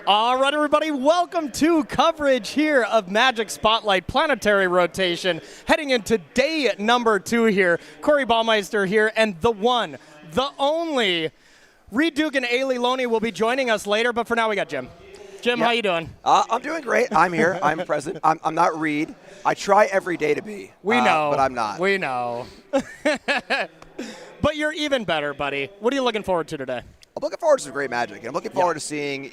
All right, everybody, welcome to coverage here of Magic Spotlight Planetary Rotation, heading into day number 2 here. Corey Baumeister here, and the one, the only, Reed Duke and Ailey Loney will be joining us later, but for now we got Jim. Jim, how you doing? I'm doing great. I'm here. I'm present. I'm not Reed. I try every day to be. We know. But I'm not. We know. But you're even better, buddy. What are you looking forward to today? I'm looking forward to some great Magic. And I'm looking forward to seeing,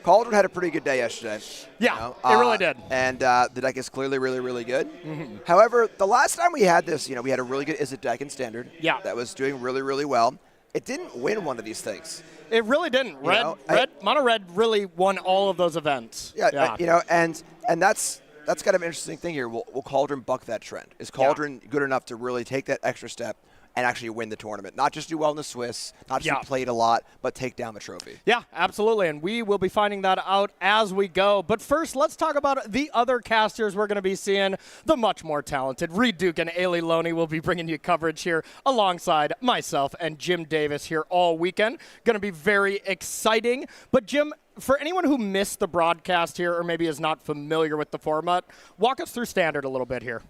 Cauldron had a pretty good day yesterday. Yeah, it really did. And the deck is clearly really good. Mm-hmm. However, the last time we had this, we had a really good Izzet deck in Standard. Yeah. That was doing really well. It didn't win one of these things. It really didn't. Mono Red really won all of those events. Yeah. And that's kind of an interesting thing here. Will Cauldron buck that trend? Is Cauldron good enough to really take that extra step and actually win the tournament? Not just do well in the Swiss, not just be played a lot, but take down the trophy. Yeah, absolutely, and we will be finding that out as we go. But first, let's talk about the other casters we're going to be seeing. The much more talented Reed Duke and Ailey Loney will be bringing you coverage here alongside myself and Jim Davis here all weekend. Going to be very exciting. But Jim, for anyone who missed the broadcast here or maybe is not familiar with the format, walk us through Standard a little bit here.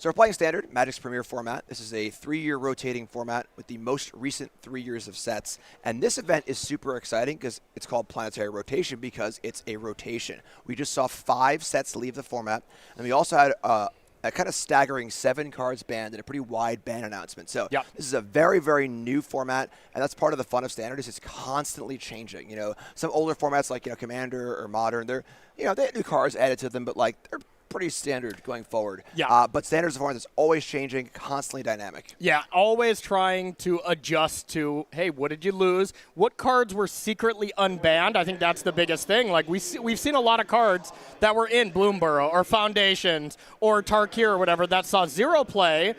So we're playing Standard, Magic's premier format. This is a 3-year rotating format with the most recent 3 years of sets. And this event is super exciting because it's called Planetary Rotation because it's a rotation. We just saw 5 sets leave the format, and we also had a kind of staggering 7 cards banned and a pretty wide ban announcement. So this is a very new format, and that's part of the fun of Standard is it's constantly changing. Some older formats like Commander or Modern, they have new cards added to them, but they're pretty standard going forward. But Standard is a format that's always changing, constantly dynamic. Yeah, always trying to adjust to, hey, what did you lose? What cards were secretly unbanned? I think that's the biggest thing. We've seen a lot of cards that were in Bloomborough or Foundations or Tarkir or whatever that saw 0 play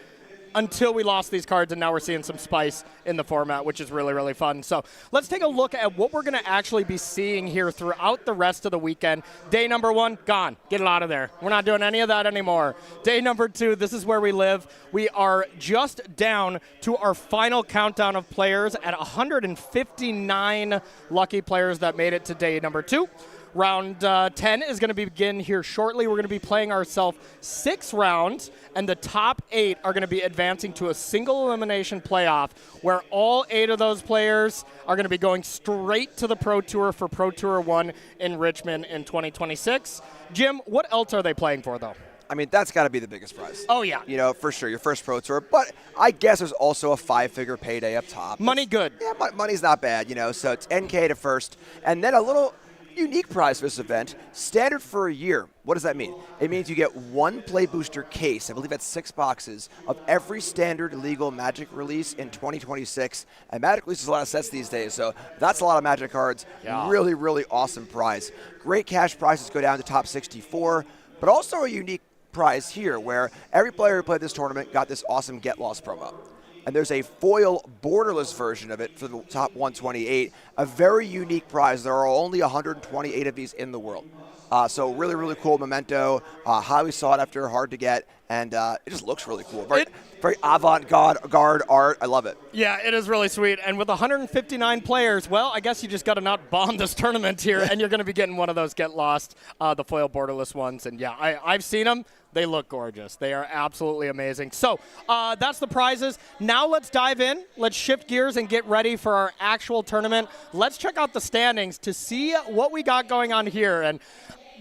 until we lost these cards, and now we're seeing some spice in the format, which is really fun. So let's take a look at what we're going to actually be seeing here throughout the rest of the weekend. Day number 1, gone. Get it out of there. We're not doing any of that anymore. Day number 2, this is where we live. We are just down to our final countdown of players at 159 lucky players that made it to day number 2. Round 10 is going to begin here shortly. We're going to be playing ourselves 6 rounds, and the top 8 are going to be advancing to a single elimination playoff where all 8 of those players are going to be going straight to the Pro Tour for Pro Tour 1 in Richmond in 2026. Jim, what else are they playing for, though? I mean, that's got to be the biggest prize. Oh, yeah. For sure, your first Pro Tour. But I guess there's also a 5-figure payday up top. Money good. Yeah, money's not bad, so it's NK to first. And then a little unique prize for this event, Standard for a year. What does that mean? It means you get 1 Play Booster case, I believe that's 6 boxes, of every Standard legal Magic release in 2026. And Magic releases a lot of sets these days, so that's a lot of Magic cards. Yeah. Really awesome prize. Great cash prizes go down to top 64, but also a unique prize here where every player who played this tournament got this awesome Get Lost promo. And there's a foil borderless version of it for the top 128, a very unique prize. There are only 128 of these in the world. So really cool memento, highly sought after, hard to get, and it just looks really cool. Very avant-garde art. I love it. Yeah, it is really sweet. And with 159 players, well, I guess you just got to not bomb this tournament here, and you're going to be getting one of those Get Lost, the foil borderless ones. And yeah, I've seen them. They look gorgeous. They are absolutely amazing. So that's the prizes. Now let's dive in. Let's shift gears and get ready for our actual tournament. Let's check out the standings to see what we got going on here. And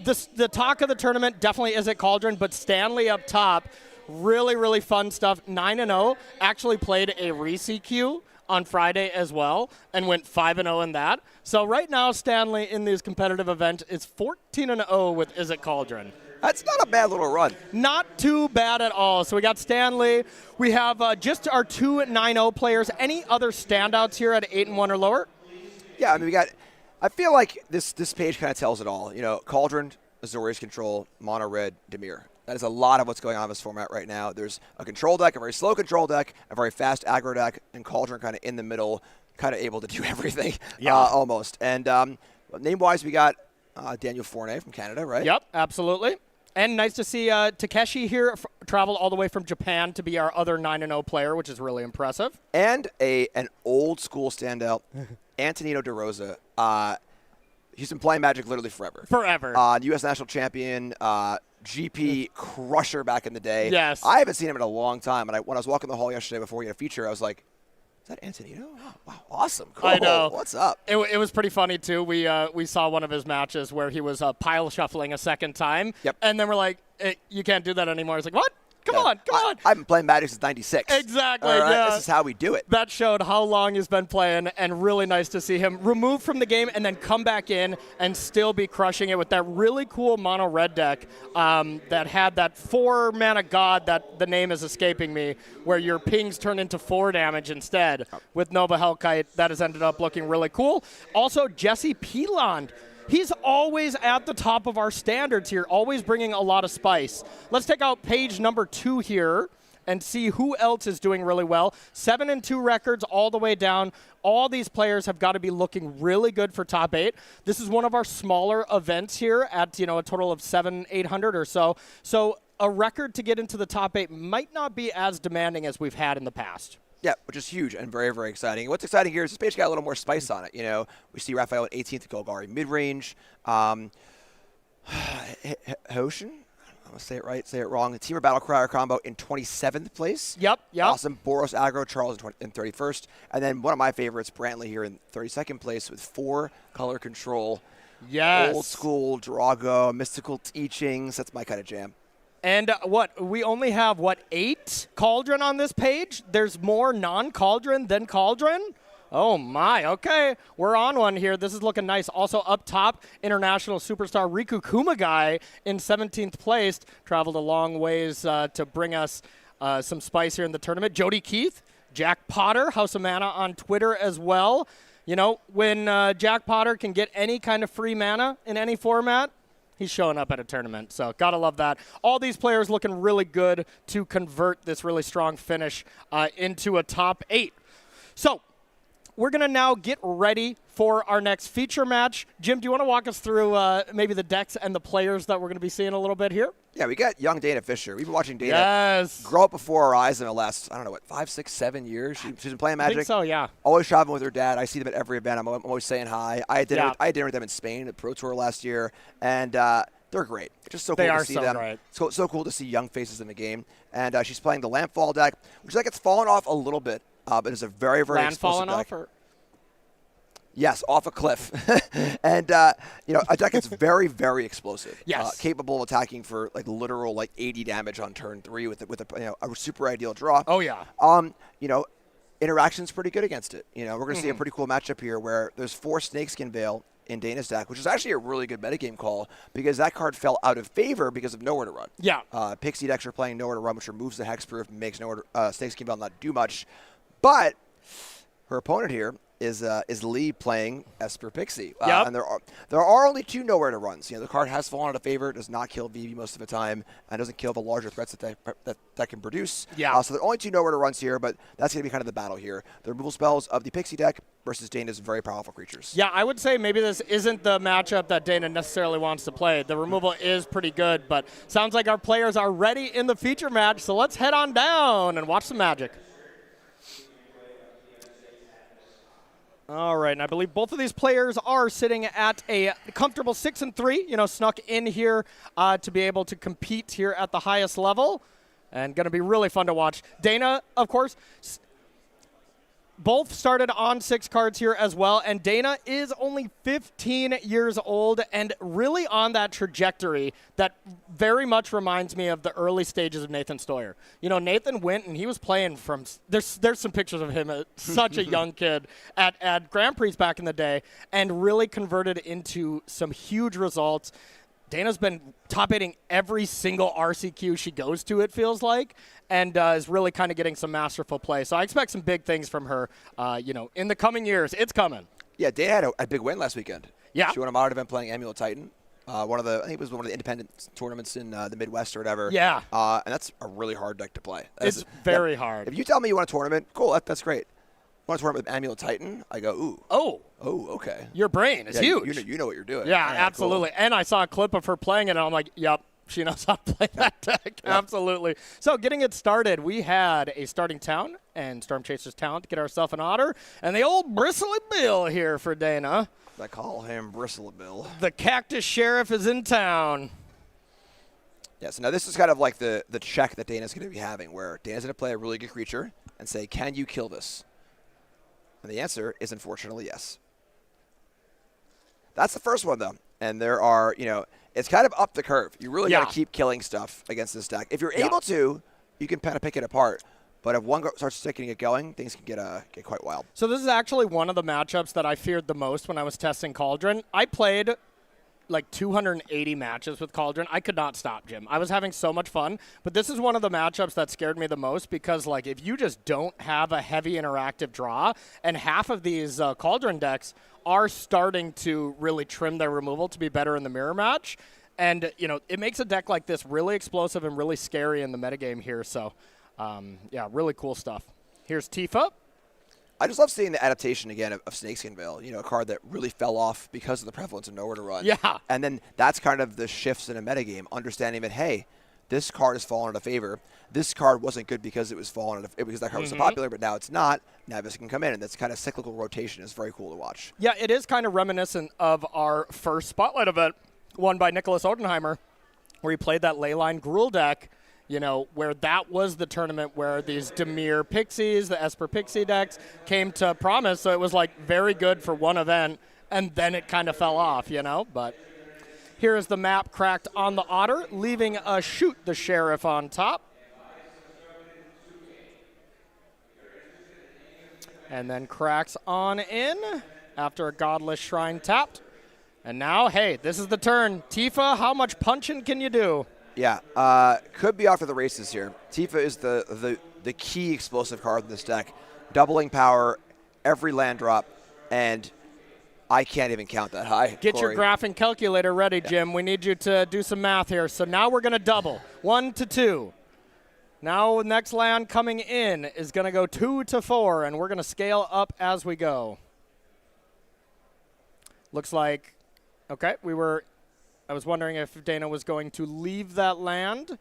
the talk of the tournament definitely is at Cauldron, but Stanley up top, really fun stuff. 9-0, actually played a re-CQ on Friday as well and went 5-0 in that. So right now, Stanley in this competitive event is 14-0 with Izzet Cauldron. That's not a bad little run. Not too bad at all. So we got Stanley. We have just our 2 9-0 players. Any other standouts here at 8-1 or lower? Yeah, I mean, I feel like this page kind of tells it all. Cauldron, Azorius Control, Mono Red, Dimir. That is a lot of what's going on in this format right now. There's a control deck, a very slow control deck, a very fast aggro deck, and Cauldron kind of in the middle, kind of able to do everything almost. And name-wise, we got Daniel Fournier from Canada, right? Yep, absolutely. And nice to see Takeshi here travel all the way from Japan to be our other 9-0 player, which is really impressive. And an old school standout, Antonino De Rosa. He's been playing Magic literally forever. Forever. U.S. national champion, GP crusher back in the day. Yes. I haven't seen him in a long time. And when I was walking the hall yesterday before we had a feature, I was like, is that Antonino? Oh, wow, awesome. Cool. I know. What's up? It was pretty funny, too. We saw one of his matches where he was pile shuffling a second time. Yep. And then we're like, you can't do that anymore. It's like, what? Come on. I've been playing Magic since '96. Exactly. All right? Yeah. This is how we do it. That showed how long he's been playing, and really nice to see him removed from the game and then come back in and still be crushing it with that really cool mono red deck that had that 4-mana god that the name is escaping me, where your pings turn into 4 damage instead with Nova Hellkite. That has ended up looking really cool. Also, Jesse Peland. He's always at the top of our standards here, always bringing a lot of spice. Let's take out page number 2 here and see who else is doing really well. 7-2 records all the way down. All these players have got to be looking really good for top 8. This is one of our smaller events here at, a total of 700-800 or so. So a record to get into the top 8 might not be as demanding as we've had in the past. Yeah, which is huge and very, very exciting. What's exciting here is this page got a little more spice on it. We see Raphael at 18th, Golgari mid-range. Hoshin, I'm going to say it right, say it wrong. The Teamer Battle Crier combo in 27th place. Yep. Awesome. Boros Aggro, Charles in 31st. And then one of my favorites, Brantley here in 32nd place with 4 color control. Yes. Old school, Drago, mystical teachings. That's my kind of jam. And we only have, 8 Cauldron on this page? There's more non-Cauldron than Cauldron? Oh, my. Okay, we're on one here. This is looking nice. Also up top, international superstar Riku Kumagai in 17th place. Traveled a long ways to bring us some spice here in the tournament. Jody Keith, Jack Potter, House of Mana on Twitter as well. When Jack Potter can get any kind of free mana in any format, he's showing up at a tournament, so gotta love that. All these players looking really good to convert this really strong finish into a top 8. So we're going to now get ready for our next feature match. Jim, do you want to walk us through maybe the decks and the players that we're going to be seeing a little bit here? Yeah, we got young Dana Fisher. We've been watching Dana grow up before our eyes in the last, 5, 6, 7 years. She's been playing Magic. I think so, yeah. Always traveling with her dad. I see them at every event. I'm always saying hi. I had dinner with them in Spain at Pro Tour last year, and they're great. It's just so cool to see them. Great. So cool to see young faces in the game. And she's playing the Landfall deck, which like it's fallen off a little bit, but it's a very, very explosive deck. Off, or? Yes, off a cliff. And, a deck that's very, very explosive. Yes. Capable of attacking for, literal, 80 damage on turn 3 with a super ideal draw. Oh, yeah. Interaction's pretty good against it. We're going to see a pretty cool matchup here where there's 4 Snakeskin Veil in Dana's deck, which is actually a really good metagame call because that card fell out of favor because of Nowhere to Run. Yeah. Pixie decks are playing Nowhere to Run, which removes the hexproof and makes Snakeskin Veil not do much. But her opponent here is Lee playing Esper Pixie. Yep. And there are only 2 Nowhere to Runs. The card has fallen out of favor. It does not kill VV most of the time, and doesn't kill the larger threats that can produce. Yeah. So there are only 2 Nowhere to Runs here, but that's going to be kind of the battle here. The removal spells of the Pixie deck versus Dana's very powerful creatures. Yeah, I would say maybe this isn't the matchup that Dana necessarily wants to play. The removal is pretty good, but sounds like our players are ready in the feature match, so let's head on down and watch some Magic. All right, and I believe both of these players are sitting at a comfortable 6-3, snuck in here to be able to compete here at the highest level, and going to be really fun to watch. Dana, of course, both started on 6 cards here as well, and Dana is only 15 years old and really on that trajectory that very much reminds me of the early stages of Nathan Stoyer. Nathan went and he was playing from there's some pictures of him as such a young kid at Grand Prix back in the day and really converted into some huge results. Dana's been top 8ing every single RCQ she goes to, it feels like, and is really kind of getting some masterful play. So I expect some big things from her, in the coming years. It's coming. Yeah, Dana had a big win last weekend. Yeah. She won a modern event playing Amulet Titan. I think it was one of the independent tournaments in the Midwest or whatever. Yeah. And that's a really hard deck to play. It's very hard. If you tell me you want a tournament, cool, that's great. Want to tournament with Amulet Titan? I go, ooh. Oh, okay. Your brain is huge. You know what you're doing. Yeah, absolutely. Cool. And I saw a clip of her playing it, and I'm like, yep, she knows how to play that deck. Yep. Absolutely. So getting it started, we had a starting town and Storm Chaser's talent to get ourselves an otter, and the old Bristly Bill here for Dana. I call him Bristlebill. The Cactus Sheriff is in town. Yeah, so now this is kind of like the check that Dana's going to be having, where Dana's going to play a really good creature and say, can you kill this? And the answer is unfortunately yes. That's the first one, though. And there are, it's kind of up the curve. You really got to keep killing stuff against this deck. If you're able to, you can kind of pick it apart. But if one starts sticking it going, things can get quite wild. So this is actually one of the matchups that I feared the most when I was testing Cauldron. I played like 280 matches with Cauldron. I could not stop, Jim. I was having so much fun. But this is one of the matchups that scared me the most because, like, if you just don't have a heavy interactive draw, and half of these Cauldron decks are starting to really trim their removal to be better in the mirror match. And, it makes a deck like this really explosive and really scary in the metagame here. So, yeah, really cool stuff. Here's Tifa. I just love seeing the adaptation again of Snakeskin Veil, a card that really fell off because of the prevalence of Nowhere to Run. Yeah. And then that's kind of the shifts in a metagame, understanding that, hey, this card has fallen out of favor. This card wasn't good because it was fallen because that card was so popular, but now it's not. Now this can come in, and this kind of cyclical rotation is very cool to watch. Yeah, it is kind of reminiscent of our first Spotlight event, won by Nicholas Odenheimer, where he played that Leyline Gruul deck, where that was the tournament where these Dimir Pixies, the Esper Pixie decks, came to promise. So it was, like, very good for one event, and then it kind of fell off, But here is the map cracked on the Otter, leaving a Shoot the Sheriff on top. And then cracks on in after a Godless Shrine tapped. And now, hey, this is the turn. Tifa, how much punching can you do? Yeah, could be off to the races here. Tifa is the key explosive card in this deck. Doubling power, every land drop, and I can't even count that high. Get Corey. your graphing calculator ready, Jim. We need you to do some math here. So now we're going to double. 1 to 2. Now next land coming in is going to go 2 to 4, and we're going to scale up as we go. Looks like, okay, I was wondering if Dana was going to leave that land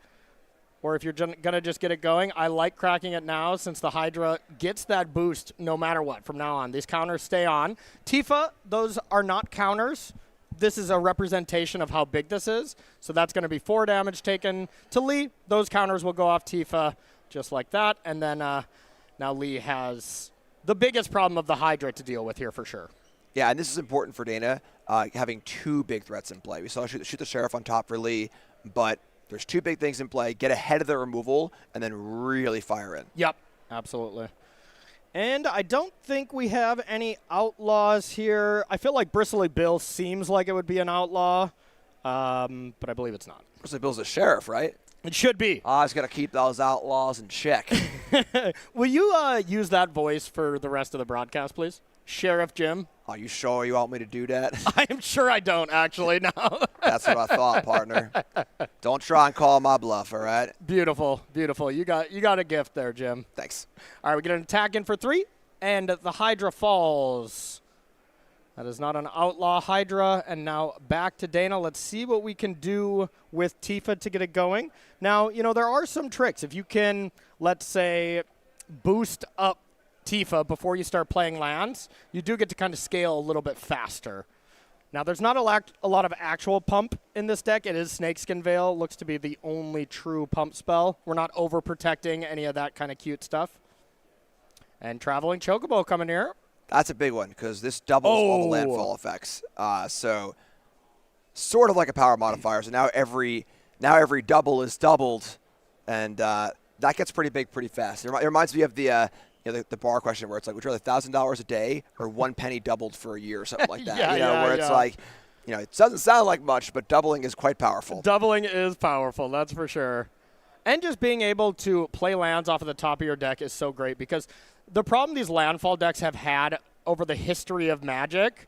or if you're going to just get it going. I like cracking it now since the Hydra gets that boost no matter what from now on. These counters stay on. Tifa, those are not counters. This is a representation of how big this is. So that's going to be 4 damage taken to Lee. Those counters will go off Tifa just like that. And then now Lee has the biggest problem of the Hydra to deal with here for sure. Yeah, and this is important for Dana, having 2 big threats in play. We saw shoot the Sheriff on top for Lee, but there's 2 big things in play. Get ahead of the removal, and then really fire in. Yep, absolutely. And I don't think we have any outlaws here. I feel like Bristly Bill seems like it would be an outlaw, but I believe it's not. Bristly Bill's a sheriff, right? It should be. I was going to keep those outlaws in check. Will you use that voice for the rest of the broadcast, please? Sheriff Jim. Are you sure you want me to do that? I am sure I don't, actually, no. That's what I thought, partner. Don't try and call my bluff, all right? Beautiful, beautiful. You got a gift there, Jim. Thanks. All right, we get an attack in for 3, and the Hydra falls. That is not an outlaw Hydra. And now back to Dana. Let's see what we can do with Tifa to get it going. Now, there are some tricks. If you can, let's say, boost up Tifa before you start playing lands, you do get to kind of scale a little bit faster. Now, there's not a lot of actual pump in this deck. It is Snakeskin Veil. Looks to be the only true pump spell. We're not overprotecting any of that kind of cute stuff. And Traveling Chocobo coming here. That's a big one because this doubles all the landfall effects. So sort of like a power modifier. So now every double is doubled, and that gets pretty big pretty fast. It reminds me of the bar question where it's like, would you rather $1,000 a day or 1 penny doubled for a year or something like that? It's like, it doesn't sound like much, but doubling is quite powerful. Doubling is powerful, that's for sure. And just being able to play lands off of the top of your deck is so great because the problem these landfall decks have had over the history of Magic,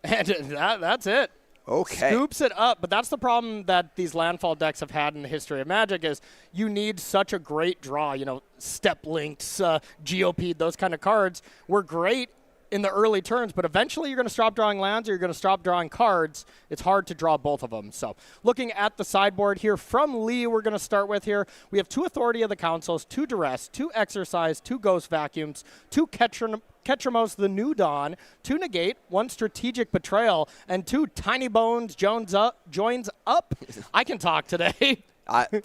and that's it. Okay. Scoops it up, but that's the problem that these landfall decks have had in the history of Magic is you need such a great draw. Step links, GOP, those kind of cards were great in the early turns, but eventually you're going to stop drawing lands or you're going to stop drawing cards. It's hard to draw both of them. So looking at the sideboard here from Lee, we're going to start with here. We have 2 Authority of the Councils, 2 Duress, 2 Exercise, 2 Ghost Vacuums, 2 Ketramos the New Dawn, 2 Negate, 1 Strategic Betrayal, and 2 Tiny Bones joins up. I can talk today.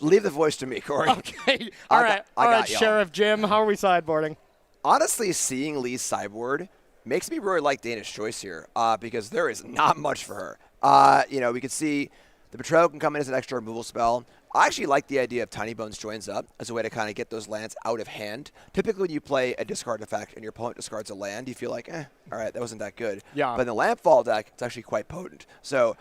Leave the voice to me, Corey. Okay. All right, Sheriff Jim, how are we sideboarding? Honestly, seeing Lee's sideboard makes me really like Dana's choice here because there is not much for her. We could see the Betrayal can come in as an extra removal spell. I actually like the idea of Tiny Bones joins up as a way to kind of get those lands out of hand. Typically, when you play a discard effect and your opponent discards a land, you feel like, all right, that wasn't that good. Yeah. But in the Landfall deck, it's actually quite potent. So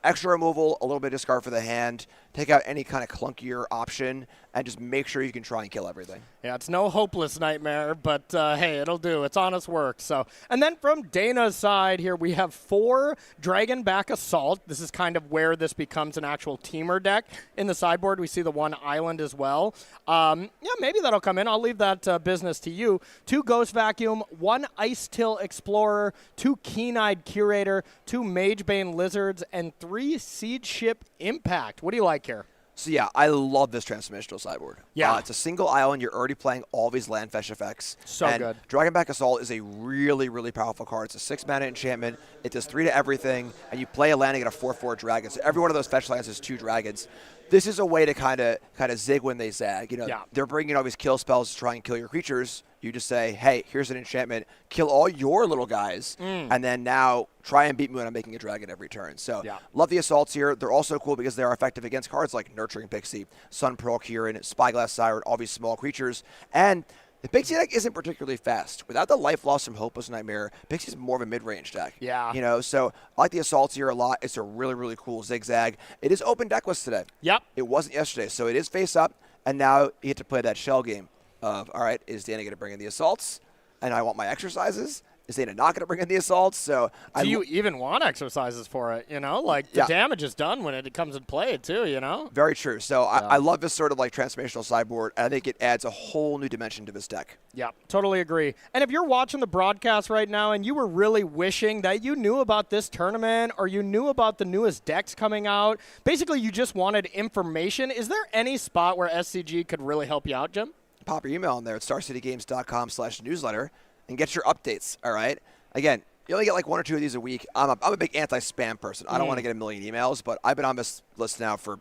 extra removal, a little bit of discard for the hand, take out any kind of clunkier option, and just make sure you can try and kill everything. Yeah, it's no hopeless nightmare, but hey, it'll do. It's honest work. So, and then from Dana's side here, we have 4 Dragonback Assault. This is kind of where this becomes an actual teamer deck. In the sideboard, we see the 1 island as well. Maybe that'll come in. I'll leave that business to you. 2 Ghost Vacuum, 1 Ice Till Explorer, 2 Keen-Eyed Curator, 2 Magebane Lizards, and 3 Siege Ship Impact. What do you like here? So yeah, I love this transformational sideboard. Yeah. It's a single island. You're already playing all these land fetch effects. So and good. Dragonback Assault is a really, really powerful card. It's a 6 mana enchantment. It does 3 to everything, and you play a land and get a 4/4 dragon. So every one of those fetch lands is 2 dragons. This is a way to kind of zig when they zag. They're bringing all these kill spells to try and kill your creatures. You just say, hey, here's an enchantment, kill all your little guys, and then now try and beat me when I'm making a dragon every turn. So love the assaults here. They're also cool because they are effective against cards like Nurturing Pixie, Sun Pearl Kieran, Spyglass Siren, all these small creatures. And the Pixie deck isn't particularly fast. Without the life loss from Hopeless Nightmare, Pixie's more of a mid-range deck. Yeah. So I like the assaults here a lot. It's a really, really cool zigzag. It is open decklist today. Yep. It wasn't yesterday, so it is face up, and now you get to play that shell game of, all right, is Dana going to bring in the assaults? And I want my exercises. Is Dana not going to bring in the assaults? So do you even want exercises for it? The damage is done when it comes in play too. Very true. So I love this sort of like transformational sideboard. And I think it adds a whole new dimension to this deck. Yeah, totally agree. And if you're watching the broadcast right now and you were really wishing that you knew about this tournament or you knew about the newest decks coming out, basically you just wanted information, is there any spot where SCG could really help you out, Jim? Pop your email in there at starcitygames.com/newsletter and get your updates, all right? Again, you only get like 1 or 2 of these a week. I'm a big anti-spam person. I don't want to get a million emails, but I've been on this list now for,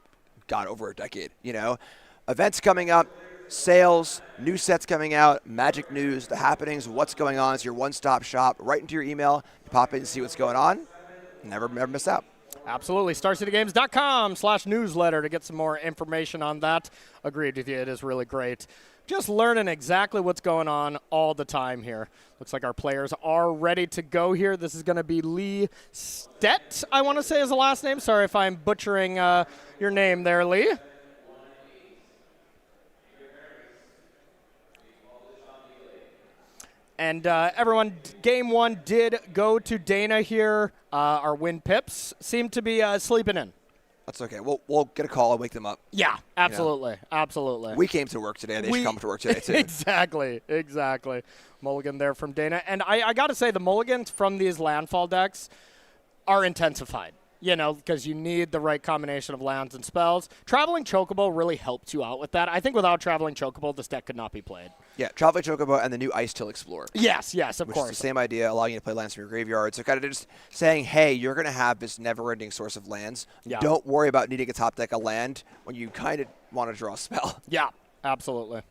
over a decade, Events coming up, sales, new sets coming out, Magic news, the happenings, what's going on. It's your one-stop shop. Right into your email. You pop in and see what's going on. Never miss out. Absolutely. StarCityGames.com/newsletter to get some more information on that. Agreed with you. It is really great. Just learning exactly what's going on all the time here. Looks like our players are ready to go here. This is going to be Lee Stett, I want to say is the last name. Sorry if I'm butchering your name there, Lee. And everyone, game 1 did go to Dana here. Our win pips seem to be sleeping in. That's okay. We'll get a call and wake them up. Yeah, absolutely. Absolutely. We came to work today. They should come to work today, too. Exactly. Mulligan there from Dana. And I got to say, the mulligans from these landfall decks are intensified. Because you need the right combination of lands and spells. Traveling Chocobo really helps you out with that. I think without Traveling Chocobo, this deck could not be played. Yeah, Traveling Chocobo and the new Ice Till Explorer. Yes, of which course. Is the same idea, allowing you to play lands from your graveyard. So kind of just saying, hey, you're going to have this never-ending source of lands. Yeah. Don't worry about needing a top deck of land when you kind of want to draw a spell. Yeah, absolutely.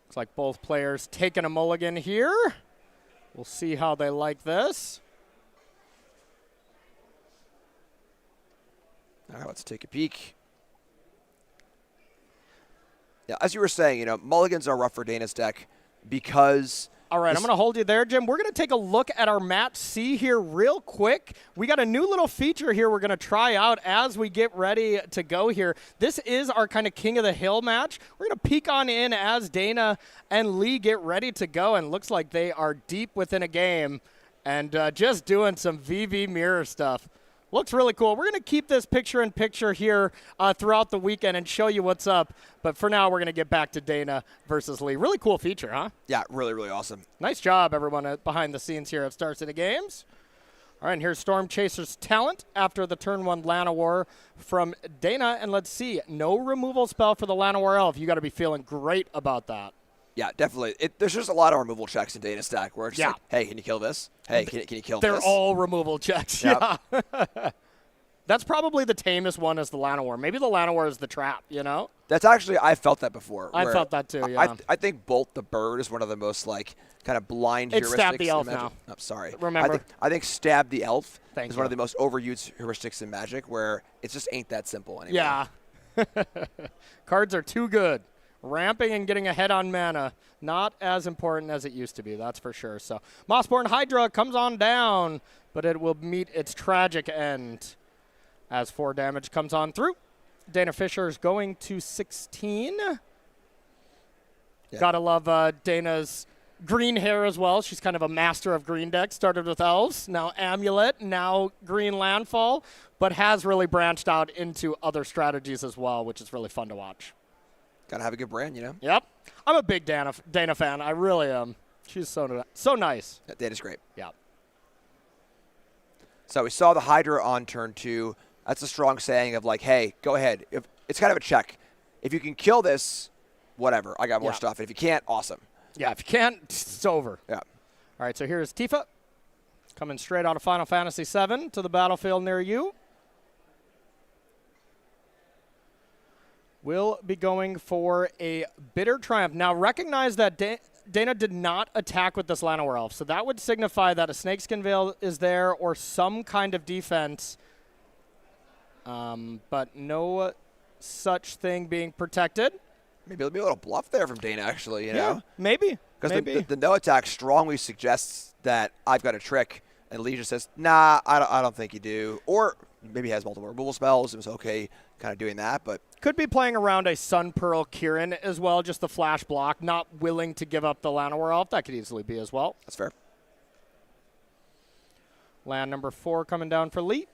Looks like both players taking a mulligan here. We'll see how they like this. All right, let's take a peek. Yeah, as you were saying, mulligans are rough for Dana's deck because... All right, I'm going to hold you there, Jim. We're going to take a look at our Match C here real quick. We got a new little feature here we're going to try out as we get ready to go here. This is our kind of King of the Hill match. We're going to peek on in as Dana and Lee get ready to go, and looks like they are deep within a game and just doing some VV mirror stuff. Looks really cool. We're going to keep this picture-in-picture here throughout the weekend and show you what's up. But for now, we're going to get back to Dana versus Lee. Really cool feature, huh? Yeah, really, really awesome. Nice job, everyone behind the scenes here at Star City Games. All right, and here's Storm Chaser's talent after the turn 1 Llanowar from Dana. And let's see, no removal spell for the Llanowar Elf. You got to be feeling great about that. Yeah, definitely. There's just a lot of removal checks in Dana stack where it's just like, hey, can you kill this? Hey, can you kill this? They're all removal checks. Yep. Yeah. That's probably the tamest one as the Llanowar. Maybe the Llanowar is the trap, you know? That's actually, I felt that before. I felt that too, yeah. I think Bolt the Bird is one of the most, like, kind of blind it's heuristics. Stab the Elf now. I'm sorry. Remember. I think Stab the Elf Thank is you. one of the most overused heuristics in Magic where it just ain't that simple anymore. Yeah. Cards are too good. Ramping and getting ahead on mana, not as important as it used to be, that's for sure. So Mossborn Hydra comes on down, but it will meet its tragic end as 4 damage comes on through. Dana Fisher is going to 16. Yeah. Gotta love Dana's green hair as well. She's kind of a master of green deck. Started with Elves, now Amulet, now Green Landfall, but has really branched out into other strategies as well, which is really fun to watch. Gotta have a good brand, you know? Yep. I'm a big Dana fan. I really am. She's so nice. That Dana's great. Yeah. So we saw the Hydra on turn 2. That's a strong saying of like, hey, go ahead. It's kind of a check. If you can kill this, whatever. I got more stuff. And if you can't, awesome. Yeah, if you can't, it's over. Yeah. All right, so here's Tifa coming straight out of Final Fantasy VII to the battlefield near you. Will be going for a Bitter Triumph. Now, recognize that Dana did not attack with this Llanowar Elf, so that would signify that a Snakeskin Veil is there or some kind of defense, but no such thing being protected. Maybe there'll be a little bluff there from Dana, actually, you know? Maybe. Because the no attack strongly suggests that I've got a trick, and Lee just says, nah, I don't think you do. Or maybe he has multiple removal spells. It was okay kind of doing that, but could be playing around a Sun Pearl Kieran as well, just the flash block, not willing to give up the Llanowar Elf. That could easily be as well. That's fair. Land number 4 coming down for Lee.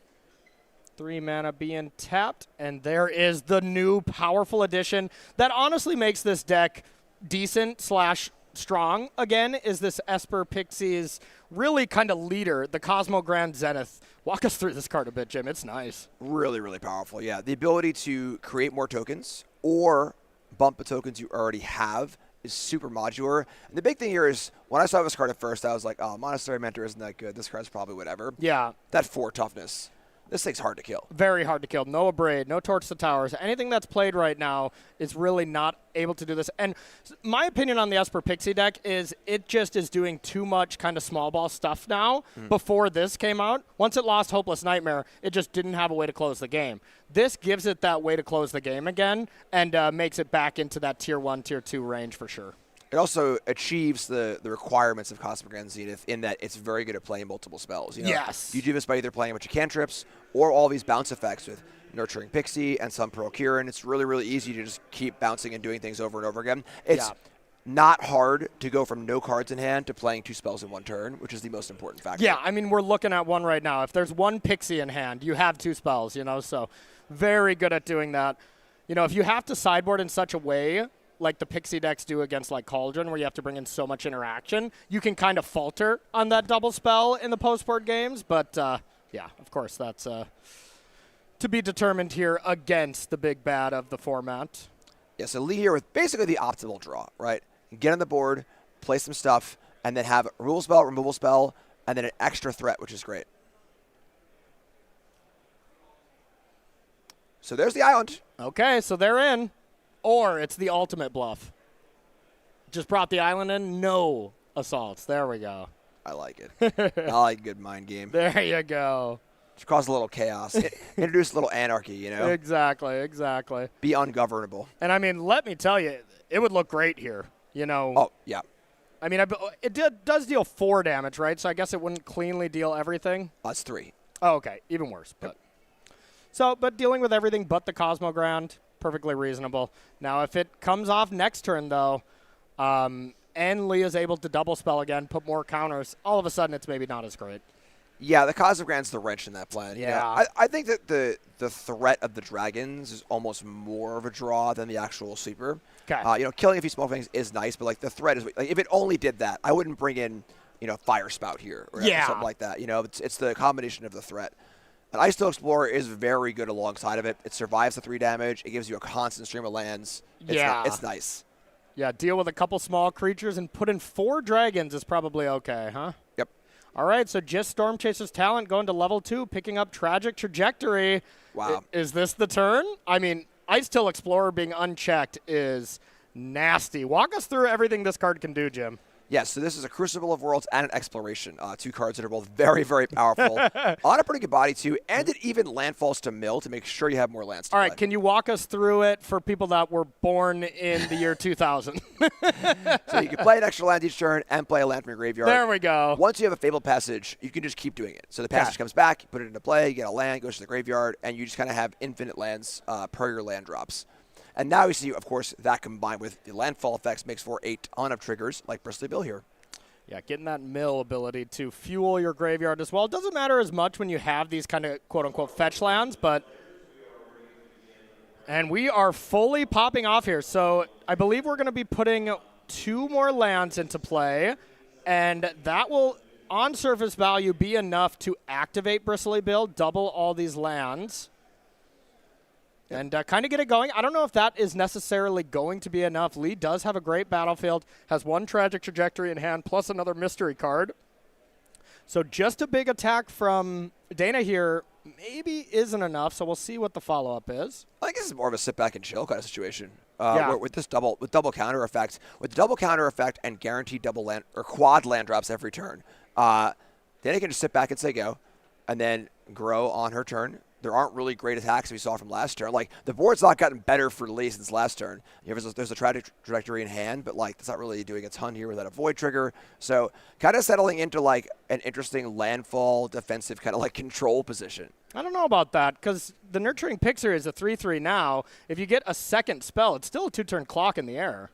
3 mana being tapped, and there is the new powerful addition that honestly makes this deck decent / strong again, is this Esper Pixie's really kind of leader, the Cosmo Grand Zenith. Walk us through this card a bit, Jim. It's nice. Really, really powerful, yeah. The ability to create more tokens or bump the tokens you already have is super modular. And the big thing here is, when I saw this card at first, I was like, oh, Monastery Mentor isn't that good. This card's probably whatever. Yeah. That 4 toughness. This thing's hard to kill. Very hard to kill. No Abrade, no Torch to Towers. Anything that's played right now is really not able to do this. And my opinion on the Esper Pixie deck is it just is doing too much kind of small ball stuff now. Before this came out, once it lost Hopeless Nightmare, it just didn't have a way to close the game. This gives it that way to close the game again and makes it back into that Tier 1, Tier 2 range for sure. It also achieves the requirements of Cosmic Grand Zenith in that it's very good at playing multiple spells. You know? Yes. You do this by either playing a bunch of cantrips or all these bounce effects with Nurturing Pixie and Sun Pearl Kieran. It's really, really easy to just keep bouncing and doing things over and over again. It's not hard to go from no cards in hand to playing 2 spells in 1 turn, which is the most important factor. Yeah, I mean, we're looking at one right now. If there's 1 Pixie in hand, you have 2 spells, you know, so very good at doing that. You know, if you have to sideboard in such a way like the Pixie decks do against like Cauldron, where you have to bring in so much interaction, you can kind of falter on that double spell in the post-board games. But, yeah, of course, that's to be determined here against the big bad of the format. Yeah, so Lee here with basically the optimal draw, right? Get on the board, play some stuff, and then have a removal spell, and then an extra threat, which is great. So there's the island. Okay, so they're in. Or it's the ultimate bluff. Just brought the island in, no assaults. There we go. I like it. I like a good mind game. There you go. Just cause a little chaos. Introduce a little anarchy, you know? Exactly. Be ungovernable. And, I mean, let me tell you, it would look great here, you know. Oh, yeah. I mean, it does deal 4 damage, right? So I guess it wouldn't cleanly deal everything. That's 3. Oh, okay. Even worse. But dealing with everything but the Cosmogrand, perfectly reasonable. Now, if it comes off next turn, though, and Lee is able to double spell again, put more counters, all of a sudden it's maybe not as great. Yeah, the Cosmic Grand's the wrench in that plan. Yeah. You know, I think that the threat of the dragons is almost more of a draw than the actual sweeper. Okay. You know, killing a few small things is nice, but like the threat is like if it only did that, I wouldn't bring in Fire Spout here or something like that. You know, it's the combination of the threat. An Ice Steel Explorer is very good alongside of it. It survives the 3 damage. It gives you a constant stream of lands. It's nice. Yeah, deal with a couple small creatures and put in 4 dragons is probably okay, huh? Yep. All right, so just Storm Chaser's Talent going to level 2, picking up Tragic Trajectory. Wow. Is this the turn? I mean, Ice Steel Explorer being unchecked is nasty. Walk us through everything this card can do, Jim. Yes, so this is a Crucible of Worlds and an Exploration. 2 cards that are both very, very powerful. On a pretty good body, too, and it even landfalls to mill to make sure you have more lands to All play. right, can you walk us through it for people that were born in the year 2000? So you can play an extra land each turn and play a land from your graveyard. There we go. Once you have a Fabled Passage, you can just keep doing it. So the passage comes back, you put it into play, you get a land, goes to the graveyard, and you just kind of have infinite lands per your land drops. And now you see, of course, that combined with the landfall effects makes for a ton of triggers like Bristly Bill here. Yeah, getting that mill ability to fuel your graveyard as well. It doesn't matter as much when you have these kind of quote-unquote fetch lands, but... And we are fully popping off here. So I believe we're going to be putting 2 more lands into play, and that will, on surface value, be enough to activate Bristly Bill, double all these lands. And kind of get it going. I don't know if that is necessarily going to be enough. Lee does have a great battlefield, has 1 Tragic Trajectory in hand, plus another mystery card. So just a big attack from Dana here maybe isn't enough, so we'll see what the follow-up is. I think this is more of a sit back and chill kind of situation. Yeah. With this double counter effect, with the double counter effect and guaranteed double land or quad land drops every turn, Dana can just sit back and say go, and then grow on her turn. There aren't really great attacks we saw from last turn. Like, the board's not gotten better for Lee since last turn. There's a Tragic Trajectory in hand, but, like, it's not really doing a ton here without a Void trigger. So, kind of settling into, like, an interesting landfall defensive kind of, like, control position. I don't know about that, because the Nurturing Pixar is a 3/3 now. If you get a second spell, it's still a 2-turn clock in the air.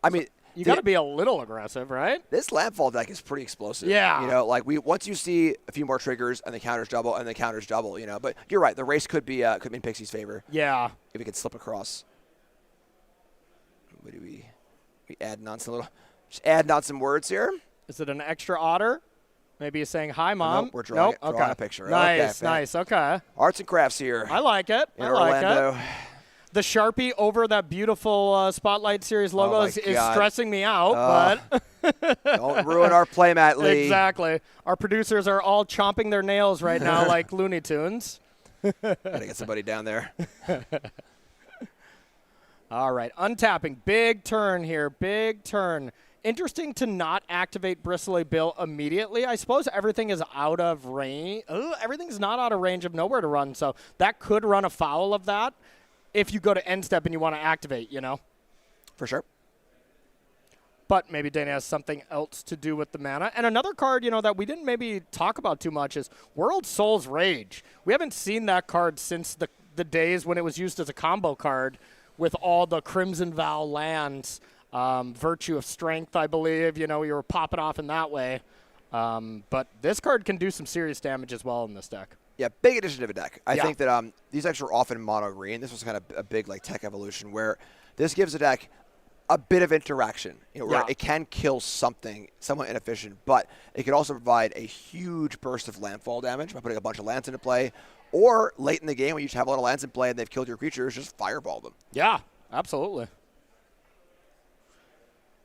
I mean... You got to be a little aggressive, right? This landfall deck is pretty explosive. Yeah. You know, like once you see a few more triggers and the counters double and the counters double, you know. But you're right, the race could be in Pixie's favor. Yeah. If we could slip across. What do we adding on some words here? Is it an extra otter? Maybe he's saying hi, Mom. Nope, we're drawing Okay. a picture. Nice, Okay, nice. Okay. Arts and crafts here. I like it. In I like Orlando. it. The Sharpie over that beautiful Spotlight Series logo is stressing me out, but don't ruin our playmat, Lee. Exactly. Our producers are all chomping their nails right now like Looney Tunes. Gotta get somebody down there. All right, untapping. Big turn here, big turn. Interesting to not activate Bristly Bill immediately. I suppose everything is out of range. Everything's not out of range of nowhere to run, so that could run afoul of that. If you go to end step and you want to activate, you know. For sure. But maybe Dana has something else to do with the mana. And another card, you know, that we didn't maybe talk about too much is World Soul's Rage. We haven't seen that card since the days when it was used as a combo card with all the Crimson Vow lands, Virtue of Strength, I believe. You know, you were popping off in that way. But this card can do some serious damage as well in this deck. Yeah, big addition to the deck. I think that these decks are often mono-green. This was kind of a big like tech evolution where this gives the deck a bit of interaction. You know, where it can kill something somewhat inefficient, but it can also provide a huge burst of landfall damage by putting a bunch of lands into play, or late in the game when you have a lot of lands in play and they've killed your creatures, just fireball them. Yeah, absolutely.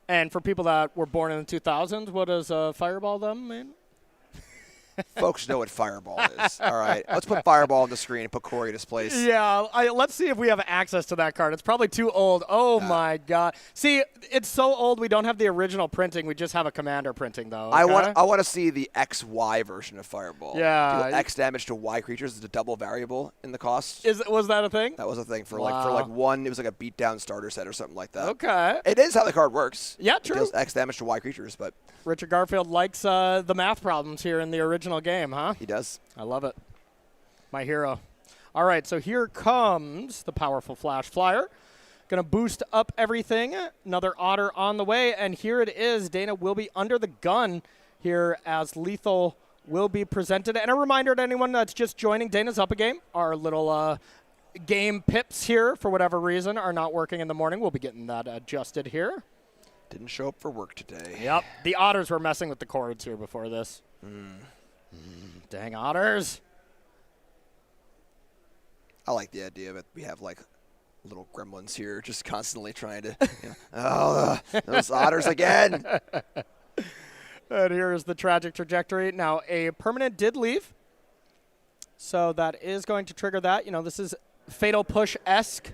And for people that were born in the 2000s, what does fireball them mean? Folks know what Fireball is. All right. Let's put Fireball on the screen and put Corey in his place. Yeah. Let's see if we have access to that card. It's probably too old. Oh, my God. See, it's so old we don't have the original printing. We just have a Commander printing, though. Okay? I want to see the XY version of Fireball. Yeah. Deal X damage to Y creatures is a double variable in the cost. Was that a thing? That was a thing for like one. It was like a beatdown starter set or something like that. Okay. It is how the card works. Yeah, true. It deals X damage to Y creatures, but Richard Garfield likes the math problems here in the original game, huh? He does. I love it. My hero. All right, so here comes the powerful Flash Flyer. Going to boost up everything. Another Otter on the way, and here it is. Dana will be under the gun here as Lethal will be presented. And a reminder to anyone that's just joining, Dana's up a game. Our little game pips here, for whatever reason, are not working in the morning. We'll be getting that adjusted here. Didn't show up for work today. Yep. The Otters were messing with the cords here before this. Dang Otters. I like the idea that we have like little gremlins here just constantly trying to, oh, those Otters again. And here's the tragic trajectory. Now, a permanent did leave. So that is going to trigger that. This is Fatal Push-esque,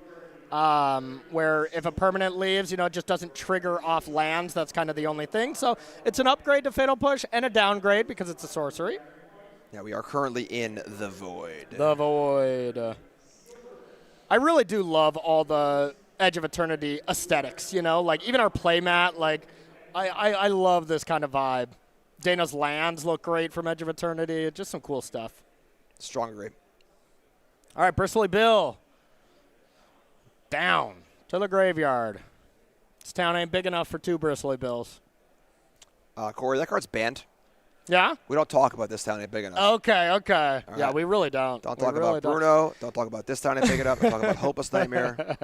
where if a permanent leaves, it just doesn't trigger off lands. That's kind of the only thing. So it's an upgrade to Fatal Push and a downgrade because it's a sorcery. Yeah, we are currently in the Void. The Void. I really do love all the Edge of Eternity aesthetics, like even our playmat, like I love this kind of vibe. Dana's lands look great from Edge of Eternity. Just some cool stuff. Strong agree. All right, Bristly Bill. Down to the graveyard. This town ain't big enough for 2 Bristly Bills. Corey, that card's banned. Yeah? We don't talk about this town ain't big enough. Okay. All Yeah, right. we really don't. Don't talk about Bruno. Don't talk about this town ain't big enough. Don't talk about Hopeless Nightmare.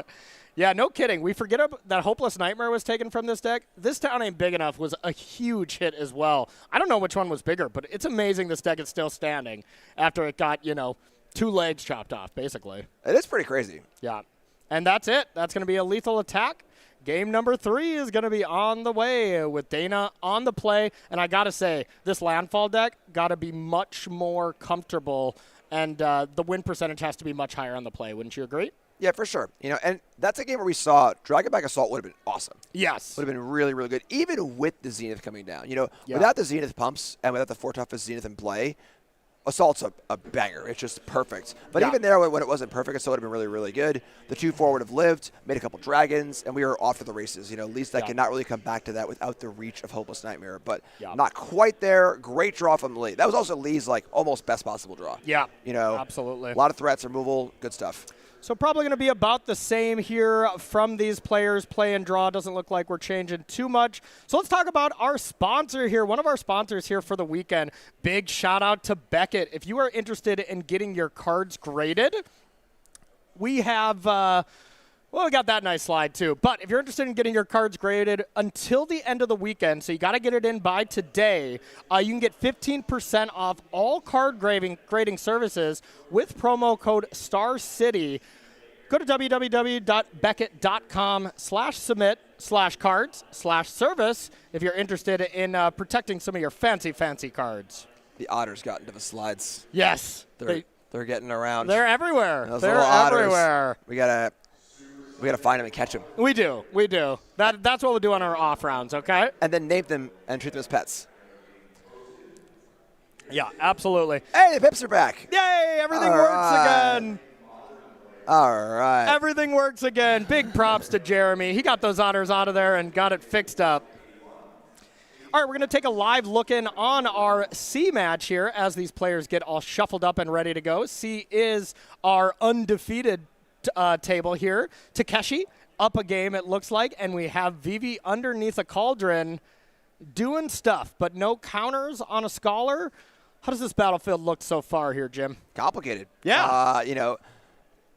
Yeah, no kidding. We forget that Hopeless Nightmare was taken from this deck. This town ain't big enough was a huge hit as well. I don't know which one was bigger, but it's amazing this deck is still standing after it got, 2 legs chopped off, basically. It is pretty crazy. Yeah. And that's it. That's going to be a lethal attack. Game number 3 is going to be on the way with Dana on the play. And I got to say, this landfall deck got to be much more comfortable, and the win percentage has to be much higher on the play. Wouldn't you agree? Yeah, for sure. And that's a game where we saw Dragonback Assault would have been awesome. Yes. Would have been really, really good, even with the Zenith coming down. Without the Zenith pumps and without the 4 toughest Zenith in play, Assault's a banger. It's just perfect. But even there, when it wasn't perfect, Assault would have been really, really good. The 2-4 would have lived, made a couple dragons, and we were off to the races. Least that cannot really come back to that without the reach of Hopeless Nightmare. But not quite there. Great draw from Lee. That was also Lee's almost best possible draw. Yeah. Absolutely. A lot of threats, removal, good stuff. So probably going to be about the same here from these players. Play and draw doesn't look like we're changing too much. So let's talk about our sponsor here. One of our sponsors here for the weekend. Big shout out to Beckett. If you are interested in getting your cards graded, we have we got that nice slide too. But if you're interested in getting your cards graded until the end of the weekend, so you got to get it in by today, you can get 15% off all card grading services with promo code StarCity. Go to www.beckett.com/submit/cards/service if you're interested in protecting some of your fancy cards. The Otters got into the slides. Yes. They're getting around. They're everywhere. They're everywhere. We gotta find them and catch them. We do. That's what we'll do on our off rounds, okay? And then name them and treat them as pets. Yeah, absolutely. Hey, the Pips are back. Yay, everything works again. All right. Everything works again. Big props to Jeremy. He got those Otters out of there and got it fixed up. All right, we're going to take a live look in on our C match here as these players get all shuffled up and ready to go. C is our undefeated table here. Takeshi up a game, it looks like, and we have Vivi underneath a cauldron doing stuff, but no counters on a Scholar. How does this battlefield look so far here, Jim? Complicated. Yeah.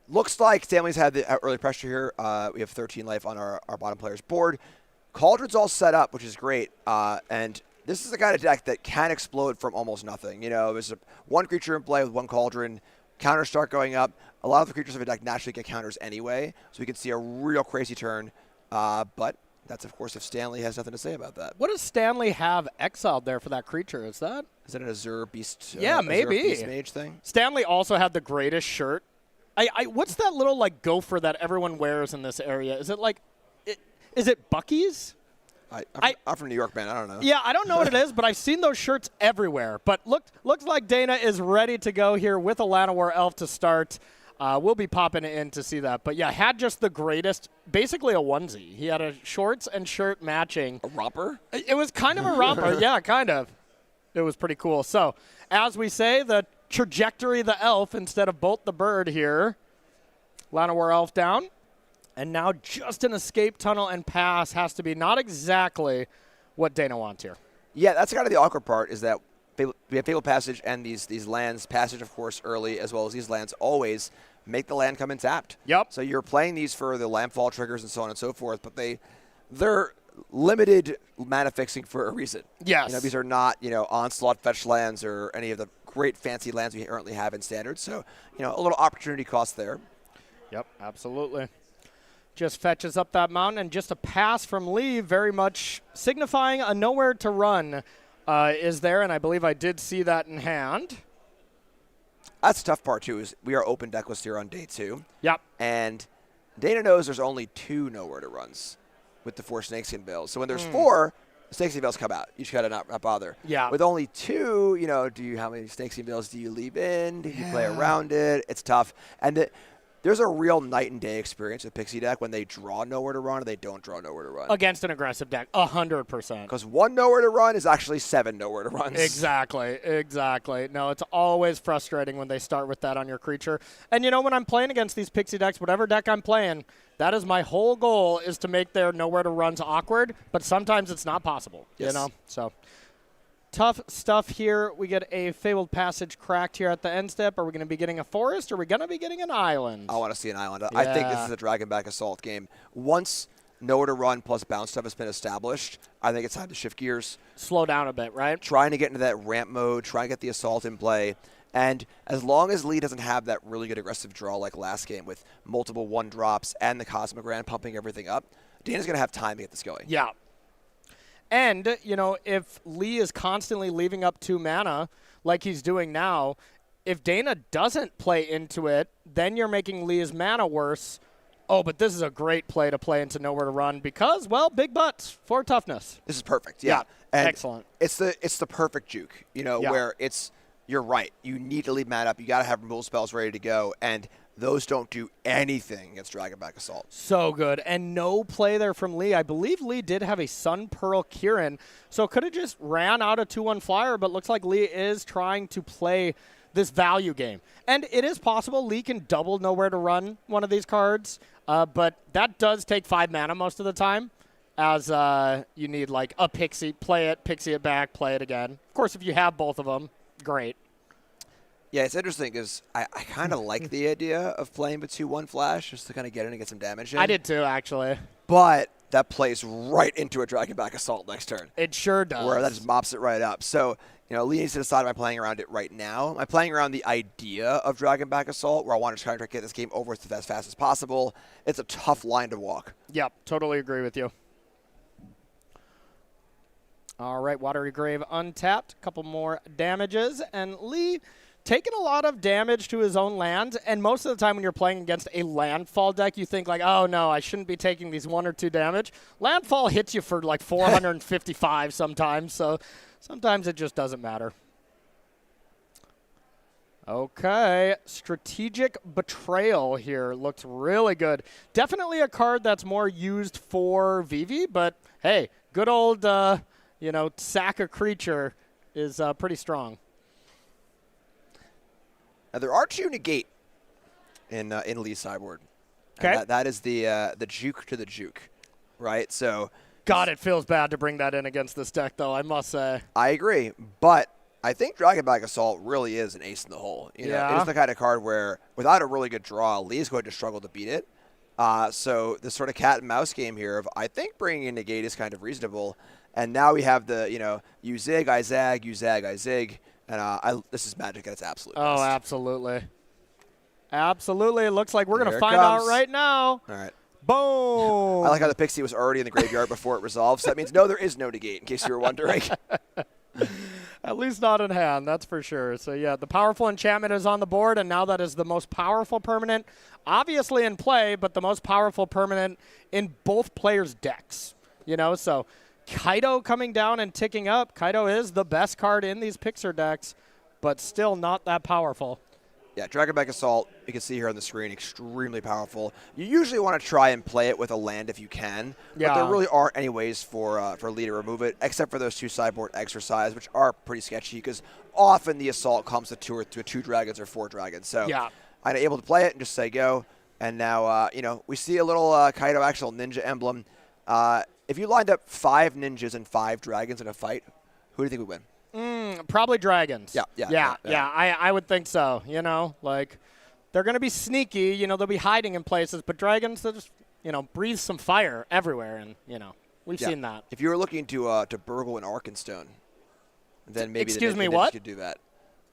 Looks like Stanley's had the early pressure here. We have 13 life on our bottom player's board. Cauldron's all set up, which is great. And this is the kind of deck that can explode from almost nothing. There's one creature in play with one Cauldron. Counters start going up. A lot of the creatures of a deck naturally get counters anyway, so we can see a real crazy turn. But that's, of course, if Stanley has nothing to say about that. What does Stanley have exiled there for that creature? Is that an Azure Beast? Yeah, maybe. Azure Beast Mage thing? Stanley also had the greatest shirt. What's that little gopher that everyone wears in this area? Is it is it Bucky's? I'm from New York, man. I don't know. Yeah, I don't know what it is, but I've seen those shirts everywhere. But looks like Dana is ready to go here with a Llanowar Elf to start. We'll be popping in to see that. But yeah, had just the greatest, basically a onesie. He had a shorts and shirt matching. A romper? It was kind of a romper. Yeah, kind of. It was pretty cool. So, as we say, the trajectory, the elf instead of Bolt the bird here. Llanowar Elf down. And now just an escape tunnel and pass has to be not exactly what Dana wants here. Yeah, that's kind of the awkward part is that we have Fabled Passage and these lands, Passage, of course, early, as well as these lands always make the land come in tapped. Yep. So you're playing these for the landfall triggers and so on and so forth, but they're limited mana fixing for a reason. Yes. You know, these are not, onslaught fetch lands or any of the great fancy lands we currently have in Standard. So, a little opportunity cost there. Yep, absolutely. Just fetches up that mountain, and just a pass from Lee, very much signifying a nowhere to run is there, and I believe I did see that in hand. That's the tough part, too, is we are open decklist here on day 2. Yep. And Dana knows there's only 2 nowhere to runs with the 4 Snakeskin Bills. So when there's 4, the Snakeskin Bills come out. You just got to not bother. Yeah. With only 2, how many Snakeskin Bills do you leave in? Do you play around it? It's tough. And there's a real night and day experience with Pixie deck when they draw nowhere to run or they don't draw nowhere to run. Against an aggressive deck, 100%. Because 1 nowhere to run is actually 7 nowhere to runs. Exactly. No, it's always frustrating when they start with that on your creature. And when I'm playing against these Pixie decks, whatever deck I'm playing, that is my whole goal, is to make their nowhere to runs awkward, but sometimes it's not possible, So tough stuff here. We get a Fabled Passage cracked here at the end step. Are we going to be getting a forest, or are we going to be getting an island? I want to see an island. I think this is a Dragonback Assault game. Once nowhere to run plus bounce stuff has been established, I think it's time to shift gears. Slow down a bit, right? Trying to get into that ramp mode, trying to get the assault in play. And as long as Lee doesn't have that really good aggressive draw like last game with multiple 1-drops and the Cosmogran pumping everything up, Dana's going to have time to get this going. Yeah. And, if Lee is constantly leaving up 2 mana like he's doing now, if Dana doesn't play into it, then you're making Lee's mana worse. Oh, but this is a great play to play into nowhere to run because, big butts for toughness. This is perfect. Yeah. And excellent. It's the perfect juke, where you're right. You need to leave mana up. You got to have removal spells ready to go, and those don't do anything against Dragonback Assault. So good. And no play there from Lee. I believe Lee did have a Sun Pearl Kieran, so could have just ran out a 2-1 flyer, but looks like Lee is trying to play this value game. And it is possible Lee can double nowhere to run one of these cards, but that does take 5 mana most of the time, as you need like a Pixie, play it back, play it again. Of course, if you have both of them, great. Yeah, it's interesting because I kind of like the idea of playing with 2-1 flash just to kind of get in and get some damage in. I did too, actually. But that plays right into a Dragonback Assault next turn. It sure does. Where that just mops it right up. So, Lee needs to decide, am I playing around it right now? Am I playing around the idea of Dragonback Assault where I want to try to get this game over with as fast as possible? It's a tough line to walk. Yep, totally agree with you. All right, Watery Grave untapped. A couple more damages. And Lee taking a lot of damage to his own land. And most of the time when you're playing against a landfall deck, you think like, oh, no, I shouldn't be taking these 1 or 2 damage. Landfall hits you for like 455 sometimes. So sometimes it just doesn't matter. Okay, Strategic Betrayal here looks really good. Definitely a card that's more used for VV, but hey, good old, sack a creature is pretty strong. Now, there are 2 negate in Lee's sideboard. Okay. That is the juke to the juke, right? So, God, it feels bad to bring that in against this deck, though, I must say. I agree, but I think Dragonback Assault really is an ace in the hole. It is the kind of card where, without a really good draw, Lee's going to struggle to beat it. So this sort of cat and mouse game here of, I think bringing in negate is kind of reasonable. And now we have the, you zig, I zag, you zag, I zig. And this is Magic at its absolute best. Oh, absolutely. Absolutely. It looks like we're going to find out right now. All right. Boom. I like how the Pixie was already in the graveyard before it resolved. So that means, no, there is no negate, in case you were wondering. At least not in hand, that's for sure. So, yeah, the powerful enchantment is on the board, and now that is the most powerful permanent, obviously in play, but the most powerful permanent in both players' decks. So Kaido coming down and ticking up. Kaido is the best card in these Pixar decks, but still not that powerful. Yeah, Dragonback Assault, you can see here on the screen, extremely powerful. You usually want to try and play it with a land if you can, but there really aren't any ways for Lee to remove it, except for those 2 sideboard exercise, which are pretty sketchy, because often the Assault comes to 2 dragons or 4 dragons. So I'm able to play it and just say go. And now, we see a little Kaido actual ninja emblem. If you lined up 5 ninjas and 5 dragons in a fight, who do you think would win? Probably dragons. Yeah. I would think so. You know, like they're going to be sneaky. You know, they'll be hiding in places, but dragons, they just breathe some fire everywhere, and we've seen that. If you were looking to burgle an Arkenstone, then maybe Excuse the me, ninjas what? could do that.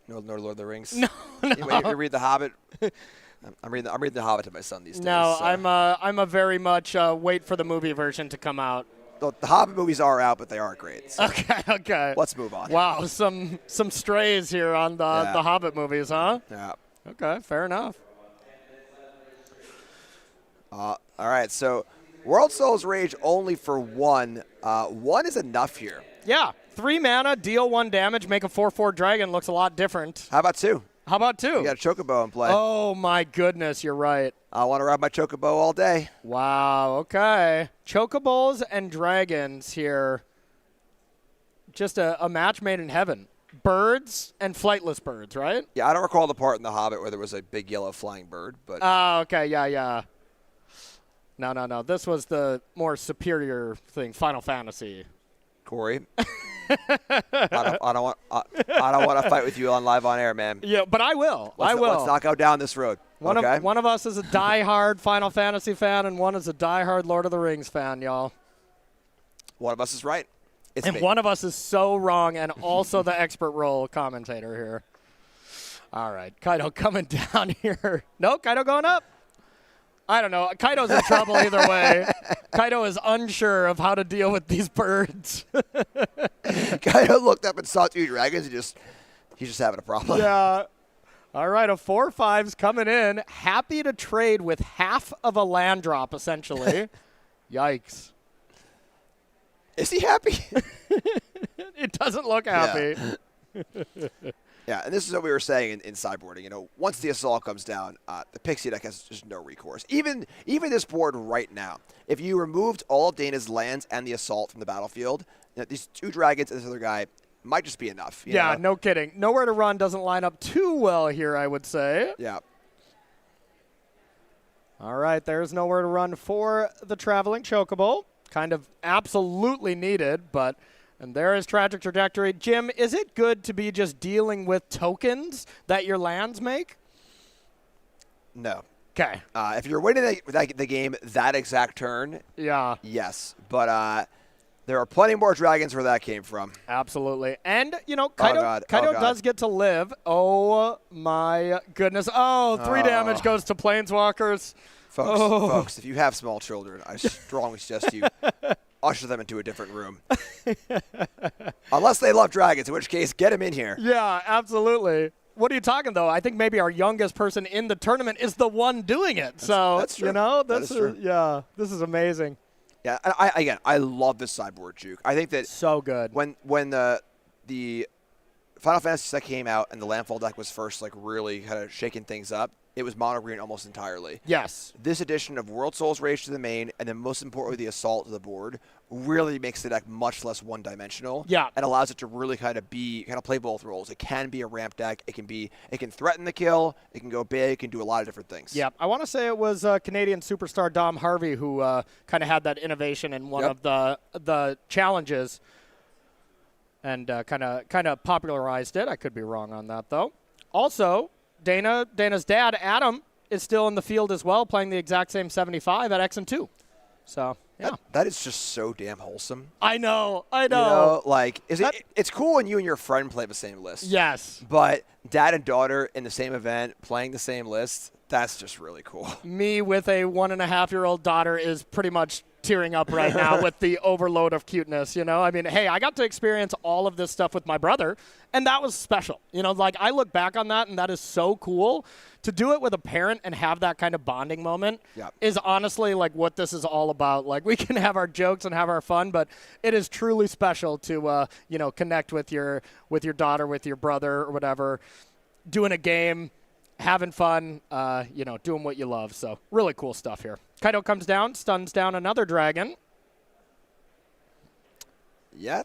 No, Lord of the Rings. No. You read The Hobbit. I'm reading The Hobbit to my son these days. No, so. I'm a very much wait for the movie version to come out. The Hobbit movies are out, but they aren't great. So Okay. let's move on. Wow, some strays here on the Hobbit movies, huh? Yeah. Okay, fair enough. All right, so World Souls Rage only for 1. 1 is enough here. Yeah, 3 mana, deal 1 damage, make a 4/4 dragon. Looks a lot different. How about 2? How about 2? You got a Chocobo in play. Oh my goodness, you're right. I want to ride my Chocobo all day. Wow, okay. Chocobos and dragons here. Just a match made in heaven. Birds and flightless birds, right? Yeah, I don't recall the part in The Hobbit where there was a big yellow flying bird, but Oh, okay, yeah. No. This was the more superior thing, Final Fantasy. Corey, I don't want to fight with you on live on air, man. Yeah, but I will. Let's not go down this road. One okay? of us is a diehard Final Fantasy fan, and one is a diehard Lord of the Rings fan, y'all. One of us is right. It's And me. one of us is so wrong, and also the expert role commentator here. All right, Kaido coming down here. No, Kaido going up. I don't know. Kaido's in trouble either way. Kaido is unsure of how to deal with these birds. Kaido looked up and saw 2 dragons. He's just having a problem. Yeah. All right, a 4/5's coming in. Happy to trade with half of a land drop, essentially. Yikes. Is he happy? It doesn't look happy. Yeah, and this is what we were saying in sideboarding. Once the assault comes down, the Pixie deck has just no recourse. Even this board right now, if you removed all of Dana's lands and the assault from the battlefield, these 2 dragons and this other guy might just be enough. You know? No kidding. Nowhere to run doesn't line up too well here, I would say. Yeah. All right, there's nowhere to run for the Traveling Chocobo. Kind of absolutely needed, but... And there is Tragic Trajectory. Jim, is it good to be just dealing with tokens that your lands make? No. Okay. If you're winning the game that exact turn, yes. But there are plenty more dragons where that came from. Absolutely. And, Kaido does get to live. Oh, my goodness. Oh, 3 damage goes to Planeswalkers. Folks, if you have small children, I strongly suggest you usher them into a different room. Unless they love dragons, in which case, get them in here. Yeah, absolutely. What are you talking, though? I think maybe our youngest person in the tournament is the one doing it. That's true. This is amazing. Yeah, I love this sideboard juke. I think that so good. When the Final Fantasy set came out and the landfall deck was first really kind of shaking things up, it was mono green almost entirely. Yes. This addition of World Souls Rage to the main, and then most importantly the assault to the board, really makes the deck much less one-dimensional. Yeah. And allows it to really kind of play both roles. It can be a ramp deck. It can threaten the kill. It can go big. It can do a lot of different things. Yeah. I want to say it was Canadian superstar Dom Harvey who kind of had that innovation in one of the challenges, and kind of popularized it. I could be wrong on that though. Also, Dana's dad, Adam, is still in the field as well, playing the exact same 75 at X and 2. So, yeah. That is just so damn wholesome. I know. It's cool when you and your friend play the same list. Yes. But dad and daughter in the same event playing the same list, that's just really cool. Me with a 1.5-year-old daughter is pretty much tearing up right now with the overload of cuteness, I mean, hey, I got to experience all of this stuff with my brother, and that was special. I look back on that, and that is so cool. To do it with a parent and have that kind of bonding moment is honestly what this is all about. We can have our jokes and have our fun, but it is truly special to connect with your daughter, with your brother or whatever, doing a game, having fun, doing what you love. So really cool stuff here. Kaido comes down, stuns down another dragon. Yeah.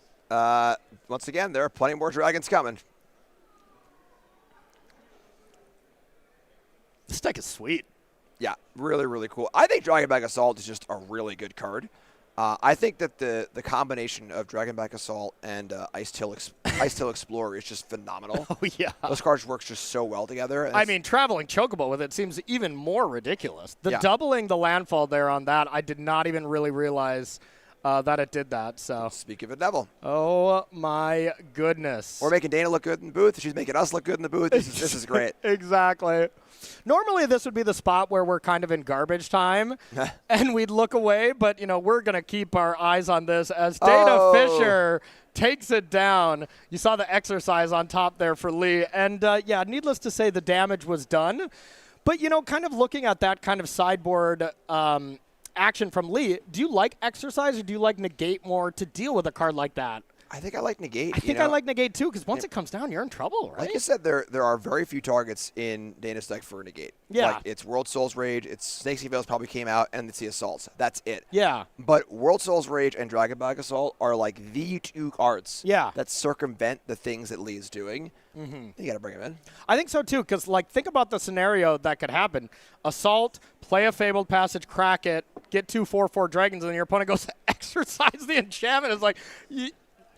Once again, there are plenty more dragons coming. This deck is sweet. Yeah, really, really cool. I think Dragonback Assault is just a really good card. I think that the combination of Dragonback Assault and Ice Tail Explorer is just phenomenal. Oh, yeah. Those cards work just so well together. I mean, traveling Chocobo with it seems even more ridiculous. The doubling the landfall there on that, I did not even really realize that it did that. So Speak of a devil. Oh, my goodness. We're making Dana look good in the booth. She's making us look good in the booth. This is great. Exactly. Normally, this would be the spot where we're kind of in garbage time, and we'd look away. But, we're going to keep our eyes on this as Dana Fisher takes it down. You saw the exercise on top there for Lee. And, needless to say, the damage was done. But, kind of looking at that kind of sideboard action from Lee, do you like exercise or do you like negate more to deal with a card like that? I think I like negate. I think I like negate too, because once it comes down, you're in trouble, right? Like I said, there are very few targets in Dana's deck for negate. Yeah. Like it's World Souls Rage, it's Snakes and Veils probably came out, and it's the Assaults. That's it. Yeah. But World Souls Rage and Dragonback Assault are like the two cards that circumvent the things that Lee is doing. You got to bring him in. I think so too, because think about the scenario that could happen. Assault, play a Fabled Passage, crack it, get 2 4/4 dragons, and your opponent goes to exercise the enchantment. It's like,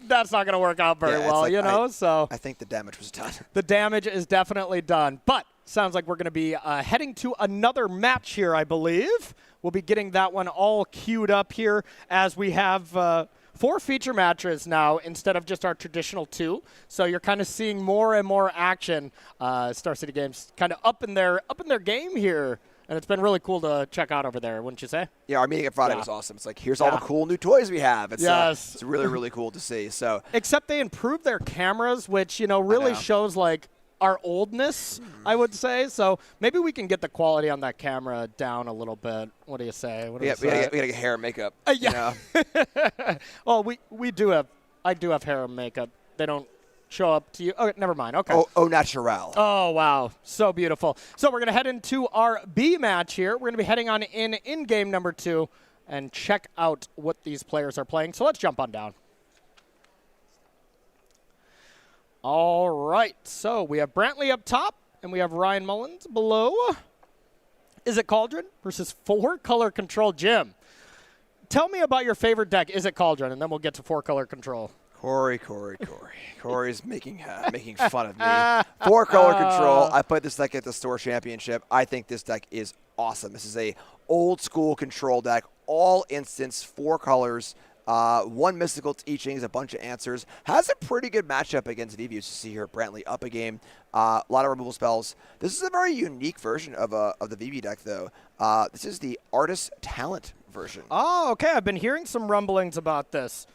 that's not going to work out very well, So I think the damage was done. The damage is definitely done. But sounds like we're going to be heading to another match here, I believe. We'll be getting that one all queued up here as we have 4 feature matches now instead of just our traditional 2. So you're kind of seeing more and more action. Star City Games kind of up in their game here. And it's been really cool to check out over there, wouldn't you say? Yeah, our meeting at Friday was awesome. It's like, here's all the cool new toys we have. It's, it's really, really cool to see. So, except they improved their cameras, which, really shows, our oldness, I would say. So maybe we can get the quality on that camera down a little bit. What do you say? We got to get hair and makeup. Well, I do have hair and makeup. They don't show up to you. Oh, never mind. Okay. Oh, natural. Oh, wow. So beautiful. So we're going to head into our B match here. We're going to be heading on in game number 2 and check out what these players are playing. So let's jump on down. All right. So we have Brantley up top, and we have Ryan Mullins below. Is it Cauldron versus 4-color control? Jim, tell me about your favorite deck. Is it Cauldron? And then we'll get to 4-color control. Corey. Corey's making fun of me. 4-color control. I played this deck at the store championship. I think this deck is awesome. This is a old school control deck, all instants, 4 colors, 1 mystical teachings, a bunch of answers. Has a pretty good matchup against VV. You see here, Brantley up a game. A lot of removal spells. This is a very unique version of the VV deck, though. This is the Artist Talent version. Oh, okay. I've been hearing some rumblings about this.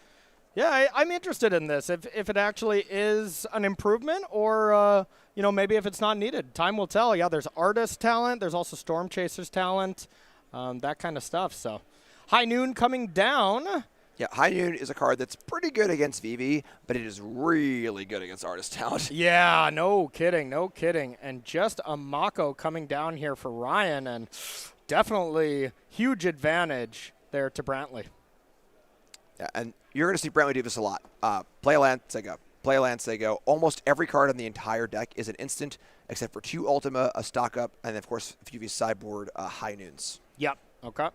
Yeah, I'm interested in this. If it actually is an improvement or, maybe if it's not needed. Time will tell. Yeah, there's Artist Talent. There's also Storm Chaser's Talent, that kind of stuff. So High Noon coming down. Yeah, High Noon is a card that's pretty good against VV, but it is really good against Artist Talent. Yeah, no kidding. And just a Mako coming down here for Ryan, and definitely huge advantage there to Brantley. Yeah, and you're going to see Brantley do this a lot. Play a land, say go. Play a land, say go. Almost every card on the entire deck is an instant, except for 2 Ultima, a stock up, and of course, if you use Sideboard, High Noons. Yep. Okay.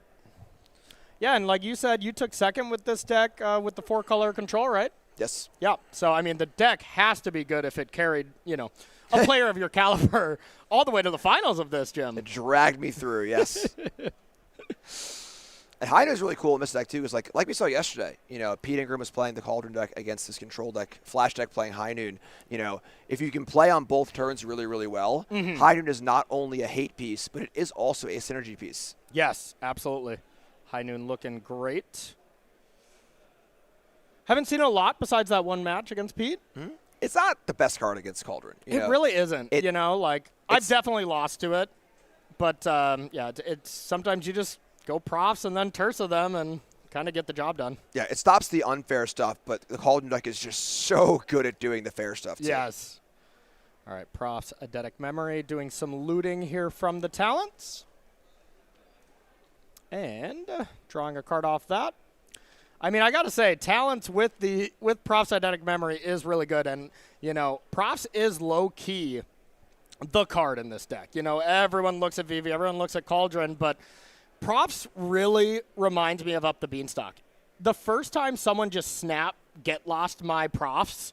Yeah, and like you said, you took second with this deck with the 4-color control, right? Yes. Yeah. So, I mean, the deck has to be good if it carried, a player of your caliber all the way to the finals of this, Jim. It dragged me through, yes. And High Noon is really cool in this deck, too. Is like we saw yesterday. Pete Ingram was playing the Cauldron deck against this control deck, Flash deck playing High Noon. If you can play on both turns really, really well, High Noon is not only a hate piece, but it is also a synergy piece. Yes, absolutely. High Noon looking great. Haven't seen a lot besides that one match against Pete. It's not the best card against Cauldron. It really isn't. I've definitely lost to it. But, it's sometimes you just go profs and then Tersa them and kind of get the job done. Yeah, it stops the unfair stuff, but the Cauldron deck is just so good at doing the fair stuff, too. Yes. All right, profs, Eidetic Memory, doing some looting here from the talents. And drawing a card off that. I mean, I got to say, talents with profs, Eidetic Memory is really good. And, profs is low-key the card in this deck. Everyone looks at VV, everyone looks at Cauldron, but Props really reminds me of Up the Beanstalk. the first time someone just get lost my profs,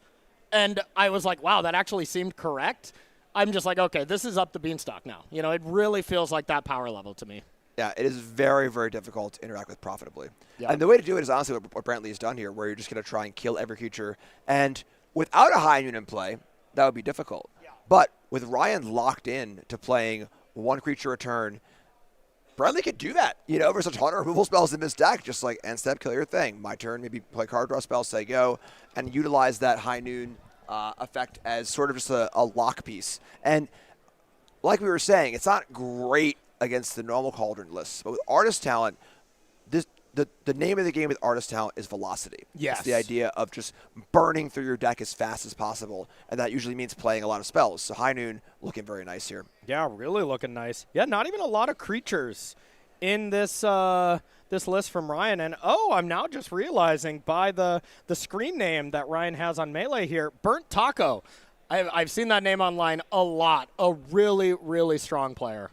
and I was like, wow, that actually seemed correct. I'm just like, okay, this is up the beanstalk now. You know, it really feels like that power level to me. Yeah, it is very, very difficult to interact with profitably. Yeah. And the way to do it is honestly what Brantley has done here, where you're just going to try and kill every creature. And without a high noon in play, that would be difficult. Yeah. But with Ryan locked in to playing one creature a turn, Brantley could do that. You know, versus a ton of removal spells in this deck, just like end step, kill your thing. My turn, maybe play card draw spell, say go, and utilize that high noon effect as sort of just a lock piece. And like we were saying, it's not great against the normal Cauldron lists, but with Artist Talent, the name of the game with Artist Talent is velocity. Yes. It's the idea of just burning through your deck as fast as possible, and that usually means playing a lot of spells. So High Noon looking very nice here. Yeah, really looking nice. Yeah, not even a lot of creatures in this this list from Ryan. And I'm now just realizing by the screen name that Ryan has on Melee here, Burnt Taco. I've seen that name online a lot. A really, really strong player.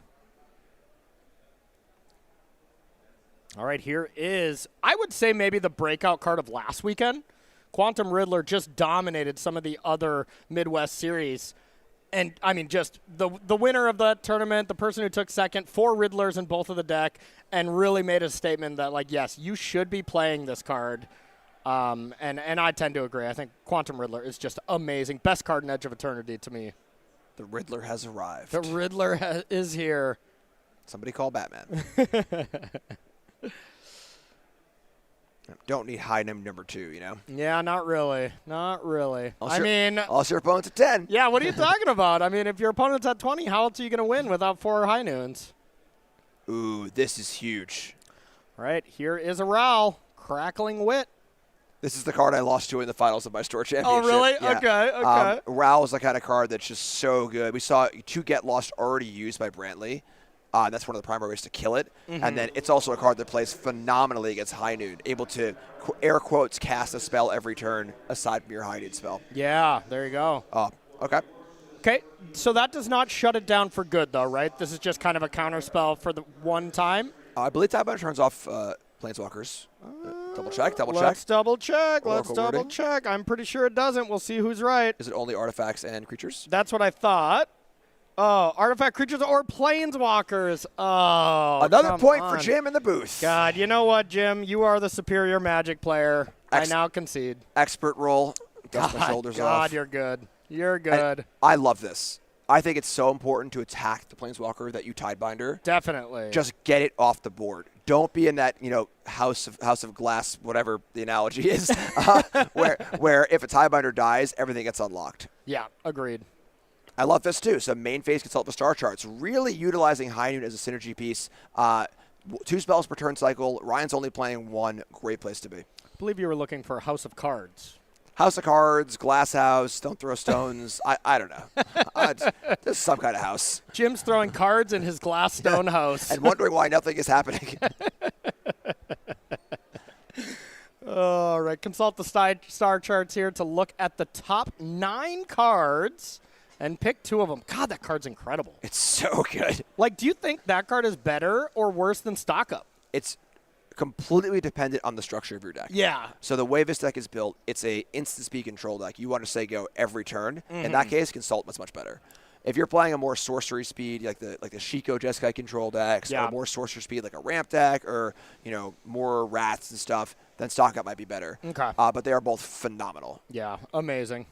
All right, here is, I would say, maybe the breakout card of last weekend. Quantum Riddler just dominated some of the other Midwest series. And, I mean, just the winner of that tournament, the person who took second, 4 Riddlers in both of the deck, and really made a statement that, like, yes, you should be playing this card. And I tend to agree. I think Quantum Riddler is just amazing. Best card in Edge of Eternity to me. The Riddler has arrived. The Riddler is here. Somebody call Batman. Don't need high number 2, you know? Yeah, not really. Not really. Unless your opponent's at 10. Yeah, what are you talking about? I mean, if your opponent's at 20, how else are you going to win without 4 high noons? Ooh, this is huge. All right, here is a Ral. Crackling Wit. This is the card I lost to in the finals of my store championship. Oh, really? Yeah. Okay. Ral is the kind of card that's just so good. We saw 2 Get Lost already used by Brantley. That's one of the primary ways to kill it. Mm-hmm. And then it's also a card that plays phenomenally against High Noon, able to, air quotes, cast a spell every turn aside from your High Noon spell. Yeah, there you go. Oh, okay. Okay, so that does not shut it down for good, though, right? This is just kind of a counter spell for the one time? I believe Tiebreaker turns off Planeswalkers. Double check. Let's double check. Oracle wording. I'm pretty sure it doesn't. We'll see who's right. Is it only artifacts and creatures? That's what I thought. Oh, artifact creatures or planeswalkers. Oh, another point for Jim in the booth. God, you know what, Jim? You are the superior Magic player. I now concede. Expert roll. Dust my shoulders off. God, you're good. You're good. I love this. I think it's so important to attack the planeswalker that you Tidebinder. Definitely. Just get it off the board. Don't be in that, house of glass, whatever the analogy is, where if a Tidebinder dies, everything gets unlocked. Yeah, agreed. I love this too. So main phase consult the star charts, really utilizing High Noon as a synergy piece. 2 spells per turn cycle. Ryan's only playing 1. Great place to be. I believe you were looking for House of Cards. House of Cards, Glass House, Don't Throw Stones. I don't know. There's some kind of house. Jim's throwing cards in his glass stone house. And wondering why nothing is happening. All right, consult the star charts here to look at the top 9 cards. And pick 2 of them. God, that card's incredible. It's so good. Like, do you think that card is better or worse than Stock Up? It's completely dependent on the structure of your deck. Yeah. So the way this deck is built, it's a instant speed control deck. You want to say go every turn. Mm-hmm. In that case, Consult is much better. If you're playing a more sorcery speed, like the Shiko Jeskai control decks, or more sorcery speed like a ramp deck, or more rats and stuff, then Stock Up might be better. Okay. But they are both phenomenal. Yeah, amazing.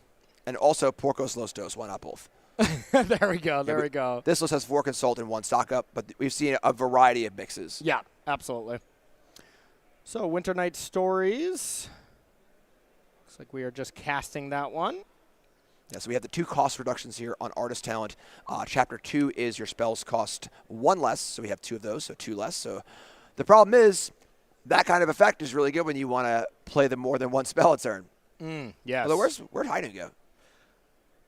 And also Porcos Los Dos. Why not both? There we go. This list has 4 Consult and 1 Stock Up, but we've seen a variety of mixes. Yeah, absolutely. So Winter Night Stories. Looks like we are just casting that one. Yeah, so we have the 2 cost reductions here on Artist Talent. Chapter 2 is your spells cost 1 less, so we have 2 of those, so 2 less. So the problem is that kind of effect is really good when you want to play them more than 1 spell a turn. Yes. Although where'd High Noon go?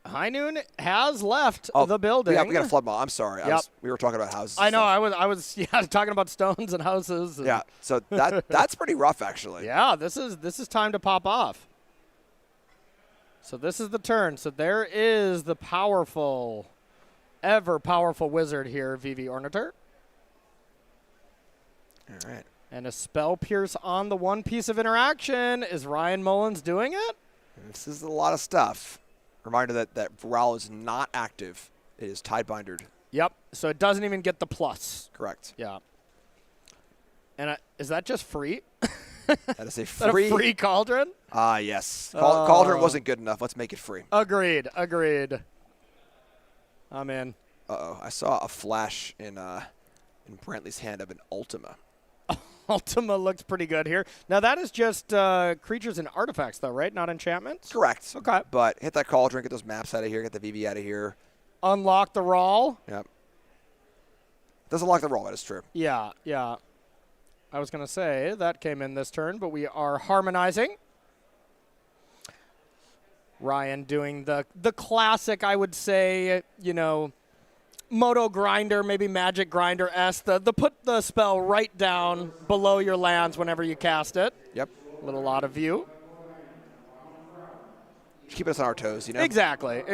High Noon has left the building. We got a flood ball. I'm sorry. We were talking about houses. I know. I was talking about stones and houses. And So that's pretty rough, actually. Yeah. This is time to pop off. So this is the turn. So there is the powerful, ever powerful wizard here, Vivi Ornater. All right. And a Spell Pierce on the one piece of interaction. Is Ryan Mullins doing it? This is a lot of stuff. Reminder that Voral is not active. It is Tidebindered. Yep. So it doesn't even get the plus. Correct. Yeah. And is that just free? That is a free. Is that a free Cauldron? Ah, yes. Cauldron wasn't good enough. Let's make it free. Agreed. I'm in. Uh-oh. I saw a flash in Brantley's hand of an Ultima. Ultima looks pretty good here. Now, that is just creatures and artifacts, though, right? Not enchantments? Correct. Okay. But hit that Cauldron, get those maps out of here, get the VV out of here. Unlock the Rawl. Yep. Doesn't lock the roll, that is true. Yeah. I was going to say that came in this turn, but we are harmonizing. Ryan doing the classic, I would say, Moto Grinder, maybe Magic Grinder-esque. The put the spell right down below your lands whenever you cast it. Yep. Little out of view. Keep us on our toes, Exactly.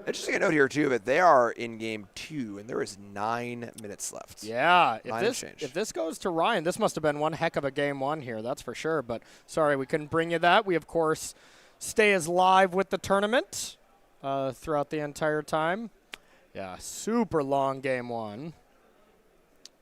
Interesting to note here, too, that they are in game 2, and there is 9 minutes left. Yeah. 9 and change. If this goes to Ryan, this must have been one heck of a game 1 here, that's for sure. But sorry, we couldn't bring you that. We, of course, stay as live with the tournament throughout the entire time. Yeah, super long game 1.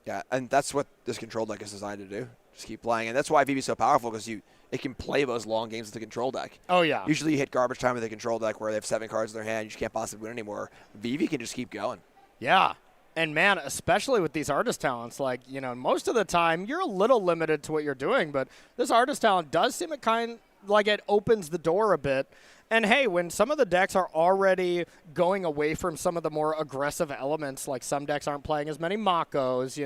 Yeah, and that's what this control deck is designed to do. Just keep playing. And that's why VV is so powerful, because it can play those long games with the control deck. Oh, yeah. Usually you hit garbage time with a control deck where they have 7 cards in their hand. You just can't possibly win anymore. VV can just keep going. Yeah. And, man, especially with these artist talents, most of the time you're a little limited to what you're doing, but this artist talent does seem it opens the door a bit. And, hey, when some of the decks are already going away from some of the more aggressive elements, like some decks aren't playing as many Makos,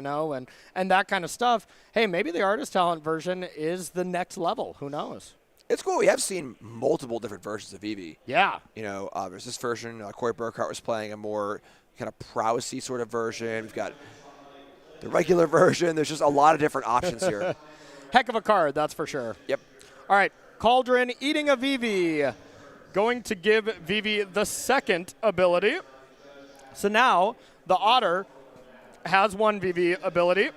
and that kind of stuff, hey, maybe the artist talent version is the next level. Who knows? It's cool. We have seen multiple different versions of VV. Yeah. There's this version. Corey Burkhart was playing a more kind of prowessy sort of version. We've got the regular version. There's just a lot of different options here. Heck of a card, that's for sure. Yep. All right, Cauldron eating a VV. Going to give VV the second ability. So now the Otter has one VV ability,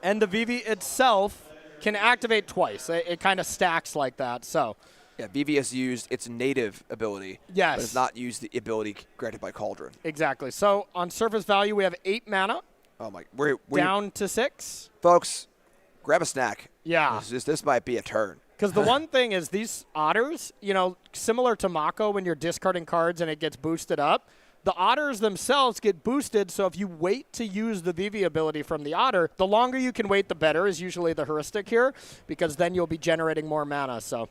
and the VV itself can activate twice. It kind of stacks like that. So, yeah, VV has used its native ability. Yes. But has not used the ability granted by Cauldron. Exactly. So on surface value, we have 8 mana. Oh my! Down to 6. Folks, grab a snack. Yeah. This might be a turn. Because the one thing is these Otters, similar to Mako when you're discarding cards and it gets boosted up, the Otters themselves get boosted, so if you wait to use the VV ability from the Otter, the longer you can wait, the better is usually the heuristic here, because then you'll be generating more mana. So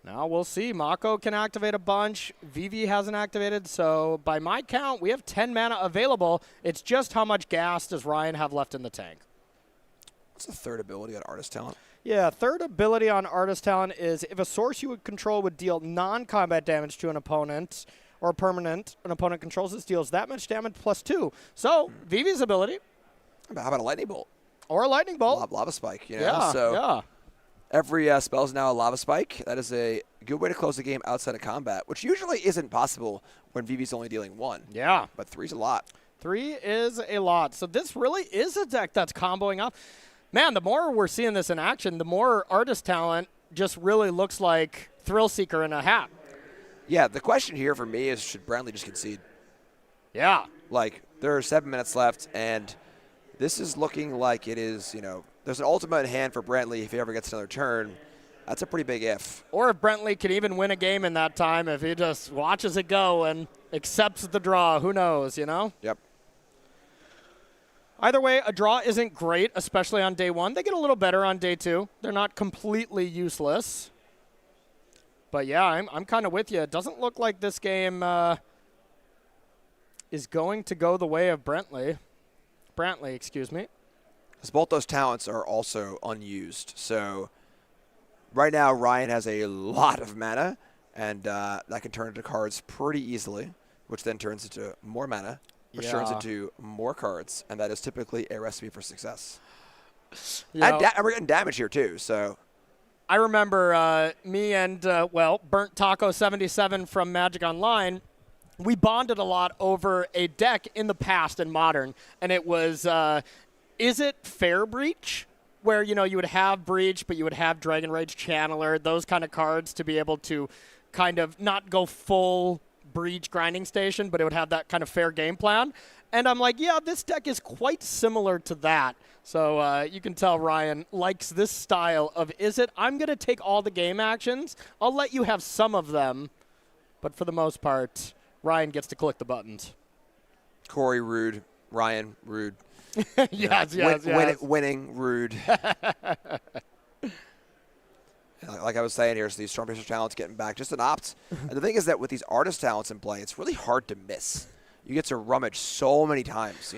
now we'll see. Mako can activate a bunch. VV hasn't activated, so by my count, we have 10 mana available. It's just how much gas does Ryan have left in the tank. What's the third ability on Artist Talent? Yeah, third ability on Artist Talent is if a source you would control would deal non-combat damage to an opponent or a permanent an opponent controls, this deals that much damage +2. So, VV's ability. How about a Lightning Bolt? Or a Lightning Bolt. Lava Spike, Yeah. Every spell is now a Lava Spike. That is a good way to close the game outside of combat, which usually isn't possible when VV's only dealing 1. Yeah. But 3's a lot. 3 is a lot. So this really is a deck that's comboing up. Man, the more we're seeing this in action, the more Artist Talent just really looks like Thrill Seeker in a hat. Yeah, the question here for me is, should Brantley just concede? Yeah. There are 7 minutes left, and this is looking like it is, there's an ultimate in hand for Brantley if he ever gets another turn. That's a pretty big if. Or if Brantley can even win a game in that time, if he just watches it go and accepts the draw, who knows, Yep. Either way, a draw isn't great, especially on day 1. They get a little better on day 2. They're not completely useless. But yeah, I'm kind of with you. It doesn't look like this game is going to go the way of Brantley, excuse me. Because both those talents are also unused. So right now, Ryan has a lot of mana, and that can turn into cards pretty easily, which then turns into more mana. Which turns into more cards, and that is typically a recipe for success. And we're getting damage here, too, so. I remember me and, Burnt Taco 77 from Magic Online, we bonded a lot over a deck in the past in Modern, and it was is it fair breach? Where, you would have breach, but you would have Dragon Rage Channeler, those kind of cards to be able to kind of not go full breach grinding station, but it would have that kind of fair game plan. And I'm like, yeah, this deck is quite similar to that. So you can tell Ryan likes this style of, I'm going to take all the game actions. I'll let you have some of them. But for the most part, Ryan gets to click the buttons. Corey, rude. Ryan, rude. yes. Winning, rude. Like I was saying here, so these Stormchaser talents getting back, just an opt. And the thing is that with these artist talents in play, it's really hard to miss. You get to rummage so many times,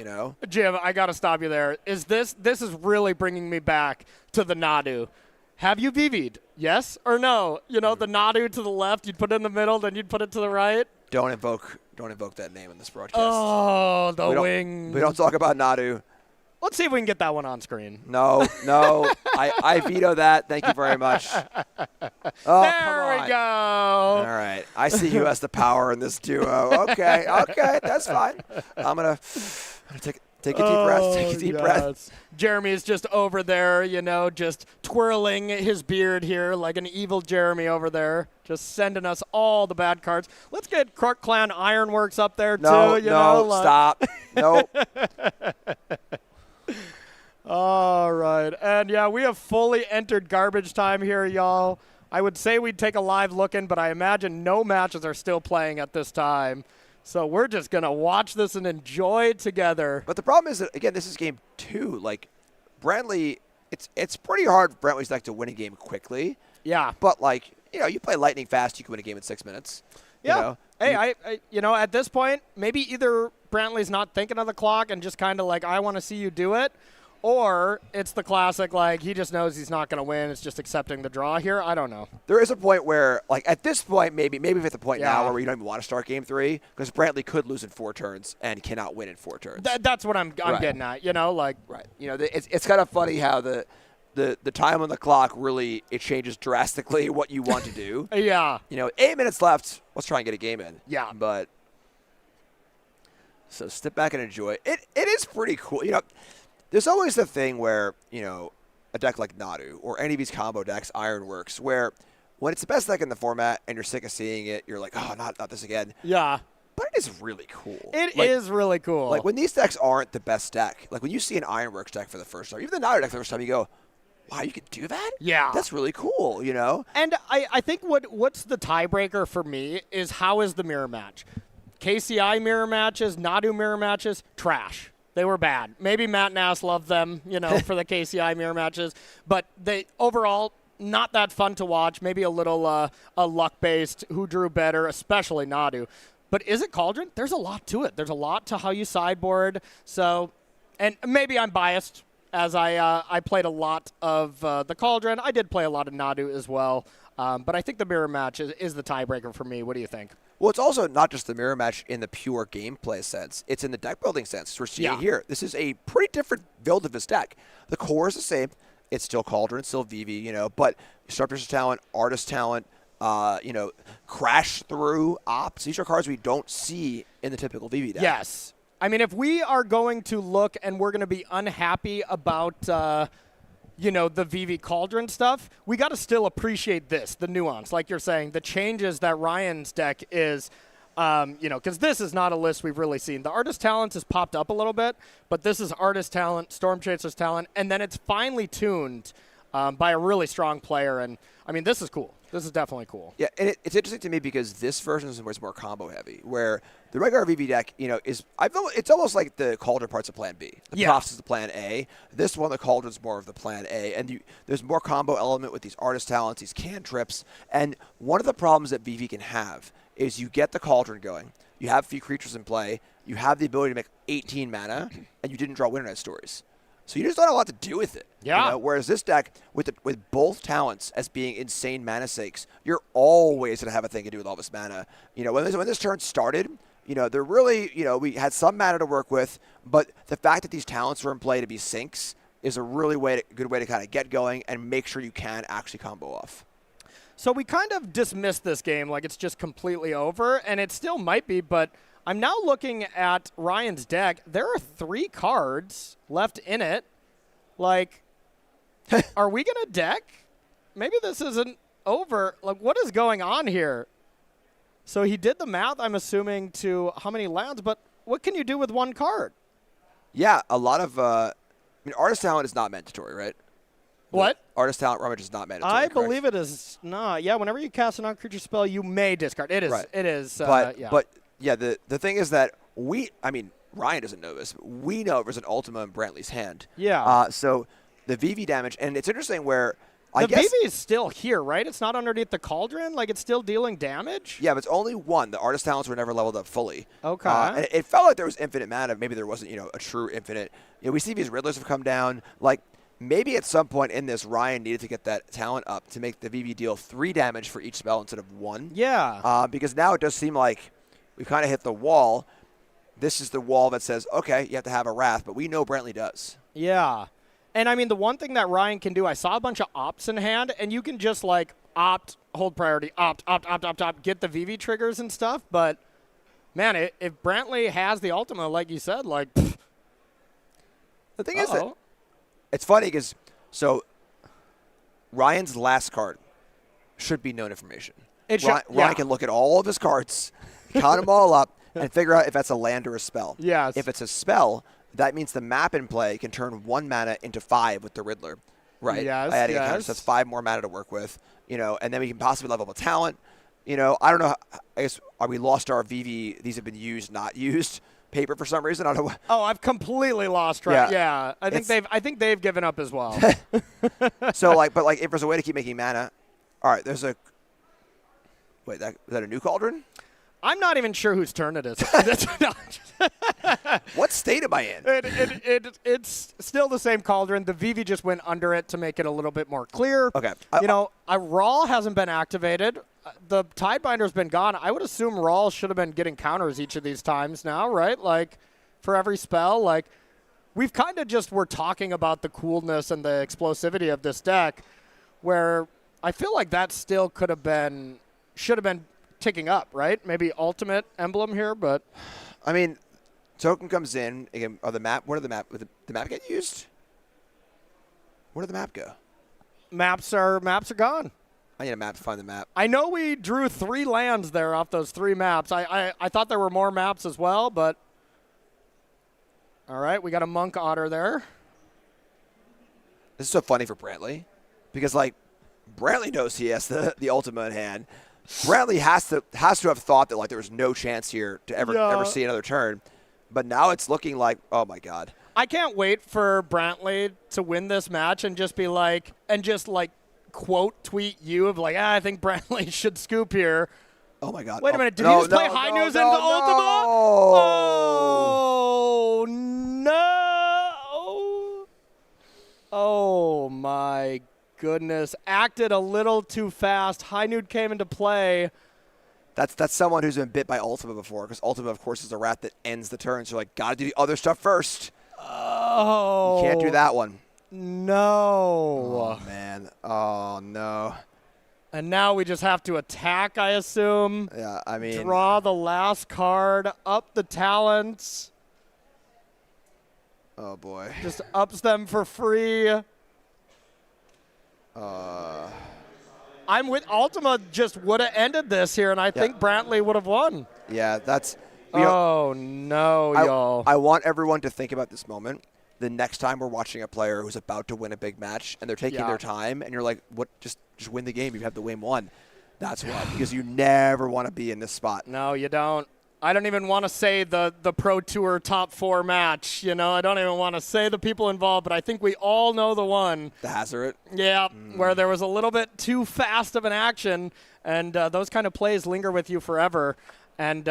Jim, I got to stop you there. This is really bringing me back to the Nadu. Have you VV'd? Yes or no? The Nadu to the left, you'd put it in the middle, then you'd put it to the right. Don't invoke that name in this broadcast. Oh, the wing. We don't talk about Nadu. Let's see if we can get that one on screen. No. I veto that. Thank you very much. Oh, there we go. All right. I see you as the power in this duo. Okay, that's fine. I'm gonna take a deep breath. Take a deep breath. Jeremy is just over there, just twirling his beard here like an evil Jeremy over there, just sending us all the bad cards. Let's get Crook Clan Ironworks up there too. Stop. Nope. All right. And, yeah, we have fully entered garbage time here, y'all. I would say we'd take a live look in, but I imagine no matches are still playing at this time. So we're just going to watch this and enjoy it together. But the problem is that, again, this is game 2. Like, Brantley, it's pretty hard for Brantley's deck to win a game quickly. Yeah. But, like, you play lightning fast, you can win a game in 6 minutes. Yeah. Hey, I at this point, maybe either Brantley's not thinking of the clock and just kind of like, I want to see you do it, or it's the classic, like, he just knows he's not going to win. It's just accepting the draw here. I don't know. There is a point where, like, at this point, maybe we're at the point now where you don't even want to start game 3, because Brantley could lose in 4 turns and cannot win in 4 turns. That's what I'm getting at, like. Right. It's kind of funny how the time on the clock really, it changes drastically what you want to do. Yeah. 8 minutes left. Let's try and get a game in. Yeah. But, so step back and enjoy. It is pretty cool. There's always the thing where, a deck like Nadu or any of these combo decks, Ironworks, where when it's the best deck in the format and you're sick of seeing it, you're like, oh, not this again. Yeah. But it is really cool. It is really cool. Like, when these decks aren't the best deck, like when you see an Ironworks deck for the first time, even the Nadu deck for the first time, you go, wow, you could do that? Yeah. That's really cool, And I think what's the tiebreaker for me is how is the mirror match? KCI mirror matches, Nadu mirror matches, trash. They were bad. Maybe Matt Nass loved them, for the KCI mirror matches. But they overall, not that fun to watch. Maybe a little a luck-based, who drew better, especially Nadu. But is it Cauldron? There's a lot to it. There's a lot to how you sideboard. So, and maybe I'm biased, as I played a lot of the Cauldron. I did play a lot of Nadu as well. But I think the mirror match is the tiebreaker for me. What do you think? Well, it's also not just the mirror match in the pure gameplay sense. It's in the deck building sense. We're seeing here. This is a pretty different build of this deck. The core is the same. It's still Cauldron, it's still VV, but Stormchaser talent, artist talent, crash through ops. These are cards we don't see in the typical VV deck. Yes. I mean, if we are going to look and we're going to be unhappy about the VV Cauldron stuff, we got to still appreciate the nuance. Like you're saying, the changes that Ryan's deck is, because this is not a list we've really seen. The Artist Talent has popped up a little bit, but this is Artist Talent, Stormchaser's Talent, and then it's finely tuned by a really strong player. And, I mean, this is cool. This is definitely cool. Yeah, and it's interesting to me because this version is more combo heavy, where the regular VV deck, it's almost like the Cauldron part's of Plan B. The Profs is the Plan A. This one, the Cauldron's more of the Plan A, and there's more combo element with these artist talents, these cantrips, and one of the problems that VV can have is you get the Cauldron going, you have a few creatures in play, you have the ability to make 18 mana, and you didn't draw Winternet Stories. So you just don't have a lot to do with it. Yeah. Whereas this deck, with both talents as being insane mana sakes, you're always going to have a thing to do with all this mana. When this turn started, they're really, we had some mana to work with, but the fact that these talents were in play to be sinks is a really good way to kind of get going and make sure you can actually combo off. So we kind of dismissed this game like it's just completely over, and it still might be, but I'm now looking at Ryan's deck. There are 3 cards left in it Like, are we going to deck? Maybe this isn't over. Like, what is going on here? So he did the math, I'm assuming, to how many lands, but what can you do with one card? Yeah, a lot of Artist Talent is not mandatory, right? What? Artist Talent Rummage is not mandatory. I correct? believe it is not. Yeah, whenever you cast a non-creature spell, you may discard. It is. Right. It is. But yeah. the thing is that Ryan doesn't know this, but we know there's an Ultima in Brantley's hand. Yeah. So the VV damage, and it's interesting where the VV is still here, right? It's not underneath the cauldron. Like, it's still dealing damage. Yeah, but it's only one. The Artist Talents were never leveled up fully. Okay. And it felt like there was infinite mana. Maybe there wasn't, a true infinite. We see these Riddlers have come down. Like, maybe at some point in this, Ryan needed to get that talent up to make the VV deal 3 damage for each spell instead of 1. Yeah. Because now it does seem like we've kind of hit the wall. This is the wall that says, okay, you have to have a Wrath, but we know Brantley does. Yeah. And, I mean, the one thing that Ryan can do, I saw a bunch of opts in hand, and you can just, like, opt, hold priority, opt, get the VV triggers and stuff. But, man, if Brantley has the Ultima, like you said, like, pfft. The thing is that it's funny because, Ryan's last card should be known information. Ryan can look at all of his cards, count them all up, and figure out if that's a land or a spell. Yes. If it's a spell, that means the map in play can turn 1 mana into 5 with the Riddler, right? Yes, By adding a counter, so that's 5 more mana to work with, and then we can possibly level up a talent. I don't know. I guess we lost our VV. These have been used, not used. Paper for some reason. I don't know. Oh, I've completely lost track. Yeah. I think they've given up as well. So but if there's a way to keep making mana, all right. There's a wait. Is that a new cauldron? I'm not even sure whose turn it is. What state am I in? It's still the same cauldron. The VV just went under it to make it a little bit more clear. Okay. A Raw hasn't been activated. The Tidebinder's been gone. I would assume Raw should have been getting counters each of these times now, right? Like, for every spell. Like, we've kind of just were talking about the coolness and the explosivity of this deck, where I feel like that still should have been ticking up, right? Maybe ultimate emblem here, but I mean, token comes in again. Where did the map get used? Where did the map go? Maps are gone. I need a map to find the map. I know we drew 3 lands there off those 3 maps. I thought there were more maps as well, but all right, we got a Monk Otter there. This is so funny for Brantley because Brantley knows he has the Ultima in hand. Brantley has to have thought that there was no chance here to ever see another turn, but now it's looking like, oh my god. I can't wait for Brantley to win this match and just be quote tweet you of I think Brantley should scoop here. Oh my god. Wait a minute, did he just play High News into Ultima? Oh no! Oh my goodness, acted a little too fast. High Nude came into play. That's someone who's been bit by Ultima before, because Ultima, of course, is a rat that ends the turn. So gotta do the other stuff first. Oh, you can't do that one. No. Oh man. Oh no. And now we just have to attack, I assume. Yeah, I mean, draw the last card, up the talents. Oh boy. Just ups them for free. I'm with Ultima. Just would have ended this here, and I think Brantley would have won. Yeah, that's. Oh no, y'all! I want everyone to think about this moment. The next time we're watching a player who's about to win a big match, and they're taking their time, and you're like, "What? Just win the game. You have the game won." That's why, because you never want to be in this spot. No, you don't. I don't even want to say the Pro Tour top 4 match. I don't even want to say the people involved, but I think we all know the one. The Hazard. Yeah, where there was a little bit too fast of an action, and those kind of plays linger with you forever. And,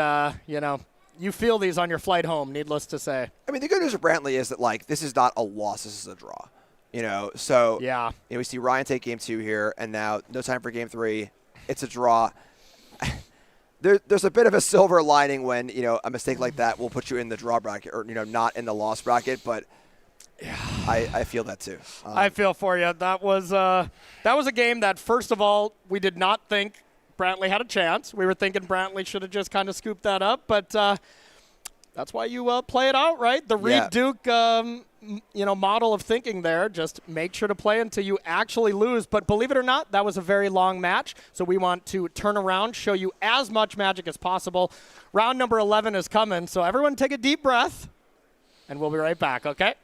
you feel these on your flight home, needless to say. I mean, the good news for Brantley is that, this is not a loss. This is a draw. So yeah. We see Ryan take game 2 here, and now no time for game 3. It's a draw. There's a bit of a silver lining when, a mistake like that will put you in the draw bracket or, not in the loss bracket. But yeah, I feel that too. I feel for you. That was a game that, first of all, we did not think Brantley had a chance. We were thinking Brantley should have just kind of scooped that up. But that's why you play it out, right? The Reed Duke model of thinking there. Just make sure to play until you actually lose. But believe it or not, that was a very long match. So we want to turn around, show you as much Magic as possible. Round number 11 is coming. So everyone take a deep breath, and we'll be right back, okay?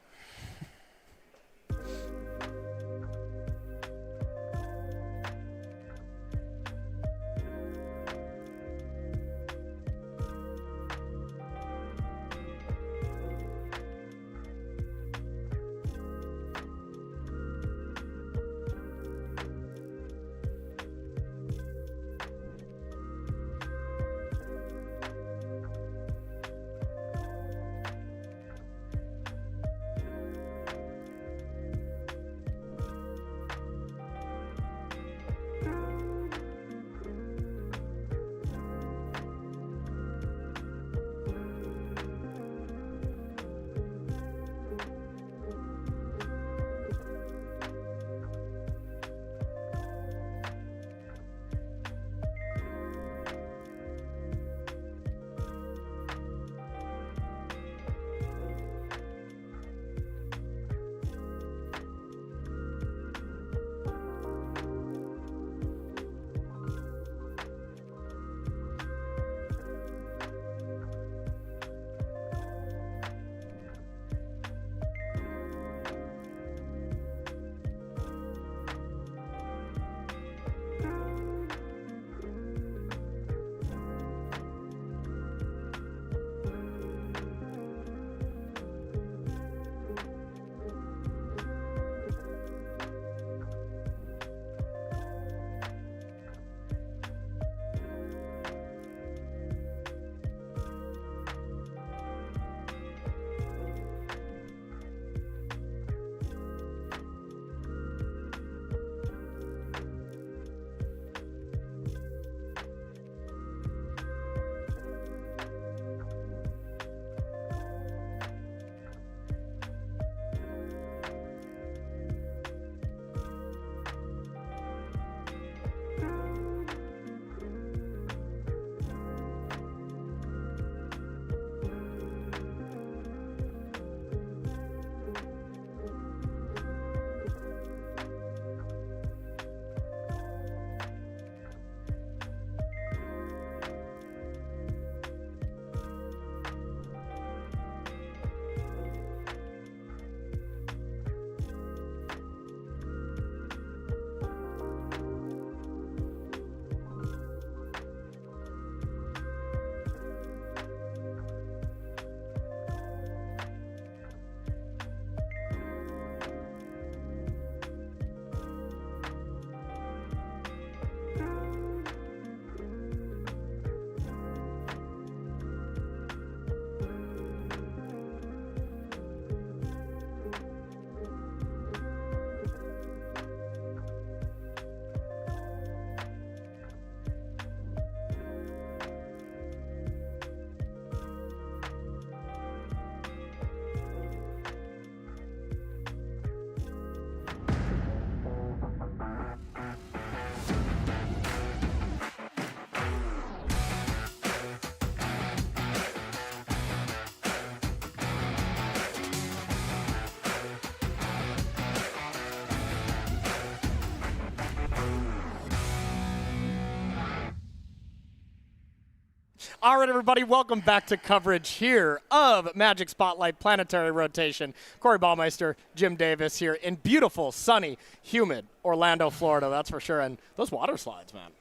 All right, everybody, welcome back to coverage here of Magic Spotlight Planetary Rotation. Corey Baumeister, Jim Davis here in beautiful, sunny, humid Orlando, Florida, that's for sure. And those water slides, man.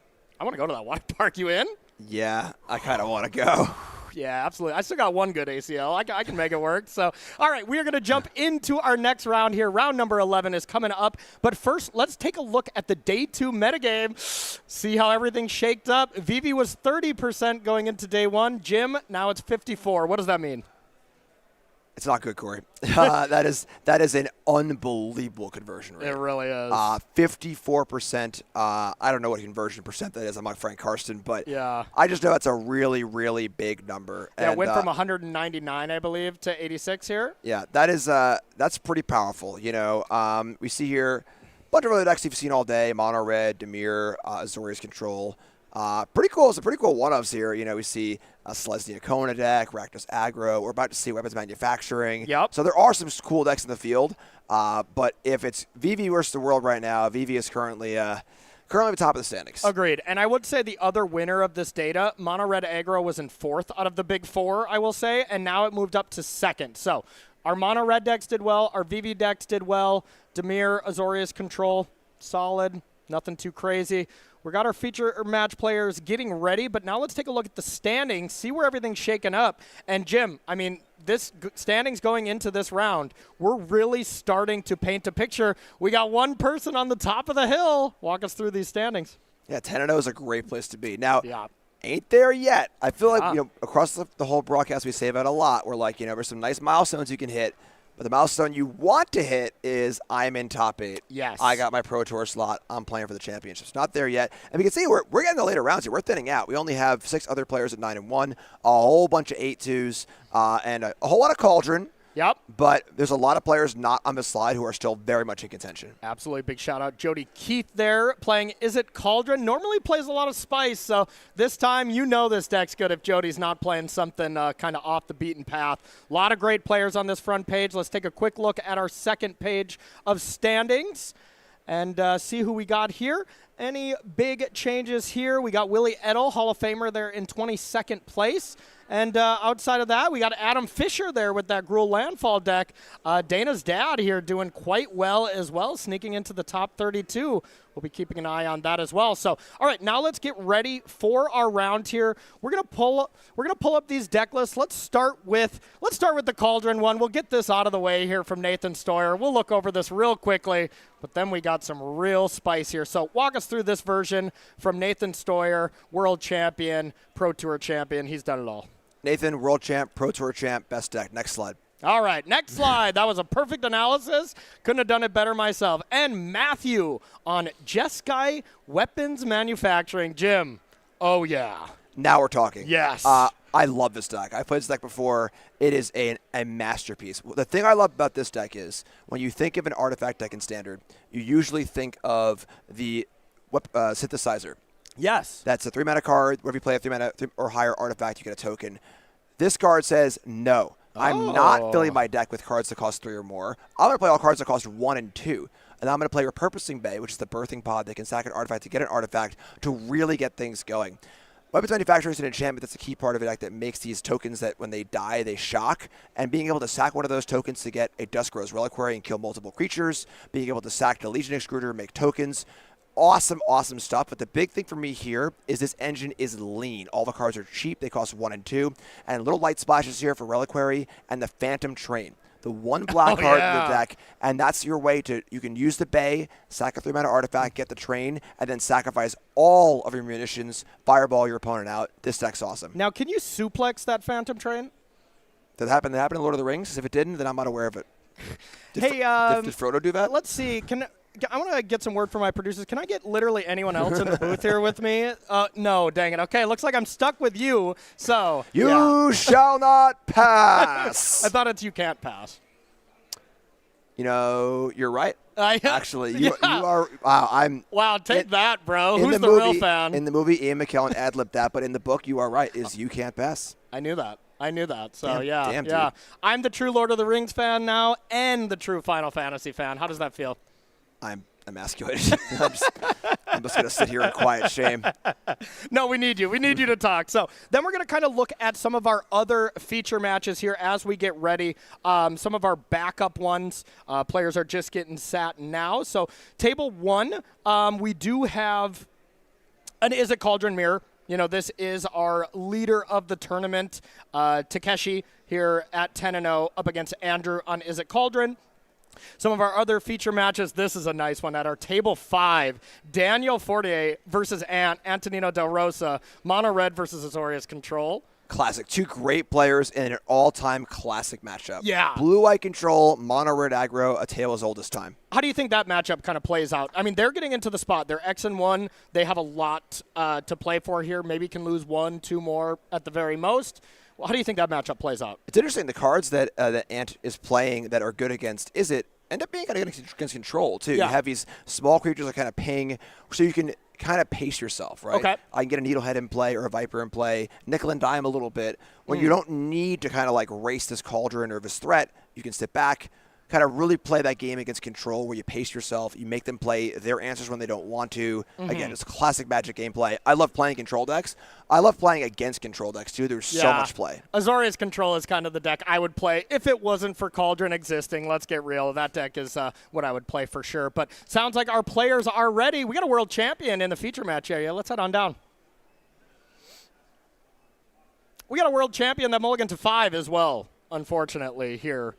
I want to go to that water park. You in? Yeah, I kind of want to go. Yeah, absolutely. I still got one good ACL. I can make it work. So, all right, we are going to jump into our next round here. Round number 11 is coming up. But first, let's take a look at the day 2 metagame. See how everything shaked up. Vivi was 30% going into day 1. Jim, now it's 54. What does that mean? It's not good, Corey. That is an unbelievable conversion rate. It really is. 54%. I don't know what conversion percent that is. I'm not Frank Karsten, but yeah. I just know that's a really, really big number. Yeah, and, it went from 199, I believe, to 86 here. Yeah, that's pretty powerful. You know, we see here a bunch of other decks you've seen all day: Mono Red, Dimir, Azorius Control. Pretty cool. Some pretty cool one-ups here. You know, we see a Selesnya Kona deck, Rakdos Aggro. We're about to see Weapons Manufacturing. Yep. So there are some cool decks in the field. But if it's VV versus the world right now, VV is currently at the top of the standings. Agreed. And I would say the other winner of this data, Mono Red Aggro, was in 4th out of the big 4, I will say, and now it moved up to 2nd. So our Mono Red decks did well. Our VV decks did well. Dimir, Azorius Control, solid. Nothing too crazy. We got our feature match players getting ready, but now let's take a look at the standings, see where everything's shaken up. And Jim, I mean, this standings going into this round, we're really starting to paint a picture. We got one person on the top of the hill. Walk us through these standings. Yeah, 10-0 is a great place to be. Now, yeah. Ain't there yet. I feel like, you know, across the whole broadcast, we say that a lot. We're like, you know, there's some nice milestones you can hit. But the milestone you want to hit is I'm in top 8. Yes. I got my Pro Tour slot. I'm playing for the championships. Not there yet. And we can see we're getting the later rounds here. We're thinning out. We only have 6 other players at 9-1, a whole bunch of 8-2s, and a whole lot of Cauldron. Yep. But there's a lot of players not on the slide who are still very much in contention. Absolutely. Big shout out. Jody Keith there playing Is It Cauldron. Normally plays a lot of spice, so this time you know this deck's good if Jody's not playing something kind of off the beaten path. A lot of great players on this front page. Let's take a quick look at our second page of standings and see who we got here. Any big changes here? We got Willie Edel, Hall of Famer, there in 22nd place. And outside of that, we got Adam Fisher there with that Gruul Landfall deck. Dana's dad here doing quite well as well, sneaking into the top 32. We'll be keeping an eye on that as well. So, all right, now let's get ready for our round here. We're gonna pull up these deck lists. Let's start with the Cauldron one. We'll get this out of the way here from Nathan Stoyer. We'll look over this real quickly, but then we got some real spice here. So walk us through this version from Nathan Stoyer, world champion, Pro Tour champion. He's done it all. Nathan, world champ, Pro Tour champ, best deck. Next slide. All right, next slide. That was a perfect analysis. Couldn't have done it better myself. And Matthew on Jeskai Weapons Manufacturing. Jim, oh yeah. Now we're talking. Yes. I love this deck. I've played this deck before. It is a masterpiece. The thing I love about this deck is when you think of an artifact deck in Standard, you usually think of the synthesizer. Yes. That's a 3-mana card. Whenever you play a 3-mana or higher artifact, you get a token. This card says no. I'm not filling my deck with cards that cost 3 or more. I'm going to play all cards that cost 1 and 2. And I'm going to play Repurposing Bay, which is the birthing pod that can sack an artifact to get an artifact to really get things going. Weapons Manufacturing is an enchantment that's a key part of a deck that makes these tokens that when they die, they shock. And being able to sack one of those tokens to get a Duskrose Reliquary and kill multiple creatures. Being able to sack the Legion Excruder and make tokens. Awesome, awesome stuff. But the big thing for me here is this engine is lean. All the cards are cheap. They cost 1 and 2. And little light splashes here for Reliquary and the Phantom Train. The one black card in the deck, and that's your way to, you can use the Bay, sack a 3-mana artifact, get the Train, and then sacrifice all of your munitions, fireball your opponent out. This deck's awesome. Now, can you suplex that Phantom Train? Did that happen in Lord of the Rings? If it didn't, then I'm not aware of it. Did Frodo do that? Let's see. I want to get some word from my producers. Can I get literally anyone else in the booth here with me? No, dang it. Okay, looks like I'm stuck with you. So you shall not pass. I thought it's you can't pass. You know, you're right. Actually, you are. Wow, Wow, take that, bro. Who's the real fan? In the movie, Ian McKellen ad-libbed that, but in the book, you are right. You can't pass. I knew that. So damn, yeah. Dude. I'm the true Lord of the Rings fan now, and the true Final Fantasy fan. How does that feel? I'm emasculated. I'm just going to sit here in quiet shame. No, we need you. We need you to talk. So then we're going to kind of look at some of our other feature matches here as we get ready. Some of our backup ones. Players are just getting sat now. So table 1, we do have an Is It Cauldron Mirror. You know, this is our leader of the tournament, Takeshi, here at 10-0 up against Andrew on Is It Cauldron. Some of our other feature matches, this is a nice one. At our table 5, Daniel Fortier versus Antonino Del Rosa, Mono Red versus Azorius Control. Classic. 2 great players in an all-time classic matchup. Yeah. Blue-white control, Mono Red aggro, a tale as old as time. How do you think that matchup kind of plays out? I mean, they're getting into the spot. They're X-1. They have a lot to play for here. Maybe can lose 1, 2 more at the very most. Well, how do you think that matchup plays out? It's interesting. The cards that Ant is playing that are good against Is It end up being kind of against control, too. Yeah. You have these small creatures that kind of ping, so you can kind of pace yourself, right? Okay. I can get a Needlehead in play or a Viper in play, nickel and dime a little bit. When you don't need to kind of like race this Cauldron or this threat, you can sit back, kind of really play that game against control where you pace yourself, you make them play their answers when they don't want to. Again, it's classic Magic gameplay. I love playing control decks. I love playing against control decks too. There's so much play. Azorius Control is kind of the deck I would play if it wasn't for Cauldron existing. Let's get real. That deck is what I would play for sure. But sounds like our players are ready. We got a world champion in the feature match area. Let's head on down. We got a world champion that mulliganed to 5 as well, unfortunately, here.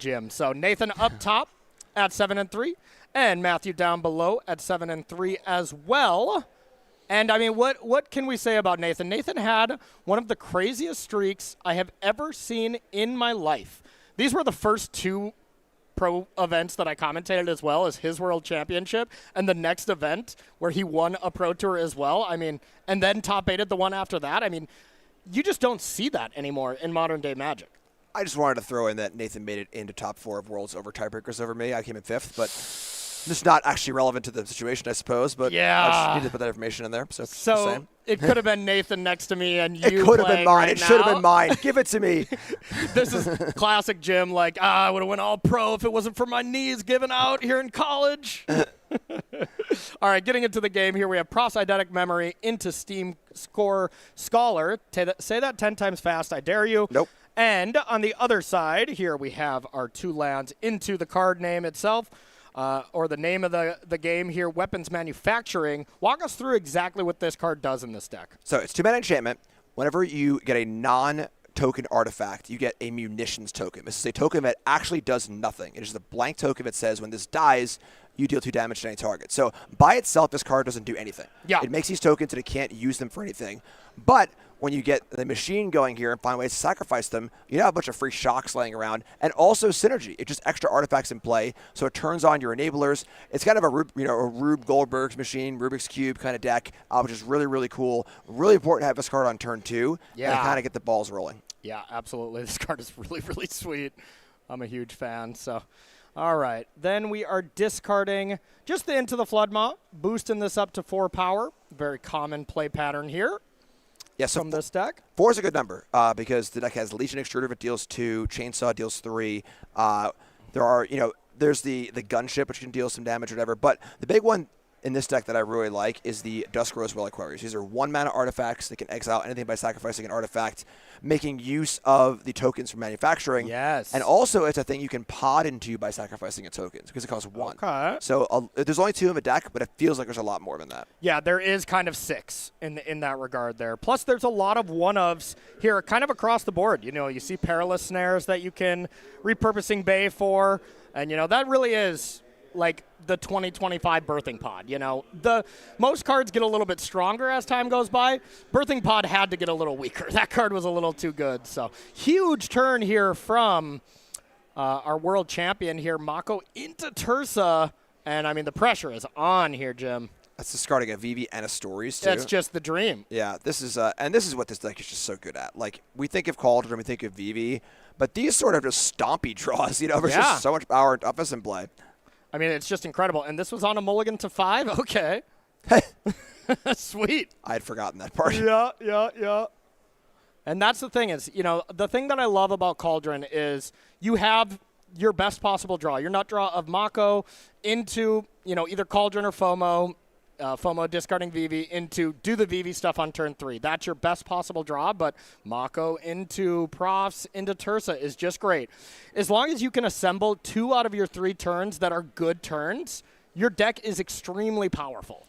Jim. So Nathan up top at 7-3, and Matthew down below at 7-3 as well. And I mean, what can we say about Nathan? Nathan had one of the craziest streaks I have ever seen in my life. These were the first 2 pro events that I commentated as well as his world championship, and the next event where he won a pro tour as well. I mean, and then top 8'd the one after that. I mean, you just don't see that anymore in modern day Magic. I just wanted to throw in that Nathan made it into top 4 of Worlds over tiebreakers over me. I came in 5th, but it's not actually relevant to the situation, I suppose. But yeah. I just needed to put that information in there. So it could have been Nathan next to me and you. It could have been mine. Right it should have been mine. Give it to me. This is classic Jim. Like, I would have went all pro if it wasn't for my knees giving out here in college. All right, getting into the game here, we have Prof's Eidetic Memory into Steam Score Scholar. Say that 10 times fast, I dare you. Nope. And on the other side, here we have our 2 lands into the card name itself, or the name of the game here, Weapons Manufacturing. Walk us through exactly what this card does in this deck. So it's 2-mana enchantment. Whenever you get a non-token artifact, you get a munitions token. This is a token that actually does nothing. It is a blank token that says when this dies, you deal 2 damage to any target. So by itself, this card doesn't do anything. Yeah. It makes these tokens and it can't use them for anything. But when you get the machine going here and find ways to sacrifice them, you have a bunch of free shocks laying around, and also synergy. It's just extra artifacts in play, so it turns on your enablers. It's kind of a Rube Goldberg's machine, Rubik's Cube kind of deck, which is really, really cool. Really important to have this card on turn 2 and kind of get the balls rolling. Yeah, absolutely. This card is really, really sweet. I'm a huge fan, so... All right, then we are discarding just the Into the Floodmaw, boosting this up to 4 power. Very common play pattern here. Yes, from this deck. 4 is a good number because the deck has Legion Extruder that deals 2, Chainsaw deals 3. There are, there's the gunship which can deal some damage or whatever. But the big one in this deck that I really like is the Duskrose Reliquaries. These are 1-mana artifacts that can exile anything by sacrificing an artifact, making use of the tokens from manufacturing. Yes. And also, it's a thing you can pod into by sacrificing a tokens because it costs 1. Okay. So there's only 2 in the deck, but it feels like there's a lot more than that. Yeah, there is kind of 6 in that regard there. Plus, there's a lot of one-ofs here kind of across the board. You see Perilous Snares that you can repurposing Bay for, and, that really is like the 2025 Birthing Pod. The most cards get a little bit stronger as time goes by. Birthing Pod had to get a little weaker. That card was a little too good. So huge turn here from our world champion here, Mako into Tursa. And I mean, the pressure is on here, Jim. That's discarding a Vivi and a Stories, too. That's just the dream. Yeah, this is what this deck is just so good at. Like, we think of Cauldron, we think of Vivi, but these sort of just stompy draws, there's just so much power and toughness in play. I mean, it's just incredible. And this was on a mulligan to 5? Okay. Sweet. I had forgotten that part. Yeah. And that's the thing is, the thing that I love about Cauldron is you have your best possible draw. Your nut draw of Mako into, either Cauldron or FOMO. FOMO discarding Vivi into do the Vivi stuff on turn 3. That's your best possible draw, but Mako into Profs into Tursa is just great. As long as you can assemble 2 out of your 3 turns that are good turns, your deck is extremely powerful,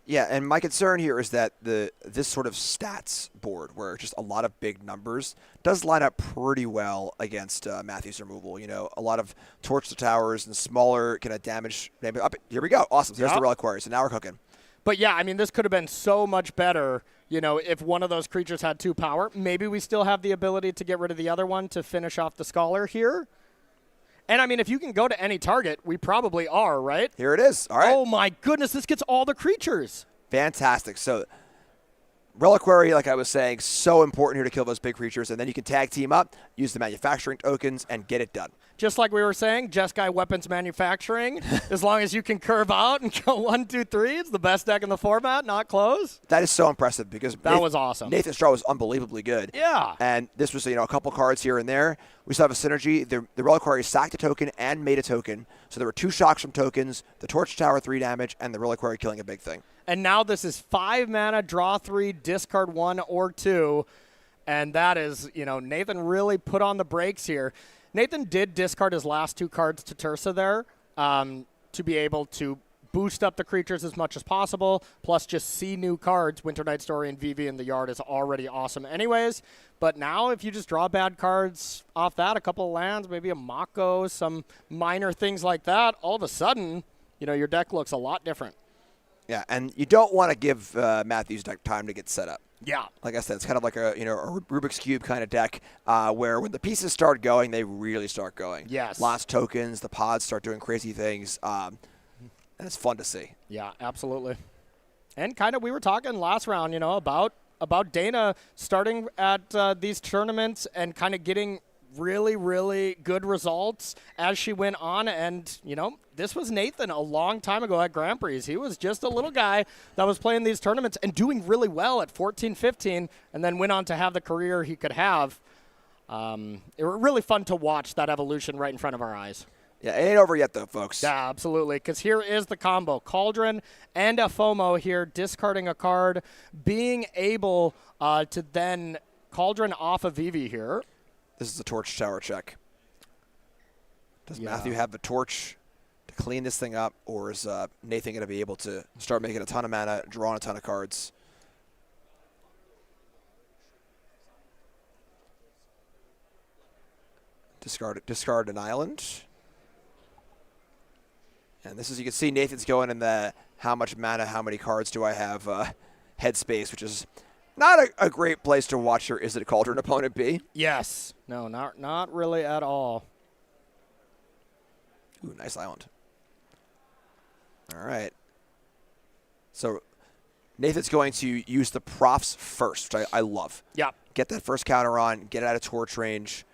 Yeah, and my concern here is that this sort of stats board, where just a lot of big numbers, does line up pretty well against Matthew's removal. A lot of Torch the Towers and smaller kind of damage. Here we go. Awesome. So there's the Reliquaries, so now we're cooking. But yeah, I mean, this could have been so much better, if one of those creatures had 2 power. Maybe we still have the ability to get rid of the other one to finish off the Scholar here. And, I mean, if you can go to any target, we probably are, right? Here it is. All right. Oh, my goodness. This gets all the creatures. Fantastic. So Reliquary, like I was saying, so important here to kill those big creatures, and then you can tag team up, use the manufacturing tokens, and get it done. Just like we were saying, Jeskai Weapons Manufacturing, as long as you can curve out and go 1, 2, 3, it's the best deck in the format, not close. That is so impressive because that was awesome. Nathan's draw was unbelievably good. Yeah. And this was, a couple cards here and there. We still have a synergy. The Reliquary sacked a token and made a token. So there were 2 shocks from tokens, the Torch Tower 3 damage, and the Reliquary killing a big thing. And now this is 5 mana, draw 3, discard 1 or 2. And that is, Nathan really put on the brakes here. Nathan did discard his last 2 cards to Tursa there to be able to boost up the creatures as much as possible, plus just see new cards. Winter Night Story and Vivi in the yard is already awesome anyways. But now if you just draw bad cards off that, a couple of lands, maybe a Mako, some minor things like that, all of a sudden, your deck looks a lot different. Yeah, and you don't want to give Matthew's deck time to get set up. Yeah. Like I said, it's kind of like a Rubik's Cube kind of deck where when the pieces start going, they really start going. Yes. Lots of tokens, the pods start doing crazy things, and it's fun to see. Yeah, absolutely. And kind of we were talking last round, about Dana starting at these tournaments and kind of getting really, really good results as she went on. And, this was Nathan a long time ago at Grand Prix. He was just a little guy that was playing these tournaments and doing really well at 14, 15, and then went on to have the career he could have. It was really fun to watch that evolution right in front of our eyes. Yeah, it ain't over yet, though, folks. Yeah, absolutely, because here is the combo. Cauldron and a FOMO here, discarding a card, being able to then Cauldron off of Vivi here. This is a Torch Tower check. Does Matthew have the torch to clean this thing up, or is Nathan going to be able to start making a ton of mana, drawing a ton of cards? Discard an island. And this is, you can see Nathan's going in the how much mana, how many cards do I have headspace, which is not a great place to watch your Is It a Cauldron opponent be. Yes. No, not really at all. Ooh, nice island. All right. So Nathan's going to use the profs first, which I love. Yeah. Get that first counter on, get it out of torch range,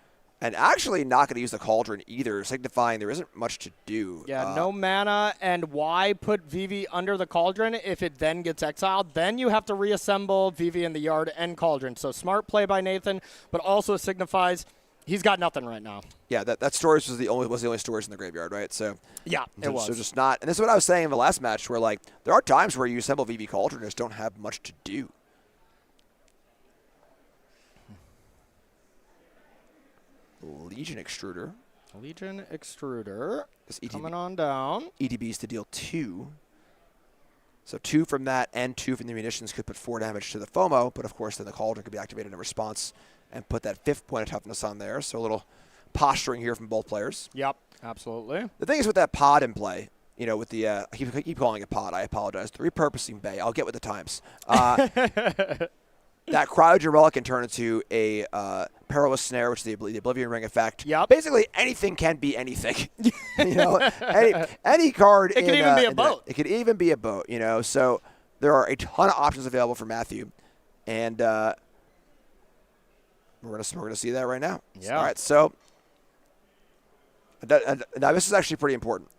and actually not going to use the Cauldron either, signifying there isn't much to do. Yeah, no mana, and why put Vivi under the Cauldron if it then gets exiled? Then you have to reassemble Vivi in the yard and Cauldron. So smart play by Nathan, but also signifies he's got nothing right now. Yeah, that storage was the only storage in the graveyard, right? So yeah, it was. So just not, and this is what I was saying in the last match, where like there are times where you assemble Vivi Cauldron and just don't have much to do. Legion Extruder. Legion Extruder coming on down. EDBs to deal 2. So 2 from that and 2 from the munitions could put 4 damage to the FOMO, but of course then the Cauldron could be activated in response and put that 5th point of toughness on there. So a little posturing here from both players. Yep, absolutely. The thing is with that pod in play, with the, I keep calling it pod, I apologize. The repurposing bay, I'll get with the times. That Cryogen Relic can turn into a Perilous Snare, which is the Oblivion Ring effect. Yep. Basically, anything can be anything. Any card. It could even be a boat. It could even be a boat. So there are a ton of options available for Matthew, and we're gonna see that right now. Yeah. All right. So now this is actually pretty important.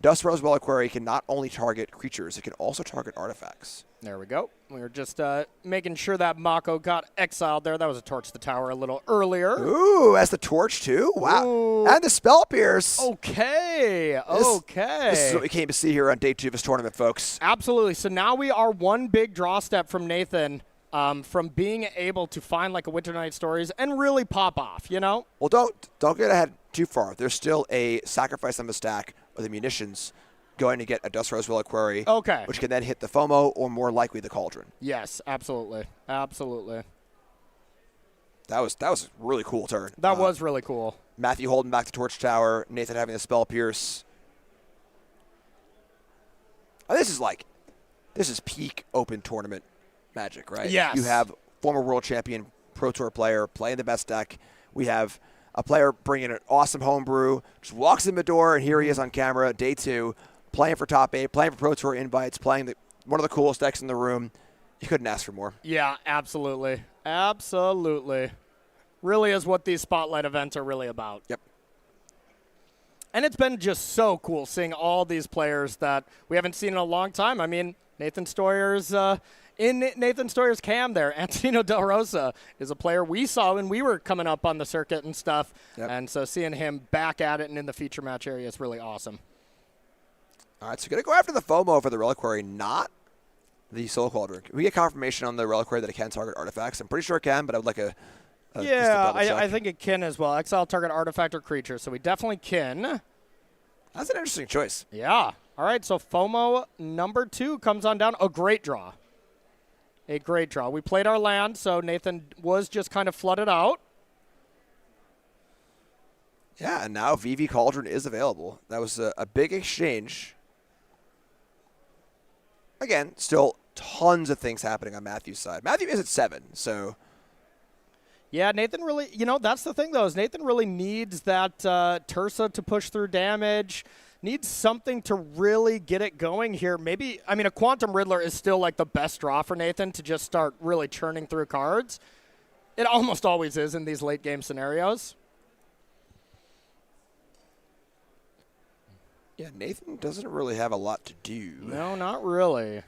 Dust Rose Reliquary can not only target creatures, it can also target artifacts. There we go. We were just making sure that Mako got exiled there. That was a Torch to the Tower a little earlier. Ooh, as the Torch too? Wow. Ooh. And the Spell Pierce. Okay. This is what we came to see here on day 2 of this tournament, folks. Absolutely. So now we are one big draw step from Nathan from being able to find like a Winter Night Stories and really pop off, Well, don't get ahead too far. There's still a sacrifice on the stack of the munitions going to get a Dust Rose Reliquary, which can then hit the FOMO or more likely the Cauldron. Yes, absolutely. Absolutely. That was a really cool turn. That was really cool. Matthew holding back the Torch Tower, Nathan having the Spell Pierce. Oh, this is peak open tournament Magic, right? Yes. You have former world champion Pro Tour player playing the best deck. We have a player bringing an awesome homebrew, just walks in the door, and here he is on camera, day 2, playing for top 8, playing for Pro Tour invites, playing one of the coolest decks in the room, You couldn't ask for more. Yeah, absolutely. Absolutely. Really is what these spotlight events are really about. Yep. And it's been just so cool seeing all these players that we haven't seen in a long time. I mean, Nathan Stoyer's in Nathan Stoyer's cam there. Antonino Del Rosa is a player we saw when we were coming up on the circuit and stuff. Yep. And so seeing him back at it and in the feature match area is really awesome. All right, so going to go after the FOMO for the Reliquary, not the Soul Cauldron. Can we get confirmation on the Reliquary that it can target artifacts? I'm pretty sure it can, but I would like a yeah, just a I think it can as well. Exile target artifact or creature, so we definitely can. That's an interesting choice. Yeah. All right, so FOMO number 2 comes on down. A great draw. A great draw. We played our land, so Nathan was just kind of flooded out. Yeah, and now VV Cauldron is available. That was a big exchange. Again, still tons of things happening on Matthew's side. Matthew is at 7, so... Yeah, Nathan really, that's the thing, though, is Nathan really needs that Tursa to push through damage, needs something to really get it going here. Maybe, I mean, a Quantum Riddler is still like the best draw for Nathan to just start really churning through cards. It almost always is in these late game scenarios. Yeah, Nathan doesn't really have a lot to do. No, not really.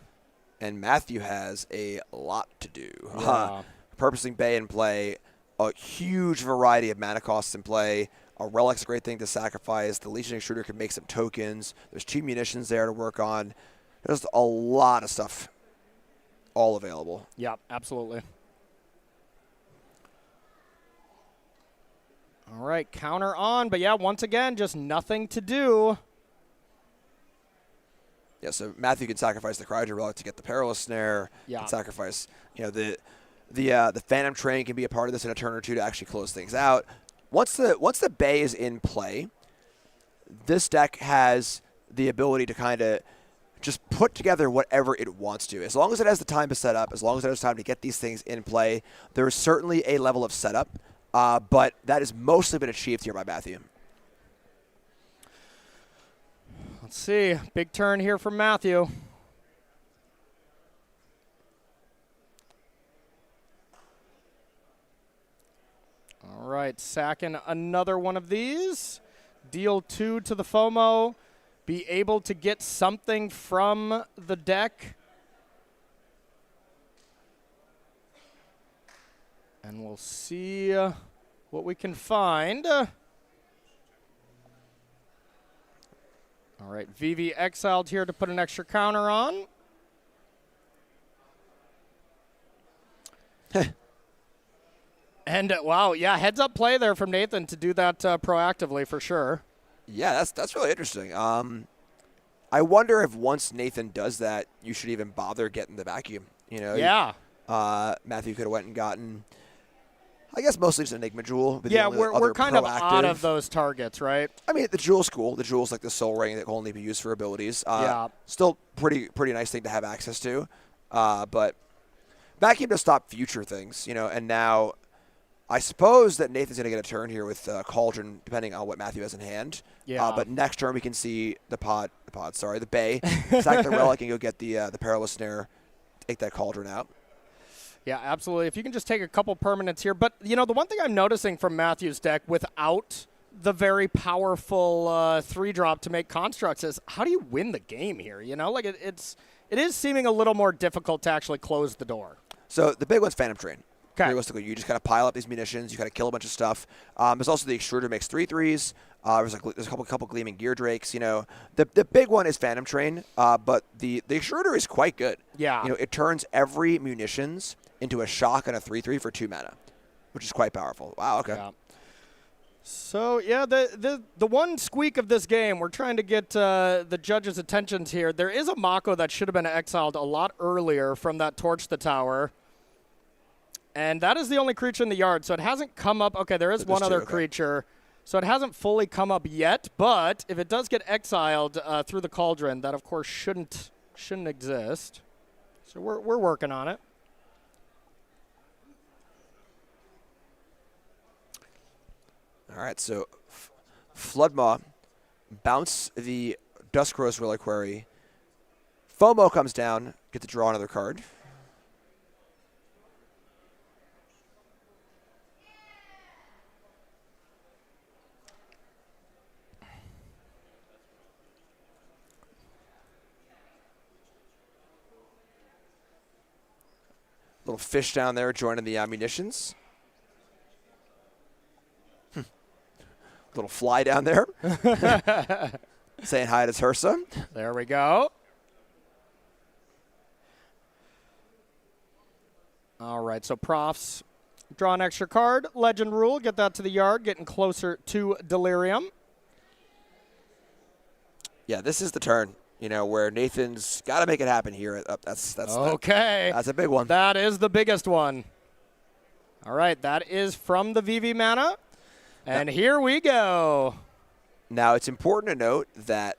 And Matthew has a lot to do. Yeah. Purposing Bay in play, a huge variety of mana costs in play. A Relic's a great thing to sacrifice. The Legion Extruder can make some tokens. There's 2 munitions there to work on. There's a lot of stuff all available. Yeah, absolutely. All right, counter on. But yeah, once again, just nothing to do. Yeah, so Matthew can sacrifice the Cryo Relic to get the Perilous Snare. Yeah. Can sacrifice, the Phantom Train can be a part of this in a turn or two to actually close things out. Once the Bay is in play, this deck has the ability to kind of just put together whatever it wants to. As long as it has the time to set up, as long as it has time to get these things in play, there is certainly a level of setup, but that has mostly been achieved here by Matthew. Let's see. Big turn here from Matthew. All right, sacking another one of these. Deal 2 to the FOMO. Be able to get something from the deck. And we'll see what we can find. All right, VV exiled here to put an extra counter on. And, wow, yeah, heads-up play there from Nathan to do that proactively for sure. Yeah, that's really interesting. I wonder if once Nathan does that, you should even bother getting the vacuum. Yeah. Matthew could have went and gotten, I guess, mostly just Enigma Jewel. But yeah, we're kind of out of those targets, right? I mean, the Jewel's cool. The Jewel's like the Soul Ring that can only be used for abilities. Yeah. Still pretty nice thing to have access to. But vacuum to stop future things, and now I suppose that Nathan's going to get a turn here with Cauldron, depending on what Matthew has in hand. Yeah. But next turn we can see the Bay, sack the Relic and go get the Perilous Snare, take that Cauldron out. Yeah, absolutely. If you can just take a couple permanents here. But, the one thing I'm noticing from Matthew's deck without the very powerful 3-drop to make constructs is how do you win the game here? It is seeming a little more difficult to actually close the door. So the big one's Phantom Train. Okay. Realistically, you just kind of pile up these munitions. You kind of kill a bunch of stuff. There's also the Extruder makes 3/3s. There's a couple Gleaming Gear Drakes. The big one is Phantom Train, but the Extruder is quite good. Yeah. It turns every munitions into a shock and a 3/3 for 2 mana, which is quite powerful. Wow. Okay. Yeah. So yeah, the one squeak of this game, we're trying to get the judges' attentions here. There is a Mako that should have been exiled a lot earlier from that Torch the Tower. And that is the only creature in the yard, so it hasn't come up. Okay, there is one other creature, so it hasn't fully come up yet. But if it does get exiled through the Cauldron, that of course shouldn't exist. So we're working on it. All right, so Floodmaw, bounce the Dusk Rose Reliquary. FOMO comes down, get to draw another card. Little fish down there joining the ammunitions. Little fly down there. Saying hi to Tursa. There we go. All right, so profs, draw an extra card. Legend rule, get that to the yard, getting closer to Delirium. Yeah, this is the turn, where Nathan's got to make it happen here. That's okay. That's a big one. That is the biggest one. All right, that is from the VV mana. And here we go. Now, it's important to note that,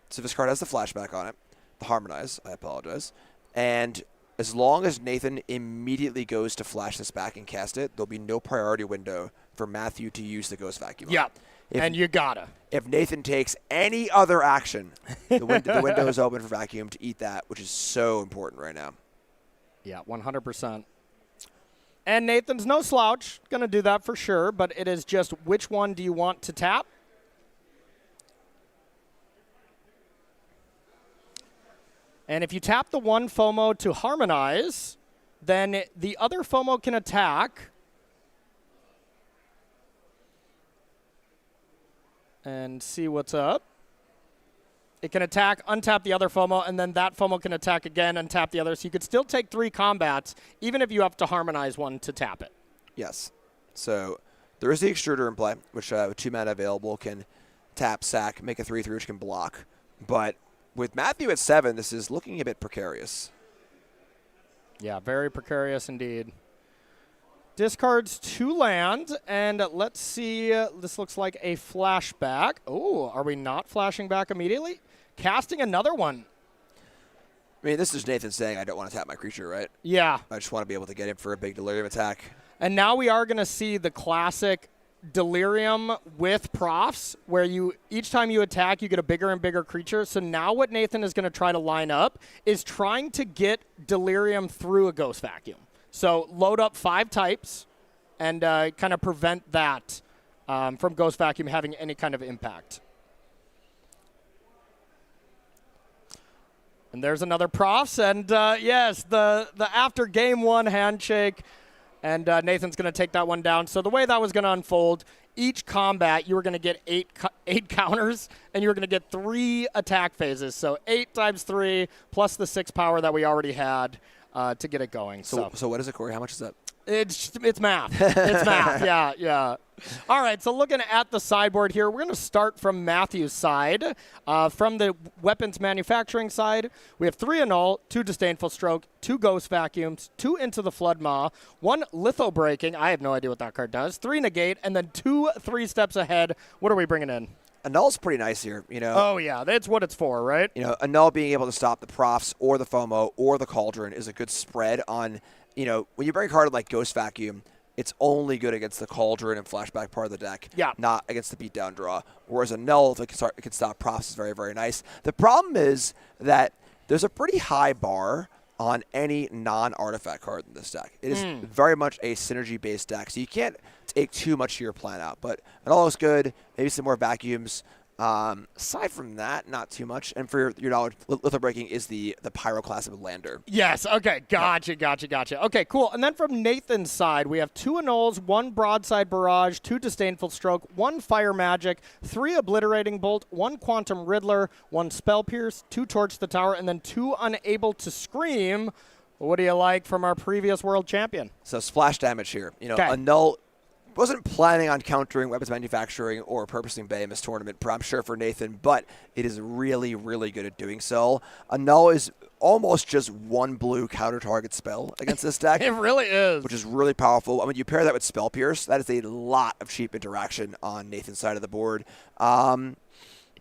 so this card has the flashback on it, the Harmonize, I apologize, and as long as Nathan immediately goes to flash this back and cast it, there'll be no priority window for Matthew to use the Ghost Vacuum. Yeah, and you gotta. If Nathan takes any other action, the window is open for Vacuum to eat that, which is so important right now. Yeah, 100%. And Nathan's no slouch, going to do that for sure, but it is just which one do you want to tap? And if you tap the one FOMO to Harmonize, then the other FOMO can attack. And see what's up. It can attack, untap the other FOMO, and then that FOMO can attack again, untap the other. So you could still take 3 combats, even if you have to Harmonize one to tap it. Yes. So there is the Extruder in play, which with 2 mana available can tap, sack, make a 3/3, which can block. But with Matthew at 7, this is looking a bit precarious. Yeah, very precarious indeed. Discards 2 land, and let's see. This looks like a flashback. Oh, are we not flashing back immediately? Casting another one. I mean, this is Nathan saying, I don't want to tap my creature, right? Yeah. I just want to be able to get him for a big Delirium attack. And now we are going to see the classic Delirium with profs, where each time you attack, you get a bigger and bigger creature. So now what Nathan is going to try to line up is trying to get Delirium through a Ghost Vacuum. So load up 5 types and kind of prevent that from Ghost Vacuum having any kind of impact. And there's another profs, and yes, the after game 1 handshake, and Nathan's going to take that one down. So the way that was going to unfold, each combat you were going to get 8 counters, and you were going to get 3 attack phases. So 8 times 3 plus the 6 power that we already had to get it going. So what is it, Corey? How much is that? It's math. It's math. Yeah. All right, so looking at the sideboard here, we're going to start from Matthew's side. From the weapons manufacturing side, we have 3 Annul, 2 Disdainful Stroke, 2 Ghost Vacuums, 2 Into the Flood Maw, 1 Litho Breaking. I have no idea what that card does. 3 Negate, and then 2 3 steps ahead. What are we bringing in? Annul's pretty nice here, Oh, yeah, that's what it's for, right? Annul being able to stop the profs or the FOMO or the Cauldron is a good spread on, when you bring a card like Ghost Vacuum, it's only good against the Cauldron and flashback part of the deck, not against the beatdown draw. Whereas Annul, if it can stop profs, is very, very nice. The problem is that there's a pretty high bar on any non-artifact card in this deck. It is very much a synergy-based deck, so you can't take too much of your plan out. But Annul is good, maybe some more vacuums. Aside from that, not too much. And for your knowledge, Litho Breaking is the Pyroclasm Lander. Yes, okay, gotcha. Okay, cool. And then from Nathan's side, we have 2 Annuls, 1 Broadside Barrage, 2 Disdainful Stroke, 1 Fire Magic, 3 Obliterating Bolt, 1 Quantum Riddler, 1 Spell Pierce, 2 Torch the Tower, and then 2 Unable to Scream. What do you like from our previous world champion? So splash damage here. Annul wasn't planning on countering weapons manufacturing or purposing Bay in this tournament, I'm sure, for Nathan, but it is really, really good at doing so. Annul is almost just 1 blue counter target spell against this deck. It really is. Which is really powerful. I mean, you pair that with Spell Pierce, that is a lot of cheap interaction on Nathan's side of the board. Other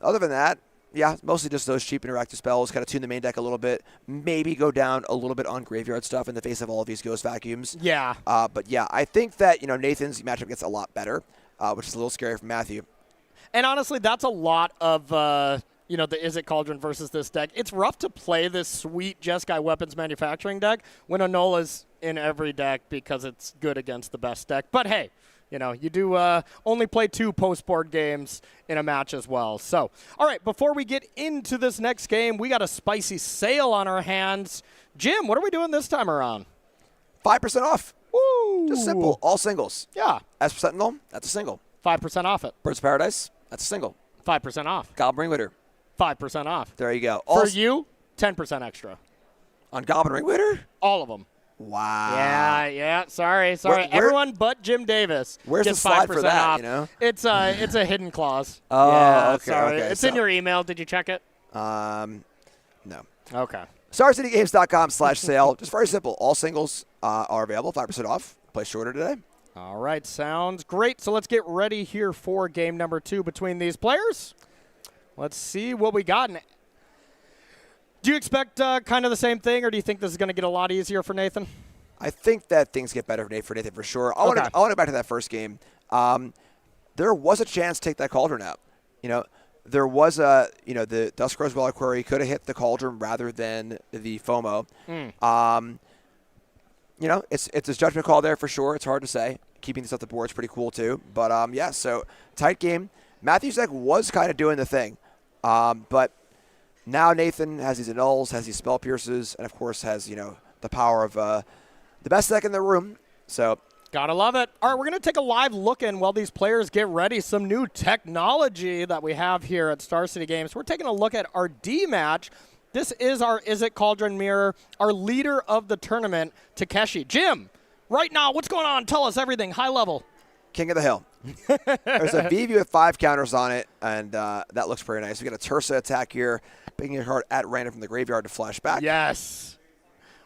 than that, yeah, mostly just those cheap interactive spells, kind of tune the main deck a little bit, maybe go down a little bit on graveyard stuff in the face of all of these Ghost Vacuums. Yeah. But yeah, I think that, Nathan's matchup gets a lot better, which is a little scary for Matthew. And honestly, that's a lot of, the Izzet Cauldron versus this deck. It's rough to play this sweet Jeskai weapons manufacturing deck when Annul is in every deck because it's good against the best deck. But hey, you do only play 2 post-board games in a match as well. So, all right, before we get into this next game, we got a spicy sale on our hands. Jim, what are we doing this time around? 5% off. Woo! Just simple. All singles. Yeah. As for Sentinel, that's a single. 5% off it. Birds of Paradise, that's a single. 5% off. Goblin Ringleader. 5% off. There you go. For you, 10% extra. On Goblin Ringleader? All of them. Wow. Yeah. Sorry. Where- Everyone but Jim Davis. Where's the gets slide 5% for that, off. you know? It's a hidden clause. Oh, yeah, okay, sorry. okay, It's so- in your email. Did you check it? No. Okay. StarCityGames.com/sale. Just very simple. All singles are available, 5% off. Place shorter today. All right. Sounds great. So let's get ready here for game number 2 between these players. Let's see what we got. Do you expect kind of the same thing, or do you think this is going to get a lot easier for Nathan? I think that things get better for Nathan for sure. I want to go back to that first game. There was a chance to take that Cauldron out. There was the Dusk Rose Reliquary could have hit the Cauldron rather than the FOMO. It's his judgment call there for sure. It's hard to say. Keeping this off the board is pretty cool too. But so tight game. Matthew's deck was kind of doing the thing. But now Nathan has these annuls, has these spell pierces, and of course has, the power of the best deck in the room. So gotta love it. All right, we're going to take a live look in while these players get ready. Some new technology that we have here at Star City Games. We're taking a look at our D match. This is our Is It Cauldron Mirror, our leader of the tournament, Takeshi. Jim, right now, what's going on? Tell us everything, high level. King of the Hill. There's a VV with 5 counters on it, and that looks pretty nice. We got a Tursa attack here, picking a card at random from the graveyard to flash back. Yes.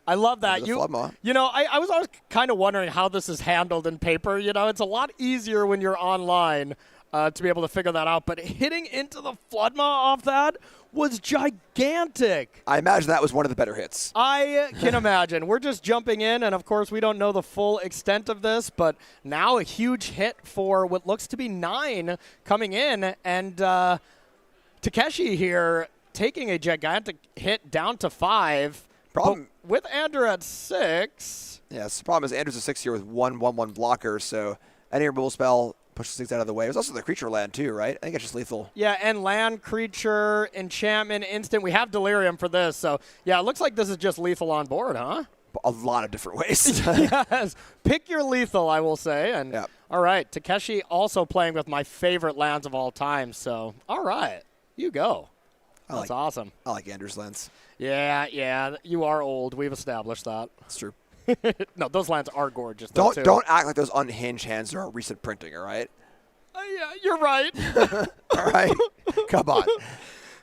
I love that. I was always kind of wondering how this is handled in paper. It's a lot easier when you're online to be able to figure that out. But hitting into the Floodma off that was gigantic. I imagine that was one of the better hits. I can imagine. We're just jumping in, and of course we don't know the full extent of this, but now a huge hit for what looks to be 9 coming in, and Takeshi here taking a gigantic hit down to 5. Problem with Andrew at 6. Yes, the problem is Andrew's a 6 here with 1/1/1 blocker, so any removal spell pushes things out of the way. There's also the creature land too, right? I think it's just lethal. Yeah, and land, creature, enchantment, instant. We have Delirium for this, so yeah, it looks like this is just lethal on board, huh? A lot of different ways. Yes, pick your lethal, I will say. And yep. All right, Takeshi also playing with my favorite lands of all time, so all right, you go. That's awesome. I like Andrew's lands. Yeah, you are old. We've established that. That's true. No, those lands are gorgeous. Don't act like those unhinged hands are recent printing, all right? Yeah, you're right. All right? Come on.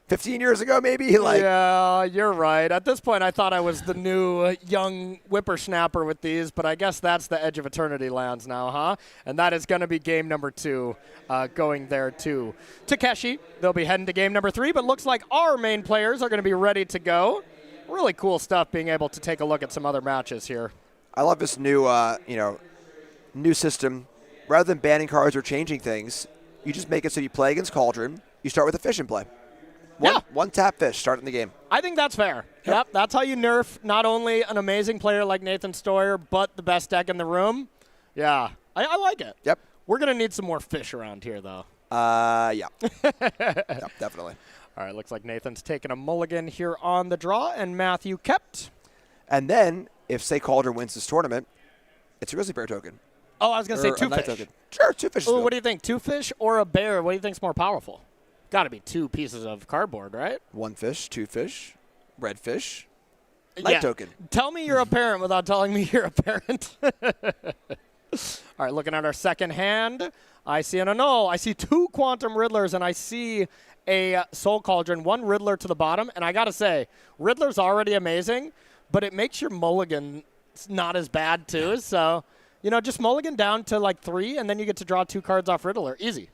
15 years ago, maybe? Yeah, you're right. At this point, I thought I was the new young whippersnapper with these, but I guess that's the Edge of Eternity lands now, huh? And that is going to be game number 2 going there, too. Takeshi, they'll be heading to game number 3, but looks like our main players are going to be ready to go. Really cool stuff being able to take a look at some other matches here. I love this new, new system. Rather than banning cards or changing things, you just make it so you play against Cauldron. You start with a fish and play. One tap fish starting the game. I think that's fair. Yep, that's how you nerf not only an amazing player like Nathan Stoyer, but the best deck in the room. Yeah, I like it. Yep. We're going to need some more fish around here, though. Yeah. Yep, definitely. All right, looks like Nathan's taking a mulligan here on the draw, and Matthew kept. And then, if, say, Cauldron wins this tournament, it's a Grizzly Bear token. Oh, I was going to say 2 fish. Token. Sure, 2 fish. Ooh, what do you think, 2 fish or a bear? What do you think's more powerful? Got to be 2 pieces of cardboard, right? 1 fish, 2 fish, red fish, night token. Tell me you're a parent without telling me you're a parent. All right, looking at our second hand, I see an annul. I see 2 Quantum Riddlers, and I see a Soul Cauldron, 1 Riddler to the bottom. And I got to say, Riddler's already amazing, but it makes your mulligan not as bad, too. So, just mulligan down to like 3, and then you get to draw 2 cards off Riddler. Easy.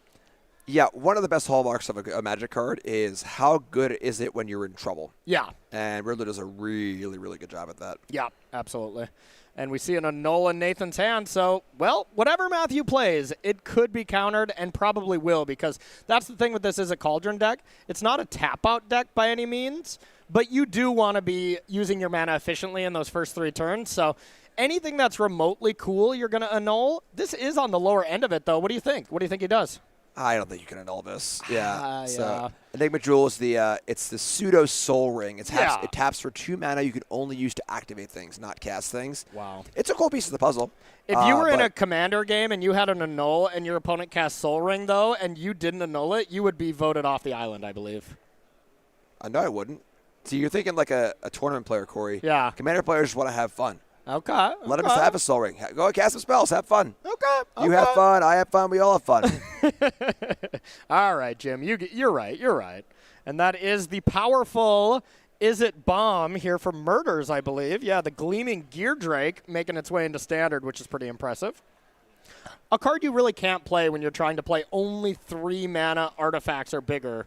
Yeah, one of the best hallmarks of a Magic card is how good is it when you're in trouble. Yeah. And Riddler does a really, really good job at that. Yeah, absolutely. And we see an annul in Nathan's hand. So, whatever Matthew plays, it could be countered and probably will, because that's the thing with this is a Cauldron deck. It's not a tap-out deck by any means, but you do want to be using your mana efficiently in those first 3 turns. So anything that's remotely cool, you're going to annul. This is on the lower end of it, though. What do you think? What do you think he does? I don't think you can annul this. Yeah. Yeah. Enigma Jewel is it's the pseudo Soul Ring. It taps for 2 mana. You can only use to activate things, not cast things. Wow. It's a cool piece of the puzzle. If you were in a commander game and you had an annul and your opponent cast Soul Ring, though, and you didn't annul it, you would be voted off the island, I believe. No, I wouldn't. See, you're thinking like a tournament player, Corey. Yeah. Commander players want to have fun. Okay. Let them have a Soul Ring. Go cast some spells. Have fun. Okay. You have fun. I have fun. We all have fun. All right, Jim. You're right. You're right. And that is the powerful Is It Bomb here for Murders, I believe. Yeah, the Gleaming Gear Drake making its way into Standard, which is pretty impressive. A card you really can't play when you're trying to play only 3 mana artifacts or bigger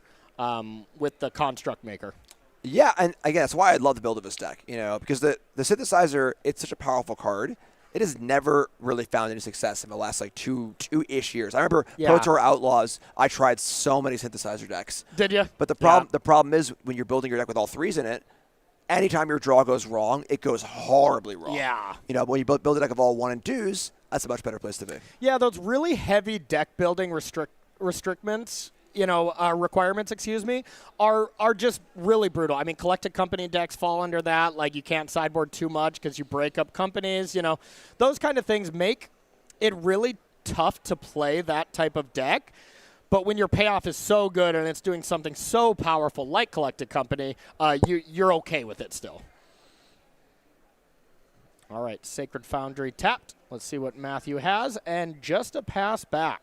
with the Construct Maker. Yeah, and again, that's why I'd love to build this deck, because the Synthesizer, it's such a powerful card. It has never really found any success in the last, like, two-ish years. I remember Pro Tour Outlaws, I tried so many Synthesizer decks. Did you? But the problem is when you're building your deck with all 3s in it, anytime your draw goes wrong, it goes horribly wrong. Yeah. When you build a deck of all 1 and 2s, that's a much better place to be. Yeah, those really heavy deck building requirements, are just really brutal. I mean, collected company decks fall under that. Like, you can't sideboard too much because you break up companies. Those kind of things make it really tough to play that type of deck. But when your payoff is so good and it's doing something so powerful like collected company, you're okay with it still. All right, Sacred Foundry tapped. Let's see what Matthew has. And just a pass back.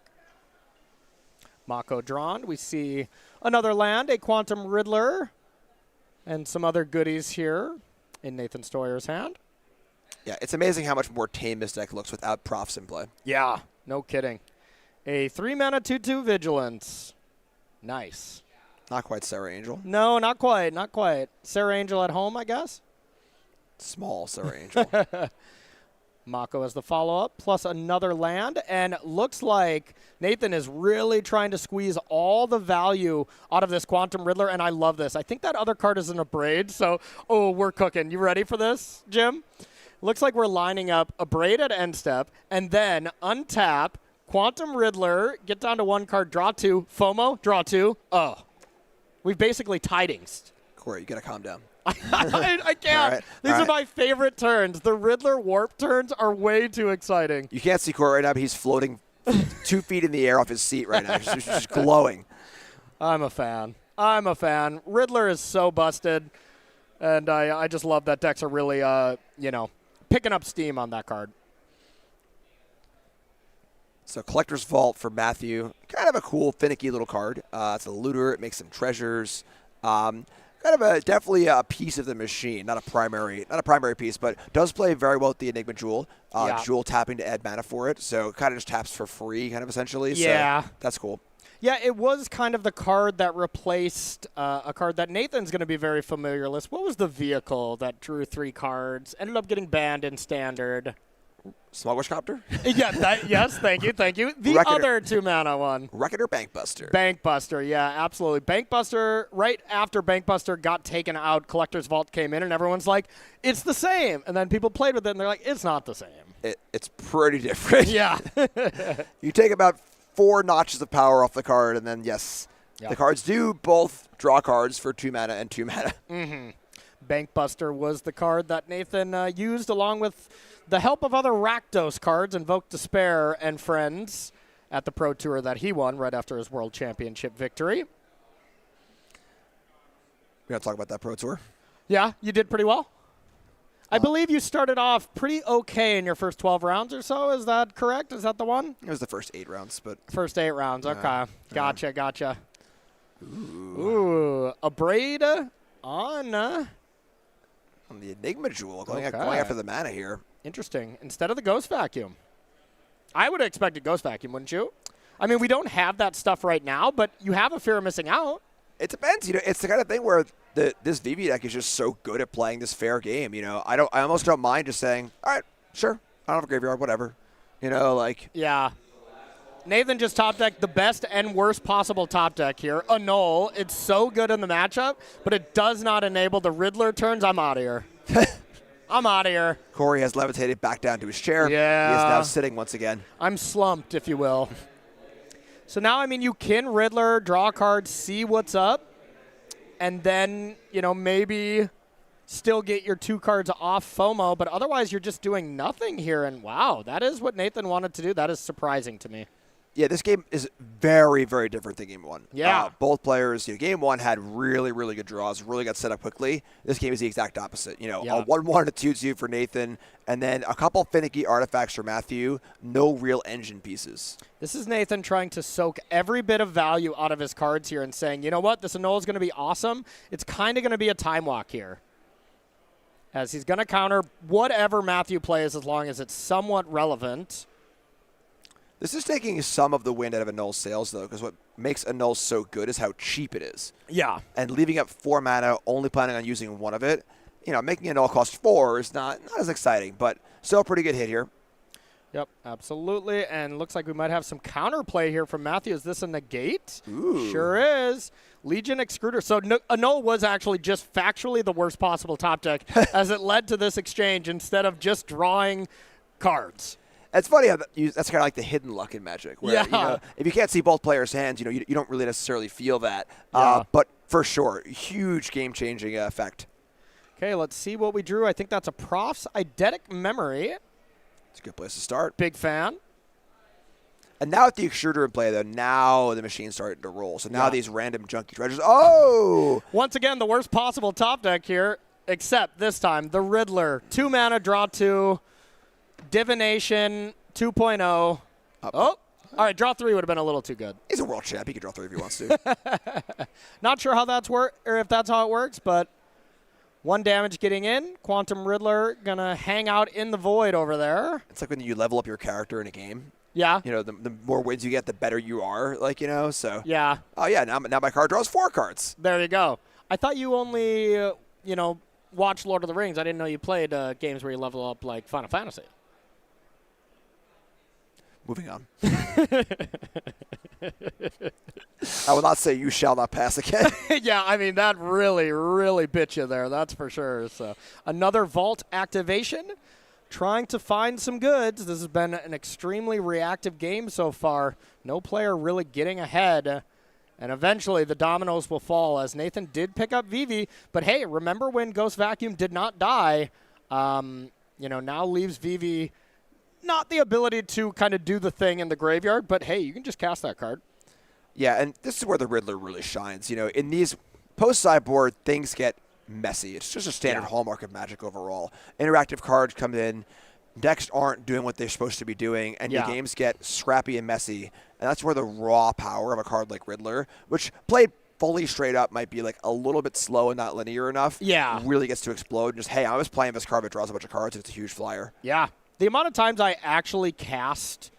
Mako drawn. We see another land, a Quantum Riddler, and some other goodies here in Nathan Stoyer's hand. Yeah, it's amazing how much more tame this deck looks without profs in play. Yeah, no kidding. A 3-mana 2/2 Vigilance. Nice. Not quite Sarah Angel. No, not quite, not quite. Sarah Angel at home, I guess? Small Sarah Angel. Mako as the follow-up, plus another land, and looks like Nathan is really trying to squeeze all the value out of this Quantum Riddler, and I love this. I think that other card is an Abrade, so, we're cooking. You ready for this, Jim? Looks like we're lining up Abrade at end step, and then untap, Quantum Riddler, get down to 1 card, draw 2, FOMO, draw 2. We've basically tidings. Corey, you got to calm down. I can't. Right. These are my favorite turns. The Riddler warp turns are way too exciting. You can't see Corey right now, but he's floating 2 feet in the air off his seat right now. He's just glowing. I'm a fan. Riddler is so busted, and I just love that decks are really, picking up steam on that card. So Collector's Vault for Matthew. Kind of a cool, finicky little card. It's a looter. It makes some treasures. Kind of definitely a piece of the machine, not a primary piece, but does play very well with the Enigma Jewel. Jewel tapping to add mana for it, so kind of just taps for free, kind of essentially. Yeah, so that's cool. Yeah, it was kind of the card that replaced a card that Nathan's going to be very familiar with. What was the vehicle that drew 3 cards? Ended up getting banned in Standard. Smugglers Copter? Yes, thank you. The other 2-mana one. Reckoner Bankbuster. Bankbuster, yeah, absolutely. Bankbuster, right after Bankbuster got taken out, Collector's Vault came in, and everyone's like, it's the same. And then people played with it, and they're like, it's not the same. It's pretty different. Yeah. You take about 4 notches of power off the card, and then, yes, the cards do both draw cards for 2 mana and 2 mana. Mm-hmm. Bankbuster was the card that Nathan used along with the help of other Rakdos cards, Invoke Despair and Friends, at the Pro Tour that he won right after his World Championship victory. We got to talk about that Pro Tour. Yeah, you did pretty well. I believe you started off pretty okay in your first 12 rounds or so. Is that correct? Is that the one? It was the first 8 rounds, but first 8 rounds. Okay, gotcha. Ooh, Abrade on the Enigma Jewel, going after the mana here. Interesting. Instead of the Ghost Vacuum. I would have expected Ghost Vacuum, wouldn't you? I mean, we don't have that stuff right now, but you have a fear of missing out. It depends. It's the kind of thing where this VV deck is just so good at playing this fair game. I almost don't mind just saying, all right, sure, I don't have a graveyard, whatever. Yeah. Nathan just top decked the best and worst possible top deck here. Annul. It's so good in the matchup, but it does not enable the Riddler turns. I'm out of here. Corey has levitated back down to his chair. Yeah. He is now sitting once again. I'm slumped, if you will. So now, I mean, you can Riddler, draw a card, see what's up, and then, you know, maybe still get your 2 cards off FOMO, but otherwise you're just doing nothing here. And wow, that is what Nathan wanted to do. That is surprising to me. Yeah, this game is very, very different than Game 1. Yeah. Both players, Game 1 had really, really good draws, really got set up quickly. This game is the exact opposite. A 1-1 and a 2-2 for Nathan, and then a couple finicky artifacts for Matthew, no real engine pieces. This is Nathan trying to soak every bit of value out of his cards here and saying, you know what, this annul is going to be awesome. It's kind of going to be a time walk here, as he's going to counter whatever Matthew plays as long as it's somewhat relevant. This is taking some of the wind out of Annul's sails, though, because what makes Annul so good is how cheap it is. Yeah. And leaving up 4 mana, only planning on using 1 of it, making Annul cost 4 is not as exciting, but still a pretty good hit here. Yep, absolutely. And looks like we might have some counterplay here from Matthew. Is this a negate? Ooh. Sure is. Legion Extruder. So Annul was actually just factually the worst possible top deck as it led to this exchange instead of just drawing cards. It's funny how that's kind of like the hidden luck in Magic, where if you can't see both players' hands, you don't really necessarily feel that. Yeah. But for sure, huge game-changing effect. Okay, let's see what we drew. I think that's a Prof's Eidetic Memory. It's a good place to start. Big fan. And now with the Extruder in play, though, now the machine's starting to roll. So now these random junky treasures. Oh! Once again, the worst possible top deck here, except this time, the Riddler. 2 mana, draw 2. Divination 2.0. Oh, all right, draw 3 would have been a little too good. He's a world champ. He can draw 3 if he wants to. Not sure how that's or if that's how it works, but 1 damage getting in. Quantum Riddler gonna hang out in the void over there. It's like when you level up your character in a game. Yeah. The more wins you get, the better you are. So. Yeah. Oh yeah. Now my card draws 4 cards. There you go. I thought you only watched Lord of the Rings. I didn't know you played games where you level up like Final Fantasy. Moving on. I will not say you shall not pass again. Yeah, I mean, that really, really bit you there. That's for sure. So another Vault activation. Trying to find some goods. This has been an extremely reactive game so far. No player really getting ahead. And eventually the dominoes will fall as Nathan did pick up Vivi. But hey, remember when Ghost Vacuum did not die? Now leaves Vivi not the ability to kind of do the thing in the graveyard, but hey, you can just cast that card. Yeah, and this is where the Riddler really shines. In these post-sideboard, things get messy. It's just a standard hallmark of Magic overall. Interactive cards come in, decks aren't doing what they're supposed to be doing, and your games get scrappy and messy. And that's where the raw power of a card like Riddler, which played fully straight up might be like a little bit slow and not linear enough, really gets to explode. Just, hey, I was playing this card that draws a bunch of cards, and it's a huge flyer. Yeah. The amount of times I actually cast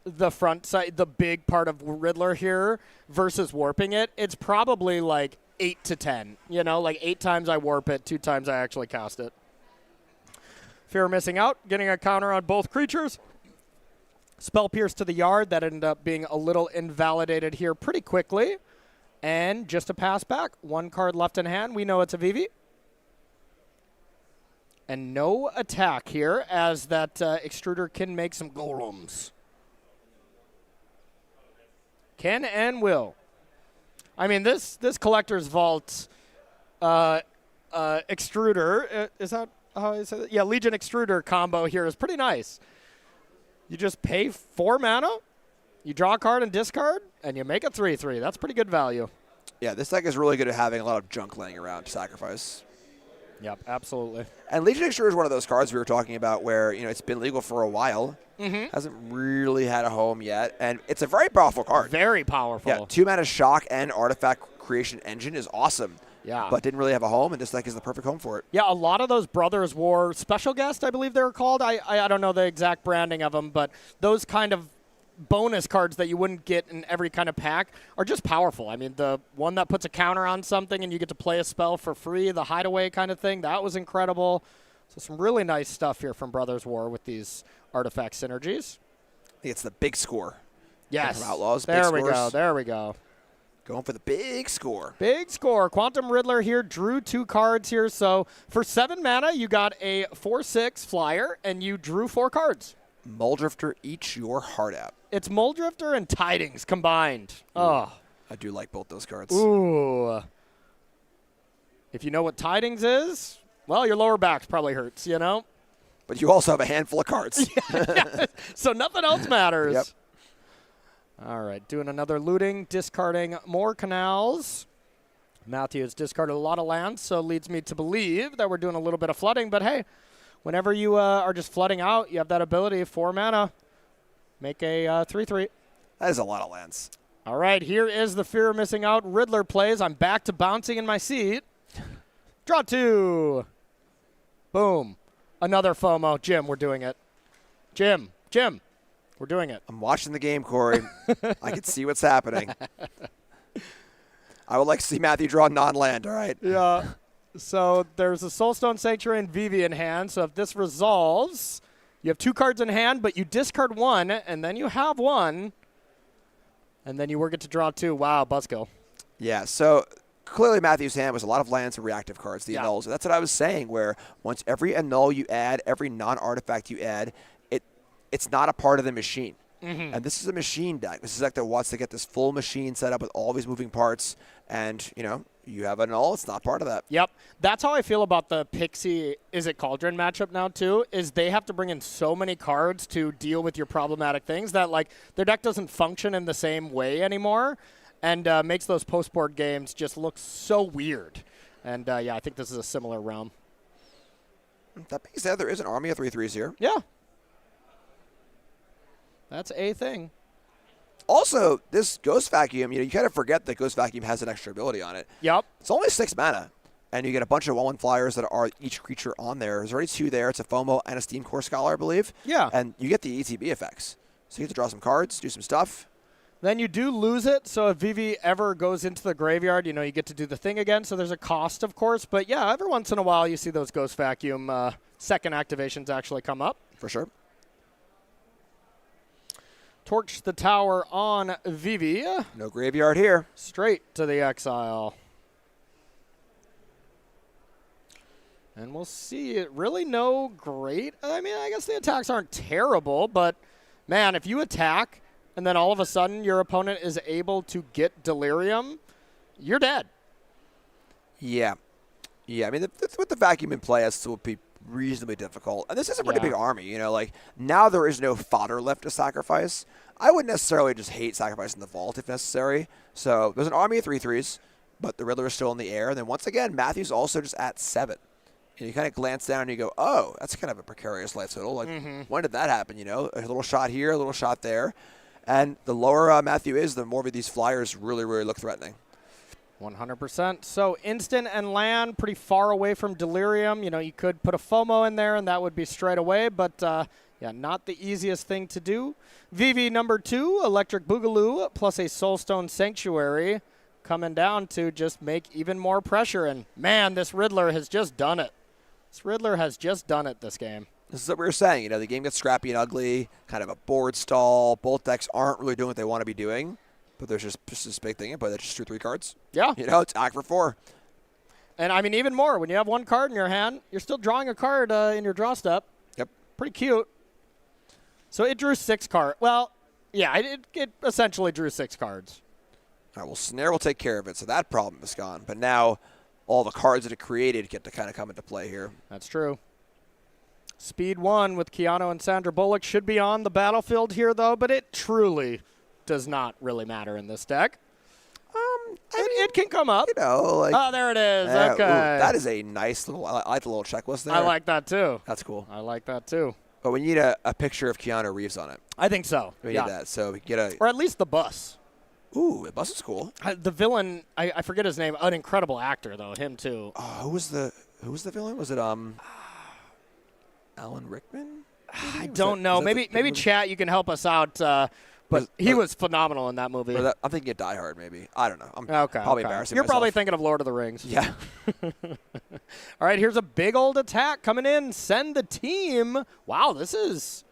the front side, the big part of Riddler here versus warping it, it's probably like 8 to 10. Like 8 times I warp it, 2 times I actually cast it. Fear of missing out, getting a counter on both creatures. Spell Pierce to the Yard, that ended up being a little invalidated here pretty quickly. And just a pass back, 1 card left in hand. We know it's a Vivi. And no attack here, as that Extruder can make some golems. Can and will. I mean, this Collector's Vault Extruder, is that how I say that? Yeah, Legion Extruder combo here is pretty nice. You just pay 4 mana, you draw a card and discard, and you make a 3/3. That's pretty good value. Yeah, this deck is really good at having a lot of junk laying around to sacrifice. Yep, absolutely. And Legion Extruder is one of those cards we were talking about where, it's been legal for a while. Hasn't really had a home yet. And it's a very powerful card. Very powerful. Yeah, 2 mana Shock and Artifact Creation Engine is awesome. Yeah. But didn't really have a home, and this deck is the perfect home for it. Yeah, a lot of those Brothers War Special Guest, I believe they were called. I don't know the exact branding of them, but those kind of bonus cards that you wouldn't get in every kind of pack are just powerful. I mean, the one that puts a counter on something and you get to play a spell for free, the hideaway kind of thing, that was incredible. So some really nice stuff here from Brothers War with these artifact synergies. I think it's the big score. Yes. From Outlaws. There we go. There we go. Going for the big score. Big score. Quantum Riddler here drew 2 cards here. So for 7 mana, you got a 4/6 flyer, and you drew 4 cards. Muldrifter, eat your heart out. It's Muldrifter and Tidings combined. Oh. I do like both those cards. Ooh. If you know what Tidings is, well, your lower back probably hurts, you know? But you also have a handful of cards. Yeah. So nothing else matters. Yep. All right, doing another looting, discarding more canals. Matthew has discarded a lot of lands, so leads me to believe that we're doing a little bit of flooding. But hey, whenever you are just flooding out, you have that ability, 4 mana, make a 3/3. That is a lot of lands. All right, here is the fear of missing out. Riddler plays. I'm back to bouncing in my seat. Draw 2. Boom. Another FOMO. Jim, we're doing it. Jim, we're doing it. I'm watching the game, Corey. I can see what's happening. I would like to see Matthew draw non-land, all right? Yeah. So there's a Soulstone Sanctuary and Vivi in hand. So if this resolves, you have 2 cards in hand, but you discard 1, and then you have 1. And then you will get to draw 2. Wow, buzzkill. Yeah, so clearly Matthew's hand was a lot of lands and reactive cards, the annuls. That's what I was saying, where once every annul you add, every non-artifact you add, it's not a part of the machine. And this is a machine deck. This is like that wants to get this full machine set up with all these moving parts. And, you know, you have an annul, it's not part of that. Yep. That's how I feel about the Pixie, is it Cauldron matchup now too, is they have to bring in so many cards to deal with your problematic things that, like, their deck doesn't function in the same way anymore and makes those post-board games just look so weird. And, yeah, I think this is a similar realm. That being said, there is an army of 3/3s here. Yeah. That's a thing. Also, this Ghost Vacuum, you know, you kind of forget that Ghost Vacuum has an extra ability on it. Yep. It's only 6 mana, and you get a bunch of 1/1 flyers that are each creature on there. There's already 2 there. It's a FOMO and a Steam Core Scholar, I believe. Yeah. And you get the ETB effects. So you get to draw some cards, do some stuff. Then you do lose it, so if Vivi ever goes into the graveyard, you know, you get to do the thing again, so there's a cost, of course. But, yeah, every once in a while you see those Ghost Vacuum second activations actually come up. For sure. Torch the tower on Vivi. No graveyard here. Straight to the exile. And we'll see. It really no great. I mean, I guess the attacks aren't terrible, but, man, if you attack and then all of a sudden your opponent is able to get Delirium, you're dead. Yeah. Yeah, I mean, with the vacuum in play, this will be reasonably difficult. And this is a pretty big army, you know, like, now there is no fodder left to sacrifice. I wouldn't necessarily just hate sacrificing the vault if necessary. So there's an army of 3/3s, but the Riddler is still in the air. And then once again, Matthew's also just at 7. And you kind of glance down and you go, oh, that's kind of a precarious life total. Like, when did that happen, you know? A little shot here, a little shot there. And the lower Matthew is, the more of these flyers really, really look threatening. 100%. So instant and land pretty far away from Delirium. You know, you could put a FOMO in there and that would be straight away, but yeah, not the easiest thing to do. Vivi number 2, Electric Boogaloo plus a Soulstone Sanctuary coming down to just make even more pressure. And man, this Riddler has just done it. This Riddler has just done it this game. This is what we were saying. You know, the game gets scrappy and ugly, kind of a board stall. Both decks aren't really doing what they want to be doing. But there's just this big thing in play. That's just 2 3 cards. Yeah. You know, it's act for 4. And I mean, even more, when you have 1 card in your hand, you're still drawing a card in your draw step. Yep. Pretty cute. So it drew 6 cards. Well, yeah, it essentially drew 6 cards. All right, well, Snare will take care of it, so that problem is gone. But now all the cards that it created get to kind of come into play here. That's true. Speed 1 with Keanu and Sandra Bullock should be on the battlefield here, though, but it truly does not really matter in this deck. It can come up. You know, like, oh, there it is. Okay. Ooh, that is a nice little, I like the little checklist there. I like that, too. That's cool. I like that, too. But we need a picture of Keanu Reeves on it. I think so. We need that, so we can get a... Or at least the bus. Ooh, the bus is cool. The villain, I forget his name. An incredible actor, though. Him, too. Oh, who was the villain? Was it, Alan Rickman? I don't know. Maybe chat, you can help us out. But he was phenomenal in that movie. I'm thinking of Die Hard, maybe. I don't know. I'm probably embarrassing You're myself. probably thinking of Lord of the Rings. Yeah. All right, here's a big old attack coming in. Send the team. Wow, this is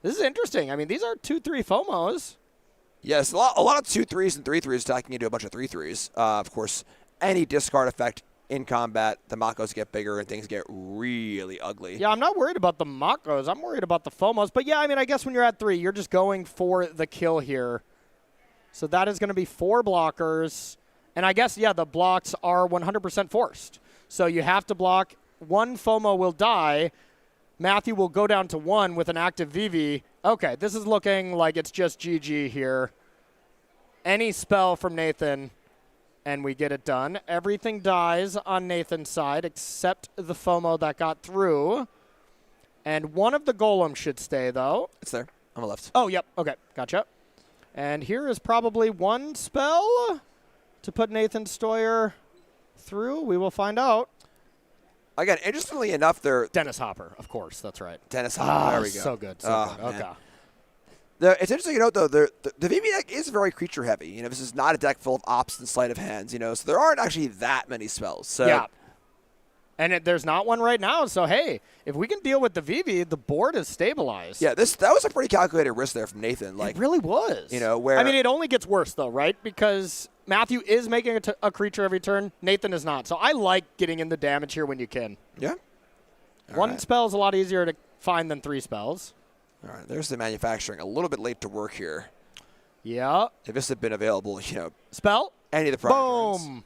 interesting. I mean, these are 2/3 FOMOs. Yes, a lot of 2/3s and 3/3s stacking into a bunch of 3/3s. Of course, any discard effect in combat, the Makos get bigger and things get really ugly. Yeah, I'm not worried about the Makos. I'm worried about the Fomos. But yeah, I mean, I guess when you're at 3, you're just going for the kill here. So that is going to be 4 blockers. And I guess, yeah, the blocks are 100% forced. So you have to block. 1 FOMO will die. Matthew will go down to 1 with an active VV. Okay, this is looking like it's just GG here. Any spell from Nathan, and we get it done. Everything dies on Nathan's side except the FOMO that got through. And one of the golems should stay, though. It's there on the left. Oh, yep. Okay, gotcha. And here is probably 1 spell to put Nathan Stoyer through. We will find out. Again, interestingly enough, they're Dennis Hopper, of course. That's right. Dennis Hopper. There we go. So good. So good. Okay. Man. It's interesting to note, though, the VV deck is very creature heavy. You know, this is not a deck full of ops and sleight of hands. You know, so there aren't actually that many spells. So yeah. And there's not one right now. So hey, if we can deal with the VV, the board is stabilized. Yeah, that was a pretty calculated risk there from Nathan. Like, it really was. You know, where I mean, it only gets worse though, right? Because Matthew is making a creature every turn. Nathan is not. So I like getting in the damage here when you can. Yeah. One spell is a lot easier to find than 3 spells. All right, there's the manufacturing. A little bit late to work here. Yeah. If this had been available, you know. Spell. Any of the prior Boom. turns.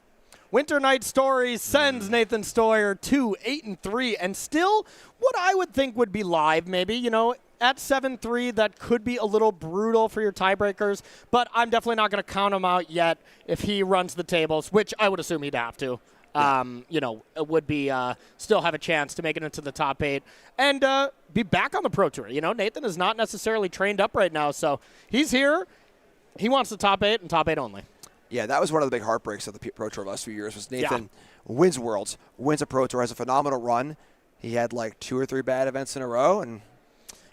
Winter Night Stories sends Nathan Stoyer to 8-3, and still what I would think would be live maybe, you know, at 7-3, that could be a little brutal for your tiebreakers, but I'm definitely not going to count him out yet if he runs the tables, which I would assume he'd have to. You know, it would be still have a chance to make it into the top 8 and be back on the Pro Tour. You know, Nathan is not necessarily trained up right now, so he's here. He wants the top 8 and top 8 only. Yeah, that was one of the big heartbreaks of the Pro Tour last few years was Nathan wins Worlds, wins a Pro Tour, has a phenomenal run. He had like 2 or 3 bad events in a row, and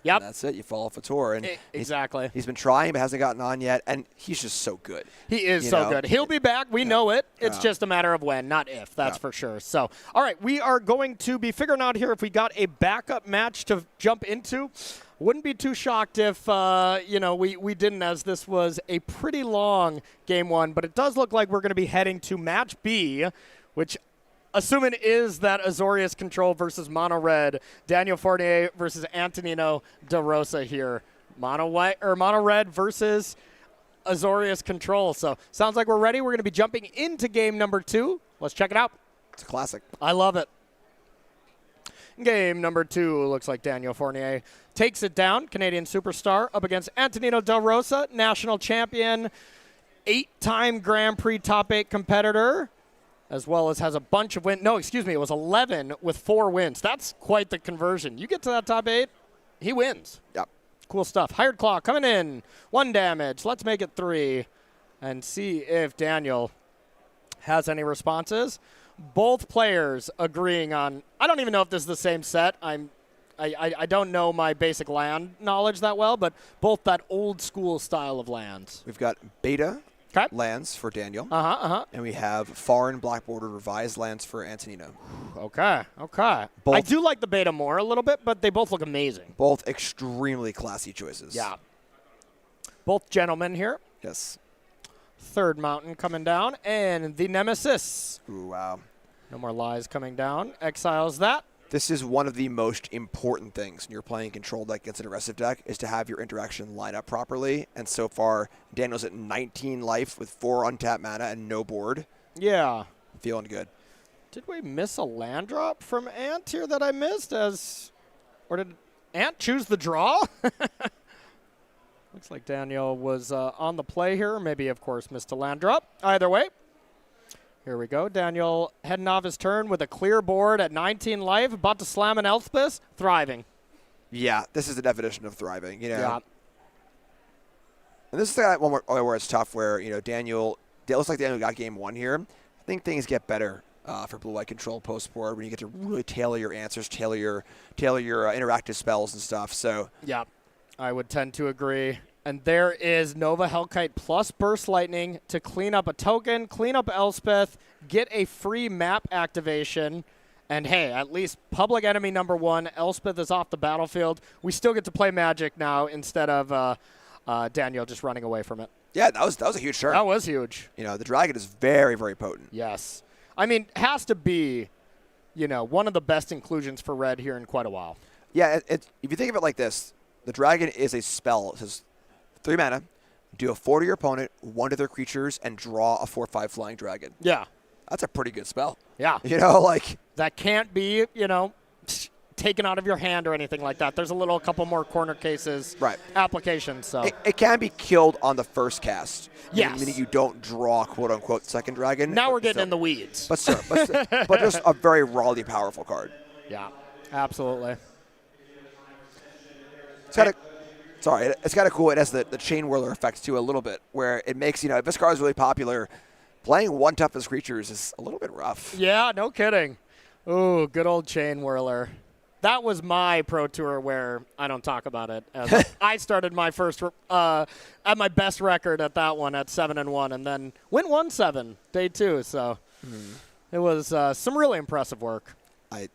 that's it. You fall off a tour. And exactly. He's been trying, but hasn't gotten on yet, and he's just so good. He is so good. He'll be back. We know it. It's just a matter of when, not if. That's for sure. So, all right, we are going to be figuring out here if we got a backup match to jump into. Wouldn't be too shocked if, you know, we didn't, as this was a pretty long game 1. But it does look like we're going to be heading to match B, which assuming is that Azorius Control versus Mono Red, Daniel Fournier versus Antonino De Rosa here. Mono Red versus Azorius Control. So sounds like we're ready. We're going to be jumping into game number 2. Let's check it out. It's a classic. I love it. Game number 2 looks like Daniel Fournier takes it down. Canadian superstar up against Antonino Del Rosa, national champion, 8-time Grand Prix top 8 competitor, as well as has a bunch of wins. No, excuse me, it was 11 with 4 wins. That's quite the conversion. You get to that top 8, he wins. Yep. Cool stuff. Hired Claw coming in. 1 damage. Let's make it 3 and see if Daniel has any responses. Both players agreeing on, I don't even know if this is the same set. I don't know my basic land knowledge that well, but both that old school style of lands. We've got beta lands for Daniel. And we have foreign black border revised lands for Antonino. Okay. Both, I do like the beta more a little bit, but they both look amazing. Both extremely classy choices. Yeah. Both gentlemen here. Yes. Third mountain coming down, and the Nemesis. Ooh, wow. No more lies coming down. Exiles that. This is one of the most important things when you're playing control deck against an aggressive deck is to have your interaction line up properly. And so far, Daniel's at 19 life with 4 untapped mana and no board. Yeah. Feeling good. Did we miss a land drop from Ant here that I missed? Or did Ant choose the draw? Looks like Daniel was on the play here. Maybe, of course, missed a land drop. Either way. Here we go. Daniel heading off his turn with a clear board at 19 life. About to slam an Elspeth. Thriving. Yeah, this is the definition of thriving. You know. Yeah. And this is that one where it's tough where, you know, it looks like Daniel got game 1 here. I think things get better for blue-white control post-board when you get to really tailor your answers, tailor your interactive spells and stuff. So yeah, I would tend to agree. And there is Nova Hellkite plus Burst Lightning to clean up a token, clean up Elspeth, get a free map activation. And hey, at least public enemy number 1, Elspeth is off the battlefield. We still get to play Magic now instead of Daniel just running away from it. Yeah, that was a huge turn. That was huge. You know, the dragon is very, very potent. Yes. I mean, has to be, one of the best inclusions for red here in quite a while. Yeah, if you think of it like this, the dragon is a spell. It says 3 mana, do a 4 to your opponent, 1 to their creatures, and draw a 4/5 flying dragon. Yeah. That's a pretty good spell. Yeah. That can't be, taken out of your hand or anything like that. There's a couple more corner cases applications. So it can be killed on the first cast. Yes. Meaning you don't draw, quote unquote, second dragon. Now we're getting in the weeds. But just a very rawly powerful card. Yeah, absolutely. It's kind of cool. It has the chain whirler effect too a little bit, where it makes, if this card is really popular, playing 1 toughest creatures is a little bit rough. Yeah, no kidding. Ooh, good old chain whirler. That was my Pro Tour where I don't talk about it. As I started my first at my best record at that one at 7-1, and then went 1-7 day 2. So it was some really impressive work.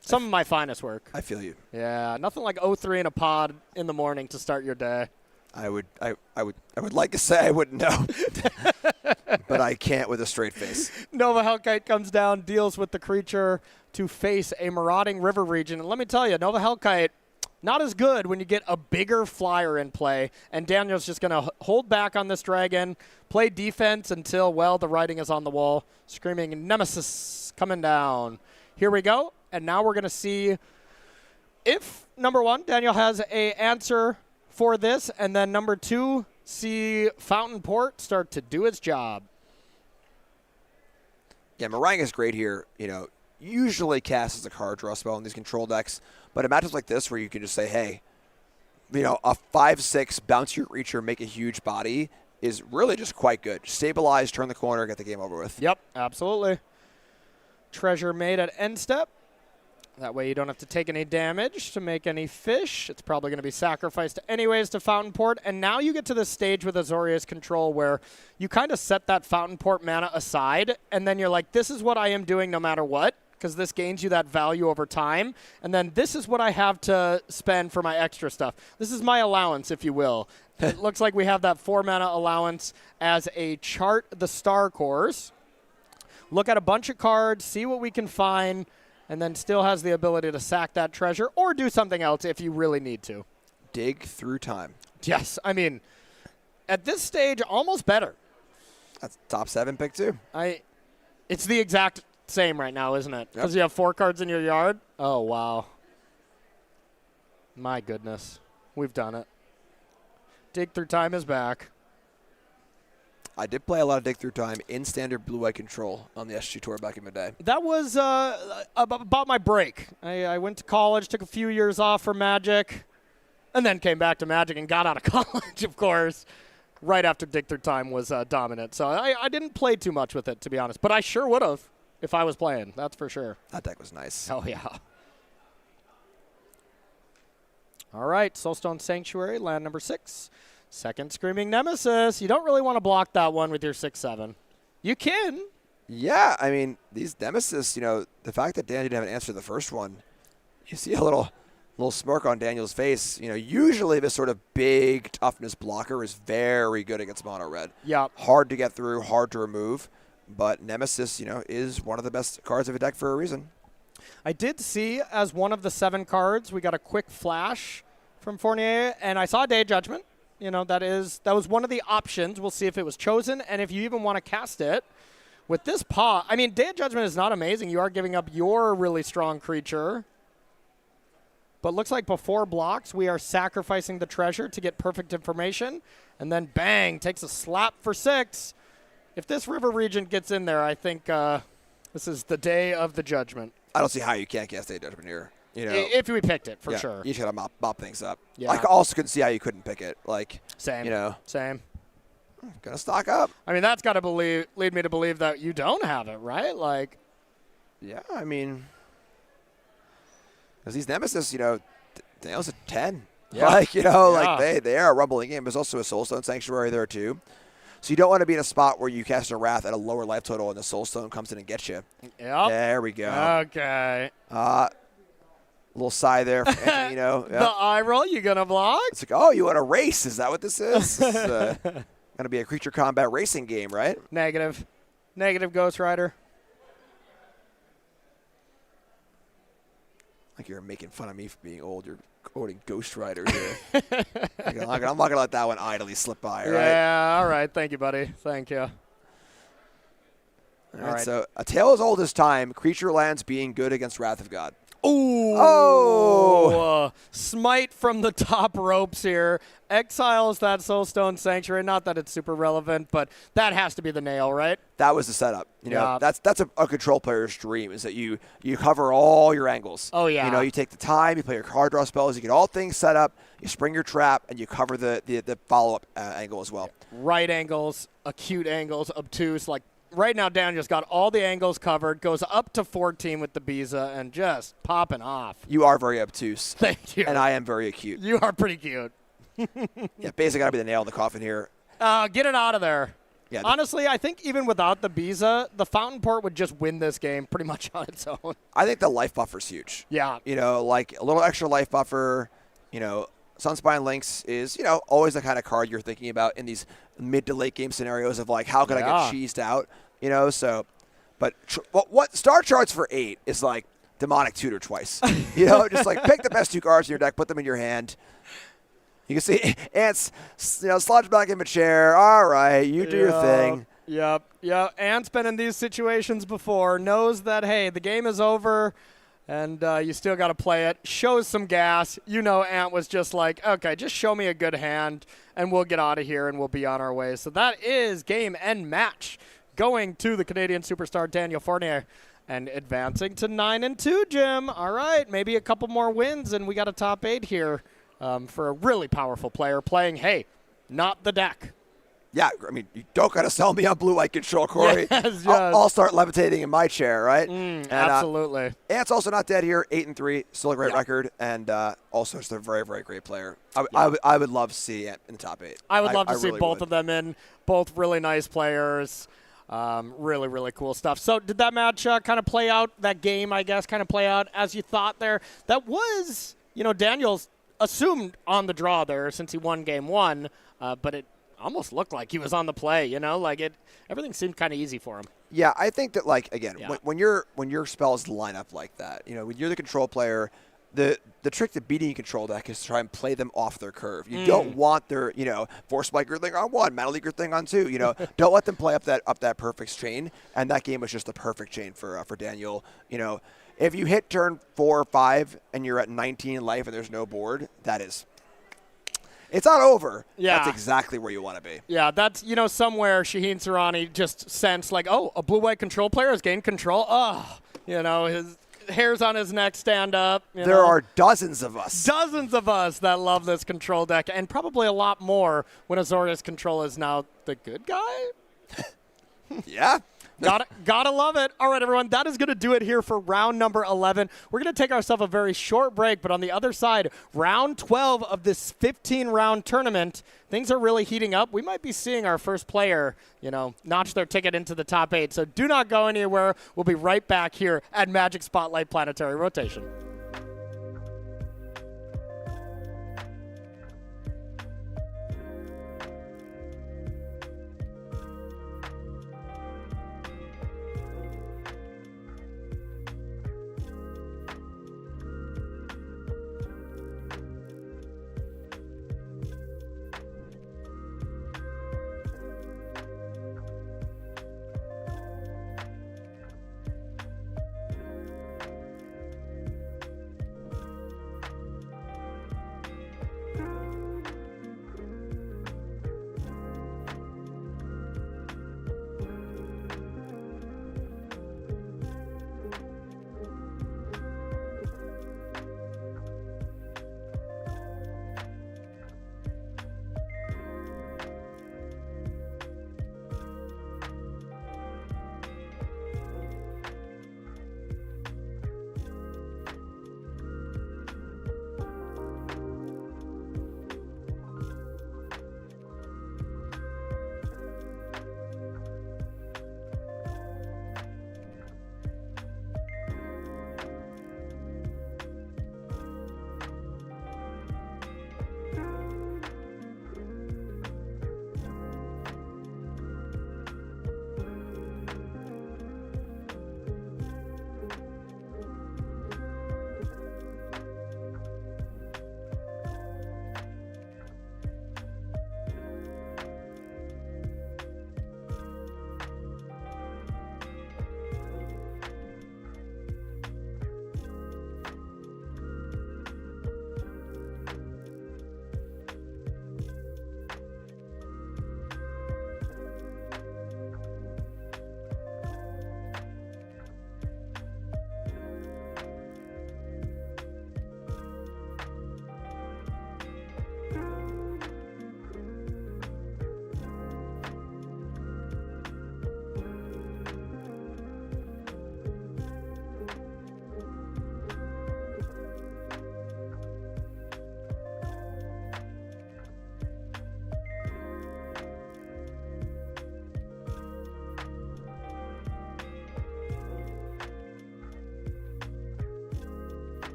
Some of my finest work. I feel you. Yeah, nothing like 0-3 in a pod in the morning to start your day. I would like to say I wouldn't know, but I can't with a straight face. Nova Hellkite comes down, deals with the creature to face a marauding river region. And let me tell you, Nova Hellkite, not as good when you get a bigger flyer in play. And Daniel's just going to hold back on this dragon, play defense until, the writing is on the wall. Screaming Nemesis coming down. Here we go. And now we're going to see if, number 1, Daniel has a answer for this, and then number 2, see Fountain Port start to do its job. Yeah, Meringue is great here. Usually casts as a card draw spell in these control decks, but in matches like this where you can just say, hey, a 5/6 bounce your creature, make a huge body is really just quite good. Stabilize, turn the corner, get the game over with. Yep, absolutely. Treasure made at end step. That way you don't have to take any damage to make any fish. It's probably going to be sacrificed anyways to Fountain Port. And now you get to this stage with Azorius Control where you kind of set that Fountain Port mana aside, and then you're like, this is what I am doing no matter what, because this gains you that value over time. And then this is what I have to spend for my extra stuff. This is my allowance, if you will. It looks like we have that 4 mana allowance as a chart the star cores. Look at a bunch of cards, see what we can find, and then still has the ability to sack that treasure or do something else if you really need to. Dig through time. Yes, I mean, at this stage, almost better. That's top 7 pick too. It's the exact same right now, isn't it? Because Yep. you have 4 cards in your yard? Oh, wow. My goodness. We've done it. Dig through time is back. I did play a lot of Dig Through Time in standard blue-white control on the SG Tour back in the day. That was about my break. I went to college, took a few years off for Magic, and then came back to Magic and got out of college, of course, right after Dig Through Time was dominant. So I didn't play too much with it, to be honest. But I sure would have if I was playing. That's for sure. That deck was nice. Oh, yeah. All right, Soulstone Sanctuary, land number 6. Second Screaming Nemesis. You don't really want to block that one with your 6/7. You can. Yeah, I mean, these Nemesis, the fact that Dan didn't have an answer to the first one, you see a little smirk on Daniel's face. Usually this sort of big toughness blocker is very good against mono red. Yeah. Hard to get through, hard to remove, but Nemesis, is one of the best cards of a deck for a reason. I did see as one of the 7 cards, we got a quick flash from Fournier, and I saw Day of Judgment. That was one of the options. We'll see if it was chosen and if you even want to cast it. With this paw, I mean, Day of Judgment is not amazing. You are giving up your really strong creature. But looks like before blocks, we are sacrificing the treasure to get perfect information. And then bang, takes a slap for 6. If this river region gets in there, I think this is the day of the judgment. I don't see how you can't cast Day of Judgment here. If we picked it, for sure. You just got to mop things up. Yeah. I also couldn't see how you couldn't pick it. Same. Same. Gonna stock up. I mean, that's got to lead me to believe that you don't have it, right? Yeah, I mean, because these Nemesis, Daniel's a 10. Yeah. They are a rumbling game. There's also a Soulstone Sanctuary there too. So you don't want to be in a spot where you cast a Wrath at a lower life total and the Soulstone comes in and gets you. Yep. There we go. Okay. Little sigh there for Anthony, The eye roll, you gonna block? It's like, oh, you want to race? Is that what this is? This is going to be a creature combat racing game, right? Negative Ghost Rider. Like you're making fun of me for being old. You're quoting Ghost Rider here. I'm not gonna let that one idly slip by. Right? Yeah. All right. Thank you, buddy. Thank you. All right. So a tale as old as time. Creature lands being good against Wrath of God. Ooh. Oh. Smite from the top ropes here. Exiles that Soulstone Sanctuary. Not that it's super relevant, but that has to be the nail, right? That was the setup. You know, Yeah. that's a control player's dream, is that you cover all your angles. Oh, yeah. You know, you take the time, you play your card draw spells, you get all things set up, you spring your trap, and you cover the follow-up angle as well. Right angles, acute angles, obtuse. Like right now, Daniel's got all the angles covered, goes up to 14 with the Biza, and just popping off. You are very obtuse. Thank you. And I am very acute. You are pretty cute. Yeah, basically got to be the nail in the coffin here. Get it out of there. Yeah, Honestly, I think even without the Biza, the Fountain Port would just win this game pretty much on its own. I think the life buffer's huge. Yeah. You know, like a little extra life buffer. You know, Sunspine Lynx is, you know, always the kind of card you're thinking about in these mid to late game scenarios of like, how can I get cheesed out? You know, so, but what Star Charts for 8 is like Demonic Tutor twice. You know, just like pick the best 2 cards in your deck, put them in your hand. You can see Ants, you know, slouch back in a chair. All right, you do your thing. Yep. Ant's been in these situations before, knows that, hey, the game is over, and you still got to play it. Shows some gas. You know, Ant was just like, okay, just show me a good hand, and we'll get out of here, and we'll be on our way. So that is game and match going to the Canadian superstar Daniel Fournier. And advancing to 9-2, Jim. All right, maybe a couple more wins, and we got a top 8 here. For a really powerful player playing, hey, not the deck. Yeah, I mean, you don't got to sell me on blue-white control, Corey. Yes. I'll start levitating in my chair, right? Absolutely. Ant's also not dead here, 8-3, still a great record, and also just a very, very great player. I would love to see Ant in the top 8. I would love to see really both of them in. Both really nice players. Really, really cool stuff. So did that match kind of play out, that game, I guess, kind of play out as you thought there? That was, you know, Daniel's assumed on the draw there since he won game 1, but it almost looked like he was on the play, you know, like everything seemed kind of easy for him. Yeah, I think that, like, again, when your spells line up like that, you know, when you're the control player, the trick to beating a control deck is to try and play them off their curve. You don't want their, you know, Force Spiker thing on 1, Metal Leaguer thing on 2. You know, don't let them play up that perfect chain. And that game was just the perfect chain for Daniel. You know, if you hit turn 4 or 5 and you're at 19 life and there's no board, it's not over. Yeah. That's exactly where you want to be. Yeah, that's, you know, somewhere Shaheen Sarani just sensed like, oh, a blue-white control player has gained control. Oh, you know, his hairs on his neck stand up. There are dozens of us. Dozens of us that love this control deck, and probably a lot more when Azorius control is now the good guy. Yeah. Gotta love it. All right, everyone, that is going to do it here for round number 11. We're going to take ourselves a very short break, but on the other side, round 12 of this 15-round tournament, things are really heating up. We might be seeing our first player, you know, notch their ticket into the top 8. So do not go anywhere. We'll be right back here at Magic Spotlight Planetary Rotation.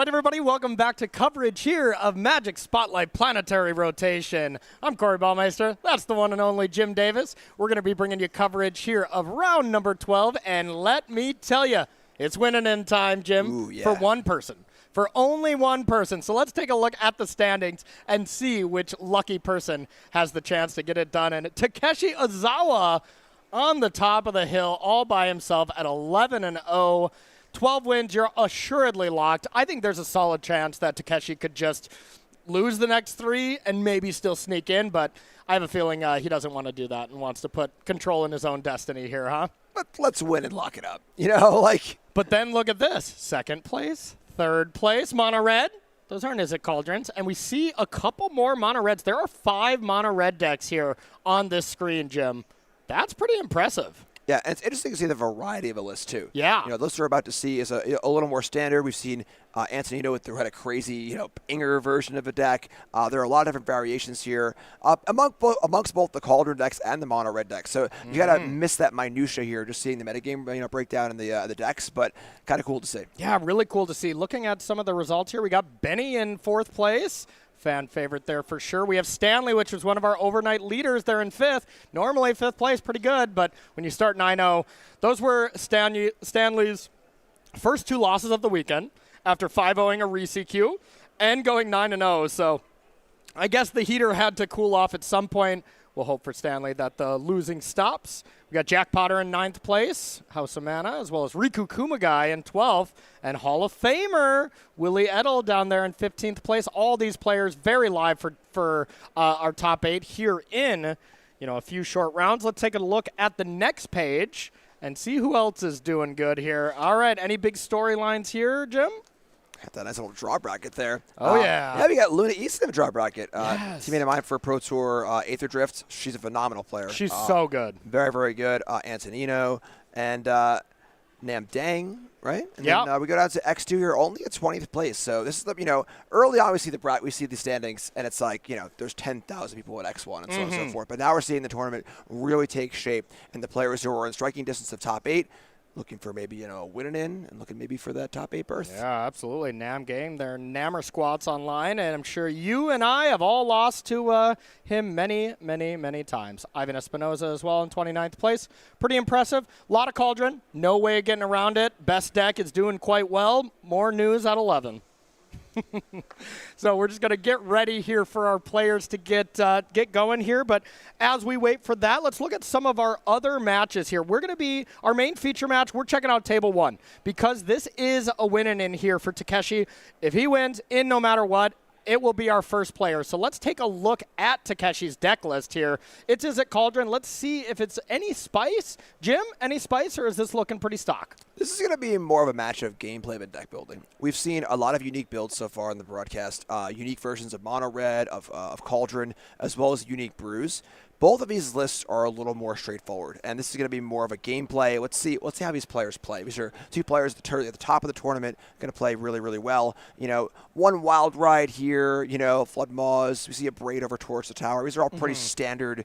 right, everybody, welcome back to coverage here of Magic Spotlight Planetary Rotation. I'm Corey Baumeister. That's the one and only Jim Davis. We're going to be bringing you coverage here of round number 12, and let me tell you, it's winning in time, Jim, Ooh, yeah. for one person. For only one person. So let's take a look at the standings and see which lucky person has the chance to get it done. And Takeshi Ozawa on the top of the hill all by himself at 11-0. 12 wins, you're assuredly locked. I think there's a solid chance that Takeshi could just lose the next 3 and maybe still sneak in, but I have a feeling he doesn't want to do that and wants to put control in his own destiny here, huh? But let's win and lock it up. But then look at this. Second place, third place, mono red. Those aren't Izzet Cauldrons. And we see a couple more mono reds. There are 5 mono red decks here on this screen, Jim. That's pretty impressive. Yeah, and it's interesting to see the variety of a list, too. Yeah. The list we're about to see is a little more standard. We've seen Antonino with had a crazy, Inger version of a deck. There are a lot of different variations here amongst both the Cauldron decks and the mono red decks. So you got to miss that minutia here, just seeing the metagame breakdown in the decks, but kind of cool to see. Yeah, really cool to see. Looking at some of the results here, we got Benny in 4th place. Fan favorite there for sure. We have Stanley, which was one of our overnight leaders there in 5th. Normally 5th place, pretty good, but when you start 9-0, those were Stanley's first 2 losses of the weekend after 5-0ing a re-CQ and going 9-0. So I guess the heater had to cool off at some point. We'll hope for Stanley that the losing stops. We got Jack Potter in 9th place, House of Mana, as well as Riku Kumagai in 12th, and Hall of Famer Willie Edel down there in 15th place. All these players very live for our top 8 here in a few short rounds. Let's take a look at the next page and see who else is doing good here. All right, any big storylines here, Jim? Got that nice little draw bracket there. Oh, yeah. Yeah, we got Luna East in the draw bracket. Yes. Teammate of mine for Pro Tour, Aether Drift. She's a phenomenal player. She's so good. Very, very good. Antonino and Nam Dang, right? And Yeah. then we go down to X2 here, only at 20th place. So this is the, early on we see the standings, and it's like, there's 10,000 people at X1 and so on and so forth. But now we're seeing the tournament really take shape, and the players who are in striking distance of top 8 looking for maybe, winning in and looking maybe for that top 8 berth. Yeah, absolutely. Nam game. They're Nammer squats online, and I'm sure you and I have all lost to him many, many, many times. Ivan Espinoza as well in 29th place. Pretty impressive. A lot of Cauldron. No way of getting around it. Best deck is doing quite well. More news at 11. So we're just going to get ready here for our players to get going here. But as we wait for that, let's look at some of our other matches here. We're going to be our main feature match. We're checking out table 1 because this is a win in here for Takeshi. If he wins in no matter what, it will be our first player. So let's take a look at Takeshi's deck list here. It's Izzet Cauldron. Let's see if it's any spice. Jim, any spice, or is this looking pretty stock? This is going to be more of a match of gameplay than deck building. We've seen a lot of unique builds so far in the broadcast, unique versions of Mono Red, of Cauldron, as well as unique brews. Both of these lists are a little more straightforward, and this is going to be more of a gameplay. Let's see how these players play. These are 2 players at the top of the tournament, going to play really, really well. One Wild Ride here, Flood Maws. We see a Braid over towards the tower. These are all pretty standard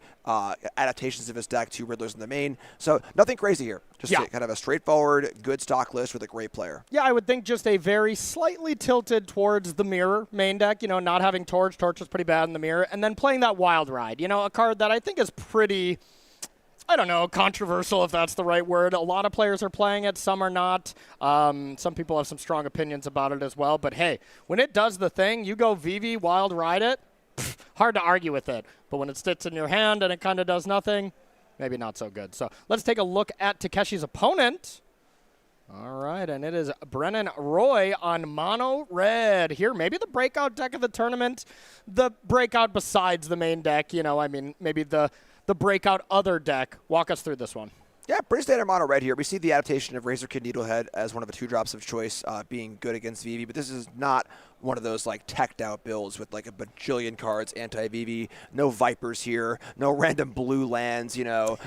adaptations of his deck, 2 Riddlers in the main. So nothing crazy here. Just kind of a straightforward, good stock list with a great player. Yeah, I would think just a very slightly tilted towards the mirror main deck, not having Torch. Torch is pretty bad in the mirror. And then playing that Wild Ride, a card that I think is pretty, I don't know, controversial if that's the right word. A lot of players are playing it, some are not. Some people have some strong opinions about it as well. But hey, when it does the thing, you go VV, Wild Ride it, hard to argue with it. But when it sits in your hand and it kind of does nothing, maybe not so good. So let's take a look at Takeshi's opponent. All right, and it is Brennan Roy on mono red here. Maybe the breakout deck of the tournament, the breakout besides the main deck, maybe the breakout other deck. Walk us through this one. Yeah, pretty standard mono red here. We see the adaptation of Razorkid Needlehead as one of the 2 drops of choice being good against Vivi, but this is not one of those like teched out builds with like a bajillion cards, anti-VV, no Vipers here, no random blue lands, no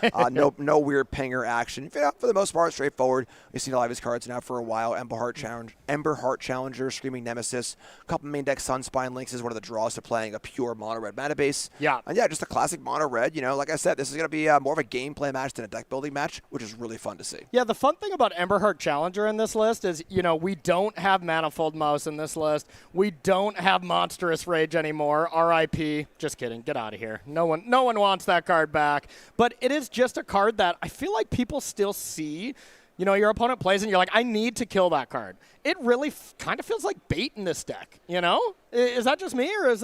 weird pinger action. For the most part, straightforward. We've seen a lot of his cards now for a while. Ember Heart Challenger, Screaming Nemesis, a couple main deck Sunspine Links is one of the draws to playing a pure mono red mana base. Yeah. And yeah, just a classic mono red. Like I said, this is going to be more of a gameplay match than a deck building match, which is really fun to see. Yeah, the fun thing about Ember Heart Challenger in this list is, we don't have Manifold Mouse in this list. We don't have Monstrous Rage anymore. RIP. Just kidding. Get out of here. No one wants that card back. But it is just a card that I feel like people still see. Your opponent plays and you're like, I need to kill that card. It really kind of feels like bait in this deck, Is that just me, or does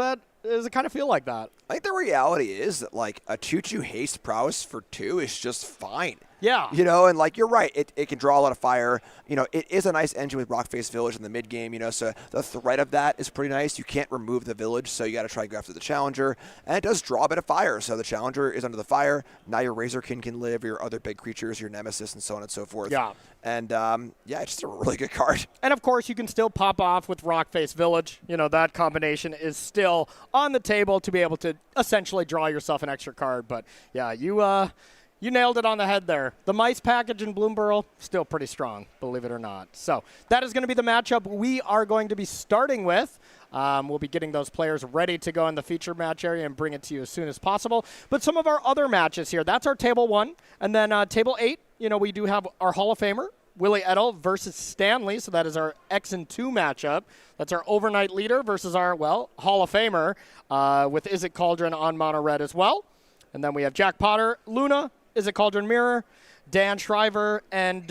it kind of feel like that? I think the reality is that, like, a 2/2 haste prowess for 2 is just fine. Yeah. And, like, you're right. It can draw a lot of fire. It is a nice engine with Rockface Village in the mid-game, so the threat of that is pretty nice. You can't remove the village, so you got to try to go after the Challenger. And it does draw a bit of fire, so the Challenger is under the fire. Now your Razorkin can live, your other big creatures, your Nemesis, and so on and so forth. Yeah. And, it's just a really good card. And, of course, you can still pop off with Rockface Village. That combination is still on the table to be able to essentially draw yourself an extra card. But, yeah, you nailed it on the head there. The Mice package in Bloomburrow, still pretty strong, believe it or not. So that is going to be the matchup we are going to be starting with. We'll be getting those players ready to go in the feature match area and bring it to you as soon as possible. But some of our other matches here, that's our Table 1. And then Table 8, we do have our Hall of Famer, Willie Edel versus Stanley. So that is our X and 2 matchup. That's our overnight leader versus our, Hall of Famer with Izzet Cauldron on Mono Red as well. And then we have Jack Potter, Luna, Izzet Cauldron Mirror, Dan Shriver, and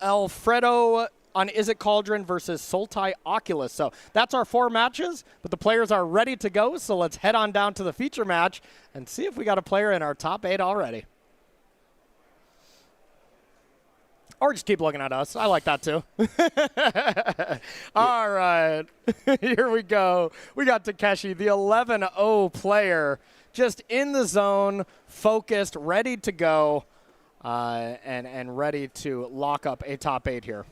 Alfredo on Izzet Cauldron versus Sultai Oculus. So that's our 4 matches, but the players are ready to go. So let's head on down to the feature match and see if we got a player in our top 8 already. Or just keep looking at us. I like that too. All right. Here we go. We got Takeshi, the 11-0 player, just in the zone, focused, ready to go, and ready to lock up a top 8 here.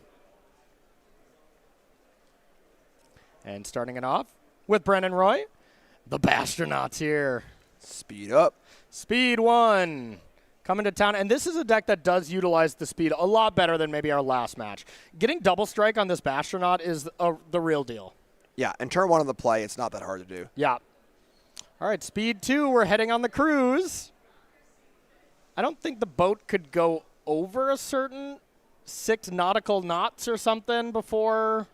And starting it off with Brennan Roy, the Bastronauts here. Speed up. Speed 1. Coming to town, and this is a deck that does utilize the speed a lot better than maybe our last match. Getting double strike on this Bastronaut is the real deal. Yeah, and turn 1 on the play, it's not that hard to do. Yeah. All right, speed 2, we're heading on the cruise. I don't think the boat could go over a certain 6 nautical knots or something before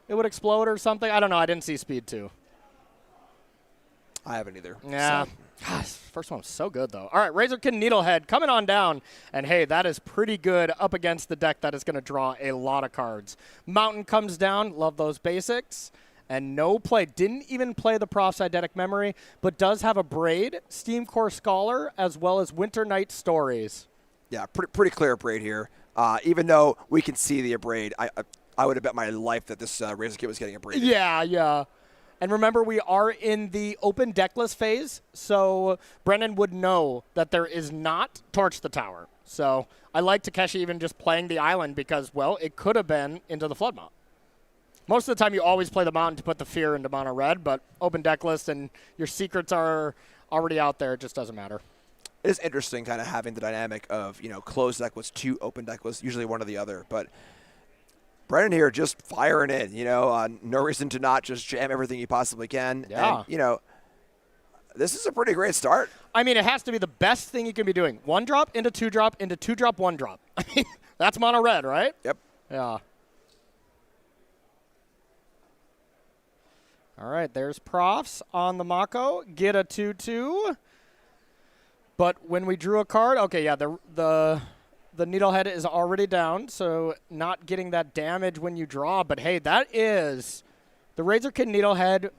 it would explode or something. I don't know, I didn't see speed 2. I haven't either. Yeah. So. Gosh, first one was so good, though. All right, Razorkin Needlehead coming on down. And, hey, that is pretty good up against the deck that is going to draw a lot of cards. Mountain comes down. Love those basics. And no play. Didn't even play the Prof's Eidetic Memory, but does have a Braid, Steam Core Scholar, as well as Winter Night Stories. Yeah, pretty clear Braid here. Even though we can see the Braid, I would have bet my life that this Razorkin was getting a Braid. Yeah. And remember, we are in the open decklist phase, so Brennan would know that there is not Torch the Tower. So I like Takeshi even just playing the island because, it could have been into the Flood Mountain. Most of the time, you always play the mountain to put the fear into mono red, but open decklist and your secrets are already out there. It just doesn't matter. It is interesting kind of having the dynamic of, closed deck was 2 open deck was usually one or the other, but Brennan here just firing in, no reason to not just jam everything you possibly can. Yeah. And, this is a pretty great start. I mean, it has to be the best thing you can be doing. 1 drop into 2 drop into 2 drop, 1 drop. I mean, that's mono red, right? Yep. Yeah. All right, there's Profs on the Mako. Get a 2/2. But when we drew a card, okay, yeah, the Needlehead is already down, so not getting that damage when you draw. But, hey, that is the Razorkin Needlehead.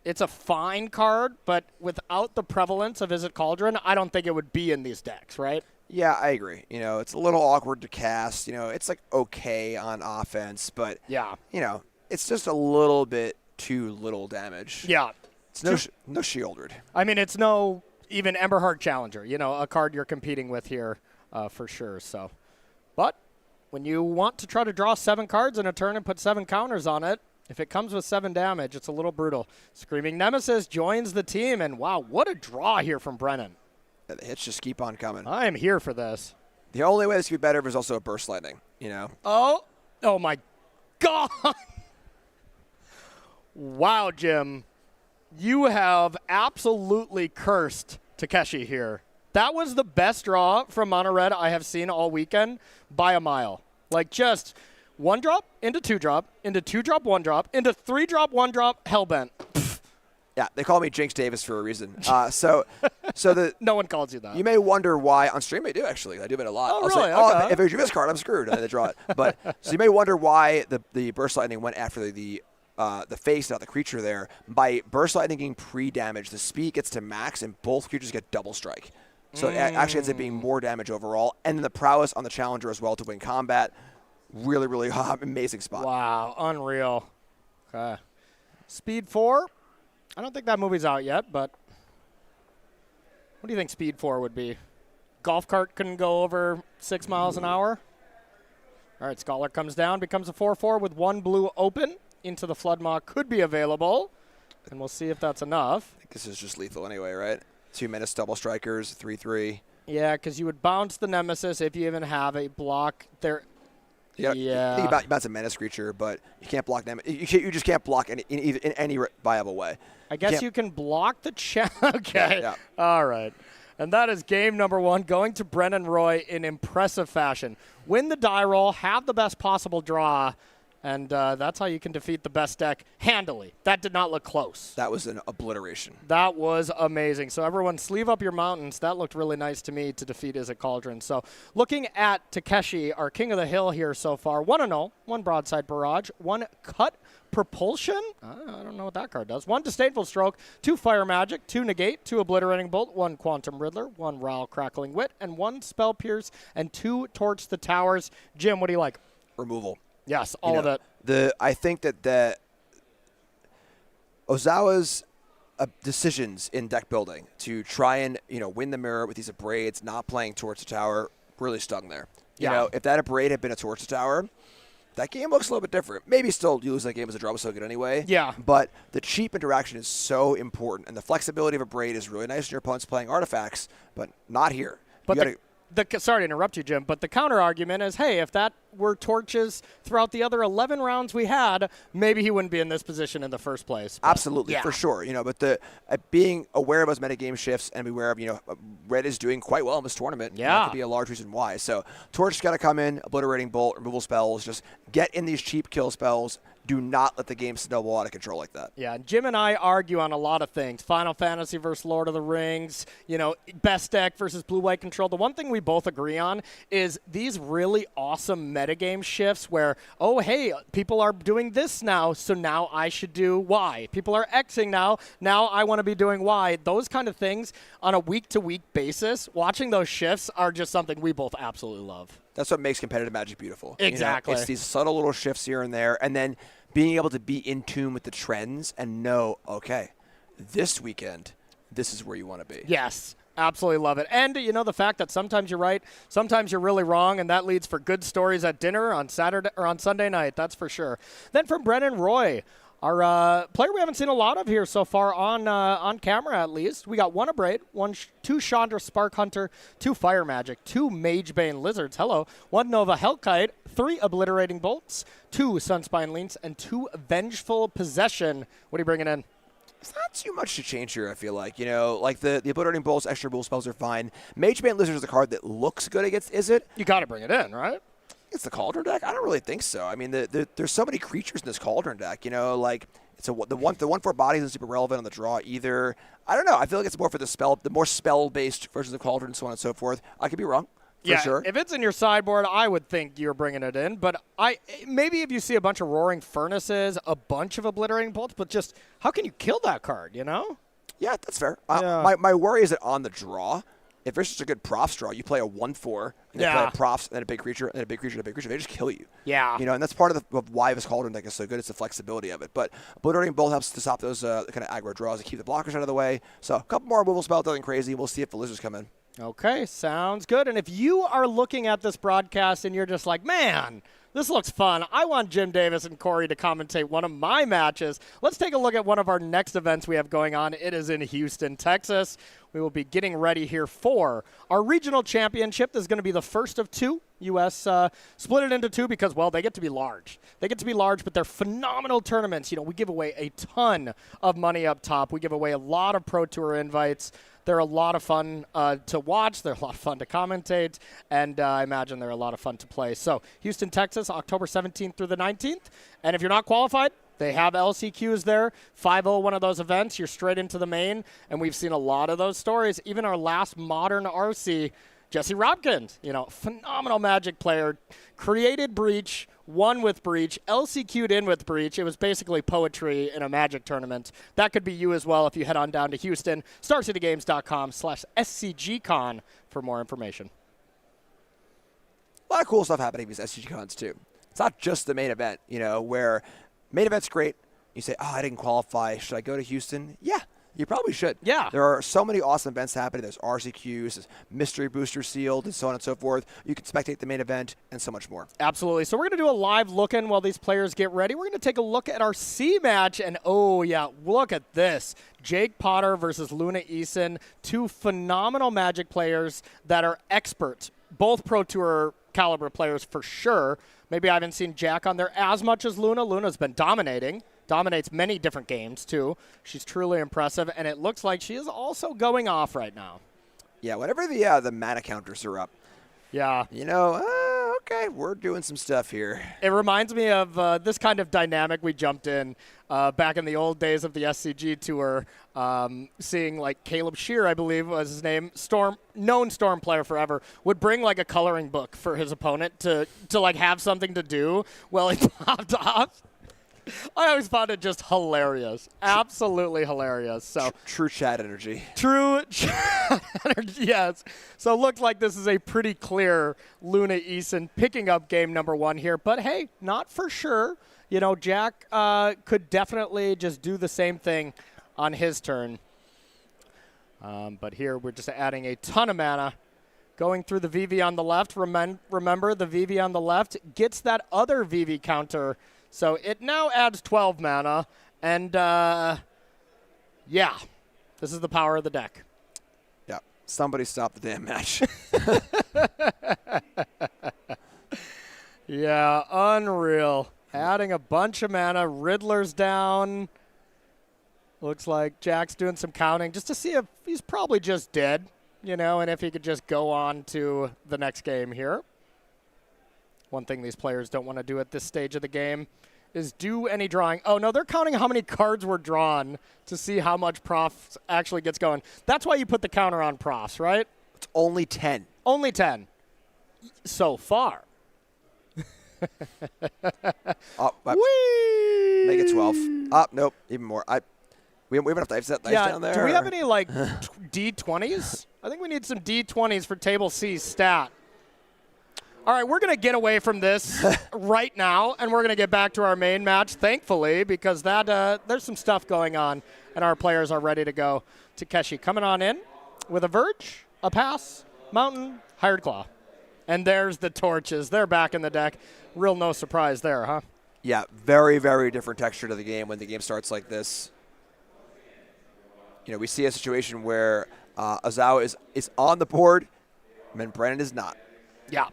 It's a fine card, but without the prevalence of Izzet Cauldron, I don't think it would be in these decks, right? Yeah, I agree. It's a little awkward to cast. It's, like, okay on offense, but, yeah, it's just a little bit too little damage. Yeah. It's no Shieldred. I mean, it's no even Ember Heart Challenger, a card you're competing with here. For sure. But when you want to try to draw 7 cards in a turn and put 7 counters on it, If it comes with 7 damage, it's a little brutal. Screaming Nemesis joins the team, and wow, what a draw here from Brennan. Yeah, the hits just keep on coming. I am here for this. The only way this could be better is also a burst lightning, you know? Oh my God. Wow, Jim. You have absolutely cursed Takeshi here. That was the best draw from Mono Red I have seen all weekend by a mile. Like just 1 drop into 2 drop, into 2 drop, 1 drop, into 3 drop, 1 drop, hellbent. Yeah, they call me Jinx Davis for a reason. So the No one calls you that. you may wonder why on stream I do actually. I do it a lot. Oh, I'll really? say, Okay. if I drew this card, I'm screwed, and then they draw it. But so you may wonder why the burst lightning went after the face, not the creature there. By burst lightning getting pre-damage, the speed gets to max, and both creatures get double strike. So it actually ends up being more damage overall, and then the prowess on the challenger as well to win combat. Really, really amazing spot. Wow, unreal. Okay. Speed 4. I don't think that movie's out yet, but what do you think Speed 4 would be? Golf cart couldn't go over 6 miles an hour. All right, Scholar comes down, becomes a 4/4 with 1 blue open. Into the Flood Maw could be available, and we'll see if that's enough. I think this is just lethal anyway, right? 2 menace double strikers, 3/3. Yeah, because you would bounce the Nemesis if you even have a block there. You bounce a menace creature, but you can't block them. You just can't block in any viable way. I guess you can block the Okay. Yeah. All right. And that is game number 1, going to Brennan Roy in impressive fashion. Win the die roll, have the best possible draw, and that's how you can defeat the best deck handily. That did not look close. That was an obliteration. That was amazing. So everyone, sleeve up your mountains. That looked really nice to me to defeat Izzet Cauldron. So looking at Takeshi, our king of the hill here so far, 1-0, 1 broadside barrage, 1 cut propulsion. I don't know what that card does. 1 disdainful stroke, 2 fire magic, 2 negate, 2 obliterating bolt, 1 quantum riddler, 1 rile crackling wit, and 1 spell pierce, and 2 torch the towers. Jim, what do you like? Removal. Yes, all of it. I think that Ozawa's decisions in deck building to try and win the mirror with these abrades, not playing Torch the Tower, really stung there. You know, if that abrade had been a Torch the Tower, that game looks a little bit different. Maybe still you lose that game as a draw was so good anyway. Yeah. But the cheap interaction is so important, and the flexibility of a braid is really nice when your opponent's playing artifacts, but not here. But sorry to interrupt you, Jim, but the counter argument is, hey, if that were torches throughout the other 11 rounds we had, maybe he wouldn't be in this position in the first place. But absolutely, for sure. But the being aware of those metagame shifts and be aware of, Red is doing quite well in this tournament. Yeah. That could be a large reason why. So Torch got to come in, obliterating bolt, removal spells, just get in these cheap kill spells. Do not let the game snowball out of control like that. Yeah, Jim and I argue on a lot of things. Final Fantasy versus Lord of the Rings, best deck versus blue-white control. The one thing we both agree on is these really awesome metagame shifts where, oh, hey, people are doing this now, so now I should do Y. People are Xing now I want to be doing Y. Those kind of things on a week-to-week basis, watching those shifts are just something we both absolutely love. That's what makes competitive Magic beautiful. Exactly. It's these subtle little shifts here and there, and then being able to be in tune with the trends and know, okay, this weekend, this is where you want to be. Yes, absolutely love it. And, the fact that sometimes you're right, sometimes you're really wrong, and that leads for good stories at dinner on Saturday or on Sunday night, that's for sure. Then from Brennan Roy, our player we haven't seen a lot of here so far on camera at least. We got 1 Abrade, 2 Chandra Spark Hunter, 2 Fire Magic, 2 Magebane Lizards, 1 Nova Hellkite, 3 Obliterating Bolts, 2 Sunspine Links, and 2 Vengeful Possession. What are you bringing in? It's not too much to change here, I feel like. Like the Obliterating Bolts, extra rule spells are fine. Magebane Lizard is a card that looks good against Izzet. You got to bring it in, right? It's the Cauldron deck? I don't really think so. I mean, there's so many creatures in this Cauldron deck. Like it's the 1/4 body isn't super relevant on the draw either. I don't know. I feel like it's more for the more spell-based versions of Cauldron, so on and so forth. I could be wrong. For sure. If it's in your sideboard, I would think you're bringing it in. But maybe if you see a bunch of Roaring Furnaces, a bunch of Obliterating Bolts, but just how can you kill that card? Yeah, that's fair. My worry is that on the draw, if it's just a good profs draw, you play a 1/4, and then play a profs, and then a big creature, and then a big creature, and a big creature. They just kill you. Yeah. And that's part of why this Cauldron deck is so good. It's the flexibility of it. But Obliterating Bolt helps to stop those kind of aggro draws and keep the blockers out of the way. So a couple more removal spells, nothing crazy. We'll see if the Lizards come in. Okay, sounds good. And if you are looking at this broadcast and you're just like, man, This looks fun. I want Jim Davis and Corey to commentate one of my matches. Let's take a look at one of our next events we have going on. It is in Houston, Texas. We will be getting ready here for our regional championship. This is going to be the first of two. U.S. Split it into two because, well, they get to be large. They get to be large, but they're phenomenal tournaments. You know, we give away a ton of money up top. We give away a lot of Pro Tour invites. They're a lot of fun to watch. They're a lot of fun to commentate. And I imagine they're a lot of fun to play. So Houston, Texas, October 17th through the 19th. And if you're not qualified, they have LCQs there. 5-0 one of those events. You're straight into the main. And we've seen a lot of those stories. Even our last modern RC, Jesse Robkins, you know, phenomenal Magic player, created Breach, won with Breach, LCQ'd in with Breach. It was basically poetry in a Magic tournament. That could be you as well if you head on down to Houston, StarCityGames.com/SCGCon for more information. A lot of cool stuff happening with SCG cons too. It's not just the main event, you know, where main event's great. You say, oh, I didn't qualify. Should I go to Houston? Yeah. You probably should. Yeah. There are so many awesome events happening. There's RCQs, there's Mystery Booster Sealed, and so on and so forth. You can spectate the main event and so much more. Absolutely. So we're going to do a live look-in while these players get ready. We're going to take a look at our C match, and oh, yeah, look at this. Jake Potter versus Luna Eason, two phenomenal Magic players that are experts, both Pro Tour caliber players for sure. Maybe I haven't seen Jack on there as much as Luna. Luna's been dominates many different games, too. She's truly impressive, and it looks like she is also going off right now. Yeah, whenever the mana counters are up. Yeah. You know, okay, we're doing some stuff here. It reminds me of this kind of dynamic we jumped in back in the old days of the SCG Tour, seeing like Caleb Shear, I believe was his name, known Storm player forever, would bring like a coloring book for his opponent to like have something to do while he popped off. I always found it just hilarious. Absolutely hilarious. So true chat energy. True chat energy, yes. So it looks like this is a pretty clear Luna Eason picking up game number one here. But, hey, not for sure. You know, Jack could definitely just do the same thing on his turn. But here we're just adding a ton of mana. Going through the VV on the left. Remember, the VV on the left gets that other VV counter. So it now adds 12 mana, and yeah, this is the power of the deck. Yeah, somebody stop the damn match. Yeah, unreal. Adding a bunch of mana, Riddler's down. Looks like Jack's doing some counting just to see if he's probably just dead, you know, and if he could just go on to the next game here. One thing these players don't want to do at this stage of the game is do any drawing. Oh, no, they're counting how many cards were drawn to see how much profs actually gets going. That's why you put the counter on profs, right? It's only 10. Only 10 so far. Whee! Make it 12. Nope, even more. We have enough dice down there. Do we have any, like, D20s? I think we need some D20s for Table C stat. All right, we're going to get away from this right now, and we're going to get back to our main match, thankfully, because there's some stuff going on, and our players are ready to go. Takeshi coming on in with a Verge, a Pass, Mountain, Hired Claw. And there's the torches. They're back in the deck. Real no surprise there, huh? Yeah, very, very different texture to the game when the game starts like this. You know, we see a situation where Azawa is on the board, and then Brennan is not. Yeah.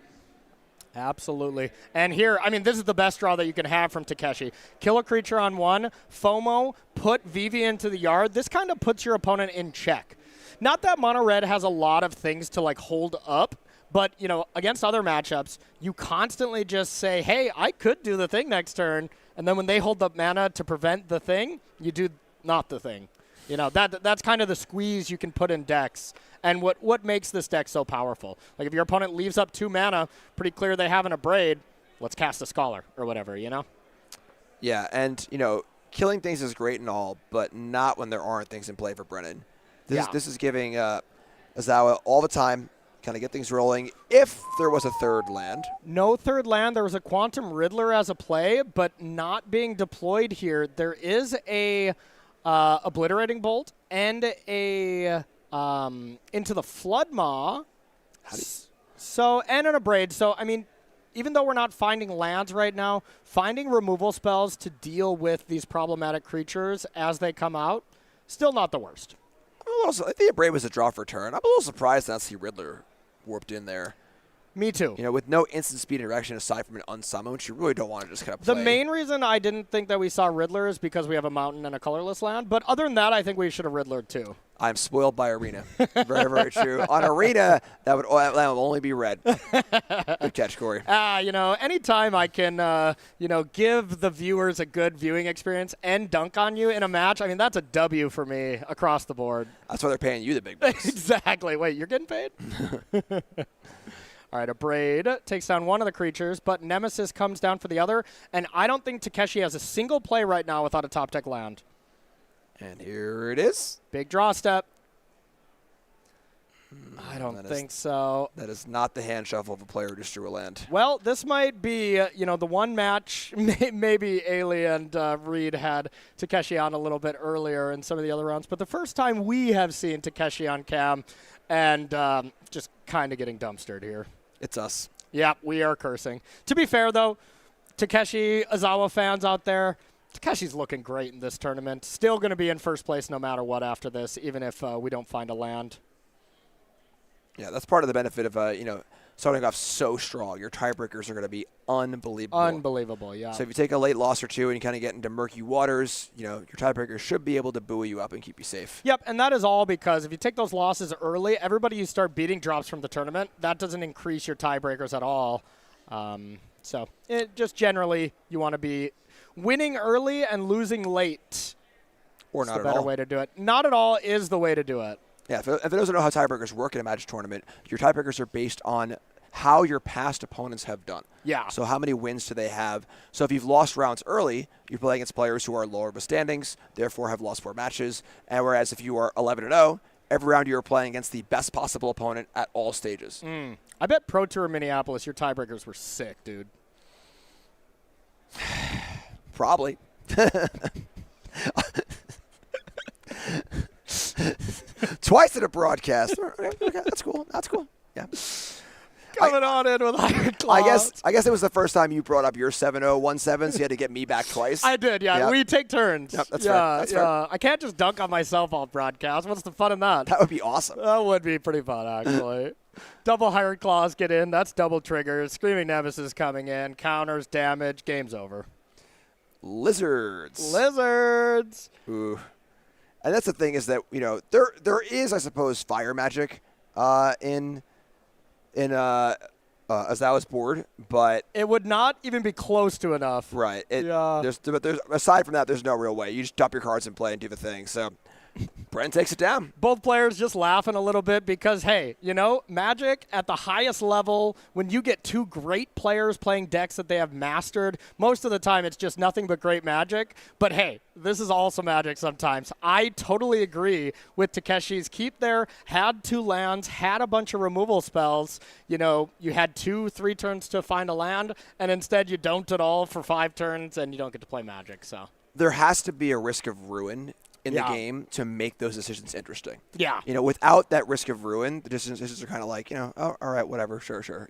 Absolutely. And here, I mean, this is the best draw that you can have from Takeshi. Kill a creature on one, FOMO, put Vivi into the yard. This kind of puts your opponent in check. Not that Mono Red has a lot of things to, like, hold up, but, you know, against other matchups, you constantly just say, hey, I could do the thing next turn, and then when they hold up mana to prevent the thing, you do not the thing. You know, that's kind of the squeeze you can put in decks. And what makes this deck so powerful? Like, if your opponent leaves up 2 mana, pretty clear they have an Abrade, let's cast a Scholar or whatever, you know? Yeah, and, you know, killing things is great and all, but not when there aren't things in play for Brennan. This is giving Azawa all the time, kind of get things rolling, if there was a third land. No third land. There was a Quantum Riddler as a play, but not being deployed here. There is a Obliterating Bolt and a Into the Flood Maw. And an Abrade. So, I mean, even though we're not finding lands right now, finding removal spells to deal with these problematic creatures as they come out, still not the worst. I think the Abrade was a draw for turn. I'm a little surprised not to see Riddler warped in there. Me too. You know, with no instant speed interaction aside from an unsummon, which you really don't want to just kind of play. The main reason I didn't think that we saw Riddler is because we have a mountain and a colorless land. But other than that, I think we should have Riddlered too. I'm spoiled by Arena. Very, very true. On Arena, that would only be red. Good catch, Corey. Anytime I can, give the viewers a good viewing experience and dunk on you in a match, I mean, that's a W for me across the board. That's why they're paying you the big bucks. Exactly. Wait, you're getting paid? All right, Abrade takes down one of the creatures, but Nemesis comes down for the other, and I don't think Takeshi has a single play right now without a top deck land. And here it is. Big draw step. I don't think so. That is not the hand shuffle of a player who just drew a land. Well, this might be, the one match maybe Ailey and Reed had Takeshi on a little bit earlier in some of the other rounds, but the first time we have seen Takeshi on cam and just kind of getting dumpstered here. It's us. Yeah, we are cursing. To be fair, though, Takeshi, Azawa fans out there, Takeshi's looking great in this tournament. Still going to be in first place no matter what after this, even if we don't find a land. Yeah, that's part of the benefit of, starting off so strong. Your tiebreakers are going to be unbelievable. Unbelievable, yeah. So if you take a late loss or two and you kind of get into murky waters, your tiebreakers should be able to buoy you up and keep you safe. Yep, and that is all because if you take those losses early, everybody you start beating drops from the tournament. That doesn't increase your tiebreakers at all. So just generally, you want to be winning early and losing late. Or not at all. That's the better way to do it. Not at all is the way to do it. Yeah, if it doesn't know how tiebreakers work in a Magic tournament, your tiebreakers are based on how your past opponents have done. Yeah. So how many wins do they have? So if you've lost rounds early, you're playing against players who are lower in the standings, therefore have lost 4 matches. And whereas if you are 11-0, every round you're playing against the best possible opponent at all stages. I bet Pro Tour Minneapolis, your tiebreakers were sick, dude. Probably. Twice in a broadcast. Okay, that's cool. That's cool. Yeah. Coming on in with Iron Claw. I guess it was the first time you brought up your 7-0-1-7, so you had to get me back twice. I did, yeah. Yep. We take turns. Yep, that's fair. That's fair. I can't just dunk on myself all broadcast. What's the fun in that? That would be awesome. That would be pretty fun, actually. Double Hired Claws get in. That's double triggers. Screaming Nemesis coming in. Counters, damage. Game's over. Lizards. Ooh. And that's the thing is that, there is, I suppose, fire magic in Azawa's board, but it would not even be close to enough. Right. Yeah. There's aside from that, there's no real way. You just dump your cards and play and do the thing. So Brent takes it down. Both players just laughing a little bit because, hey, Magic at the highest level, when you get 2 great players playing decks that they have mastered, most of the time it's just nothing but great Magic. But, hey, this is also Magic sometimes. I totally agree with Takeshi's keep there, had 2 lands, had a bunch of removal spells. You had 2-3 turns to find a land, and instead you don't at all for 5 turns, and you don't get to play Magic. So there has to be a risk of ruin in the game to make those decisions interesting. Yeah. Without that risk of ruin, the decisions are kind of like, oh, all right, whatever, sure.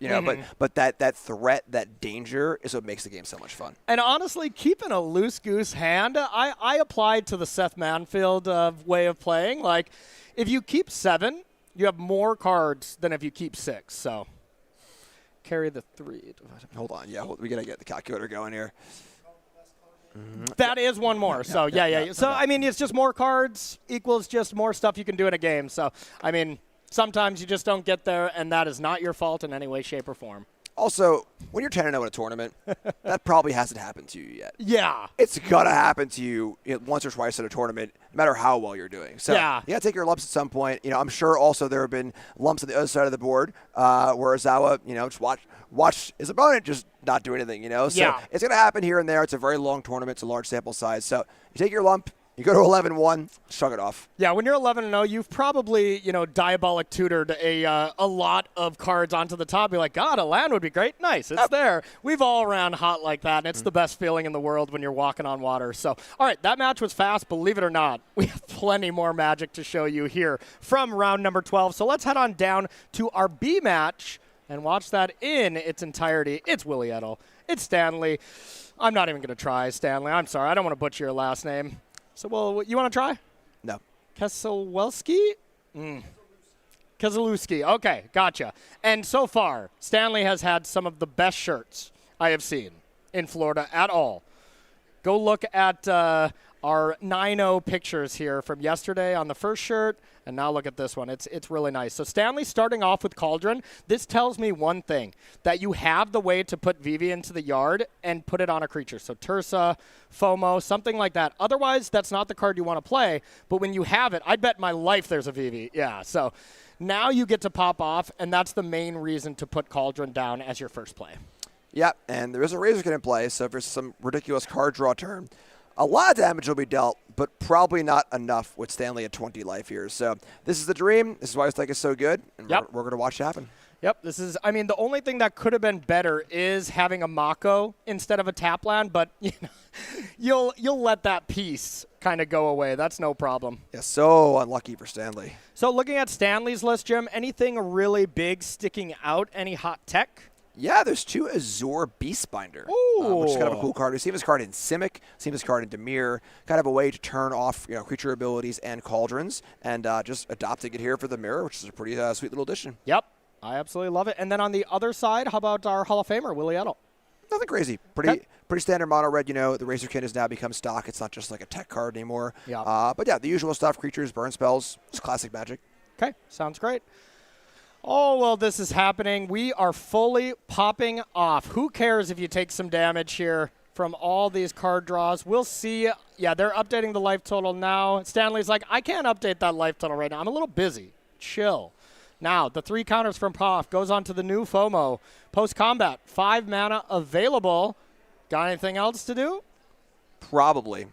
But that threat, that danger is what makes the game so much fun. And honestly, keeping a loose goose hand, I applied to the Seth Manfield way of playing. Like, if you keep 7, you have more cards than if you keep 6. So carry the 3. Hold on. Yeah, we got to get the calculator going here. That is one more. So, yeah. So, I mean, it's just more cards equals just more stuff you can do in a game. So, I mean, sometimes you just don't get there, and that is not your fault in any way, shape, or form. Also, when you're 10-0 in a tournament, that probably hasn't happened to you yet. Yeah. It's going to happen to you once or twice in a tournament, no matter how well you're doing. So, you got to take your lumps at some point. I'm sure also there have been lumps on the other side of the board where Azawa, just watch his opponent just not do anything, So it's going to happen here and there. It's a very long tournament. It's a large sample size. So you take your lump. You go to 11-1, shrug it off. Yeah, when you're 11-0, you've probably, diabolic tutored a lot of cards onto the top. Be like, God, a land would be great. Nice, it's there. We've all ran hot like that, and it's the best feeling in the world when you're walking on water. So, all right, that match was fast. Believe it or not, we have plenty more Magic to show you here from round number 12. So let's head on down to our B match. and watch that in its entirety. It's Willie Edel. It's Stanley. I'm not even going to try, Stanley. I'm sorry. I don't want to butcher your last name. So, well, you want to try? No. Keselowski? Keselowski. Okay, gotcha. And so far, Stanley has had some of the best shirts I have seen in Florida at all. Go look at our 9-0 pictures here from yesterday on the first shirt, and now look at this one. It's really nice. So Stanley starting off with Cauldron. This tells me one thing, that you have the way to put Vivi into the yard and put it on a creature. So Tursa, FOMO, something like that. Otherwise, that's not the card you want to play. But when you have it, I bet my life there's a Vivi. Yeah, so now you get to pop off, and that's the main reason to put Cauldron down as your first play. Yeah, and there is a Razorkin in play, so if there's some ridiculous card draw turn, a lot of damage will be dealt, but probably not enough with Stanley at 20 life here. So this is the dream. This is why this deck is so good, and we're going to watch it happen. Yep, this is, I mean, the only thing that could have been better is having a Mako instead of a tap land, but you'll let that piece kind of go away. That's no problem. Yeah, so unlucky for Stanley. So looking at Stanley's list, Jim, anything really big sticking out? Any hot tech? Yeah, there's 2 Azure Beastbinder, which is kind of a cool card. We've seen this card in Simic, seen this card in Dimir, kind of a way to turn off creature abilities and cauldrons, and just adopting it here for the mirror, which is a pretty sweet little addition. Yep, I absolutely love it. And then on the other side, how about our Hall of Famer, Willie Edel? Nothing crazy. Pretty standard mono red. The Razorkin has now become stock. It's not just like a tech card anymore. Yeah. But yeah, the usual stuff, creatures, burn spells, just classic Magic. Okay, sounds great. Oh, well, this is happening. We are fully popping off. Who cares if you take some damage here from all these card draws? We'll see. Yeah, they're updating the life total now. Stanley's like, I can't update that life total right now. I'm a little busy. Chill. Now, the 3 counters from Prof goes on to the new FOMO. Post-combat, 5 mana available. Got anything else to do? Probably.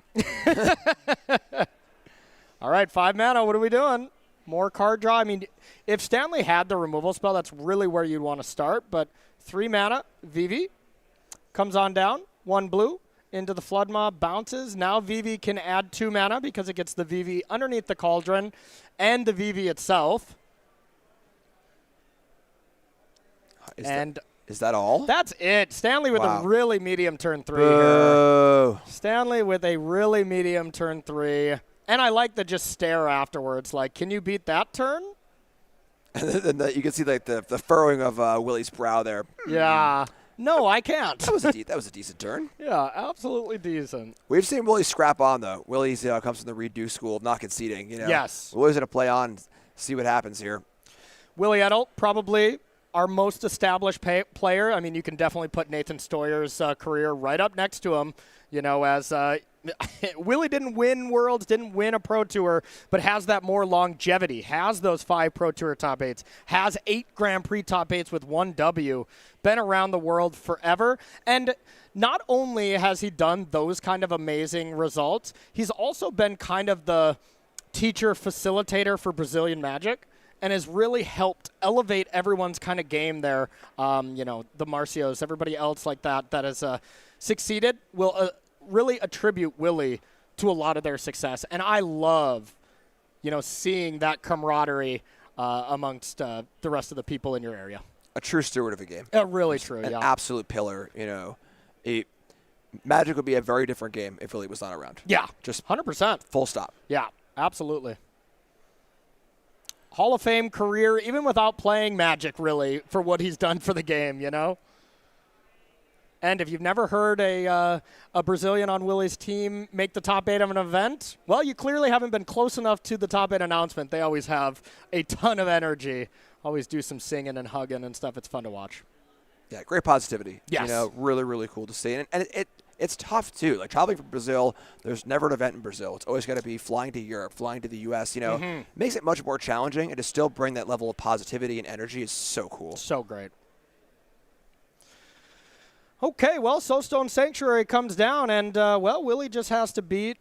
All right, 5 mana. What are we doing? More card draw. I mean, if Stanley had the removal spell, that's really where you'd want to start. But 3 mana, Vivi comes on down. 1 blue into the Flood Mob, bounces. Now Vivi can add 2 mana because it gets the Vivi underneath the Cauldron and the Vivi itself. Is that all? That's it. Stanley with a really medium turn 3 Boo. here. Stanley with a really medium turn 3. And I like the just stare afterwards. Like, can you beat that turn? And then you can see like the furrowing of Willie's brow there. Yeah. No, I can't. That was a decent turn. Yeah, absolutely decent. We've seen Willie scrap on, though. Willie's comes from the redo school of not conceding. Yes. Willie's going to play on, see what happens here. Willie Edel, probably our most established player. I mean, you can definitely put Nathan Stoyer's career right up next to him, as Willie didn't win Worlds, didn't win a Pro Tour, but has that more longevity, has those 5 Pro Tour top 8s, has 8 Grand Prix top 8s with 1 W, been around the world forever. And not only has he done those kind of amazing results, he's also been kind of the teacher facilitator for Brazilian Magic and has really helped elevate everyone's kind of game there. The Marcios, everybody else like that has succeeded will really attribute Willie to a lot of their success. And I love, seeing that camaraderie amongst the rest of the people in your area. A true steward of the game. Really true, An absolute pillar, Magic would be a very different game if Willie was not around. Yeah, just 100%. Full stop. Yeah, absolutely. Hall of Fame career, even without playing Magic, really, for what he's done for the game, And if you've never heard a Brazilian on Willie's team make the top 8 of an event, well, you clearly haven't been close enough to the top 8 announcement. They always have a ton of energy, always do some singing and hugging and stuff. It's fun to watch. Yeah, great positivity. Yes. Really, really cool to see. And it's tough, too. Like, traveling from Brazil, there's never an event in Brazil. It's always got to be flying to Europe, flying to the U.S., Makes it much more challenging, and to still bring that level of positivity and energy is so cool. So great. Okay, well, Soulstone Sanctuary comes down, and, Willie just has to beat,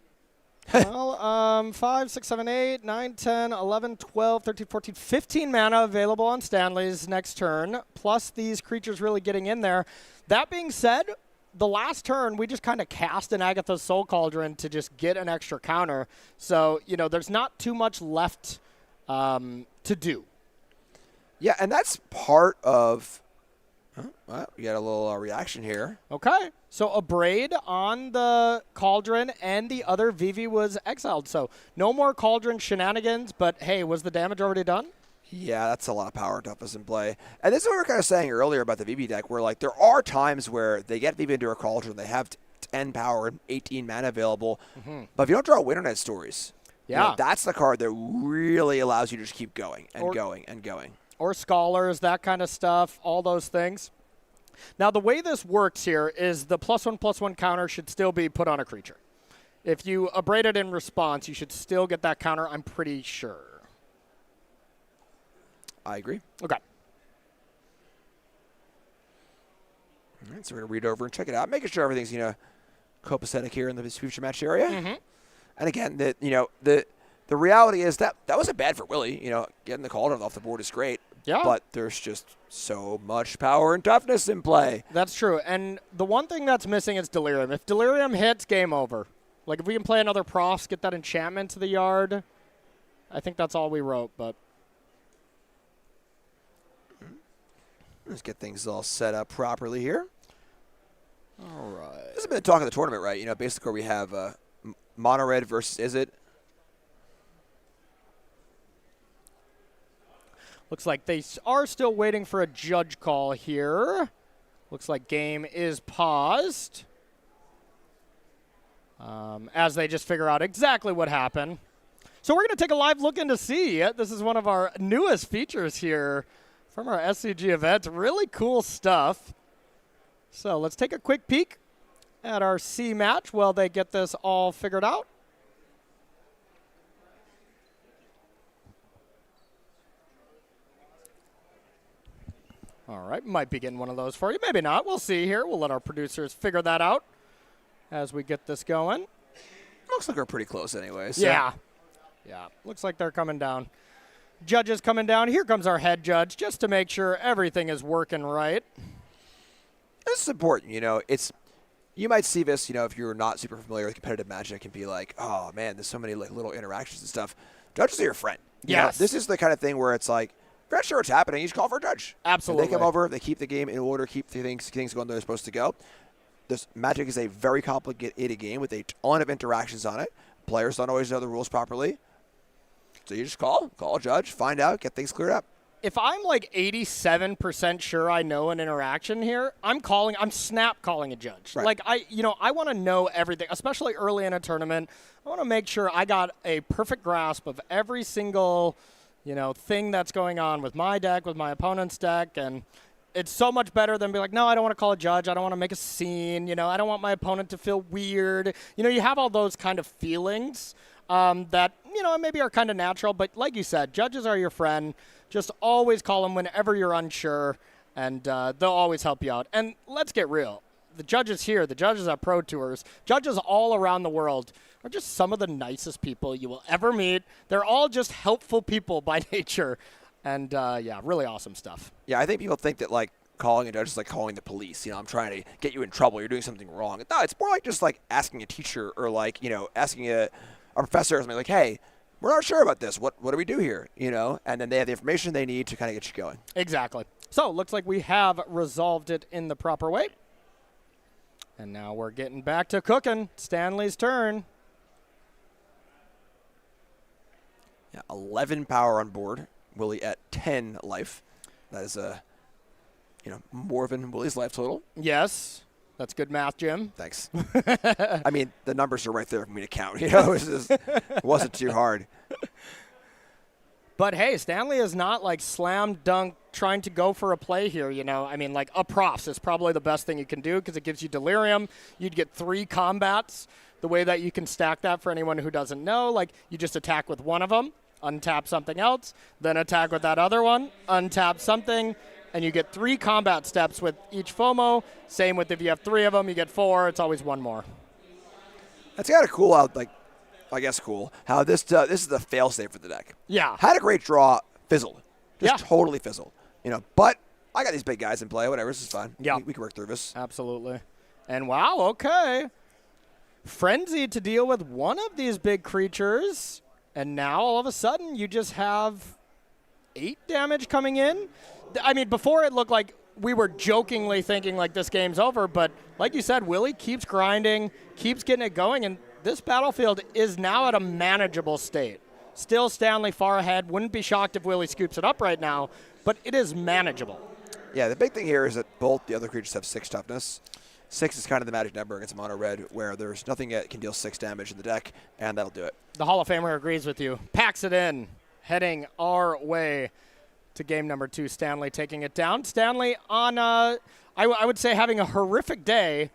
5, 6, 7, 8, 9, 10, 11, 12, 13, 14, 15 mana available on Stanley's next turn, plus these creatures really getting in there. That being said, the last turn, we just kind of cast an Agatha's Soul Cauldron to just get an extra counter. So, there's not too much left to do. Yeah, and that's part of Well, we got a little reaction here. Okay. So a Braid on the Cauldron, and the other Vivi was exiled. So no more Cauldron shenanigans, but hey, was the damage already done? Yeah, that's a lot of power Duffus in play. And this is what we were kind of saying earlier about the VV deck, where like there are times where they get VV into a Cauldron, they have 10 power and 18 mana available, but if you don't draw Winternet Stories, that's the card that really allows you to just keep going and going and going. Or Scholars, that kind of stuff, all those things. Now, the way this works here is the +1/+1 counter should still be put on a creature. If you abrade it in response, you should still get that counter, I'm pretty sure. I agree. Okay. All right, so we're going to read over and check it out, making sure everything's, copacetic here in the future match area. And again, the reality is that wasn't bad for Willie. Getting the Cauldron off the board is great. Yeah. But there's just so much power and toughness in play. That's true. And the one thing that's missing is Delirium. If Delirium hits, game over. Like, if we can play another Profs, get that enchantment to the yard, I think that's all we wrote. But let's get things all set up properly here. All right. This has been the talk of the tournament, right? Basically we have Mono Red versus Izzet. Looks like they are still waiting for a judge call here. Looks like game is paused as they just figure out exactly what happened. So we're going to take a live look in to see it. This is one of our newest features here from our SCG event. Really cool stuff. So let's take a quick peek at our C match while they get this all figured out. All right, might be getting one of those for you. Maybe not. We'll see here. We'll let our producers figure that out as we get this going. Looks like we're pretty close anyway. So. Yeah. Looks like they're coming down. Judges coming down. Here comes our head judge just to make sure everything is working right. This is important. You might see this, if you're not super familiar with competitive Magic and be like, oh, man, there's so many little interactions and stuff. Judges are your friend. Yes. This is the kind of thing where it's like, if you're not sure what's happening, you just call for a judge. Absolutely. And they come over, they keep the game in order, keep things going the way they're supposed to go. Magic is a very complicated game with a ton of interactions on it. Players don't always know the rules properly. So you just call a judge, find out, get things cleared up. If I'm like 87% sure I know an interaction here, I'm snap calling a judge. Right. Like I want to know everything, especially early in a tournament. I want to make sure I got a perfect grasp of every single thing that's going on with my deck, with my opponent's deck, and it's so much better than be like, no, I don't want to call a judge. I don't want to make a scene. I don't want my opponent to feel weird. You have all those kind of feelings that, maybe are kind of natural. But like you said, judges are your friend. Just always call them whenever you're unsure, and they'll always help you out. And let's get real. The judges here, the judges at Pro Tours, judges all around the world are just some of the nicest people you will ever meet. They're all just helpful people by nature. And, really awesome stuff. Yeah, I think people think that, like, calling a judge is like calling the police. I'm trying to get you in trouble. You're doing something wrong. No, it's more like just, like, asking a teacher or, like, asking a professor or something like, hey, we're not sure about this. What do we do here? And then they have the information they need to kind of get you going. Exactly. So, looks like we have resolved it in the proper way. And now we're getting back to cooking. Stanley's turn. Yeah, 11 power on board. Willie at 10 life. That is more than Willie's life total. Yes. That's good math, Jim. Thanks. I mean, the numbers are right there for me to count. It wasn't too hard. But, hey, Stanley is not, like, slam dunk trying to go for a play here, I mean, like, a Profs is probably the best thing you can do because it gives you Delirium. You'd get 3 combats. The way that you can stack that for anyone who doesn't know, like, you just attack with one of them, untap something else, then attack with that other one, untap something, and you get 3 combat steps with each FOMO. Same with if you have 3 of them, you get 4. It's always one more. That's kind of cool how, like, I guess cool, how this is the fail-safe for the deck. Yeah. Had a great draw, fizzled. Just totally fizzled. But I got these big guys in play. Whatever, this is fine. Yeah. We can work through this. Absolutely. And wow, okay. Frenzy to deal with one of these big creatures. And now, all of a sudden, you just have 8 damage coming in. I mean, before it looked like we were jokingly thinking like this game's over, but like you said, Willie keeps grinding, keeps getting it going, and this battlefield is now at a manageable state. Still Stanley far ahead. Wouldn't be shocked if Willie scoops it up right now, but it is manageable. Yeah, the big thing here is that both the other creatures have 6 toughness. 6 is kind of the magic number against mono red, where there's nothing that can deal 6 damage in the deck, and that'll do it. The Hall of Famer agrees with you. Packs it in, heading our way to game number 2. Stanley taking it down. Stanley on, I would say, having a horrific day,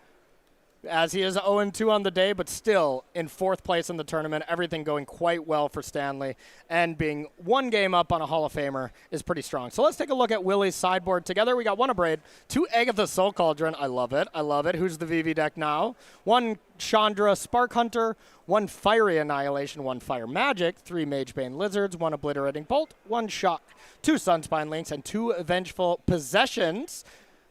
as he is 0-2 on the day, but still in 4th place in the tournament. Everything going quite well for Stanley, and being 1 game up on a Hall of Famer is pretty strong. So let's take a look at Willie's sideboard together. We got 1 Abrade, 2 Agatha Soul Cauldron. I love it. I love it. Who's the VV deck now? 1 Chandra Spark Hunter, 1 Fiery Annihilation, 1 Fire Magic, 3 Magebane Lizards, 1 Obliterating Bolt, 1 Shock, 2 Sunspine Links, and 2 Vengeful Possessions.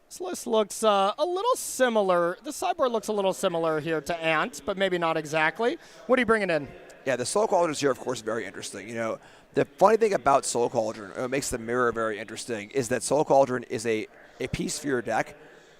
This list looks a little similar. The sideboard looks a little similar here to Ant, but maybe not exactly. What are you bringing in? Yeah, the Soul Cauldrons here, of course, very interesting. You know, the funny thing about Soul Cauldron, what makes the mirror very interesting, is that Soul Cauldron is a piece for your deck,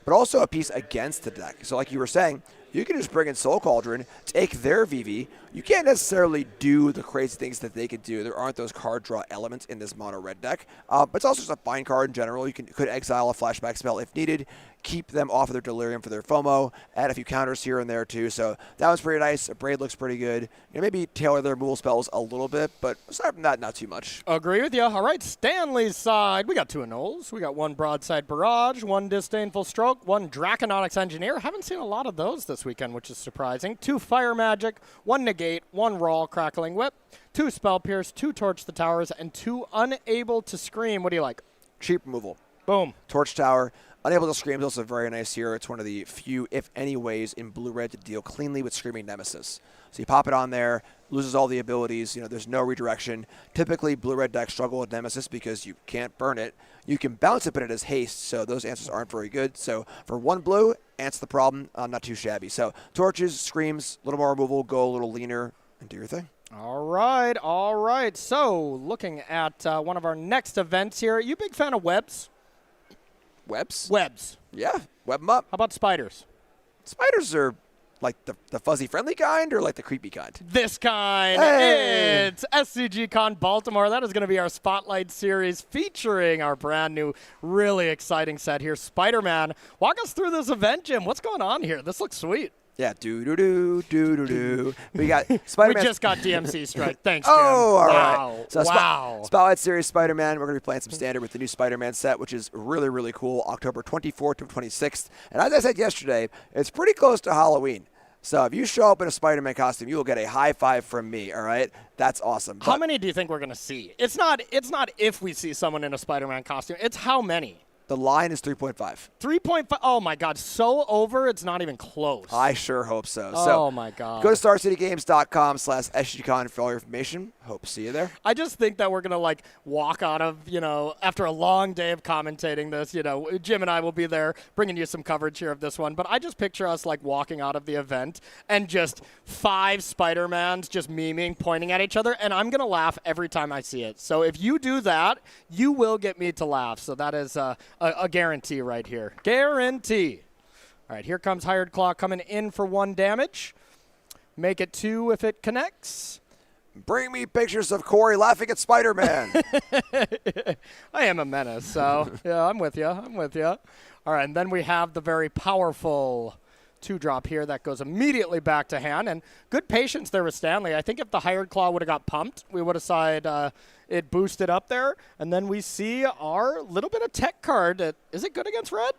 but also a piece against the deck. So like you were saying, you can just bring in Soul Cauldron, take their VV. You can't necessarily do the crazy things that they could do. There aren't those card draw elements in this mono red deck. But it's also just a fine card in general. You could exile a flashback spell if needed, keep them off of their Delirium for their FOMO, add a few counters here and there too. So that was pretty nice. Braid looks pretty good. You know, maybe tailor their removal spells a little bit, but aside from that, not too much. Agree with you. All right, Stanley's side. We got 2 Anoles. We got 1 Broadside Barrage, 1 Disdainful Stroke, 1 Draconautics Engineer. Haven't seen a lot of those this weekend, which is surprising. 2 Fire Magic, 1 Negate, 1 Raw Crackling Whip, 2 Spell Pierce, 2 Torch the Towers, and 2 Unable to Scream. What do you like? Cheap removal. Boom. Torch Tower. Unable to Scream is also very nice here. It's one of the few, if any, ways in blue-red to deal cleanly with Screaming Nemesis. So you pop it on there, loses all the abilities. You know, there's no redirection. Typically, blue-red decks struggle with Nemesis because you can't burn it. You can bounce it, but it has haste, so those answers aren't very good. So for 1 blue, Ant's the problem. Not too shabby. So Torches, Screams, a little more removal, go a little leaner, and do your thing. All right, all right. So looking at one of our next events here. Are you a big fan of webs? Webs? Webs. Yeah, web them up. How about spiders? Spiders are like the fuzzy friendly kind or like the creepy kind? This kind. Hey. It's SCG Con Baltimore. That is going to be our Spotlight Series featuring our brand new, really exciting set here, Spider-Man. Walk us through this event, Jim. What's going on here? This looks sweet. Yeah, do-do-do. We got Spider-Man. We just got DMC strike. Thanks, Jim. Oh, all wow. right. So Spotlight Series Spider-Man. We're going to be playing some Standard with the new Spider-Man set, which is really, really cool, October 24th to 26th. And as I said yesterday, it's pretty close to Halloween. So if you show up in a Spider-Man costume, you will get a high five from me, all right? That's awesome. How many do you think we're going to see? It's not if we see someone in a Spider-Man costume. It's how many. The line is 3.5. 3.5. Oh, my God. So over, it's not even close. I sure hope so. Oh, my God. Go to StarCityGames.com/SGCon for all your information. Hope to see you there. I just think that we're going to, like, walk out of, after a long day of commentating this, Jim and I will be there bringing you some coverage here of this one. But I just picture us, like, walking out of the event and just 5 Spider-Mans just memeing, pointing at each other. And I'm going to laugh every time I see it. So if you do that, you will get me to laugh. So that is a guarantee right here. Guarantee. All right, here comes Hired Claw coming in for 1 damage. Make it 2 if it connects. Bring me pictures of Corey laughing at Spider-Man. I am a menace, so yeah, I'm with you. I'm with you. All right, and then we have the very powerful 2-drop here that goes immediately back to hand. And good patience there with Stanley. I think if the Hired Claw would have got pumped, we would have saw it boosted up there. And then we see our little bit of tech card. Is it good against red?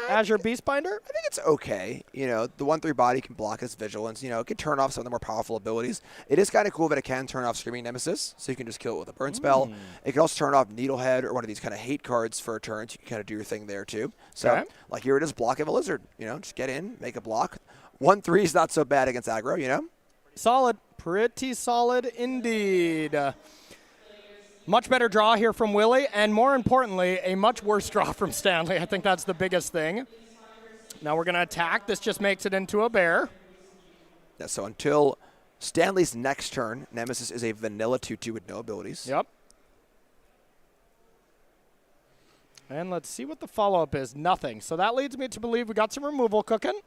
Azure Beastbinder? I think it's okay. The 1/3 body can block its vigilance. It can turn off some of the more powerful abilities. It is kind of cool that it can turn off Screaming Nemesis, so you can just kill it with a burn spell. It can also turn off Needlehead or one of these kind of hate cards for a turn, so you can kind of do your thing there too. So, like here it is, block of a lizard. Just get in, make a block. 1/3 is not so bad against aggro, Solid. Pretty solid indeed. Much better draw here from Willie, and more importantly, a much worse draw from Stanley. I think that's the biggest thing. Now we're going to attack. This just makes it into a bear. Yeah, so until Stanley's next turn, Nemesis is a vanilla 2/2 with no abilities. Yep. And let's see what the follow-up is. Nothing. So that leads me to believe we got some removal cooking.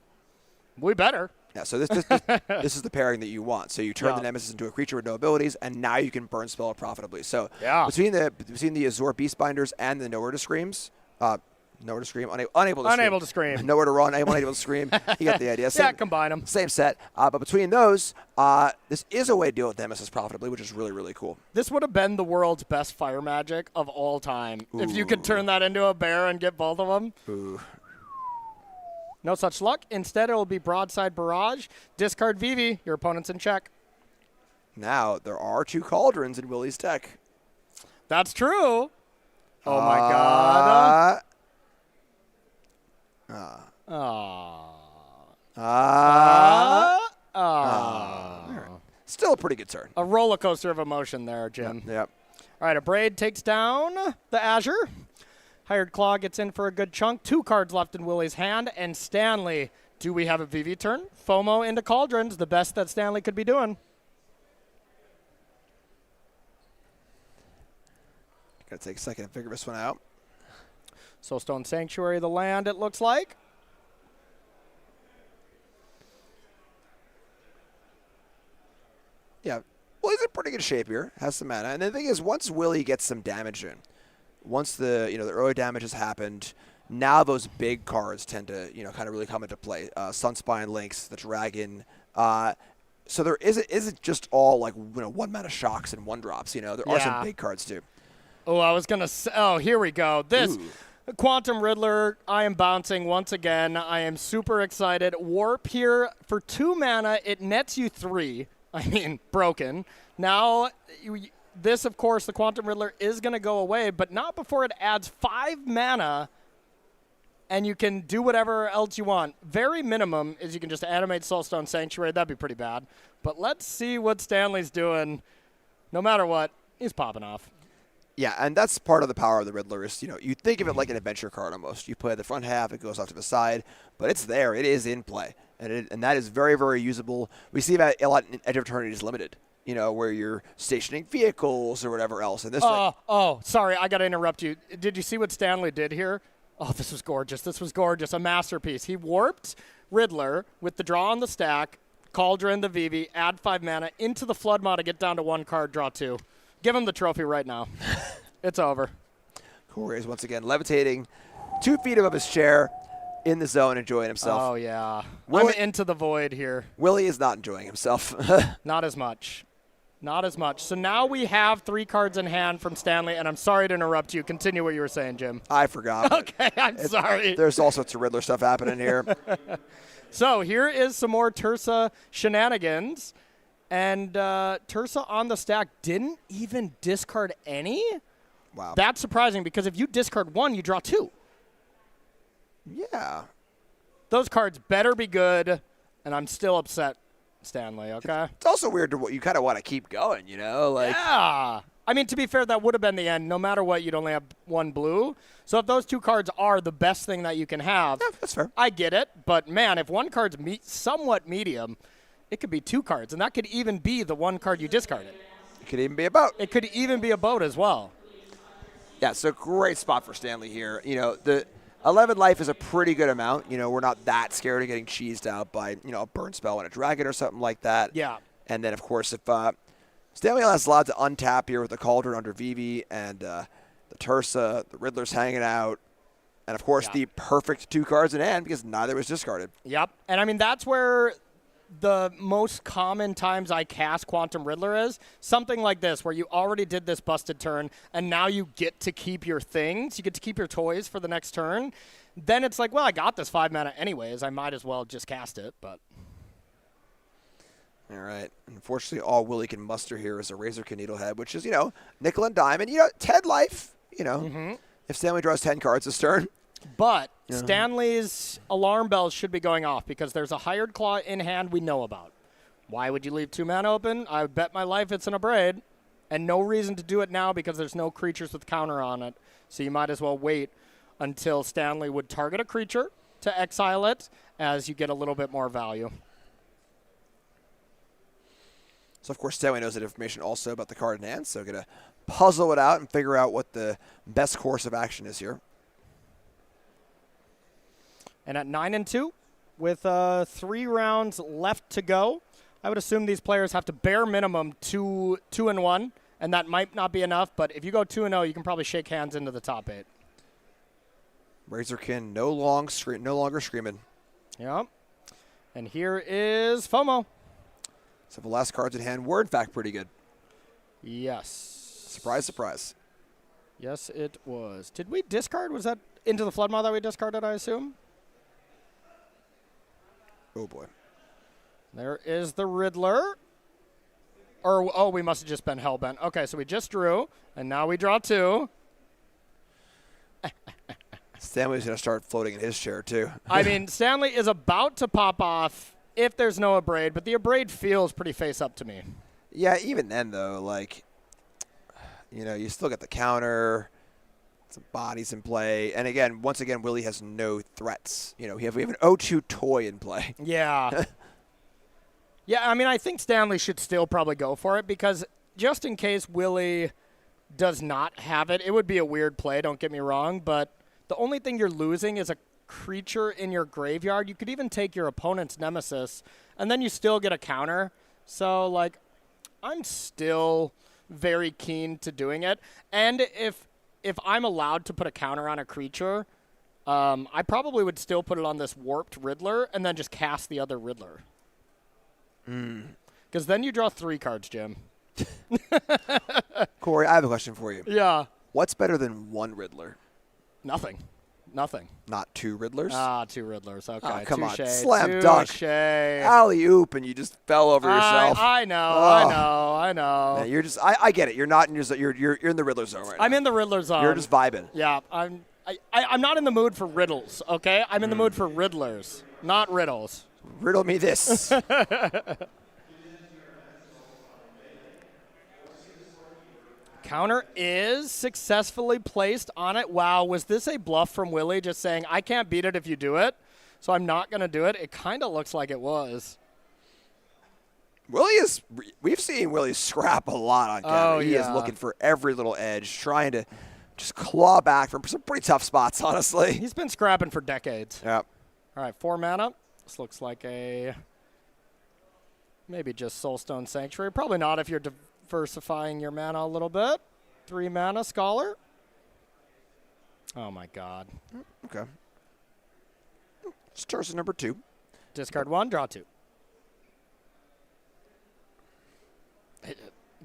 We better. Yeah, so this is the pairing that you want. So you turn the Nemesis into a creature with no abilities, and now you can burn spell it profitably. So between the Azure Beastbinders and the Nowhere to Screams, Nowhere to Scream, unable to scream. Nowhere to Run, unable to scream. You get the idea. Combine them. Same set. But between those, this is a way to deal with Nemesis profitably, which is really, really cool. This would have been the world's best fire magic of all time. Ooh. If you could turn that into a bear and get both of them. Ooh. No such luck. Instead, it will be Broadside Barrage. Discard Vivi. Your opponent's in check. Now, there are 2 Cauldrons in Willie's deck. That's true. Oh, my God. Still a pretty good turn. A roller coaster of emotion there, Jim. Yep. All right, a Braid takes down the Azure. Hired Claw gets in for a good chunk. 2 cards left in Willie's hand. And Stanley, do we have a VV turn? FOMO into Cauldrons, the best that Stanley could be doing. Gotta take a second to figure this one out. Soulstone Sanctuary, the land, it looks like. Yeah, well, he's in pretty good shape here. Has some mana. And the thing is, once Willie gets some damage in, once the early damage has happened, now those big cards tend to kind of really come into play. Sunspine Lynx, the Dragon. So there isn't just all like 1 mana shocks and 1-drops. There are some big cards too. Oh, I was gonna say. Oh, here we go. This Quantum Riddler. I am bouncing once again. I am super excited. Warp here for 2 mana. It nets you 3. I mean, broken. Now this, of course, the Quantum Riddler is going to go away, but not before it adds 5 mana, and you can do whatever else you want. Very minimum is you can just animate Soulstone Sanctuary. That'd be pretty bad. But let's see what Stanley's doing. No matter what, he's popping off. Yeah, and that's part of the power of the Riddler is, you think of it like an adventure card almost. You play the front half, it goes off to the side, but it's there. It is in play, and that is very, very usable. We see that a lot in Edge of Eternity is limited. Where you're stationing vehicles or whatever else. And this sorry, I got to interrupt you. Did you see what Stanley did here? Oh, this was gorgeous. This was gorgeous. A masterpiece. He warped Riddler with the draw on the stack, Cauldron, the Vivi, add 5 mana into the Flood Mod to get down to 1 card, draw 2. Give him the trophy right now. It's over. Corey is once again levitating 2 feet above his chair in the zone, enjoying himself. Oh, yeah. I'm into the void here. Willie is not enjoying himself. Not as much. Not as much. So now we have 3 cards in hand from Stanley, and I'm sorry to interrupt you. Continue what you were saying, Jim. I forgot. Okay, I'm sorry. There's all sorts of Riddler stuff happening here. So here is some more Tursa shenanigans. And Tursa on the stack didn't even discard any? Wow. That's surprising because if you discard 1, you draw 2. Yeah. Those cards better be good, and I'm still upset, Stanley, okay? It's also weird to what you kind of want to keep going, Yeah. I mean, to be fair, that would have been the end. No matter what, you'd only have 1 blue. So if those 2 cards are the best thing that you can have, yeah, that's fair. I get it. But, man, if 1 card's somewhat medium, it could be 2 cards, and that could even be the 1 card you discarded. It could even be a boat. It could even be a boat as well. Yeah, so great spot for Stanley here. The 11 life is a pretty good amount. We're not that scared of getting cheesed out by, a burn spell and a dragon or something like that. Yeah. And then, of course, if Stanley has allowed to untap here with the Cauldron under Vivi and the Tursa, the Riddler's hanging out, and, of course, the perfect 2 cards in hand because neither was discarded. Yep. And, I mean, that's where the most common times I cast Quantum Riddler is something like this, where you already did this busted turn, and now you get to keep your things. You get to keep your toys for the next turn. Then it's like, well, I got this 5 mana anyways. I might as well just cast it, but... All right. Unfortunately, all Willie can muster here is a Razorkin Needlehead, which is, nickel and dime. And, 10 life, if Stanley draws 10 cards this turn. But Stanley's alarm bells should be going off because there's a Hired Claw in hand we know about. Why would you leave 2 mana open? I bet my life it's an Abrade. And no reason to do it now because there's no creatures with counter on it. So you might as well wait until Stanley would target a creature to exile it as you get a little bit more value. So, of course, Stanley knows that information also about the card in hand, so going to puzzle it out and figure out what the best course of action is here. And at 9-2, with 3 rounds left to go, I would assume these players have to bare minimum 2-1, and that might not be enough. But if you go 2-0, you can probably shake hands into the top 8. Razorkin no longer screaming. Yep. And here is FOMO. So the last cards in hand were, in fact, pretty good. Yes. Surprise, surprise. Yes, it was. Did we discard? Was that Into the Floodmaw that we discarded, I assume? Oh, boy. There is the Riddler. Or, we must have just been hellbent. Okay, so we just drew, and now we draw 2. Stanley's going to start floating in his chair, too. I mean, Stanley is about to pop off if there's no Abrade, but the Abrade feels pretty face up to me. Yeah, even then, though, like, you still get the counter, some bodies in play. And again, once again, Willie has no threats. We have an 0-2 toy in play. Yeah. Yeah, I mean, I think Stanley should still probably go for it because just in case Willie does not have it, it would be a weird play, don't get me wrong, but the only thing you're losing is a creature in your graveyard. You could even take your opponent's nemesis, and then you still get a counter. So, like, I'm still very keen to doing it. And if I'm allowed to put a counter on a creature, I probably would still put it on this warped Riddler and then just cast the other Riddler. Because then you draw 3 cards, Jim. Corey, I have a question for you. Yeah. What's better than 1 Riddler? Nothing. Not 2 Riddlers? 2 Riddlers. Okay. Oh, come on. Touche. Slam dunk. Alley-oop, and you just fell over yourself. I know. Yeah, you're just. I get it. You're not in your. You're in the Riddler zone right now. I'm in the Riddler zone. You're just vibing. Yeah. I'm not in the mood for riddles. Okay. I'm in the mood for riddlers, not riddles. Riddle me this. Counter is successfully placed on it. Wow, was this a bluff from Willie just saying, I can't beat it if you do it, so I'm not going to do it? It kind of looks like it was. We've seen Willie scrap a lot on camera. He is looking for every little edge, trying to just claw back from some pretty tough spots, honestly. He's been scrapping for decades. Yep. All right, 4 mana. This looks like maybe just Soulstone Sanctuary. Probably not if you're diversifying your mana a little bit. 3 mana, Scholar. Oh, my God. Okay. It's Tursa number 2. Discard 1, draw 2.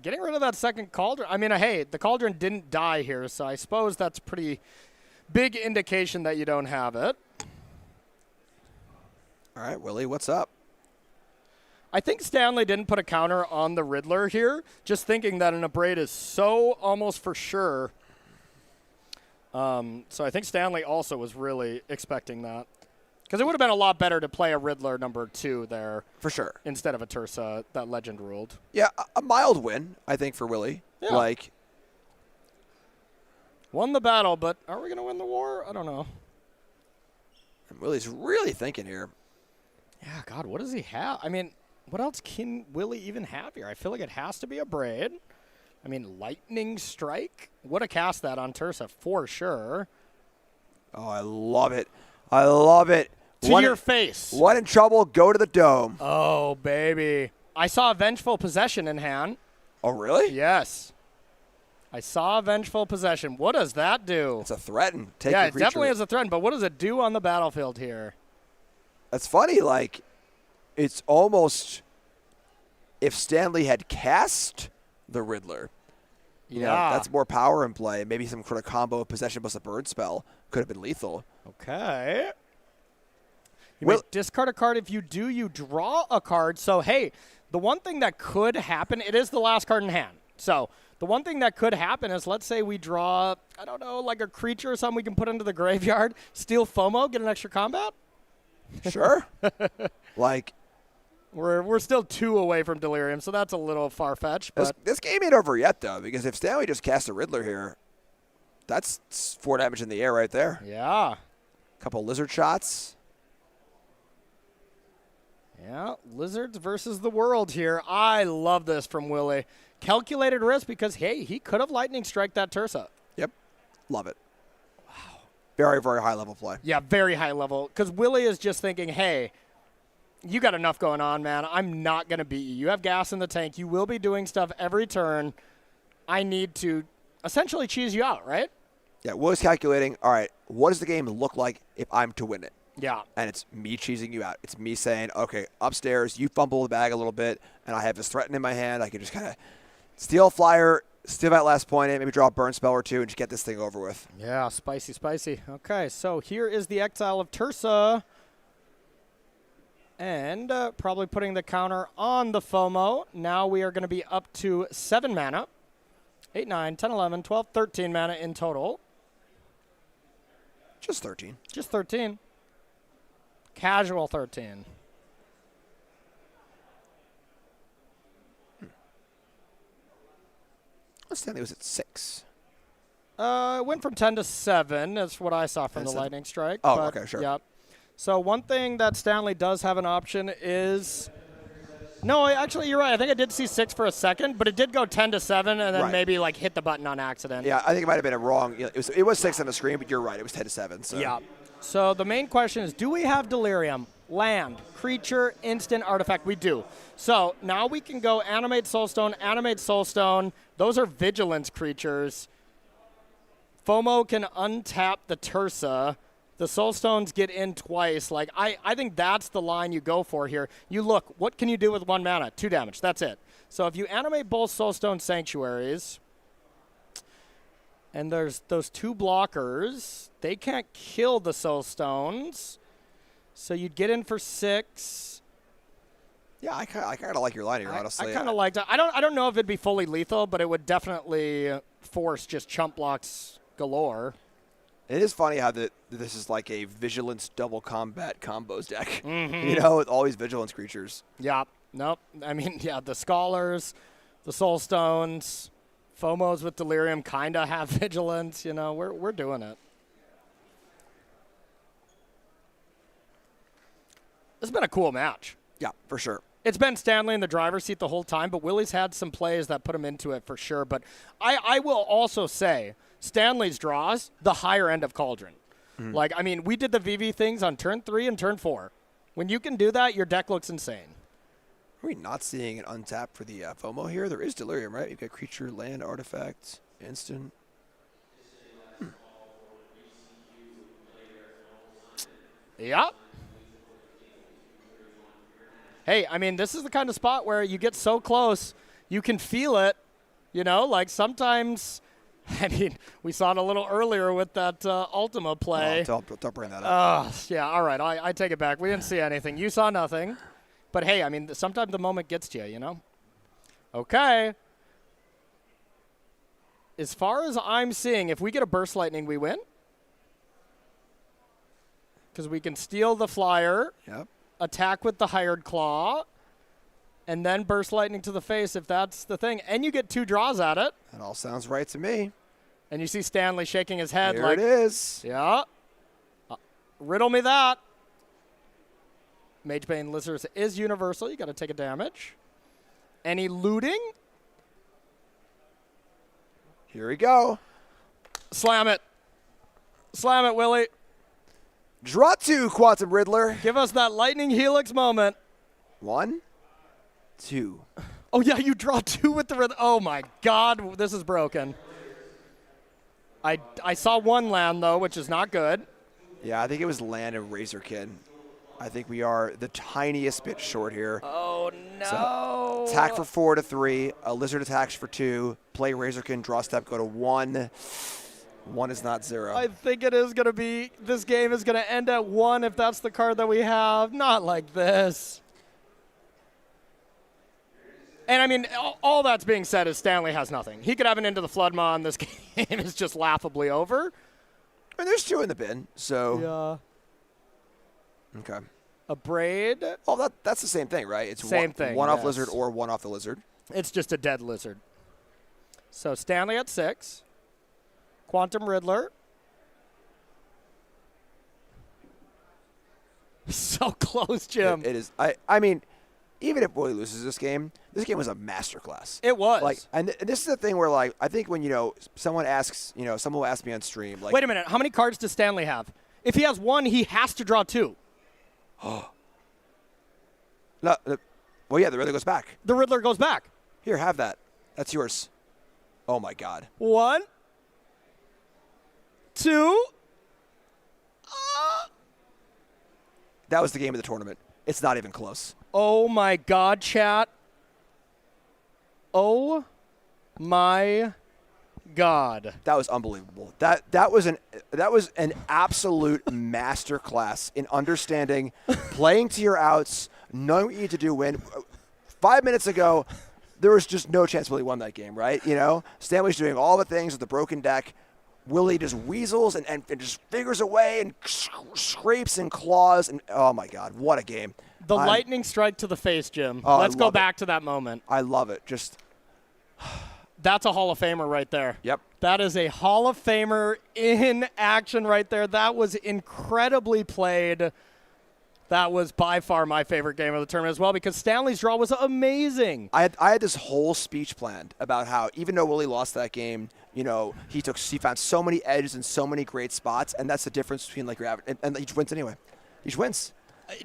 Getting rid of that second Cauldron. I mean, hey, the Cauldron didn't die here, so I suppose that's a pretty big indication that you don't have it. All right, Willie, what's up? I think Stanley didn't put a counter on the Riddler here, just thinking that an Abrade is so almost for sure. So I think Stanley also was really expecting that. Because it would have been a lot better to play a Riddler number 2 there. For sure. Instead of a Tursa that Legend ruled. Yeah, a mild win, I think, for Willie. Yeah. Won the battle, but are we going to win the war? I don't know. And Willie's really thinking here. Yeah, God, what does he have? I mean, what else can Willie even have here? I feel like it has to be a Braid. I mean, Lightning Strike? Would have cast that on Tursa for sure. Oh, I love it. I love it. To your face. One in trouble, go to the dome. Oh, baby. I saw Vengeful Possession in hand. Oh, really? Yes. I saw Vengeful Possession. What does that do? It's a threaten. Take yeah, your it creature. definitely is a threaten, but what does it do on the battlefield here? That's funny. Like, it's almost if Stanley had cast the Riddler. You know, that's more power in play. Maybe some sort of combo of Possession plus a Bird spell could have been lethal. Okay. You may discard a card. If you do, you draw a card. So, hey, the one thing that could happen, it is the last card in hand. So, the one thing that could happen is, let's say we draw, I don't know, like a creature or something we can put into the graveyard, steal FOMO, get an extra combat? Sure. Like, we're still 2 away from Delirium, so that's a little far-fetched. But this game ain't over yet, though, because if Stanley just casts a Riddler here, that's 4 damage in the air right there. Yeah. Couple lizard shots. Yeah, Lizards versus the world here. I love this from Willie. Calculated risk because, hey, he could have Lightning Strike that Tursa. Yep. Love it. Wow. Very, very high level play. Yeah, very high level. Because Willie is just thinking, hey, you got enough going on, man. I'm not going to beat you. You have gas in the tank. You will be doing stuff every turn. I need to essentially cheese you out, right? Yeah, Willie's calculating, all right, what does the game look like if I'm to win it? Yeah. And it's me cheesing you out. It's me saying, okay, upstairs, you fumble the bag a little bit, and I have this threaten in my hand. I can just kind of steal a flyer, steal that last point, maybe draw a burn spell or two, and just get this thing over with. Yeah, spicy, spicy. Okay, so here is the exile of Tursa. And probably putting the counter on the FOMO. Now we are going to be up to 7 mana. 8, 9, 10, 11, 12, 13 mana in total. Just 13. Just 13. Casual 13. Stanley was at 6. It went from 10 to 7. That's what I saw from the 7. lightning strike. Oh, but, okay, sure. Yep. So one thing that Stanley does have an option is... No, actually, you're right. I think I did see 6 for a second, but it did go 10 to 7 and then Right. maybe like hit the button on accident. Yeah, I think it might have been a wrong. It was 6 on the screen, but you're right. It was 10 to 7. So. Yeah. So the main question is, do we have Delirium? Land, creature, instant, artifact. We do. So now we can go animate Soulstone. Those are vigilance creatures. FOMO can untap the Tursa. The Soulstones get in twice. Like I think that's the line you go for here. You look, what can you do with 1 mana? 2 damage. That's it. So if you animate both Soulstone Sanctuaries, and there's those 2 blockers, they can't kill the Soulstones. So you'd get in for 6. Yeah, I kind of like your line here, honestly. I kind of liked it. I don't know if it'd be fully lethal, but it would definitely force just chump blocks galore. It is funny how this is like a vigilance double combat combos deck. Mm-hmm. You know, with all these vigilance creatures. Yeah. Nope. I mean, yeah, the Scholars, the Soulstones, FOMOs with Delirium kind of have vigilance. You know, we're doing it. This has been a cool match. Yeah, for sure. It's been Stanley in the driver's seat the whole time, but Willie's had some plays that put him into it for sure. But I will also say Stanley's draws, the higher end of Cauldron. Mm-hmm. Like, I mean, we did the VV things on turn 3 and turn 4. When you can do that, your deck looks insane. Are we not seeing an untap for the FOMO here? There is Delirium, right? You've got creature, land, artifact, instant. Yeah. Hey, I mean, this is the kind of spot where you get so close, you can feel it. You know, like sometimes, I mean, we saw it a little earlier with that Ultima play. Oh, don't bring that up. Yeah, all right, I take it back. We didn't see anything. You saw nothing. But hey, I mean, sometimes the moment gets to you, you know? Okay. As far as I'm seeing, if we get a Burst Lightning, we win. Because we can steal the flyer. Yep. Attack with the Hired Claw, and then Burst Lightning to the face if that's the thing. And you get 2 draws at it. That all sounds right to me. And you see Stanley shaking his head Here like, it is. Yeah. Riddle me that. Magebane Lizards is universal. You got to take a damage. Any looting? Here we go. Slam it. Slam it, Willie. Draw 2, Quantum Riddler. Give us that Lightning Helix moment. 1, 2. Oh, yeah, you draw 2 with the... Oh, my God. This is broken. I saw 1 land, though, which is not good. Yeah, I think it was land and Razorkin. I think we are the tiniest bit short here. Oh, no. So, attack for 4 to 3. A Lizard attacks for 2. Play Razorkin, draw step, go to 1. 1 is not 0. I think it is going to be, this game is going to end at 1 if that's the card that we have. Not like this. And I mean, all that's being said is Stanley has nothing. He could have an Into the Floodmon. This game is just laughably over. And there's 2 in the bin, so. Yeah. Okay. A Braid. Oh, that's the same thing, right? It's same thing. One off yes. Lizard or 1 off the Lizard. It's just a dead Lizard. So Stanley at 6. Quantum Riddler. So close, Jim. It is. I mean, even if Willie loses this game was a masterclass. It was. Like, and this is the thing where, like, I think when, someone will ask me on stream, like, wait a minute, how many cards does Stanley have? If he has 1, he has to draw 2. No, well, yeah, the Riddler goes back. The Riddler goes back. Here, have that. That's yours. Oh, my God. 1, 2. That was the game of the tournament. It's not even close. Oh, my God, chat. Oh, my God. That was unbelievable. That was an absolute masterclass in understanding, playing to your outs, knowing what you need to do to win. 5 minutes ago, there was just no chance Willie won that game, right? Stanley's doing all the things with the broken deck. Willie just weasels and just figures away and scrapes and claws. And oh, my God, what a game. The lightning strike to the face, Jim. Oh, Let's go back to that moment. I love it. That's a Hall of Famer right there. Yep. That is a Hall of Famer in action right there. That was incredibly played. That was by far my favorite game of the tournament as well because Stanley's draw was amazing. I had this whole speech planned about how even though Willie lost that game, he found so many edges and so many great spots, and that's the difference between like your average and he wins anyway. He just wins.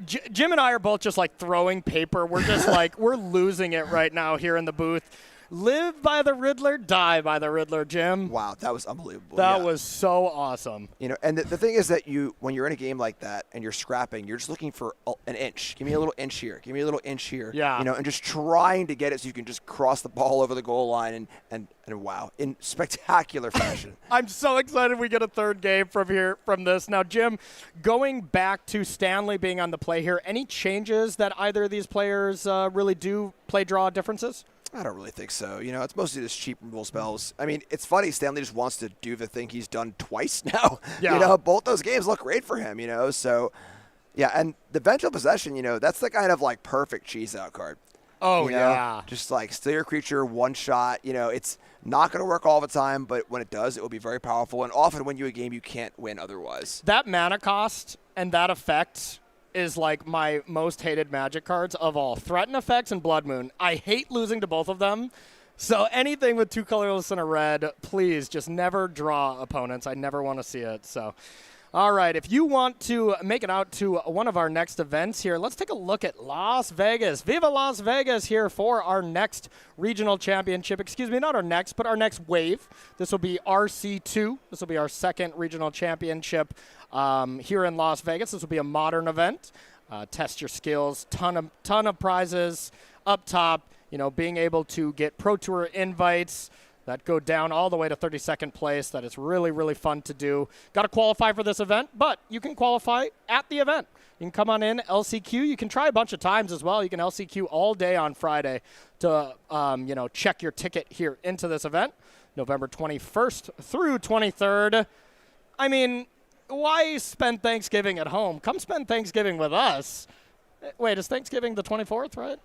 Jim and I are both just like throwing paper. We're just like we're losing it right now here in the booth. Live by the Riddler, die by the Riddler, Jim. Wow, that was unbelievable. That was so awesome. And the thing is that when you're in a game like that and you're scrapping, you're just looking for an inch. Give me a little inch here. Give me a little inch here. Yeah. And just trying to get it so you can just cross the ball over the goal line and wow, in spectacular fashion. I'm so excited we get a third game from this. Now, Jim, going back to Stanley being on the play here, any changes that either of these players really do play draw differences? I don't really think so. It's mostly just cheap removal spells. I mean, it's funny. Stanley just wants to do the thing he's done twice now. Yeah. Both those games look great for him, So, yeah, and the Vengeful Possession, that's the kind of, like, perfect cheese-out card. Oh, yeah. Just, like, steal your creature, one shot. It's not going to work all the time, but when it does, it will be very powerful and often win you a game you can't win otherwise. That mana cost and that effect is like my most hated Magic cards of all. Threaten effects and Blood Moon. I hate losing to both of them. So anything with 2 colorless and a red, please just never draw opponents. I never want to see it. So, all right, if you want to make it out to one of our next events here, let's take a look at Las Vegas. Viva Las Vegas here for our next regional championship. Excuse me, not our next, but our next wave. This will be RC2. This will be our second regional championship here in Las Vegas. This will be a modern event. Test your skills. Ton of prizes up top. Being able to get Pro Tour invites that go down all the way to 32nd place. That is really, really fun to do. Got to qualify for this event, but you can qualify at the event. You can come on in, LCQ. You can try a bunch of times as well. You can LCQ all day on Friday to, check your ticket here into this event. November 21st through 23rd. I mean, why spend Thanksgiving at home? Come spend Thanksgiving with us. Wait, is Thanksgiving the 24th, right?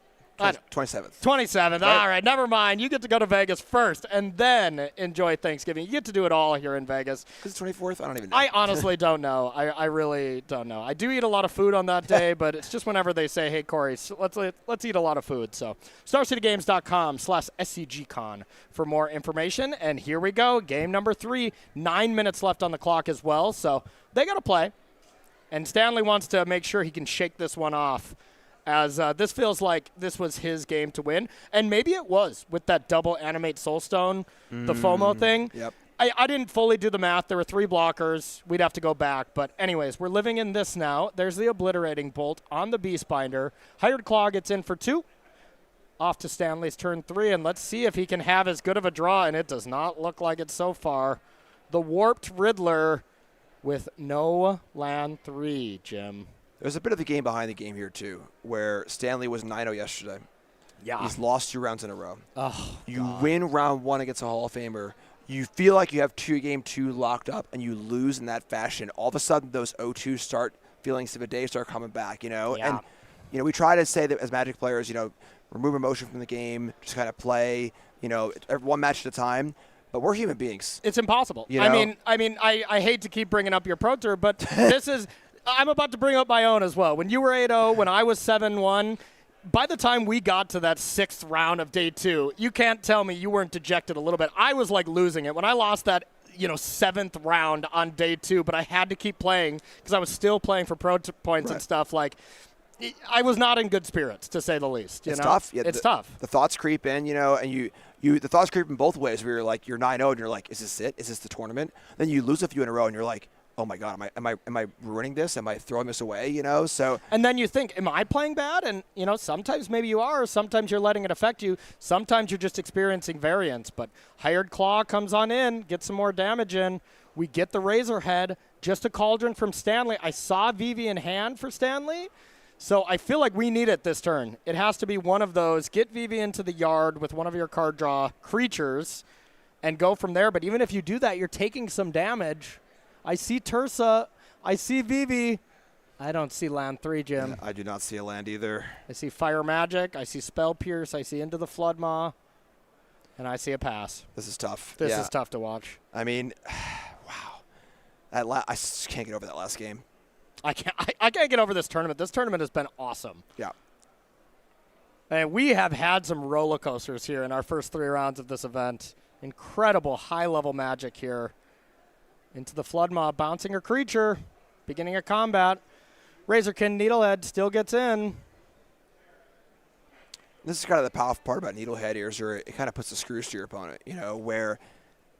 27th. 27th. All right, never mind. You get to go to Vegas first and then enjoy Thanksgiving. You get to do it all here in Vegas. Because it's 24th? I don't even know. I honestly don't know. I really don't know. I do eat a lot of food on that day, but it's just whenever they say, hey, Corey, let's eat a lot of food. So StarCityGames.com/SCGCon for more information. And here we go. Game number 3. 9 minutes left on the clock as well. So they got to play. And Stanley wants to make sure he can shake this one off, as this feels like this was his game to win. And maybe it was with that double animate Soulstone, the FOMO thing. Yep. I didn't fully do the math. There were 3 blockers. We'd have to go back. But anyways, we're living in this now. There's the Obliterating Bolt on the Beastbinder. Hired Claw gets in for 2. Off to Stanley's turn 3. And let's see if he can have as good of a draw. And it does not look like it so far. The Warped Riddler with no land 3, Jim. There's a bit of a game behind the game here, too, where Stanley was 9-0 yesterday. Yeah. He's lost 2 rounds in a row. Oh, you win round 1 against a Hall of Famer. You feel like you have game 2 locked up, and you lose in that fashion. All of a sudden, those 0-2 feelings of a day start coming back, Yeah. And, we try to say that as Magic players, remove emotion from the game, just kind of play, one match at a time. But we're human beings. It's impossible. I mean, I hate to keep bringing up your Pro Tour, but this is – I'm about to bring up my own as well. When you were 8-0, when I was 7-1, by the time we got to that 6th round of day 2, you can't tell me you weren't dejected a little bit. I was like losing it when I lost that 7th round on day 2, but I had to keep playing because I was still playing for points and stuff. Like, I was not in good spirits, to say the least. It's tough. Yeah, it's tough. The thoughts creep in, and the thoughts creep in both ways. Where you're like, you're 9-0, and you're like, is this it? Is this the tournament? Then you lose a few in a row, and you're like, oh my God, am I ruining this? Am I throwing this away? So. And then you think, am I playing bad? And sometimes maybe you are. Sometimes you're letting it affect you. Sometimes you're just experiencing variance. But Hired Claw comes on in, gets some more damage in. We get the Razorhead, just a Cauldron from Stanley. I saw Vivi in hand for Stanley. So I feel like we need it this turn. It has to be one of those. Get Vivi into the yard with one of your card draw creatures and go from there. But even if you do that, you're taking some damage. I see Tursa. I see Vivi. I don't see land 3, Jim. I do not see a land either. I see Fire Magic. I see Spell Pierce. I see Into the Floodmaw. And I see a pass. This is tough. This is tough to watch. I mean, wow. I just can't get over that last game. I can't get over this tournament. This tournament has been awesome. Yeah. And we have had some roller coasters here in our first 3 rounds of this event. Incredible high-level Magic here. Into the Floodmaw, bouncing a creature, beginning of combat. Razorkin Needlehead still gets in. This is kind of the powerful part about Needlehead here, is it kind of puts the screws to your opponent, where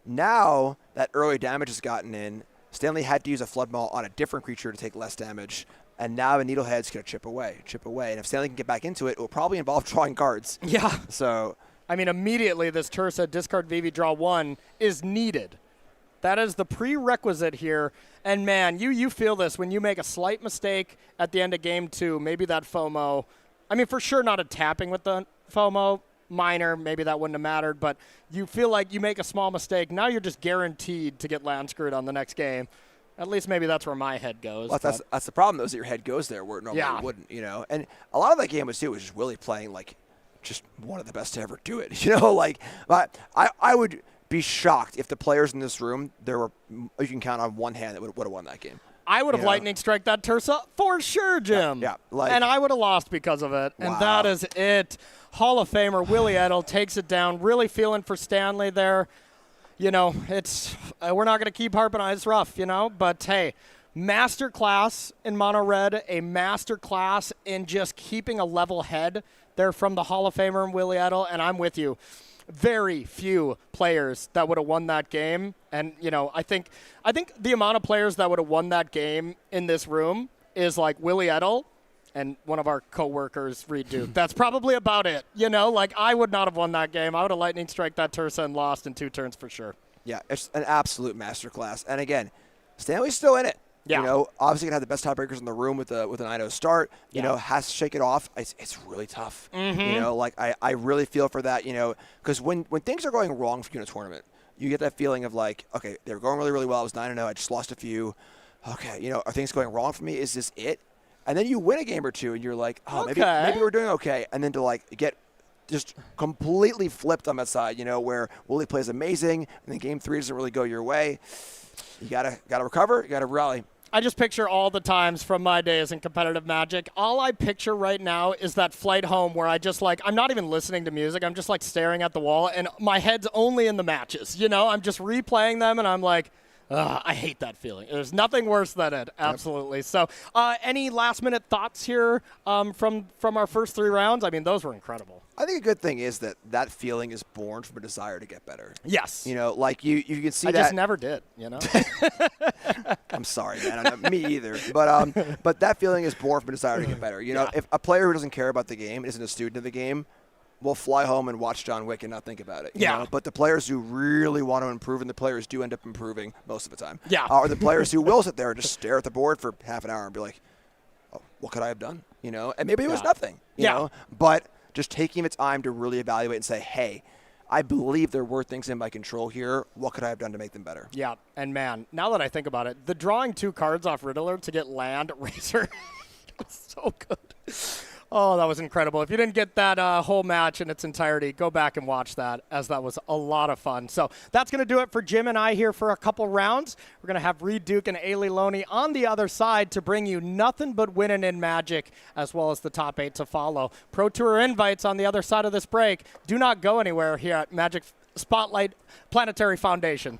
now that early damage has gotten in, Stanley had to use a Floodmaw on a different creature to take less damage, and now the Needlehead's going to chip away. And if Stanley can get back into it, it will probably involve drawing cards. Yeah. So, I mean, immediately this Tursa discard Vivi, draw 1 is needed. That is the prerequisite here. And, man, you feel this when you make a slight mistake at the end of game 2, maybe that FOMO. I mean, for sure not a tapping with the FOMO. Minor, maybe that wouldn't have mattered. But you feel like you make a small mistake. Now you're just guaranteed to get land screwed on the next game. At least maybe that's where my head goes. Well, that's the problem, though, is that your head goes there where it normally wouldn't, And a lot of that game was, too, was just Willie playing, like, just one of the best to ever do it. But I would be shocked if the players in this room, you can count on one hand that would have won that game. I would have lightning strike that Tursa for sure, Jim. Yeah. And I would have lost because of it. Wow. And that is it. Hall of Famer Willie Edel takes it down. Really feeling for Stanley there. We're not going to keep harping on it. It's rough, But, hey, masterclass in mono red, a masterclass in just keeping a level head there from the Hall of Famer Willie Edel. And I'm with you. Very few players that would have won that game. And, I think the amount of players that would have won that game in this room is like Willie Edel and one of our coworkers, Reed Duke. That's probably about it. I would not have won that game. I would have lightning strike that Tursa and lost in 2 turns for sure. Yeah, it's an absolute masterclass. And again, Stanley's still in it. Yeah. Obviously going to have the best tiebreakers in the room with an 9-0 start. Has to shake it off. It's really tough. Mm-hmm. I really feel for that, because when things are going wrong for you in a tournament, you get that feeling of like, okay, they were going really, really well. I was 9-0. I just lost a few. Okay, are things going wrong for me? Is this it? And then you win a game or two, and you're like, oh, maybe we're doing okay. And then to get just completely flipped on that side, where Willie plays amazing, and then game 3 doesn't really go your way. You gotta recover. You gotta rally. I just picture all the times from my days in competitive Magic. All I picture right now is that flight home where I just I'm not even listening to music. I'm just staring at the wall, and my head's only in the matches. I'm just replaying them, and I'm like, I hate that feeling. There's nothing worse than it. Absolutely. Yep. So, any last-minute thoughts here from our first 3 rounds? I mean, those were incredible. I think a good thing is that feeling is born from a desire to get better. Yes. You can see that. I just never did, I'm sorry, man. Me either. But that feeling is born from a desire to get better. If a player who doesn't care about the game, isn't a student of the game, will fly home and watch John Wick and not think about it. You know? But the players who really want to improve, and the players do end up improving most of the time, are the players who will sit there and just stare at the board for half an hour and be like, oh, what could I have done? And maybe it was nothing. You know? But just taking the time to really evaluate and say, hey, I believe there were things in my control here. What could I have done to make them better? Yeah, and man, now that I think about it, the drawing 2 cards off Riddler to get land Razor was so good. Oh, that was incredible. If you didn't get that whole match in its entirety, go back and watch that, as that was a lot of fun. So that's going to do it for Jim and I here for a couple rounds. We're going to have Reed Duke and Ailey Loney on the other side to bring you nothing but winning in Magic, as well as the top 8 to follow. Pro Tour invites on the other side of this break. Do not go anywhere here at Magic Spotlight Planetary Foundation.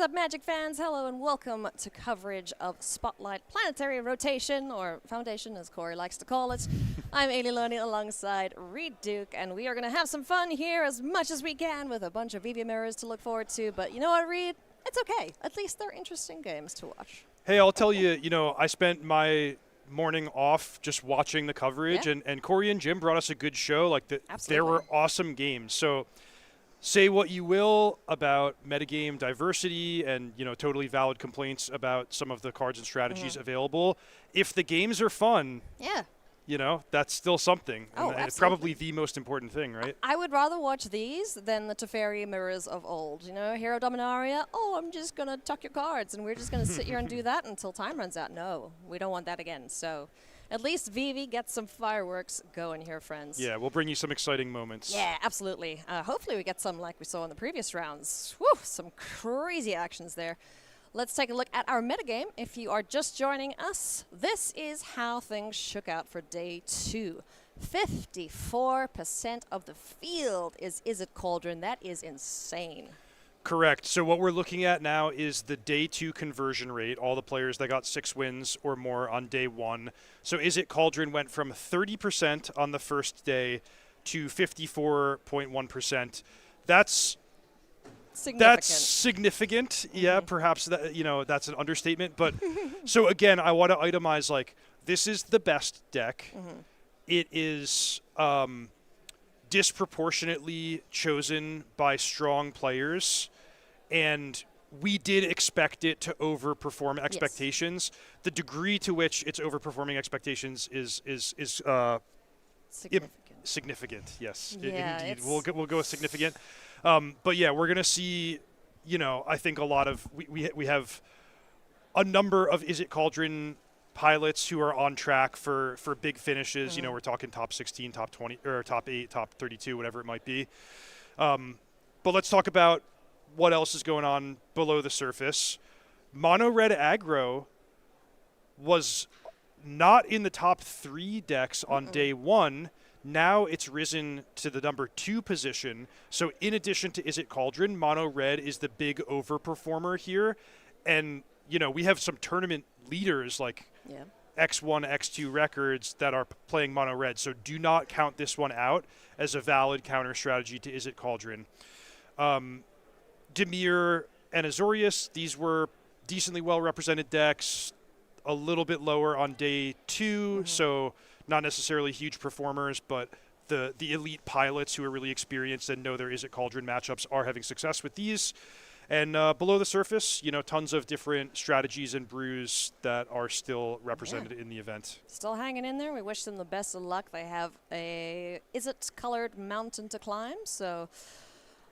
What's up, Magic fans? Hello and welcome to coverage of Spotlight Planetary Rotation, or Foundation as Corey likes to call it. I'm Ailey Loney alongside Reed Duke, and we are going to have some fun here as much as we can with a bunch of EV mirrors to look forward to. But you know what, Reed? It's okay. At least they're interesting games to watch. Hey, I'll tell you, I spent my morning off just watching the coverage, and Corey and Jim brought us a good show. There were awesome games. So say what you will about metagame diversity and, totally valid complaints about some of the cards and strategies available. If the games are fun, that's still something. Oh, and it's probably the most important thing, right? I would rather watch these than the Teferi mirrors of old. Hero Dominaria, I'm just going to tuck your cards, and we're just going to sit here and do that until time runs out. No, we don't want that again. So at least Vivi gets some fireworks going here, friends. Yeah, we'll bring you some exciting moments. Yeah, absolutely. Hopefully we get some like we saw in the previous rounds. Woo, some crazy actions there. Let's take a look at our metagame. If you are just joining us, this is how things shook out for day 2. 54% of the field is It Cauldron. That is insane. Correct. So what we're looking at now is the day 2 conversion rate, all the players that got 6 wins or more on day 1. So Is It Cauldron went from 30% on the first day to 54.1%. That's significant. Yeah, perhaps that's an understatement. But so again, I want to itemize this is the best deck. It is disproportionately chosen by strong players, and we did expect it to overperform expectations. Yes. The degree to which it's overperforming expectations is significant. Yes, indeed. We'll go with significant. But yeah, we're gonna see. I think a lot of we have a number of Is It Cauldron pilots who are on track for big finishes. We're talking top 16, top 20, or top 8, top 32, whatever it might be. But let's talk about what else is going on below the surface. Mono red aggro was not in the top 3 decks on day 1. Now it's risen to the number 2 position. So in addition to Is It Cauldron, Mono Red is the big overperformer here. And, we have some tournament leaders like X1, X2 records that are playing Mono Red. So do not count this one out as a valid counter strategy to Is It Cauldron. Dimir and Azorius, these were decently well-represented decks, a little bit lower on day 2. So not necessarily huge performers, but the elite pilots who are really experienced and know their Is It Cauldron matchups are having success with these. And below the surface, tons of different strategies and brews that are still represented in the event. Still hanging in there. We wish them the best of luck. They have a Is It colored mountain to climb, so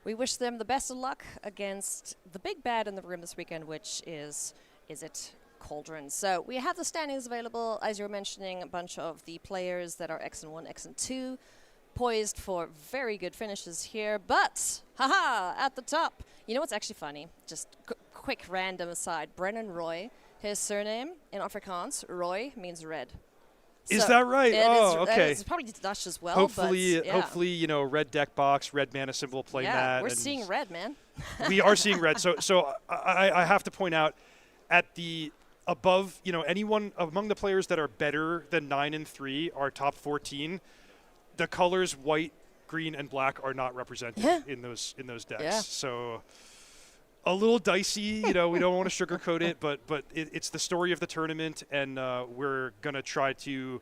we wish them the best of luck against the big bad in the room this weekend, which is It Cauldron. So we have the standings available, as you were mentioning, a bunch of the players that are X1, X2, poised for very good finishes here. But, at the top, what's actually funny? Just quick random aside. Brennan Roy, his surname in Afrikaans, Roy, means red. Is that right? Okay. It's probably Dutch as well. Hopefully, but, red deck box, red mana symbol play mat. We're seeing red, man. We are seeing red. So I have to point out, at the above, anyone among the players that are better than 9 and 3 are top 14. The colors white, green, and black are not represented in those decks. Yeah. So a little dicey. We don't want to sugarcoat it, but it's the story of the tournament, and we're gonna try to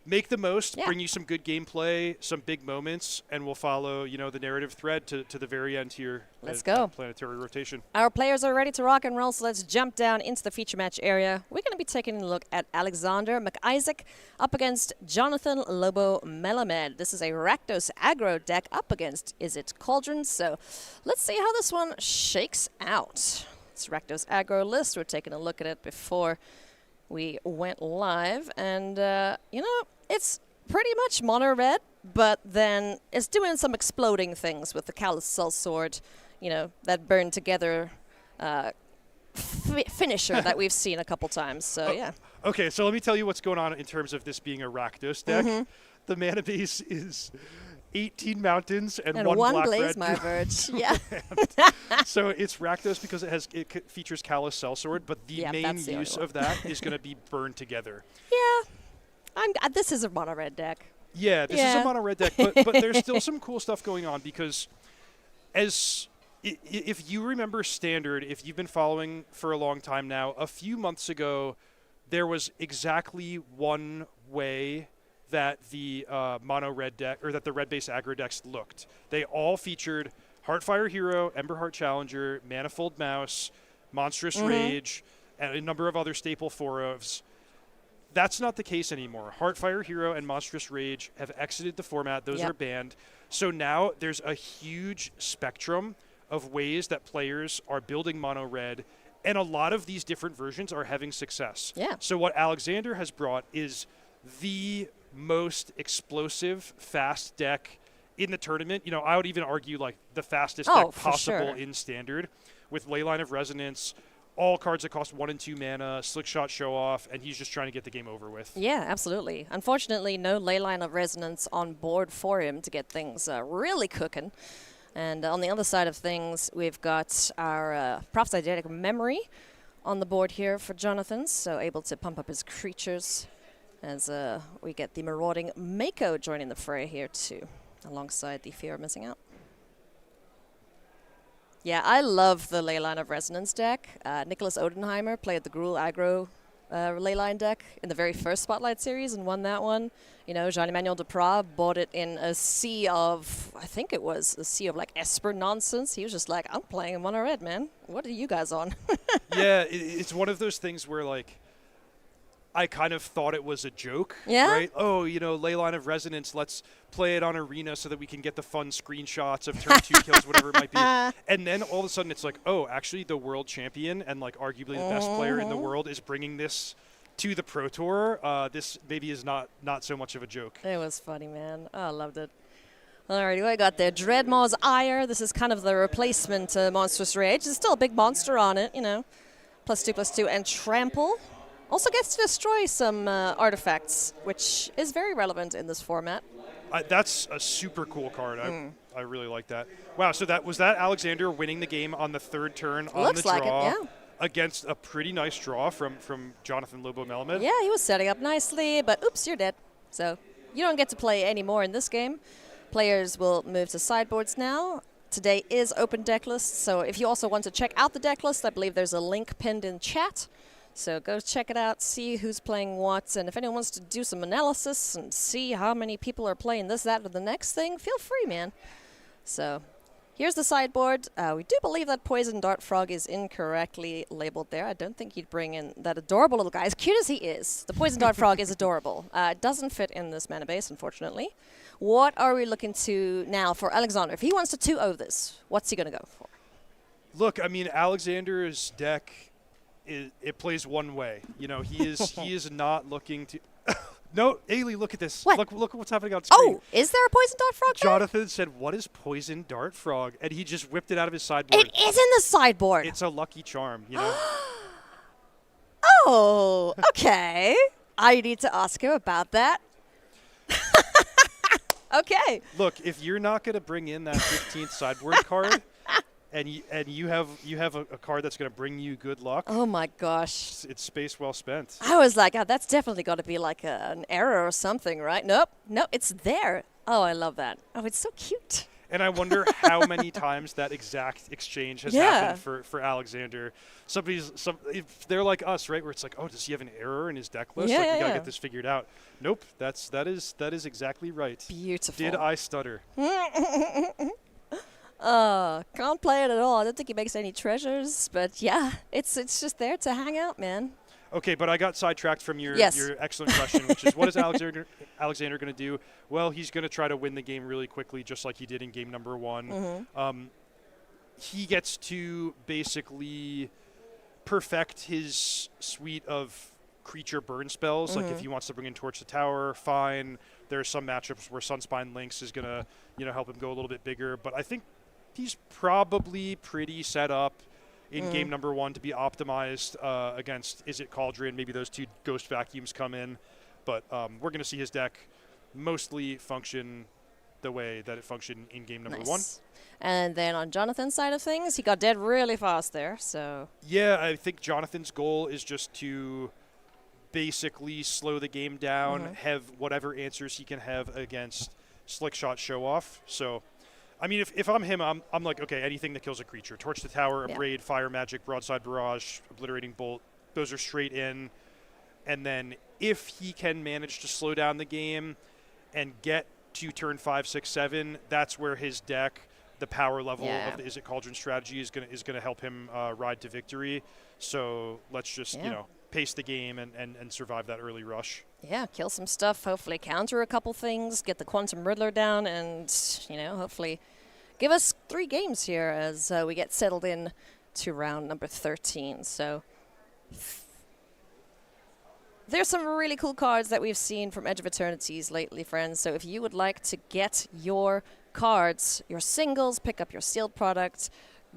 make the most, bring you some good gameplay, some big moments, and we'll follow, the narrative thread to the very end here. Let's go. Planetary Rotation. Our players are ready to rock and roll, so let's jump down into the feature match area. We're going to be taking a look at Alexander McIsaac up against Jonathan Lobo Melamed. This is a Rakdos aggro deck up against Is It Cauldron, so let's see how this one shakes out. It's Rakdos aggro list. We're taking a look at it before we went live, and it's pretty much mono red, but then it's doing some exploding things with the Callous Soul Sword, that burn together finisher that we've seen a couple times. So yeah. Okay, so let me tell you what's going on in terms of this being a Rakdos deck. The mana base is 18 mountains and one black Glaze red. Marverge. Yeah. So it's Rakdos because it features Callous Sellsword, but the main use of that is going to be burned together. Yeah. This is a mono red deck. Yeah, this is a mono red deck, but there's still some cool stuff going on because if you remember Standard, if you've been following for a long time now, a few months ago, there was exactly one way that the mono red deck, or that the red-based aggro decks looked. They all featured Heartfire Hero, Emberheart Challenger, Manifold Mouse, Monstrous Rage, and a number of other staple 4-ofs. That's not the case anymore. Heartfire Hero and Monstrous Rage have exited the format. Those are banned. So now there's a huge spectrum of ways that players are building mono red, and a lot of these different versions are having success. Yeah. So what Alexander has brought is the most explosive, fast deck in the tournament. You know, I would even argue like the fastest deck possible in Standard, with Leyline of Resonance, all cards that cost 1 and 2 mana, Slickshot Show Off, and he's just trying to get the game over with. Yeah, absolutely. Unfortunately, no Leyline of Resonance on board for him to get things really cooking. And on the other side of things, we've got our Prophetic Memory on the board here for Jonathan, so able to pump up his creatures as we get the Marauding Mako joining the fray here too, alongside the Fear of Missing Out. Yeah, I love the Leyline of Resonance deck. Nicholas Odenheimer played the Gruul aggro Leyline deck in the very first Spotlight series and won that one. You know, Jean-Emmanuel Duprat bought it in a sea of, I think it was a sea of like Esper nonsense. He was just like, I'm playing in mono red, man. What are you guys on? Yeah, it's one of those things where like, I kind of thought it was a joke, Yeah? right? Oh, you know, Leyline of Resonance, let's play it on Arena so that we can get the fun screenshots of turn 2 kills, whatever it might be. And then all of a sudden it's like, oh, actually the world champion and like arguably the best player in the world is bringing this to the Pro Tour. This maybe is not so much of a joke. It was funny, man. Oh, I loved it. Alrighty, what I got there? Dreadmaw's Ire. This is kind of the replacement to Monstrous Rage. There's still a big monster on it, you know. +2/+2 and Trample. Also gets to destroy some artifacts, which is very relevant in this format. That's a super cool card. I really like that. Wow, so that was Alexander winning the game on the third turn on Looks the draw like it, yeah. against a pretty nice draw from Jonathan Lobo Melamed. Yeah, he was setting up nicely, but oops, you're dead. So you don't get to play anymore in this game. Players will move to sideboards now. Today is open deck list, so if you also want to check out the deck list, I believe there's a link pinned in chat. So go check it out, see who's playing what, and if anyone wants to do some analysis and see how many people are playing this, that, or the next thing, feel free, man. So here's the sideboard. We do believe that Poison Dart Frog is incorrectly labeled there. I don't think you'd bring in that adorable little guy. As cute as he is, the Poison Dart Frog is adorable. It doesn't fit in this mana base, unfortunately. What are we looking to now for Alexander? If he wants to 2-0 this, what's he going to go for? Look, I mean, Alexander's deck... It plays one way. You know, he is not looking to... No, Ailey, look at this. What? Look what's happening on screen. Oh, is there a Poison Dart Frog there? Jonathan said, what is Poison Dart Frog? And he just whipped it out of his sideboard. It is in the sideboard. It's a lucky charm, you know? Oh, okay. I need to ask him about that. Okay. Look, if you're not going to bring in that 15th sideboard card... And you have a card that's going to bring you good luck. Oh my gosh! It's space well spent. I was like, oh, that's definitely got to be like an error or something, right? Nope, it's there. Oh, I love that. Oh, it's so cute. And I wonder how many times that exact exchange has happened for Alexander. If they're like us, right? Where it's like, oh, does he have an error in his deck list? We gotta get this figured out. Nope, that is exactly right. Beautiful. Did I stutter? Can't play it at all. I don't think he makes any treasures, but yeah, it's just there to hang out, man. Okay, but I got sidetracked from your excellent question, which is what is Alexander going to do? Well, he's going to try to win the game really quickly, just like he did in game number 1. He gets to basically perfect his suite of creature burn spells. Like if he wants to bring in Torch the Tower, fine. There are some matchups where Sunspine Lynx is going to help him go a little bit bigger, but I think he's probably pretty set up in game number 1 to be optimized against Is It Cauldron. Maybe those 2 Ghost Vacuums come in. But we're going to see his deck mostly function the way that it functioned in game number Nice. 1. And then on Jonathan's side of things, he got dead really fast there. So Yeah, I think Jonathan's goal is just to basically slow the game down, have whatever answers he can have against Slick Shot Show Off. So, I mean, if I'm him, I'm like, okay, anything that kills a creature. Torch the Tower, Abrade, Fire Magic, Broadside Barrage, Obliterating Bolt, those are straight in. And then if he can manage to slow down the game and get to turn 5, 6, 7, that's where his deck, the power level of the Is It Cauldron strategy is gonna help him ride to victory. So let's just pace the game and survive that early rush. yeah, kill some stuff. Hopefully counter a couple things. Get the Quantum Riddler down, and hopefully give us 3 games here as we get settled in to round number 13. So there's some really cool cards that we've seen from Edge of Eternities lately, friends. So if you would like to get your cards, your singles, pick up your sealed product,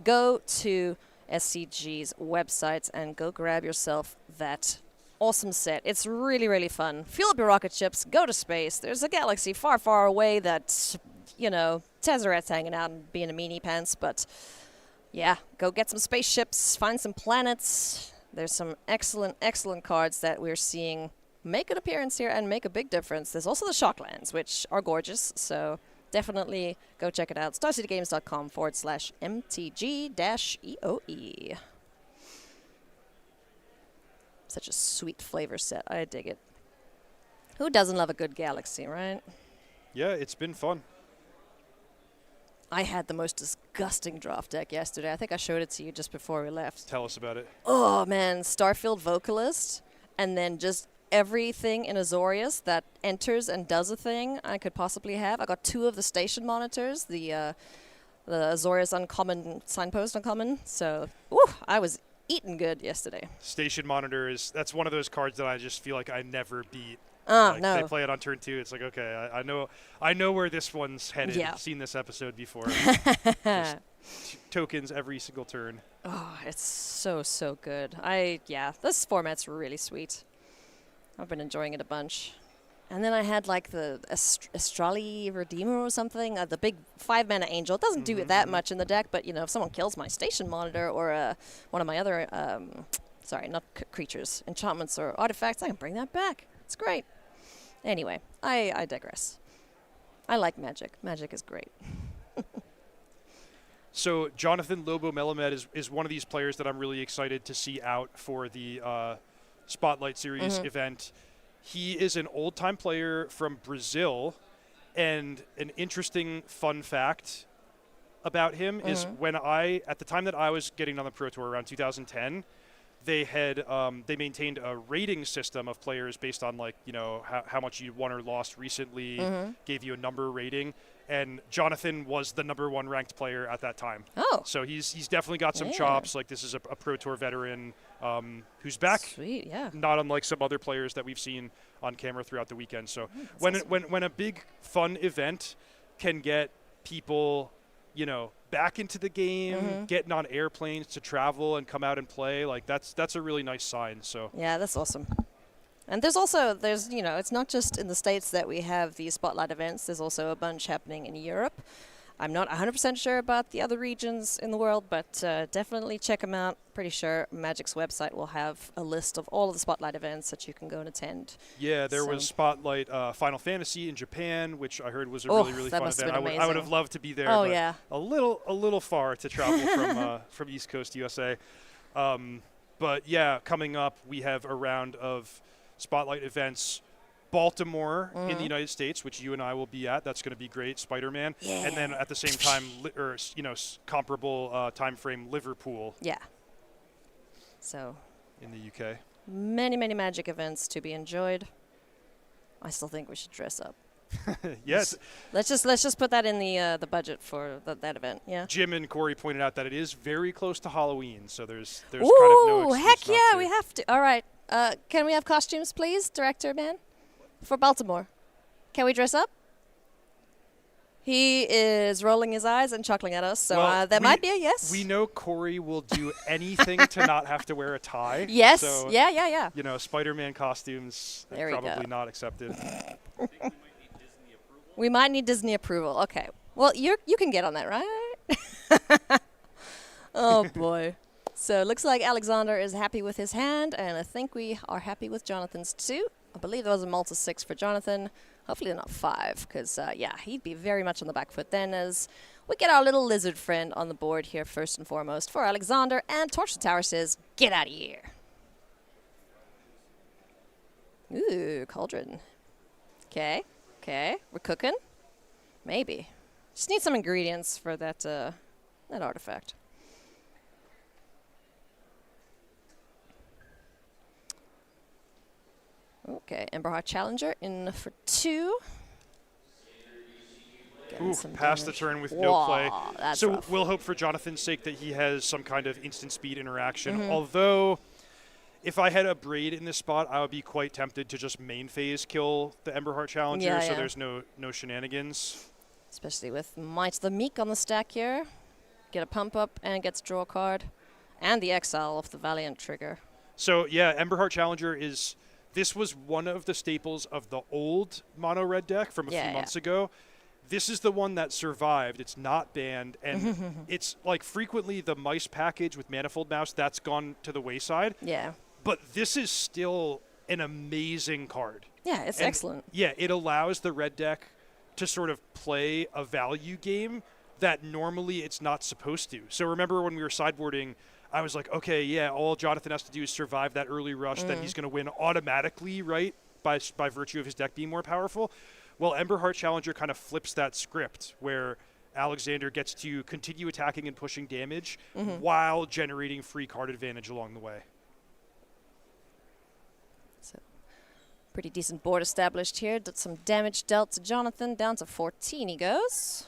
go to SCG's website and go grab yourself that awesome set. It's really, really fun. Fuel up your rocket ships, go to space. There's a galaxy far, far away that, Tezzeret's hanging out and being a meanie pants, but yeah, go get some spaceships, find some planets. There's some excellent, excellent cards that we're seeing make an appearance here and make a big difference. There's also the Shocklands, which are gorgeous, so definitely go check it out. StarCityGames.com/MTG-EOE. Such a sweet flavor set. I dig it. Who doesn't love a good galaxy, right? Yeah, it's been fun. I had the most disgusting draft deck yesterday. I think I showed it to you just before we left. Tell us about it. Oh, man. Starfield Vocalist, and then just everything in Azorius that enters and does a thing I could possibly have. I got 2 of the station monitors, the Azorius Uncommon, Signpost Uncommon. So, I was eating good yesterday. Station Monitor that's one of those cards that I just feel like I never beat. No. They play it on turn 2. It's like, okay, I know where this one's headed. Yeah. I've seen this episode before. Just tokens every single turn. Oh, it's so, so good. This format's really sweet. I've been enjoying it a bunch. And then I had like the Astrali Redeemer or something, the big 5-mana angel. It doesn't do that much in the deck, but if someone kills my station monitor or one of my other, creatures, enchantments or artifacts, I can bring that back. It's great. Anyway, I digress. I like Magic. Magic is great. So Jonathan Lobo Melamed is one of these players that I'm really excited to see out for the Spotlight Series event. He is an old-time player from Brazil, and an interesting fun fact about him is at the time that I was getting on the Pro Tour around 2010, they maintained a rating system of players based on how much you won or lost recently, gave you a number rating, and Jonathan was the number 1 ranked player at that time. Oh. So he's definitely got some chops. Like, this is a Pro Tour veteran who's back. Sweet, yeah. Not unlike some other players that we've seen on camera throughout the weekend. So when a big fun event can get people, back into the game, getting on airplanes to travel and come out and play, that's a really nice sign. So yeah, that's awesome. And there's it's not just in the States that we have these spotlight events. There's also a bunch happening in Europe. I'm not 100% sure about the other regions in the world, but definitely check them out. Pretty sure Magic's website will have a list of all of the spotlight events that you can go and attend. Yeah, there was Spotlight Final Fantasy in Japan, which I heard was a really, really fun event. I would have loved to be there. Oh, but yeah. A little far to travel from East Coast USA. But yeah, coming up, we have a round of Spotlight events. Baltimore in the United States, which you and I will be at. That's going to be great. Spider-Man. Yeah. And then at the same time, comparable time frame, Liverpool. Yeah. So. In the UK. Many, many Magic events to be enjoyed. I still think we should dress up. Yes. Let's just put that in the budget for that event. Yeah. Jim and Corey pointed out that it is very close to Halloween, so there's Ooh, kind of no excuse heck not yeah, to. we have to. All right. Can we have costumes, please, Director Man? For Baltimore. Can we dress up? He is rolling his eyes and chuckling at us, so that might be a yes. We know Corey will do anything to not have to wear a tie. Yes. So, yeah. Spider-Man costumes There we probably go. not accepted. We might need Disney approval. Okay. Well, you can get on that, right? Oh, boy. So it looks like Alexander is happy with his hand, and I think we are happy with Jonathan's too. I believe there was a Malta 6 for Jonathan. Hopefully not 5, because, yeah, he'd be very much on the back foot then as we get our little lizard friend on the board here first and foremost for Alexander. And Torch the Tower says, get out of here. Ooh, Cauldron. Okay. We're cooking. Maybe. Just need some ingredients for that artifact. Okay, Emberheart Challenger in for 2. Ooh, pass the turn with no play. That's so rough. we'll hope for Jonathan's sake that he has some kind of instant speed interaction. Although, if I had a Braid in this spot, I would be quite tempted to just main phase kill the Emberheart Challenger, so there's no shenanigans. Especially with Might the Meek on the stack here. Get a pump up and gets draw a card. And the exile of the Valiant trigger. So yeah, Emberheart Challenger is... This was one of the staples of the old mono red deck from a few months ago. This is the one that survived. It's not banned, and it's like frequently the mice package with Manifold Mouse that's gone to the wayside. Yeah. But this is still an amazing card. Yeah, it's excellent. Yeah, it allows the red deck to sort of play a value game that normally it's not supposed to. So remember when we were sideboarding, I was like, okay, yeah, all Jonathan has to do is survive that early rush, then he's going to win automatically, right, by virtue of his deck being more powerful. Well, Emberheart Challenger kind of flips that script where Alexander gets to continue attacking and pushing damage while generating free card advantage along the way. So, pretty decent board established here. Did some damage dealt to Jonathan. Down to 14 he goes.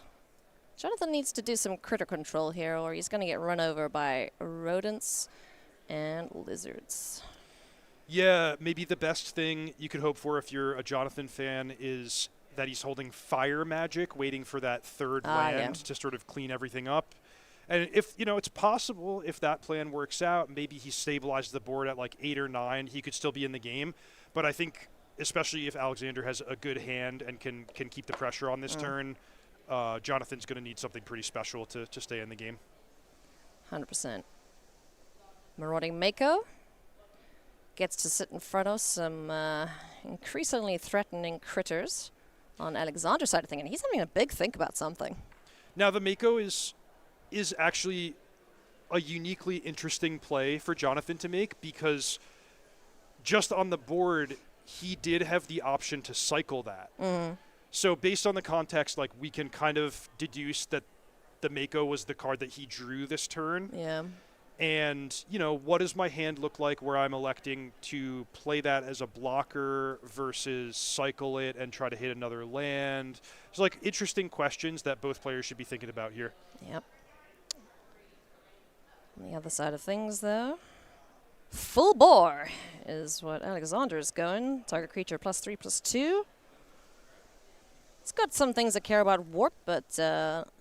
Jonathan needs to do some critter control here, or he's going to get run over by rodents and lizards. Yeah, maybe the best thing you could hope for if you're a Jonathan fan is that he's holding fire magic, waiting for that third land to sort of clean everything up. And if, it's possible if that plan works out, maybe he stabilizes the board at like 8 or 9, he could still be in the game. But I think, especially if Alexander has a good hand and can keep the pressure on this turn, Jonathan's going to need something pretty special to stay in the game. 100%. Marauding Mako gets to sit in front of some increasingly threatening critters on Alexander's side of things, and he's having a big think about something. Now, the Mako is actually a uniquely interesting play for Jonathan to make because just on the board, he did have the option to cycle that. So based on the context, like, we can kind of deduce that the Mako was the card that he drew this turn. Yeah. And, what does my hand look like where I'm electing to play that as a blocker versus cycle it and try to hit another land? It's like interesting questions that both players should be thinking about here. Yep. On the other side of things, though, full bore is what Alexander is going. Target creature +3/+2. It's got some things that care about warp, but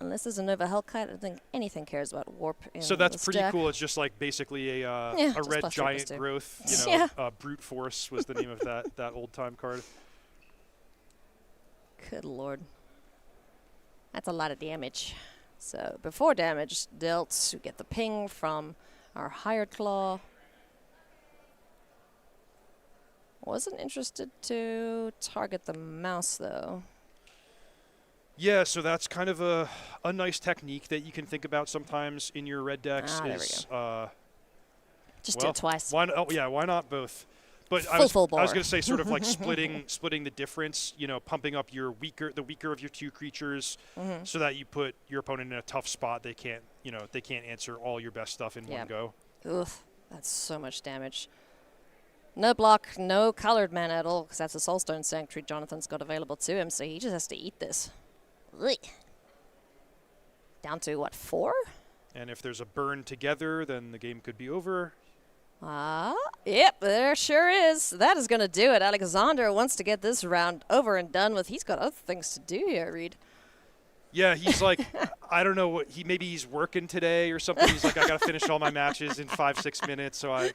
unless there's a Nova Hellkite, I don't think anything cares about warp in So that's this pretty deck. cool. It's just like basically a red giant growth. Brute Force was the name of that old time card. Good lord. That's a lot of damage. So before damage dealt, we get the ping from our Hired Claw. Wasn't interested to target the mouse, though. Yeah, so that's kind of a nice technique that you can think about sometimes in your red decks. There we go. Just do it twice. Why not both? But Full bore. I was going to say sort of like splitting the difference, pumping up the weaker of your two creatures so that you put your opponent in a tough spot. They can't answer all your best stuff in one go. Oof, that's so much damage. No block, no colored mana at all, because that's a Soulstone Sanctuary Jonathan's got available to him, so he just has to eat this. Ugh. Down to, what, 4? And if there's a burn together, then the game could be over. Yep, there sure is. That is going to do it. Alexander wants to get this round over and done with. He's got other things to do here, Reed. Yeah, he's like, I don't know what maybe he's working today or something. He's like, I got to finish all my matches in 5-6 minutes so I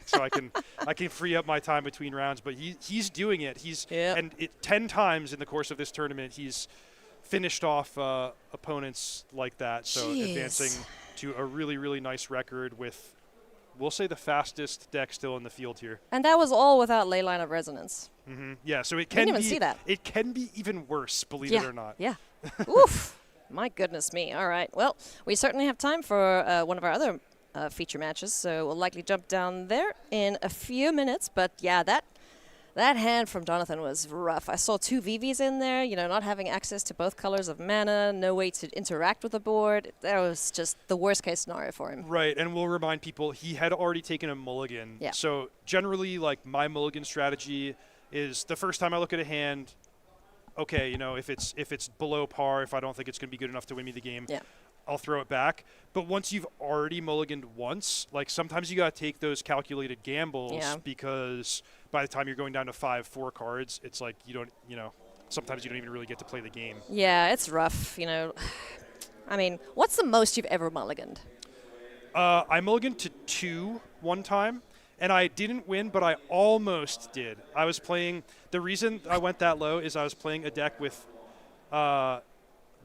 can free up my time between rounds. But he's doing it. And 10 times in the course of this tournament, he's finished off opponents like that. So Jeez. advancing to a really, really nice record with, we'll say, the fastest deck still in the field here. And that was all without Leyline of Resonance. Yeah, so it Didn't can even be see that. It can be even worse, believe it or not. Yeah. Oof. My goodness me. All right. Well, we certainly have time for one of our other feature matches, so we'll likely jump down there in a few minutes. But yeah, that hand from Jonathan was rough. I saw 2 VVs in there, not having access to both colors of mana, no way to interact with the board. That was just the worst case scenario for him. Right, and we'll remind people he had already taken a mulligan. Yeah. So generally, like, my mulligan strategy is the first time I look at a hand, okay, if it's below par, if I don't think it's going to be good enough to win me the game, I'll throw it back. But once you've already mulliganed once, like, sometimes you got to take those calculated gambles because by the time you're going down to 5-4 cards, it's like sometimes you don't even really get to play the game. Yeah, it's rough, I mean, what's the most you've ever mulliganed? I mulliganed to 2 one time, and I didn't win, but I almost did. I was playing – the reason I went that low is I was playing a deck with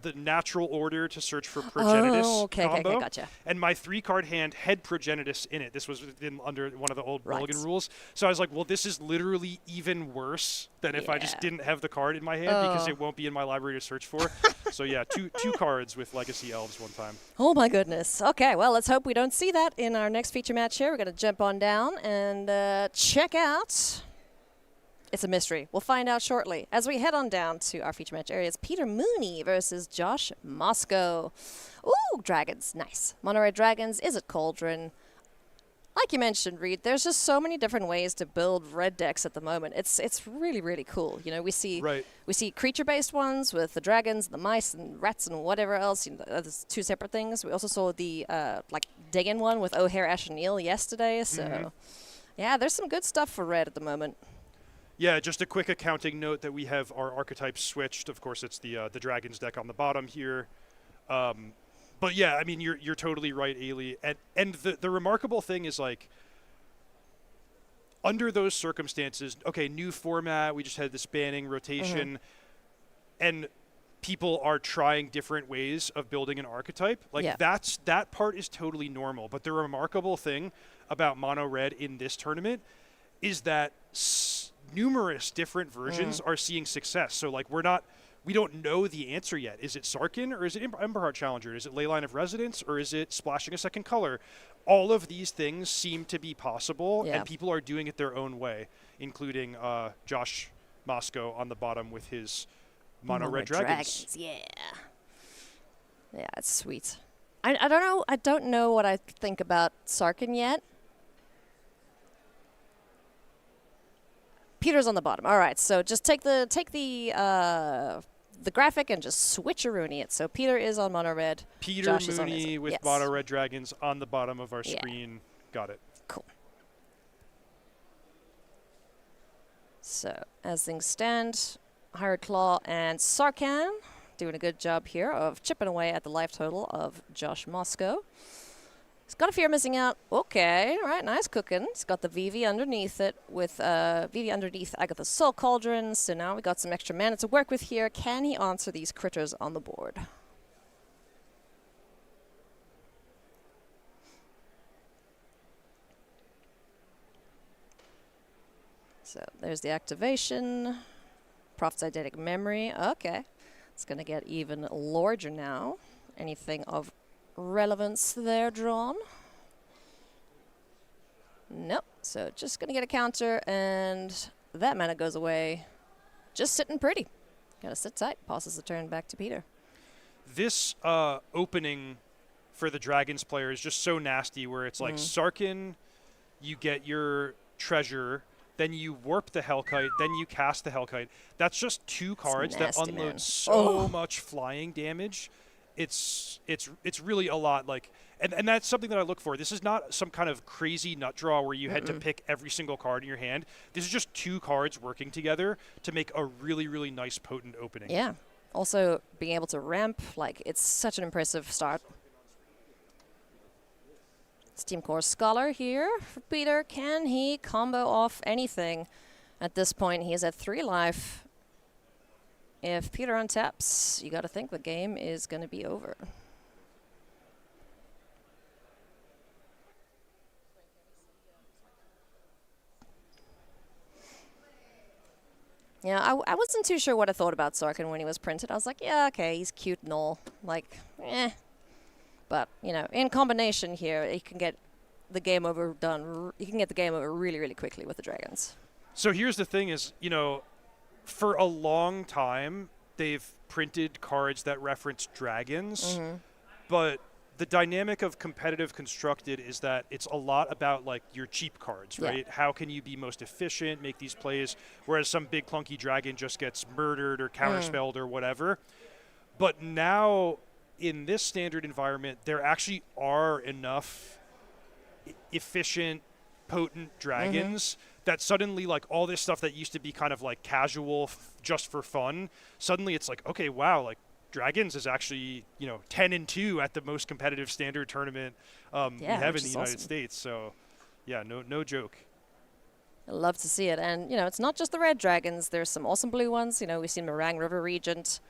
the natural order to search for Progenitus combo. Okay, gotcha. And my 3-card hand had Progenitus in it. This was under one of the old mulligan rules. So I was like, well, this is literally even worse than if I just didn't have the card in my hand because it won't be in my library to search for. So yeah, two cards with Legacy Elves one time. Oh my goodness. Okay, well, let's hope we don't see that in our next feature match here. We're going to jump on down and check out... It's a mystery. We'll find out shortly. As we head on down to our feature match area, it's Peter Mooney versus Josh Moscow. Ooh, dragons. Nice. Mono red dragons. Is it Cauldron? Like you mentioned, Reed, there's just so many different ways to build red decks at the moment. It's really, really cool. We see creature-based ones with the dragons, the mice, and rats, and whatever else. There's 2 separate things. We also saw the dig-in one with O'Hare, Ash, and Neil yesterday. So, yeah, there's some good stuff for red at the moment. Yeah, just a quick accounting note that we have our archetypes switched. Of course, it's the Dragons deck on the bottom here. But yeah, I mean, you're totally right, Ailey. And the remarkable thing is, like, under those circumstances, okay, new format, we just had the spanning rotation, and people are trying different ways of building an archetype. Like, that part is totally normal. But the remarkable thing about mono red in this tournament is that numerous different versions are seeing success. So, like, we don't know the answer yet. Is it Sarkin or is it Emberheart Challenger? Is it Leyline of Residence or is it splashing a second color? All of these things seem to be possible, and people are doing it their own way, including Josh Moscow on the bottom with his mono red dragons. Yeah, it's sweet. I don't know. I don't know what I think about Sarkin yet. Peter's on the bottom. All right, so just take the graphic and just switcheroony it. So Peter is on mono red. Peter Josh Mooney with mono red dragons on the bottom of our screen. Got it. Cool. So as things stand, Hired Claw and Sarkhan doing a good job here of chipping away at the life total of Josh Moscow. He's got a fear missing out. Okay, all right, nice cooking. He's got the VV underneath it with VV underneath Agatha's Soul Cauldron. So now we got some extra mana to work with here. Can he answer these critters on the board? So there's the activation. Prophet's Eidetic Memory. Okay, it's going to get even larger now. Anything of relevance there drawn? Nope. So just going to get a counter, and that mana goes away. Just sitting pretty. Got to sit tight. Passes the turn back to Peter. This opening for the Dragons player is just so nasty, where it's like Sarkin, you get your treasure, then you warp the Hellkite, then you cast the Hellkite. That's just 2 cards that unload so much flying damage. It's really a lot. Like, and that's something that I look for. This is not some kind of crazy nut draw where you had to pick every single card in your hand. This is just 2 cards working together to make a really, really nice, potent opening. Yeah. Also, being able to ramp, like, it's such an impressive start. Steam Core Scholar here for Peter. Can he combo off anything? At this point, he is at 3 life. If Peter untaps, you got to think the game is going to be over. Yeah, I wasn't too sure what I thought about Sarkin when he was printed. I was like, yeah, okay, he's cute and all. Like, eh. But, you know, in combination here, he can get the game over done. You can get the game over really, really quickly with the dragons. So here's the thing is, you know, for a long time, they've printed cards that reference dragons, but the dynamic of competitive constructed is that it's a lot about like your cheap cards, right? Yeah. How can you be most efficient, make these plays, whereas some big clunky dragon just gets murdered or counterspelled or whatever. But now in this standard environment, there actually are enough efficient, potent dragons that suddenly like all this stuff that used to be kind of like casual just for fun, suddenly it's like, okay, wow, like Dragons is actually, you know, 10-2 at the most competitive standard tournament we have in the United States. So, yeah, no joke. I love to see it. And, you know, it's not just the red dragons. There's some awesome blue ones. You know, we've seen Meringue River Regent.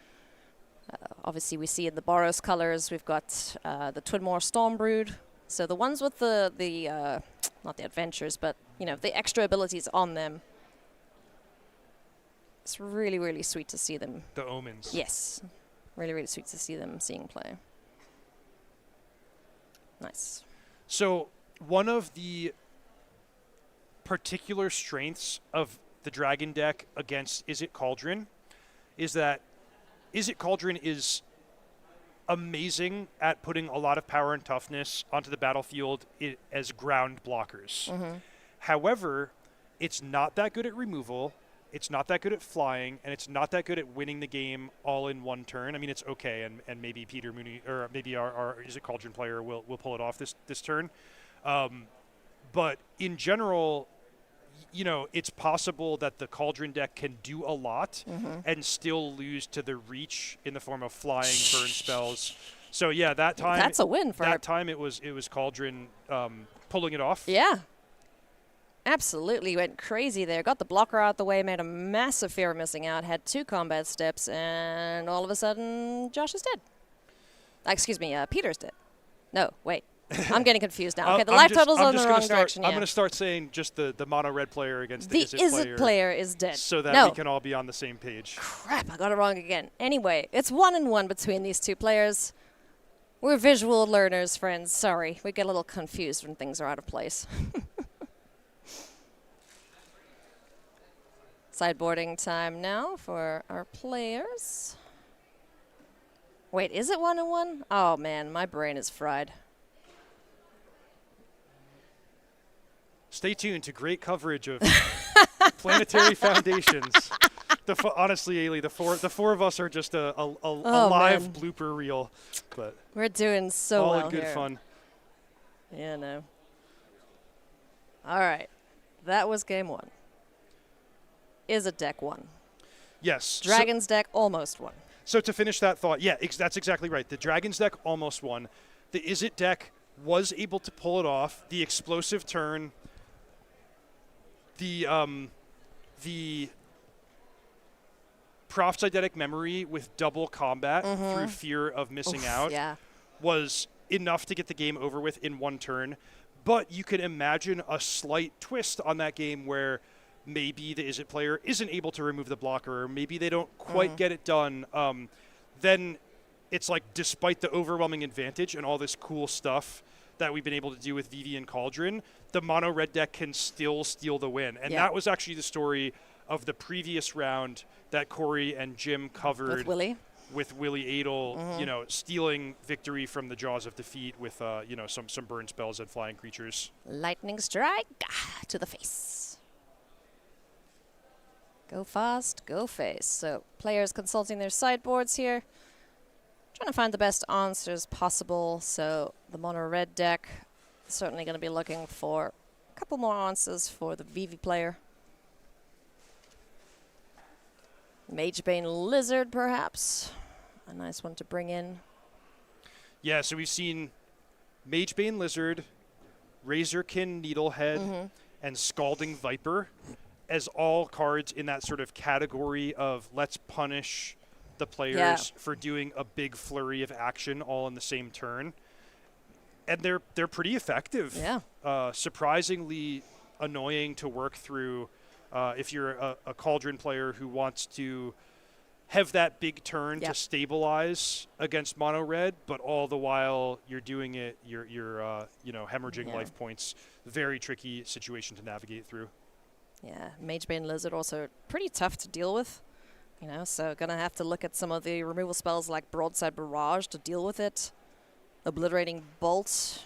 Obviously, we see in the Boros colors, we've got the Twinmore Stormbrood. So the ones with the not the adventures, but, you know, the extra abilities on them. It's really, really sweet to see them. The omens. Yes. Really, really sweet to see them seeing play. Nice. So one of the particular strengths of the Dragon deck against Izzet Cauldron is that Izzet Cauldron is amazing at putting a lot of power and toughness onto the battlefield as ground blockers. However, it's not that good at removal. It's not that good at flying, and it's not that good at winning the game all in one turn. I mean, it's okay, and maybe Peter Mooney, or maybe our Izzet Cauldron player will pull it off this turn. But in general, you know, it's possible that the Cauldron deck can do a lot and still lose to the reach in the form of flying, burn spells. So yeah, that time that's a win for that time. It was Cauldron pulling it off. Yeah. Absolutely went crazy there. Got the blocker out the way, made a massive fear of missing out, had 2 combat steps, and all of a sudden, Josh is dead. Excuse me, Peter's dead. No, wait. I'm getting confused now. Okay, the life total's in the wrong direction. I'm going to start saying just the mono red player against the Izzet player is dead. So that we can all be on the same page. Crap, I got it wrong again. Anyway, it's 1-1 between these 2 players. We're visual learners, friends. Sorry, we get a little confused when things are out of place. Sideboarding time now for our players. Wait, is it 1-1? Oh man, my brain is fried. Stay tuned to great coverage of Planetary Foundations. Honestly, Ailey, the four of us are just a live blooper reel, but we're doing so all well in good here. fun. Yeah, no. All right, that was game 1. Izzet deck 1. Yes. Dragons deck almost won. So to finish that thought, yeah, that's exactly right. The Dragons deck almost won. The Izzet deck was able to pull it off. The explosive turn, the Prophecytic Memory with double combat through fear of missing out was enough to get the game over with in one turn. But you can imagine a slight twist on that game where maybe the Izzet player isn't able to remove the blocker, or maybe they don't quite get it done. Then it's like, despite the overwhelming advantage and all this cool stuff that we've been able to do with Vivi and Cauldron, the mono red deck can still steal the win. And that was actually the story of the previous round that Corey and Jim covered with Willie Adel, you know, stealing victory from the jaws of defeat with, you know, some burn spells and flying creatures. Lightning strike to the face. Go fast, go face. So players consulting their sideboards here. Trying to find the best answers possible. So the mono red deck is certainly going to be looking for a couple more answers for the Vivi player. Magebane Lizard, perhaps. A nice one to bring in. Yeah, so we've seen Magebane Lizard, Razorkin Needlehead, and Scalding Viper as all cards in that sort of category of let's punish the players for doing a big flurry of action all in the same turn. And they're pretty effective. Yeah. Surprisingly annoying to work through if you're a Cauldron player who wants to have that big turn to stabilize against mono red, but all the while you're doing it, you're hemorrhaging life points. Very tricky situation to navigate through. Yeah, Magebane Lizard also pretty tough to deal with. So gonna have to look at some of the removal spells like Broadside Barrage to deal with it. Obliterating Bolt,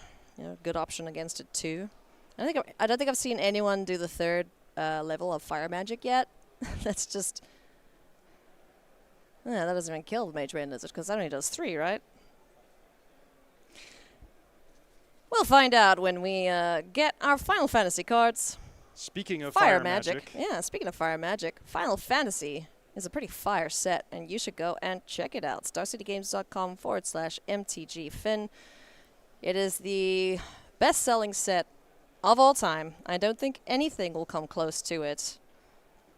good option against it too. I don't think I've seen anyone do the third level of Fire Magic yet. That's just... that doesn't even kill the Magebane Lizard, because that only does 3, right? We'll find out when we get our Final Fantasy cards. Speaking of Fire Magic. Yeah, speaking of Fire Magic, Final Fantasy is a pretty fire set, and you should go and check it out. StarCityGames.com/MTGFin. It is the best-selling set of all time. I don't think anything will come close to it.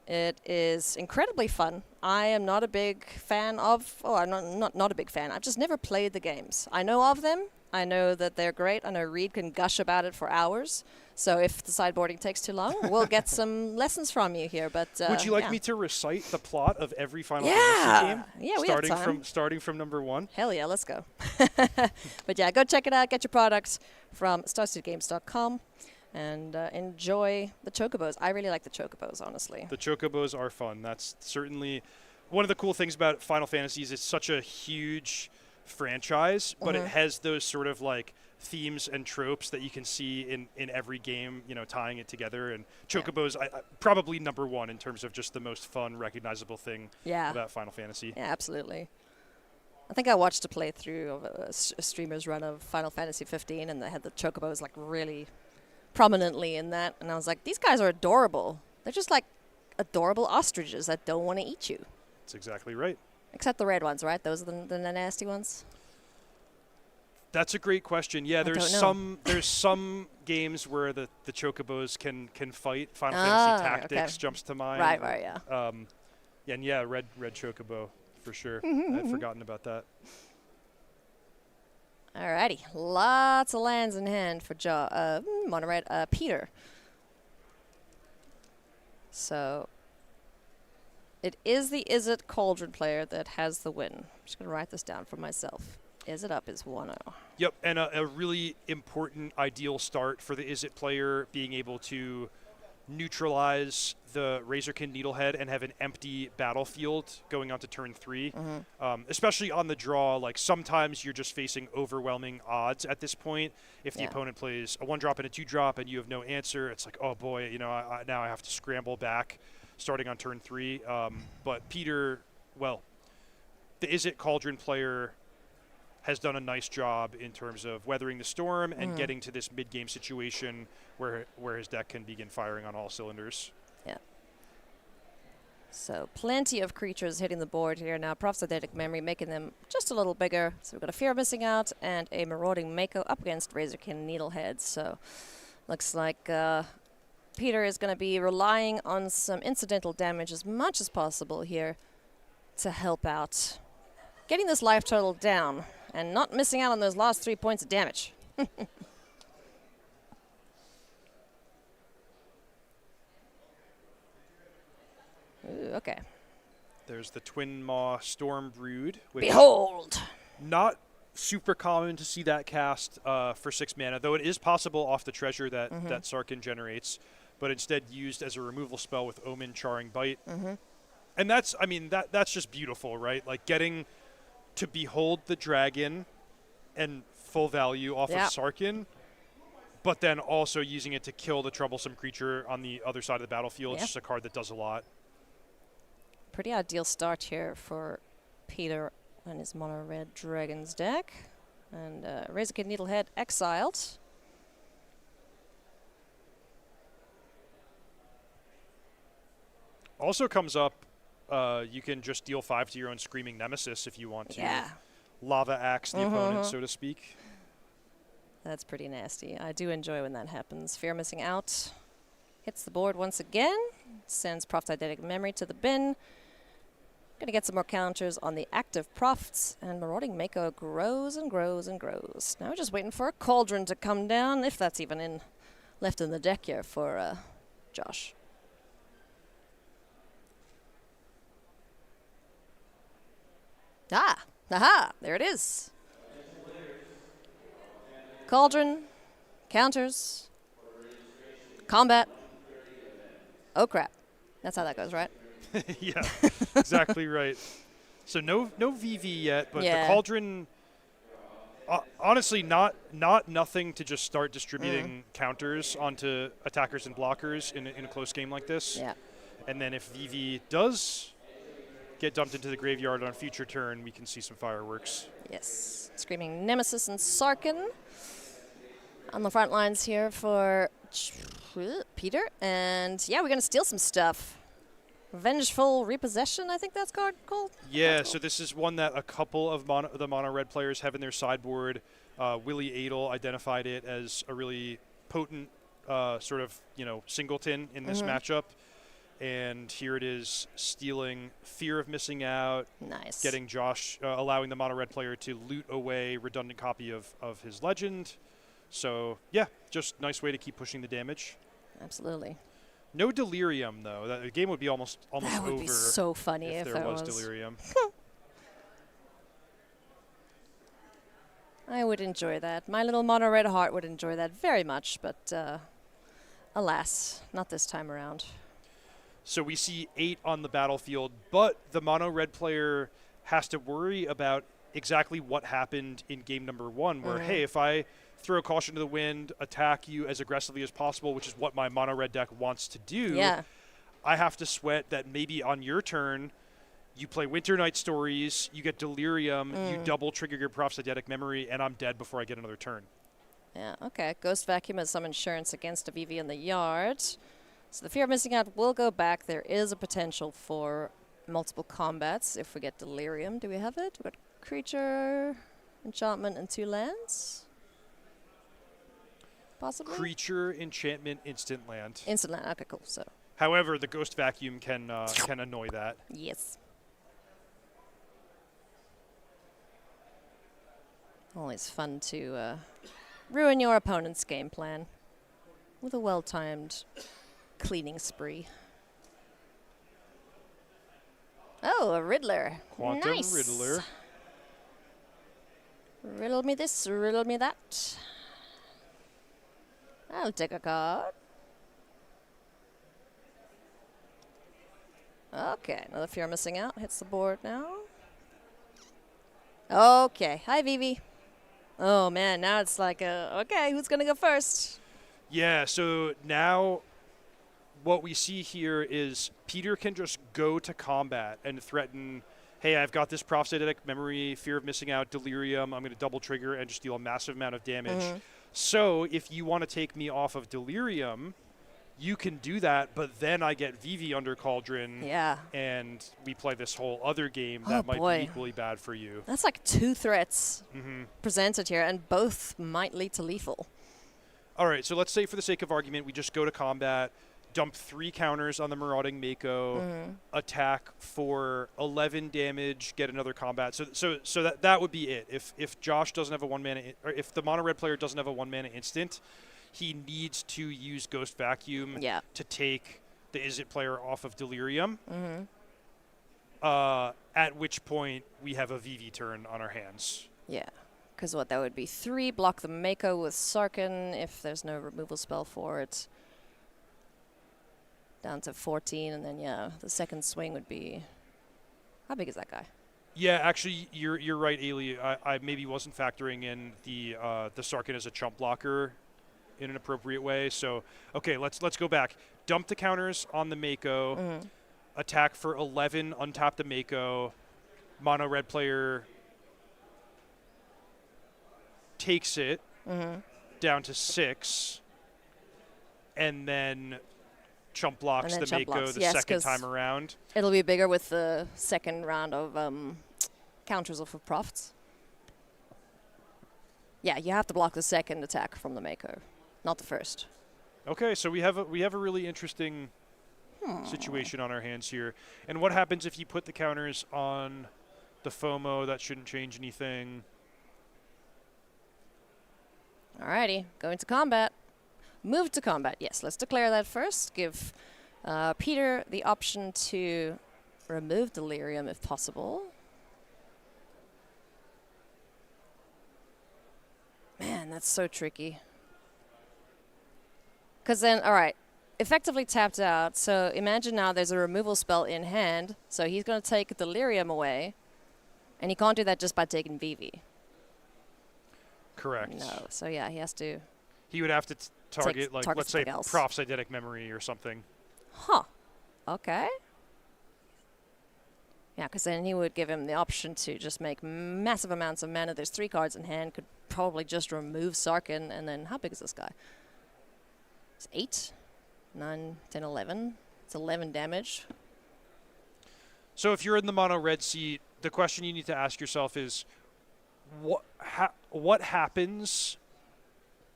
It is incredibly fun. I am not a big fan of... Oh, I'm not a big fan. I've just never played the games. I know of them. I know that they're great. I know Reed can gush about it for hours. So if the sideboarding takes too long, we'll get some lessons from you here. But would you like me to recite the plot of every Final Fantasy game? Yeah, we have time. Starting from number 1? Hell yeah, let's go. But yeah, go check it out. Get your products from StarCityGames.com. And enjoy the chocobos. I really like the chocobos, honestly. The chocobos are fun. That's certainly one of the cool things about Final Fantasy is it's such a huge franchise, but it has those sort of like themes and tropes that you can see in every game, tying it together. And chocobos, probably number 1 in terms of just the most fun, recognizable thing about Final Fantasy. Yeah, absolutely. I think I watched a playthrough of a streamer's run of Final Fantasy 15, and they had the chocobos like really prominently in that, and I was like, these guys are adorable. They're just like adorable ostriches that don't want to eat you. That's exactly right. Except the red ones, right? Those are the nasty ones. That's a great question. Yeah, there's some games where the chocobos can fight. Final Fantasy Tactics jumps to mind. Right, yeah. Red chocobo for sure. I'd forgotten about that. Alrighty, lots of lands in hand for Mono Red, Peter. So it is the Izzet Cauldron player that has the win. I'm just going to write this down for myself. Izzet up is 1-0. Yep, and a really important ideal start for the Izzet player, being able to neutralize the Razorkin Needlehead and have an empty battlefield going on to turn 3. Especially on the draw, like sometimes you're just facing overwhelming odds at this point. If the opponent plays a 1-drop and a 2-drop and you have no answer, it's like, oh boy, now I have to scramble back starting on turn 3. But Peter, the Izzet Cauldron player has done a nice job in terms of weathering the storm and getting to this mid-game situation where his deck can begin firing on all cylinders. Yeah. So plenty of creatures hitting the board here now. Prophetic Memory making them just a little bigger. So we've got a Fear of Missing Out and a Marauding Mako up against Razorkin Needlehead. So looks like Peter is going to be relying on some incidental damage as much as possible here to help out getting this life total down and not missing out on those last 3 points of damage. Ooh, okay. There's the Twin Maw Storm Brood. Which Behold! Not super common to see that cast for 6 mana, though it is possible off the treasure that Sarkin generates, but instead used as a removal spell with Omen, Charring Bite. And that's just beautiful, right? Like getting to behold the dragon and full value off of Sarkin, but then also using it to kill the troublesome creature on the other side of the battlefield. It's just a card that does a lot. Pretty ideal start here for Peter and his Mono Red Dragons deck. And Razorkin Needlehead exiled. Also comes up, you can just deal 5 to your own Screaming Nemesis if you want to. Yeah. Lava axe the opponent, so to speak. That's pretty nasty. I do enjoy when that happens. Fear Missing Out hits the board once again. Sends Prophetic Memory to the bin. Gonna get some more counters on the active Profts, and Marauding Mako grows and grows and grows. Now we're just waiting for a Cauldron to come down, if that's even left in the deck here for Josh. Aha, there it is. Cauldron, counters, combat. Oh crap. That's how that goes, right? Yeah, exactly right. So no VV yet, but the Cauldron, honestly, not nothing to just start distributing counters onto attackers and blockers in a close game like this. Yeah. And then if VV does get dumped into the graveyard on a future turn, we can see some fireworks. Yes. Screaming Nemesis and Sarkin on the front lines here for Peter. And yeah, we're going to steal some stuff. Vengeful Repossession, I think that's called. Yeah, so this is one that a couple of the mono-red players have in their sideboard. Willie Adel identified it as a really potent sort of, singleton in this matchup. And here it is, stealing Fear of Missing Out. Nice. Getting Josh, allowing the mono-red player to loot away redundant copy of his legend. So, yeah, just nice way to keep pushing the damage. Absolutely. No Delirium, though. The game would be almost over. That would be so funny if there was Delirium. I would enjoy that. My little mono red heart would enjoy that very much, but alas, not this time around. So we see 8 on the battlefield, but the mono red player has to worry about exactly what happened in game number 1, where, hey, if I throw caution to the wind, attack you as aggressively as possible, which is what my mono red deck wants to do, I have to sweat that maybe on your turn, you play Winter Night Stories, you get Delirium, you double trigger your Proph's Eidetic Memory, and I'm dead before I get another turn. Yeah, okay. Ghost Vacuum has some insurance against a VV in the yard. So the Fear of Missing Out will go back. There is a potential for multiple combats if we get Delirium. Do we have it? We've got Creature, Enchantment, and 2 lands? Possibly? Creature, Enchantment, Instant Land. Instant land. Okay, cool. So. However, the Ghost Vacuum can annoy that. Yes. Always fun to ruin your opponent's game plan with a well-timed cleaning spree. Oh, a Riddler. Quantum nice. Riddler. Riddle me this, riddle me that. I'll take a card. Okay, another Fear Missing Out. Hits the board now. Okay, hi Vivi. Oh man, now it's like, okay, who's going to go first? Yeah, so now what we see here is Peter can just go to combat and threaten, hey, I've got this Proph's Eidetic Memory, Fear of Missing Out, Delirium. I'm going to double trigger and just deal a massive amount of damage. So if you want to take me off of Delirium, you can do that, but then I get Vivi under Cauldron. Yeah. And we play this whole other game that might be equally bad for you. That's like 2 threats presented here, and both might lead to lethal. All right, so let's say for the sake of argument, we just go to combat, dump 3 counters on the Marauding Mako, attack for 11 damage, get another combat. So that would be it. If Josh doesn't have a 1-mana, or if the mono red player doesn't have a 1-mana instant, he needs to use Ghost Vacuum to take the Izzet player off of Delirium. At which point we have a VV turn on our hands. Yeah. Because that would be 3, block the Mako with Sarkin if there's no removal spell for it. Down to 14, and then, the second swing would be... How big is that guy? Yeah, actually, you're right, Ailey. I maybe wasn't factoring in the Sarkin as a chump blocker in an appropriate way. So, okay, let's go back. Dump the counters on the Mako. Attack for 11, untap the Mako. Mono red player takes it down to 6, and then chump blocks the Mako the second time around. It'll be bigger with the second round of counters off of Profts. Yeah, you have to block the second attack from the Mako, not the first. Okay, so we have a really interesting situation on our hands here. And what happens if you put the counters on the FOMO? That shouldn't change anything. Alrighty, going to combat. Move to combat. Yes, let's declare that first. Give Peter the option to remove Delirium if possible. Man, that's so tricky. Because then, all right, effectively tapped out. So imagine now there's a removal spell in hand. So he's going to take Delirium away. And he can't do that just by taking VV. Correct. No. So yeah, he has to. He would have to target, like, let's say, something else. Prof's Eidetic Memory or something. Huh. Okay. Yeah, because then he would give him the option to just make massive amounts of mana. There's 3 cards in hand. Could probably just remove Sarkin. And then how big is this guy? It's 8, 9, 10, 11. It's 11 damage. So if you're in the mono red seat, the question you need to ask yourself is, what happens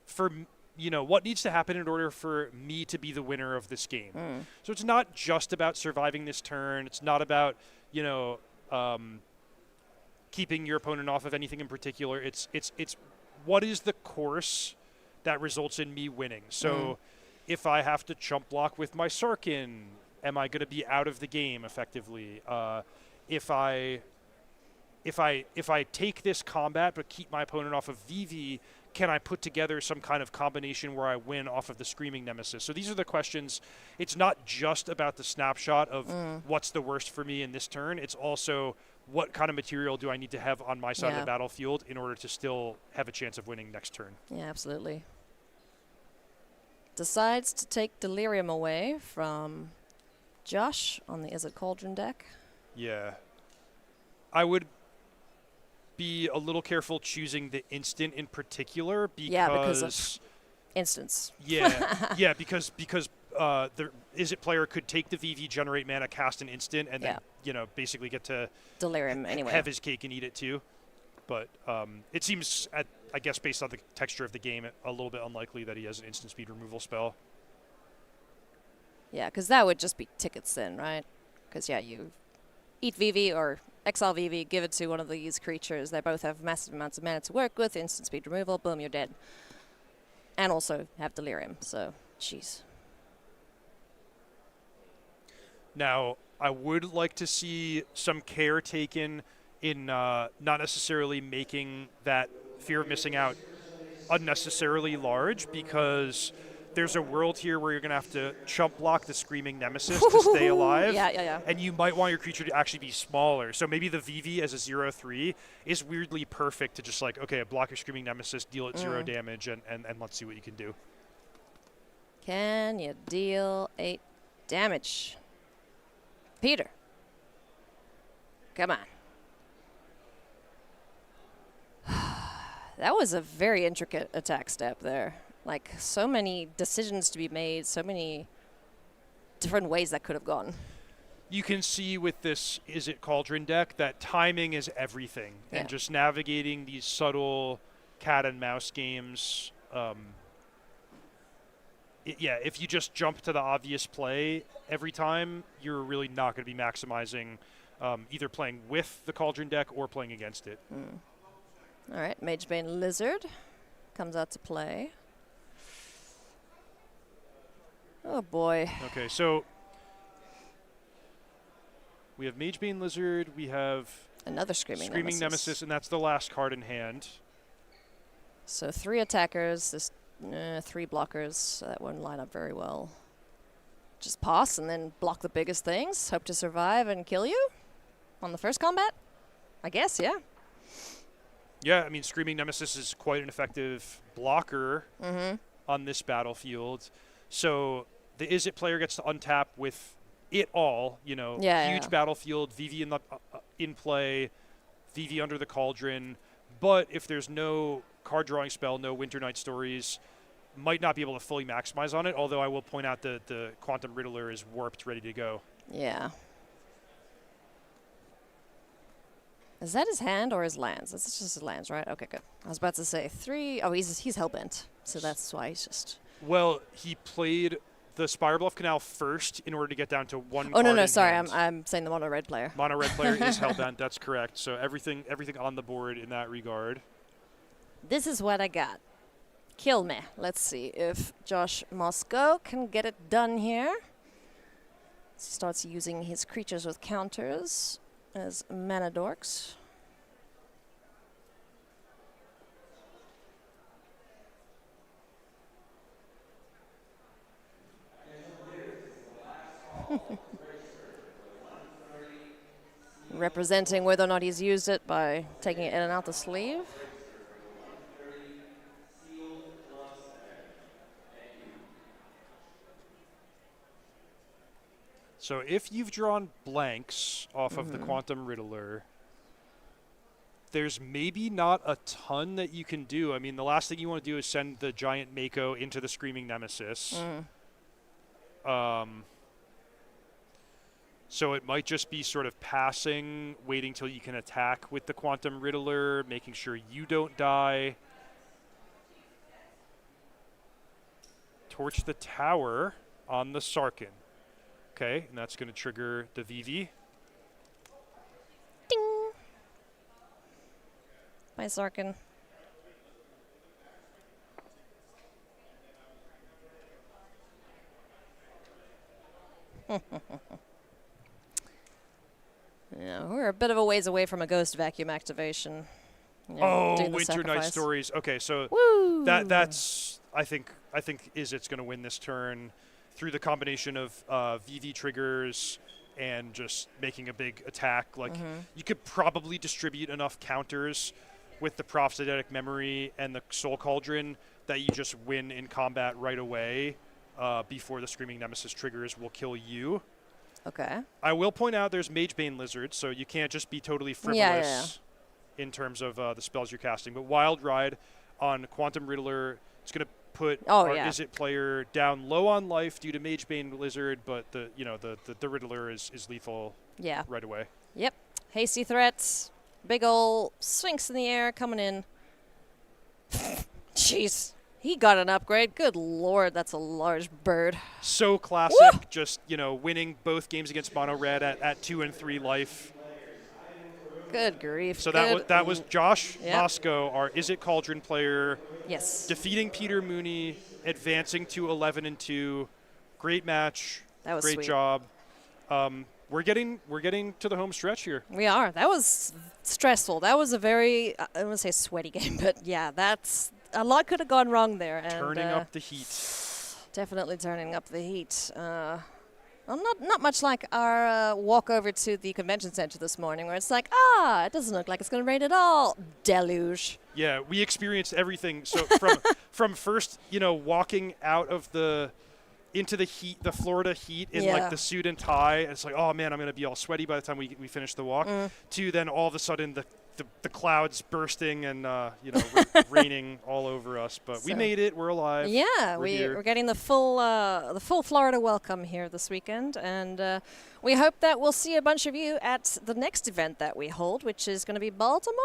for, what needs to happen in order for me to be the winner of this game? So it's not just about surviving this turn. It's not about, keeping your opponent off of anything in particular. It's what is the course that results in me winning? So if I have to chump block with my Sarkin, am I going to be out of the game effectively? If I take this combat but keep my opponent off of VV, can I put together some kind of combination where I win off of the Screaming Nemesis? So these are the questions. It's not just about the snapshot of what's the worst for me in this turn. It's also what kind of material do I need to have on my side of the battlefield in order to still have a chance of winning next turn. Yeah, absolutely. Decides to take Delirium away from Josh on the Is It Cauldron deck. Yeah. I would be a little careful choosing the instant in particular because of instants. Yeah, because the Is It player could take the VV, generate mana, cast an instant, and then basically get to Delirium anyway. Have his cake and eat it too. But it seems, I guess, based on the texture of the game, a little bit unlikely that he has an instant speed removal spell. Yeah, because that would just be tickets then, right? Because you eat VV or exile VV, give it to one of these creatures. They both have massive amounts of mana to work with. Instant speed removal, boom, you're dead. And also have Delirium, so jeez. Now, I would like to see some care taken in not necessarily making that fear of missing out unnecessarily large, because there's a world here where you're going to have to chump block the Screaming Nemesis to stay alive. Yeah. And you might want your creature to actually be smaller. So maybe the VV as a 0/3 is weirdly perfect to just block your Screaming Nemesis, deal it 0 damage, and let's see what you can do. Can you deal 8 damage? Peter. Come on. That was a very intricate attack step there. Like, so many decisions to be made, so many different ways that could have gone. You can see with this Is It Cauldron deck that timing is everything. Yeah. And just navigating these subtle cat and mouse games. If you just jump to the obvious play every time, you're really not going to be maximizing either playing with the Cauldron deck or playing against it. All right, Magebane Lizard comes out to play. Oh, boy. Okay, so we have Magebane Lizard, we have Another Screaming Nemesis, and that's the last card in hand. So 3 attackers, this 3 blockers, so that wouldn't line up very well. Just pass and then block the biggest things, hope to survive and kill you on the first combat? I guess, yeah. Yeah, I mean, Screaming Nemesis is quite an effective blocker on this battlefield. So the Is It player gets to untap with it all, huge battlefield, VV in play, VV under the Cauldron. But if there's no card drawing spell, no Winter Night Stories, might not be able to fully maximize on it, although I will point out that the Quantum Riddler is warped, ready to go. Yeah. Is that his hand or his lands? That's just his lands, right? Okay, good. I was about to say 3. Oh, he's hellbent, so that's why he's just... Well, he played the Spire Bluff Canal first in order to get down to one. Oh, card no, in sorry. hand. I'm saying the mono red player. Mono red player is hellbent. That's correct. So everything on the board in that regard. This is what I got. Kill me. Let's see if Josh Moscow can get it done here. He starts using his creatures with counters as mana dorks. Representing whether or not he's used it by taking it in and out the sleeve. So if you've drawn blanks off of the Quantum Riddler, there's maybe not a ton that you can do. I mean, the last thing you want to do is send the giant Mako into the Screaming Nemesis. So it might just be sort of passing, waiting till you can attack with the Quantum Riddler, making sure you don't die. Torch the tower on the Sarkin. Okay, and that's going to trigger the VV. Ding! By Sarkin. Yeah, we're a bit of a ways away from a ghost vacuum activation. You know, doing the Winter Night sacrifice. Stories. Okay, so Woo! that's I think Izzet's going to win this turn through the combination of VV triggers and just making a big attack. Like you could probably distribute enough counters with the Prophetic Memory and the Soul Cauldron that you just win in combat right away before the Screaming Nemesis triggers will kill you. Okay. I will point out there's Magebane Lizard, so you can't just be totally frivolous in terms of the spells you're casting. But Wild Ride on Quantum Riddler, it's going to put our Izzet player down low on life due to Magebane Lizard, but the Riddler is lethal right away. Yep. Hasty threats. Big ol' Sphinx in the air coming in. Jeez. He got an upgrade. Good lord, that's a large bird. So classic. Woo! Just, winning both games against Mono Red at 2 and 3 life. Good grief. So that was Josh Moscow, our Izzet Cauldron player. Yes. Defeating Peter Mooney, advancing to 11 and 2. Great match. That was great sweet. job. We're getting to the home stretch here. We are. That was stressful. That was a very, I don't want to say sweaty game, but yeah, that's a lot could have gone wrong there. And, Turning up the heat. Definitely turning up the heat. Well, not much like our walk over to the convention center this morning, where it's like, it doesn't look like it's going to rain at all. Deluge. Yeah, we experienced everything. So from first, walking out of into the heat, the Florida heat in like the suit and tie, and it's like, oh man, I'm going to be all sweaty by the time we finish the walk. To then all of a sudden the clouds bursting and raining all over us. But we made it. We're alive. Yeah, we're getting the full Florida welcome here this weekend, and we hope that we'll see a bunch of you at the next event that we hold, which is going to be Baltimore,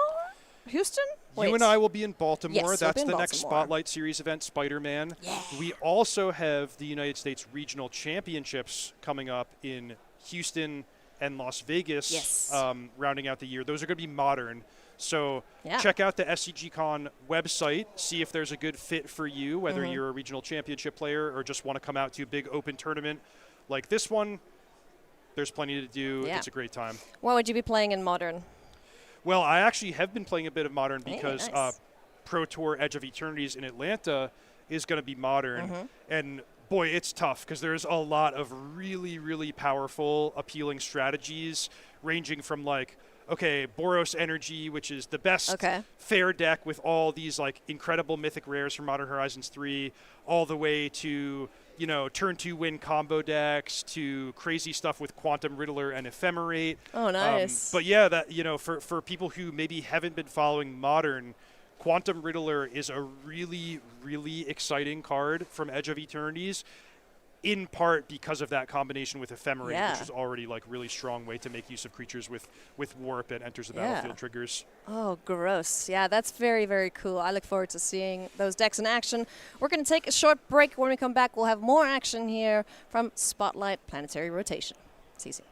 Houston. You and I will be in Baltimore. Yes, That's we'll be in the next Baltimore. Spotlight Series event, Spider-Man. Yeah. We also have the United States Regional Championships coming up in Houston and Las Vegas, rounding out the year. Those are going to be modern. So check out the SCG Con website, see if there's a good fit for you, whether you're a regional championship player or just want to come out to a big open tournament like this one. There's plenty to do. Yeah. It's a great time. What would you be playing in Modern? Well, I actually have been playing a bit of Modern because nice. Pro Tour Edge of Eternities in Atlanta is going to be Modern. And boy, it's tough because there's a lot of really, really powerful, appealing strategies ranging from Boros Energy, which is the best fair deck with all these incredible mythic rares from Modern Horizons 3, all the way to turn 2 win combo decks, to crazy stuff with Quantum Riddler and Ephemerate. Oh, nice. But yeah, that for people who maybe haven't been following Modern, Quantum Riddler is a really, really exciting card from Edge of Eternities. in part because of that combination with Ephemerate, Yeah. which is already like really strong way to make use of creatures with warp and enters the battlefield triggers. Oh, gross. Yeah, that's very, very cool. I look forward to seeing those decks in action. We're going to take a short break. When we come back, we'll have more action here from Spotlight Planetary Rotation. See you soon.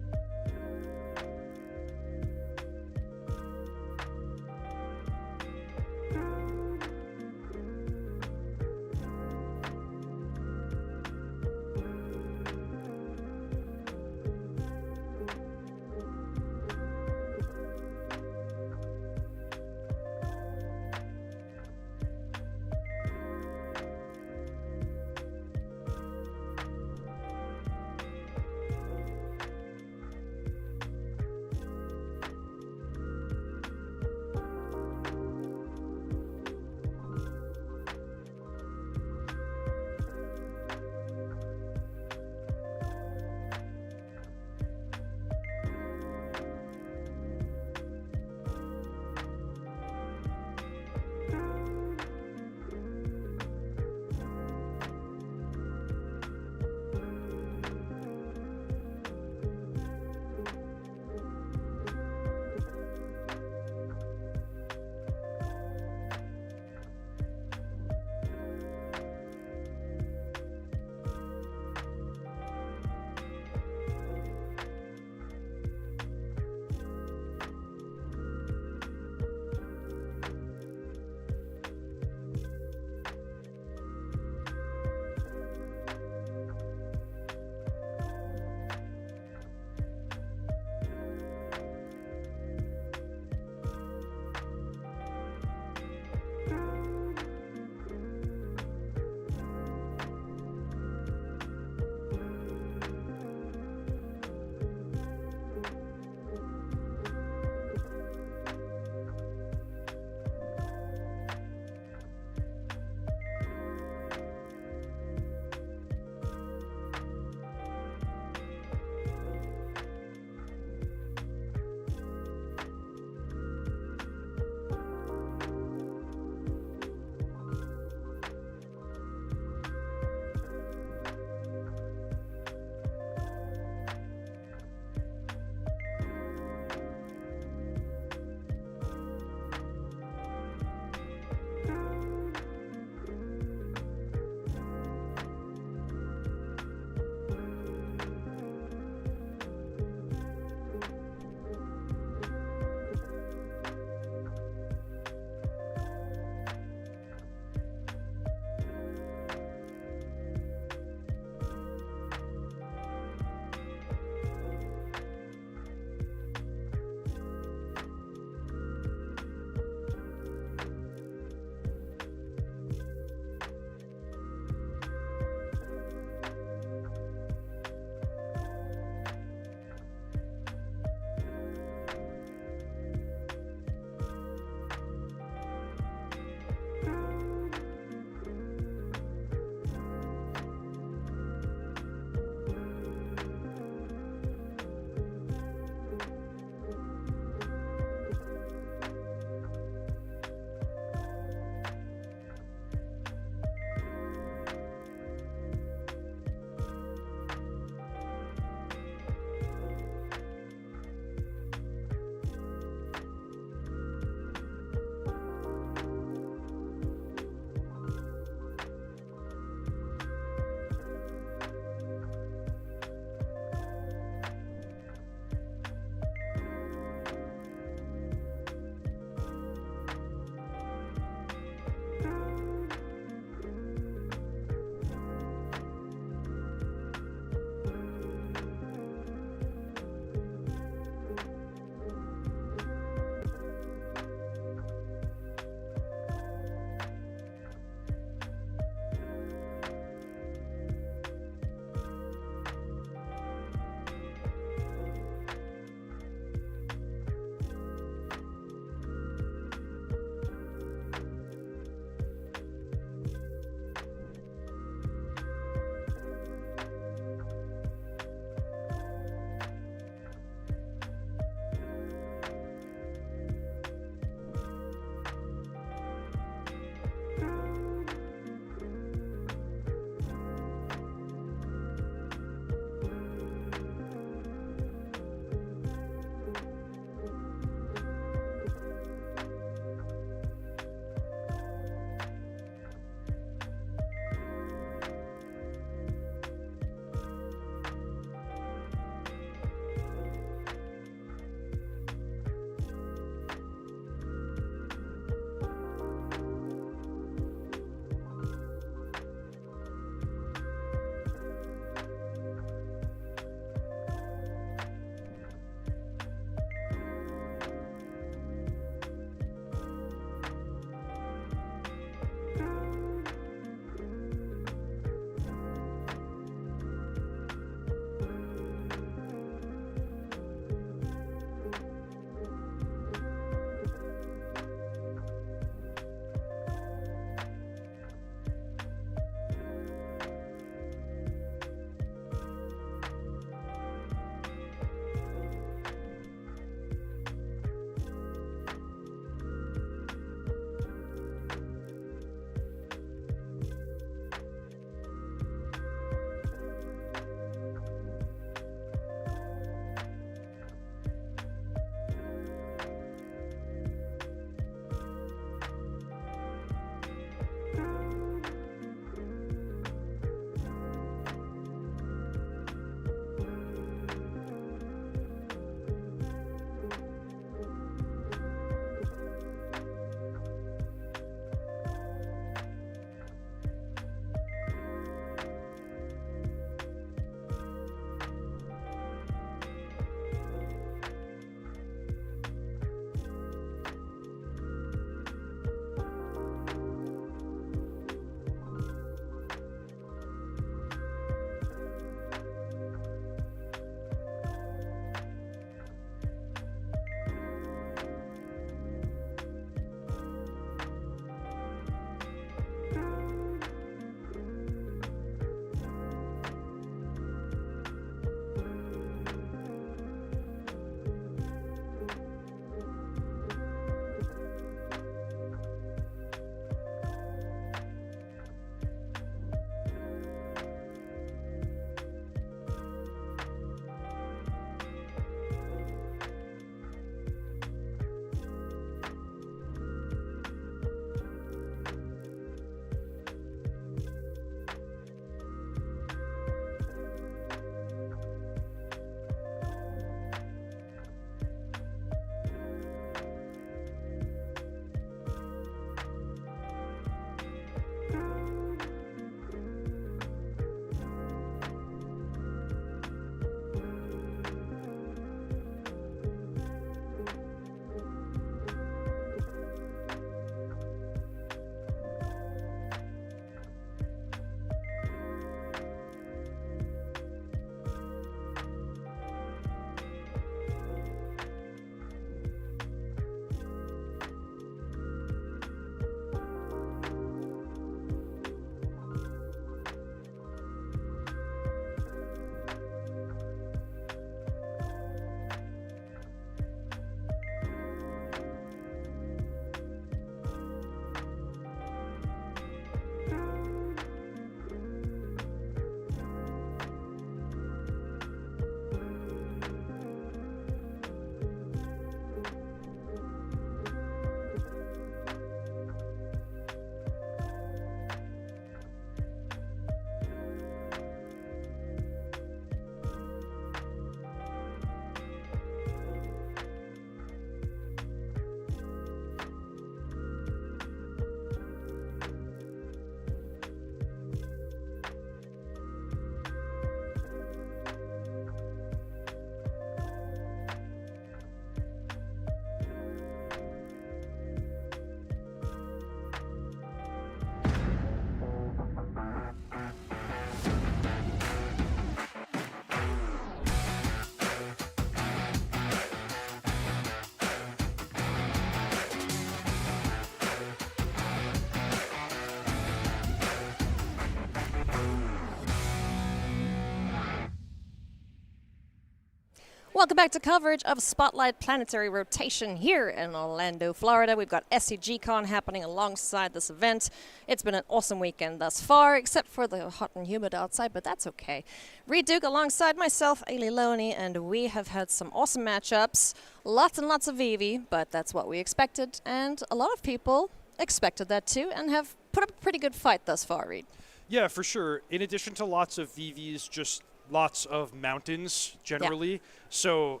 Welcome back to coverage of Spotlight Planetary Rotation here in Orlando, Florida. We've got SCG Con happening alongside this event. It's been an awesome weekend thus far, except for the hot and humid outside, but that's okay. Reed Duke alongside myself, Ailey Loney, and we have had some awesome matchups. Lots and lots of VV, but that's what we expected, and a lot of people expected that too, and have put up a pretty good fight thus far, Reed. Yeah, for sure. In addition to lots of VVs, just lots of mountains generally. Yeah. So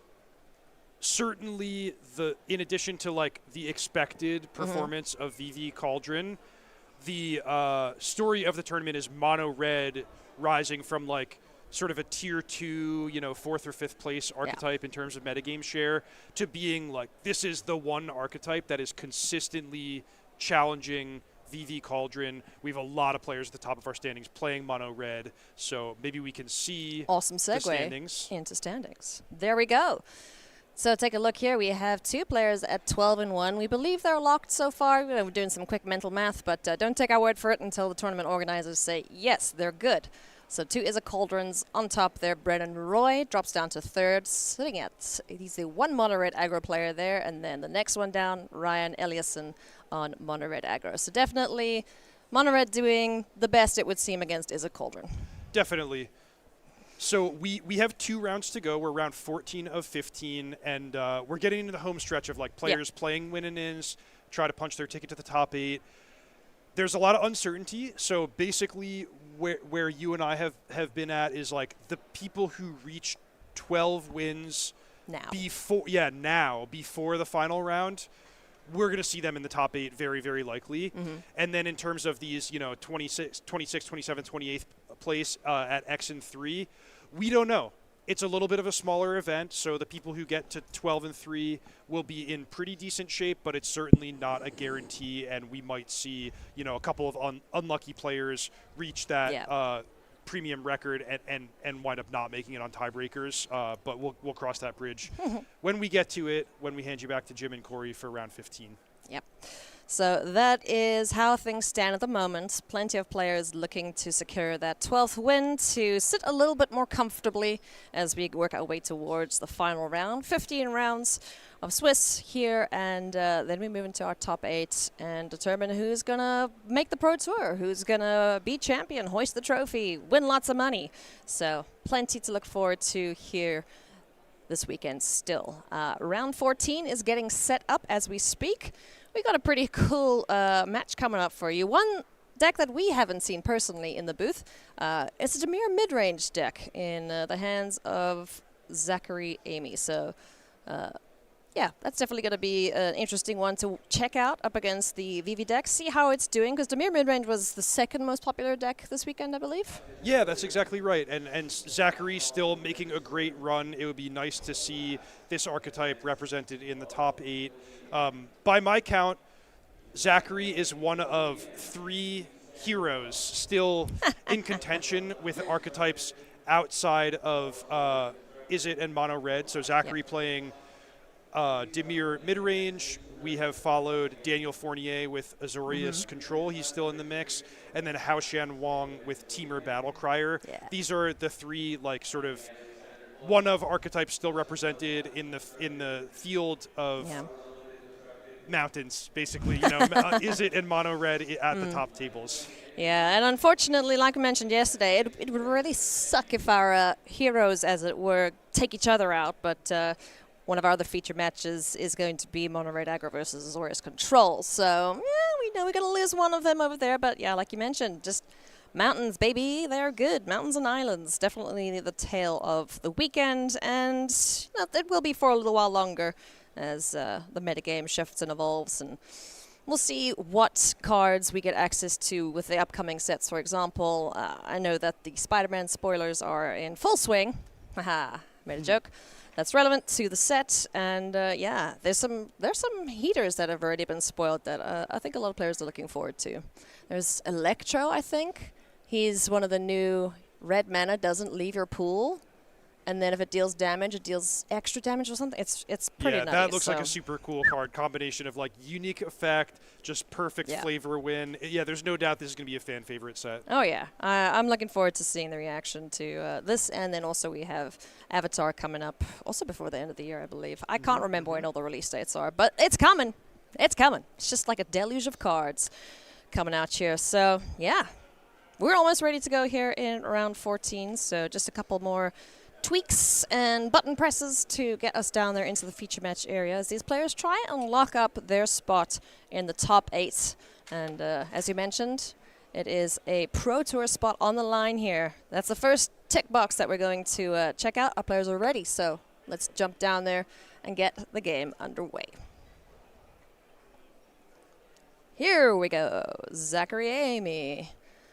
certainly in addition to like the expected performance of VV Cauldron, the story of the tournament is mono red rising from like sort of a tier 2, 4th or 5th place archetype in terms of metagame share to being like, this is the one archetype that is consistently challenging VV Cauldron. We have a lot of players at the top of our standings playing mono red, so maybe we can see awesome segue into standings. There we go. So take a look here. We have 2 players at 12-1. We believe they're locked so far. We're doing some quick mental math, but don't take our word for it until the tournament organizers say, yes, they're good. So 2 is a Cauldrons on top there. Brennan Roy drops down to 3rd, sitting at, he's the 1 mono red aggro player there, and then the next one down, Ryan Eliasson on mono red aggro. So definitely mono red doing the best it would seem against is a Cauldron. Definitely. So we have 2 rounds to go. We're round 14 of 15, and we're getting into the home stretch of like players playing win-and-ins, try to punch their ticket to the top 8. There's a lot of uncertainty. So basically where you and I have been at is like the people who reach 12 wins before the final round, we're going to see them in the top 8 very, very likely. And then in terms of these, 26, 27, 28th place at X and 3, we don't know. It's a little bit of a smaller event, so the people who get to 12 and 3 will be in pretty decent shape, but it's certainly not a guarantee, and we might see, a couple of unlucky players reach that premium record and wind up not making it on tiebreakers, but we'll cross that bridge when we get to it, when we hand you back to Jim and Corey for round 15. Yep. So that is how things stand at the moment. Plenty of players looking to secure that 12th win to sit a little bit more comfortably as we work our way towards the final round. 15 rounds of Swiss here, and then we move into our top 8 and determine who's going to make the Pro Tour, who's going to be champion, hoist the trophy, win lots of money. So plenty to look forward to here this weekend still. Round 14 is getting set up as we speak. We got a pretty cool match coming up for you. One deck that we haven't seen personally in the booth. It's a Demir mid-range deck in the hands of Zachary Amy. So, yeah, that's definitely going to be an interesting one to check out up against the VV deck. See how it's doing, because Demir mid-range was the 2nd most popular deck this weekend, I believe. Yeah, that's exactly right. And Zachary still making a great run. It would be nice to see this archetype represented in the top 8. By my count, Zachary is one of 3 heroes still in contention with archetypes outside of Izzet and Mono Red. So Zachary playing Demir mid-range. We have followed Daniel Fournier with Azorius Control. He's still in the mix. And then Haoshan Wong with Temur Battlecrier. Yeah. These are the 3 like sort of one of archetypes still represented in the field of mountains, basically. Izzet and Mono Red at the top tables. Yeah, and unfortunately, like I mentioned yesterday, it would really suck if our heroes, as it were, take each other out. But one of our other feature matches is going to be Mono Red Aggro versus Azorius Control. So, yeah, we know we're going to lose one of them over there. But, yeah, like you mentioned, just mountains, baby. They're good. Mountains and islands. Definitely the tale of the weekend. And it will be for a little while longer as the metagame shifts and evolves. And we'll see what cards we get access to with the upcoming sets. For example, I know that the Spider-Man spoilers are in full swing. Haha, made a joke. That's relevant to the set, and yeah, there's some heaters that have already been spoiled that I think a lot of players are looking forward to. There's Electro, I think. He's one of the new red mana, doesn't leave your pool, And then if it deals damage, it deals extra damage or something. It's pretty yeah, nutty. that looks like a super cool card. Combination of like unique effect, just perfect flavor win. Yeah, there's no doubt this is going to be a fan favorite set. Oh, yeah. I'm looking forward to seeing the reaction to this. And then also we have Avatar coming up also before the end of the year, I believe. I can't remember when all the release dates are, but it's coming. It's coming. It's just like a deluge of cards coming out here. So, yeah. We're almost ready to go here in round 14. So just a couple more tweaks and button presses to get us down there into the feature match area as these players try and lock up their spot in the top 8. And as you mentioned, it is a Pro Tour spot on the line here. That's the first tick box that we're going to check out. Our players are ready, so let's jump down there and get the game underway. Here we go. Zachary Amy.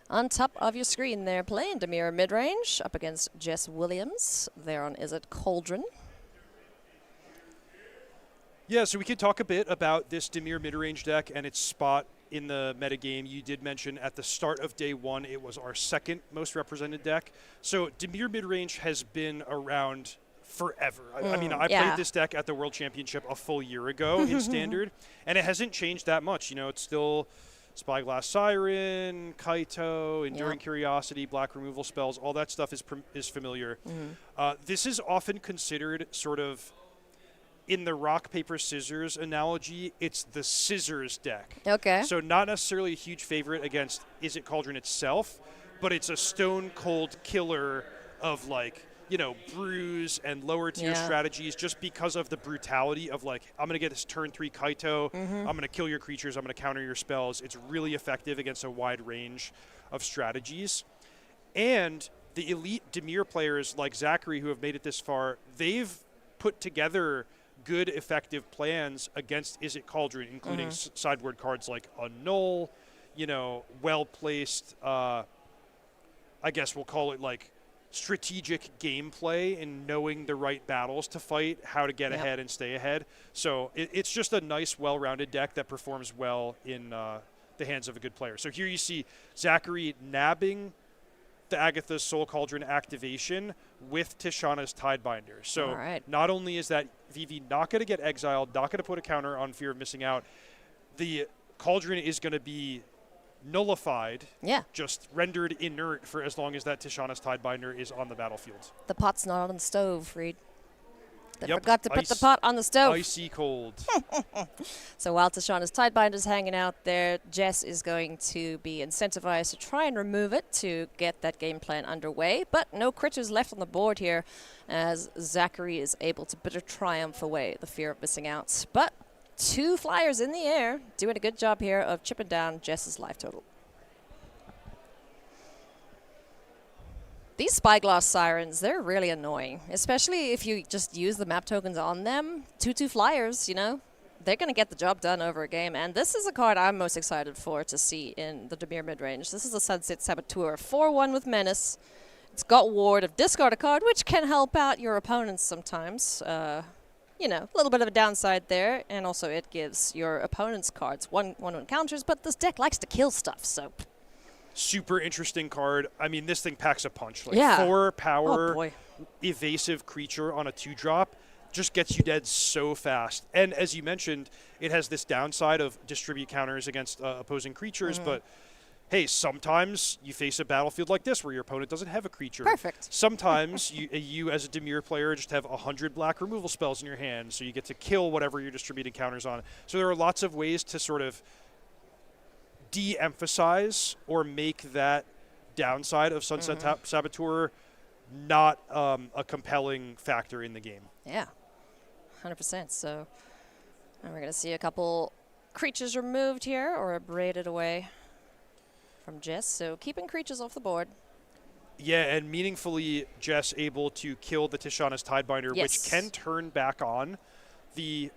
On top of your screen there, playing Demir mid-range up against Jess Williams. There on Is It Cauldron. Yeah, so we could talk a bit about this Demir mid-range deck and its spot in the metagame. You did mention at the start of day 1, it was our second most represented deck. So Demir mid-range has been around forever. I mean, I played this deck at the World Championship a full year ago in Standard, and it hasn't changed that much. You know, it's still Spyglass Siren, Kaito, Enduring Curiosity, Black Removal Spells, all that stuff is familiar. This is often considered sort of, in the rock, paper, scissors analogy, it's the scissors deck. Okay. So not necessarily a huge favorite against Is It Cauldron itself, but it's a stone cold killer of like, you know, brews and lower tier strategies just because of the brutality of like, I'm going to get this turn 3 Kaito, I'm going to kill your creatures, I'm going to counter your spells. It's really effective against a wide range of strategies. And the elite Demir players like Zachary who have made it this far, they've put together good, effective plans against Is It Cauldron, including sideboard cards like Annul, you know, well-placed, I guess we'll call it like strategic gameplay and knowing the right battles to fight, how to get ahead and stay ahead. So it's just a nice, well-rounded deck that performs well in the hands of a good player. So here you see Zachary nabbing the Agatha's Soul Cauldron activation with Tishana's Tidebinder. So not only is that Vivi not going to get exiled, not going to put a counter on fear of missing out, the Cauldron is going to be nullified, just rendered inert for as long as that Tishana's Tidebinder is on the battlefield. The pot's not on the stove, Reed. They forgot to put the pot on the stove. Icy cold. So while Tishana's Tidebinder's hanging out there, Jess is going to be incentivized to try and remove it to get that game plan underway. But no critters left on the board here as Zachary is able to bitter triumph away the fear of missing out. But 2 flyers in the air, doing a good job here of chipping down Jess's life total. These Spyglass Sirens, they're really annoying, especially if you just use the map tokens on them. 2/2 flyers, you know, they're going to get the job done over a game. And this is a card I'm most excited for to see in the Demir midrange. This is a Sunset Saboteur, 4/1 with Menace. It's got Ward of discard a card, which can help out your opponents sometimes. You know, a little bit of a downside there. And also it gives your opponent's cards 1/1 counters, but this deck likes to kill stuff, so... Super interesting card. I mean, this thing packs a punch. Like 4 power, evasive creature on a 2-drop just gets you dead so fast. And as you mentioned, it has this downside of distribute counters against opposing creatures, but hey, sometimes you face a battlefield like this where your opponent doesn't have a creature. Perfect. Sometimes you as a Demir player just have 100 black removal spells in your hand, so you get to kill whatever you're distributing counters on. So there are lots of ways to sort of de-emphasize or make that downside of Sunset Saboteur not a compelling factor in the game. Yeah, 100%. So and we're going to see a couple creatures removed here or braided away from Jess. So keeping creatures off the board. Yeah, and meaningfully Jess able to kill the Tishana's Tidebinder, which can turn back on the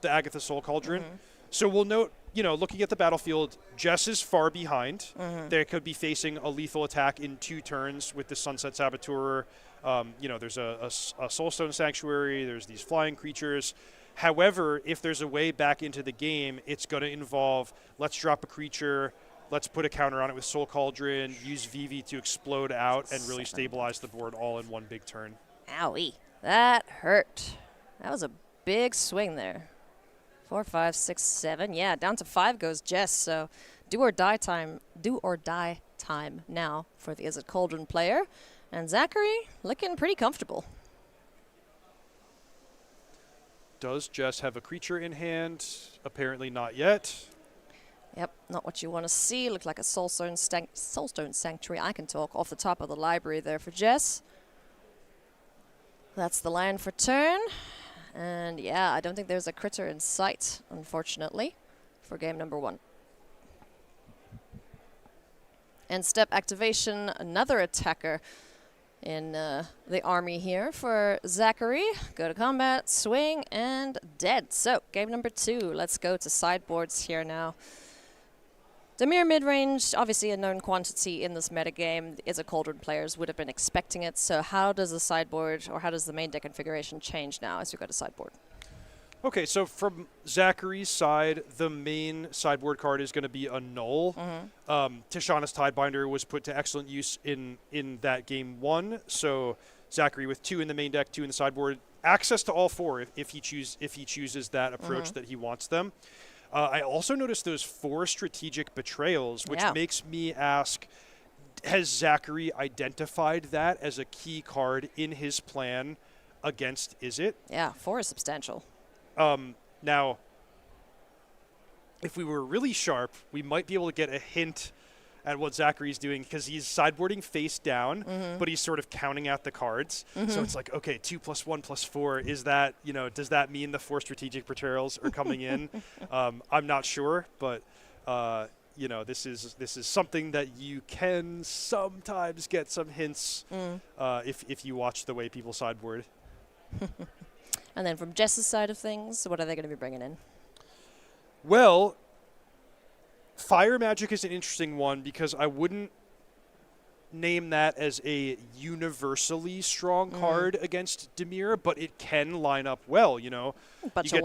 Agatha Soul Cauldron. So we'll note, you know, looking at the battlefield, Jess is far behind. They could be facing a lethal attack in 2 turns with the Sunset Saboteur. You know, there's a Soulstone Sanctuary. There's these flying creatures. However, if there's a way back into the game, it's going to involve, let's drop a creature, let's put a counter on it with Soul Cauldron, use Vivi to explode out and really stabilize the board all in one big turn. Owie. That hurt. That was a big swing there. 4, 5, 6, 7. Yeah, down to 5 goes Jess. So do or die time now for the Izzet Cauldron player. And Zachary looking pretty comfortable. Does Jess have a creature in hand? Apparently not yet. Yep, not what you want to see. Looked like a Soulstone Sanctuary. I can talk off the top of the library there for Jess. That's the land for turn. And yeah, I don't think there's a critter in sight, unfortunately, for game number 1. And step activation, another attacker in the army here for Zachary. Go to combat, swing, and dead. So game number 2. Let's go to sideboards here now. Dimir mid-range, obviously a known quantity in this metagame. Izzet Cauldron players would have been expecting it. So how does the sideboard, or how does the main deck configuration change now as we go to sideboard? Okay, so from Zachary's side, the main sideboard card is going to be a null. Tishana's Tidebinder was put to excellent use in that game 1. So Zachary with 2 in the main deck, 2 in the sideboard, access to all 4 if he chooses that approach that he wants them. I also noticed those 4 strategic betrayals, which makes me ask, has Zachary identified that as a key card in his plan against Izzet? Yeah, 4 is substantial. Now, if we were really sharp, we might be able to get a hint at what Zachary's doing, because he's sideboarding face down, but he's sort of counting out the cards. So it's like, okay, 2 + 1 + 4, is that, does that mean the 4 strategic betrayals are coming in? I'm not sure, but this is something that you can sometimes get some hints if you watch the way people sideboard. And then from Jess's side of things, what are they going to be bringing in? Well, Fire Magic is an interesting one because I wouldn't name that as a universally strong card against Dimir, but it can line up well, Bunch of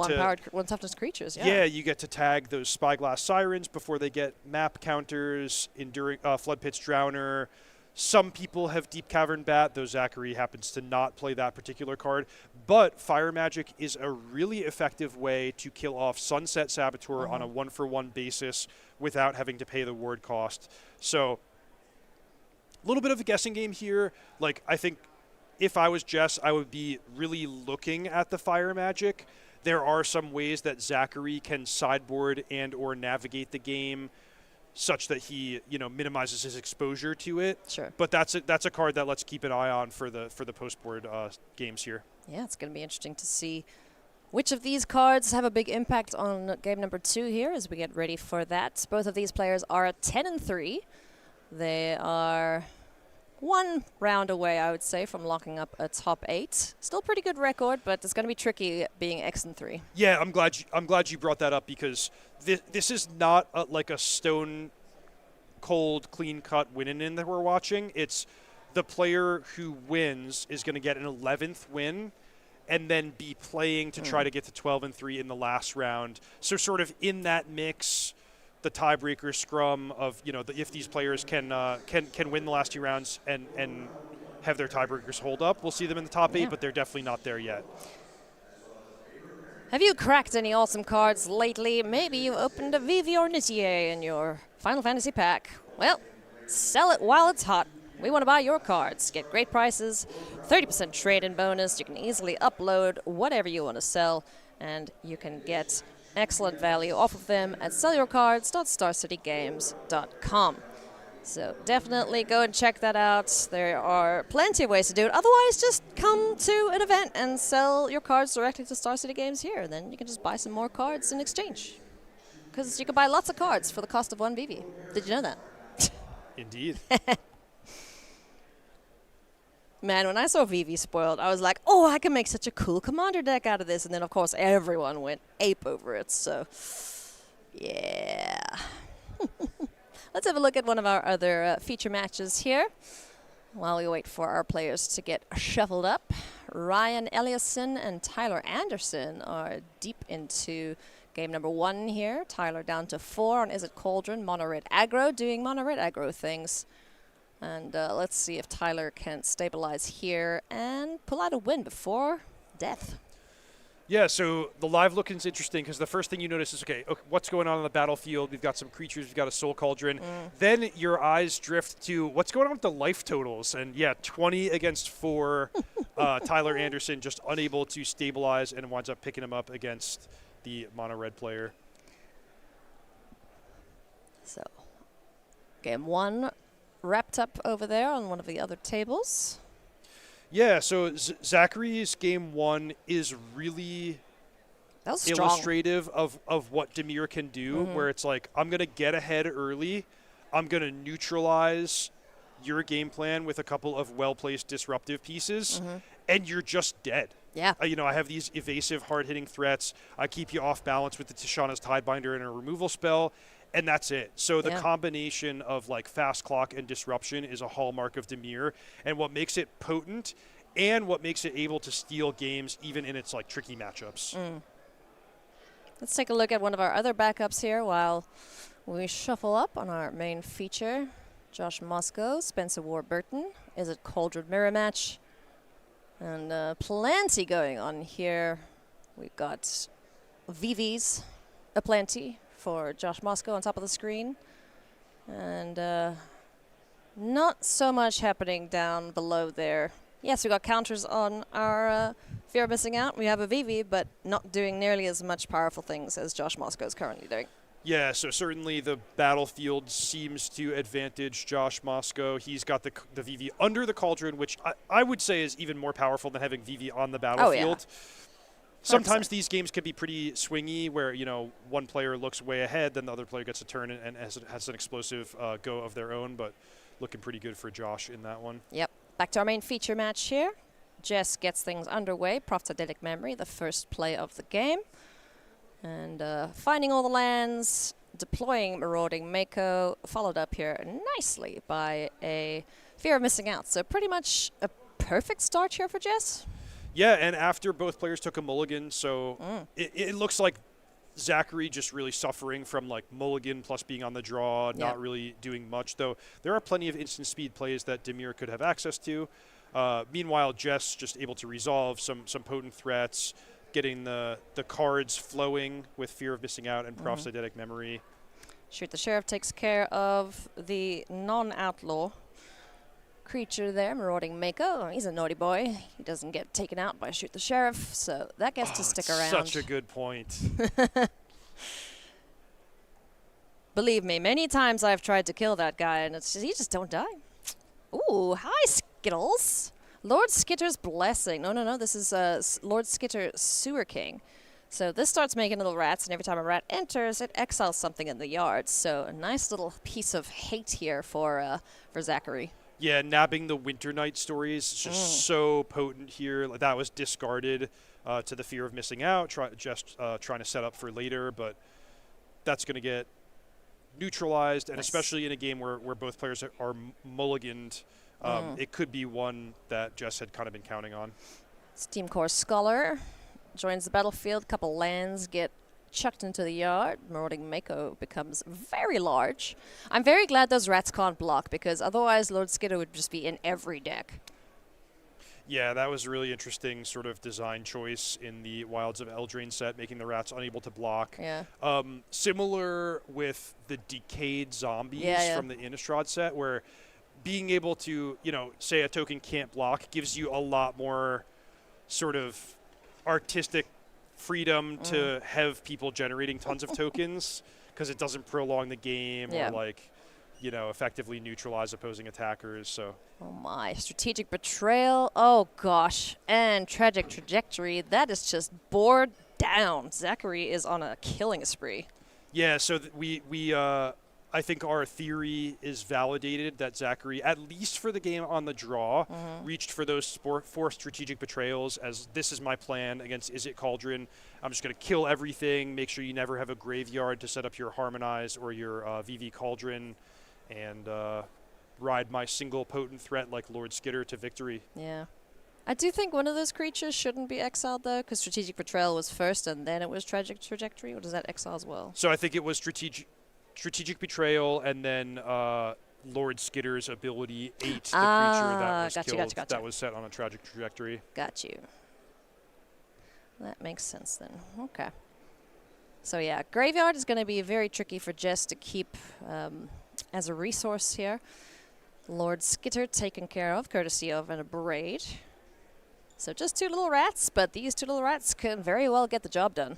one toughness creatures, Yeah, you get to tag those Spyglass Sirens before they get map counters, Enduring Flood Pit's Drowner. Some people have Deep Cavern Bat, though Zachary happens to not play that particular card. But Fire Magic is a really effective way to kill off Sunset Saboteur on a 1-for-1 basis without having to pay the ward cost. So a little bit of a guessing game here. Like, I think if I was Jess, I would be really looking at the Fire Magic. There are some ways that Zachary can sideboard and or navigate the game such that he, minimizes his exposure to it. Sure. But that's a card that let's keep an eye on for the post-board games here. Yeah, it's going to be interesting to see which of these cards have a big impact on game number 2 here as we get ready for that. Both of these players are 10-3. They are 1 round away, I would say, from locking up a top 8. Still pretty good record, but it's going to be tricky being X-3. Yeah, I'm glad you brought that up because this is not like a stone cold, clean-cut win-in that we're watching. It's the player who wins is going to get an 11th win and then be playing to try to get to 12-3 in the last round. So sort of in that mix, the tiebreaker scrum of, if these players can win the last 2 rounds and have their tiebreakers hold up, we'll see them in the top 8, but they're definitely not there yet. Have you cracked any awesome cards lately? Maybe you opened a Vivi or Nitier in your Final Fantasy pack. Well, sell it while it's hot. We want to buy your cards. Get great prices, 30% trade-in bonus. You can easily upload whatever you want to sell, and you can get excellent value off of them at sellyourcards.starcitygames.com. So definitely go and check that out. There are plenty of ways to do it. Otherwise, just come to an event and sell your cards directly to Star City Games here. And then you can just buy some more cards in exchange. Because you can buy lots of cards for the cost of 1 VV. Did you know that? Indeed. Man, when I saw VV spoiled, I was like, oh, I can make such a cool commander deck out of this. And then, of course, everyone went ape over it. So, yeah. Let's have a look at one of our other feature matches here while we wait for our players to get shuffled up. Ryan Eliasson and Tyler Anderson are deep into Game number 1 here. Tyler down to 4 on Is It Cauldron. Mono red aggro, doing mono red aggro things. And let's see if Tyler can stabilize here and pull out a win before death. Yeah, so the live look is interesting because the first thing you notice is, okay, what's going on the battlefield? We've got some creatures, we've got a Soul Cauldron. Then your eyes drift to what's going on with the life totals. And yeah, 20 against 4. Tyler Anderson just unable to stabilize and winds up picking him up against the mono red player. So, game 1 wrapped up over there on one of the other tables. Yeah, so Zachary's game 1 is really illustrative of what Dimir can do, where it's like, I'm going to get ahead early, I'm going to neutralize your game plan with a couple of well-placed disruptive pieces, and you're just dead. Yeah. I have these evasive, hard-hitting threats. I keep you off balance with the Tishana's Tidebinder and a removal spell, and that's it. So the combination of like fast clock and disruption is a hallmark of Dimir, and what makes it potent and what makes it able to steal games even in its like tricky matchups. Let's take a look at one of our other backups here while we shuffle up on our main feature. Josh Moscow, Spencer Warburton. Is It Cauldron mirror match? And plenty going on here. We've got VVs aplenty for Josh Moscow on top of the screen. And not so much happening down below there. Yes, we got counters on our Fear of Missing Out. We have a VV, but not doing nearly as much powerful things as Josh Moscow is currently doing. Yeah, so certainly the battlefield seems to advantage Josh Moscow. He's got the VV under the Cauldron, which I would say is even more powerful than having VV on the battlefield. Oh, yeah. Sometimes these games can be pretty swingy where, one player looks way ahead, then the other player gets a turn and has an explosive go of their own, but looking pretty good for Josh in that one. Yep. Back to our main feature match here. Jess gets things underway. Prophetic Memory, the first play of the game. And finding all the lands, deploying Marauding Mako, followed up here nicely by a Fear of Missing Out. So pretty much a perfect start here for Jess. Yeah, and after both players took a mulligan, so it looks like Zachary just really suffering from like mulligan plus being on the draw, not really doing much, though there are plenty of instant speed plays that Dimir could have access to. Meanwhile, Jess just able to resolve some potent threats, getting the cards flowing with Fear of Missing Out and Prophetic Memory. Shoot the Sheriff takes care of the non-outlaw creature there, Marauding Mako. He's a naughty boy. He doesn't get taken out by Shoot the Sheriff, so that gets to stick around. Such a good point. Believe me, many times I've tried to kill that guy, and it's just, he just don't die. Ooh, hi, Skittles. Lord Skitter's Blessing. No, this is Lord Skitter Sewer King. So this starts making little rats, and every time a rat enters, it exiles something in the yard. So a nice little piece of hate here for Zachary. Yeah, nabbing the Winter Night stories is just so potent here. Like, that was discarded to the Fear of Missing Out, trying to set up for later, but that's going to get neutralized, and especially in a game where both players are mulliganed, it could be one that Jess had kind of been counting on. Steam Core Scholar joins the battlefield. Couple lands get chucked into the yard. Marauding Mako becomes very large. I'm very glad those rats can't block, because otherwise Lord Skitter would just be in every deck. Yeah, that was a really interesting sort of design choice in the Wilds of Eldraine set, making the rats unable to block. Yeah. Similar with the Decayed Zombies from the Innistrad set, where being able to, say a token can't block gives you a lot more sort of artistic freedom to have people generating tons of tokens, because it doesn't prolong the game or effectively neutralize opposing attackers. So. Oh my, Strategic Betrayal. Oh gosh, and Tragic Trajectory. That is just bored down. Zachary is on a killing spree. Yeah, so I think our theory is validated that Zachary, at least for the game on the draw, reached for those 4 strategic betrayals as this is my plan against Is It Cauldron. I'm just going to kill everything, make sure you never have a graveyard to set up your Harmonize or your VV Cauldron, and ride my single potent threat like Lord Skitter to victory. Yeah. I do think one of those creatures shouldn't be exiled, though, because Strategic Betrayal was first, and then it was Tragic Trajectory, or does that exile as well? So I think it was Strategic Betrayal, and then Lord Skitter's ability 8, the creature that was killed, that was set on a Tragic Trajectory. Got you. That makes sense, then. Okay. So, yeah, Graveyard is going to be very tricky for Jess to keep as a resource here. Lord Skitter taken care of, courtesy of an Abrade. So just 2 little rats, but these 2 little rats can very well get the job done.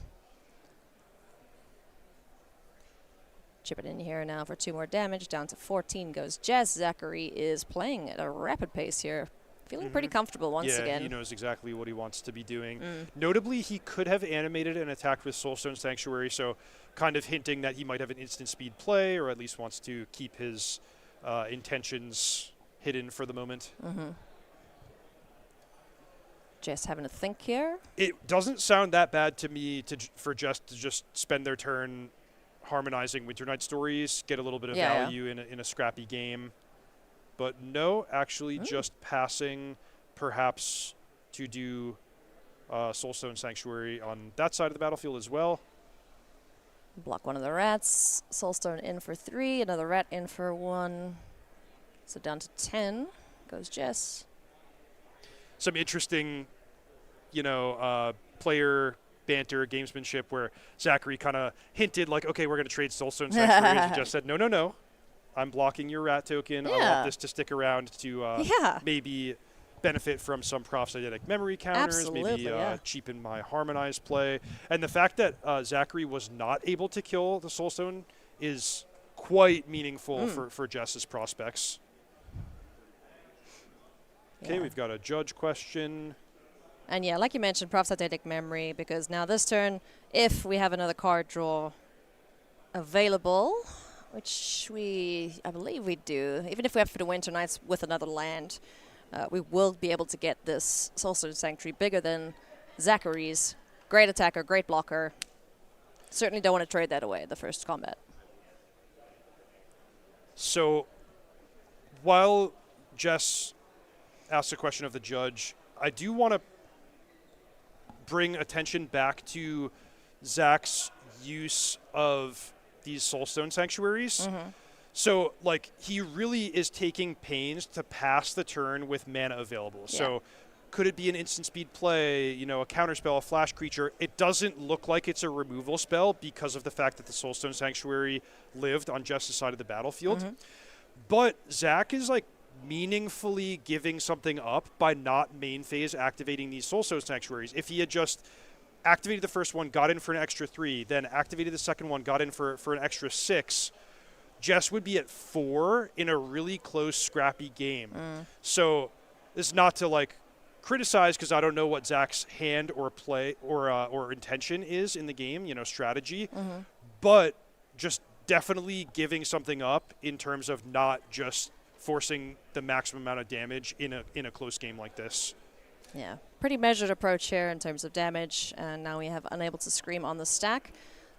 Chip it in here now for 2 more damage. Down to 14 goes Jess. Zachary is playing at a rapid pace here. Feeling pretty comfortable once again. Yeah, he knows exactly what he wants to be doing. Notably, he could have animated and attacked with Soulstone Sanctuary, so kind of hinting that he might have an instant speed play, or at least wants to keep his intentions hidden for the moment. Jess having to think here. It doesn't sound that bad to me for Jess to just spend their turn harmonizing Winter Night Stories, get a little bit of value in a scrappy game. But no, actually just passing perhaps to do Soulstone Sanctuary on that side of the battlefield as well. Block one of the rats. Soulstone in for 3. Another rat in for 1. So down to 10 goes Jess. Some interesting, player banter, gamesmanship, where Zachary kind of hinted like, okay, we're going to trade Soulstone Sanctuary. And just said, no. I'm blocking your rat token. I want this to stick around to maybe benefit from some Prophetic Memory counters, maybe cheapen my Harmonized play. And the fact that Zachary was not able to kill the Soulstone is quite meaningful for Jess's prospects. Okay, we've got a judge question. And yeah, like you mentioned, Prophetic Memory, because now this turn, if we have another card draw available, which I believe we do, even if we have for the Winter Nights with another land, we will be able to get this Soulstone Sanctuary bigger than Zachary's. Great attacker, great blocker. Certainly don't want to trade that away the first combat. So while Jess asked a question of the judge, I do want to bring attention back to Zach's use of these Soulstone Sanctuaries. So, he really is taking pains to pass the turn with mana available. Yeah. So, could it be an instant speed play, a counterspell, a flash creature? It doesn't look like it's a removal spell because of the fact that the Soulstone Sanctuary lived on Jess's side of the battlefield. But Zach is, meaningfully giving something up by not main phase activating these Soulstone Sanctuaries. If he had just activated the first one, got in for an extra 3, then activated the second one, got in for an extra 6, Jess would be at 4 in a really close, scrappy game. So this is not to criticize, because I don't know what Zach's hand or play or intention is in the game, strategy, but just definitely giving something up in terms of not just forcing the maximum amount of damage in a close game like this. Yeah, pretty measured approach here in terms of damage, and now we have Unable to Scream on the stack.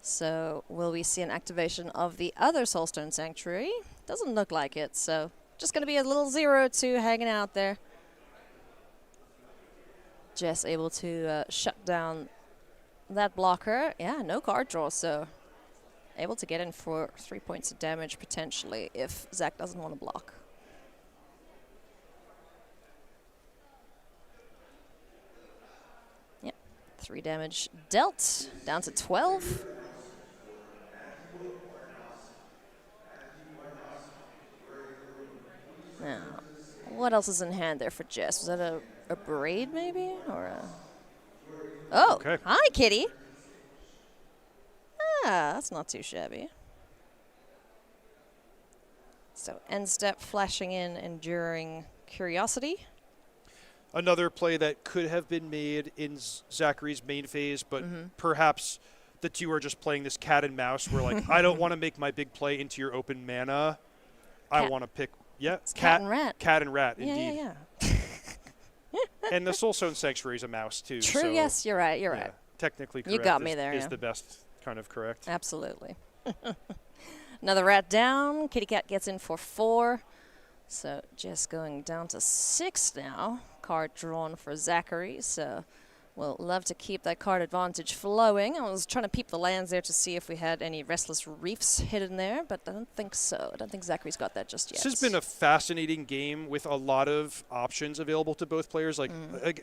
So will we see an activation of the other Soulstone Sanctuary? Doesn't look like it, so just going to be a little 0-2 hanging out there. Jess able to shut down that blocker. Yeah, no card draw, so able to get in for 3 points of damage potentially if Zach doesn't want to block. Yep, 3 damage dealt, down to 12. Now, what else is in hand there for Jess? Was that a braid maybe? Or a... Oh, okay. Hi, kitty. Ah, that's not too shabby. So end step, flashing in, enduring curiosity. Another play that could have been made in Zachary's main phase, but perhaps the two are just playing this cat and mouse where, I don't want to make my big play into your open mana. I want to pick, cat and rat. Cat and rat, yeah, indeed. Yeah. And the Soulstone Sanctuary is a mouse, too. True, so yes, you're right, you're right. Technically correct. You got me there, is the best kind of correct. Absolutely. Another rat down. Kitty cat gets in for 4. So just going down to 6 now. Card drawn for Zachary, so we'll love to keep that card advantage flowing. I was trying to peep the lands there to see if we had any Restless Reefs hidden there, but I don't think so. I don't think Zachary's got that just yet. This has been a fascinating game with a lot of options available to both players. Like,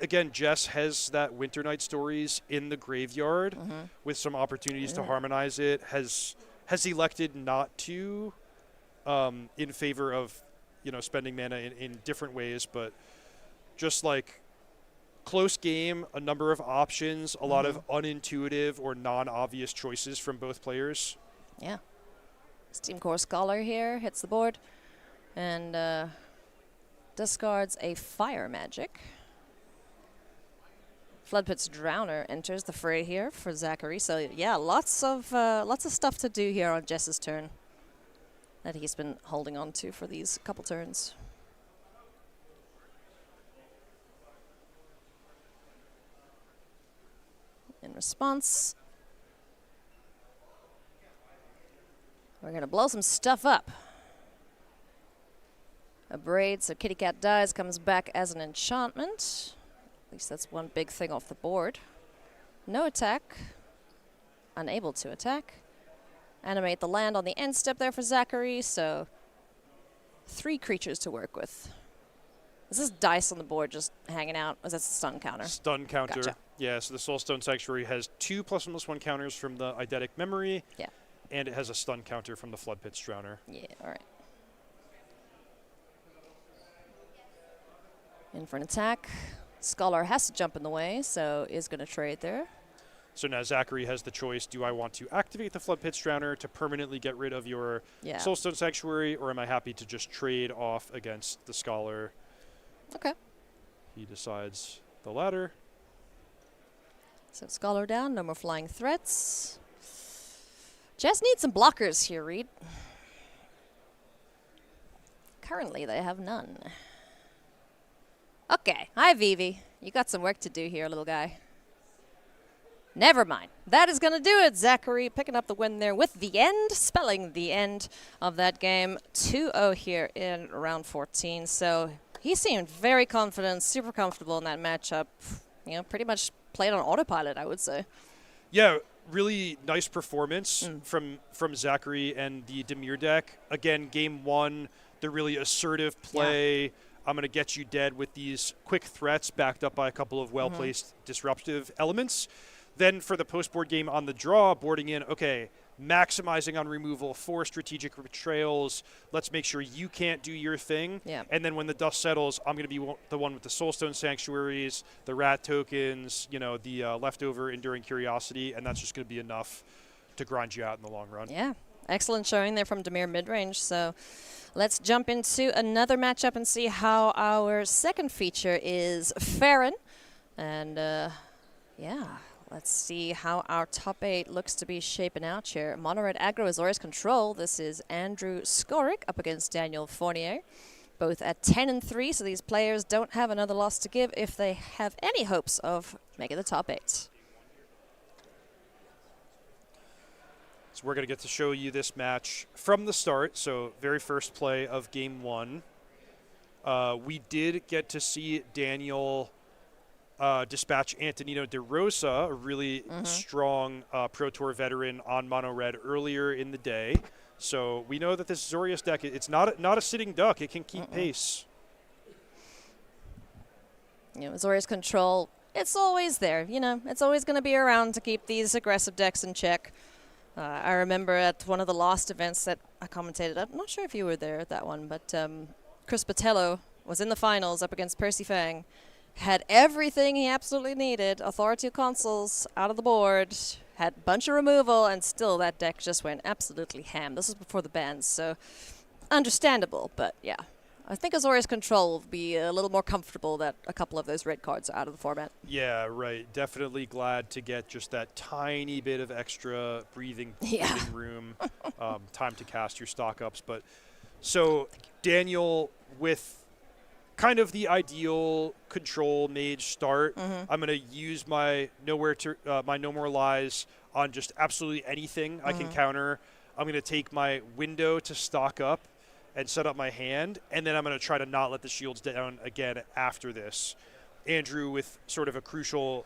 again, Jess has that Winter Night Stories in the graveyard with some opportunities to harmonize it. Has elected not to in favor of, spending mana in different ways, but just like close game, a number of options, a lot of unintuitive or non-obvious choices from both players. Yeah. Steam Core Scholar here hits the board and discards a Fire Magic. Floodpit's Drowner enters the fray here for Zachary. So yeah, lots of stuff to do here on Jess's turn that he's been holding on to for these couple turns. In response, we're going to blow some stuff up. A Braid, so Kitty Cat dies, comes back as an enchantment. At least that's one big thing off the board. No attack. Unable to attack. Animate the land on the end step there for Zachary, so 3 creatures to work with. Is this dice on the board just hanging out? Or is that stun counter? Stun counter. Gotcha. Yeah, so the Soulstone Sanctuary has 2 +1/+1 counters from the Eidetic Memory. Yeah. And it has a stun counter from the Floodpit's Drowner. Yeah, all right. In for an attack. Scholar has to jump in the way, so is going to trade there. So now Zachary has the choice, do I want to activate the Floodpit's Drowner to permanently get rid of your Soulstone Sanctuary, or am I happy to just trade off against the Scholar? Okay. He decides the latter. So Scholar down, no more flying threats. Jess needs some blockers here, Reed. Currently, they have none. Okay, hi Vivi. You got some work to do here, little guy. Never mind. That is going to do it. Zachary picking up the win there with the end, spelling the end of that game. 2-0 here in round 14. So he seemed very confident, super comfortable in that matchup. Pretty much played on autopilot, I would say. Yeah, really nice performance from Zachary and the Dimir deck. Again, game 1, the really assertive play. Yeah. I'm going to get you dead with these quick threats backed up by a couple of well-placed disruptive elements. Then for the post-board game on the draw, boarding in, okay, maximizing on removal, 4 strategic betrayals. Let's make sure you can't do your thing. Yeah. And then when the dust settles, I'm going to be the one with the Soulstone Sanctuaries, the Rat tokens, the leftover Enduring Curiosity, and that's just going to be enough to grind you out in the long run. Yeah, excellent showing there from Dimir midrange. So let's jump into another matchup and see how our second feature is faring. And let's see how our top 8 looks to be shaping out here. Mono Red Aggro Azorius Control. This is Andrew Skorik up against Daniel Fournier. Both at 10-3, so these players don't have another loss to give if they have any hopes of making the top 8. So we're going to get to show you this match from the start. So very first play of game 1. We did get to see Daniel dispatch Antonino De Rosa, a really strong Pro Tour veteran on Mono Red earlier in the day. So we know that this Azorius deck, it's not a sitting duck. It can keep pace. Azorius Control, it's always there. It's always going to be around to keep these aggressive decks in check. I remember at one of the Lost events that I commentated, I'm not sure if you were there at that one, but Chris Botello was in the finals up against Percy Fang. Had everything he absolutely needed, Authority Consoles out of the board, had a bunch of removal, and still that deck just went absolutely ham. This was before the bans, so understandable, but yeah. I think Azorius Control will be a little more comfortable that a couple of those red cards are out of the format. Yeah, right. Definitely glad to get just that tiny bit of extra breathing room, time to cast your stock ups. But so Daniel with kind of the ideal control mage start. I'm going to use my No More Lies on just absolutely anything I can counter. I'm going to take my window to stock up, and set up my hand, and then I'm going to try to not let the shields down again after this. Andrew with sort of a crucial.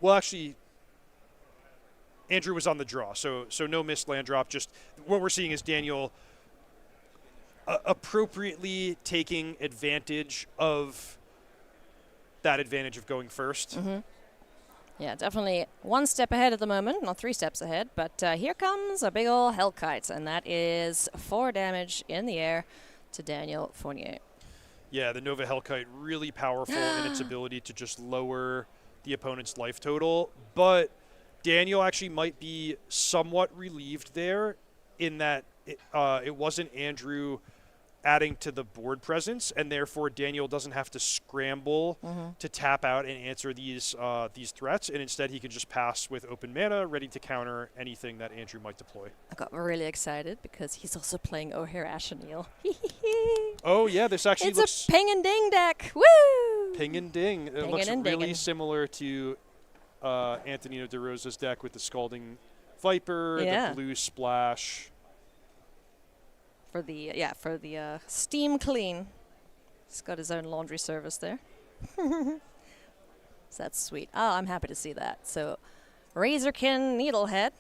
Well, actually, Andrew was on the draw, so no missed land drop. Just what we're seeing is Daniel appropriately taking advantage of that advantage of going first. Mm-hmm. Yeah, definitely one step ahead at the moment, not 3 steps ahead, but here comes a big ol' Hellkite, and that is 4 damage in the air to Daniel Fournier. Yeah, the Nova Hellkite really powerful in its ability to just lower the opponent's life total, but Daniel actually might be somewhat relieved there in that it wasn't Andrew adding to the board presence, and therefore Daniel doesn't have to scramble to tap out and answer these threats, and instead he can just pass with open mana, ready to counter anything that Andrew might deploy. I got really excited because he's also playing O'Hare Asheneel. Oh yeah, this actually it's looks a ping and ding deck. Woo! ping and ding. It looks and really dingin'. similar to Antonino De Rosa's deck with the Scalding Viper, Yeah. the blue splash. For the steam clean. He's got his own laundry service there. So that's sweet. Oh, I'm happy to see that. So Razorkin Needlehead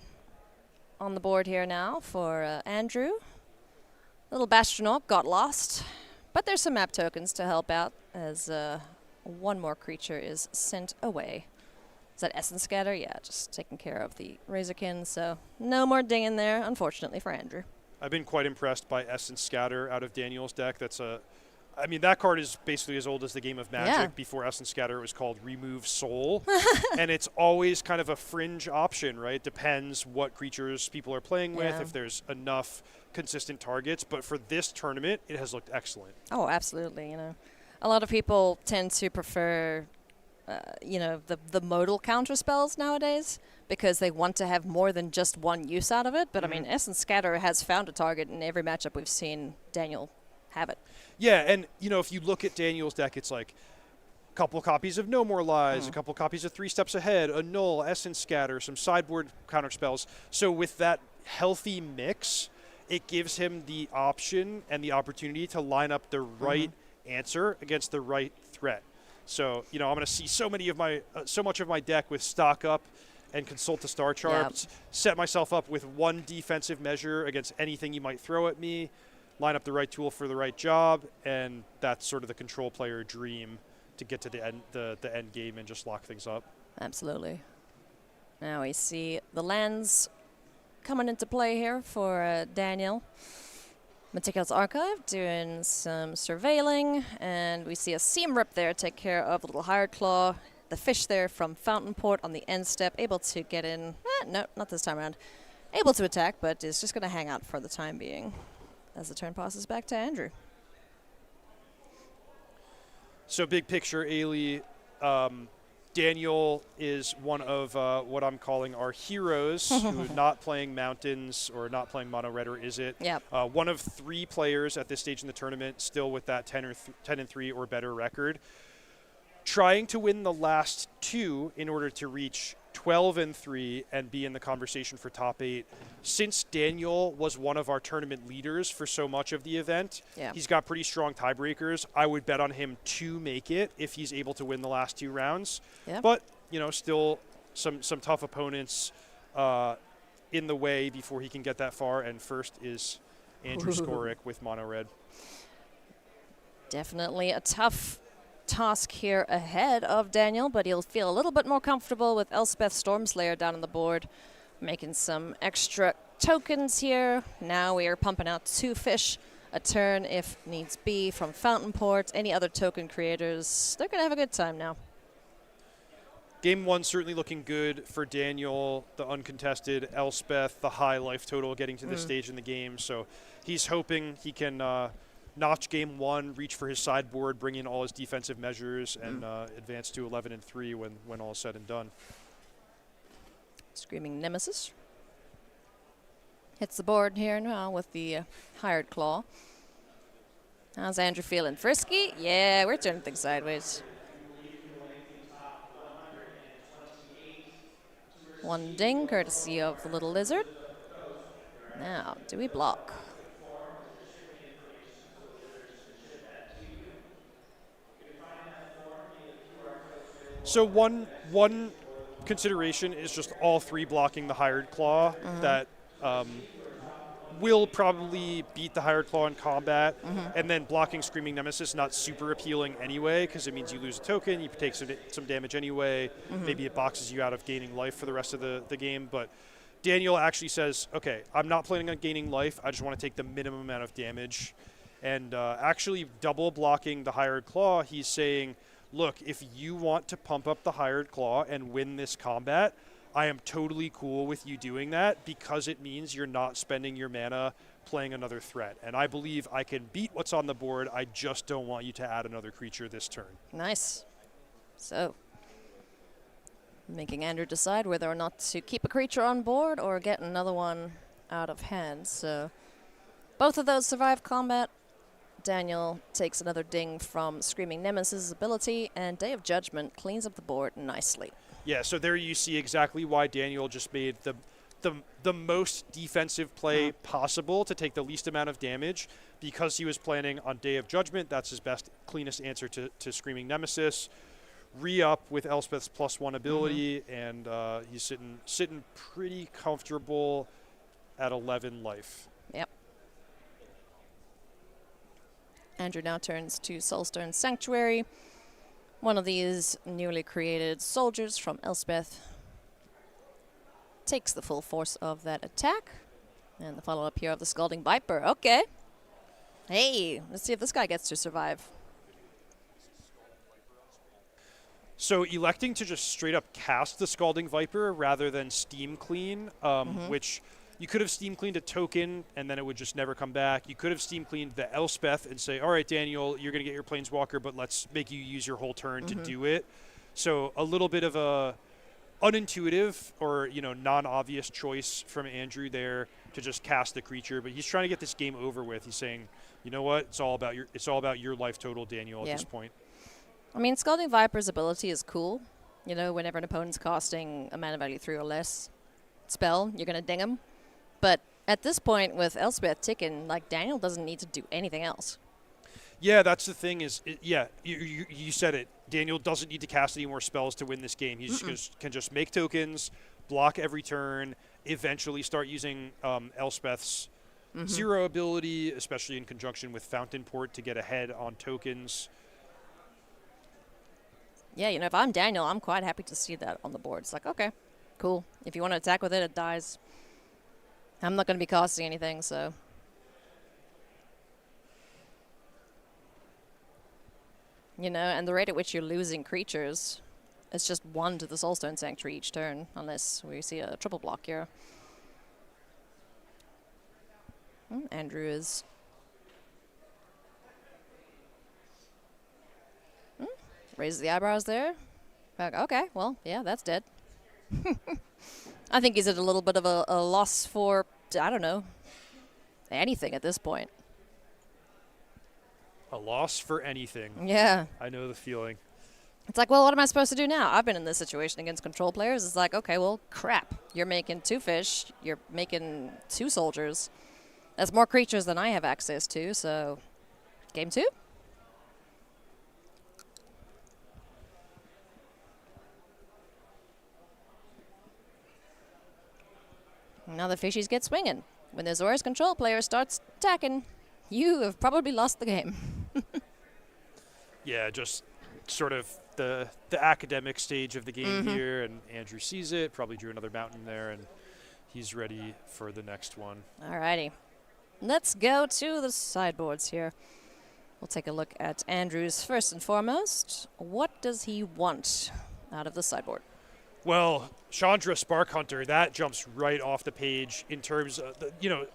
on the board here now for Andrew. Little Bastronaut got lost, but there's some map tokens to help out as one more creature is sent away. Is that Essence Scatter? Yeah, just taking care of the Razorkin, so no more ding in there, unfortunately for Andrew. I've been quite impressed by Essence Scatter out of Daniel's deck. I mean, that card is basically as old as the game of Magic. Yeah. Before Essence Scatter, it was called Remove Soul. And it's always kind of a fringe option, right? Depends what creatures people are playing with, Yeah. if there's enough consistent targets. But for this tournament, it has looked excellent. Oh, absolutely. You know, a lot of people tend to prefer, the modal counter spells nowadays because they want to have more than just one use out of it. But I mean, Essence Scatter has found a target in every matchup we've seen Daniel have it. Yeah, and if you look at Daniel's deck, it's like a couple copies of No More Lies, a couple copies of 3 Steps Ahead, a Null, Essence Scatter, some sideboard counter spells. So with that healthy mix, it gives him the option and the opportunity to line up the right answer against the right threat. So, I'm going to see so much of my deck with stock up and consult the star charts, set myself up with one defensive measure against anything you might throw at me, line up the right tool for the right job, and that's sort of the control player dream to get to the end game and just lock things up. Absolutely. Now we see the lands coming into play here for Daniel. Meticulous Archive doing some surveilling, and we see a Seam Rip there take care of a little Hired Claw. The fish there from Fountain Port on the end step, able to get in. No, not this time around. Able to attack, but is just going to hang out for the time being as the turn passes back to Andrew. So big picture, Ailey, Daniel is one of what I'm calling our heroes who not playing Mountains or not playing Mono Red, or is it? Yep. One of 3 players at this stage in the tournament still with that 10-3 or better record. Trying to win the last 2 in order to reach 12-3 and be in the conversation for top 8. Since Daniel was one of our tournament leaders for so much of the event, he's got pretty strong tiebreakers. I would bet on him to make it if he's able to win the last 2 rounds. Yep. But, still some tough opponents in the way before he can get that far. And first is Andrew Skoric with Mono Red. Definitely a tough task here ahead of Daniel, but he'll feel a little bit more comfortable with Elspeth Stormslayer down on the board, making some extra tokens here. Now we are pumping out 2 fish a turn if needs be from Fountain Port. Any other token creators, they're going to have a good time now. Game 1 certainly looking good for Daniel, the uncontested Elspeth, the high life total getting to this stage in the game. So he's hoping he can notch game 1, reach for his sideboard, bring in all his defensive measures, and advance to 11-3 when all is said and done. Screaming Nemesis hits the board here now with the Hired Claw. How's Andrew feeling? Frisky? Yeah, we're turning things sideways. 1 ding, courtesy of the little lizard. Now, do we block? So one consideration is just all 3 blocking the Hired Claw. That will probably beat the Hired Claw in combat, and then blocking Screaming Nemesis not super appealing anyway, because it means you lose a token, you take some damage anyway, maybe it boxes you out of gaining life for the rest of the game, but Daniel actually says, okay, I'm not planning on gaining life, I just want to take the minimum amount of damage, and actually double blocking the Hired Claw, he's saying, look, if you want to pump up the Hired Claw and win this combat, I am totally cool with you doing that because it means you're not spending your mana playing another threat. And I believe I can beat what's on the board. I just don't want you to add another creature this turn. Nice. So, making Andrew decide whether or not to keep a creature on board or get another one out of hand. So, both of those survive combat. Daniel takes another ding from Screaming Nemesis' ability, and Day of Judgment cleans up the board nicely. Yeah, so there you see exactly why Daniel just made the most defensive play possible to take the least amount of damage because he was planning on Day of Judgment. That's his best, cleanest answer to Screaming Nemesis. Re-up with Elspeth's +1 ability, and he's sitting pretty comfortable at 11 life. Yep. Andrew now turns to Soulstone Sanctuary. One of these newly created soldiers from Elspeth takes the full force of that attack. And the follow-up here of the Scalding Viper. Okay. Hey, let's see if this guy gets to survive. So electing to just straight up cast the Scalding Viper rather than Steam Clean, which you could have Steam Cleaned a token and then it would just never come back. You could have Steam Cleaned the Elspeth and say, all right, Daniel, you're going to get your Planeswalker, but let's make you use your whole turn to do it. So a little bit of a unintuitive or, non-obvious choice from Andrew there to just cast the creature, but he's trying to get this game over with. He's saying, you know what? It's all about your life total, Daniel, at this point. I mean, Scalding Viper's ability is cool. Whenever an opponent's casting a mana value 3 or less spell, you're going to ding him. But at this point, with Elspeth ticking, Daniel doesn't need to do anything else. Yeah, that's the thing you said it. Daniel doesn't need to cast any more spells to win this game. He can just make tokens, block every turn, eventually start using Elspeth's 0 ability, especially in conjunction with Fountain Port to get ahead on tokens. Yeah, if I'm Daniel, I'm quite happy to see that on the board. It's like, okay, cool. If you want to attack with it, it dies. I'm not going to be costing anything, so. And the rate at which you're losing creatures, it's just 1 to the Soulstone Sanctuary each turn, unless we see a triple block here. Andrew is... raises the eyebrows there. Okay, well, yeah, that's dead. I think he's at a little bit of a loss for, I don't know, anything at this point. A loss for anything. Yeah. I know the feeling. It's like, well, what am I supposed to do now? I've been in this situation against control players. It's like, okay, well, crap. You're making 2 fish. You're making 2 soldiers. That's more creatures than I have access to, so game 2? Now the fishies get swinging. When the Azorius control player starts attacking, you have probably lost the game. Yeah, just sort of the academic stage of the game here, and Andrew sees it, probably drew another mountain there, and he's ready for the next one. Alrighty. Let's go to the sideboards here. We'll take a look at Andrew's first and foremost. What does he want out of the sideboard? Well, Chandra Spark Hunter, that jumps right off the page in terms of,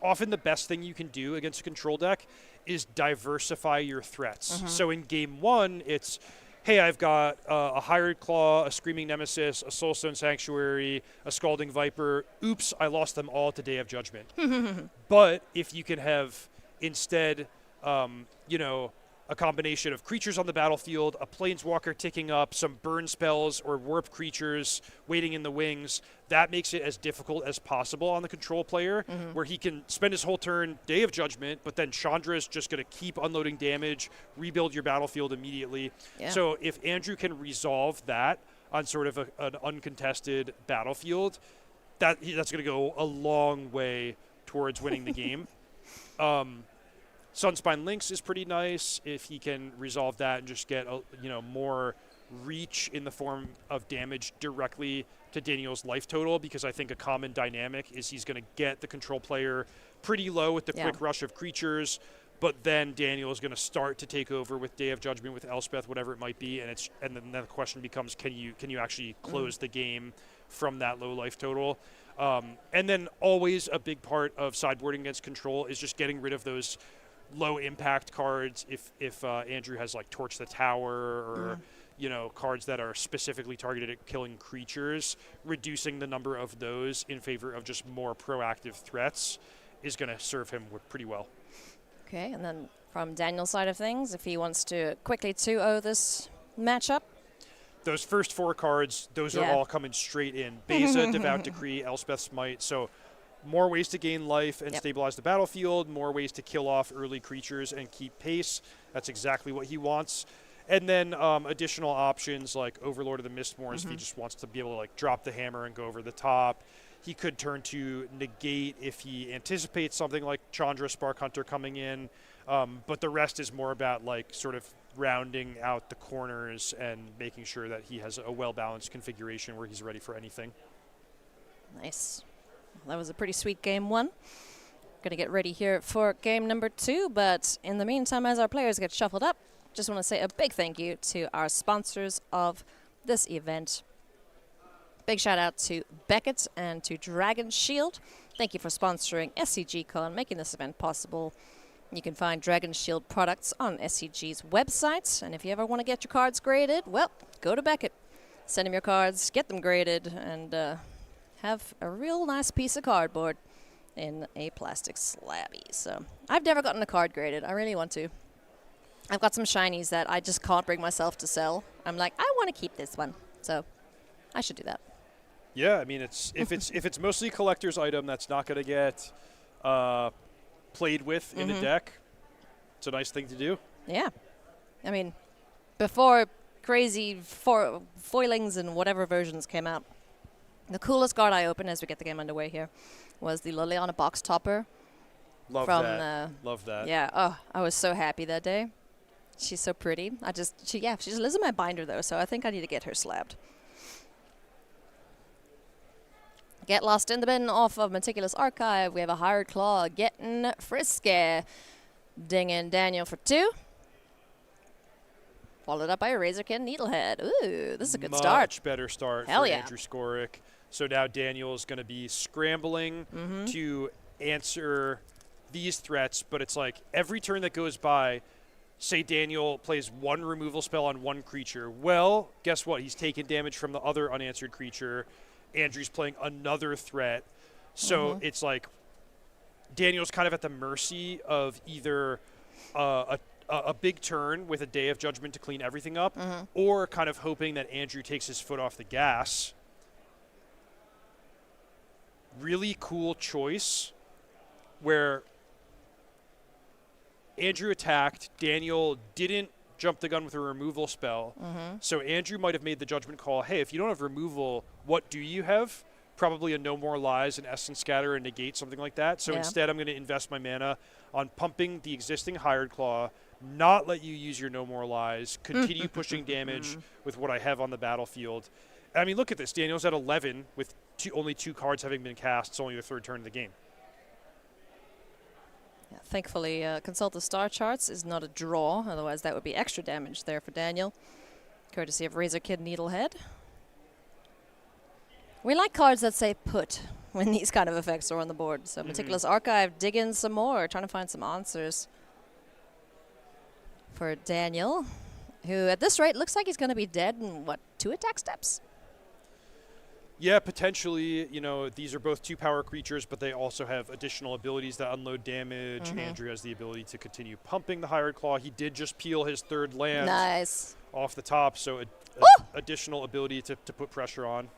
often the best thing you can do against a control deck is diversify your threats. So in game 1, it's, hey, I've got a Hired Claw, a Screaming Nemesis, a Soulstone Sanctuary, a Scalding Viper. Oops, I lost them all to Day of Judgment. But if you can have instead, a combination of creatures on the battlefield, a Planeswalker ticking up, some burn spells or warp creatures waiting in the wings, that makes it as difficult as possible on the control player, where he can spend his whole turn Day of Judgment, but then Chandra is just going to keep unloading damage, rebuild your battlefield immediately. Yeah. So if Andrew can resolve that, on sort of an uncontested battlefield, that's going to go a long way towards winning the game. Sunspine Lynx is pretty nice if he can resolve that and just get more reach in the form of damage directly to Daniel's life total, because I think a common dynamic is he's going to get the control player pretty low with the quick rush of creatures, but then Daniel is going to start to take over with Day of Judgment, with Elspeth, whatever it might be, and then the question becomes, can you actually close the game from that low life total? And then always a big part of sideboarding against control is just getting rid of those low impact cards. If Andrew has like Torch the Tower or cards that are specifically targeted at killing creatures, reducing the number of those in favor of just more proactive threats is going to serve him pretty well. Okay, and then from Daniel's side of things, if he wants to quickly 2-0 this matchup. Those first 4 cards, those are all coming straight in. Beza, Devout Decree, Elspeth's Might. So more ways to gain life and stabilize the battlefield, more ways to kill off early creatures and keep pace. That's exactly what he wants. And then additional options like Overlord of the Mistmourns if he just wants to be able to like drop the hammer and go over the top. He could turn to Negate if he anticipates something like Chandra Spark Hunter coming in. But the rest is more about like sort of rounding out the corners and making sure that he has a well-balanced configuration where he's ready for anything. Nice. Well, that was a pretty sweet game 1. Going to get ready here for game number 2, but in the meantime, as our players get shuffled up, just want to say a big thank you to our sponsors of this event. Big shout out to Beckett and to Dragon Shield. Thank you for sponsoring SCG Con, making this event possible. You can find Dragon Shield products on SCG's website, and if you ever want to get your cards graded, well, go to Beckett. Send them your cards, get them graded, and have a real nice piece of cardboard in a plastic slabby. So I've never gotten a card graded. I really want to. I've got some shinies that I just can't bring myself to sell. I'm like, I want to keep this one, so I should do that. Yeah, I mean, if it's mostly a collector's item that's not going to get played with in the deck, it's a nice thing to do. Yeah, I mean, before crazy foilings and whatever versions came out, the coolest card I opened as we get the game underway here was the Liliana Box Topper. Love that. Yeah. Oh, I was so happy that day. She's so pretty. She just lives in my binder though, so I think I need to get her slabbed. Get Lost in the Bin off of Meticulous Archive. We have a Hired Claw getting frisky. Dinging Daniel for 2. Followed up by a Razorkin Needlehead. Ooh, this is a good start. Much better start for Andrew Skoric. So now Daniel is going to be scrambling to answer these threats, but it's like every turn that goes by, say Daniel plays 1 removal spell on 1 creature. Well, guess what? He's taking damage from the other unanswered creature. Andrew's playing another threat. So it's like Daniel's kind of at the mercy of either a big turn with a Day of Judgment to clean everything up, or kind of hoping that Andrew takes his foot off the gas. Really cool choice where Andrew attacked, Daniel didn't jump the gun with a removal spell. So Andrew might have made the judgment call, hey, if you don't have removal, what do you have? Probably a No More Lies, an Essence Scatter, and Negate, something like that. So instead I'm going to invest my mana on pumping the existing Hired Claw, not let you use your No More Lies, continue pushing damage with what I have on the battlefield. I mean, look at this. Daniel's at 11 with only 2 cards having been cast. It's only the 3rd turn of the game. Yeah, thankfully, Consult the Star Charts is not a draw. Otherwise, that would be extra damage there for Daniel. Courtesy of Razorkin Needlehead. We like cards that say put when these kind of effects are on the board. So Meticulous Archive, dig in some more, trying to find some answers for Daniel, who at this rate looks like he's going to be dead in, 2 attack steps? Yeah, potentially. You know, these are both 2 power creatures, but they also have additional abilities that unload damage. Andrew has the ability to continue pumping the Hired Claw. He did just peel his 3rd land off the top, so additional ability to put pressure on.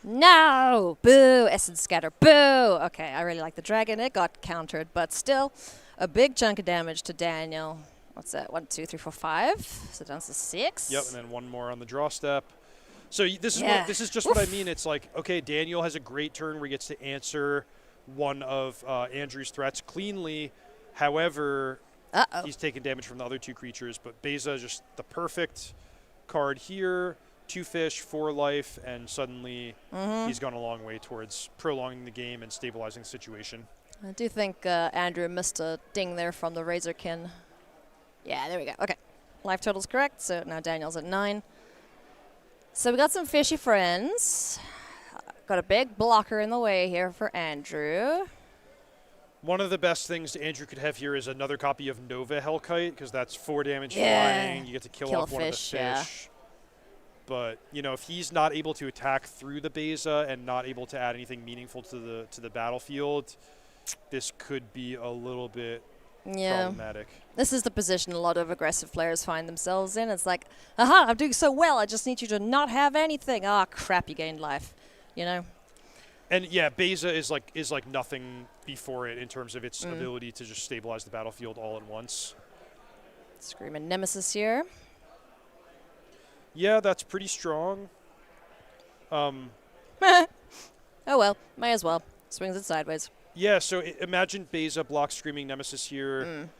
No! Boo! Essence Scatter. Boo! Okay, I really like the dragon. It got countered, but still a big chunk of damage to Daniel. What's that? 1, 2, 3, 4, 5. So down to 6. Yep, and then 1 more on the draw step. So this is just what I mean. It's like, okay, Daniel has a great turn where he gets to answer one of Andrew's threats cleanly. However, he's taking damage from the other 2 creatures. But Beza is just the perfect card here. 2 fish, 4 life, and suddenly he's gone a long way towards prolonging the game and stabilizing the situation. I do think Andrew missed a ding there from the Razorkin. Yeah, there we go. Okay. Life total's correct, so now Daniel's at 9. So we got some fishy friends. Got a big blocker in the way here for Andrew. One of the best things Andrew could have here is another copy of Nova Hellkite, because that's 4 damage flying. You get to kill off one of the fish. Yeah. But, you know, if he's not able to attack through the Beza and not able to add anything meaningful to the battlefield, this could be a little bit problematic. This is the position a lot of aggressive players find themselves in. It's like, aha, I'm doing so well. I just need you to not have anything. Ah, crap, you gained life. You know? And yeah, Beza is like nothing before it in terms of its ability to just stabilize the battlefield all at once. Screaming Nemesis here. Yeah, that's pretty strong. Oh well, might as well. Swings it sideways. Yeah, so imagine Beza blocks Screaming Nemesis here.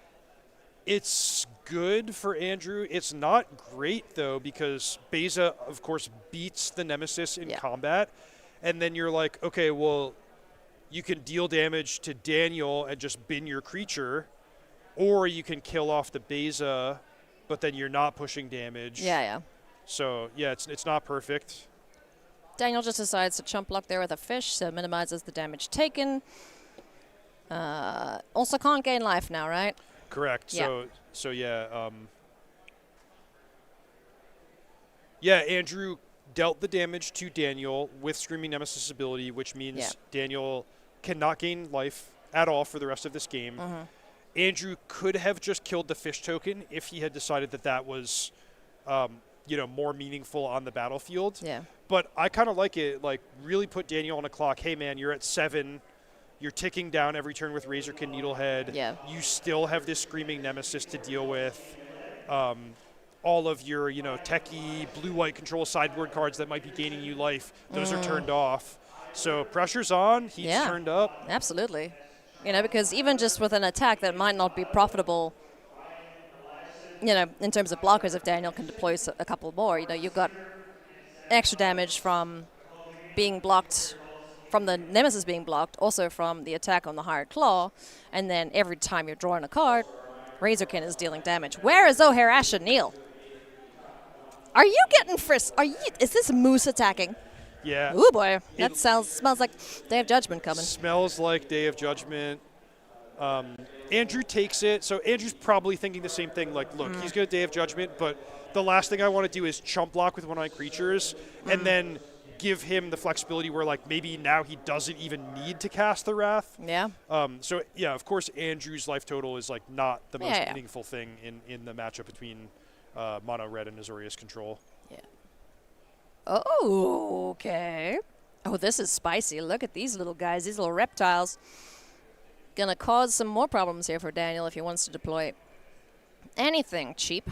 It's good for Andrew. It's not great, though, because Beza, of course, beats the Nemesis in combat. And then you're like, okay, well, you can deal damage to Daniel and just bin your creature, or you can kill off the Beza, but then you're not pushing damage. Yeah. So, yeah, it's not perfect. Daniel just decides to chump block there with a fish, so minimizes the damage taken. Also can't gain life now, right? Correct. Yeah. So yeah. Yeah, Andrew dealt the damage to Daniel with Screaming Nemesis ability, which means Daniel cannot gain life at all for the rest of this game. Andrew could have just killed the fish token if he had decided that was, more meaningful on the battlefield. Yeah. But I kind of like it. Like, really put Daniel on a clock. Hey, man, you're at 7. You're ticking down every turn with Razorkin Needlehead. Yeah. You still have this Screaming Nemesis to deal with. All of your, techie, blue-white control sideboard cards that might be gaining you life, those are turned off. So pressure's on. He's turned up. Absolutely. Because even just with an attack that might not be profitable, in terms of blockers, if Daniel can deploy a couple more, you've got extra damage from being blocked, from the Nemesis being blocked, also from the attack on the Hired Claw, and then every time you're drawing a card, Razorkin is dealing damage. Where is O'Hare Asher Neil? Are you getting frisked? Is this Moose attacking? Yeah. Ooh, boy. That smells like Day of Judgment coming. Smells like Day of Judgment. Andrew takes it. So Andrew's probably thinking the same thing. Like, look, he's got Day of Judgment, but the last thing I want to do is chump block with one-eyed creatures and then give him the flexibility where, like, maybe now he doesn't even need to cast the Wrath. Yeah. So, yeah, of course, Andrew's life total is, like, not the most meaningful thing in the matchup between Mono Red and Azorius Control. Yeah. Oh, okay. Oh, this is spicy. Look at these little guys, these little reptiles. Gonna cause some more problems here for Daniel if he wants to deploy anything cheap.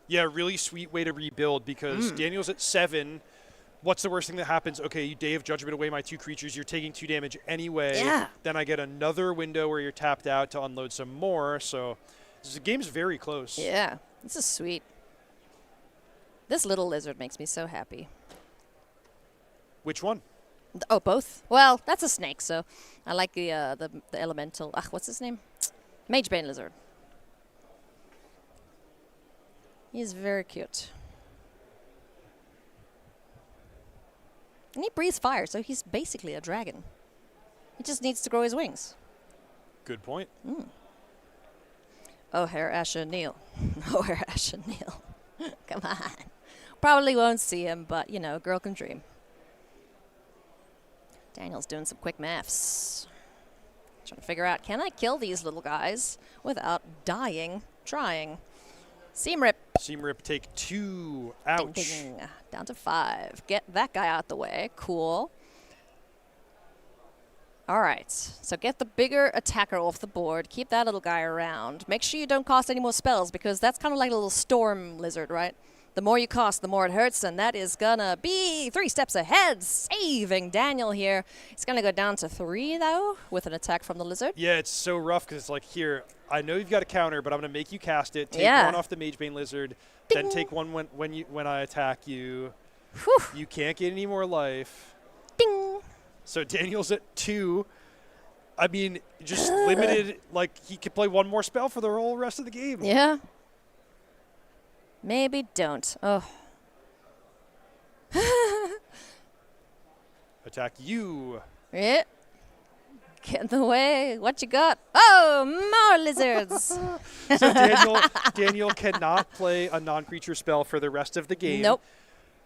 Yeah, really sweet way to rebuild because Daniel's at 7. What's the worst thing that happens? Okay, you Day of Judgment away my 2 creatures. You're taking 2 damage anyway. Yeah. Then I get another window where you're tapped out to unload some more. So the game's very close. Yeah, this is sweet. This little lizard makes me so happy. Which one? Oh, both? Well, that's a snake, so I like the elemental. What's his name? Magebane lizard. He's very cute. And he breathes fire, so he's basically a dragon. He just needs to grow his wings. Good point. O'Hare Asher Neil. O'Hare Asher Neil. Come on. Probably won't see him, but, a girl can dream. Daniel's doing some quick maths. Trying to figure out, can I kill these little guys without dying trying? Seam Rip. Seam Rip take 2. Ouch. Ding, ding. Down to 5. Get that guy out the way. Cool. All right. So get the bigger attacker off the board. Keep that little guy around. Make sure you don't cast any more spells because that's kind of like a little storm lizard, right? The more you cost, the more it hurts, and that is gonna be 3 steps ahead, saving Daniel here. He's gonna go down to 3, though, with an attack from the lizard. Yeah, it's so rough because it's like, here, I know you've got a counter, but I'm going to make you cast it. Take one off the Magebane Lizard, Ding. then take one when I attack you. Whew. You can't get any more life. Ding. So Daniel's at 2. I mean, just limited, like, he could play one more spell for the whole rest of the game. Yeah. Maybe don't. Oh. Attack you. Yeah. Get in the way. What you got? Oh, more lizards. So Daniel cannot play a non-creature spell for the rest of the game. Nope.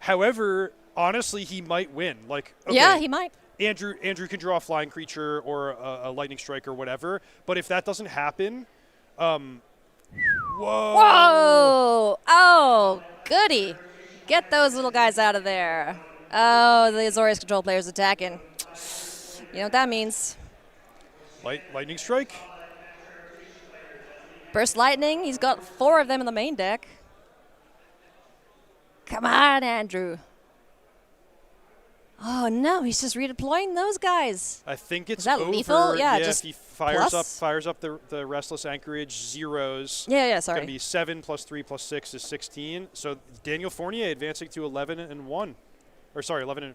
However, honestly, he might win. Like, okay, Yeah, he might. Andrew can draw a flying creature or a lightning strike or whatever. But if that doesn't happen, whoa. Whoa! Oh, goody. Get those little guys out of there. Oh, the Azorius control player's attacking. You know what that means. Lightning strike. Burst lightning. He's got 4 of them in the main deck. Come on, Andrew. Oh, no. He's just redeploying those guys. I think it's Is that over. lethal? Yeah, if just he fires plus? up the Restless Anchorage zeros. Yeah, It's going to sorry. be 7 plus 3 plus 6 is 16. So Daniel Fournier advancing to 11-1. Or sorry, 11-4.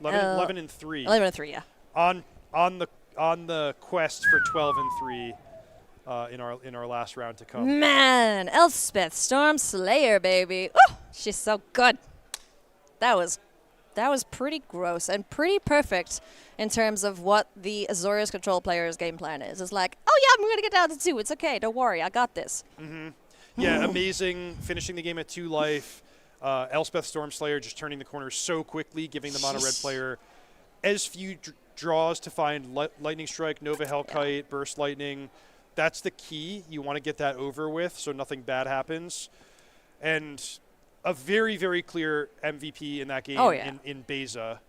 11-3. 11-3, yeah. On the quest for 12-3 in our last round to come. Man, Elspeth Storm Slayer, baby. Oh, she's so good. That was pretty gross and pretty perfect in terms of what the Azorius control player's game plan is. It's like, oh yeah, I'm going to get down to 2. It's okay. Don't worry. I got this. Yeah, amazing. Finishing the game at 2 life. Elspeth Stormslayer just turning the corner so quickly, giving the mono red player as few draws to find Lightning Strike, Nova Hellkite, Burst Lightning. That's the key. You want to get that over with so nothing bad happens. And a very, very clear MVP in that game in Beza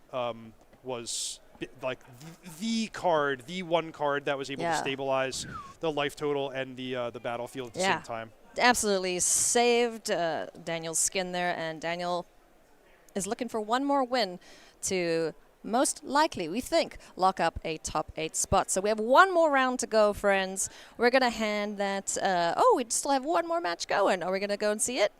was like the one card that was able to stabilize the life total and the battlefield at the same time. Absolutely saved Daniel's skin there, and Daniel is looking for one more win to most likely, we think, lock up a top 8 spot. So we have one more round to go, friends. We're going to hand that... we still have one more match going. Are we going to go and see it?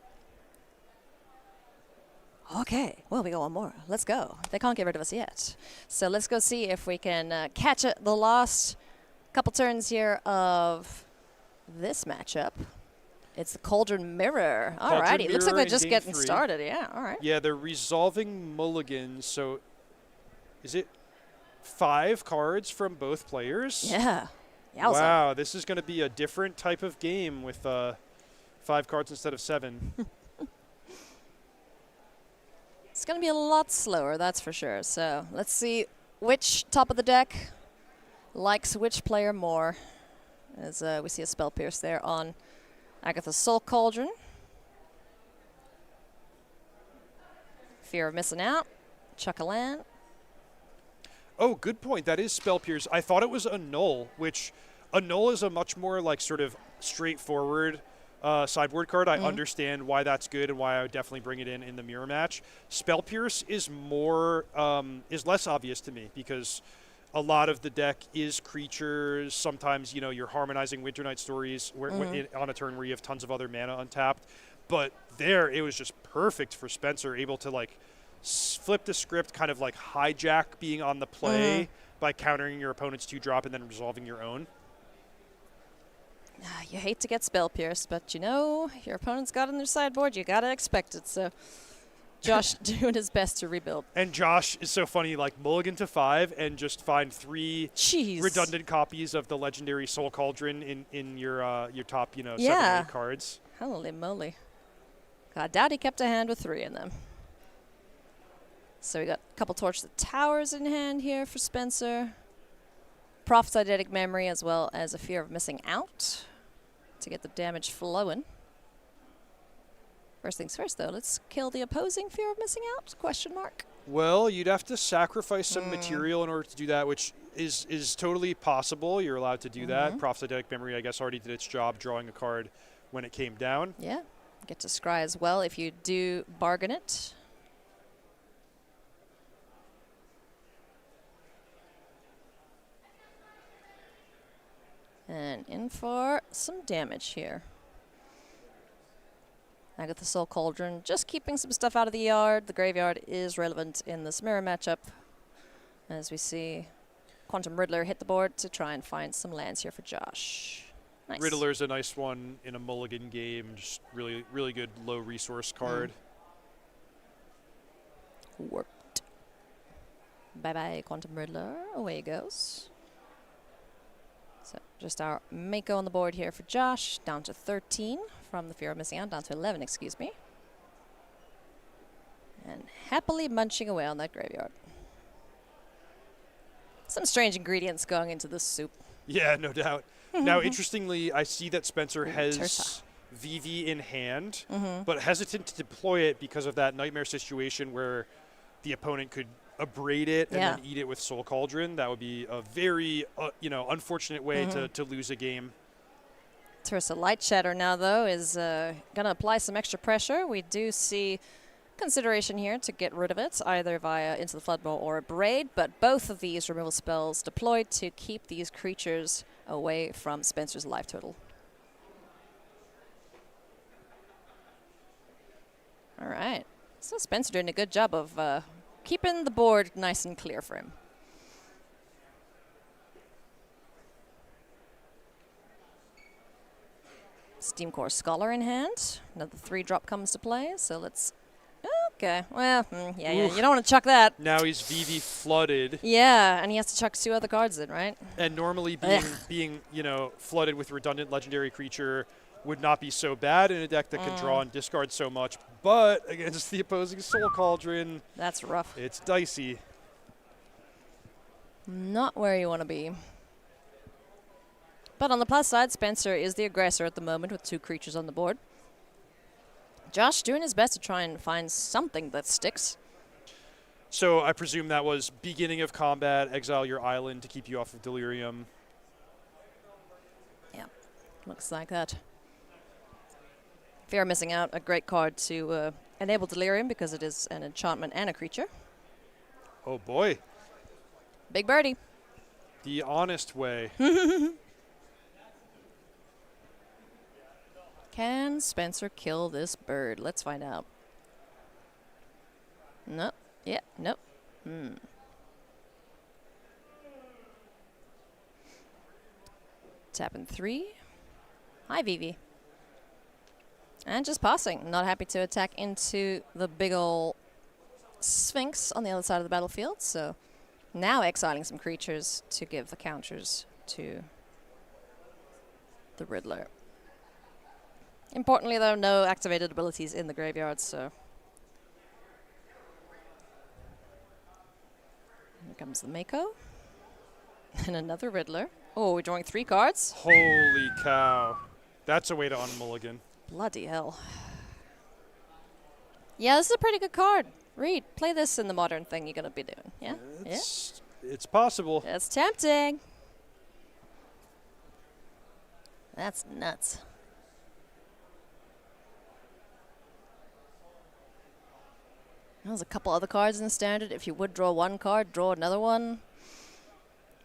Okay, well, we got one more. Let's go. They can't get rid of us yet. So let's go see if we can catch the last couple turns here of this matchup. It's the Cauldron Mirror. Alrighty, looks like they're just getting started. Yeah, all right. Yeah, they're resolving mulligans. So is it 5 cards from both players? Yeah. Yowza. Wow, this is going to be a different type of game with 5 cards instead of 7. It's going to be a lot slower, that's for sure. So let's see which top of the deck likes which player more. As we see a Spell Pierce there on Agatha's Soul Cauldron. Fear of missing out. Chuck a land. Oh, good point. That is Spell Pierce. I thought it was Annul, which Annul is a much more like sort of straightforward sideboard card. I understand why that's good and why I would definitely bring it in the mirror match. Spell Pierce is more is less obvious to me because a lot of the deck is creatures. Sometimes, you know, you're harmonizing Winter Night Stories where, on a turn where you have tons of other mana untapped. But there, it was just perfect for Spencer, able to like flip the script, kind of like hijack being on the play by countering your opponent's 2-drop and then resolving your own. You hate to get Spell Pierce, but you know, your opponent's got in their sideboard, you gotta expect it. So Josh doing his best to rebuild. And Josh is so funny, like mulligan to 5 and just find 3 redundant copies of the legendary Soul Cauldron in your top, 7 or 8 cards. Holy moly. I doubt he kept a hand with 3 in them. So we got a couple Torch the Towers in hand here for Spencer. Prophet's Eidetic Memory, as well as a Fear of Missing Out to get the damage flowing. First things first, though, let's kill the opposing Fear of Missing Out? Question mark. Well, you'd have to sacrifice some material in order to do that, which is totally possible. You're allowed to do that. Prophet's Eidetic Memory, I guess, already did its job drawing a card when it came down. Yeah. Get to scry as well if you do bargain it. And in for some damage here. Agatha Soul Cauldron, just keeping some stuff out of the yard. The graveyard is relevant in this mirror matchup. As we see Quantum Riddler hit the board to try and find some lands here for Josh. Nice. Riddler's a nice one in a mulligan game. Just really, really good low resource card. Warped. Bye-bye, Quantum Riddler. Away he goes. So just our Mako on the board here for Josh. Down to 13 from the fear of missing out. Down to 11, excuse me. And happily munching away on that graveyard. Some strange ingredients going into this soup. Yeah, no doubt. Now, interestingly, I see that Spencer Ooh, has Tersa. VV in hand, but hesitant to deploy it because of that nightmare situation where the opponent could abrade it and then eat it with Soul Cauldron. That would be a very, unfortunate way to lose a game. Tersa Light Shatter now, though, is going to apply some extra pressure. We do see consideration here to get rid of it, either via Into the Floodbowl or Abrade, but both of these removal spells deployed to keep these creatures away from Spencer's life total. All right. So Spencer doing a good job of keeping the board nice and clear for him. Steamcore Scholar in hand. Another 3-drop comes to play, so let's... Okay, well, yeah, you don't want to chuck that. Now he's VV flooded. Yeah, and he has to chuck 2 other cards in, right? And normally being flooded with redundant legendary creature would not be so bad in a deck that can draw and discard so much. But against the opposing Soul Cauldron, that's rough. It's dicey. Not where you want to be. But on the plus side, Spencer is the aggressor at the moment with 2 creatures on the board. Josh doing his best to try and find something that sticks. So I presume that was beginning of combat, exile your island to keep you off of Delirium. Yeah, looks like that. Fear of missing out, a great card to enable Delirium because it is an enchantment and a creature. Oh boy. Big birdie. The honest way. Can Spencer kill this bird? Let's find out. Nope. Yeah, nope. Tapping 3. Hi, Vivi. And just passing. Not happy to attack into the big ol' Sphinx on the other side of the battlefield. So now exiling some creatures to give the counters to the Riddler. Importantly, though, no activated abilities in the graveyard, so... Here comes the Mako. And another Riddler. Oh, we're drawing 3 cards? Holy cow. That's a way to unmulligan. Bloody hell. Yeah, this is a pretty good card. Reed, play this in the modern thing you're going to be doing. Yeah? It's possible. It's tempting. That's nuts. There's a couple other cards in the standard. If you would draw 1 card, draw another one.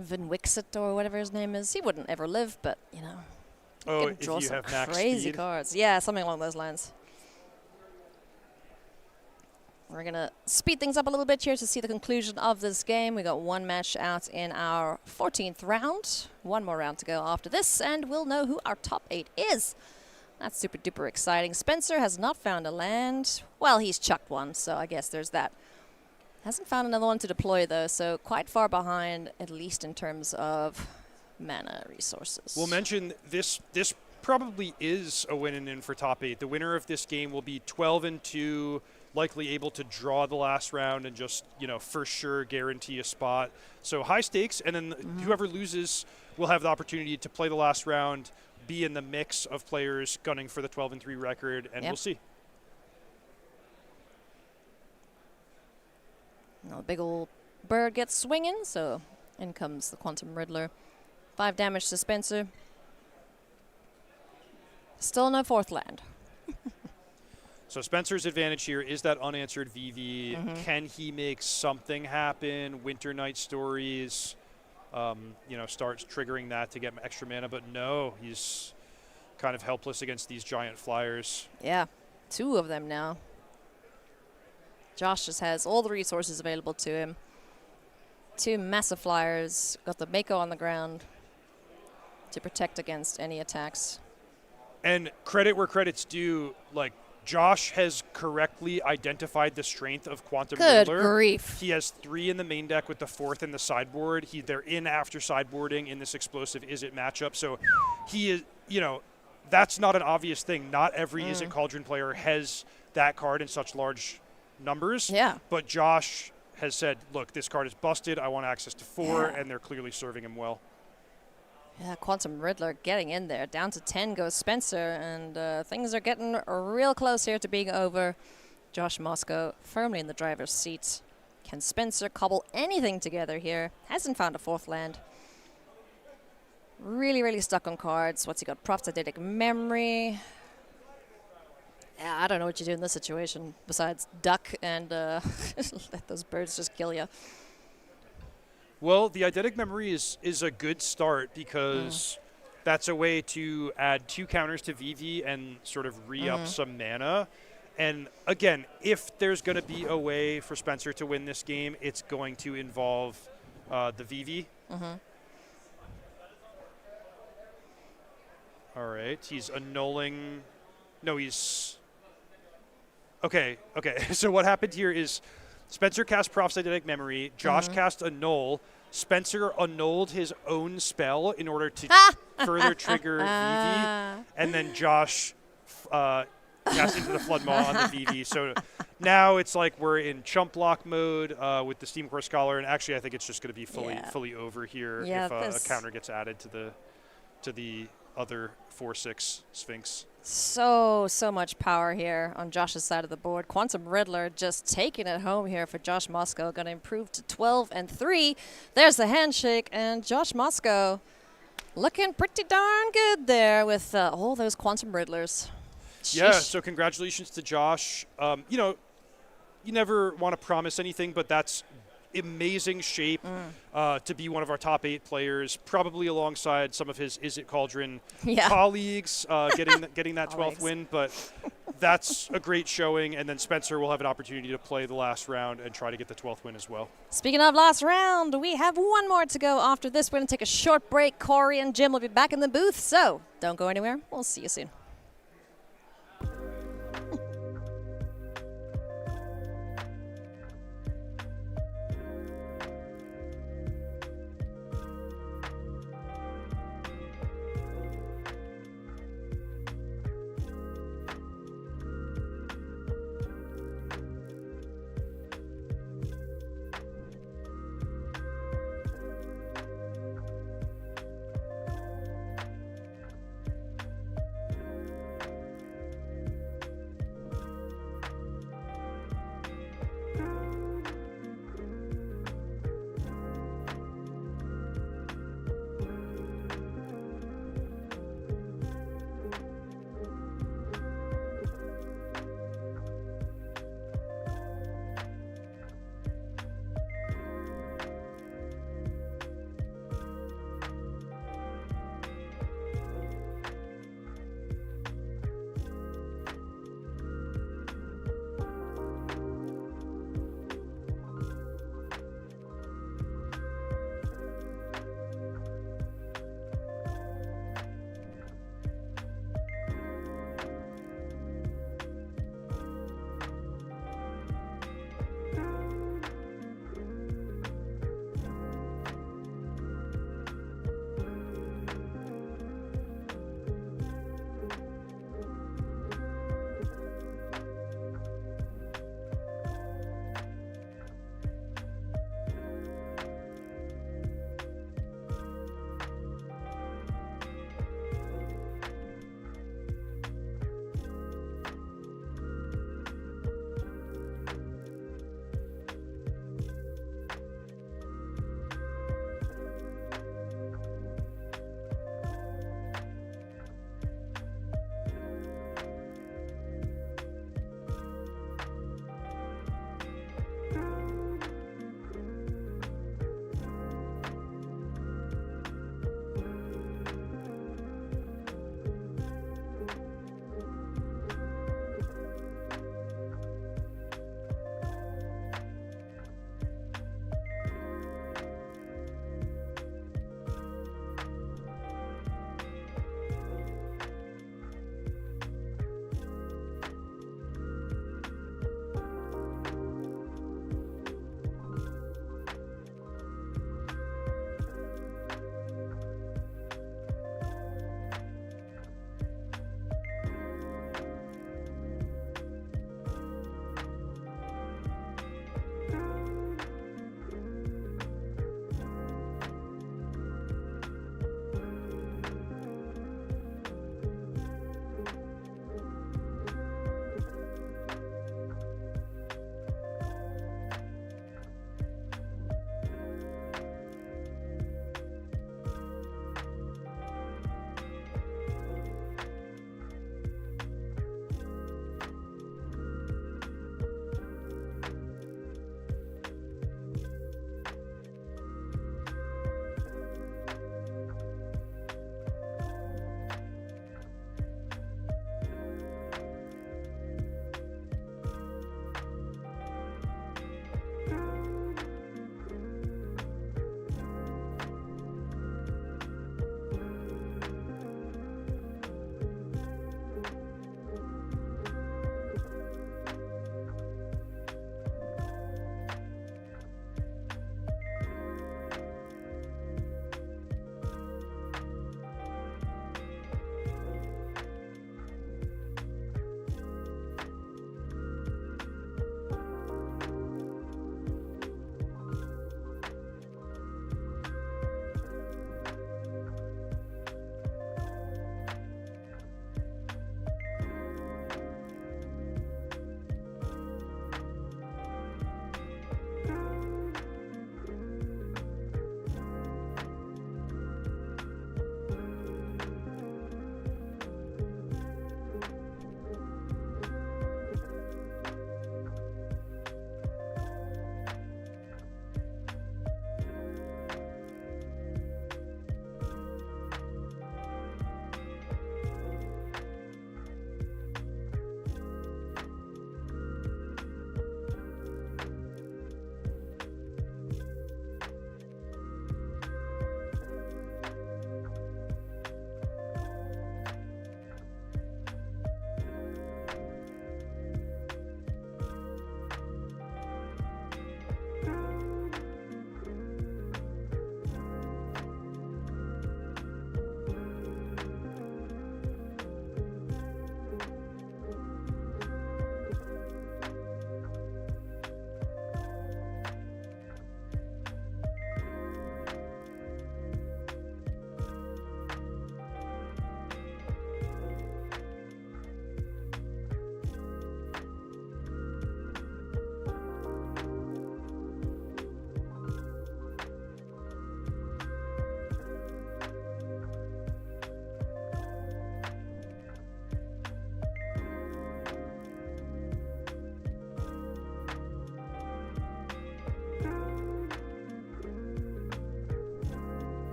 Vinwixit or whatever his name is. He wouldn't ever live, but, you know. Oh, if you some have max crazy speed? cards. Yeah, something along those lines. We're going to speed things up a little bit here to see the conclusion of this game. We got 1 match out in our 14th round. 1 more round to go after this, and we'll know who our top 8 is. That's super duper exciting. Spencer has not found a land. Well, he's chucked 1, so I guess there's that. Hasn't found another one to deploy, though, so quite far behind, at least in terms of mana resources. We'll mention this probably is a win and in for top 8. The winner of this game will be 12-2, likely able to draw the last round and just, for sure guarantee a spot. So high stakes, and then whoever loses will have the opportunity to play the last round, be in the mix of players gunning for the 12-3 record, and we'll see. Now the big old bird gets swinging, so in comes the Quantum Riddler. 5 damage to Spencer. Still no 4th land. So Spencer's advantage here is that unanswered VV. Can he make something happen? Winter Night Stories, starts triggering that to get extra mana, but no, he's kind of helpless against these giant flyers. Yeah, 2 of them now. Josh just has all the resources available to him. 2 massive flyers, got the Mako on the ground to protect against any attacks. And credit where credit's due, like, Josh has correctly identified the strength of Quantum Good Riddler. grief. He has 3 in the main deck with the 4th in the sideboard. They're in after sideboarding in this explosive Is It matchup. So he is, that's not an obvious thing. Not every Is It Cauldron player has that card in such large numbers. Yeah. But Josh has said, look, this card is busted. I want access to 4, and they're clearly serving him well. Yeah, Quantum Riddler getting in there. Down to 10 goes Spencer, and things are getting real close here to being over. Josh Moscow firmly in the driver's seat. Can Spencer cobble anything together here? Hasn't found a 4th land. Really, really stuck on cards. What's he got? Prophetic Memory. Yeah, I don't know what you do in this situation besides duck and let those birds just kill you. Well, the eidetic memory is a good start because that's a way to add 2 counters to VV and sort of re-up some mana. And again, if there's going to be a way for Spencer to win this game, it's going to involve the VV. All right, he's annulling. No, he's. Okay. So what happened here is Spencer cast Prophetic Memory. Josh cast Annul. Spencer annulled his own spell in order to further trigger VV. And then Josh cast into the Flood Maw on the VV. So now it's like we're in chump block mode with the Steam Core Scholar. And actually, I think it's just going to be fully over here if a counter gets added to the other 4/6 Sphinx. So much power here on Josh's side of the board. Quantum Riddler just taking it home here for Josh Moscow. Going to improve to 12-3. There's the handshake, and Josh Moscow looking pretty darn good there with all those Quantum Riddlers. Yeah, Sheesh. so congratulations to Josh. You never want to promise anything, but that's amazing shape to be one of our top 8 players, probably alongside some of his Is It Cauldron colleagues getting that 12th win. But that's a great showing, and then Spencer will have an opportunity to play the last round and try to get the 12th win as well. Speaking of last round, we have one more to go after this. We're going to take a short break. Corey and Jim will be back in the booth, so don't go anywhere. We'll see you soon.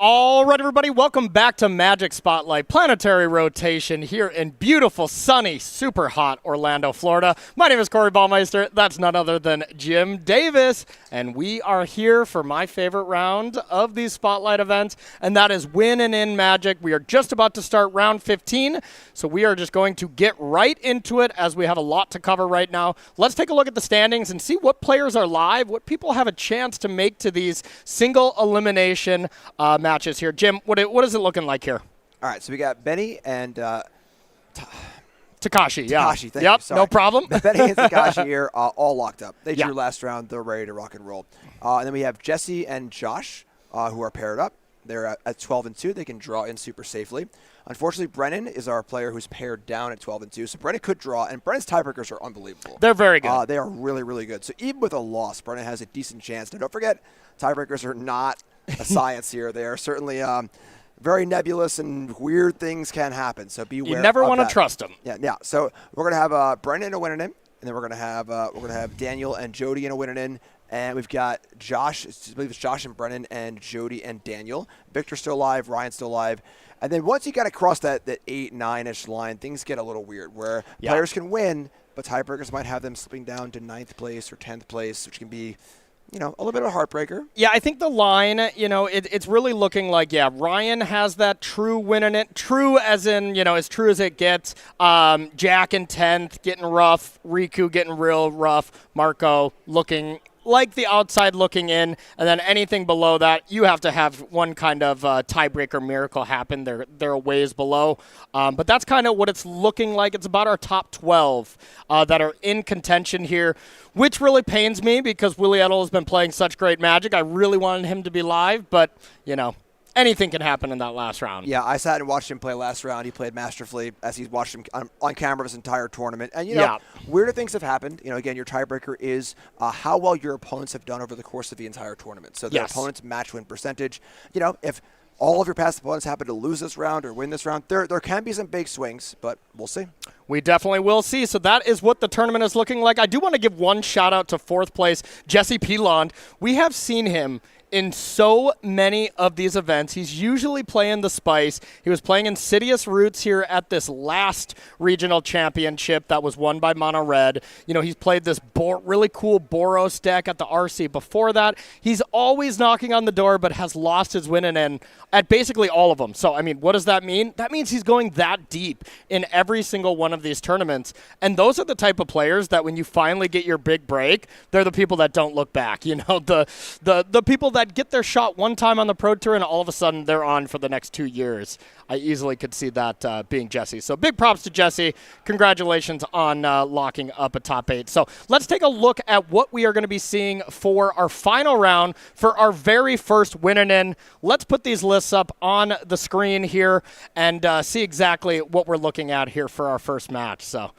All right, everybody, welcome back to Magic Spotlight Planetary Rotation here in beautiful, sunny, super hot Orlando, Florida. My name is Corey Baumeister. That's none other than Jim Davis, and we are here for my favorite round of these Spotlight events, and that is Win and In Magic. We are just about to start round 15, so we are just going to get right into it as we have a lot to cover right now. Let's take a look at the standings and see what players are live, what people have a chance to make to these single elimination matches here. Jim, what is it looking like here? All right, so we got Benny and Takashi, yeah. Thank you. Sorry. No problem. Benny and Takashi here, all locked up. They drew last round. They're ready to rock and roll. And then we have Jesse and Josh, who are paired up. They're at 12-2. They can draw in super safely. Unfortunately, Brennan is our player who's paired down at 12-2. So Brennan could draw, and Brennan's tiebreakers are unbelievable. They're very good. They are really, really good. So even with a loss, Brennan has a decent chance. Now, don't forget, tiebreakers are not a science here. They are certainly very nebulous, and weird things can happen. So beware. You never want to trust them. Yeah. So we're gonna have Brennan in a win and in, and then we're gonna have Daniel and Jody in a win and in, and we've got Josh. I believe it's Josh and Brennan and Jody and Daniel. Victor's still alive. Ryan's still alive. And then once you got to cross that 8-9-ish line, things get a little weird where players can win, but tiebreakers might have them slipping down to 9th place or 10th place, which can be, a little bit of a heartbreaker. Yeah, I think the line, it's really looking like, Ryan has that true win in it. True as in, as true as it gets. Jack in 10th, getting rough. Riku getting real rough. Marco looking like the outside looking in. And then anything below that, you have to have one kind of tiebreaker miracle happen. They're a ways below. But that's kind of what it's looking like. It's about our top 12 that are in contention here, which really pains me because Willie Edel has been playing such great Magic. I really wanted him to be live, but, anything can happen in that last round. Yeah, I sat and watched him play last round. He played masterfully as he's watched him on camera his entire tournament. And, weirder things have happened. Again, your tiebreaker is how well your opponents have done over the course of the entire tournament. So their opponent's match win percentage. If all of your past opponents happen to lose this round or win this round, there can be some big swings, but we'll see. We definitely will see. So that is what the tournament is looking like. I do want to give one shout out to 4th place, Jesse Pilon. We have seen him in so many of these events. He's usually playing the Spice. He was playing Insidious Roots here at this last regional championship that was won by Mono Red. He's played this really cool Boros deck at the RC before that. He's always knocking on the door, but has lost his win and in at basically all of them. So, what does that mean? That means he's going that deep in every single one of these tournaments. And those are the type of players that when you finally get your big break, they're the people that don't look back. The people that get their shot one time on the Pro Tour and all of a sudden they're on for the next 2 years. I easily could see that being Jesse. So big props to Jesse. Congratulations on locking up a top 8. So let's take a look at what we are going to be seeing for our final round for our very first win and in. Let's put these lists up on the screen here and see exactly what we're looking at here for our first match. So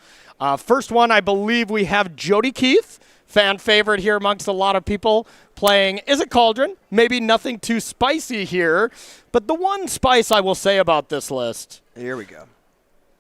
first one, I believe we have Jody Keith, fan favorite here amongst a lot of people, playing Is It Cauldron? Maybe nothing too spicy here, but the one spice I will say about this list. Here we go.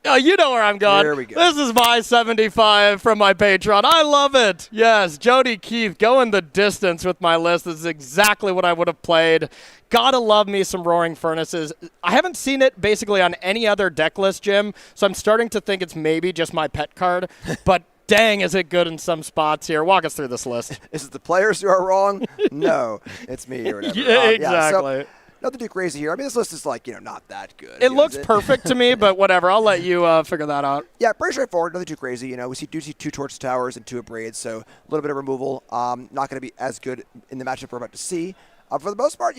You know where I'm going. Here we go. This is my 75 from my Patreon. I love it. Yes, Jody Keith going the distance with my list. This is exactly what I would have played. Gotta love me some Roaring Furnaces. I haven't seen it basically on any other deck list, Jim, so I'm starting to think it's maybe just my pet card, but dang, is it good in some spots here. Walk us through this list. Is it the players who are wrong? No, it's me or whatever. Yeah, exactly. So, nothing too crazy here. This list is not that good. It looks perfect to me, but whatever. I'll let you figure that out. Yeah, pretty straightforward. Nothing too crazy. We see 2 Torch Towers and 2 Abrades, so a little bit of removal. Not going to be as good in the matchup we're about to see. For the most part,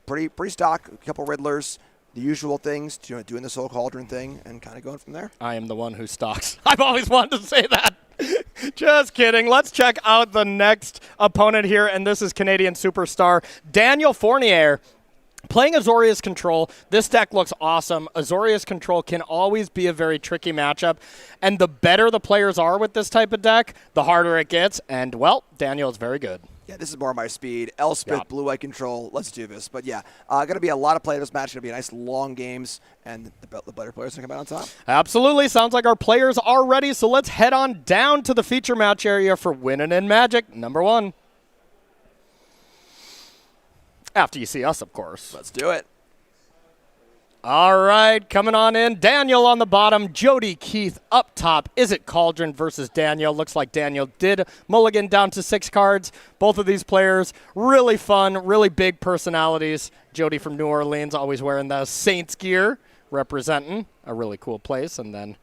pretty stock. A couple Riddlers. The usual things, doing the Soul Cauldron thing and kind of going from there. I am the one who stalks. I've always wanted to say that. Just kidding. Let's check out the next opponent here, and this is Canadian superstar Daniel Fournier. Playing Azorius Control, this deck looks awesome. Azorius Control can always be a very tricky matchup, and the better the players are with this type of deck, the harder it gets, and, well, Daniel is very good. Yeah, this is more my speed. Elspeth, Blue-White Control, let's do this. But yeah, going to be a lot of play in this match. Going to be nice long games, and the better players are going to come out on top. Absolutely. Sounds like our players are ready, so let's head on down to the feature match area for Winning in Magic number 1. After you see us, of course. Let's do it. All right, coming on in. Daniel on the bottom, Jody Keith up top. Is it Cauldron versus Daniel? Looks like Daniel did mulligan down to 6 cards. Both of these players, really fun, really big personalities. Jody from New Orleans, always wearing the Saints gear, representing a really cool place. And then,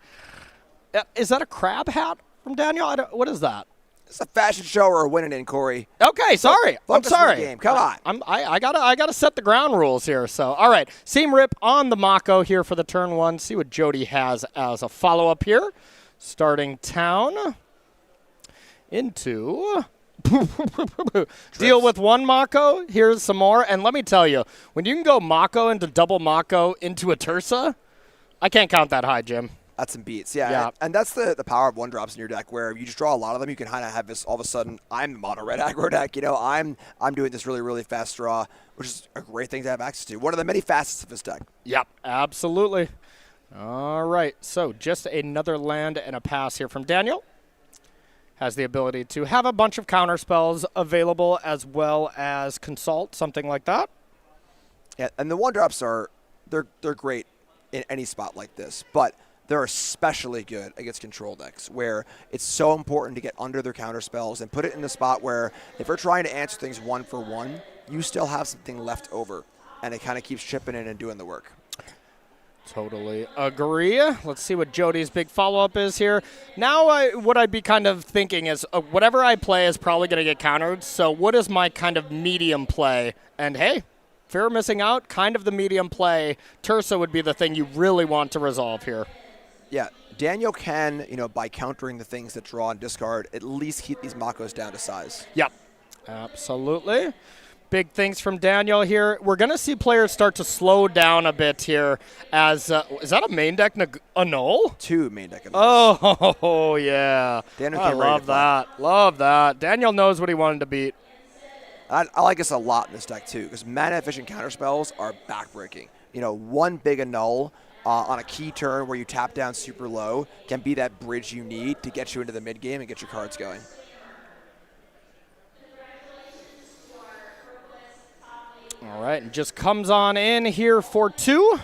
is that a crab hat from Daniel? What is that? It's a fashion show we're winning in, Corey. Okay, sorry. I'm sorry. Game. Come on. I gotta set the ground rules here. So, all right. Seam Rip on the Mako here for the turn 1. See what Jody has as a follow-up here. Starting town into deal with 1 Mako. Here's some more. And let me tell you, when you can go Mako into double Mako into a Tursa, I can't count that high, Jim. That's some beats, yeah. And that's the power of 1-drops in your deck, where you just draw a lot of them. You can kind of have this all of a sudden. I'm the mono red aggro deck. You know, I'm doing this really, really fast draw, which is a great thing to have access to. One of the many facets of this deck. Yep, absolutely. All right, so just another land and a pass here from Daniel. Has the ability to have a bunch of counter spells available as well as consult, something like that. Yeah, and the 1-drops they're great in any spot like this, but they're especially good against control decks, where it's so important to get under their counter spells and put it in a spot where if we're trying to answer things 1 for 1, you still have something left over, and it kind of keeps chipping in and doing the work. Totally agree. Let's see what Jody's big follow-up is here. Now, what I'd be kind of thinking is whatever I play is probably going to get countered, so what is my kind of medium play? And hey, fear of missing out, kind of the medium play. Tursa would be the thing you really want to resolve here. Yeah, Daniel can, by countering the things that draw and discard, at least keep these Makos down to size. Yep, absolutely. Big things from Daniel here. We're going to see players start to slow down a bit here as, is that a main deck annul? 2 main deck annuls. Oh, yeah. Daniel I love that. Love that. Daniel knows what he wanted to beat. I like this a lot in this deck, too, because mana-efficient counterspells are backbreaking. 1 big annul on a key turn where you tap down super low can be that bridge you need to get you into the mid-game and get your cards going. All right, and just comes on in here for 2.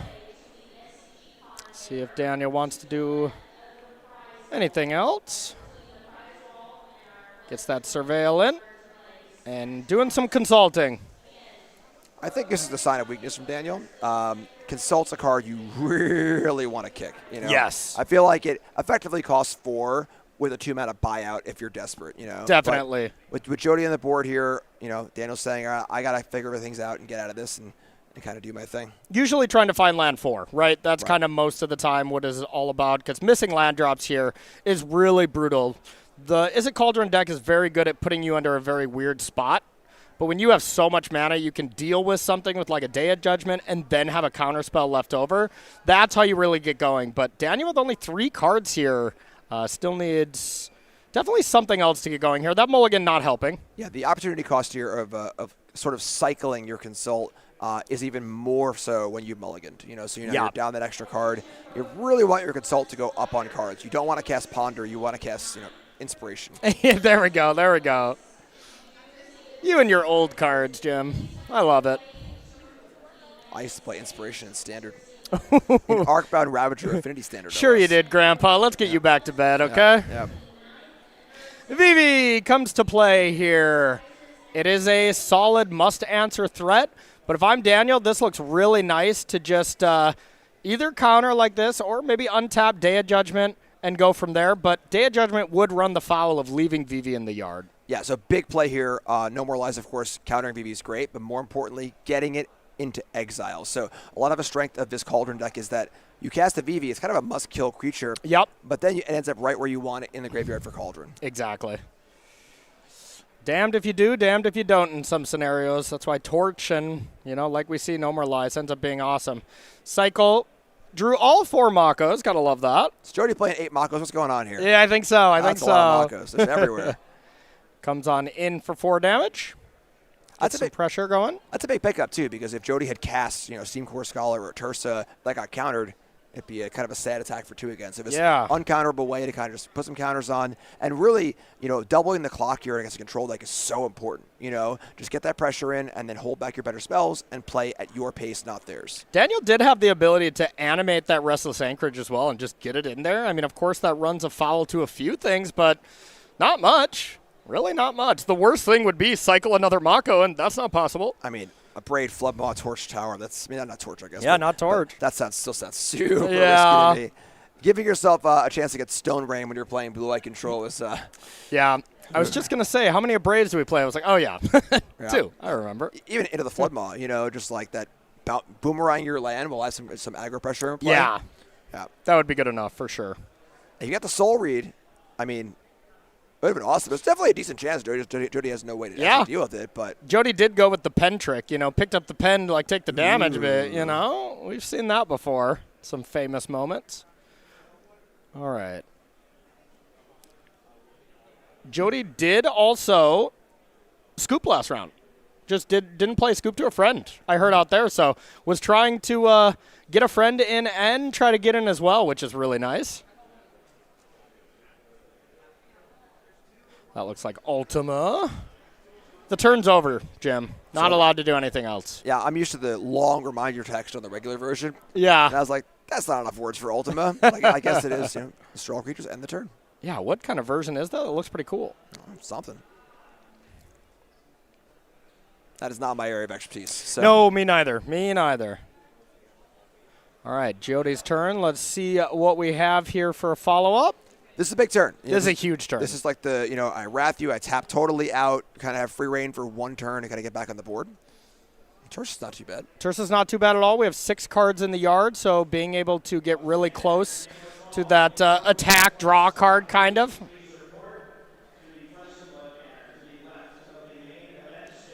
See if Daniel wants to do anything else. Gets that surveil in and doing some consulting. I think this is the sign of weakness from Daniel. Consult's a card you really want to kick. Yes. I feel like it effectively costs 4 with a 2-mana buyout if you're desperate. Definitely. But with Jody on the board here, Daniel's saying, I got to figure things out and get out of this and kind of do my thing. Usually trying to find land 4, right? That's kind of most of the time what it's all about, because missing land drops here is really brutal. The Is It Cauldron deck is very good at putting you under a very weird spot. But when you have so much mana, you can deal with something with like a Day of Judgment and then have a counter spell left over. That's how you really get going. But Daniel with only 3 cards here still needs definitely something else to get going here. That mulligan not helping. Yeah, the opportunity cost here of sort of cycling your consult is even more so when you've mulliganed. So you're down that extra card. You really want your consult to go up on cards. You don't want to cast Ponder. You want to cast Inspiration. There we go. You and your old cards, Jim. I love it. I used to play Inspiration in Standard. In Arcbound Ravager Affinity Standard. Sure you did, Grandpa. Let's get you back to bed, okay? Yep. Vivi comes to play here. It is a solid must-answer threat, but if I'm Daniel, this looks really nice to just either counter like this or maybe untap Day of Judgment and go from there, but Day of Judgment would run the foul of leaving Vivi in the yard. Yeah, so big play here. No More Lies, of course, countering Vivi is great, but more importantly, getting it into exile. So a lot of the strength of this Cauldron deck is that you cast a Vivi, it's kind of a must-kill creature. Yep. But then it ends up right where you want it in the graveyard for Cauldron. Exactly. Damned if you do, damned if you don't in some scenarios. That's why Torch and, like we see, No More Lies ends up being awesome. Cycle drew all 4 Makos. Gotta love that. Is Jody playing 8 Makos? What's going on here? Yeah, I think so. That's a lot of Makos. There's everywhere. Comes on in for 4 damage. That's some pressure going. That's a big pickup, too, because if Jody had cast, Steam Core Scholar or Tursa that got countered, it'd be a kind of a sad attack for 2 again. So it's Yeah. uncounterable way to kind of just put some counters on. And really, doubling the clock here against a control deck is so important. Just get that pressure in and then hold back your better spells and play at your pace, not theirs. Daniel did have the ability to animate that Restless Anchorage as well and just get it in there. I mean, of course, that runs afoul to a few things, but not much. Really not much. The worst thing would be cycle another Mako, and that's not possible. I mean, a Braid, Floodmaw, Torch Tower. Not Torch, I guess. Yeah, not Torch. That still sounds super Yeah. risky to me. Giving yourself a chance to get Stone Rain when you're playing Blue Light Control is... Yeah. I was just going to say, how many Braids do we play? I was like, oh, yeah. 2. I remember. Even into the Floodmaw, just like that boomerang your land will have some aggro pressure in play. Yeah. Yeah. That would be good enough for sure. And you got the Soul Read. I mean... It would have been awesome. There's definitely a decent chance Jody has no way to actually deal with it, but... Jody did go with the pen trick, picked up the pen to, take the damage, but, we've seen that before. Some famous moments. All right. Jody did also scoop last round. Just didn't play scoop to a friend, I heard out there, so was trying to get a friend in and try to get in as well, which is really nice. That looks like Ultima. The turn's over, Jim. Not allowed to do anything else. Yeah, I'm used to the long reminder text on the regular version. Yeah. And I was like, that's not enough words for Ultima. I guess it is. Strong creatures end the turn. Yeah, what kind of version is that? It looks pretty cool. Something. That is not my area of expertise. So. No, me neither. Me neither. All right, Jody's turn. Let's see what we have here for a follow-up. This is a big turn. This is a huge turn. This is like I wrath you, I tap totally out, kind of have free reign for 1 turn and kind of get back on the board. Tursa's not too bad. Tursa's not too bad at all. We have 6 cards in the yard, so being able to get really close to that attack draw card, kind of.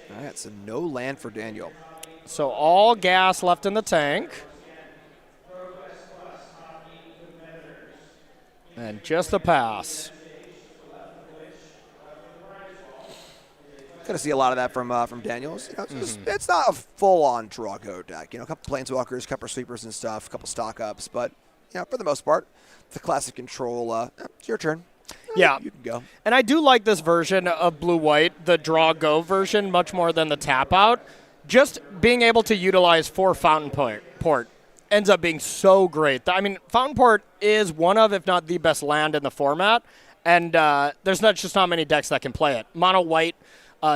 All right, so no land for Daniel. So all gas left in the tank. And just a pass. Going to see a lot of that from Daniels. It's not a full-on draw code deck. A couple planeswalkers, a couple sweepers and stuff, a couple stock ups, but for the most part, the classic control. It's your turn. Yeah. You can go. And I do like this version of blue-white, the draw-go version, much more than the tap-out. Just being able to utilize 4 Fountain Port ends up being so great. I mean, Fountain Port is one of, if not the best land in the format, and there's just not many decks that can play it. Mono-white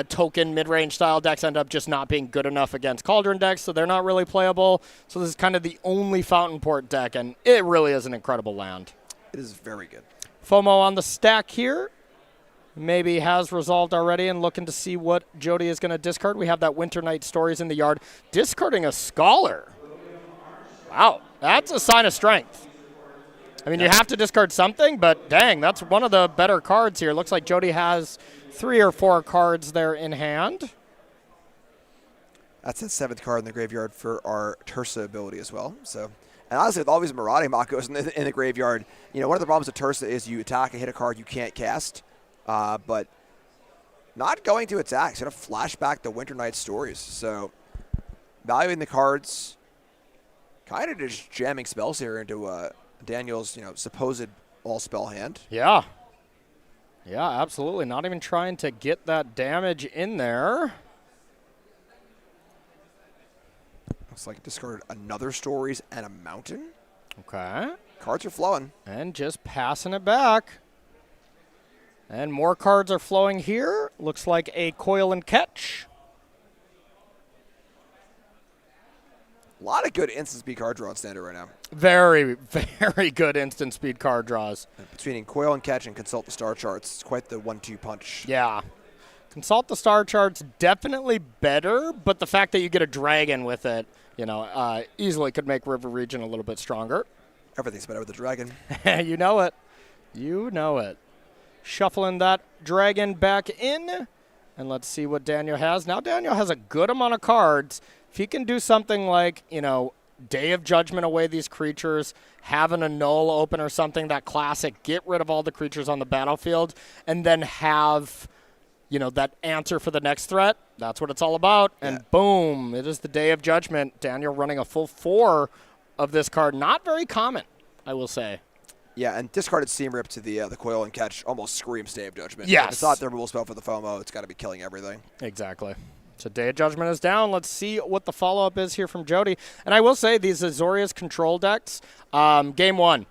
token mid-range style decks end up just not being good enough against Cauldron decks, so they're not really playable. So this is kind of the only Fountain Port deck, and it really is an incredible land. It is very good. FOMO on the stack here. Maybe has resolved already and looking to see what Jody is going to discard. We have that Winter Night Stories in the yard. Discarding a Scholar. Wow, that's a sign of strength. I mean, you have to discard something, but dang, that's one of the better cards here. Looks like Jody has 3 or 4 cards there in hand. That's the 7th card in the graveyard for our Tursa ability as well. So, and honestly, with all these Marauding Makos in the graveyard, one of the problems with Tursa is you attack and hit a card you can't cast, but not going to attack. It's going to flash back the Winter Night Stories. So, valuing the cards, kind of just jamming spells here into Daniel's, supposed all-spell hand. Yeah. Yeah, absolutely. Not even trying to get that damage in there. Looks like it discarded another Stories and a Mountain. Okay. Cards are flowing. And just passing it back. And more cards are flowing here. Looks like a Coil and Catch. A lot of good instant speed card draw on Standard right now. Very, very good instant speed card draws. Between Coil and Catch and Consult the Star Charts, it's quite the 1-2 punch. Yeah. Consult the Star Charts, definitely better, but the fact that you get a dragon with it, easily could make River Region a little bit stronger. Everything's better with the dragon. You know it. You know it. Shuffling that dragon back in, and let's see what Daniel has. Now Daniel has a good amount of cards. If he can do something like, Day of Judgment away these creatures, having a null open or something, that classic, get rid of all the creatures on the battlefield, and then have, that answer for the next threat. That's what it's all about. And boom, it is the Day of Judgment. Daniel running a full 4 of this card. Not very common, I will say. Yeah, and discarded Seam Rip to the coil and catch almost screams Day of Judgment. Yes. If it's not the rule spell for the FOMO, it's got to be killing everything. Exactly. So Day of Judgment is down. Let's see what the follow-up is here from Jody. And I will say these Azorius control decks, game one,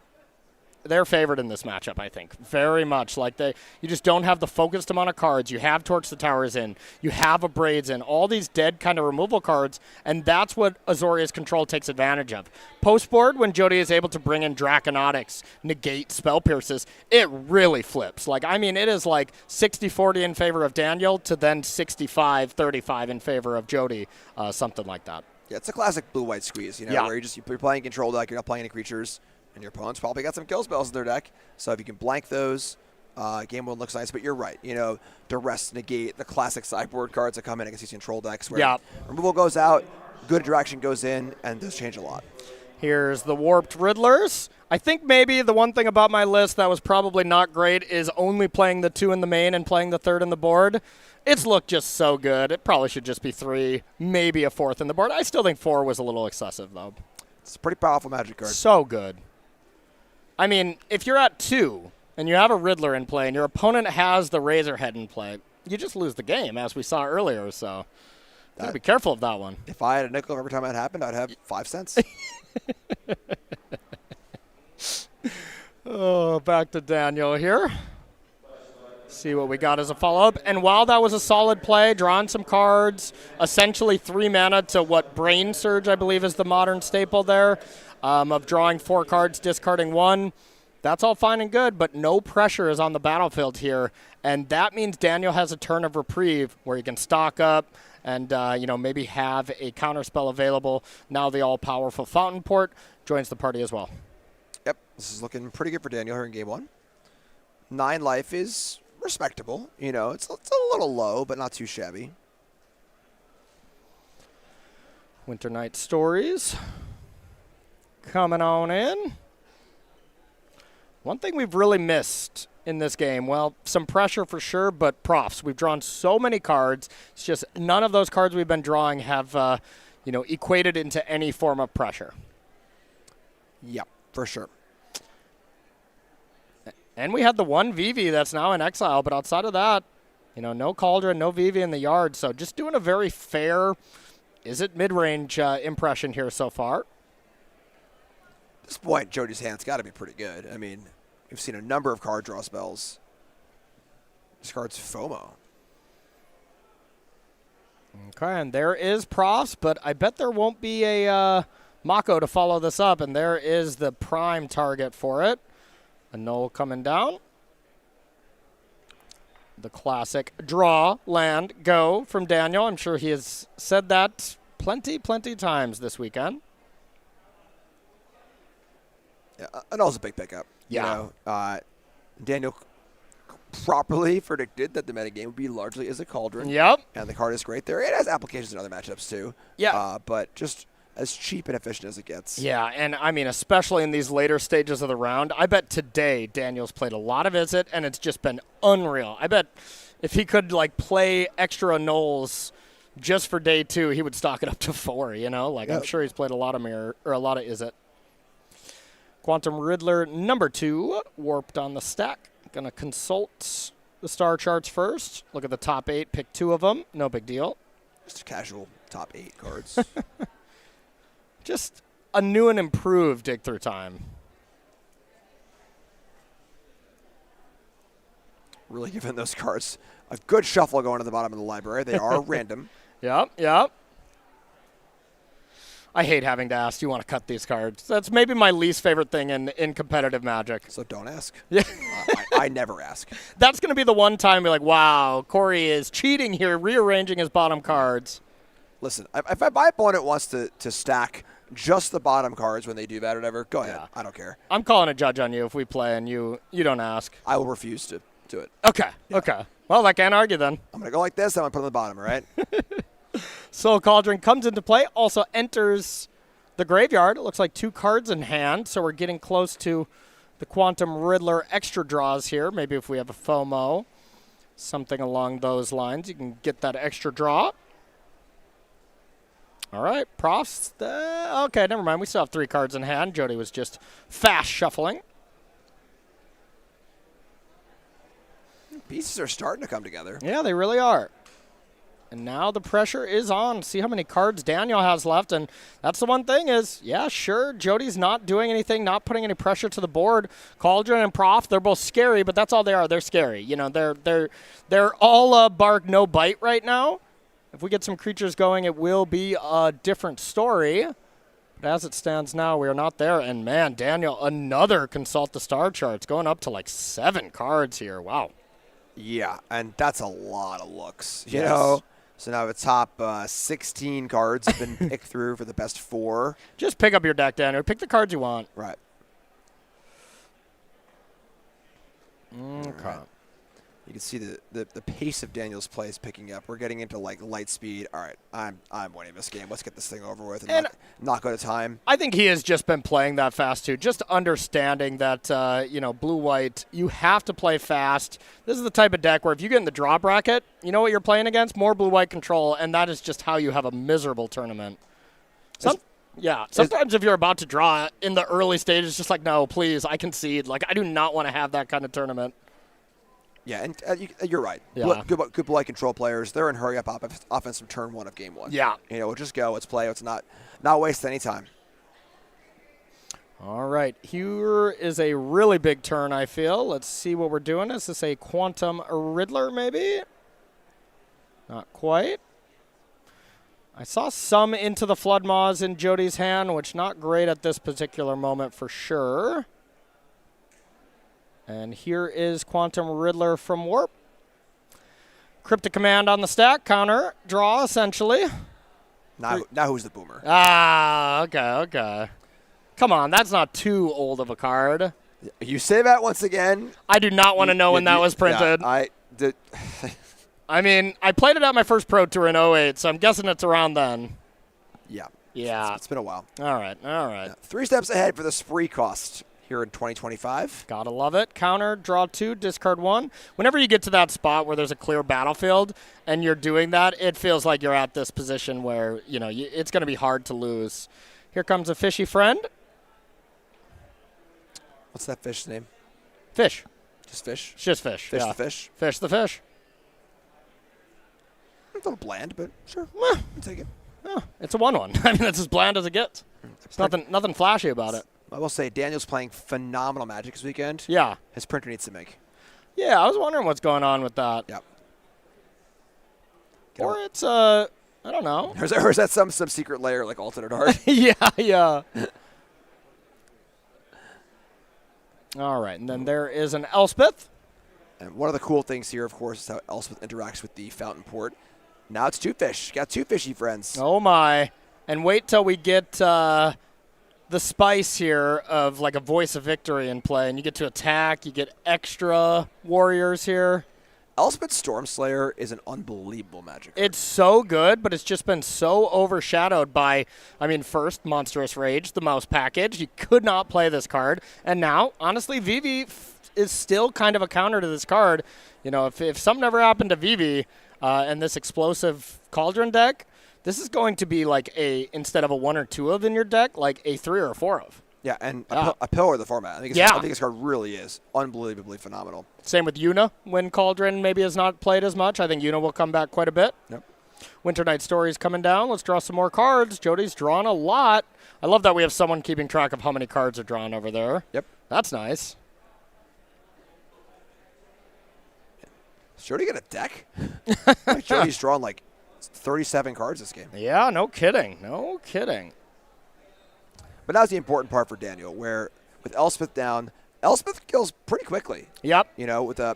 they're favored in this matchup, I think. Very much. Like you just don't have the focused amount of cards. You have Torch the Towers in. You have Abrades in. All these dead kind of removal cards, and that's what Azorius control takes advantage of. Post-board, when Jody is able to bring in Draconautics, negate Spell Pierces, it really flips. Like, I mean, it is like 60-40 in favor of Daniel to then 65-35 in favor of Jody, something like that. Yeah, it's a classic blue-white squeeze, where you're playing control deck, you're not playing any creatures, and your opponent's probably got some kill spells in their deck. So if you can blank those, game one looks nice. But you're right. Duress, negate, the classic sideboard cards that come in against these control decks where removal goes out, good interaction goes in, and those change a lot. Here's the Warped Riddlers. I think maybe the one thing about my list that was probably not great is only playing the 2 in the main and playing the 3rd in the board. It's looked just so good. It probably should just be 3, maybe a 4th in the board. I still think 4 was a little excessive, though. It's a pretty powerful Magic card. So good. I mean, if you're at 2 and you have a Riddler in play and your opponent has the Razorhead in play, you just lose the game, as we saw earlier. So gotta be careful of that one. If I had a nickel every time that happened, I'd have 5 cents. Oh, back to Daniel here. See what we got as a follow-up. And while that was a solid play, drawing some cards, essentially 3 mana to what Brain Surge, I believe, is the modern staple there, of drawing 4 cards, discarding 1. That's all fine and good, but no pressure is on the battlefield here. And that means Daniel has a turn of reprieve where he can stock up and maybe have a counterspell available. Now the all-powerful Fountain Port joins the party as well. Yep, this is looking pretty good for Daniel here in game 1. 9 life is respectable. It's a little low, but not too shabby. Winter Night Stories coming on in. One thing we've really missed in this game, well, some pressure for sure, but profs. We've drawn so many cards. It's just none of those cards we've been drawing have, equated into any form of pressure. Yep, for sure. And we had the one Vivi that's now in exile, but outside of that, no Cauldron, no Vivi in the yard. So just doing a very fair, is it mid-range impression here so far. At this point, Jody's hand's got to be pretty good. I mean, we've seen a number of card draw spells. This card's FOMO. Okay, and there is profs, but I bet there won't be a Mako to follow this up, and there is the prime target for it. A Null coming down. The classic draw, land, go from Daniel. I'm sure he has said that plenty times this weekend. Yeah, and also a big pickup. Yeah. Daniel properly predicted that the metagame would be largely as a Cauldron. Yep. And the card is great there. It has applications in other matchups too. Yeah. But just as cheap and efficient as it gets. Yeah, and I mean, especially in these later stages of the round, I bet today Daniel's played a lot of Izzet, and it's just been unreal. I bet if he could, play extra Nulls just for day 2, he would stock it up to 4, Yep. I'm sure he's played a lot of Mirror, or a lot of Izzet. Quantum Riddler number 2, warped on the stack. Gonna consult the star charts first. Look at the top 8, pick 2 of them. No big deal. Just casual top 8 cards. Just a new and improved dig through time. Really giving those cards a good shuffle going to the bottom of the library. They are random. Yep. I hate having to ask, do you want to cut these cards? That's maybe my least favorite thing in competitive Magic. So don't ask. Yeah. I never ask. That's going to be the one time you're like, wow, Corey is cheating here, rearranging his bottom cards. Listen, if my opponent wants to stack just the bottom cards when they do that or whatever, go ahead. I don't care. I'm calling a judge on you if we play and you don't ask. I will refuse to do it. Okay. Well, I can't argue then. I'm going to go like this. I'm going to put it on the bottom, all right? Soul Cauldron comes into play, also enters the graveyard. It looks like 2 cards in hand, so we're getting close to the Quantum Riddler extra draws here. Maybe if we have a FOMO, something along those lines, you can get that extra draw. All right, profs. Okay, never mind. We still have 3 cards in hand. Jody was just fast shuffling. Pieces are starting to come together. Yeah, they really are. And now the pressure is on. See how many cards Daniel has left. And that's the one thing is, yeah, sure, Jody's not doing anything, not putting any pressure to the board. Cauldron and Prof, they're both scary, but that's all they are. They're scary. You know, they're all bark, no bite right now. If we get some creatures going, it will be a different story. But as it stands now, we are not there. And, man, Daniel, another Consult the Star Charts, going up to like 7 cards here. Wow. Yeah, and that's a lot of looks, you Yes. know. So now the top 16 cards have been picked through for the best 4. Just pick up your deck, Daniel. Pick the cards you want. Right. Okay. Right. You can see the pace of Daniel's play is picking up. We're getting into like light speed. All right, I'm winning this game. Let's get this thing over with and not go to time. I think he has just been playing that fast too, just understanding that blue-white, you have to play fast. This is the type of deck where if you get in the draw bracket, you know what you're playing against? More blue-white control, and that is just how you have a miserable tournament. Sometimes if you're about to draw in the early stages, just like, no, please, I concede. Like, I do not want to have that kind of tournament. Yeah, and you're right. Yeah. Good blue-white control players, they're in hurry-up offense from turn 1 of game 1. Yeah. You know, we'll just go. Let's play. Let's not waste any time. All right, here is a really big turn, I feel. Let's see what we're doing. Is this a Quantum Riddler, maybe? Not quite. I saw some into the Flood Maws in Jody's hand, which not great at this particular moment for sure. And here is Quantum Riddler from Warp. Cryptic Command on the stack, counter, draw, essentially. Now who's the boomer? Okay. Come on, that's not too old of a card. You say that once again. I do not want to know when that was printed. Yeah, I mean, I played it at my first Pro Tour in 08, so I'm guessing it's around then. Yeah. Yeah. It's been a while. All right. Yeah. 3 steps ahead for the spree cost here in 2025. Gotta love it. Counter, draw 2, discard 1. Whenever you get to that spot where there's a clear battlefield and you're doing that, it feels like you're at this position where, it's going to be hard to lose. Here comes a fishy friend. What's that fish's name? Fish. Just fish? It's just fish. Fish yeah. the fish? Fish the fish. It's a little bland, but sure. Well, I'll take it. Oh, it's a 1/1. I mean, it's as bland as it gets. There's nothing flashy about it. I will say Daniel's playing phenomenal Magic this weekend. Yeah. His printer needs to make. Yeah, I was wondering what's going on with that. Yep. Or it's, I don't know. Or is that some secret layer like alternate art? Yeah. All right, and then there is an Elspeth. And one of the cool things here, of course, is how Elspeth interacts with the fountain port. Now it's 2 fish. Got 2 fishy friends. Oh, my. And wait till we get the spice here of like a Voice of Victory in play, and you get to attack. You get extra warriors here. Elspeth Stormslayer is an unbelievable Magic card. It's so good, but it's just been so overshadowed by, first, Monstrous Rage, the mouse package. You could not play this card. And now, honestly, Vivi is still kind of a counter to this card. If something ever happened to Vivi and this explosive Cauldron deck, this is going to be like instead of a 1 or 2 of in your deck, like a 3 or a 4 of. Yeah, and a pillar of the format. I think this card really is unbelievably phenomenal. Same with Yuna when Cauldron maybe has not played as much. I think Yuna will come back quite a bit. Yep. Winter Night Stories coming down. Let's draw some more cards. Jody's drawn a lot. I love that we have someone keeping track of how many cards are drawn over there. Yep. That's nice. Is Jody got a deck? Jody's drawn like 37 cards this game. Yeah, no kidding. No kidding. But now's the important part for Daniel, where with Elspeth down, Elspeth kills pretty quickly. Yep. With a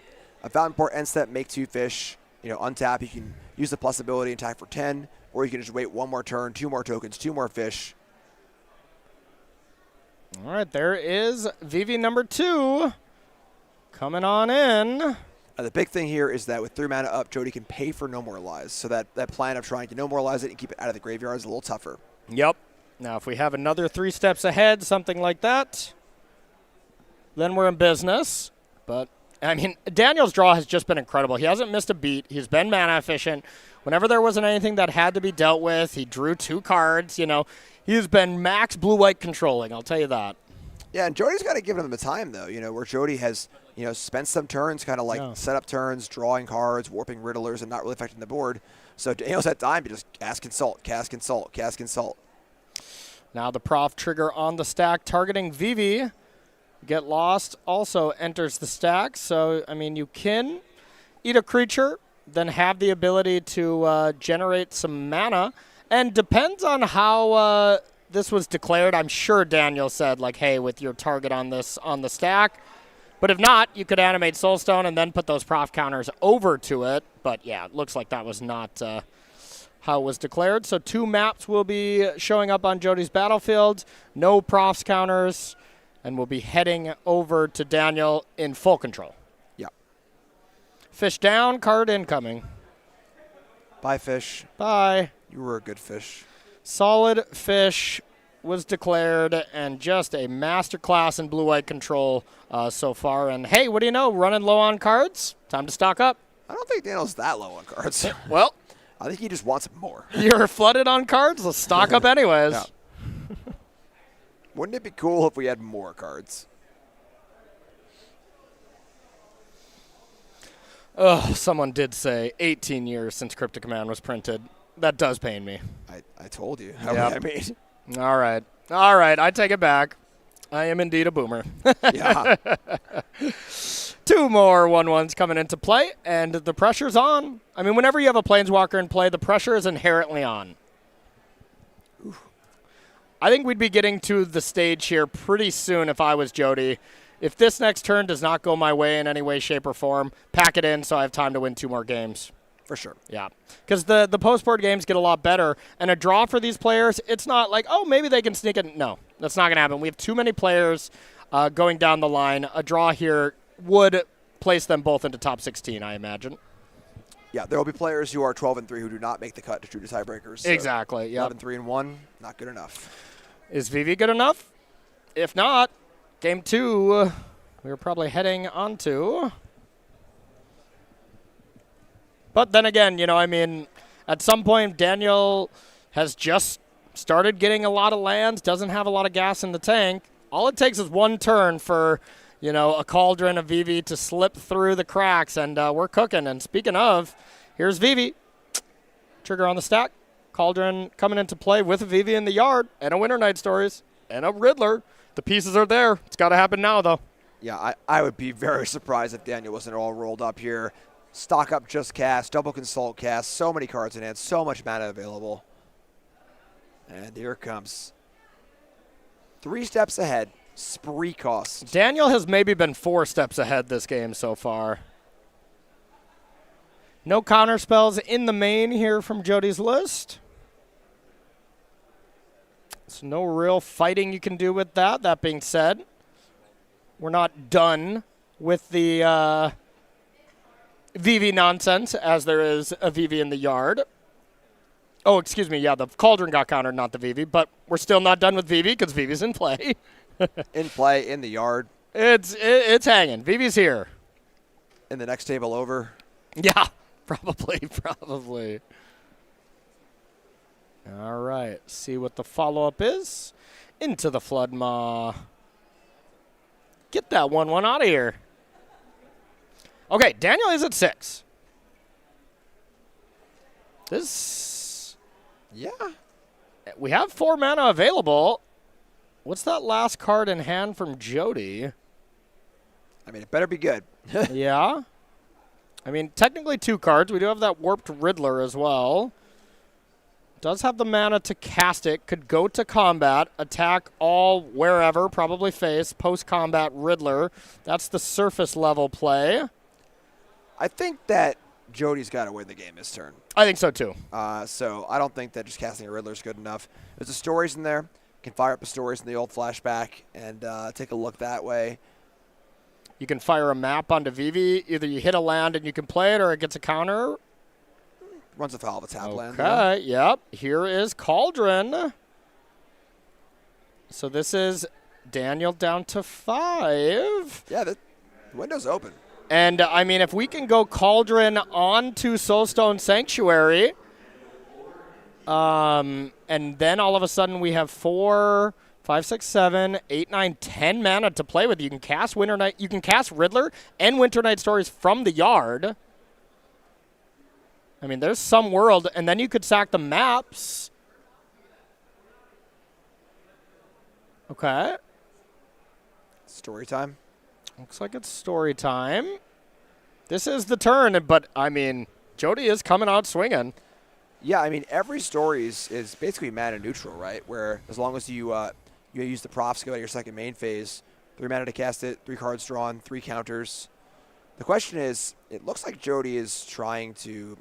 fountain port end step, make 2 fish, untap, you can use the plus ability and attack for 10, or you can just wait 1 more turn, 2 more tokens, 2 more fish. All right, there is Vivi number 2 coming on in. The big thing here is that with 3 mana up, Jody can pay for No More Lies. So that plan of trying to No More Lies it and keep it out of the graveyard is a little tougher. Yep. Now, if we have another 3 steps ahead, something like that, then we're in business. But, Daniel's draw has just been incredible. He hasn't missed a beat. He's been mana efficient. Whenever there wasn't anything that had to be dealt with, he drew 2 cards. You know, he's been max blue-white controlling, I'll tell you that. Yeah, and Jody's got to give him the time, though, where Jody has, spent some turns, kind of like set up turns, drawing cards, warping Riddlers, and not really affecting the board. So Daniel's had time to just cast Consult, cast Consult, cast Consult. Now the Prof trigger on the stack targeting Vivi. Get Lost also enters the stack. So, I mean, you can eat a creature, then have the ability to generate some mana. And depends on how this was declared. I'm sure Daniel said, like, hey, with your target on this on the stack. But if not, you could animate Soulstone and then put those Prof counters over to it. But, yeah, it looks like that was not how it was declared. So 2 maps will be showing up on Jody's battlefield. No Profs counters. And we'll be heading over to Daniel in full control. Yeah. Fish down, card incoming. Bye, Fish. Bye. You were a good fish. Solid Fish was declared, and just a masterclass in blue-white control so far. And, hey, what do you know? Running low on cards. Time to stock up. I don't think Daniel's that low on cards. Well. I think he just wants more. You're flooded on cards? Let's stock up anyways. Yeah. Wouldn't it be cool if we had more cards? Oh, someone did say 18 years since Cryptic Command was printed. That does pain me. I told you. How Yep. I mean. All right. All right. I take it back. I am indeed a boomer. Yeah. 2 more 1/1s coming into play, and the pressure's on. I mean, whenever you have a Planeswalker in play, the pressure is inherently on. Oof. I think we'd be getting to the stage here pretty soon if I was Jody. If this next turn does not go my way in any way, shape, or form, pack it in so I have time to win 2 more games. For sure. Yeah. Because the post-board games get a lot better, and a draw for these players, it's not like, oh, maybe they can sneak in. No, that's not going to happen. We have too many players going down the line. A draw here would place them both into top 16, I imagine. Yeah, there will be players who are 12-3 who do not make the cut to true tiebreakers. So Exactly, yeah. 11-3-1, not good enough. Is Vivi good enough? If not, game 2, we're probably heading on to. But then again, I mean, at some point, Daniel has just started getting a lot of lands, doesn't have a lot of gas in the tank. All it takes is 1 turn for, a Cauldron of Vivi to slip through the cracks, and we're cooking. And speaking of, here's Vivi. Trigger on the stack. Cauldron coming into play with a Vivi in the yard, and a Winter Night Stories, and a Riddler. The pieces are there. It's got to happen now, though. Yeah, I would be very surprised if Daniel wasn't all rolled up here. Stock up, just cast, double consult cast, so many cards in hand, so much mana available. And here it comes. 3 steps ahead, spree cost. Daniel has maybe been 4 steps ahead this game so far. No counter spells in the main here from Jody's list. So no real fighting you can do with that. That being said, we're not done with the Vivi nonsense, as there is a Vivi in the yard. Oh, excuse me. Yeah, the Cauldron got countered, not the Vivi. But we're still not done with Vivi because Vivi's in play. In play, in the yard. It's hanging. Vivi's here. In the next table over. Yeah, probably. All right. See what the follow-up is. Into the Flood Maw. Get that 1/1 out of here. Okay, Daniel is at 6. Yeah. We have 4 mana available. What's that last card in hand from Jody? I mean, it better be good. Yeah. I mean, technically 2 cards. We do have that Warped Riddler as well. Does have the mana to cast it. Could go to combat. Attack all wherever. Probably face. Post-combat Riddler. That's the surface level play. I think that Jody's got to win the game this turn. I think so, too. So I don't think that just casting a Riddler is good enough. There's the stories in there. You can fire up the stories in the old flashback and take a look that way. You can fire a map onto Vivi. Either you hit a land and you can play it, or it gets a counter. Runs afoul of a tap land. Okay, yep. Here is Cauldron. So this is Daniel down to 5. Yeah, the window's open. And, I mean, if we can go Cauldron onto Soulstone Sanctuary, and then all of a sudden we have 4, 5, 6, 7, 8, 9, 10 mana to play with. You can cast Winter Night. You can cast Riddler and Winter Night Stories from the yard. I mean, there's some world, and then you could sack the maps. Okay. Story time. Looks like it's story time. This is the turn, but, I mean, Jody is coming out swinging. Yeah, I mean, every story is basically mana neutral, right? Where as long as you use the props to go to your second main phase, 3 mana to cast it, 3 cards drawn, 3 counters. The question is, it looks like Jody is trying to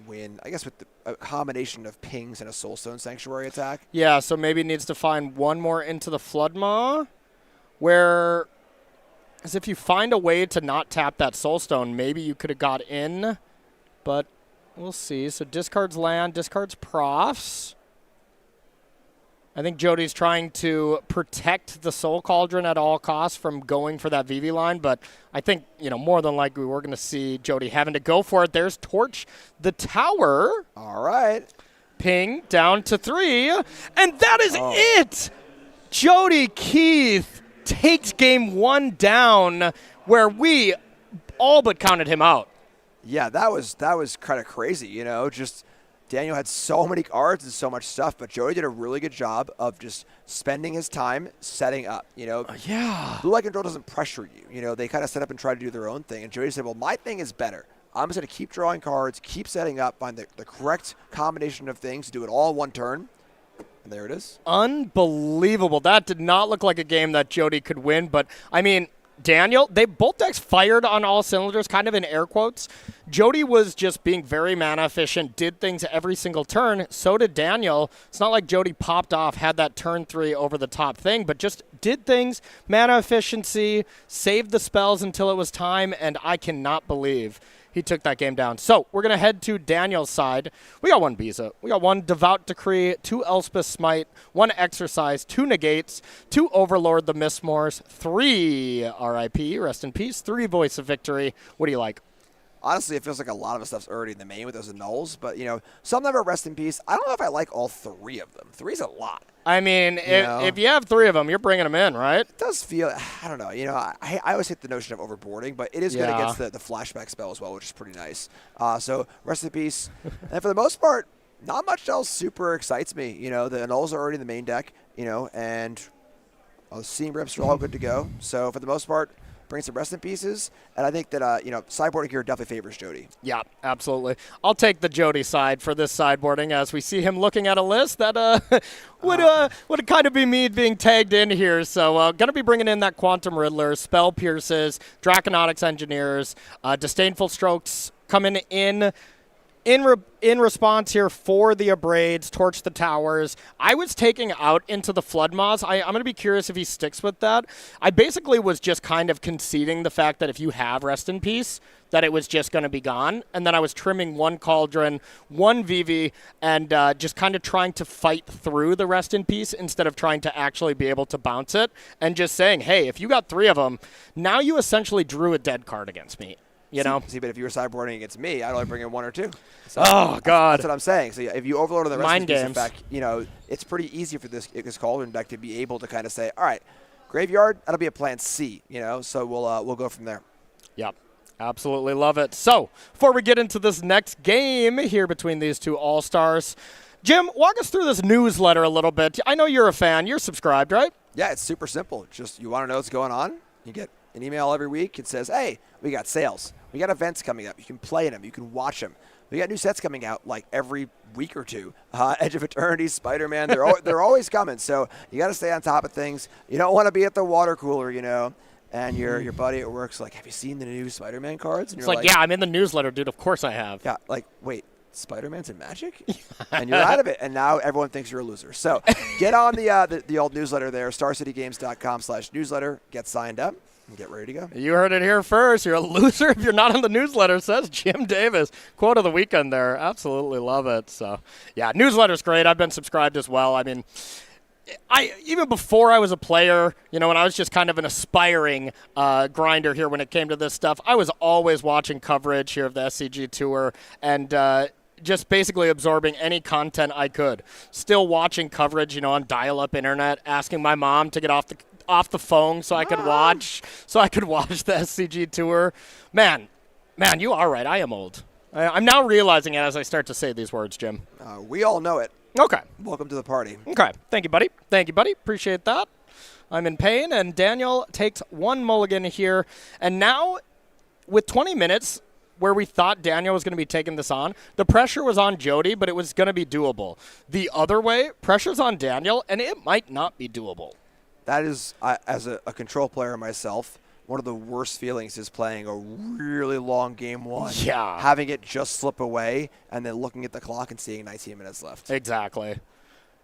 win, I guess, with a combination of pings and a Soulstone Sanctuary attack. Yeah, so maybe needs to find one more into the Floodmaw, where... As if you find a way to not tap that Soulstone, maybe you could have got in, but we'll see. So discards land, discards profs. I think Jody's trying to protect the Soul Cauldron at all costs from going for that VV line, but I think, more than likely we're going to see Jody having to go for it. There's Torch the Tower. All right. Ping down to 3, and that is it! Jody Keith takes game 1 down, where we all but counted him out. Yeah, that was kind of crazy, just Daniel had so many cards and so much stuff, but Jody did a really good job of just spending his time setting up, Yeah. Blue Light Control doesn't pressure you, they kind of set up and try to do their own thing, and Jody said, well, my thing is better. I'm just going to keep drawing cards, keep setting up, find the correct combination of things, do it all in one turn. And there it is. Unbelievable. That did not look like a game that Jody could win, but, I mean, Daniel, both decks fired on all cylinders, kind of in air quotes. Jody was just being very mana efficient, did things every single turn. So did Daniel. It's not like Jody popped off, had that turn 3 over the top thing, but just did things, mana efficiency, saved the spells until it was time, and I cannot believe he took that game down. So we're going to head to Daniel's side. We got 1 Biza. We got 1 Devout Decree, 2 Elspeth Smite, 1 Exercise, 2 Negates, 2 Overlord the Mistmores, 3 RIP, Rest in Peace, 3 Voice of Victory. What do you like? Honestly, it feels like a lot of the stuff's already in the main with those annuls, but, some of them are Rest in Peace. I don't know if I like all 3 of them. 3's a lot. I mean, if you have 3 of them, you're bringing them in, right? It does feel, I don't know, I always hate the notion of overboarding, but it is good against the flashback spell as well, which is pretty nice. So, Rest in Peace. And for the most part, not much else super excites me. The annuls are already in the main deck, and all the Seam Rips are all good to go. So, for the most part, bring some Rest in Pieces, and I think that, sideboarding here definitely favors Jody. Yeah, absolutely. I'll take the Jody side for this sideboarding as we see him looking at a list that would kind of be me being tagged in here. So going to be bringing in that Quantum Riddler, Spell Pierces, Draconautics Engineers, Disdainful Strokes coming in response here for the Abrades, Torch the Towers. I was taking out into the Floodmaws. I'm going to be curious if he sticks with that. I basically was just kind of conceding the fact that if you have Rest in Peace, that it was just going to be gone. And then I was trimming 1 Cauldron, 1 VV, and just kind of trying to fight through the Rest in Peace instead of trying to actually be able to bounce it. And just saying, hey, if you got 3 of them, now you essentially drew a dead card against me. See, but if you were sideboarding against me, I'd only bring in 1 or 2. So God. That's what I'm saying. So if you overload on the Rest in Peace games. effect, it's pretty easy for this Cauldron deck to be able to kind of say, all right, Graveyard, that'll be a plan C, so we'll go from there. Yep. Absolutely love it. So, before we get into this next game here between these 2 All-Stars, Jim, walk us through this newsletter a little bit. I know you're a fan. You're subscribed, right? Yeah, it's super simple. Just you want to know what's going on, you get an email every week. It says, hey, we got sales. We got events coming up. You can play in them. You can watch them. We got new sets coming out like every week or 2. Edge of Eternity, Spider-Man, they're always coming. So you got to stay on top of things. You don't want to be at the water cooler, and your buddy at work's like, have you seen the new Spider-Man cards? And it's like, yeah, I'm in the newsletter, dude. Of course I have. Yeah, like, wait, Spider-Man's in Magic? And you're out of it, and now everyone thinks you're a loser. So get on the old newsletter there, starcitygames.com/newsletter. Get signed up and get ready to go. You heard it here first. You're a loser if you're not on the newsletter, says Jim Davis. Quote of the weekend there. Absolutely love it. So, yeah, newsletter's great. I've been subscribed as well. I mean, even before I was a player, when I was just kind of an aspiring grinder here when it came to this stuff, I was always watching coverage here of the SCG Tour and just basically absorbing any content I could. Still watching coverage, on dial-up internet, asking my mom to get off the phone so I could watch the SCG Tour. Man, you are right. I am old. I'm now realizing it as I start to say these words, Jim. We all know it. Okay. Welcome to the party. Okay. Thank you, buddy. Appreciate that. I'm in pain, and Daniel takes one mulligan here. And now, with 20 minutes, where we thought Daniel was going to be taking this on, the pressure was on Jody, but it was going to be doable. The other way, pressure's on Daniel, and it might not be doable. That is, as a control player myself, one of the worst feelings is playing a really long game one. Yeah. Having it just slip away and then looking at the clock and seeing 19 minutes left. Exactly.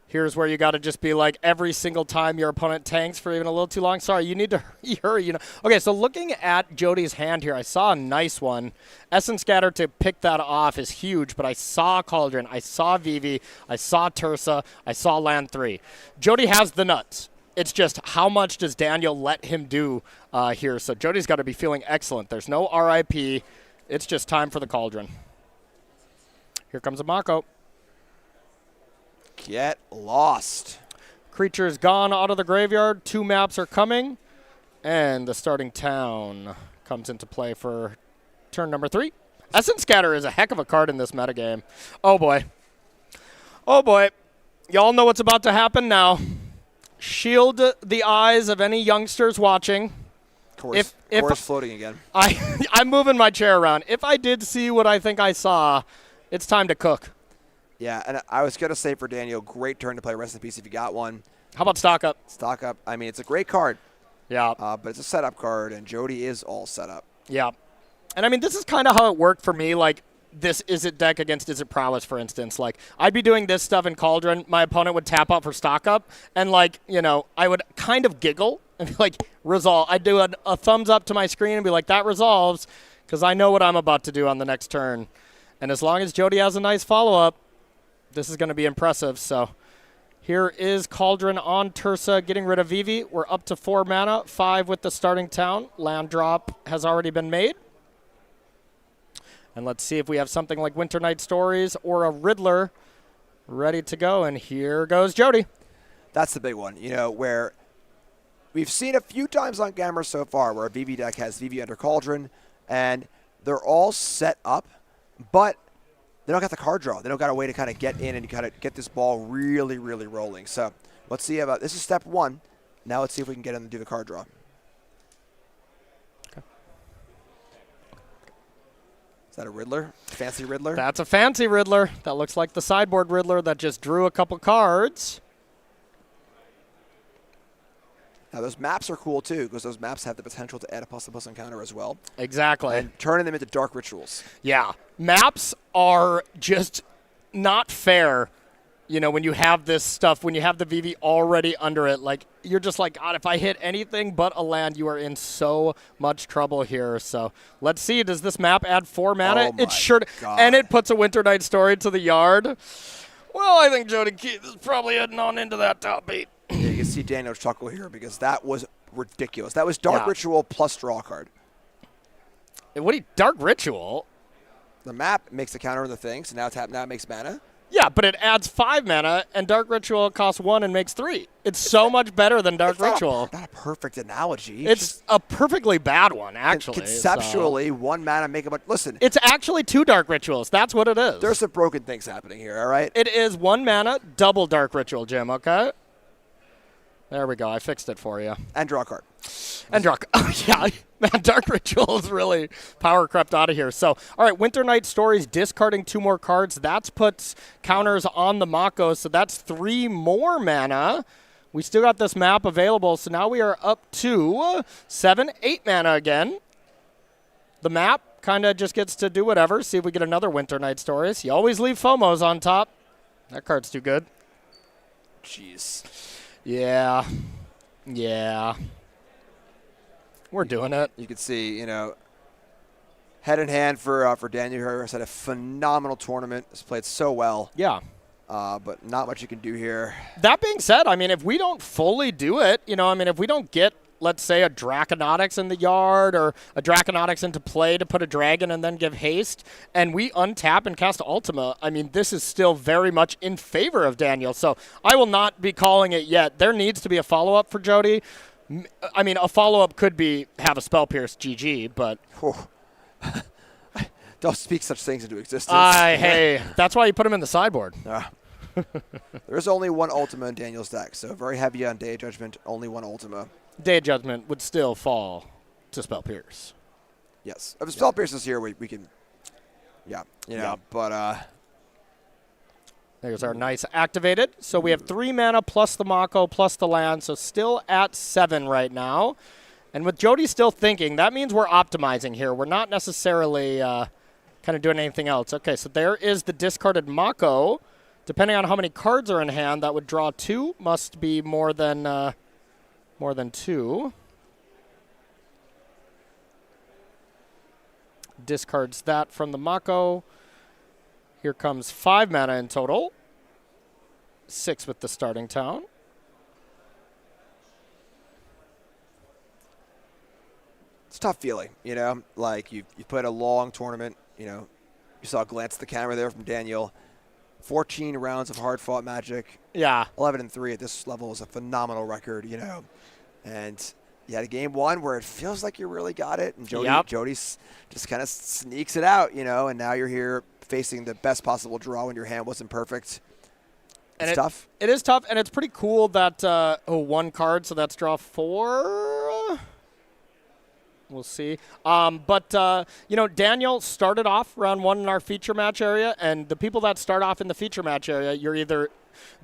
Here's where you got to just be like, every single time your opponent tanks for even a little too long, sorry, you need to hurry. Okay, so looking at Jody's hand here, I saw a nice one. Essence Scatter to pick that off is huge, but I saw Cauldron, I saw Vivi, I saw Tursa, I saw Land 3. Jody has the nuts. It's just how much does Daniel let him do here. So Jody's got to be feeling excellent. There's no RIP. It's just time for the Cauldron. Here comes a Mako. Get lost. Creature's gone out of the graveyard. 2 maps are coming. And the starting town comes into play for turn number 3. Essence Scatter is a heck of a card in this metagame. Oh, boy. Oh, boy. Y'all know what's about to happen now. Shield the eyes of any youngsters watching. Course floating again. I'm moving my chair around. If I did see what I think I saw, it's time to cook. Yeah, and I was going to say for Daniel, great turn to play Rest in Peace if you got one. How about Stock Up? Stock Up. I mean, it's a great card. Yeah. But it's a setup card, and Jody is all set up. Yeah. And, I mean, this is kind of how it worked for me. Like, this Is It deck against Is It Prowess, for instance. Like, I'd be doing this stuff in Cauldron. My opponent would tap out for Stock Up. And, like, I would kind of giggle and be like, resolve. I'd do a thumbs up to my screen and be like, that resolves, because I know what I'm about to do on the next turn. And as long as Jody has a nice follow-up, this is going to be impressive. So here is Cauldron on Tursa, getting rid of Vivi. We're up to 4 mana, 5 with the starting town. Land drop has already been made. And let's see if we have something like Winter Night Stories or a Riddler ready to go. And here goes Jody. That's the big one, where we've seen a few times on Gamma so far where a VV deck has VV under Cauldron, and they're all set up, but they don't got the card draw. They don't got a way to kind of get in and kind of get this ball really, really rolling. So let's see about this is step 1. Now let's see if we can get in and do the card draw. Okay. Is that a Riddler? Fancy Riddler? That's a fancy Riddler. That looks like the sideboard Riddler that just drew a couple cards. Now, those maps are cool, too, because those maps have the potential to add a +++ encounter as well. Exactly. And turning them into dark rituals. Yeah. Maps are just not fair, when you have this stuff, when you have the VV already under it. Like, you're just like, God, if I hit anything but a land, you are in so much trouble here. So let's see. Does this map add 4 mana? Oh, it sure God. And it puts a Winter Night Story to the yard. Well, I think Jody Keith is probably heading on into that top 8. Yeah, you can see Daniel chuckle here because that was ridiculous. That was Dark Ritual plus draw card. What do you, Dark Ritual? The map makes the counter on the thing, so now it makes mana. Yeah, but it adds 5 mana, and Dark Ritual costs 1 and makes 3. It's so much better than Dark Ritual. Not a perfect analogy. It's a perfectly bad one, actually. Conceptually, 1 mana make a bunch. Listen. It's actually 2 Dark Rituals. That's what it is. There's some broken things happening here, all right? It is 1 mana, double Dark Ritual, Jim, okay? There we go. I fixed it for you. And draw a card. And draw. Yeah, man, Dark Rituals really power crept out of here. So, all right, Winter Night Stories discarding 2 more cards. That puts counters on the Mako, so that's 3 more mana. We still got this map available, so now we are up to 7, 8 mana again. The map kind of just gets to do whatever. See if we get another Winter Night Stories. You always leave FOMOs on top. That card's too good. Jeez. Yeah. We're doing it. You can see, head in hand for Daniel Harris. Had a phenomenal tournament. Has played so well. Yeah. but not much you can do here. That being said, I mean, if we don't fully do it, if we don't get, let's say, a Draconautics in the yard or a Draconautics into play to put a dragon and then give haste, and we untap and cast Ultima, I mean, this is still very much in favor of Daniel. So I will not be calling it yet. There needs to be a follow-up for Jody. I mean, a follow-up could be have a Spell Pierce GG, but... Don't speak such things into existence. Hey, that's why you put him in the sideboard. There's only one Ultima in Daniel's deck, so very heavy on Day of Judgment, only one Ultima. Day of Judgment would still fall to Spell Pierce. Yes. If Spell Pierce is here, we can... but... There's our nice activated. So we have 3 mana plus the Mako plus the land, so still at 7 right now. And with Jody still thinking, that means we're optimizing here. We're not necessarily kind of doing anything else. Okay, so there is the discarded Mako. Depending on how many cards are in hand, that would draw 2. Must be more than 2. Discards that from the Mako. Here comes 5 mana in total. 6 with the starting town. It's a tough feeling, like you played a long tournament, you saw a glance at the camera there from Daniel. 14 rounds of hard-fought Magic. Yeah. 11-3 at this level is a phenomenal record, And you had a game 1 where it feels like you really got it, and Jody's just kind of sneaks it out, and now you're here facing the best possible draw when your hand wasn't perfect. It's tough. It is tough, and it's pretty cool that 1 card, so that's draw 4. We'll see. Daniel started off round 1 in our feature match area, and the people that start off in the feature match area, you're either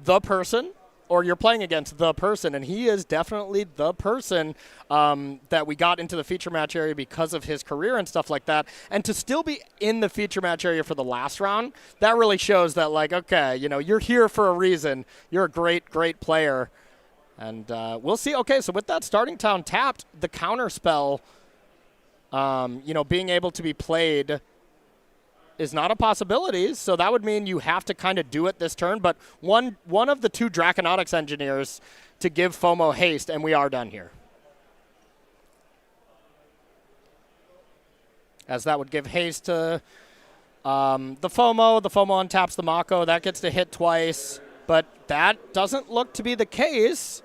the person or you're playing against the person, and he is definitely the person that we got into the feature match area because of his career and stuff like that. And to still be in the feature match area for the last round, that really shows that, okay, you're here for a reason. You're a great, great player. And we'll see. Okay, so with that starting town tapped, the counter spell, being able to be played is not a possibility, so that would mean you have to kind of do it this turn, but one of the 2 Draconautics engineers to give FOMO haste, and we are done here. As that would give haste to the FOMO untaps the Mako, that gets to hit twice, but that doesn't look to be the case,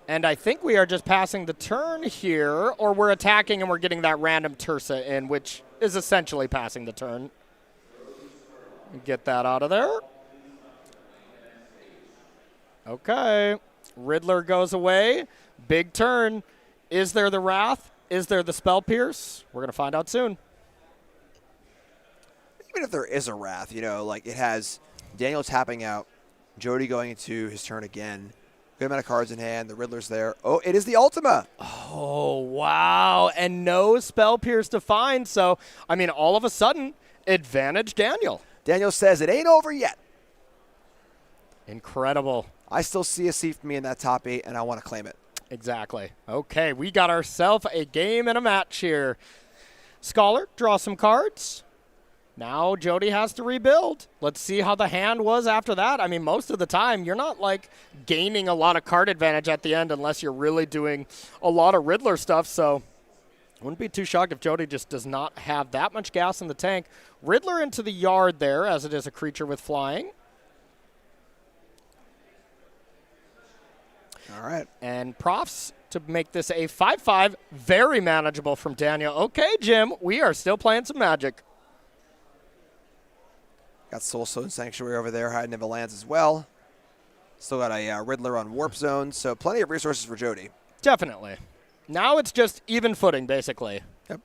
and I think we are just passing the turn here, or we're attacking and we're getting that random Tersa in, which is essentially passing the turn. Get that out of there. Okay. Riddler goes away. Big turn. Is there the Wrath? Is there the Spell Pierce? We're going to find out soon. Even if there is a Wrath, it has Daniel tapping out, Jody going into his turn again. Good amount of cards in hand. The Riddler's there. Oh, it is the Ultima. Oh, wow. And no Spell Pierce to find. So, all of a sudden, advantage Daniel. Daniel says it ain't over yet. Incredible. I still see a seat for me in that top 8, and I want to claim it. Exactly. Okay, we got ourselves a game and a match here. Scholar, draw some cards. Now Jody has to rebuild. Let's see how the hand was after that. Most of the time, you're not gaining a lot of card advantage at the end unless you're really doing a lot of Riddler stuff. So wouldn't be too shocked if Jody just does not have that much gas in the tank. Riddler into the yard there, as it is a creature with flying. All right. And profs to make this a 5/5. Very manageable from Daniel. Okay, Jim, we are still playing some Magic. Got Soulstone Sanctuary over there, hiding in the lands as well. Still got a Riddler on Warp Zone, so plenty of resources for Jody. Definitely. Now it's just even footing, basically. Yep.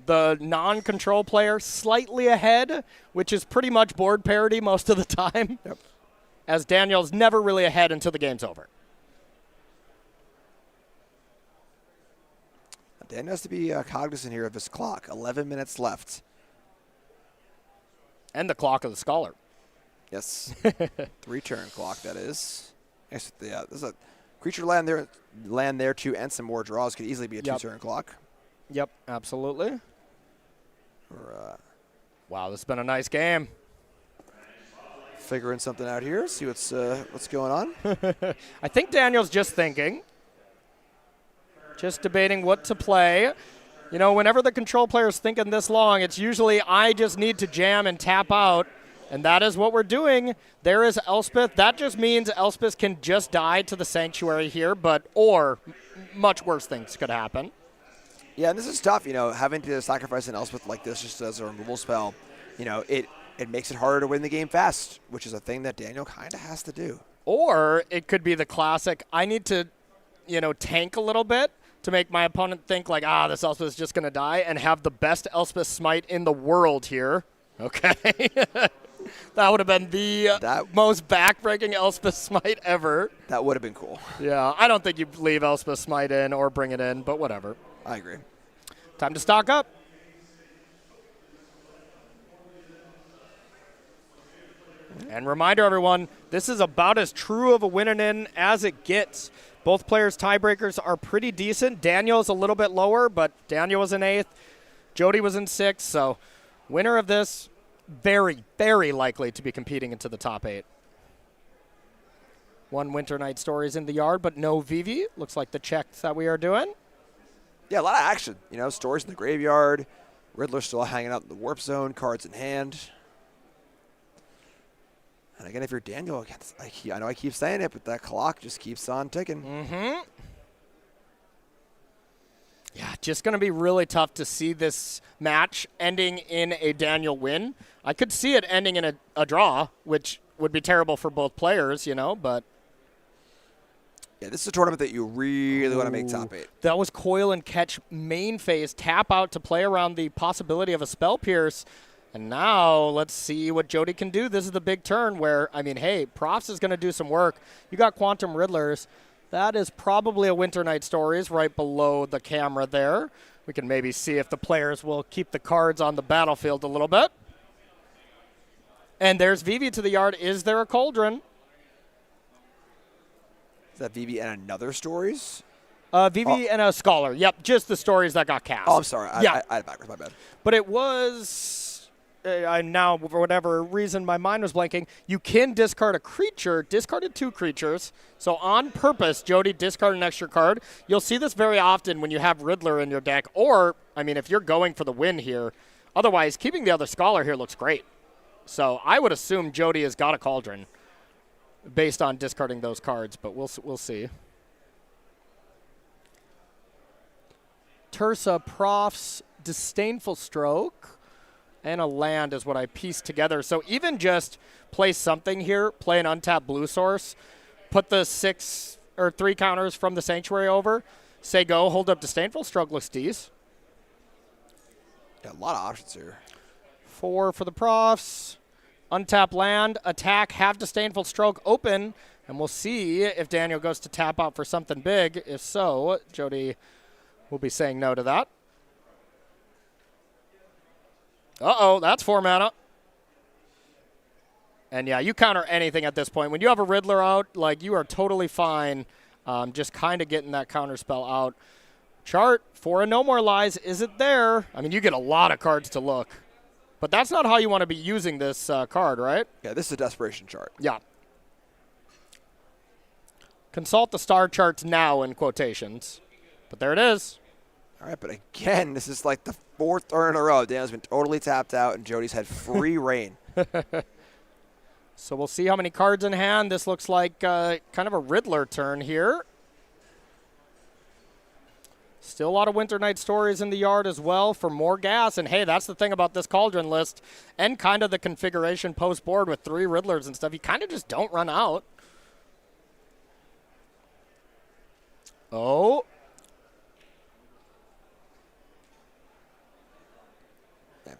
The non-control player slightly ahead, which is pretty much board parity most of the time. Yep. As Daniel's never really ahead until the game's over. Daniel has to be cognizant here of his clock. 11 minutes left. And the clock of the Scholar. Yes. 3-turn clock, that is. Yes, there's a creature land there too, and some more draws. Could easily be a 2-turn clock. Yep, absolutely. Wow, this has been a nice game. figuring something out here. See what's going on. I think Daniel's just thinking. Just debating what to play. You know, whenever the control player is thinking this long, it's usually I just need to jam and tap out, and that is what we're doing. There is Elspeth. That just means Elspeth can just die to the Sanctuary here, or much worse things could happen. Yeah, and this is tough, you know, having to sacrifice an Elspeth like this just as a removal spell. You know, it makes it harder to win the game fast, which is a thing that Daniel kind of has to do. Or it could be the classic, I need to, tank a little bit to make my opponent think like, this Elspeth is just going to die, and have the best Elspeth smite in the world here. Okay. That would have been the most backbreaking Elspeth smite ever. That would have been cool. Yeah, I don't think you leave Elspeth smite in or bring it in, but whatever. I agree. Time to stock up. And reminder, everyone, this is about as true of a win and in as it gets. Both players' tiebreakers are pretty decent. Daniel's a little bit lower, but Daniel was in 8th. Jody was in 6th, so winner of this, very, very likely to be competing into the top 8. One Winter Night Stories in the yard, but no Vivi. Looks like the checks that we are doing. Yeah, a lot of action. You know, Stories in the graveyard. Riddler still hanging out in the warp zone, cards in hand. And again, if you're Daniel, I know I keep saying it, but that clock just keeps on ticking. Mm-hmm. Yeah, just going to be really tough to see this match ending in a Daniel win. I could see it ending in a draw, which would be terrible for both players, but... Yeah, this is a tournament that you really want to make top 8. That was Coil and Catch main phase. Tap out to play around the possibility of a Spell Pierce. And now let's see what Jody can do. This is the big turn where, hey, Profs is going to do some work. You got Quantum Riddlers. That is probably a Winter Night Stories right below the camera there. We can maybe see if the players will keep the cards on the battlefield a little bit. And there's Vivi to the yard. Is there a Cauldron? Is that Vivi and another Stories? Vivi and a Scholar. Yep, just the Stories that got cast. Oh, I'm sorry. I had it backwards. My bad. But it was... now, for whatever reason, my mind was blanking. You can discard a creature, discarded 2 creatures. So on purpose, Jody discarded an extra card. You'll see this very often when you have Riddler in your deck. Or, if you're going for the win here. Otherwise, keeping the other Scholar here looks great. So I would assume Jody has got a Cauldron based on discarding those cards. But we'll see. Tursa, Profs, Disdainful Stroke. And a land is what I pieced together. So even just play something here, play an untapped blue source, put the 6 or 3 counters from the Sanctuary over, say go, hold up Disdainful Stroke, looks decent. Yeah, a lot of options here. 4 for the Profs, untap land, attack, have Disdainful Stroke open, and we'll see if Daniel goes to tap out for something big. If so, Jody will be saying no to that. Uh-oh, that's 4 mana. And yeah, you counter anything at this point. When you have a Riddler out, you are totally fine just kind of getting that counter spell out. Chart for a No More Lies, is it there? You get a lot of cards to look. But that's not how you want to be using this card, right? Yeah, this is a desperation chart. Yeah. Consult the star charts now in quotations. But there it is. All right, but again, this is like the 4th turn in a row. Daniel's been totally tapped out, and Jody's had free reign. So we'll see how many cards in hand. This looks like kind of a Riddler turn here. Still a lot of Winter Night Stories in the yard as well for more gas. And, hey, that's the thing about this Cauldron list and kind of the configuration post-board with 3 Riddlers and stuff. You kind of just don't run out. Oh.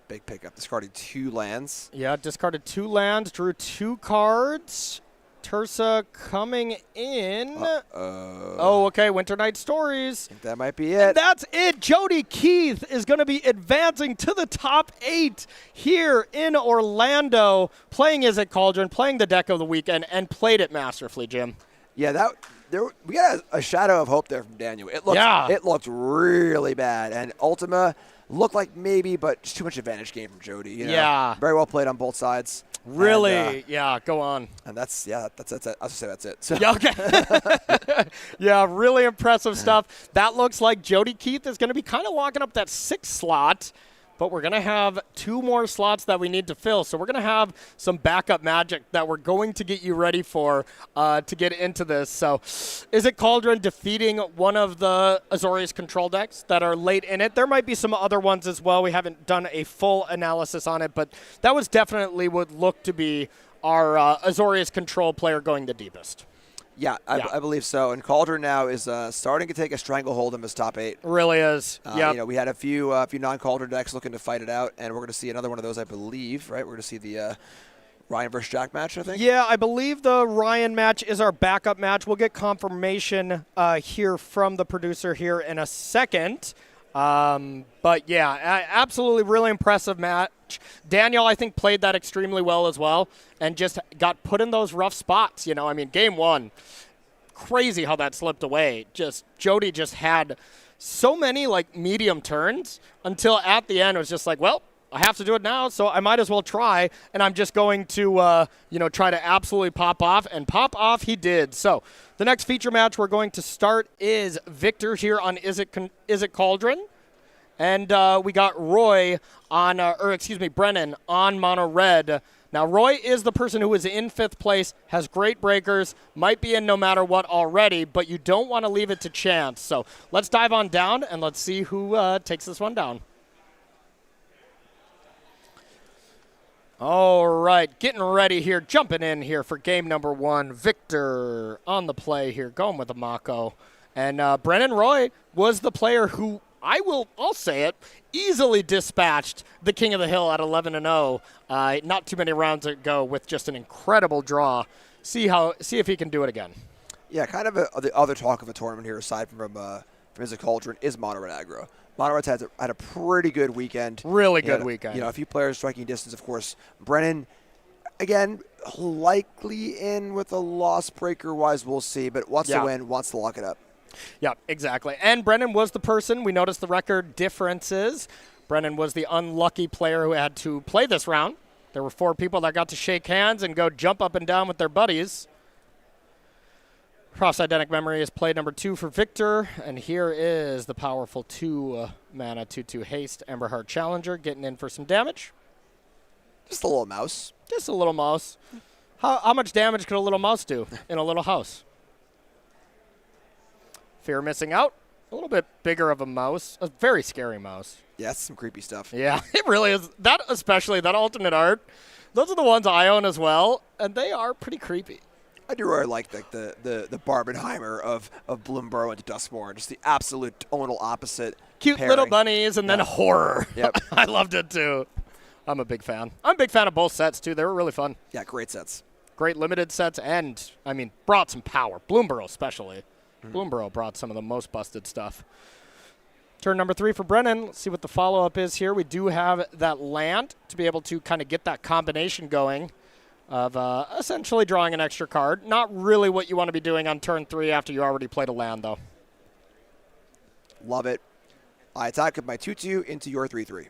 Big pickup. Discarding 2 lands. Yeah, discarded 2 lands, drew 2 cards. Tursa coming in. Oh, okay. Winter Night Stories. I think that might be it. And that's it. Jody Keith is going to be advancing to the top 8 here in Orlando, playing Is It Cauldron, playing the deck of the weekend, and played it masterfully, Jim. Yeah, we got a shadow of hope there from Daniel. It looked really bad, and Ultima looked like maybe, but just too much advantage game from Jody. Yeah. Very well played on both sides. Really? And, yeah, go on. And that's it. I'll just say that's it. So. Yeah, okay. Yeah, really impressive stuff. That looks like Jody Keith is going to be kind of locking up that 6th slot, but we're going to have 2 more slots that we need to fill. So we're going to have some backup magic that we're going to get you ready for to get into this. So is it Cauldron defeating one of the Azorius control decks that are late in it? There might be some other ones as well. We haven't done a full analysis on it, but that was definitely would look to be our Azorius control player going the deepest. Yeah, I believe so. And Cauldron now is starting to take a stranglehold in his top 8. Really is. Yeah. We had a few non-Cauldron decks looking to fight it out, and we're going to see another one of those, I believe. Right? We're going to see the Ryan versus Jack match, I think. Yeah, I believe the Ryan match is our backup match. We'll get confirmation here from the producer here in a second. But yeah, absolutely really impressive match. Daniel, I think, played that extremely well as well and just got put in those rough spots. You know, I mean, game 1, crazy how that slipped away. Jody just had so many like medium turns until at the end it was just like, well, I have to do it now, so I might as well try, and I'm just going to, try to absolutely pop off, and pop off he did. So the next feature match we're going to start is Victor here on Is It Cauldron, and we got Roy on, Brennan on Mono Red. Now, Roy is the person who is in 5th place, has great breakers, might be in no matter what already, but you don't want to leave it to chance. So let's dive on down, and let's see who takes this one down. All right, getting ready here, jumping in here for game number 1. Victor on the play here, going with the Mako. And Brennan Roy was the player who, I'll say it, easily dispatched the King of the Hill at 11-0. Not too many rounds ago with just an incredible draw. See if he can do it again. Yeah, kind of the other talk of a tournament here, aside from Is It Cauldron, is Mono Red Aggro. Mono Red's had a pretty good weekend. Really good weekend. A few players striking distance, of course. Brennan, again, likely in with a loss breaker-wise, we'll see, but wants to win, wants to lock it up. Yeah, exactly. And Brennan was the person, we noticed the record differences. Brennan was the unlucky player who had to play this round. There were 4 people that got to shake hands and go jump up and down with their buddies. Cross-Identic Memory is play number 2 for Victor, and here is the powerful 2-mana 2/2 haste Emberheart Challenger getting in for some damage. Just a little mouse. Just a little mouse. How much damage could a little mouse do in a little house? Fear missing out. A little bit bigger of a mouse. A very scary mouse. Yeah, that's some creepy stuff. Yeah, it really is. That especially, that alternate art, those are the ones I own as well, and they are pretty creepy. I do really like the Barbenheimer of Bloomborough into Duskmourn, just the absolute tonal opposite. Cute pairing. little bunnies and then horror. Yep. I loved it too. I'm a big fan. I'm a big fan of both sets too. They were really fun. Yeah, great sets. Great limited sets and, brought some power. Bloomborough especially. Bloomborough brought some of the most busted stuff. Turn number 3 for Brennan. Let's see what the follow-up is here. We do have that land to be able to kind of get that combination going of essentially drawing an extra card. Not really what you want to be doing on turn 3 after you already played a land, though. Love it. I attack with my 2/2 into your 3/3.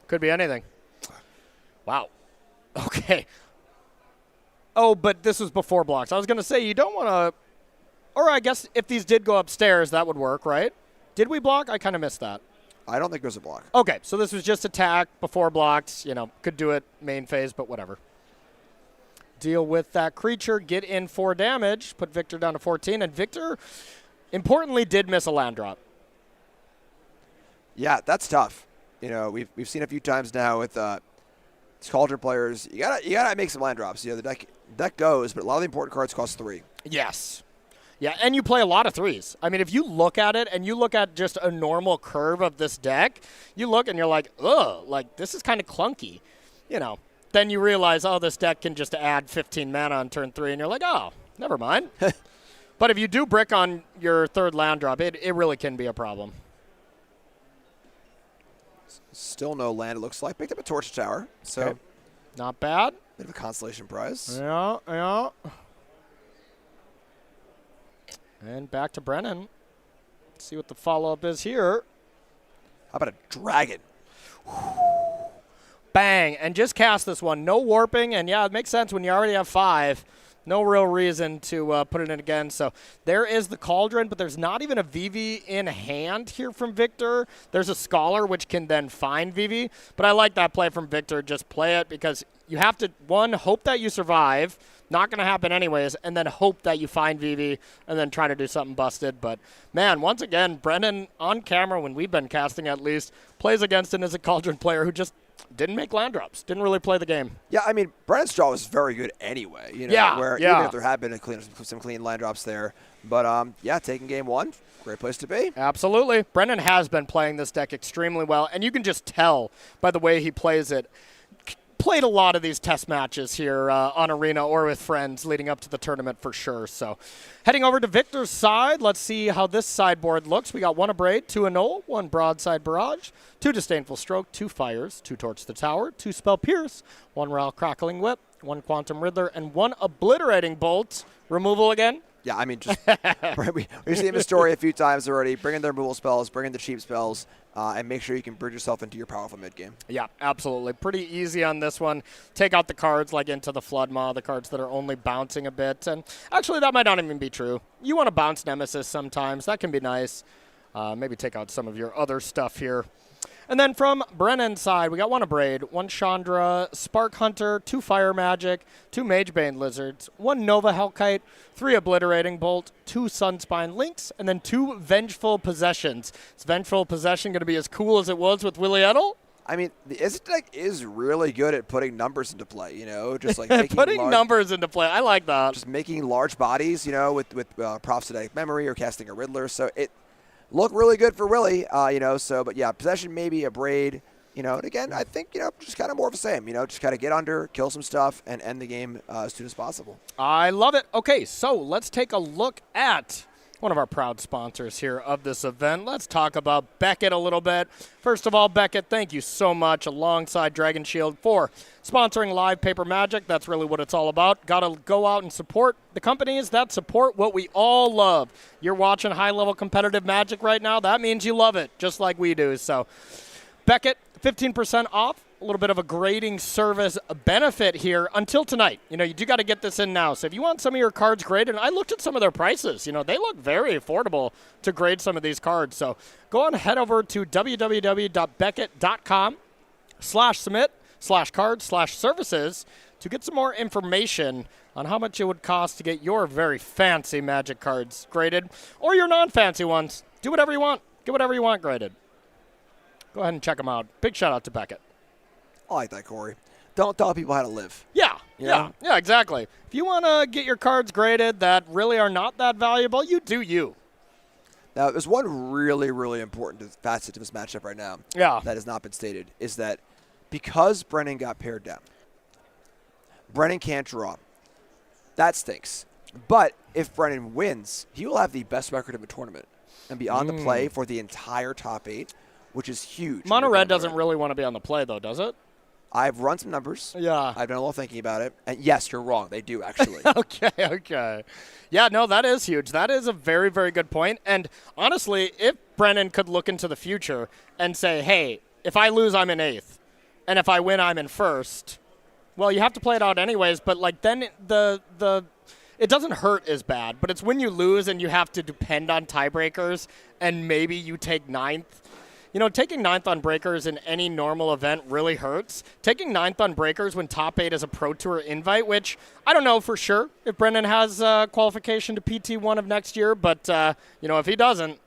Could be anything. Wow. Okay. Oh, but this was before blocks. I was going to say, you don't want to... Or I guess if these did go upstairs, that would work, right? Did we block? I kind of missed that. I don't think there's a block. Okay, so this was just attack before blocks. Could do it main phase, but whatever. Deal with that creature, get in 4 damage, put Victor down to 14, and Victor, importantly, did miss a land drop. Yeah, that's tough. We've seen a few times now with Cauldron players. You gotta make some land drops. The deck goes, but a lot of the important cards cost 3. Yes. Yeah, and you play a lot of 3s. If you look at it and you look at just a normal curve of this deck, you look and you're like, ugh, this is kind of clunky. Then you realize, this deck can just add 15 mana on turn 3, and you're like, oh, never mind. But if you do brick on your 3rd land drop, it really can be a problem. Still no land, it looks like. Picked up a Torch Tower, so okay. Not bad. Bit of a consolation prize. Yeah. And back to Brennan. Let's see what the follow-up is here. How about a dragon? bang, and just cast this one. No warping, and yeah, it makes sense when you already have 5. No real reason to put it in again. So there is the Cauldron, but there's not even a VV in hand here from Victor. There's a Scholar, which can then find VV. But I like that play from Victor. Just play it because you have to, one, hope that you survive. Not going to happen anyways. And then hope that you find VV and then try to do something busted. But, man, once again, Brennan on camera, when we've been casting at least, plays against him as a Cauldron player who just didn't make land drops, didn't really play the game. Yeah, I mean, Brennan's draw was very good anyway. You know, even if there had been some clean land drops there. But, yeah, taking game 1, great place to be. Absolutely. Brennan has been playing this deck extremely well, and you can just tell by the way he plays it. Played a lot of these test matches here on Arena or with friends leading up to the tournament for sure. So heading over to Victor's side, let's see how this sideboard looks. We got 1 Abrade, 2 Annul, 1 Broadside Barrage, 2 Disdainful Stroke, 2 Fires, 2 Torch the Tower, 2 Spell Pierce, 1 Ral Crackling Whip, 1 Quantum Riddler, and 1 Obliterating Bolt. Removal again? Yeah, I mean, just we've seen his story a few times already. Bring in the removal spells, bring in the cheap spells, and make sure you can bridge yourself into your powerful mid game. Yeah, absolutely. Pretty easy on this one. Take out the cards like into the Flood Maw, the cards that are only bouncing a bit. And actually, that might not even be true. You want to bounce Nemesis sometimes. That can be nice. Maybe take out some of your other stuff here. And then from Brennan's side, we got 1 Abrade, 1 Chandra, Spark Hunter, 2 Fire Magic, 2 Magebane Lizards, 1 Nova Hellkite, 3 Obliterating Bolt, 2 Sunspine Lynx, and then 2 Vengeful Possessions. Is Vengeful Possession going to be as cool as it was with Willie Edel? I mean, the Izzet deck is really good at putting numbers into play, you know, just like making putting numbers into play. I like that. Just making large bodies, you know, with Prophetic Memory or casting a Riddler. So it looked really good for Willie, you know, so, but yeah, Possession, maybe Abrade, you know, and again, I think, you know, just kind of more of the same, you know, just kind of get under, kill some stuff, and end the game as soon as possible. I love it. Okay, so let's take a look at one of our proud sponsors here of this event. Let's talk about Beckett a little bit. First of all, Beckett, thank you so much alongside Dragon Shield for sponsoring Live Paper Magic. That's really what it's all about. Got to go out and support the companies that support what we all love. You're watching high-level competitive Magic right now. That means you love it, just like we do. So, Beckett, 15% off. A little bit of a grading service benefit here until tonight. You know, you do got to get this in now. So if you want some of your cards graded, and I looked at some of their prices. You know, they look very affordable to grade some of these cards. So go on, head over to www.beckett.com/submit/cards/services to get some more information on how much it would cost to get your very fancy Magic cards graded or your non-fancy ones. Do whatever you want. Get whatever you want graded. Go ahead and check them out. Big shout out to Beckett. I like that, Corey. Don't tell people how to live. Yeah, exactly. If you want to get your cards graded that really are not that valuable, you do you. Now, there's one really, really important facet to this matchup right now that has not been stated, is that because Brennan got paired down, Brennan can't draw. That stinks. But if Brennan wins, he will have the best record of the tournament and be on the play for the entire top 8, which is huge. Mono Red doesn't really want to be on the play, though, does it? I've run some numbers. Yeah. I've done a little thinking about it. And yes, you're wrong. They do, actually. Okay. Yeah, no, that is huge. That is a very, very good point. And honestly, if Brennan could look into the future and say, hey, if I lose, I'm in 8th. And if I win, I'm in 1st. Well, you have to play it out anyways. But, like, then it doesn't hurt as bad. But it's when you lose and you have to depend on tiebreakers and maybe you take 9th. You know, taking 9th on breakers in any normal event really hurts. Taking 9th on breakers when top 8 is a Pro Tour invite, which I don't know for sure if Brennan has qualification to PT1 of next year, but, you know, if he doesn't,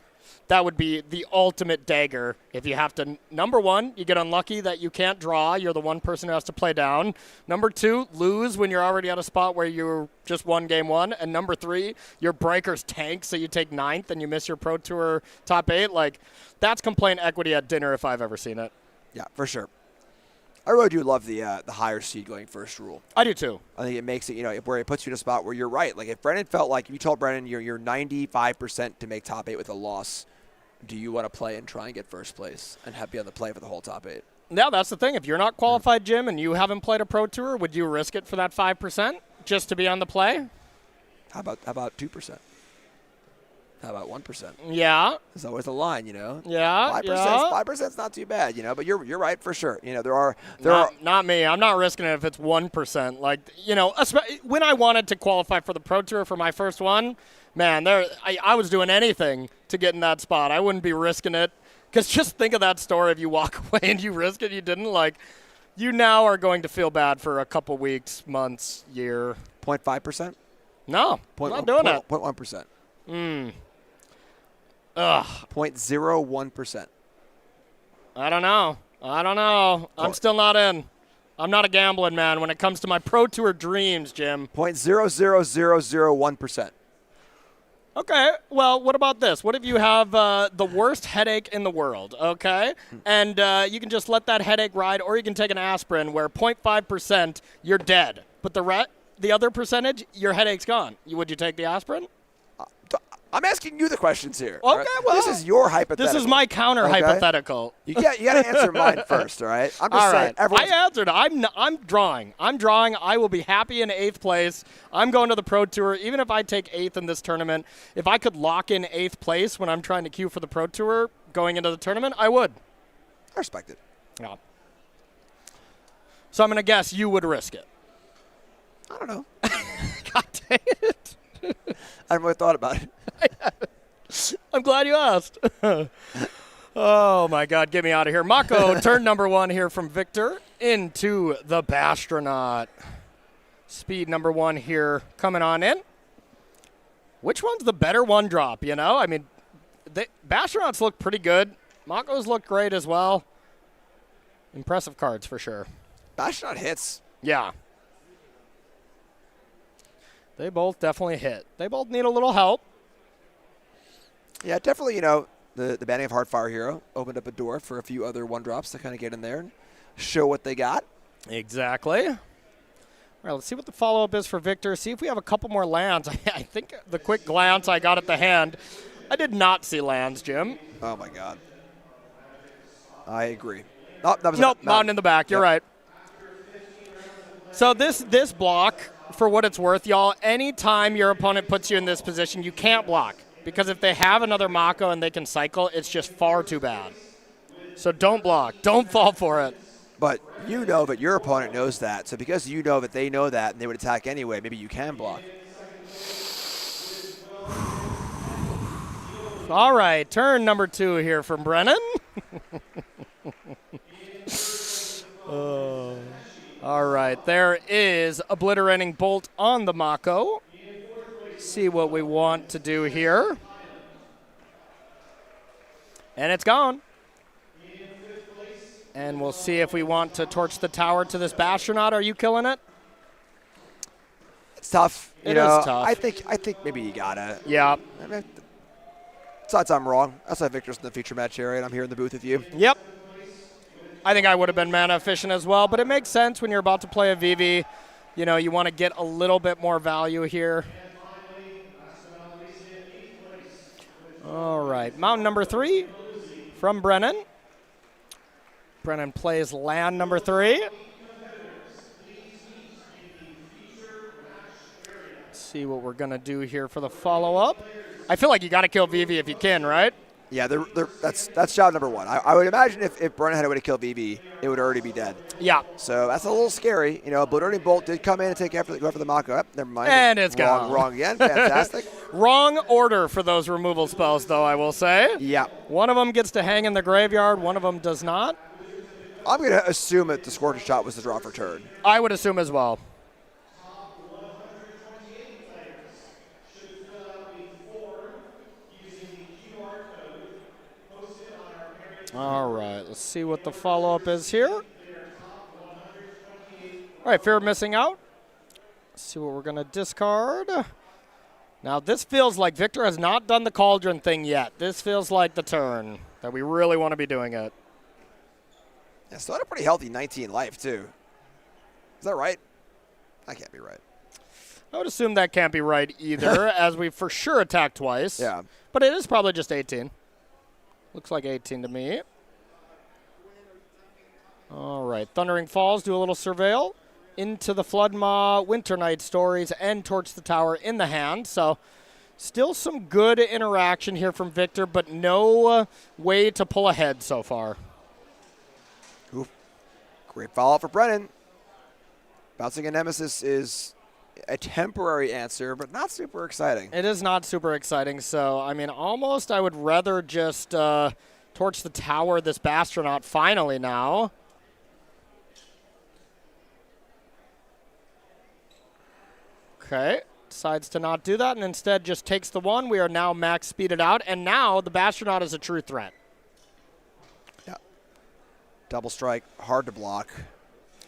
that would be the ultimate dagger. If you have to, number 1, you get unlucky that you can't draw. You're the one person who has to play down. Number 2, lose when you're already at a spot where you're just won game 1. And number 3, your breakers tank, so you take 9th and you miss your Pro Tour top 8. Like, that's complaint equity at dinner if I've ever seen it. Yeah, for sure. I really do love the higher seed going first rule. I do too. I think it makes it, you know, where it puts you in a spot where you're right. Like, if Brennan felt like, if you told Brennan you're 95% to make top 8 with a loss, do you want to play and try and get first place and be on the play for the whole top 8? Yeah, that's the thing. If you're not qualified, Jim, and you haven't played a Pro Tour, would you risk it for that 5% just to be on the play? How about 2%? How about 1%? Yeah. There's always a line, you know. Yeah. 5%. Yeah. 5%'s not too bad, you know. But you're right for sure. You know, there are Not me. I'm not risking it if it's 1%. Like, you know, when I wanted to qualify for the Pro Tour for my first one, man, I was doing anything to get in that spot. I wouldn't be risking it. Because just think of that story if you walk away and you risk it, you didn't. Like, you now are going to feel bad for a couple weeks, months, year. 0.5%? No, I'm not doing that. 0.1%. Ugh. 0.01%. I don't know. I'm still not in. I'm not a gambling man when it comes to my Pro Tour dreams, Jim. 0.00001%. Okay, well, what about this? What if you have the worst headache in the world, okay? And you can just let that headache ride, or you can take an aspirin where 0.5% you're dead. But the other percentage, your headache's gone. Would you take the aspirin? I'm asking you the questions here. Okay, right? well, this is your hypothetical. This is my counter hypothetical. You got to answer mine first, all right? I'm just All saying. right. I answered. I'm drawing. I will be happy in 8th place. I'm going to the Pro Tour. Even if I take 8th in this tournament, if I could lock in 8th place when I'm trying to queue for the Pro Tour going into the tournament, I would. I respect it. Yeah. So I'm going to guess you would risk it. I don't know. God dang it. I haven't really thought about it. I'm glad you asked. Oh, my God. Get me out of here. Mako, turn number 1 here from Victor into the Bastronaut. Speed number 1 here coming on in. Which one's the better one drop, you know? I mean, Bastronauts look pretty good. Mako's look great as well. Impressive cards for sure. Bastronaut hits. Yeah. They both definitely hit. They both need a little help. Yeah, definitely, you know, the banning of Heartfire Hero opened up a door for a few other one-drops to kind of get in there and show what they got. Exactly. All right, let's see what the follow-up is for Victor. See if we have a couple more lands. I think the quick glance I got at the hand, I did not see lands, Jim. Oh, my God. I agree. Oh, that was Mountain in the back. You're right. So this block, for what it's worth, y'all, anytime your opponent puts you in this position, you can't block. Because if they have another Mako and they can cycle, it's just far too bad. So don't block. Don't fall for it. But you know that your opponent knows that. So because you know that they know that and they would attack anyway, maybe you can block. All right, turn number 2 here from Brennan. All right, there is Obliterating Bolt on the Mako. See what we want to do here. And it's gone. And we'll see if we want to torch the tower to this Bastronaut. Are you killing it? It's tough. It is tough. I think maybe you gotta. Yeah. I mean, besides, I'm wrong. That's why Victor's in the feature match area, and I'm here in the booth with you. Yep. I think I would have been mana efficient as well, but it makes sense when you're about to play a VV. You know, you want to get a little bit more value here. All right, mountain number 3 from Brennan. Brennan plays land number 3. Let's see what we're going to do here for the follow-up. I feel like you got to kill Vivi if you can, right? Yeah, that's job number 1. I would imagine if Brennan had a way to kill VV, it would already be dead. Yeah. So that's a little scary. You know, Obliterating Bolt did come in and go after the Mako. Oh, never mind. And it's gone. Wrong again. Fantastic. Wrong order for those removal spells, though, I will say. Yeah. One of them gets to hang in the graveyard. One of them does not. I'm going to assume that the Scorching Shot was the draw for turn. I would assume as well. All right, let's see what the follow-up is here. All right, fear of missing out. Let's see what we're going to discard. Now, this feels like Victor has not done the Cauldron thing yet. This feels like the turn that we really want to be doing it. Yeah, still had a pretty healthy 19 life, too. Is that right? That can't be right. I would assume that can't be right either, as we for sure attacked twice. Yeah. But it is probably just 18. Looks like 18 to me. All right, Thundering Falls, do a little surveil. Into the Flood Maw, Winter Night Stories, and Torch the Tower in the hand. So Still some good interaction here from Victor, but no way to pull ahead so far. Ooh, great follow-up for Brennan. Bouncing a Nemesis is a temporary answer, but not super exciting. It is not super exciting, so, I mean, almost I would rather just torch the tower this Bastronaut finally now. Okay. Decides to not do that and instead just takes the one. We are now max speeded out, and now the Bastronaut is a true threat. Yeah. Double strike, hard to block.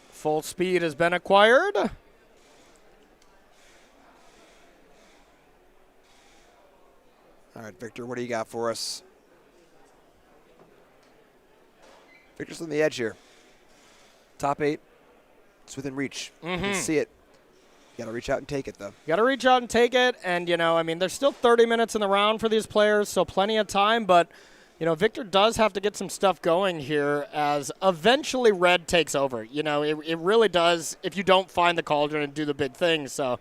Full speed has been acquired. All right, Victor, what do you got for us? Victor's on the edge here. Top 8, it's within reach. You can see it. You got to reach out and take it, though. You got to reach out and take it, and, you know, I mean, there's still 30 minutes in the round for these players, so plenty of time, but, you know, Victor does have to get some stuff going here as eventually red takes over. You know, it really does if you don't find the Cauldron and do the big thing, so,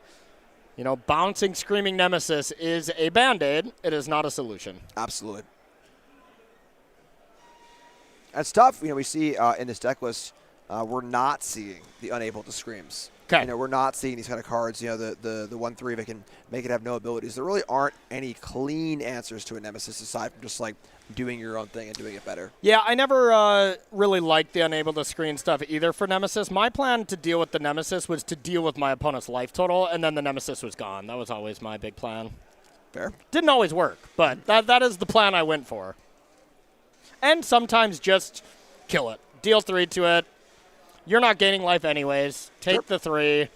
you know, bouncing Screaming Nemesis is a Band-Aid. It is not a solution. Absolutely. That's tough. You know, we see in this deck list, we're not seeing the Unable to Screams. Okay. You know, we're not seeing these kind of cards, you know, the 1/3 that can make it have no abilities. There really aren't any clean answers to a Nemesis aside from just, like, doing your own thing and doing it better. Yeah, I never really liked the Unable to Screen stuff either for Nemesis. My plan to deal with the Nemesis was to deal with my opponent's life total, and then the Nemesis was gone. That was always my big plan. Fair. Didn't always work, but that is the plan I went for. And sometimes just kill it. Deal 3 to it. You're not gaining life anyways. Take the 3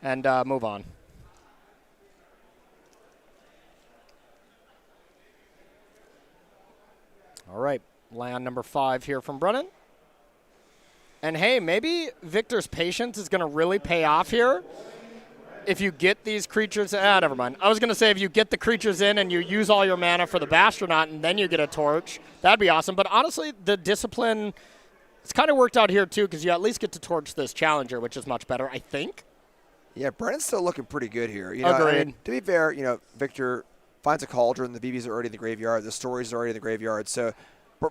and move on. All right, land number 5 here from Brennan. And hey, maybe Victor's patience is going to really pay off here. If you get these creatures, never mind. I was going to say if you get the creatures in and you use all your mana for the Bastronaut and then you get a torch, that'd be awesome. But honestly, the discipline, it's kind of worked out here too because you at least get to torch this Challenger, which is much better, I think. Yeah, Brennan's still looking pretty good here. You know, Agreed. I mean, to be fair, you know, Victor finds a Cauldron, the BBs are already in the graveyard, the stories are already in the graveyard, so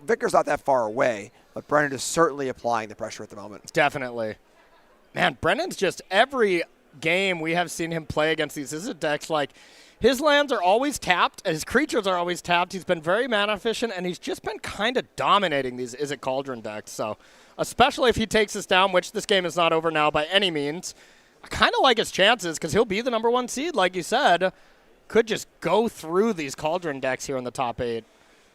Victor's not that far away, but Brennan is certainly applying the pressure at the moment. Definitely. Man, Brennan's just every game we have seen him play against these Izzet decks, like, his lands are always tapped, and his creatures are always tapped. He's been very mana efficient, and he's just been kind of dominating these Izzet Cauldron decks. So, especially if he takes us down, which this game is not over now by any means, I kind of like his chances because he'll be the #1 seed, like you said. Could just go through these Cauldron decks here in the top 8.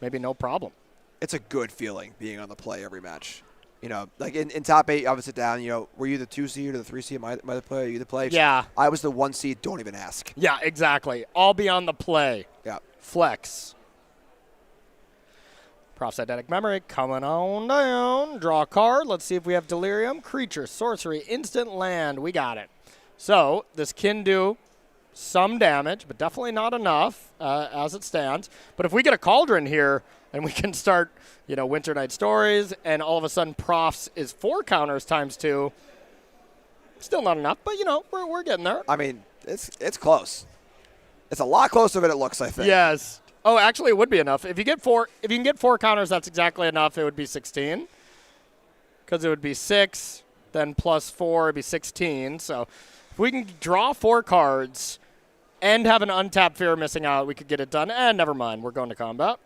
Maybe no problem. It's a good feeling being on the play every match. You know, like in top 8, I would sit down, you know, were you the 2 seed or the 3 seed? Am I the player? Are you the player? Yeah. I was the 1 seed. Don't even ask. Yeah, exactly. I'll be on the play. Yeah. Flex. Prophetic Memory coming on down. Draw a card. Let's see if we have Delirium. Creature, sorcery, instant land. We got it. So this can do some damage, but definitely not enough as it stands. But if we get a Cauldron here and we can start, you know, Winter Night Stories, and all of a sudden Profs is 4 counters times 2, still not enough, but, you know, we're getting there. I mean, it's close. It's a lot closer than it looks, I think. Yes. Oh, actually, it would be enough. If you can get 4 counters, that's exactly enough. It would be 16, because it would be 6, then plus 4, it'd be 16. So if we can draw 4 cards and have an untapped Fear of Missing Out, we could get it done. And never mind, we're going to combat.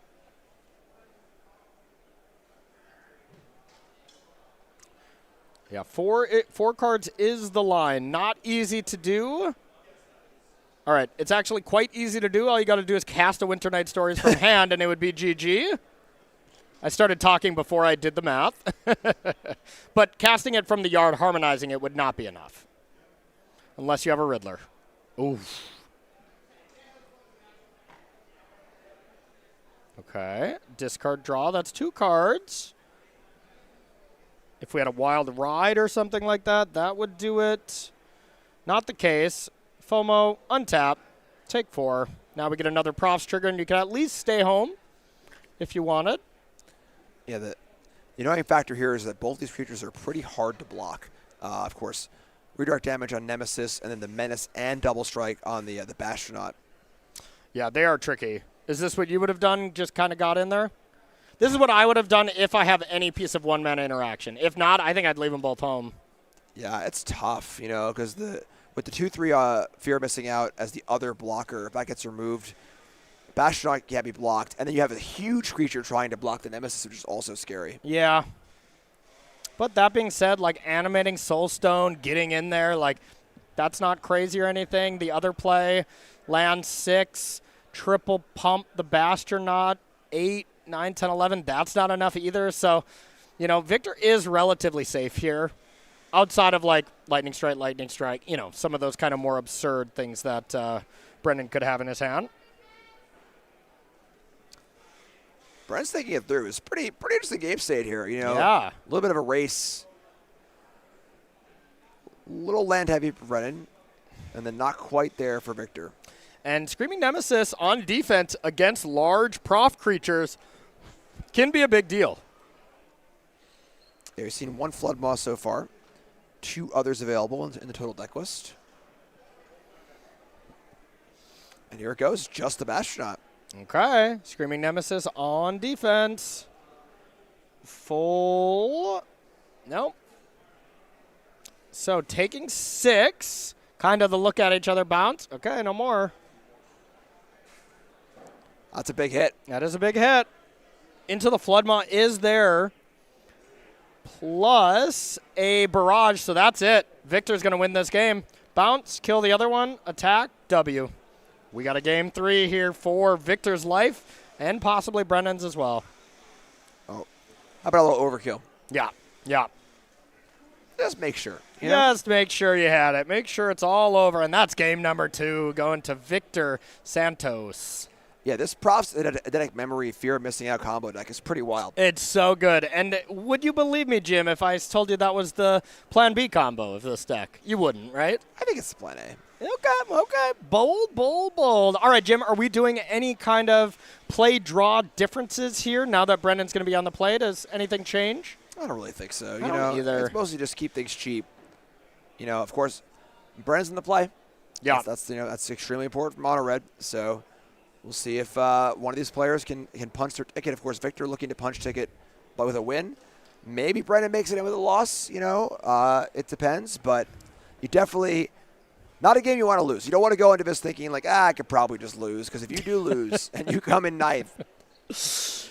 Yeah, 4 cards is the line. Not easy to do. All right, it's actually quite easy to do. All you got to do is cast a Winter Night Stories from hand, and it would be GG. I started talking before I did the math. But casting it from the yard, harmonizing it, would not be enough. Unless you have a Riddler. Oof. Okay, discard draw. That's 2 cards. If we had a Wild Ride or something like that, that would do it. Not the case. FOMO, untap, take 4. Now we get another Profs trigger, and you can at least stay home if you wanted. Yeah, the annoying factor here is that both these creatures are pretty hard to block. Of course, redirect damage on Nemesis, and then the Menace and Double Strike on the Bastronaut. Yeah, they are tricky. Is this what you would have done, just kind of got in there? This is what I would have done if I have any piece of one-mana interaction. If not, I think I'd leave them both home. Yeah, it's tough, because with the 2/3 Fear Missing Out as the other blocker, if that gets removed, Bastion can't be blocked. And then you have a huge creature trying to block the Nemesis, which is also scary. Yeah. But that being said, like animating Soulstone, getting in there, like that's not crazy or anything. The other play, land 6, triple pump the Bastronaut, 8, 9, 10, 11. That's not enough either. So, Victor is relatively safe here. Outside of like Lightning Strike, some of those kind of more absurd things that Brendan could have in his hand. Brent's thinking it through. It's pretty interesting game state here. Yeah. A little bit of a race. A little land heavy for Brennan, and then not quite there for Victor. And Screaming Nemesis on defense against large prof creatures can be a big deal. Yeah, we've seen one Flood Moss so far. 2 others available in the total deck list. And here it goes, just the Bastronaut. Okay, Screaming Nemesis on defense. Full. Nope. So taking 6. Kind of the look at each other bounce. Okay, no more. That's a big hit. That is a big hit. Into the Floodmaw is there. Plus a barrage, so that's it. Victor's going to win this game. Bounce, kill the other one, attack, W. We got a game 3 here for Victor's life and possibly Brennan's as well. Oh, how about a little overkill? Yeah. Just make sure. Just make sure you had it. Make sure it's all over, and that's game number 2 going to Victor Santos. Yeah, this Prof's Eidetic Memory Fear Missing Out combo deck is pretty wild. It's so good. And would you believe me, Jim, if I told you that was the Plan B combo of this deck? You wouldn't, right? I think it's Plan A. Okay. Bold. All right, Jim, are we doing any kind of play-draw differences here now that Brendan's going to be on the play? Does anything change? I don't really think so. I don't either. It's mostly just keep things cheap. Of course, Brendan's in the play. Yeah. That's extremely important for Mono Red. So we'll see if one of these players can punch their ticket. Of course, Victor looking to punch ticket, but with a win. Maybe Brendan makes it in with a loss. It depends. But you definitely not a game you want to lose. You don't want to go into this thinking like, I could probably just lose. Because if you do lose and you come in 9th.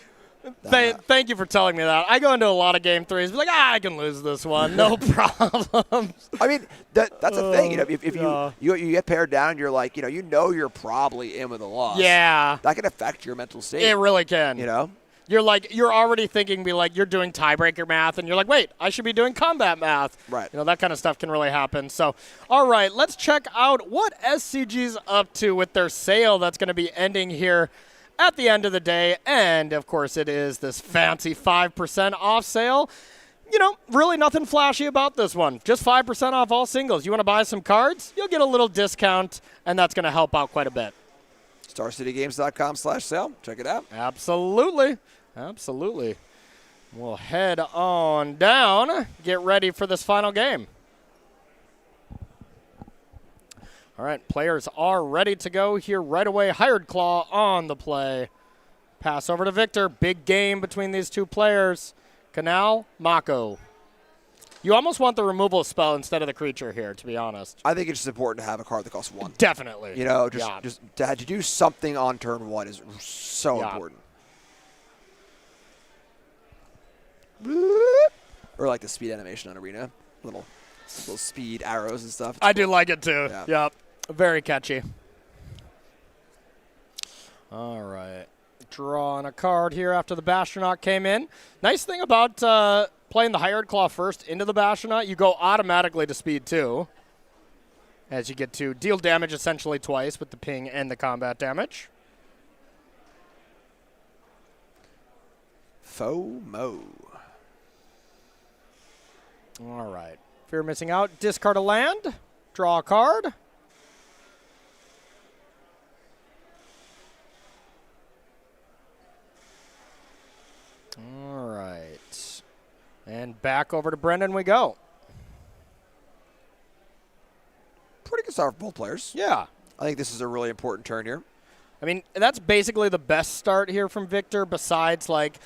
Thank you for telling me that. I go into a lot of game 3s, like, I can lose this one, no problem. I mean, that's a thing. If you get paired down, you're like, you're probably in with a loss. Yeah, that can affect your mental state. It really can. You're already thinking, you're doing tiebreaker math, and you're like, wait, I should be doing combat math. Right. That kind of stuff can really happen. So, all right, let's check out what SCG's up to with their sale that's going to be ending here at the end of the day. And, of course, it is this fancy 5% off sale. Really nothing flashy about this one. Just 5% off all singles. You want to buy some cards? You'll get a little discount, and that's going to help out quite a bit. StarCityGames.com/sale. Check it out. Absolutely. We'll head on down. Get ready for this final game. All right, players are ready to go here right away. Hired Claw on the play. Pass over to Victor. Big game between these two players. Canal, Mako. You almost want the removal spell instead of the creature here, to be honest. I think it's just important to have a card that costs 1. Definitely. Just to do something on turn 1 is so important. Or like the speed animation on Arena. Little speed arrows and stuff. I do like it too. Yeah. Yep. Very catchy. All right. Drawing a card here after the Bastronaut came in. Nice thing about playing the Hired Claw first into the Bastronaut, you go automatically to speed 2. As you get to deal damage essentially twice with the ping and the combat damage. FOMO. All right. Fear Missing Out. Discard a land. Draw a card. All right. And back over to Brendan we go. Pretty good start for both players. Yeah. I think this is a really important turn here. I mean, that's basically the best start here from Victor, besides like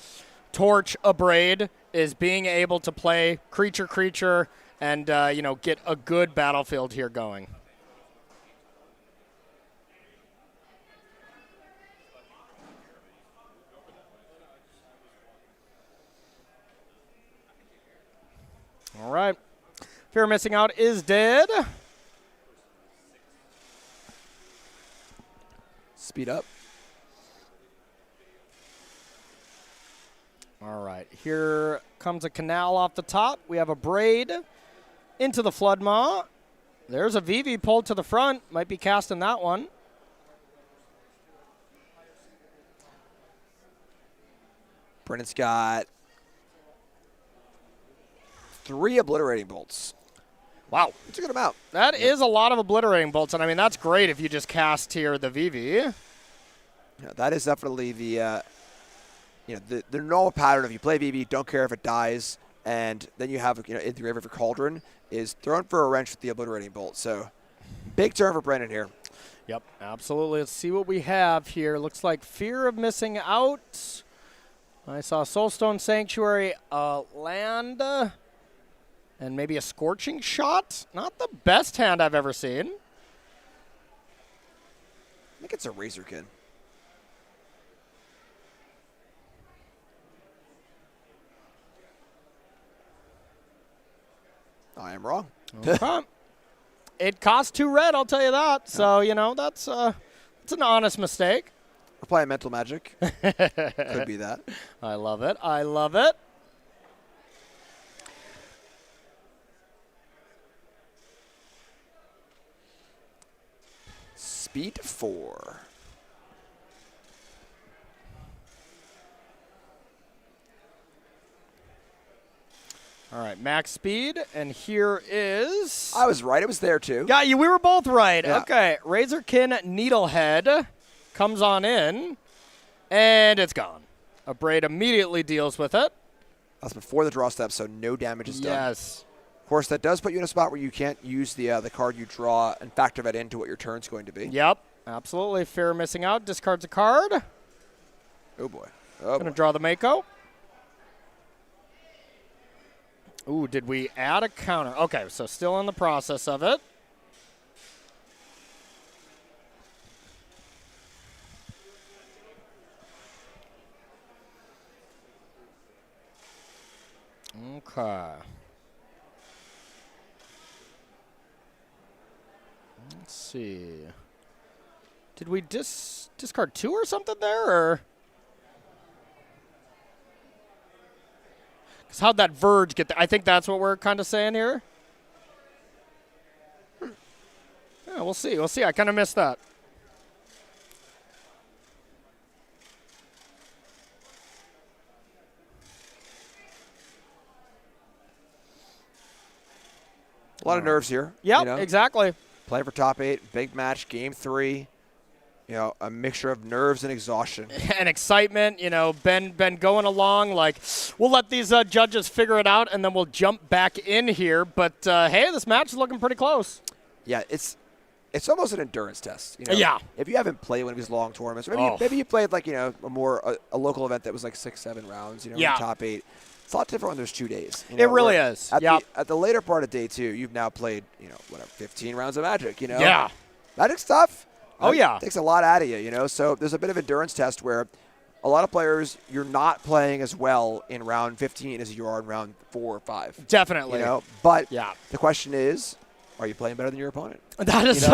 Torch, Abrade, is being able to play creature, and, get a good battlefield here going. All right. Fear of Missing Out is dead. Speed up. All right. Here comes a Canal off the top. We have a Braid into the Floodmaw. There's a Vivi pulled to the front. Might be casting that one. Brennan's got 3 Obliterating Bolts. Wow. It's a good amount. That is a lot of Obliterating Bolts, and I mean, that's great if you just cast here the Vivi. Yeah, that is definitely the normal pattern. If you play VV, don't care if it dies, and then you have, in the River of Cauldron, is thrown for a wrench with the Obliterating Bolt. So, big turn for Brennan here. Yep, absolutely. Let's see what we have here. Looks like Fear of Missing Out. I saw Soulstone Sanctuary, land, and maybe a Scorching Shot. Not the best hand I've ever seen. I think it's a Razorkin. I am wrong. Okay. It cost 2 red, I'll tell you that. So, that's it's an honest mistake. We're playing Mental Magic. Could be that. I love it. I love it. Speed 4. All right, max speed, and here is... I was right. It was there, too. Got you. We were both right. Yeah. Okay, Razorkin Needlehead comes on in, and it's gone. Abrade immediately deals with it. That's before the draw step, so no damage is done. Yes. Of course, that does put you in a spot where you can't use the card you draw and factor that into what your turn's going to be. Yep, absolutely. Fear of Missing Out. Discards a card. Oh, boy. Going to draw the Mako. Ooh, did we add a counter? Okay, so still in the process of it. Okay. Let's see. Did we discard 2 or something there, or? Because how'd that Verge get there? I think that's what we're kind of saying here. Yeah, we'll see. We'll see. I kind of missed that. A lot of nerves here. Yep, exactly. Play for top 8, big match, game 3. A mixture of nerves and exhaustion. And excitement, been going along like, we'll let these judges figure it out, and then we'll jump back in here. But, hey, this match is looking pretty close. Yeah, it's almost an endurance test. Yeah. If you haven't played one of these long tournaments, maybe you played like, a local event that was like 6-7 rounds, in top 8. It's a lot different when there's 2 days. It really is. At the later part of day 2, you've now played, 15 rounds of Magic, Yeah. Magic's tough. Oh, yeah. It takes a lot out of you, So there's a bit of endurance test where a lot of players, you're not playing as well in round 15 as you are in round 4 or 5. Definitely. But the question is, are you playing better than your opponent? That is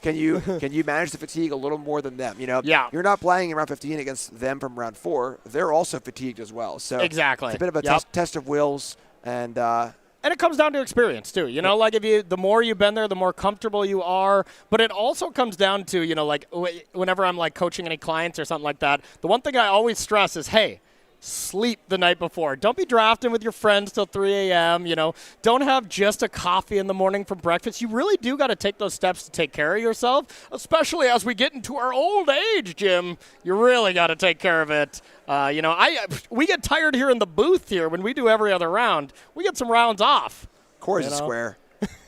can you manage the fatigue a little more than them? Yeah. You're not playing in round 15 against them from round 4. They're also fatigued as well. So exactly. It's a bit of a test of wills, and it comes down to experience too. Like the more you've been there, the more comfortable you are. But it also comes down to, like whenever I'm like coaching any clients or something like that, the one thing I always stress is, hey, sleep the night before. Don't be drafting with your friends till 3 a.m. Don't have just a coffee in the morning for breakfast. You really do got to take those steps to take care of yourself, especially as we get into our old age, Jim. You really got to take care of it. We get tired here in the booth here when we do every other round. We get some rounds off. Corey's a square.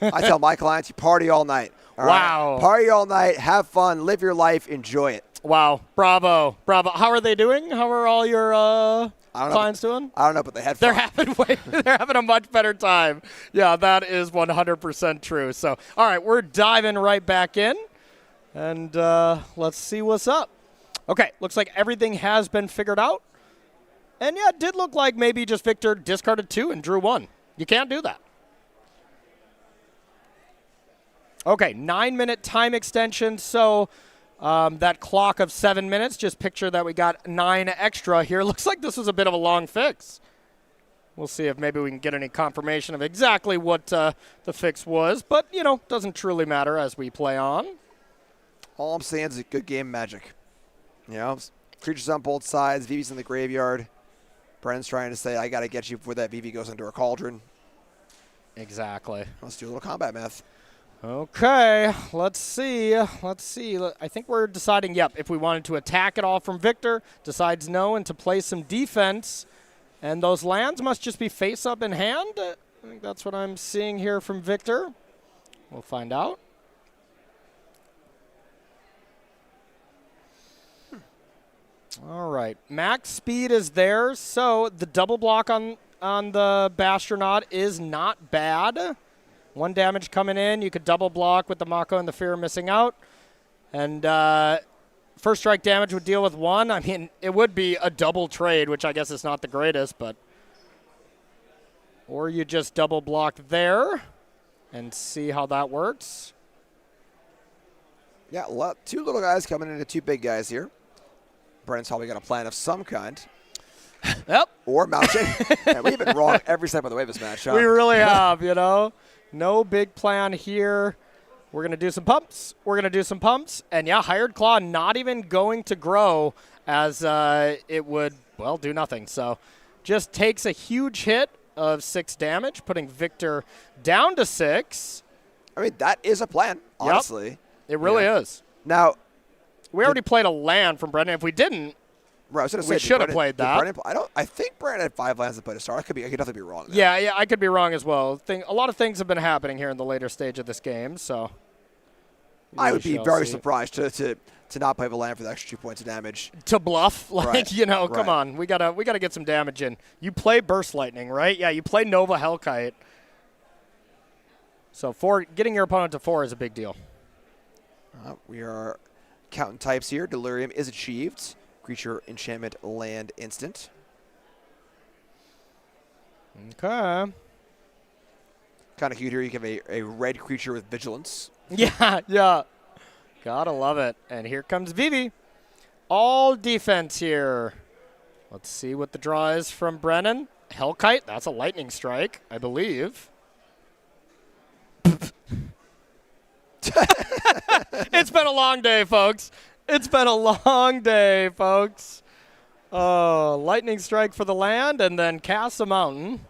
I tell my clients, you party all night. All wow. Right? Party all night, have fun, live your life, enjoy it. Wow. Bravo. Bravo. How are they doing? How are all your clients doing? I don't know, but they had fun. They're having a much better time. Yeah, that is 100% true. So, all right, we're diving right back in, and let's see what's up. Okay, looks like everything has been figured out. And, yeah, it did look like maybe just Victor discarded 2 and drew 1. You can't do that. Okay, 9-minute time extension. So that clock of 7 minutes, just picture that we got 9 extra here. Looks like this was a bit of a long fix. We'll see if maybe we can get any confirmation of exactly what the fix was. But, you know, doesn't truly matter as we play on. All I'm saying is a good game of Magic. You know, creatures on both sides, VV's in the graveyard. Brennan's trying to say, I got to get you before that VV goes into a cauldron. Exactly. Let's do a little combat math. Okay, let's see. I think we're deciding, if we wanted to attack it all from Victor. Decides no, and to play some defense. And those lands must just be face up in hand. I think that's what I'm seeing here from Victor. We'll find out. All right, max speed is there, so the double block on the Bastronaut is not bad. 1 damage coming in. You could double block with the Mako and the Fear missing out. And first strike damage would deal with 1. I mean, it would be a double trade, which I guess is not the greatest, but. Or you just double block there and see how that works. Yeah, 2 little guys coming into 2 big guys here. Brennan's probably got a plan of some kind. Yep. Or mountain. Man, we've been wrong every step of the way this match, huh? We really have, you know. No big plan here. We're going to do some pumps. And, yeah, Hired Claw not even going to grow as it would, well, do nothing. So just takes a huge hit of 6 damage, putting Victor down to 6. I mean, that is a plan, honestly. Yep. It really is. Now, we already played a land from Brendan. If we didn't, right, we should have played that. I think Brandon had 5 lands to play to start. I could definitely be wrong there. Yeah, I could be wrong as well. A lot of things have been happening here in the later stage of this game, so. I would be very surprised to not play the land for the extra 2 points of damage. To bluff, right. Come on, we gotta get some damage in. You play Burst Lightning, right? Yeah, you play Nova Hellkite. So getting your opponent to 4 is a big deal. We are counting types here. Delirium is achieved. Creature, enchantment, land, instant. Okay. Kind of cute here. You can have a red creature with vigilance. Yeah. Gotta love it. And here comes Vivi. All defense here. Let's see what the draw is from Brennan. Hellkite, that's a lightning strike, I believe. It's been a long day, folks. Oh, lightning strike for the land, and then cast a mountain.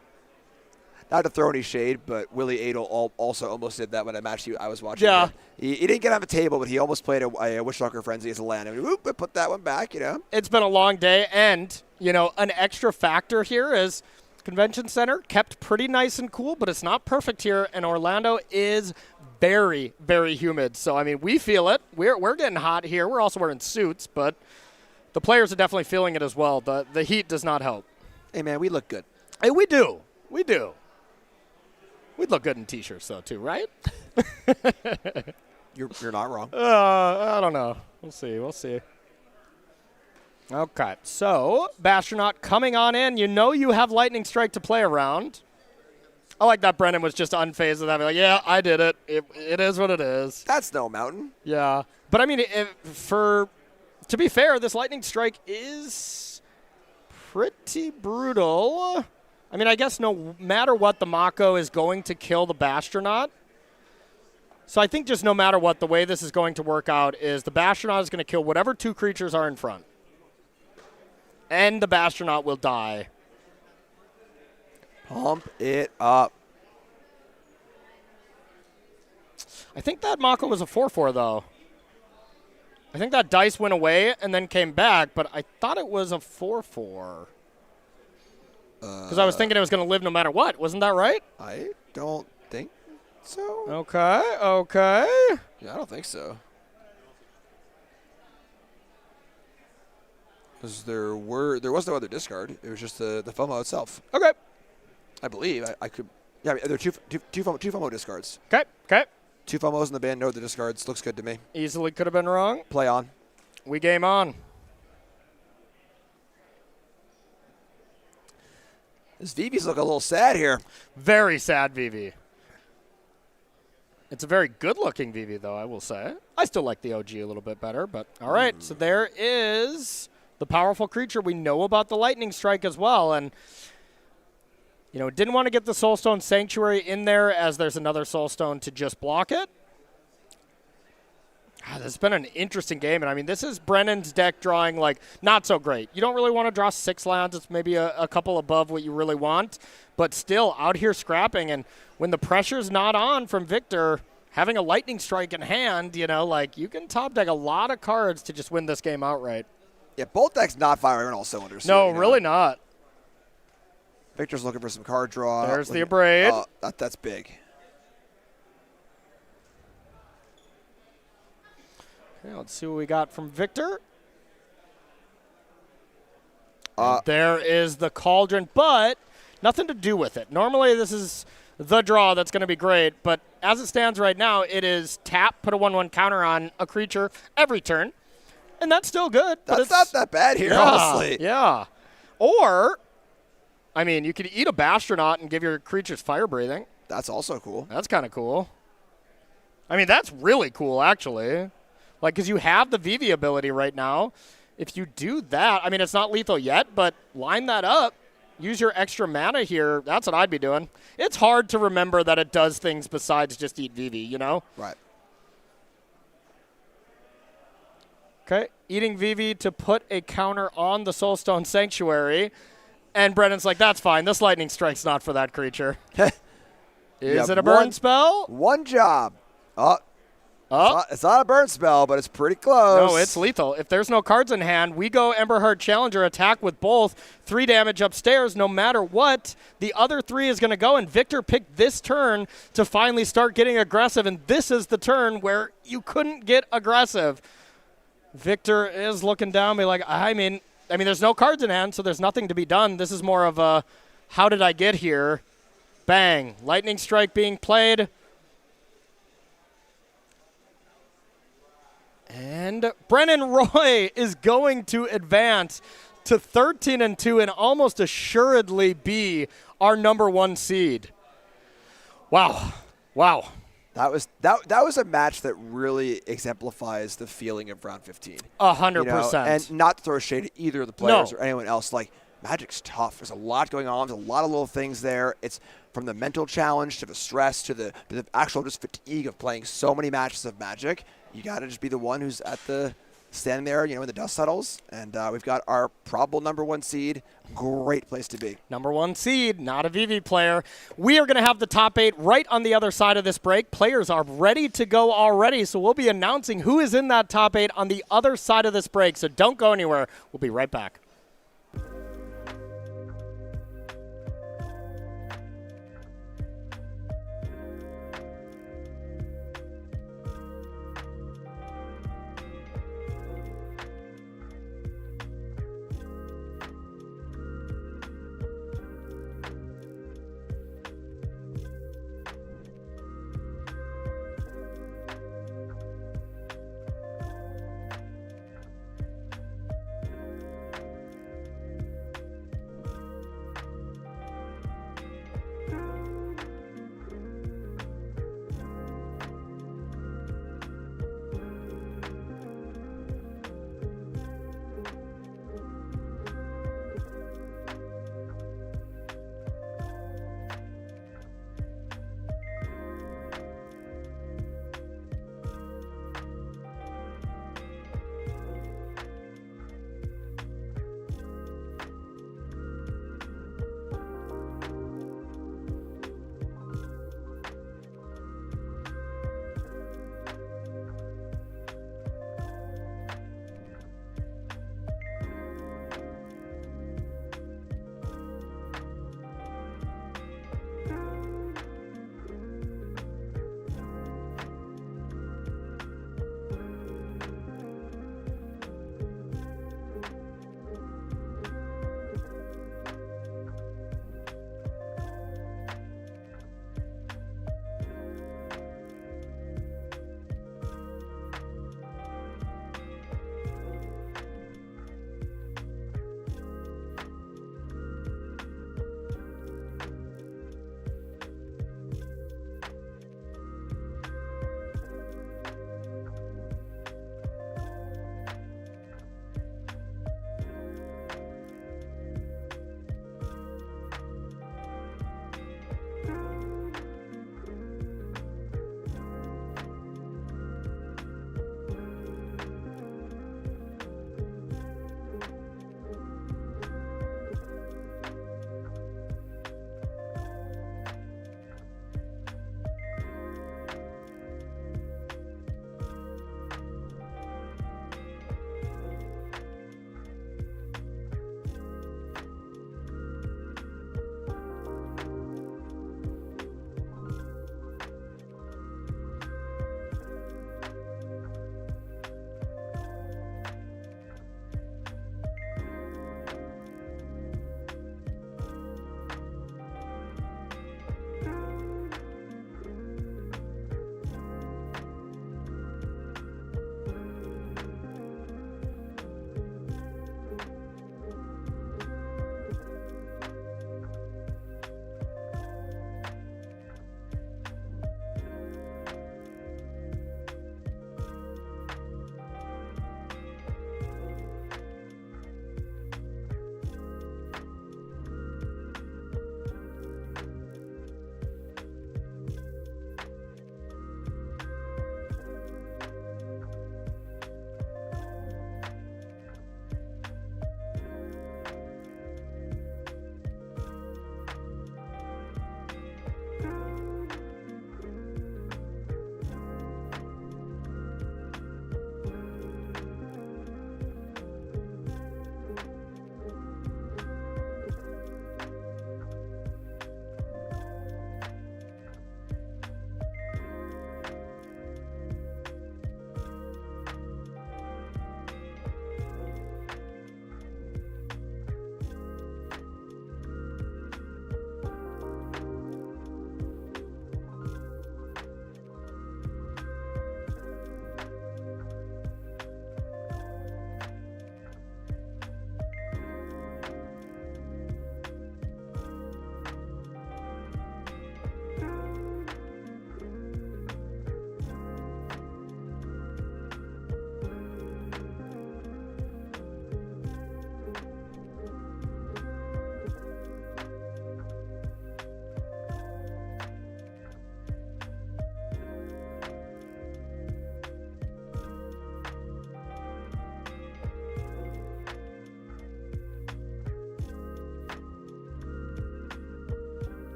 Not to throw any shade, but Willie Adel also almost did that when I matched I was watching. Yeah. He didn't get on the table, but he almost played a Wishwalker Frenzy as a land. I mean, whoop, put that one back, you know. It's been a long day, and, an extra factor here is Convention Center kept pretty nice and cool, but it's not perfect here, and Orlando is very, very humid. So, I mean, we feel it. We're getting hot here. We're also wearing suits, but the players are definitely feeling it as well. The heat does not help. Hey, man, we look good. Hey, we do. We'd look good in T-shirts, though, too, right? You're not wrong. I don't know. We'll see. Okay, so Bastronaut coming on in. You have Lightning Strike to play around. I like that Brennan was just unfazed with that. Like, yeah, I did it. It is what it is. That's no mountain. Yeah. But, I mean, to be fair, this Lightning Strike is pretty brutal. I mean, I guess no matter what, the Mako is going to kill the Bastronaut. So I think just no matter what, the way this is going to work out is the Bastronaut is going to kill whatever 2 creatures are in front. And the Bastronaut will die. Pump it up. I think that Mako was a 4/4, though. I think that dice went away and then came back, but I thought it was a 4/4. Because I was thinking it was going to live no matter what. Wasn't that right? I don't think so. Okay. Yeah, I don't think so. Because there was no other discard. It was just the FOMO itself. Okay. I believe. I could. Yeah, there are two FOMO discards. Okay. 2 FOMOs in the bin, no other discards. Looks good to me. Easily could have been wrong. Play on. We game on. This Vivi's look a little sad here. Very sad Vivi. It's a very good-looking Vivi, though, I will say. I still like the OG a little bit better, but all right. So there is the powerful creature. We know about the Lightning Strike as well, and didn't want to get the Soulstone Sanctuary in there as there's another Soulstone to just block it. This has been an interesting game, and I mean, this is Brennan's deck drawing, not so great. You don't really want to draw 6 lands. It's maybe a couple above what you really want, but still out here scrapping, and when the pressure's not on from Victor, having a Lightning Strike in hand, you can top deck a lot of cards to just win this game outright. Yeah, both decks not firing on all cylinders. No, really not. Victor's looking for some card draw. There's the Abrade. That's big. Okay, let's see what we got from Victor. There is the Cauldron, but nothing to do with it. Normally, this is the draw that's going to be great, but as it stands right now, it is tap, put a 1/1 counter on a creature every turn, and that's still good. That's not that bad here, honestly. Yeah. Or, I mean, you could eat a Bastronaut and give your creatures fire breathing. That's also cool. That's kind of cool. I mean, that's really cool, actually. Because you have the Vivi ability right now. If you do that, I mean, it's not lethal yet, but line that up. Use your extra mana here. That's what I'd be doing. It's hard to remember that it does things besides just eat Vivi, Right. Okay, eating Vivi to put a counter on the Soulstone Sanctuary. And Brennan's like, that's fine. This Lightning Strike's not for that creature. Is it a burn spell? One job. It's not a burn spell, but it's pretty close. No, it's lethal. If there's no cards in hand, we go Emberheart Challenger, attack with both. 3 damage upstairs. No matter what, the other 3 is going to go, and Victor picked this turn to finally start getting aggressive, and this is the turn where you couldn't get aggressive. Victor is looking down, be like, I mean, there's no cards in hand, so there's nothing to be done. This is more of a, how did I get here? Bang. Lightning Strike being played. And Brennan Roy is going to advance to 13-2 and almost assuredly be our #1 seed. Wow. That was a match that really exemplifies the feeling of round 15. 100%. And not to throw shade at either of the players or anyone else. Magic's tough. There's a lot going on. There's a lot of little things there. It's from the mental challenge to the stress to the actual just fatigue of playing so many matches of Magic. You got to just be the one who's standing there, when the dust settles. And we've got our probable #1 seed. Great place to be. #1 seed, not a Vivi player. We are going to have the top 8 right on the other side of this break. Players are ready to go already, so we'll be announcing who is in that top 8 on the other side of this break. So don't go anywhere. We'll be right back.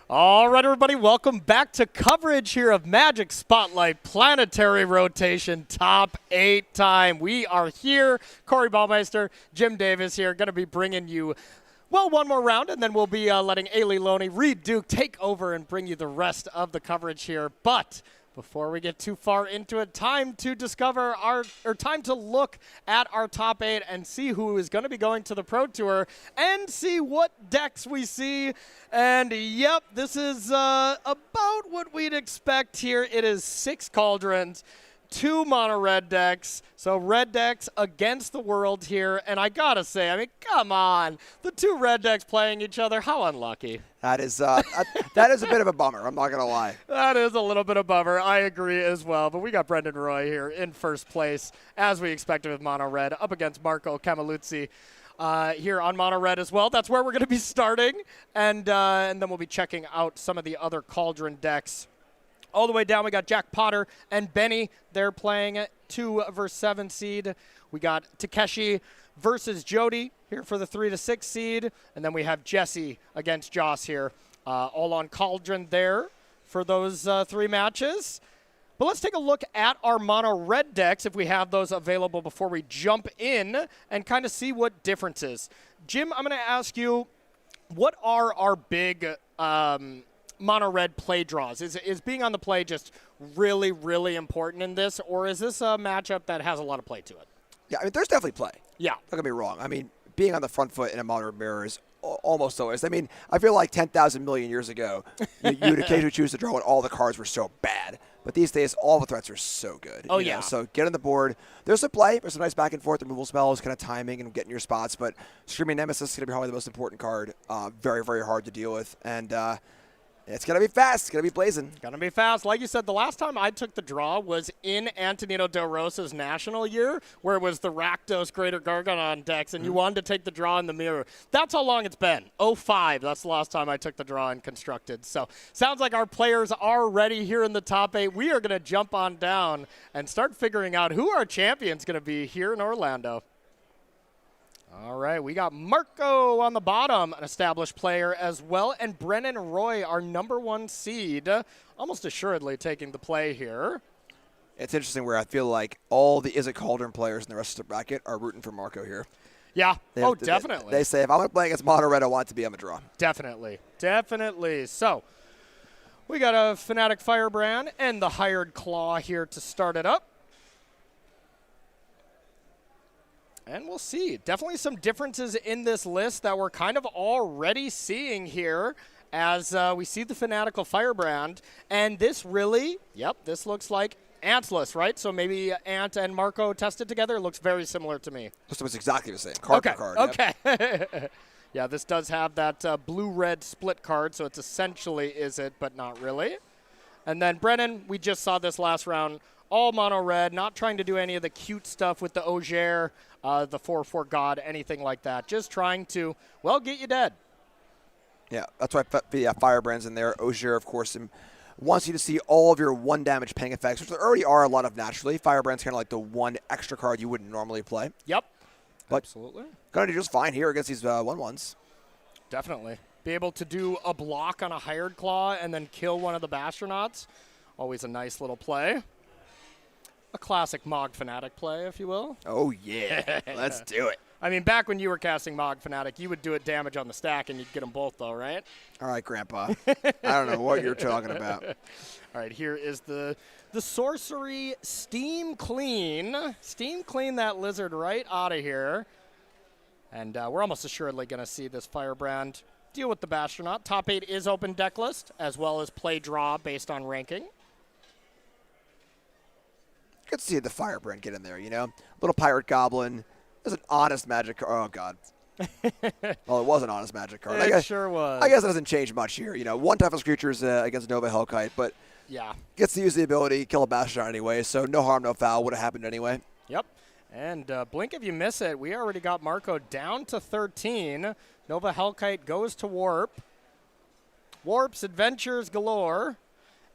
All right, everybody, welcome back to coverage here of Magic Spotlight Planetary Rotation Top 8 time. We are here, Corey Baumeister, Jim Davis here, going to be bringing you, well, one more round, and then we'll be letting Ailey Loney, Reed Duke take over and bring you the rest of the coverage here. But before we get too far into it, time to time to look at our top 8 and see who is going to be going to the Pro Tour and see what decks we see. And yep, this is about what we'd expect here. It is 6 Cauldrons, 2 mono red decks. So red decks against the world here. And I gotta say, I mean, come on. The 2 red decks playing each other, how unlucky. That is that is a bit of a bummer. I'm not going to lie. That is a little bit of bummer. I agree as well. But we got Brendan Roy here in first place, as we expected with mono red, up against Marco Camiluzzi. Here on mono red as well. That's where we're going to be starting. And then we'll be checking out some of the other Cauldron decks. All the way down, we got Jack Potter and Benny. They're playing 2 versus 7 seed. We got Takeshi versus Jody here for the 3 to 6 seed. And then we have Jesse against Joss here. All on Cauldron there for those 3 matches. But let's take a look at our mono red decks if we have those available before we jump in and kind of see what differences. Jim, I'm going to ask you, what are our big mono red play draws? Is being on the play just really, really important in this, or is this a matchup that has a lot of play to it? Yeah, I mean, there's definitely play. Yeah. Don't get me wrong. I mean, being on the front foot in a mono mirror is almost always. I mean, I feel like 10,000 million years ago, you would occasionally choose to draw when all the cards were so bad. But these days, all the threats are so good. Oh, you know? yeah. So get on the board. There's some play. There's some nice back and forth removal spells, kind of timing and getting your spots. But Screaming Nemesis is going to be probably the most important card. Very, very hard to deal with. And it's going to be fast. It's going to be blazing. Going to be fast. Like you said, the last time I took the draw was in Antonino Del Rosa's national year, where it was the Rakdos Greater Gargadon decks, and you wanted to take the draw in the mirror. That's how long it's been. 05. That's the last time I took the draw in Constructed. So sounds like our players are ready here in the top 8. We are going to jump on down and start figuring out who our champion's going to be here in Orlando. All right, we got Marco on the bottom, an established player as well, and Brennan Roy, our number 1 seed, almost assuredly taking the play here. It's interesting where I feel like all the Is It Cauldron players in the rest of the bracket are rooting for Marco here. Yeah, definitely. They say, if I'm going to play against mono red, I want it to be on the draw. Definitely, definitely. So we got a Fnatic Firebrand and the Hired Claw here to start it up. And we'll see. Definitely some differences in this list that we're kind of already seeing here as we see the Fanatical Firebrand. And this really, this looks like Antless, right? So maybe Ant and Marco tested together. It looks very similar to me. This was exactly the same. Card for card. Okay. Yep. Yeah, this does have that blue-red split card, so it's essentially Is It, but not really. And then Brennan, we just saw this last round. All mono red, not trying to do any of the cute stuff with the Ogier, the 4/4 God, anything like that. Just trying to, well, get you dead. Yeah, that's why the Firebrand's in there. Ogier, of course, wants you to see all of your 1 damage ping effects, which there already are a lot of naturally. Firebrand's kind of like the 1 extra card you wouldn't normally play. Yep, but absolutely. Going to do just fine here against these 1/1s. Definitely. Be able to do a block on a Hired Claw and then kill one of the Bastronauts. Always a nice little play. A classic Mog Fnatic play, if you will. Oh, yeah. Let's do it. I mean, back when you were casting Mog Fnatic, you would do it damage on the stack, and you'd get them both, though, right? All right, Grandpa. I don't know what you're talking about. All right, here is the Sorcery Steam Clean. Steam Clean that lizard right out of here. And we're almost assuredly going to see this Firebrand deal with the Bastronaut. Top 8 is open deck list, as well as play draw based on ranking. Good to see the Firebrand get in there, you know? Little Pirate Goblin. There's an honest magic card. Oh, God. Well, it was an honest magic card. It sure was. I guess it doesn't change much here. You know, 1 toughness creatures against Nova Hellkite, but yeah, gets to use the ability, kill a Bastion anyway, so no harm, no foul would have happened anyway. Yep. And blink if you miss it. We already got Marco down to 13. Nova Hellkite goes to Warp. Warp's adventures galore.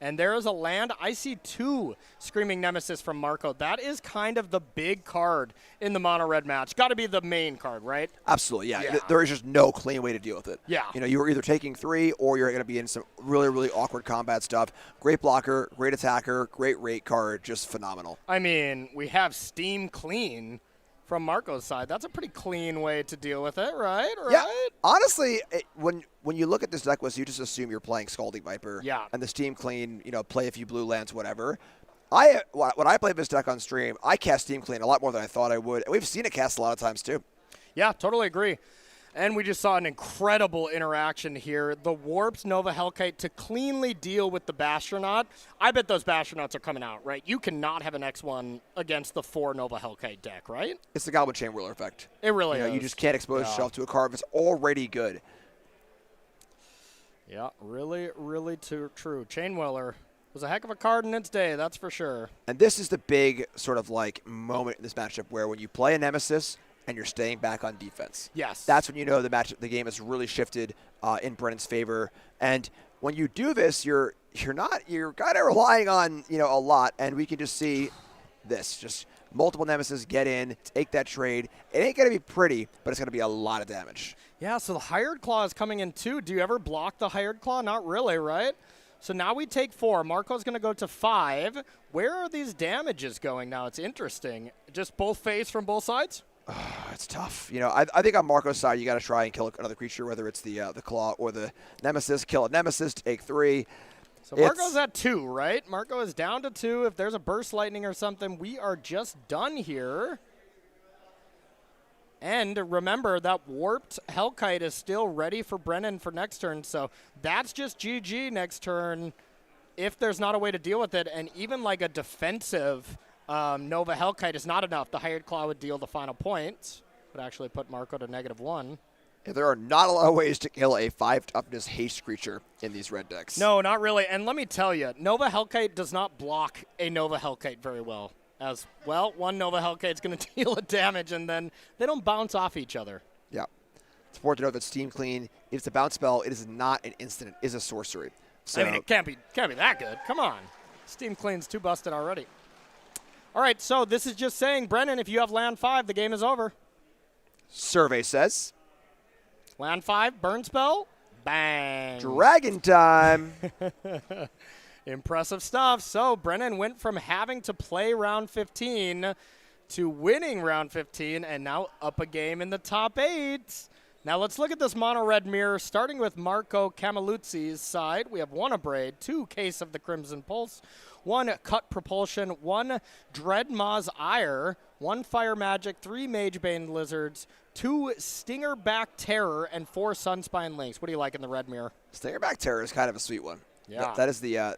And there is a land. I see 2 Screaming Nemesis from Marco. That is kind of the big card in the mono red match. Got to be the main card, right? Absolutely, yeah. There is just no clean way to deal with it. Yeah. You were either taking 3 or you're going to be in some really, really awkward combat stuff. Great blocker, great attacker, great rate card, just phenomenal. I mean, we have Steam Clean from Marco's side. That's a pretty clean way to deal with it, right? Yeah. Honestly, when you look at this deck list, you just assume you're playing Scalding Viper. Yeah. And the Steam Clean, play a few blue lands, whatever. When I play this deck on stream, I cast Steam Clean a lot more than I thought I would. And we've seen it cast a lot of times, too. Yeah, totally agree. And we just saw an incredible interaction here. The Warped Nova Hellkite to cleanly deal with the Bastronaut. I bet those Bastronauts are coming out, right? You cannot have an X1 against the 4 Nova Hellkite deck, right? It's the Goblin Chain Whirler effect. It really is. You just can't expose yourself to a card that's already good. Yeah, really, really true. Chain Whirler was a heck of a card in its day, that's for sure. And this is the big sort of like moment in this matchup where when you play a Nemesis and you're staying back on defense. Yes. That's when you know the game has really shifted in Brennan's favor. And when you do this, you're kind of relying on, a lot. And we can just see this, just multiple Nemesis get in, take that trade. It ain't going to be pretty, but it's going to be a lot of damage. Yeah, so the Hired Claw is coming in too. Do you ever block the Hired Claw? Not really, right? So now we take 4. Marco's going to go to 5. Where are these damages going now? It's interesting. Just both face from both sides? It's tough. I think on Marco's side, you got to try and kill another creature, whether it's the Claw or the Nemesis. Kill a Nemesis, take 3. So Marco's at 2, right? Marco is down to 2. If there's a Burst Lightning or something, we are just done here. And remember, that Warped Hellkite is still ready for Brennan for next turn. So that's just GG next turn if there's not a way to deal with it. And even like a defensive Nova Hellkite is not enough. The Hired Claw would deal the final points. Would actually put Marco to -1. Yeah, there are not a lot of ways to kill a 5 toughness haste creature in these red decks. No, not really. And let me tell you, Nova Hellkite does not block a Nova Hellkite very well. As well, one Nova Hellkite is going to deal a damage, and then they don't bounce off each other. Yeah. It's important to know that Steam Clean, if it's a bounce spell, it is not an instant. It is a sorcery. So, I mean, it can't be that good. Come on. Steam Clean's too busted already. All right, so this is just saying, Brennan, if you have land 5, the game is over. Survey says. Land 5, burn spell, bang. Dragon time. Impressive stuff. So Brennan went from having to play round 15 to winning round 15 and now up a game in the top 8. Now let's look at this mono red mirror, starting with Marco Camiluzzi's side. We have 1 Abrade, 2 Case of the Crimson Pulse, 1 Cut Propulsion, 1 Dreadmaw's Ire, 1 Fire Magic, 3 Magebane Lizards, 2 Stingerback Terror, and 4 Sunspine Links. What do you like in the red mirror? Stingerback Terror is kind of a sweet one. Yeah. That is the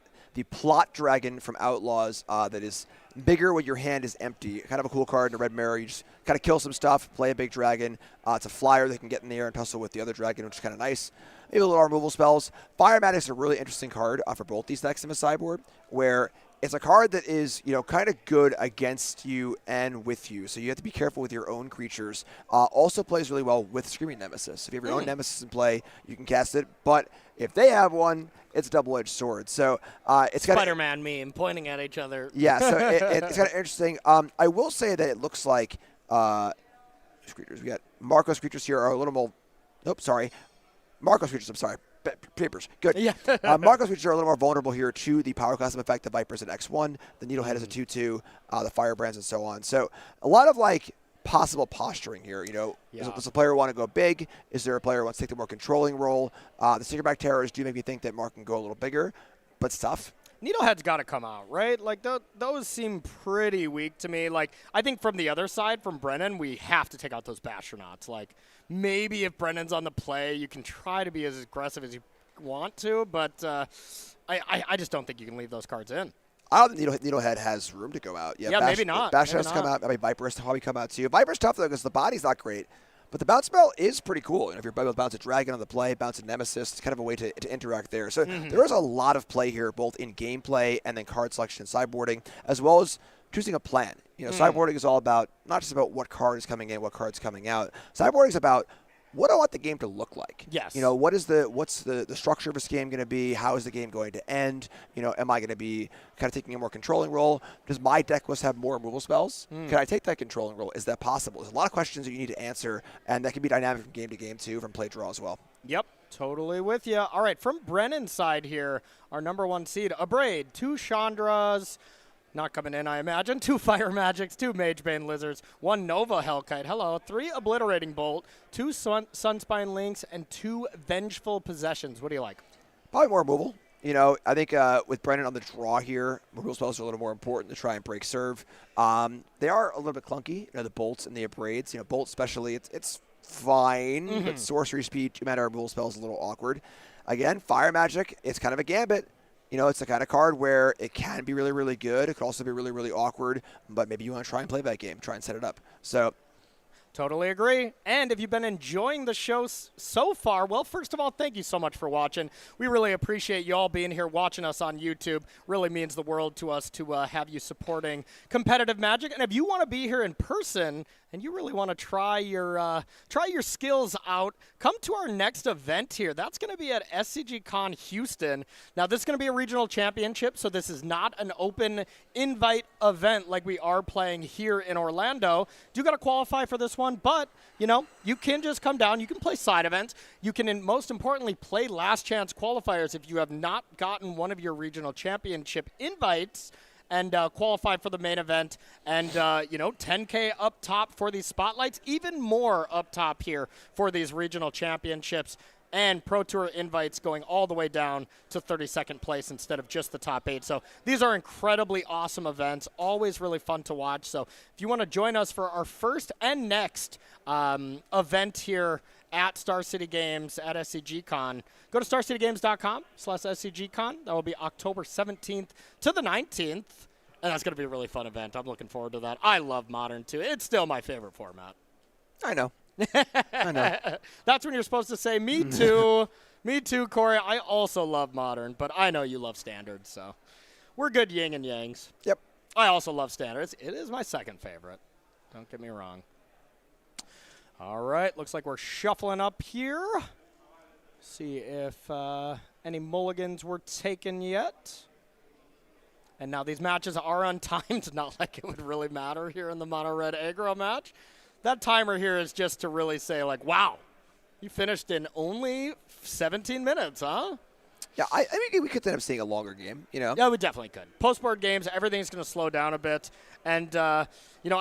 plot dragon from Outlaws that is bigger when your hand is empty. Kind of a cool card in a red mirror. You just kind of kill some stuff, play a big dragon. It's a flyer that can get in the air and tussle with the other dragon, which is kind of nice. Maybe a little removal spells. Fire Magic is a really interesting card for both these decks in the sideboard, where it's a card that is, kind of good against you and with you. So you have to be careful with your own creatures. Also plays really well with Screaming Nemesis. If you have your own Nemesis in play, you can cast it. But if they have one, it's a double-edged sword. So it's kind of Spider-Man meme pointing at each other. Yeah, so it's kind of interesting. I will say that it looks like creatures. We got Marco's creatures here are a little more. Nope, sorry. Marco's creatures. I'm sorry. Papers. Good. Yeah. Marco's creatures are a little more vulnerable here to the power custom effect. The Viper's at X1. The Needlehead is a 2/2. The Firebrands and so on. So a lot of possible posturing here. Does a player want to go big? Is there a player who wants to take the more controlling role? The Stingerback Terrors do make me think that Mark can go a little bigger, but it's tough. Needlehead's got to come out, right? Those seem pretty weak to me. I think from the other side, from Brennan, we have to take out those Bastronauts. Maybe if Brennan's on the play, you can try to be as aggressive as you want to, but I just don't think you can leave those cards in. I don't think Needlehead has room to go out. Yeah, maybe not. Bash has to come out. I mean, Viper has to probably come out too. Viper's tough, though, because the body's not great. But the bounce spell is pretty cool. If you're able to bounce a dragon on the play, bounce a Nemesis, it's kind of a way to interact there. So there is a lot of play here, both in gameplay and then card selection and sideboarding, as well as choosing a plan. Sideboarding is all about, not just about what card is coming in, what card's coming out. Sideboarding is about what do I want the game to look like? Yes. What's the structure of this game going to be? How is the game going to end? Am I going to be kind of taking a more controlling role? Does my deck list have more removal spells? Can I take that controlling role? Is that possible? There's a lot of questions that you need to answer, and that can be dynamic from game to game too, from play draw as well. Yep, totally with you. All right, from Brennan's side here, our number 1 seed, Abrade, 2 Chandras, not coming in, I imagine, 2 Fire Magics, 2 Magebane Lizards, 1 Nova Hellkite, hello, 3 Obliterating Bolt, 2 Sunspine Lynx, and 2 Vengeful Possessions. What do you like? Probably more removal. I think with Brennan on the draw here, removal spells are a little more important to try and break serve. They are a little bit clunky, the bolts and the abrades. Bolt especially, it's fine, but sorcery speed, no matter removal spells, is a little awkward. Again, Fire Magic, it's kind of a gambit. It's the kind of card where it can be really, really good. It could also be really, really awkward, but maybe you want to try and play that game, try and set it up. So, totally agree. And if you've been enjoying the show so far, well, first of all, thank you so much for watching. We really appreciate you all being here watching us on YouTube. Really means the world to us to have you supporting competitive Magic. And if you want to be here in person and you really want to try your skills out, come to our next event here. That's going to be at SCG Con Houston. Now, this is going to be a regional championship, so this is not an open invite event like we are playing here in Orlando. You got to qualify for this one, but you can just come down. You can play side events. You can, and most importantly, play last chance qualifiers if you have not gotten one of your regional championship invites and qualify for the main event. And, $10K up top for these spotlights, even more up top here for these regional championships, and Pro Tour invites going all the way down to 32nd place instead of just the top 8. So these are incredibly awesome events, always really fun to watch. So if you want to join us for our first and next event here at Star City Games at SCG Con, go to starcitygames.com/SCGCon. That will be October 17th to the 19th. And that's going to be a really fun event. I'm looking forward to that. I love Modern, too. It's still my favorite format. I know. I know. That's when you're supposed to say, me too. Me too, Corey. I also love Modern, but I know you love Standard, so we're good yin and yangs. Yep. I also love Standard. It is my second favorite. Don't get me wrong. All right. Looks like we're shuffling up here. See if any mulligans were taken yet. And now these matches are untimed, not like it would really matter here in the mono-red aggro match. That timer here is just to really say, like, wow, you finished in only 17 minutes, huh? Yeah, I think we could end up seeing a longer game, Yeah, we definitely could. Post-board games, everything's going to slow down a bit. And, I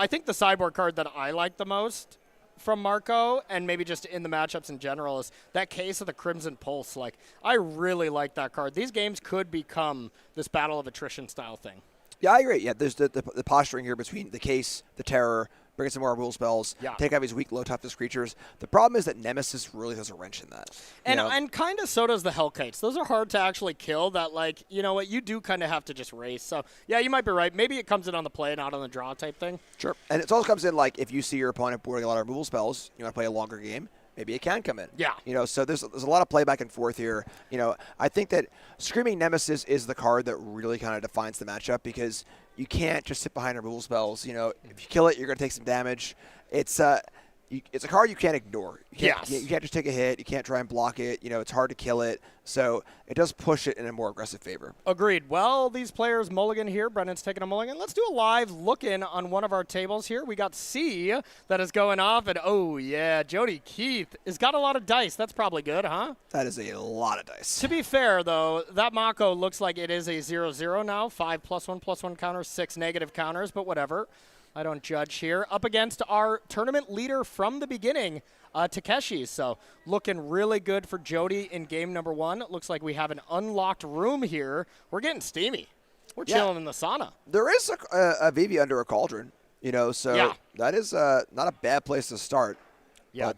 think the sideboard card that I like the most from Marco, and maybe just in the matchups in general, is that case of the Crimson Pulse. Like, I really like that card. These games could become this battle of attrition style thing. Yeah, I agree. Yeah, there's the posturing here between the case, the terror, bring some more rule spells, take out these weak, low toughness creatures. The problem is that Nemesis really throws a wrench in that. And kind of so does the Hellkites. Those are hard to actually kill that, like, you know what, you do kind of have to just race. So, yeah, you might be right. Maybe it comes in on the play, not on the draw type thing. Sure. And it also comes in, like, if you see your opponent boarding a lot of removal spells, you want to play a longer game, maybe it can come in. Yeah. So there's a lot of play back and forth here. I think that Screaming Nemesis is the card that really kind of defines the matchup because you can't just sit behind removal spells. If you kill it, you're going to take some damage. It's a card you can't ignore. You can't just take a hit. You can't try and block it. It's hard to kill it. So it does push it in a more aggressive favor. Agreed. Well, these players mulligan here. Brendan's taking a mulligan. Let's do a live look-in on one of our tables here. We got C that is going off. And, oh, yeah, Jody Keith has got a lot of dice. That's probably good, huh? That is a lot of dice. To be fair, though, that Mako looks like it is a 0-0 now. 5 +1/+1 counters, 6 negative counters, but whatever. I don't judge here. Up against our tournament leader from the beginning, Takeshi. So looking really good for Jody in game number 1. It looks like we have an unlocked room here. We're getting steamy. We're chilling in the sauna. There is a VV under a cauldron, so that is not a bad place to start. Yeah,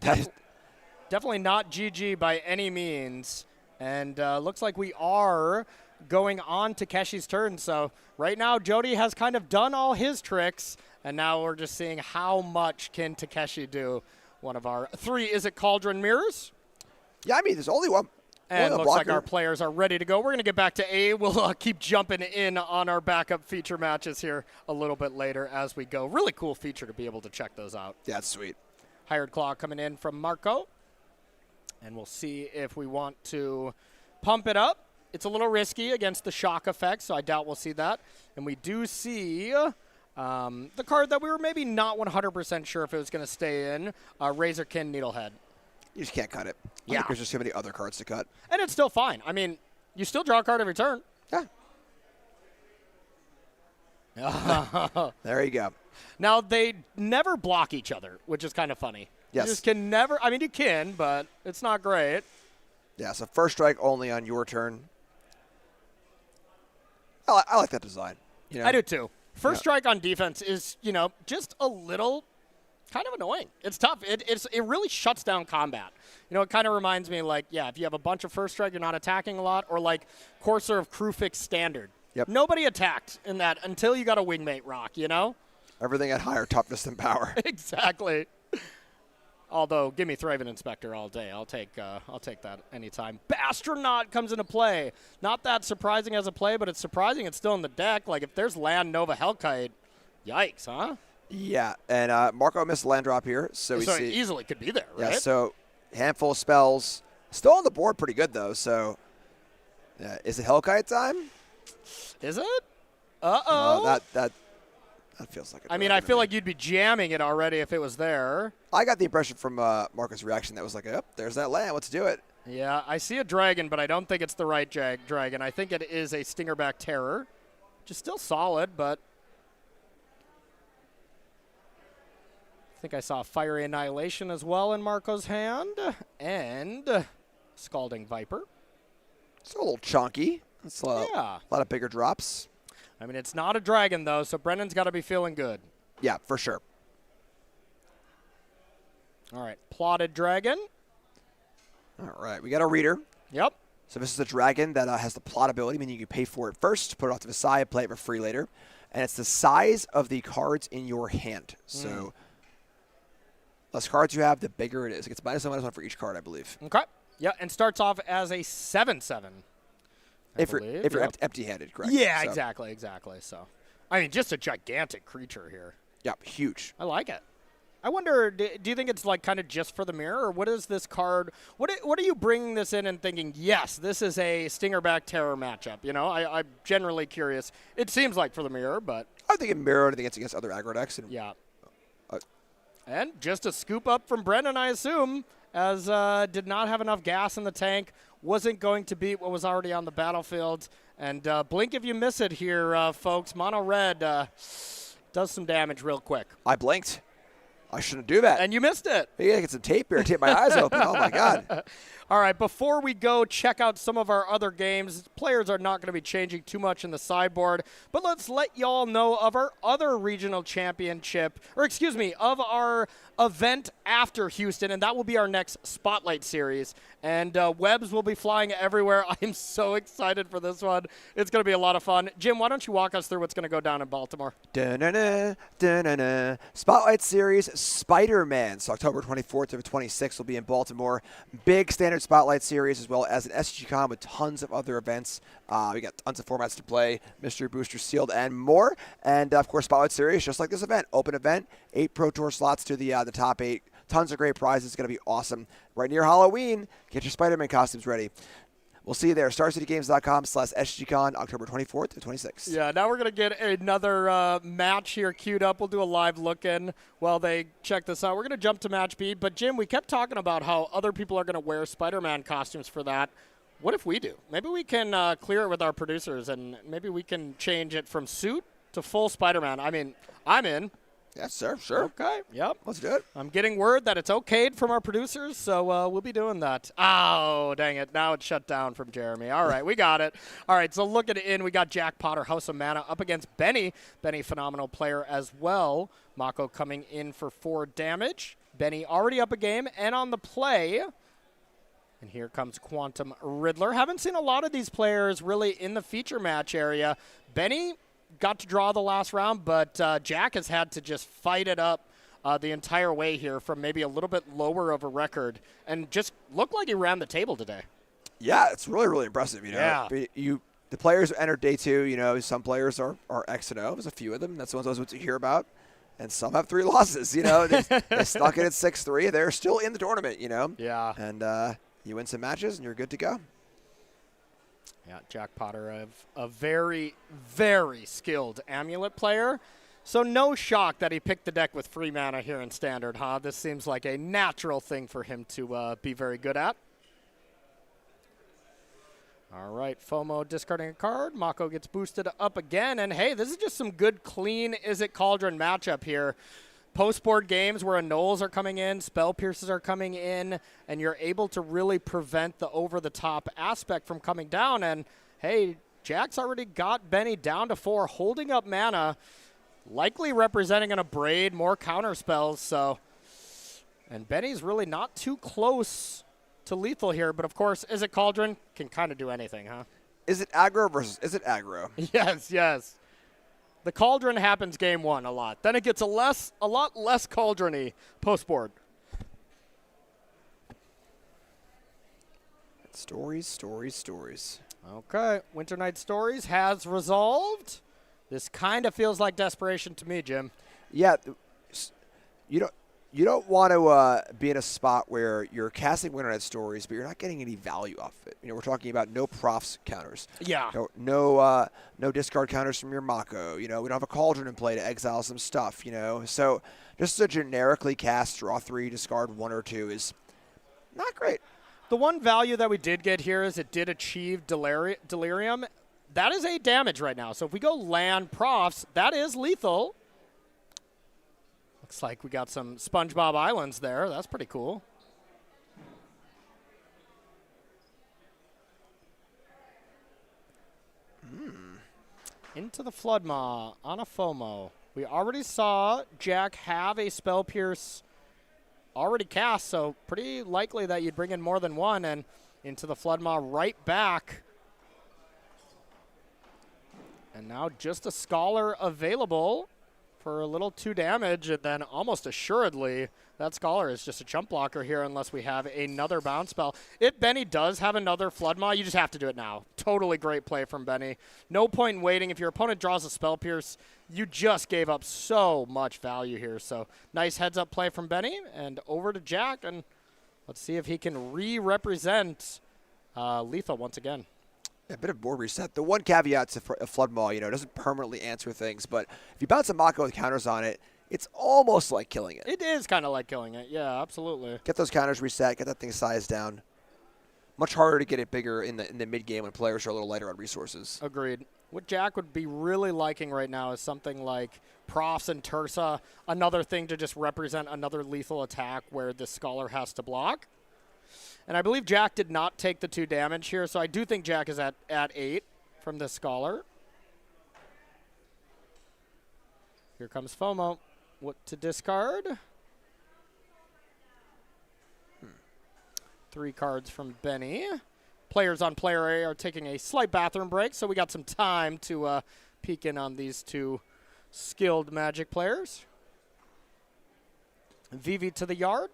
definitely not GG by any means. And looks like we are going on Takeshi's turn. So right now, Jody has kind of done all his tricks. And now we're just seeing how much can Takeshi do. One of our 3, is it Cauldron Mirrors? Yeah, I mean, there's only one. And it looks like our players are ready to go. We're going to get back to A. We'll keep jumping in on our backup feature matches here a little bit later as we go. Really cool feature to be able to check those out. Yeah, that's sweet. Hired Claw coming in from Marco. And we'll see if we want to pump it up. It's a little risky against the shock effect, so I doubt we'll see that. And we do see the card that we were maybe not 100% sure if it was going to stay in, Razorkin Needlehead. You just can't cut it. I Yeah. think there's just too many other cards to cut. And it's still fine. I mean, you still draw a card every turn. Yeah. There you go. Now, they never block each other, which is kind of funny. Yes. You just can never, I mean, you can, but it's not great. Yeah, so first strike only on your turn. I like that design. You know? I do too. First strike on defense is, just a little kind of annoying. It's tough. It really shuts down combat. It kind of reminds me if you have a bunch of first strike, you're not attacking a lot, or like Courser of Krufix Standard. Yep. Nobody attacked in that until you got a Wingmate Rock, Everything at higher toughness than power. Exactly. Although, give me Thraven Inspector all day. I'll take that anytime. Bastronaut comes into play. Not that surprising as a play, but it's surprising it's still in the deck. Like, if there's land Nova Hellkite, yikes, huh? Yeah, and Marco missed the land drop here, so we see. It easily could be there, right? Yeah, so handful of spells. Still on the board pretty good, though, so is it Hellkite time? Is it? Uh-oh. That feels like it. I mean, I feel like you'd be jamming it already if it was there. I got the impression from Marco's reaction that was like, there's that land. Let's do it. Yeah, I see a dragon, but I don't think it's the right dragon. I think it is a Stingerback Terror, which is still solid, but I think I saw Fiery Annihilation as well in Marco's hand, and Scalding Viper. It's a little chunky. It's a lot of bigger drops. I mean, it's not a dragon, though, so Brennan's got to be feeling good. Yeah, for sure. All right, Plotted Dragon. All right, we got a reader. Yep. So this is a dragon that has the plot ability, meaning you can pay for it first, put it off to the side, play it for free later. And it's the size of the cards in your hand. So less cards you have, the bigger it is. It gets -1/-1 for each card, I believe. Okay. Yeah, and starts off as a 7/7. If you're empty-handed, correct? Yeah, so. exactly. So, I mean, just a gigantic creature here. Yeah, huge. I like it. I wonder, do you think it's like kind of just for the mirror, or what is this card? What are you bringing this in and thinking, yes, this is a Stingerback Terror matchup? I'm generally curious. It seems like for the mirror, but I think it mirrored. I think it's against other aggro decks. And, yeah. And just a scoop up from Brendan, I assume, as did not have enough gas in the tank, wasn't going to beat what was already on the battlefield. And blink if you miss it here, folks. Mono Red does some damage real quick. I blinked. I shouldn't do that. And you missed it. I gotta get some tape here. Tape my eyes open. Oh, my God. All right, before we go check out some of our other games, players are not going to be changing too much in the sideboard, but let's let y'all know of our other regional championship, of our event after Houston, and that will be our next Spotlight Series. And webs will be flying everywhere. I'm so excited for this one. It's going to be a lot of fun. Jim, why don't you walk us through what's going to go down in Baltimore? Da-na-na, da-na-na. Spotlight Series Spider-Man. So October 24th to 26th will be in Baltimore. Big standard Spotlight Series, as well as an SCG Con with tons of other events. We got tons of formats to play, Mystery Booster, Sealed, and more. And, of course, Spotlight Series, just like this event. Open event, 8 Pro Tour slots to the top 8. Tons of great prizes. It's going to be awesome. Right near Halloween, get your Spider-Man costumes ready. We'll see you there. StarCityGames.com/SGCon, October 24th to 26th. Yeah, now we're going to get another match here queued up. We'll do a live look-in while they check this out. We're going to jump to match B. But, Jim, we kept talking about how other people are going to wear Spider-Man costumes for that. What if we do? Maybe we can clear it with our producers, and maybe we can change it from suit to full Spider-Man. I mean, I'm in. Yes, sir. Sure. Okay. Yep. Let's do it. I'm getting word that it's okayed from our producers, so we'll be doing that. Oh, dang it. Now it's shut down from Jeremy. All right, we got it. All right, so look at it in. We got Jack Potter, House of Mana, up against Benny. Benny, phenomenal player as well. Mako coming in for 4 damage. Benny already up a game and on the play. And here comes Quantum Riddler. Haven't seen a lot of these players really in the feature match area. Benny got to draw the last round, but Jack has had to just fight it up the entire way here from maybe a little bit lower of a record and just looked like he ran the table today. Yeah, it's really, really impressive. Yeah. The players who entered day 2, some players are X and O. There's a few of them. That's the ones to hear about. And some have 3 losses, They snuck in at 6-3. They're still in the tournament, Yeah. And You win some matches, and you're good to go. Yeah, Jack Potter, a very, very skilled Amulet player. So no shock that he picked the deck with free mana here in Standard, huh? This seems like a natural thing for him to be very good at. All right, FOMO discarding a card. Mako gets boosted up again. And, hey, this is just some good, clean Izzet Cauldron matchup here. Post-board games where Annuls are coming in, Spell Pierces are coming in, and you're able to really prevent the over-the-top aspect from coming down. And, hey, Jack's already got Benny down to 4, holding up mana, likely representing an Abrade, more counter spells. So, and Benny's really not too close to lethal here, but of course, Izzet Cauldron can kind of do anything, huh? Is it aggro versus is it aggro? Yes, yes. The Cauldron happens game 1 a lot. Then it gets a lot less Cauldron-y post-board. Stories, stories, stories. Okay, Winter Night Stories has resolved. This kind of feels like desperation to me, Jim. Yeah, you don't want to be in a spot where you're casting Winter Night Stories, but you're not getting any value off of it. We're talking about no profs counters. Yeah. No discard counters from your Mako. We don't have a Cauldron in play to exile some stuff. So just to generically cast draw 3, discard 1 or 2 is not great. The one value that we did get here is it did achieve Delirium. That is 8 damage right now. So if we go land profs, that is lethal. Looks like we got some SpongeBob Islands there. That's pretty cool. Into the Floodmaw on a FOMO. We already saw Jack have a Spell Pierce already cast, so pretty likely that you'd bring in more than one, and into the Floodmaw right back. And now just a Scholar available for a little 2 damage, and then almost assuredly that Scholar is just a chump blocker here unless we have another bounce spell. If Benny does have another Floodmaw, you just have to do it now. Totally great play from Benny. No point in waiting. If your opponent draws a Spell Pierce, you just gave up so much value here. So nice heads-up play from Benny, and over to Jack, and let's see if he can re-represent lethal once again. A bit of board reset. The one caveat to Floodmaw, it doesn't permanently answer things, but if you bounce a Mako with counters on it, it's almost like killing it. It is kind of like killing it. Yeah, absolutely. Get those counters reset. Get that thing sized down. Much harder to get it bigger in the mid game when players are a little lighter on resources. Agreed. What Jack would be really liking right now is something like Profs and Tursa, another thing to just represent another lethal attack where the Scholar has to block. And I believe Jack did not take the 2 damage here, so I do think Jack is at 8 from the Scholar. Here comes FOMO. What to discard? 3 cards from Benny. Players on player A are taking a slight bathroom break, so we got some time to peek in on these 2 skilled Magic players. Vivi to the yard.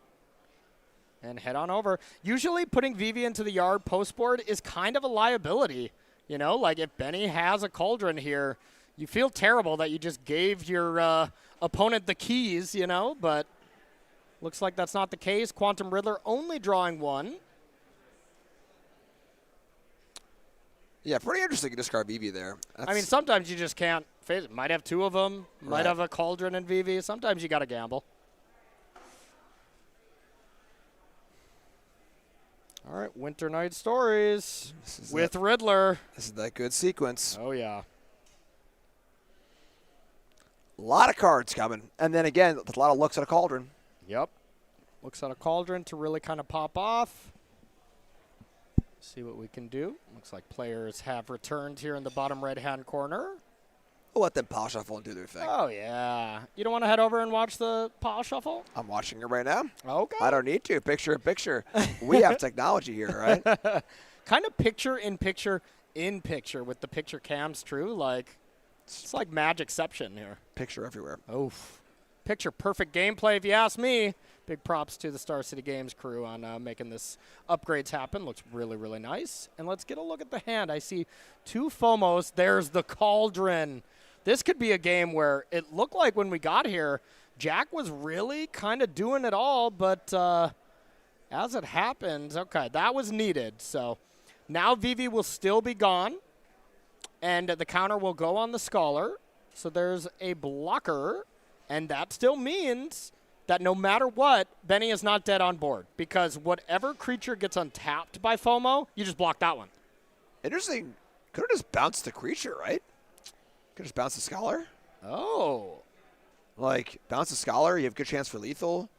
And head on over. Usually putting Vivi into the yard post-board is kind of a liability. Like if Benny has a Cauldron here, you feel terrible that you just gave your opponent the keys, but looks like that's not the case. Quantum Riddler only drawing 1. Yeah, pretty interesting to discard Vivi there. I mean, sometimes you just can't face it. Might have 2 of them. Might have a Cauldron and Vivi. Sometimes you got to gamble. All right, Winter Night Stories with Riddler. This is that good sequence. Oh, yeah. A lot of cards coming. And then again, a lot of looks at a Cauldron. Yep. Looks at a Cauldron to really kind of pop off. See what we can do. Looks like players have returned here in the bottom right-hand corner. We'll let them pile shuffle and do their thing. Oh, yeah. You don't want to head over and watch the pile shuffle? I'm watching it right now. Okay. I don't need to. Picture in picture. We have technology here, right? Kind of picture in picture in picture with the picture cams, true. Like, it's like Magicception here. Picture everywhere. Oof. Picture perfect gameplay, if you ask me. Big props to the Star City Games crew on making this upgrades happen. Looks really, really nice. And let's get a look at the hand. I see 2 FOMOs. There's the Cauldron. This could be a game where it looked like when we got here, Jack was really kind of doing it all, but as it happens, okay, that was needed. So now Vivi will still be gone, and the counter will go on the Scholar. So there's a blocker, and that still means that no matter what, Benny is not dead on board, because whatever creature gets untapped by FOMO, you just block that one. Interesting. Could have just bounced the creature, right? Could have just bounced the Scholar. Oh. Like, bounce the Scholar, you have a good chance for lethal.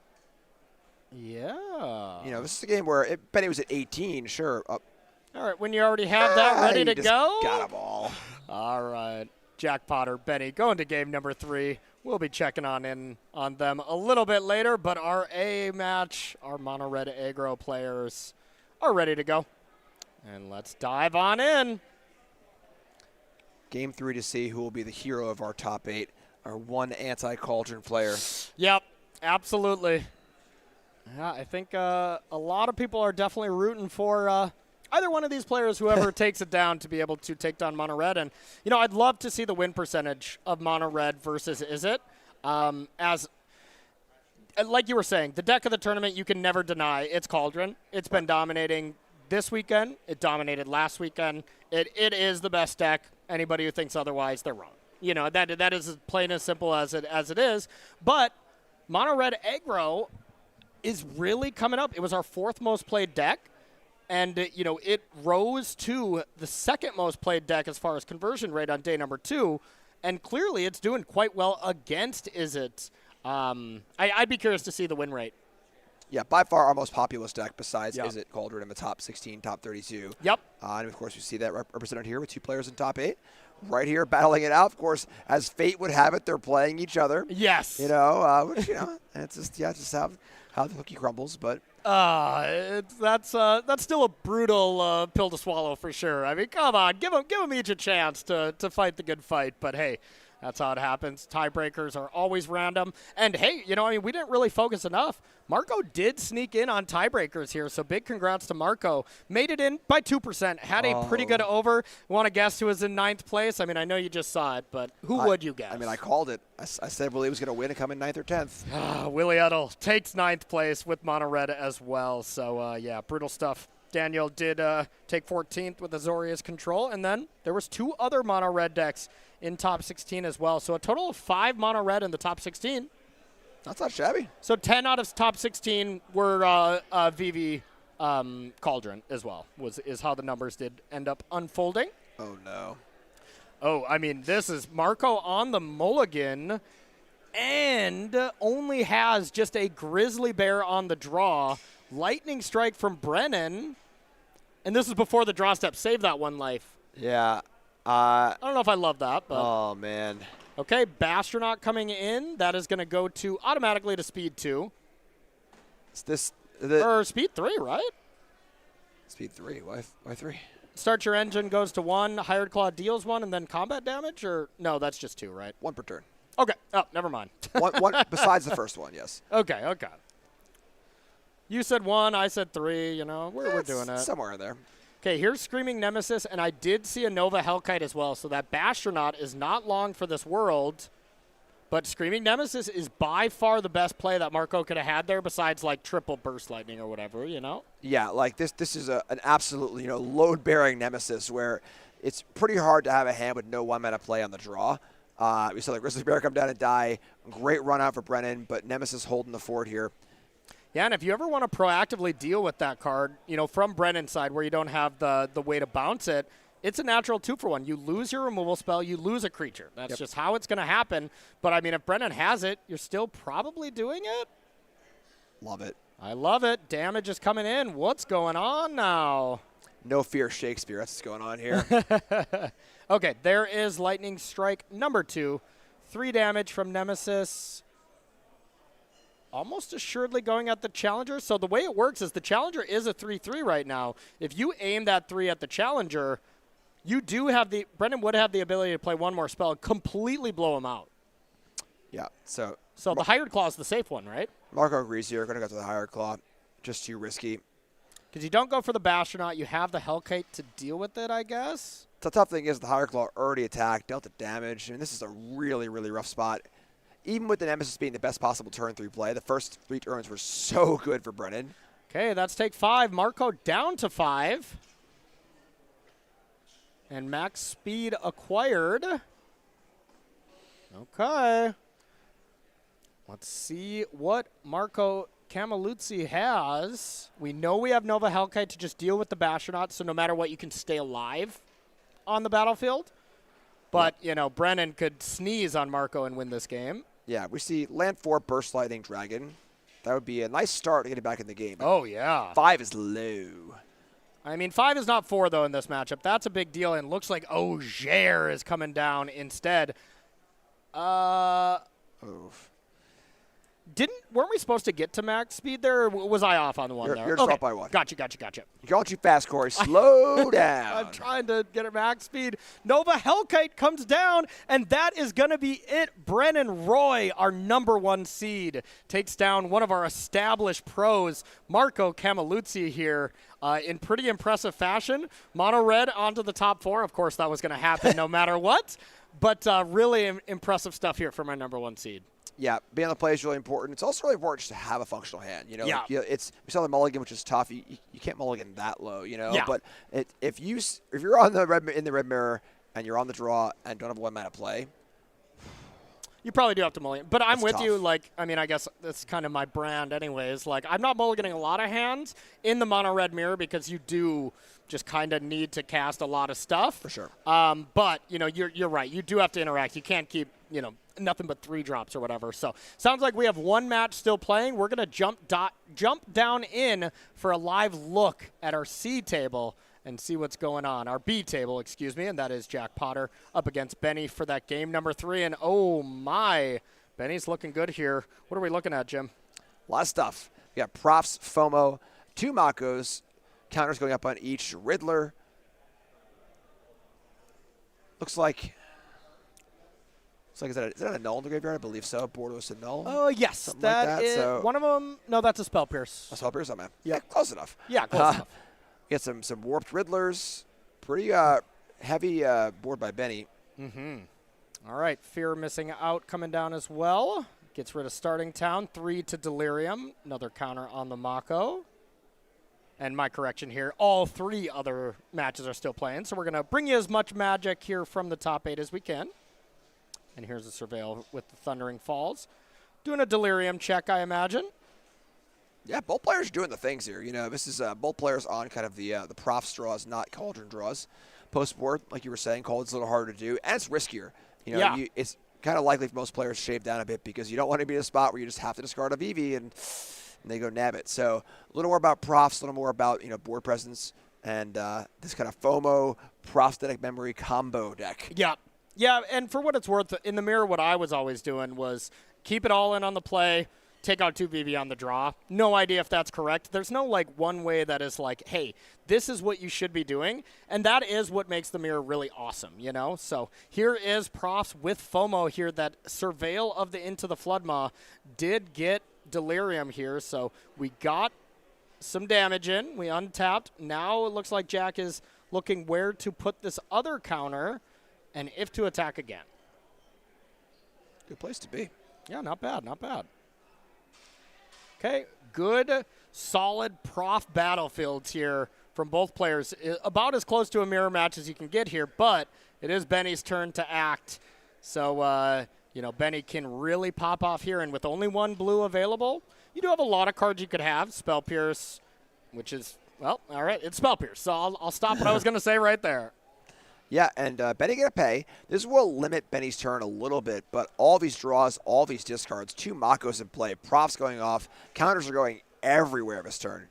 Yeah. You know, this is a game where Benny was at 18, sure. All right, when you already have that ready to go. Got them all. All right. Jack Potter, Benny, going to game number 3. We'll be checking in on them a little bit later, but our A match, our mono red aggro players are ready to go. And let's dive on in. Game 3 to see who will be the hero of our top 8, our one anti-Cauldron player. Yep, absolutely. Yeah, I think a lot of people are definitely rooting for either one of these players, whoever takes it down, to be able to take down mono red. And, you know, I'd love to see the win percentage of mono red versus Izzet. As like you were saying, the deck of the tournament, you can never deny it's Cauldron. It's been dominating this weekend. It dominated last weekend. It is the best deck. Anybody who thinks otherwise, they're wrong. You know, that is as plain and simple as it is. But mono red aggro is really coming up. It was our 4th most played deck. And, you know, it rose to the 2nd most played deck as far as conversion rate on day number 2. And clearly it's doing quite well against Izzet. I'd be curious to see the win rate. Yeah, by far our most populous deck besides Izzet Cauldron in the top 16, top 32. Yep. And, of course, we see that represented here with 2 players in top 8. Right here battling it out. Of course, as fate would have it, they're playing each other. Yes. You know, which, you know, it's just, just how the cookie crumbles. But that's still a brutal pill to swallow for sure. I mean, come on, give them each a chance to fight the good fight. But hey, that's how it happens. Tiebreakers are always random. And hey, you know, I mean, we didn't really focus enough. Marco did sneak in on tiebreakers here, so big congrats to Marco. Made it in by 2%. Had a pretty good over. Want to guess who was in 9th place? I mean, I know you just saw it, but who would you guess? I mean, I called it. I said Willie was going to win and come in 9th or 10th. Willie Uddle takes 9th place with mono red as well. So, yeah, brutal stuff. Daniel did take 14th with Azorius Control, and then there was 2 other mono red decks in top 16 as well. So a total of 5 mono red in the top 16. That's not shabby. So 10 out of top 16 were VV Cauldron as well, is how the numbers did end up unfolding. Oh, no. Oh, I mean, this is Marco on the mulligan and only has just a Grizzly Bear on the draw. Lightning Strike from Brennan. And this is before the draw step. Save that 1 life. Yeah. I don't know if I love that, but. Oh, man. Okay, Bastronaut coming in. That is going to go to automatically to speed 2. Or speed 3, right? Speed 3. Why 3? Start your engine goes to 1. Hired Claw deals 1, and then combat damage? Or no, that's just 2, right? 1 per turn. Okay. Oh, never mind. one besides the first one, yes. Okay. You said 1, I said 3. You know, we're doing it. Somewhere in there. Okay, here's Screaming Nemesis, and I did see a Nova Hellkite as well, so that Bastronaut is not long for this world. But Screaming Nemesis is by far the best play that Marco could have had there, besides like triple Burst Lightning or whatever, you know? Yeah, like this is an absolutely, load-bearing Nemesis where it's pretty hard to have a hand with no 1-mana play on the draw. We saw the Grizzly Bear come down and die. Great run out for Brennan, but Nemesis holding the fort here. Yeah, and if you ever want to proactively deal with that card, from Brennan's side where you don't have the way to bounce it, it's a natural 2-for-1. You lose your removal spell, you lose a creature. That's just how it's going to happen. But, I mean, if Brennan has it, you're still probably doing it. Love it. I love it. Damage is coming in. What's going on now? No fear, Shakespeare. That's what's going on here. Okay, there is Lightning Strike number 2. 3 damage from Nemesis. Almost assuredly going at the Challenger. So the way it works is the Challenger is a 3/3 right now. If you aim that 3 at the Challenger, you do have Brendan would have the ability to play 1 more spell and completely blow him out. Yeah, so the Hired Claw is the safe one, right? Marco agrees here. Going to go to the Hired Claw. Just too risky. Because you don't go for the Bastronaut. You have the Hellkite to deal with it, I guess. The tough thing is the Hired Claw already attacked, dealt the damage. I mean, this is a really, really rough spot. Even with the Nemesis being the best possible turn 3 play, the first 3 turns were so good for Brennan. Okay, that's take 5. Marco down to 5. And max speed acquired. Okay. Let's see what Marco Camiluzzi has. We know we have Nova Hellkite to just deal with the Bastronauts, so no matter what, you can stay alive on the battlefield. But, you know, Brennan could sneeze on Marco and win this game. Yeah, we see land 4 Burst Lightning Dragon. That would be a nice start to get it back in the game. Oh, yeah. 5 is low. I mean, 5 is not 4, though, in this matchup. That's a big deal, and looks like Auger is coming down instead. Oof. Weren't we supposed to get to max speed there, or was I off on the one there? You're just off by 1. Gotcha. You're going too fast, Corey. Slow down. I'm trying to get it max speed. Nova Hellkite comes down, and that is going to be it. Brennan Roy, our number 1 seed, takes down one of our established pros, Marco Camiluzzi here, in pretty impressive fashion. Mono red onto the top 4. Of course, that was going to happen no matter what, but really impressive stuff here for my number 1 seed. Yeah, being on the play is really important. It's also really important just to have a functional hand. You know, Yeah. like, we saw the mulligan, which is tough. You can't mulligan that low, you know. Yeah. But if you're on the in the red mirror and you're on the draw and don't have 1 mana play, You probably do have to mulligan. But I'm That's with tough. you. Like, I mean, I guess that's kind of my brand anyways. Like, I'm not mulliganing a lot of hands in the mono red mirror because you do just kind of need to cast a lot of stuff. For sure. But, you know, you're right. You do have to interact. You can't keep, you know, nothing but 3 drops or whatever. So sounds like we have 1 match still playing. We're going to jump down in for a live look at our C table and see what's going on. Our B table, excuse me, and that is Jack Potter up against Benny for that game number 3. And oh my, Benny's looking good here. What are we looking at, Jim? A lot of stuff. We got Profs, FOMO, 2 Makos, counters going up on each. Riddler. Looks like, is that a null in the graveyard? I believe so. Bordeaux a null. Oh, yes. Something like that, is so- one of them. No, that's a Spell Pierce. That's all on man. Yeah. Yeah, close enough. Yeah, close enough. Get some warped Riddlers. Pretty heavy board by Benny. All right, Fear missing out coming down as well. Gets rid of Starting Town. 3 to Delirium. Another counter on the Mako. And my correction here, all 3 other matches are still playing. So we're going to bring you as much magic here from the top 8 as we can. And here's a Surveil with the Thundering Falls. Doing a Delirium check, I imagine. Yeah, both players are doing the things here. You know, this is both players on kind of the Profs draws, not Cauldron draws. Post board, like you were saying, Cauldron's a little harder to do, and it's riskier. You know, Yeah. It's kind of likely for most players to shave down a bit because you don't want to be in a spot where you just have to discard a VV and they go nab it. So a little more about Profs, a little more about, you know, board presence, and this kind of FOMO prosthetic memory combo deck. Yeah. Yeah, and for what it's worth, in the mirror, what I was always doing was keep it all in on the play, take out 2 VV on the draw. No idea if that's correct. There's no, like, one way that is like, hey, this is what you should be doing. And that is what makes the mirror really awesome, you know? So here is Profs with FOMO here. That Surveil of the Into the Floodmaw did get Delirium here. So we got some damage in. We untapped. Now it looks like Jack is looking where to put this other counter and if to attack again. Good place to be. Yeah, not bad, not bad. Okay, good, solid prof battlefields here from both players. About as close to a mirror match as you can get here, but it is Benny's turn to act. So, you know, Benny can really pop off here, and with only 1 blue available, you do have a lot of cards you could have. Spell Pierce, which is, well, all right, it's Spell Pierce, so I'll stop what I was going to say right there. Yeah, and Benny going to pay. This will limit Benny's turn a little bit, but all these draws, all these discards, 2 Makos in play, Profs going off, counters are going everywhere this turn.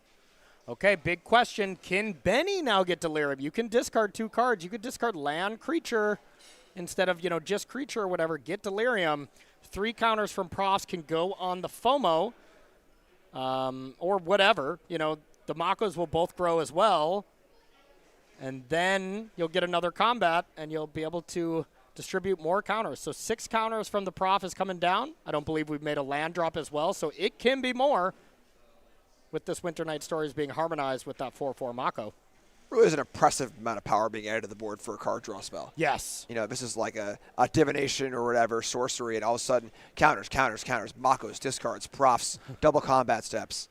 Okay, big question. Can Benny now get Delirium? You can discard 2 cards. You could discard land, creature, instead of, you know, just creature or whatever. Get Delirium. 3 counters from Profs can go on the FOMO or whatever. You know, the Makos will both grow as well. And then you'll get another combat, and you'll be able to distribute more counters. So 6 counters from the Prof is coming down. I don't believe we've made a land drop as well, so it can be more with this Winter Night Stories being harmonized with that 4/4 Mako. Really is an impressive amount of power being added to the board for a card draw spell. Yes. You know, this is like a divination or whatever, sorcery, and all of a sudden counters, Makos, discards, Profs, double combat steps.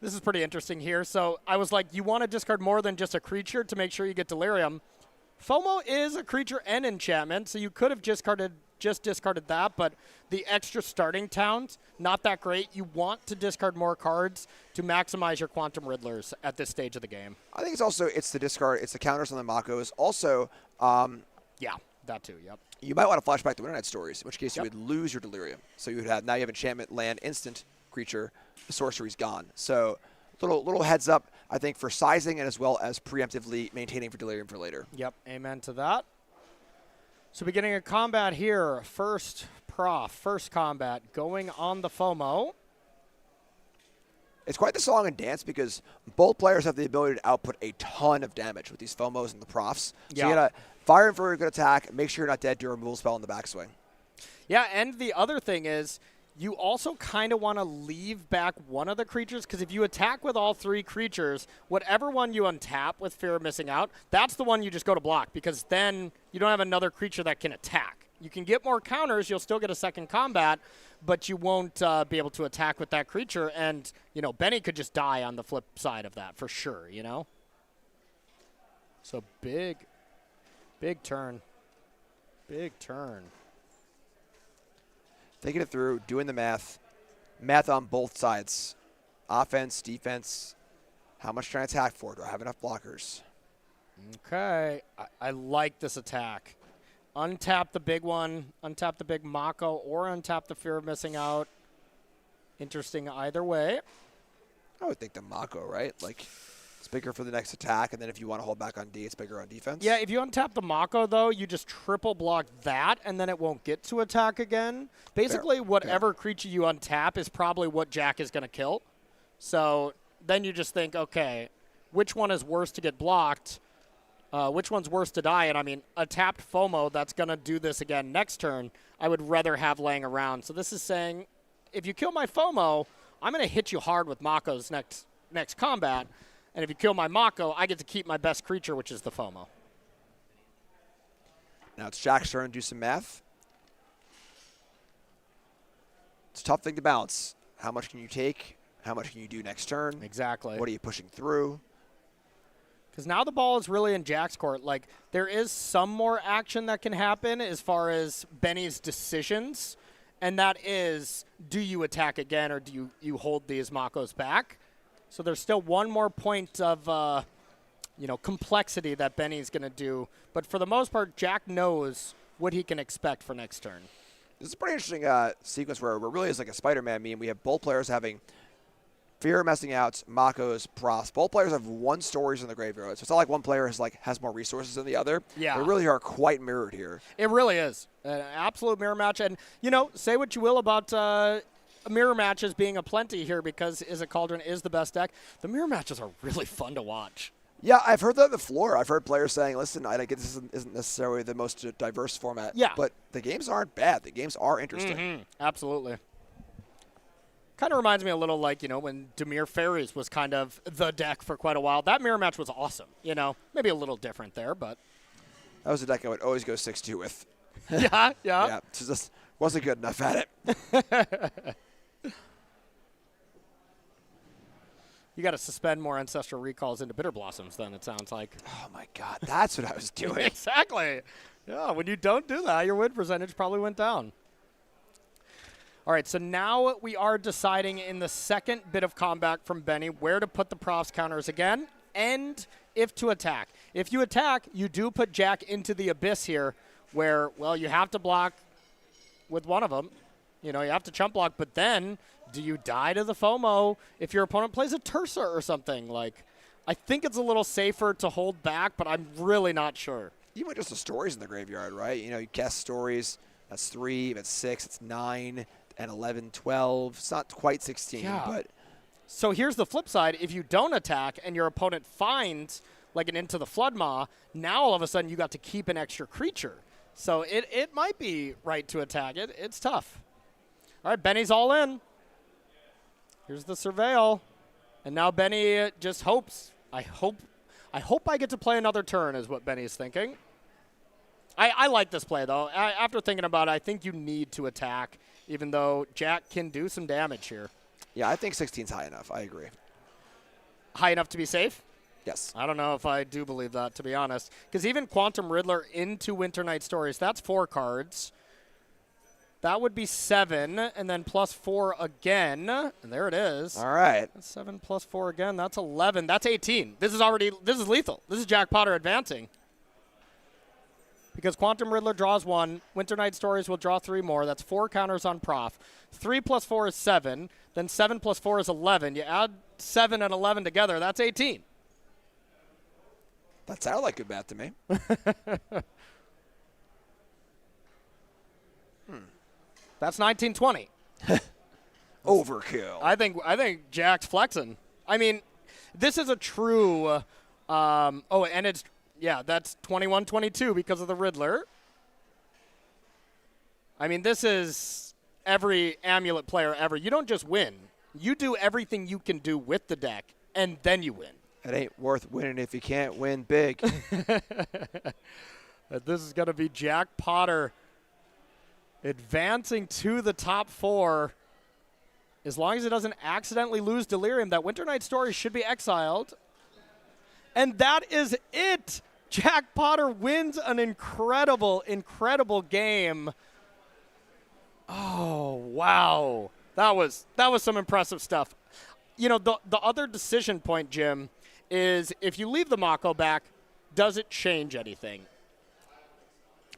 This is pretty interesting here. So I was like, you want to discard more than just a creature to make sure you get Delirium. FOMO is a creature and enchantment, so you could have just discarded that, but the extra starting towns, not that great. You want to discard more cards to maximize your Quantum Riddlers at this stage of the game. I think it's the discard, it's the counters on the Makos. Also, yeah, that too, yep. You might want to flash back to Winternet Stories, in which case you would lose your Delirium. So you would have, now you have enchantment, land, instant, creature, the sorcery's gone. So little heads up, I think, for sizing and as well as preemptively maintaining for Delirium for later. Yep, amen to that. So beginning of combat here, first combat, going on the FOMO. It's quite the song and dance because both players have the ability to output a ton of damage with these FOMOs and the profs. So you gotta fire in for a good attack, make sure you're not dead to a removal spell in the backswing. Yeah, and the other thing is, you also kind of want to leave back one of the creatures, because if you attack with all three creatures, whatever one you untap with Fear of Missing Out, that's the one you just go to block, because then you don't have another creature that can attack. You can get more counters, you'll still get a second combat, but you won't be able to attack with that creature, and, you know, Benny could just die on the flip side of that, for sure, you know? So big turn. Big turn. Thinking it through, doing the math on both sides. Offense, defense, how much can I attack for? Do I have enough blockers? Okay, I like this attack. Untap the big one, untap the big Mako, or untap the Fear of Missing Out. Interesting either way. I would think the Mako, right? Like, it's bigger for the next attack, and then if you want to hold back on D, it's bigger on defense. Yeah, if you untap the Mako, though, you just triple block that, and then it won't get to attack again. Basically, whatever creature you untap is probably what Jack is going to kill. So then you just think, okay, which one is worse to get blocked? Which one's worse to die? And, I mean, a tapped FOMO that's going to do this again next turn, I would rather have laying around. So this is saying, if you kill my FOMO, I'm going to hit you hard with Mako's next combat. And if you kill my Mako, I get to keep my best creature, which is the FOMO. Now it's Jack's turn to do some math. It's a tough thing to balance. How much can you take? How much can you do next turn? Exactly. What are you pushing through? Because now the ball is really in Jack's court. Like, there is some more action that can happen as far as Benny's decisions. And that is, do you attack again or do you hold these Makos back? So there's still one more point of, complexity that Benny's going to do. But for the most part, Jack knows what he can expect for next turn. This is a pretty interesting sequence where it really is like a Spider-Man meme. We have both players having Fear of Missing Out, Makos, Pross. Both players have one stories in the graveyard. So it's not like one player has more resources than the other. Yeah. They really are quite mirrored here. It really is. An absolute mirror match. And, say what you will about mirror matches being aplenty here because Izzet Cauldron is the best deck. The mirror matches are really fun to watch. Yeah, I've heard that on the floor. I've heard players saying, listen, I get this isn't necessarily the most diverse format. Yeah. But the games aren't bad. The games are interesting. Mm-hmm. Absolutely. Kind of reminds me a little like, when Dimir Fairies was kind of the deck for quite a while. That mirror match was awesome. Maybe a little different there, but. That was a deck I would always go 6-2 with. Yeah. Yeah, just wasn't good enough at it. You got to suspend more Ancestral Recalls into Bitter Blossoms then, it sounds like. Oh, my God. That's what I was doing. Exactly. Yeah, when you don't do that, your win percentage probably went down. All right, so now we are deciding in the second bit of combat from Benny where to put the Profs counters again and if to attack. If you attack, you do put Jack into the abyss here where, well, you have to block with one of them. You have to chump block, but then do you die to the FOMO if your opponent plays a Tersa or something? Like, I think it's a little safer to hold back, but I'm really not sure. Even just the stories in the graveyard, right? You cast stories. That's 3, that's 6, it's 9, and 11, 12. It's not quite 16, but. So here's the flip side. If you don't attack and your opponent finds like an Into the Flood Maw, now all of a sudden you got to keep an extra creature. So it might be right to attack it. It's tough. All right, Benny's all in. Here's the Surveil. And now Benny just hopes. I hope I get to play another turn is what Benny's thinking. I like this play, though. After thinking about it, I think you need to attack, even though Jack can do some damage here. Yeah, I think 16's high enough. I agree. High enough to be safe? Yes. I don't know if I do believe that, to be honest. Because even Quantum Riddler into Winter Night Stories, that's 4 cards. That would be 7, and then plus 4 again. And there it is. All right. That's 7 plus 4 again. That's 11. That's 18. This is lethal. This is Jack Potter advancing. Because Quantum Riddler draws 1. Winter Night Stories will draw 3 more. That's 4 counters on Prof. 3 plus 4 is 7. Then 7 plus 4 is 11. You add 7 and 11 together, that's 18. That sounded like good math to me. That's 1920. Overkill. I think Jack's flexing. I mean, this is a true. And it's that's 21-22 because of the Riddler. I mean, this is every Amulet player ever. You don't just win. You do everything you can do with the deck, and then you win. It ain't worth winning if you can't win big. This is going to be Jack Potter advancing to the top 4. As long as it doesn't accidentally lose Delirium, that Winter Night Story should be exiled. And that is it. Jack Potter wins an incredible, incredible game. Oh, wow. That was some impressive stuff. You know, the other decision point, Jim, is if you leave the Mako back, does it change anything?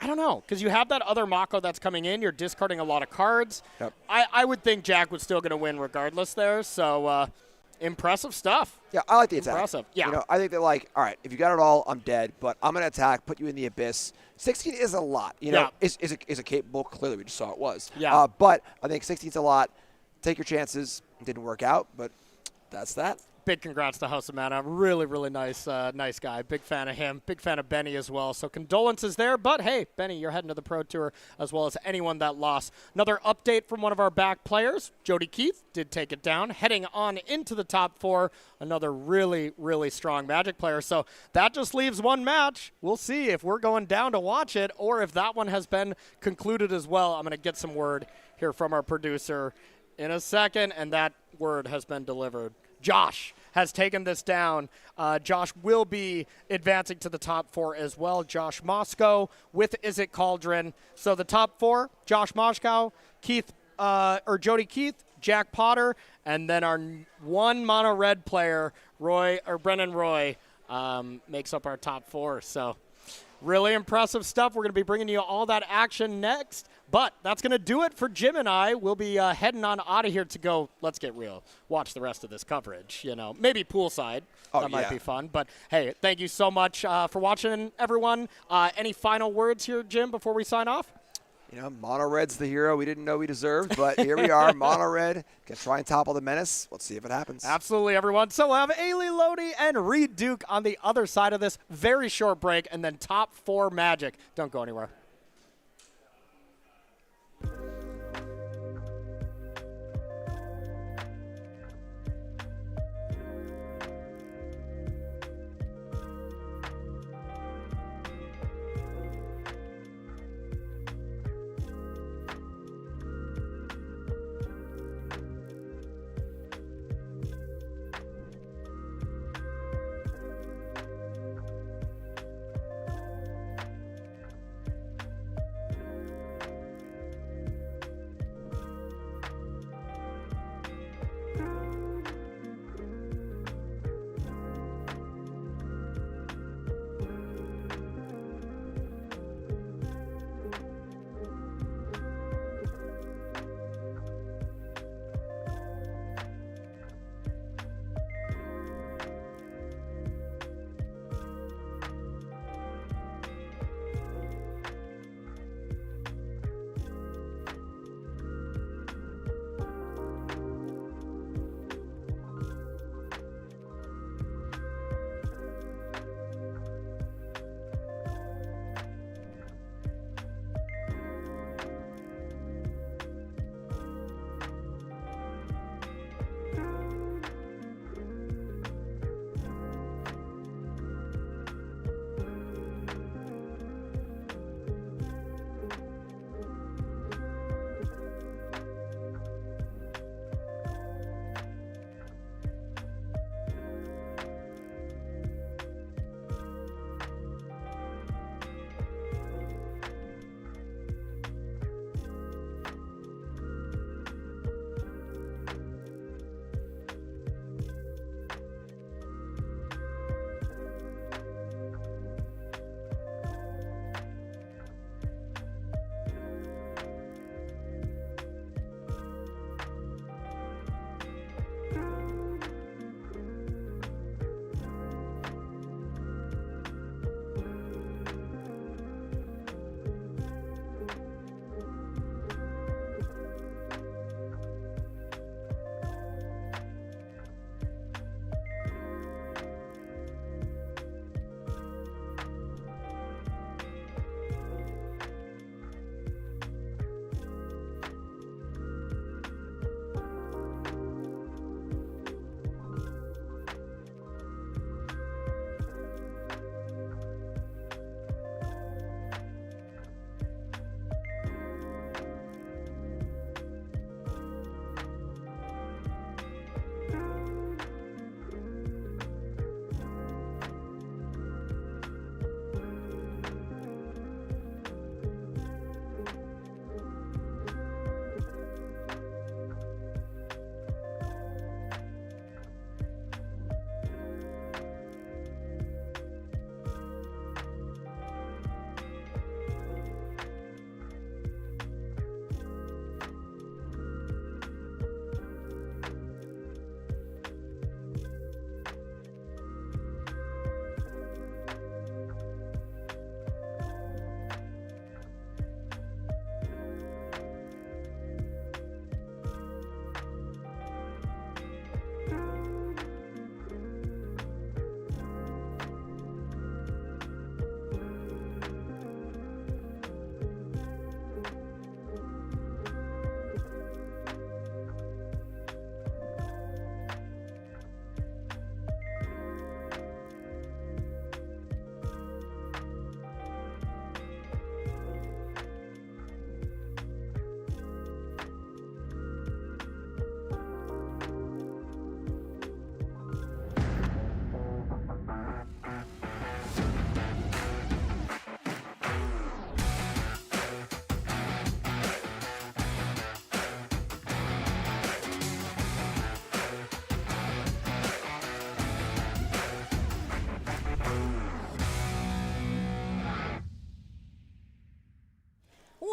I don't know, because you have that other Mako that's coming in. You're discarding a lot of cards. Yep. I would think Jack was still going to win regardless there. So impressive stuff. Yeah, I like the attack. Impressive. Yeah. You know, I think they're like, all right, if you got it all, I'm dead, but I'm going to attack, put you in the abyss. 16 is a lot. You know, Yeah. is it capable? Clearly, we just saw it was. Yeah. But I think 16's a lot. Take your chances. It didn't work out, but that's that. Big congrats to House of Mana. Really, really nice guy. Big fan of him. Big fan of Benny as well. So condolences there. But, hey, Benny, you're heading to the Pro Tour as well as anyone that lost. Another update from one of our back players. Jody Keith did take it down, heading on into the top 4. Another really, really strong Magic player. So that just leaves one match. We'll see if we're going down to watch it or if that one has been concluded as well. I'm going to get some word here from our producer in a second, and that word has been delivered. Josh has taken this down. Josh will be advancing to the top 4 as well. Josh Moscow with Is It Cauldron. So the top 4, Josh Moscow, Jody Keith, Jack Potter, and then our one mono red player, Brennan Roy, makes up our top 4. So really impressive stuff. We're going to be bringing you all that action next. But that's going to do it for Jim and I. We'll be heading on out of here to go, let's get real, watch the rest of this coverage. You know, maybe poolside. That might be fun. But, hey, thank you so much for watching, everyone. Any final words here, Jim, before we sign off? You know, Mono Red's the hero we didn't know we deserved, but here we are, Mono Red. Can try and topple the Menace. Let's see if it happens. Absolutely, everyone. So we'll have Ailey Lodi and Reed Duke on the other side of this very short break, and then top 4 Magic. Don't go anywhere.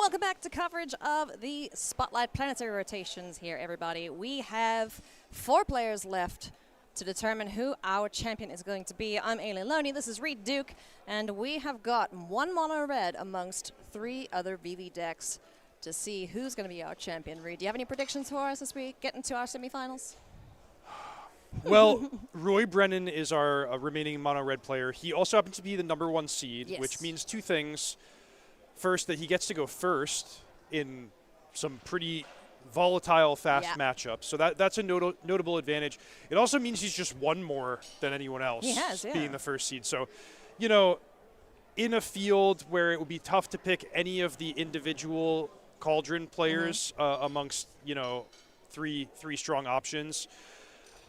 welcome back to coverage of the Spotlight Planetary rotations here, everybody. We have 4 players left to determine who our champion is going to be. I'm Aileen Loney, this is Reed Duke, and we have got 1 mono red amongst 3 other VV decks to see who's going to be our champion. Reed, do you have any predictions for us as we get into our semifinals? Well, Roy Brennan is our remaining mono red player. He also happens to be the #1 seed, Yes. which means 2 things. First, that he gets to go first in some pretty volatile, fast matchups. So that's a notable advantage. It also means he's just 1 more than anyone else, He has, being the first seed. So, you know, in a field where it would be tough to pick any of the individual Cauldron players amongst, you know, three strong options,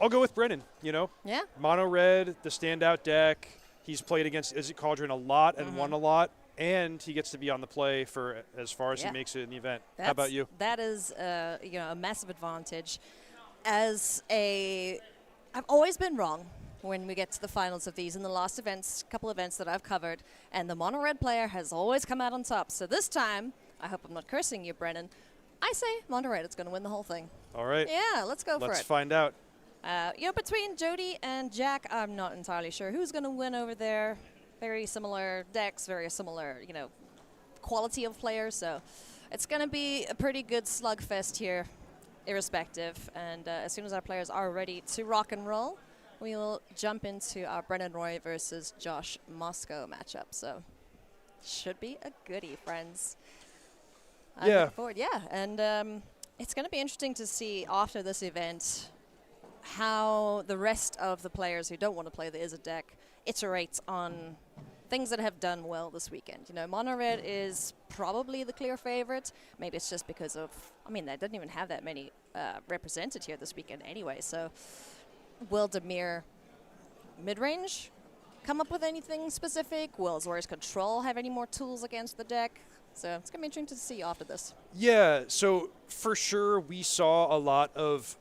I'll go with Brennan, you know. Yeah. Mono red, the standout deck. He's played against Izzet Cauldron a lot and won a lot. And he gets to be on the play for as far as he makes it in the event. How about you? That is, you know, a massive advantage. I've always been wrong when we get to the finals of these in the last couple events that I've covered, and the mono red player has always come out on top. So this time, I hope I'm not cursing you, Brennan, I say mono red is going to win the whole thing. All right. Yeah, let's go for it. Let's find out. You know, between Jody and Jack, I'm not entirely sure who's going to win over there. Very similar decks, very similar, you know, quality of players. So it's going to be a pretty good slugfest here, irrespective. And as soon as our players are ready to rock and roll, we will jump into our Brennan Roy versus Josh Moscow matchup. So should be a goodie, friends. I'm looking forward. Yeah, and it's going to be interesting to see after this event how the rest of the players who don't want to play the Izzet deck iterate on things that have done well this weekend. You know, mono red is probably the clear favorite. Maybe it's just because of, I mean, they didn't even have that many represented here this weekend anyway. So will Demir mid-range come up with anything specific? Will Azorius Control have any more tools against the deck? So it's going to be interesting to see after this. Yeah, so for sure we saw a lot of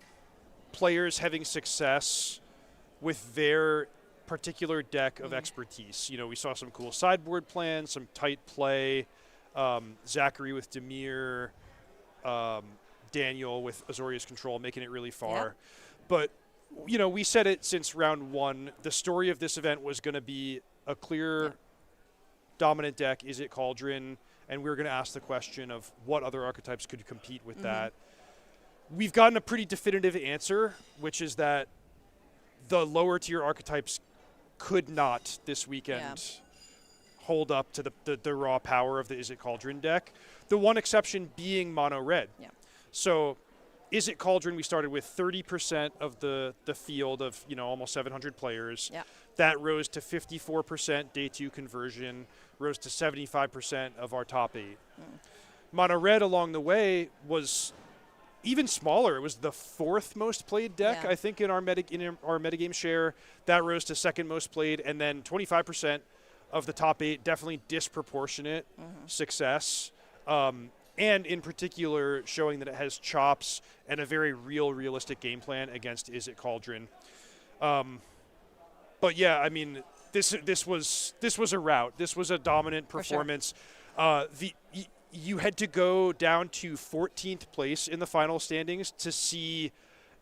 players having success with their particular deck of expertise. You know, we saw some cool sideboard plans, some tight play, Zachary with Demir, Daniel with Azorius Control, making it really far. Yep. But, you know, we said it since round 1, the story of this event was going to be a clear dominant deck, Izzet Cauldron, and we were going to ask the question of what other archetypes could compete with that. We've gotten a pretty definitive answer, which is that the lower tier archetypes could not this weekend hold up to the raw power of the Izzet Cauldron deck. The one exception being mono red. Yeah. So Izzet Cauldron, we started with 30% of the field of, you know, almost 700 players. Yeah. That rose to 54% day 2 conversion, rose to 75% of our top 8. Mono red along the way was even smaller. It was the 4th most played deck, I think, in our metagame share. That rose to 2nd most played, and then 25% of the top 8, definitely disproportionate success. And in particular, showing that it has chops and a very realistic game plan against Izzet Cauldron. But yeah, I mean, this was a rout. This was a dominant performance. You had to go down to 14th place in the final standings to see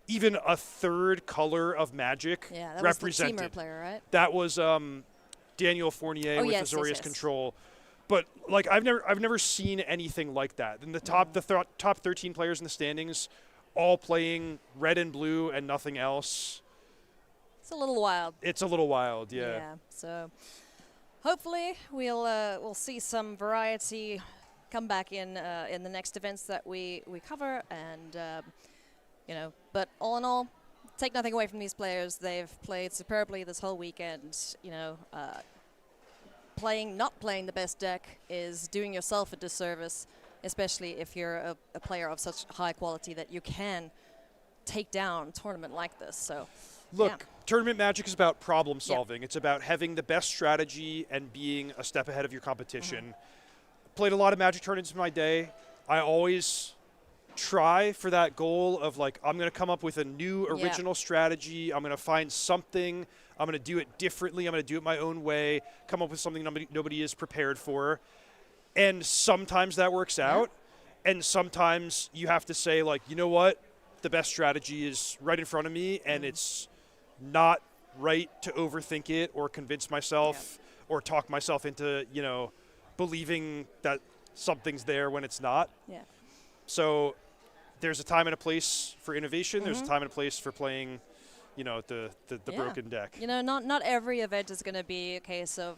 even a 3rd color of Magic represented. Was the teamer player, right? That was Daniel Fournier with Azorius Control. But like I've never seen anything like that. And the top 13 players in the standings all playing red and blue and nothing else. It's a little wild. It's a little wild, yeah. Yeah. So hopefully we'll see some variety come back in the next events that we cover, and you know, but all in all, take nothing away from these players. They've played superbly this whole weekend. You know, not playing the best deck is doing yourself a disservice, especially if you're a player of such high quality that you can take down a tournament like this. So look, tournament Magic is about problem solving. It's about having the best strategy and being a step ahead of your competition. Played a lot of Magic tournaments in my day. I always try for that goal of, like, I'm going to come up with a new original strategy. I'm going to find something. I'm going to do it differently. I'm going to do it my own way, come up with something nobody is prepared for. And sometimes that works out, and sometimes you have to say, like, you know what, the best strategy is right in front of me, and it's not right to overthink it or convince myself or talk myself into, believing that something's there when it's not. Yeah. So there's a time and a place for innovation. There's a time and a place for playing, the broken deck. Not every event is going to be a case of,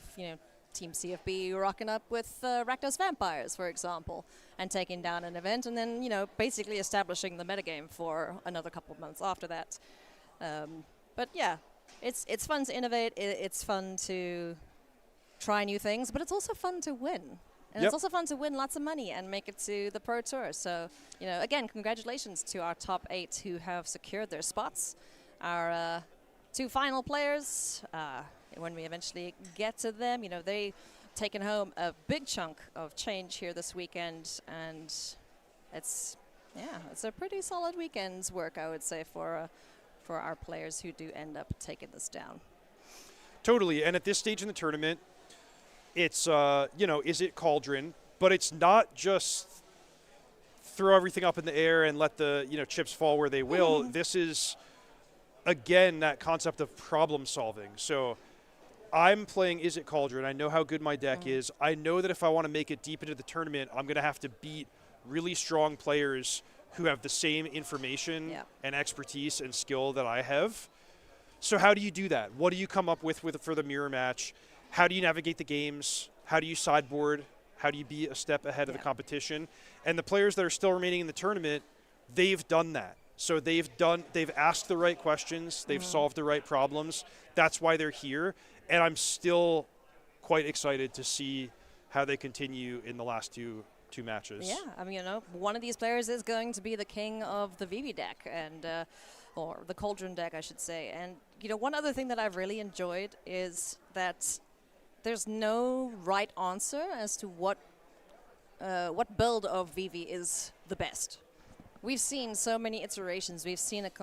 Team CFB rocking up with Rakdos Vampires, for example, and taking down an event and then, basically establishing the metagame for another couple of months after that. But yeah, it's fun to innovate. It's fun to try new things, but it's also fun to win. And it's also fun to win lots of money and make it to the Pro Tour. So, again, congratulations to our top 8 who have secured their spots. Our 2 final players, when we eventually get to them, they taken home a big chunk of change here this weekend, and it's a pretty solid weekend's work, I would say, for our players who do end up taking this down. Totally, and at this stage in the tournament, it's is it Cauldron, but it's not just throw everything up in the air and let the chips fall where they will. This is again that concept of problem solving. So I'm playing Is It Cauldron. I know how good my deck is. I know that if I want to make it deep into the tournament, I'm going to have to beat really strong players who have the same information and expertise and skill that I have. So how do you do that? What do you come up with for the mirror match? How do you navigate the games? How do you sideboard? How do you be a step ahead of the competition? And the players that are still remaining in the tournament, they've done that. So they've asked the right questions. They've solved the right problems. That's why they're here. And I'm still quite excited to see how they continue in the last two matches. Yeah, I mean, one of these players is going to be the king of the VV deck, and or the Cauldron deck, I should say. And, one other thing that I've really enjoyed is that there's no right answer as to what build of VV is the best. We've seen so many iterations. We've seen it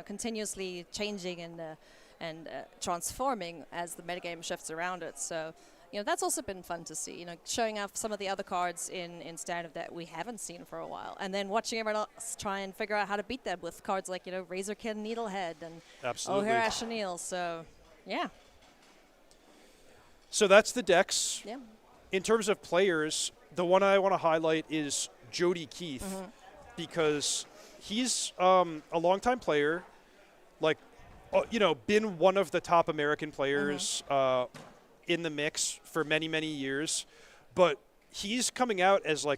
continuously changing and transforming as the metagame shifts around it. So, that's also been fun to see. Showing off some of the other cards in Standard that we haven't seen for a while, and then watching everyone else try and figure out how to beat them with cards like Razorkin Needlehead and O'Hare Ashenil. So, yeah. So that's the decks. Yeah. In terms of players, the one I want to highlight is Jody Keith, because he's a longtime player, been one of the top American players in the mix for many, many years. But he's coming out as a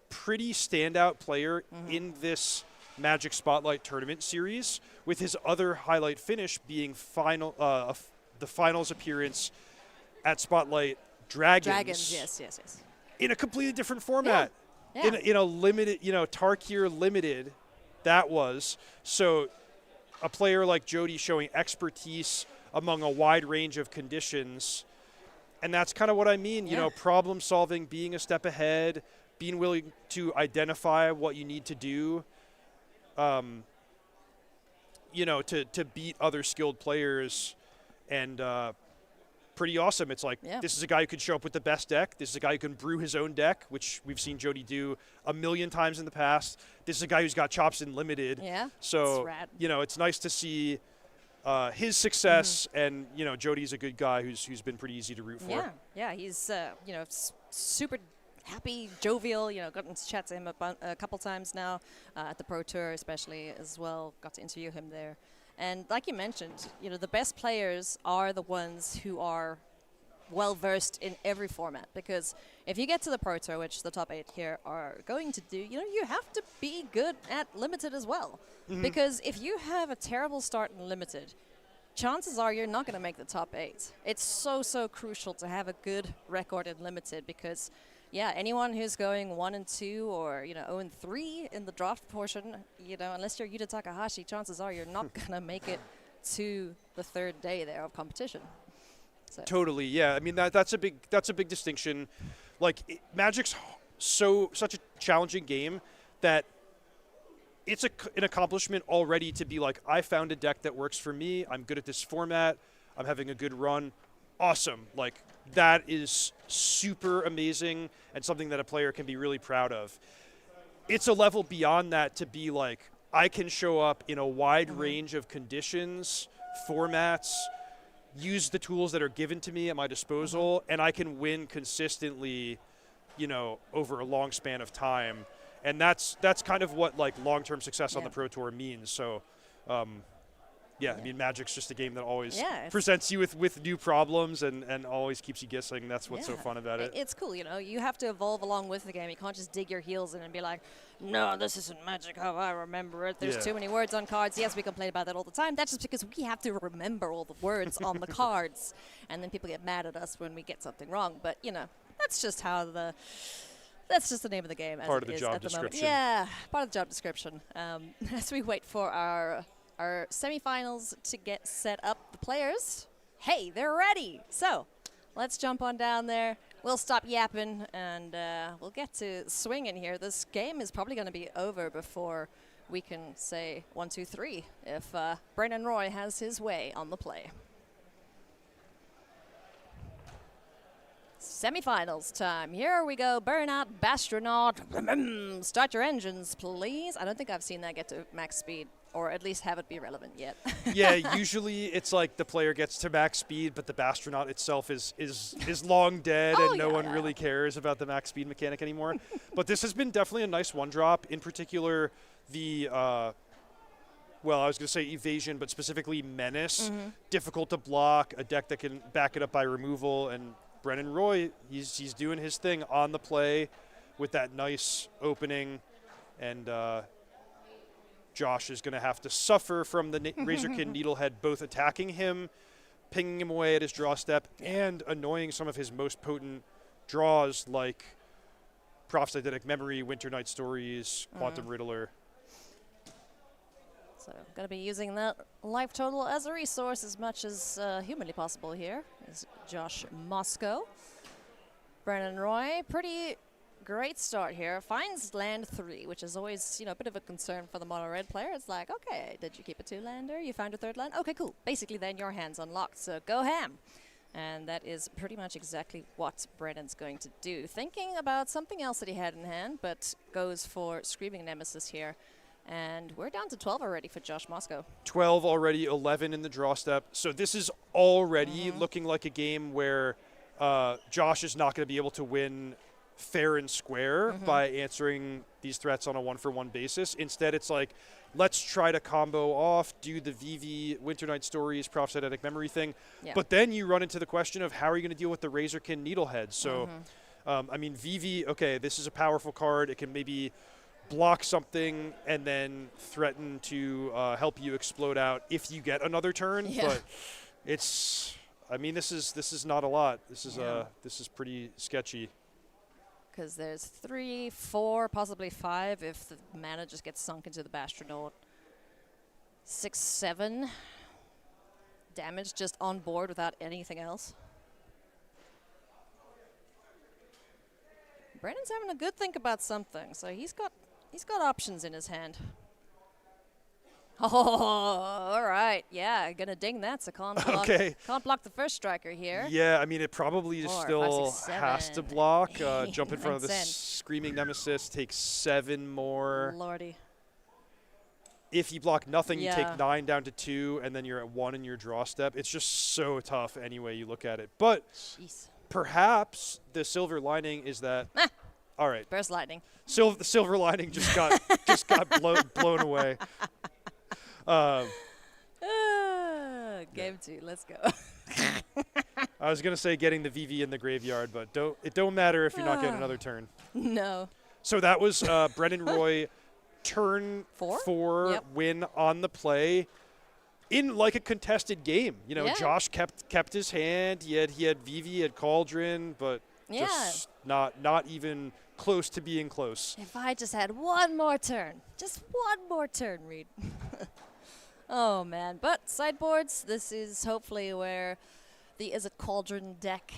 pretty standout player in this Magic Spotlight Tournament series, with his other highlight finish being the finals appearance at Spotlight Dragons. Yes. In a completely different format. Yeah. In a limited, Tarkir limited, that was. So a player like Jody showing expertise among a wide range of conditions. And that's kind of what I mean, problem solving, being a step ahead, being willing to identify what you need to do, to beat other skilled players. And pretty awesome. It's this is a guy who could show up with the best deck. This is a guy who can brew his own deck, which we've seen Jody do a million times in the past. This is a guy who's got chops in limited. Yeah. So, rad. It's nice to see his success, and Jody's a good guy who's been pretty easy to root for. Yeah, he's super happy, jovial. Got to chat to him a couple times now at the Pro Tour, especially as well. Got to interview him there, and like you mentioned, the best players are the ones who are well versed in every format, because if you get to the Pro Tour, which the top 8 here are going to do, you have to be good at limited as well. Because if you have a terrible start in limited, chances are you're not going to make the top 8. It's so crucial to have a good record in limited, because anyone who's going 1-2 or 0-3 in the draft portion, unless you're Yuta Takahashi, chances are you're not going to make it to the third day there of competition. So. Totally, yeah. I mean that's a big distinction. Magic's such a challenging game that it's an accomplishment already to be I found a deck that works for me. I'm good at this format. I'm having a good run. awesome. Like, that is super amazing and something that a player can be really proud of. It's a level beyond that to be like, I can show up in a wide range of conditions, formats, use the tools that are given to me at my disposal, and I can win consistently, you know, over a long span of time. And that's kind of what like long-term success on the Pro Tour means. So, yeah, I mean, Magic's just a game that always presents you with new problems and always keeps you guessing. That's what's so fun about it. It's cool, you know. You have to evolve along with the game. You can't just dig your heels in and be like, no, this isn't Magic how I remember it. There's too many words on cards. Yes, we complain about that all the time. That's just because we have to remember all the words on the cards. And then people get mad at us when we get something wrong. But, you know, that's just how the... That's just the name of the game. Part of the job description. Yeah, part of the job description. As we wait for our semifinals to get set up, the players, hey, they're ready. So let's jump on down there. We'll stop yapping, and we'll get to swinging here. This game is probably going to be over before we can say 1, 2, 3 if Brennan Roy has his way on the play. Semifinals time. Here we go. Burnout, Bastronaut. Start your engines, please. I don't think I've seen that get to max speed, or at least have it be relevant yet. Yeah, usually it's like the player gets to max speed, but the Bastronaut itself is long dead, and no one really cares about the max speed mechanic anymore. But this has been definitely a nice one-drop. In particular, the well, I was going to say evasion, but specifically menace. Difficult to block, a deck that can back it up by removal, and Brennan Roy, he's doing his thing on the play with that nice opening, and Josh is going to have to suffer from the Razorkin Needlehead both attacking him, pinging him away at his draw step, and annoying some of his most potent draws like Proph's Eidetic Memory, Winter Night Stories, Quantum Riddler. So I'm going to be using that life total as a resource as much as humanly possible here. Is Josh Moscow. Brennan Roy, pretty great start here. Finds land 3, which is always, you know, a bit of a concern for the mono-red player. It's like, okay, did you keep a 2-lander? You found a 3rd land? Okay, cool. Basically, then your hand's unlocked, so go ham. And that is pretty much exactly what Brennan's going to do. Thinking about something else that he had in hand, but goes for Screaming Nemesis here. And we're down to 12 already for Josh Moscow. 12 already, 11 in the draw step. So this is already looking like a game where Josh is not going to be able to win fair and square by answering these threats on a one-for-one basis. Instead, it's like, let's try to combo off, do the VV, Winter Night Stories, Proph's Eidetic Memory thing. Yeah. But then you run into the question of how are you going to deal with the Razorkin Needlehead? So, I mean, VV, okay, this is a powerful card. It can maybe block something and then threaten to help you explode out if you get another turn. Yeah. But it's, I mean, this is not a lot. This is pretty sketchy. Because there's 3, 4, possibly 5 if the mana just gets sunk into the Bastronaut. 6, 7 damage just on board without anything else. Brennan's having a good think about something, so he's got options in his hand. Oh, all right. Yeah, gonna ding that, so can't block the first striker here. Yeah, I mean, it probably 4, still 5, 6, has to block. Jump in front of the Screaming Nemesis, take 7 more. Lordy. If you block nothing, you take 9 down to 2, and then you're at 1 in your draw step. It's just so tough any way you look at it. But perhaps the silver lining is that all right. Burst lightning. The silver lining just got blown away. Game 2, let's go. I was gonna say getting the VV in the graveyard, but it don't matter if you're not getting another turn. No. So that was Brennan Roy, turn 4 win on the play. In like a contested game, you know, Josh kept his hand. He had VV, he had Cauldron, but just not even close to being close. If I just had one more turn, Reed. Oh man, but sideboards. This is hopefully where the Is It Cauldron deck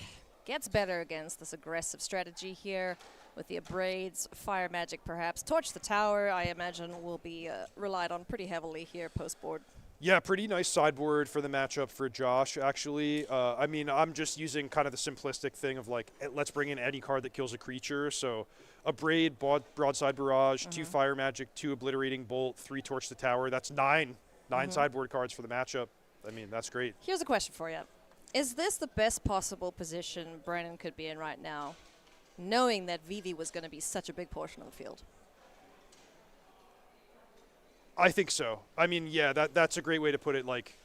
gets better against this aggressive strategy here with the Abrades, Fire Magic perhaps. Torch the Tower, I imagine, will be relied on pretty heavily here post-board. Yeah, pretty nice sideboard for the matchup for Josh, actually. I mean, I'm just using kind of the simplistic thing of like, let's bring in any card that kills a creature. So a Braid, Broadside Barrage, 2 Fire Magic, 2 Obliterating Bolt, 3 Torch the Tower. That's 9 sideboard cards for the matchup. I mean, that's great. Here's a question for you. Is this the best possible position Brandon could be in right now, knowing that Vivi was going to be such a big portion of the field? I think so. I mean, yeah, that's a great way to put it. Like,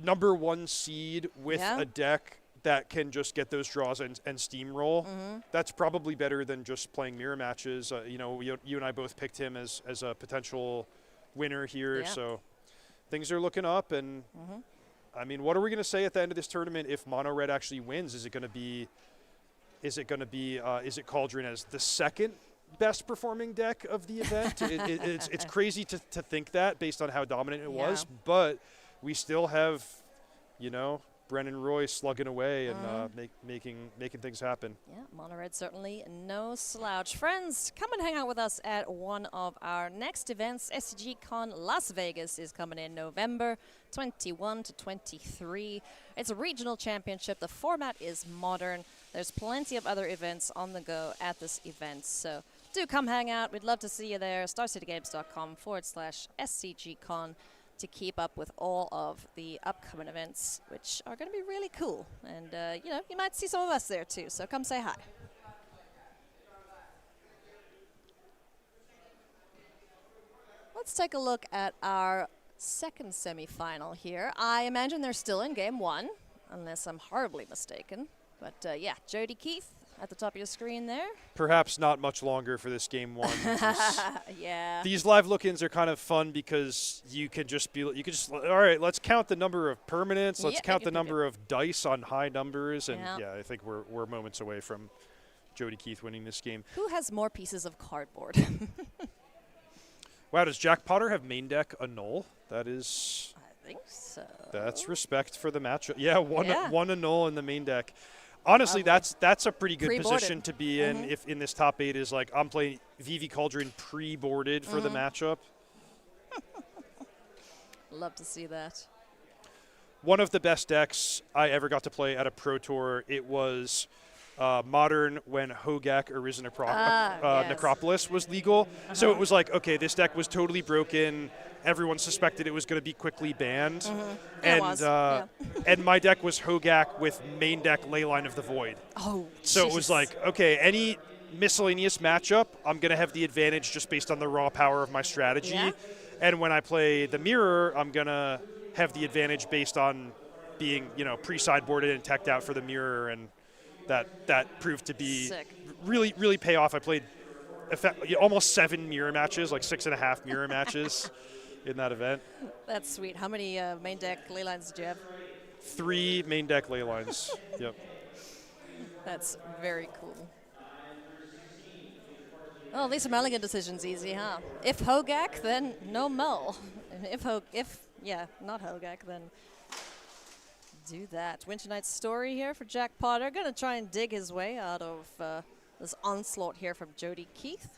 number 1 seed with a deck that can just get those draws and steamroll. That's probably better than just playing mirror matches. You know, you and I both picked him as a potential winner here. So things are looking up. And I mean, what are we going to say at the end of this tournament if Mono Red actually wins? Is it Cauldron as the second best performing deck of the event? It's crazy to think that based on how dominant it was, but we still have, you know, Brennan Roy slugging away and making things happen. Yeah, Mono Red certainly no slouch. Friends, come and hang out with us at one of our next events. SCG Con Las Vegas is coming in November 21 to 23. It's a regional championship. The format is modern. There's plenty of other events on the go at this event, so do come hang out. We'd love to see you there. StarCityGames.com/SCGCon to keep up with all of the upcoming events, which are going to be really cool. And, you know, you might see some of us there too, so come say hi. Let's take a look at our second semifinal here. I imagine they're still in game 1, unless I'm horribly mistaken. But, yeah, Jody Keith at the top of your screen there. Perhaps not much longer for this game 1. Yeah. These live look-ins are kind of fun because you can just all right, let's count the number of permanents. Let's count the number of dice on high numbers. And yeah, I think we're moments away from Jody Keith winning this game. Who has more pieces of cardboard? Wow, does Jack Potter have main deck annul? That is... I think so. That's respect for the matchup. Yeah, one annul in the main deck. Honestly, that's a pretty good position to be in if in this top 8 is like I'm playing Vivi Cauldron pre-boarded for the matchup. Love to see that. One of the best decks I ever got to play at a Pro Tour. It was Modern when Hogak Arisen Necropolis was legal. So it was like, okay, this deck was totally broken. Everyone suspected it was going to be quickly banned. And my deck was Hogak with main deck Leyline of the Void. Oh, so it was like, okay, any miscellaneous matchup, I'm going to have the advantage just based on the raw power of my strategy. Yeah. And when I play the Mirror, I'm going to have the advantage based on being, you know, pre-sideboarded and teched out for the Mirror. And that proved to be really, really pay off. I played almost 7 mirror matches, like 6.5 mirror matches in that event. That's sweet. How many main deck ley lines did you have? 3 main deck ley lines. Yep. That's very cool. Oh, Lisa Mulligan decision's easy, huh? If Hogak, then no Mull. If not Hogak, then do that. Winter Night's Story here for Jack Potter. Gonna try and dig his way out of this onslaught here from Jody Keith.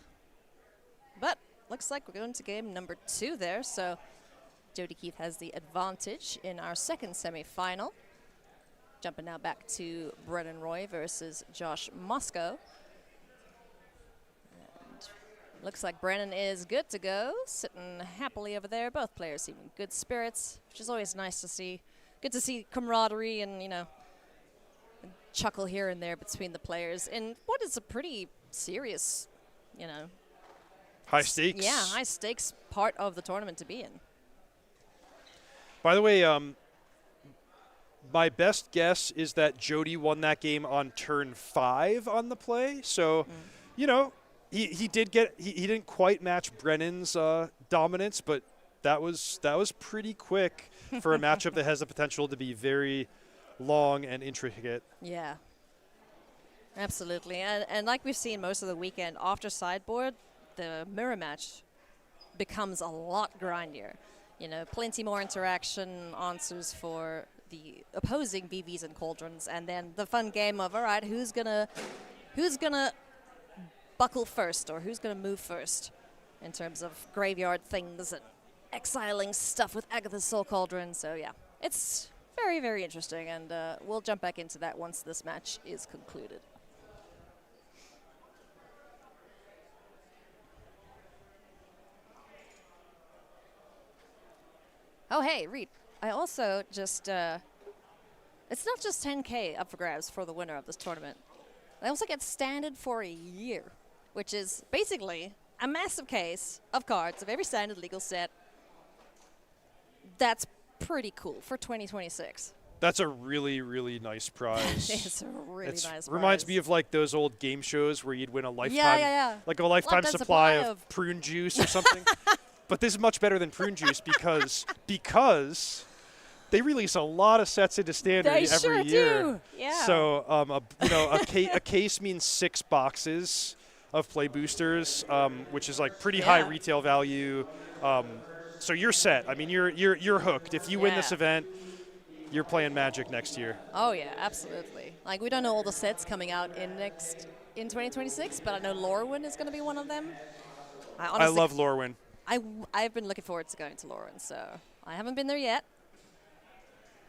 But looks like we're going to game number 2 there, so Jody Keith has the advantage in our second semifinal. Jumping now back to Brennan Roy versus Josh Moscow. And looks like Brennan is good to go, sitting happily over there. Both players seem in good spirits, which is always nice to see. Good to see camaraderie and, you know, chuckle here and there between the players in what is a pretty serious, you know, high stakes. Yeah, high stakes part of the tournament to be in. By the way, my best guess is that Jody won that game on turn 5 on the play. So, you know, he didn't quite match Brennan's dominance, but that was pretty quick for a matchup that has the potential to be very long and intricate. Yeah, absolutely. And like we've seen most of the weekend, after sideboard, the mirror match becomes a lot grindier. You know, plenty more interaction, answers for the opposing BVs and Cauldrons, and then the fun game of, all right, who's gonna buckle first, or who's gonna move first in terms of graveyard things and exiling stuff with Agatha's Soul Cauldron. So yeah, it's very, very interesting, and we'll jump back into that once this match is concluded. Oh, hey, Reed. I also just, it's not just 10K up for grabs for the winner of this tournament. They also get standard for a year, which is basically a massive case of cards of every standard legal set. That's pretty cool for 2026. That's a really, really nice prize. It's a really nice prize. Reminds me of like those old game shows where you'd win a lifetime, like a lifetime supply of prune juice or something. But this is much better than prune juice because they release a lot of sets into standard every year. Do. Yeah. So a case means 6 boxes of play boosters, which is like pretty high retail value. So you're set. I mean, you're hooked. If you win this event, you're playing Magic next year. Oh yeah, absolutely. Like we don't know all the sets coming out in 2026, but I know Lorwyn is going to be one of them. I love Lorwyn. I've been looking forward to going to Lorwyn, so I haven't been there yet.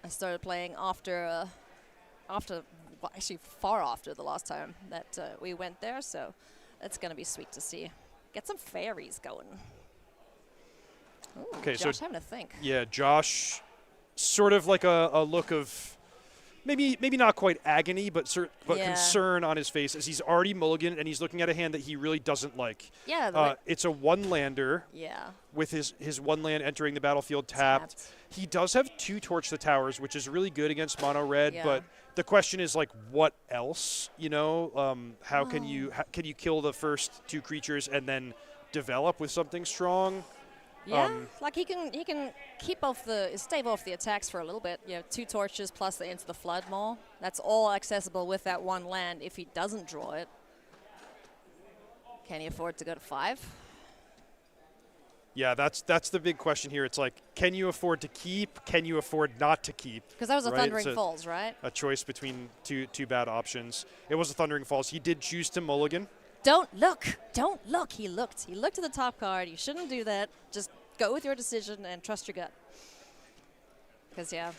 I started playing after actually far after the last time that we went there, so it's going to be sweet to see. Get some fairies going. Ooh, okay, Josh, so having to think. Yeah, Josh, sort of like a look of maybe not quite agony, but concern on his face as he's already mulliganed and he's looking at a hand that he really doesn't like. Yeah. It's a 1-lander. Yeah. With his 1 land entering the battlefield tapped. He does have 2 Torch the Towers, which is really good against mono red. But the question is like, what else? You know, how can you kill the first 2 creatures and then develop with something strong? Yeah, like he can stave off the attacks for a little bit. You know, 2 torches plus the Into the Flood Maw. That's all accessible with that 1 land if he doesn't draw it. Can he afford to go to 5? Yeah, that's the big question here. It's like, can you afford to keep? Can you afford not to keep? Because that was a Thundering Falls, right? A choice between two bad options. It was a Thundering Falls. He did choose to mulligan. Don't look. Don't look. He looked. He looked at the top card. You shouldn't do that. Just go with your decision and trust your gut. Because, yeah.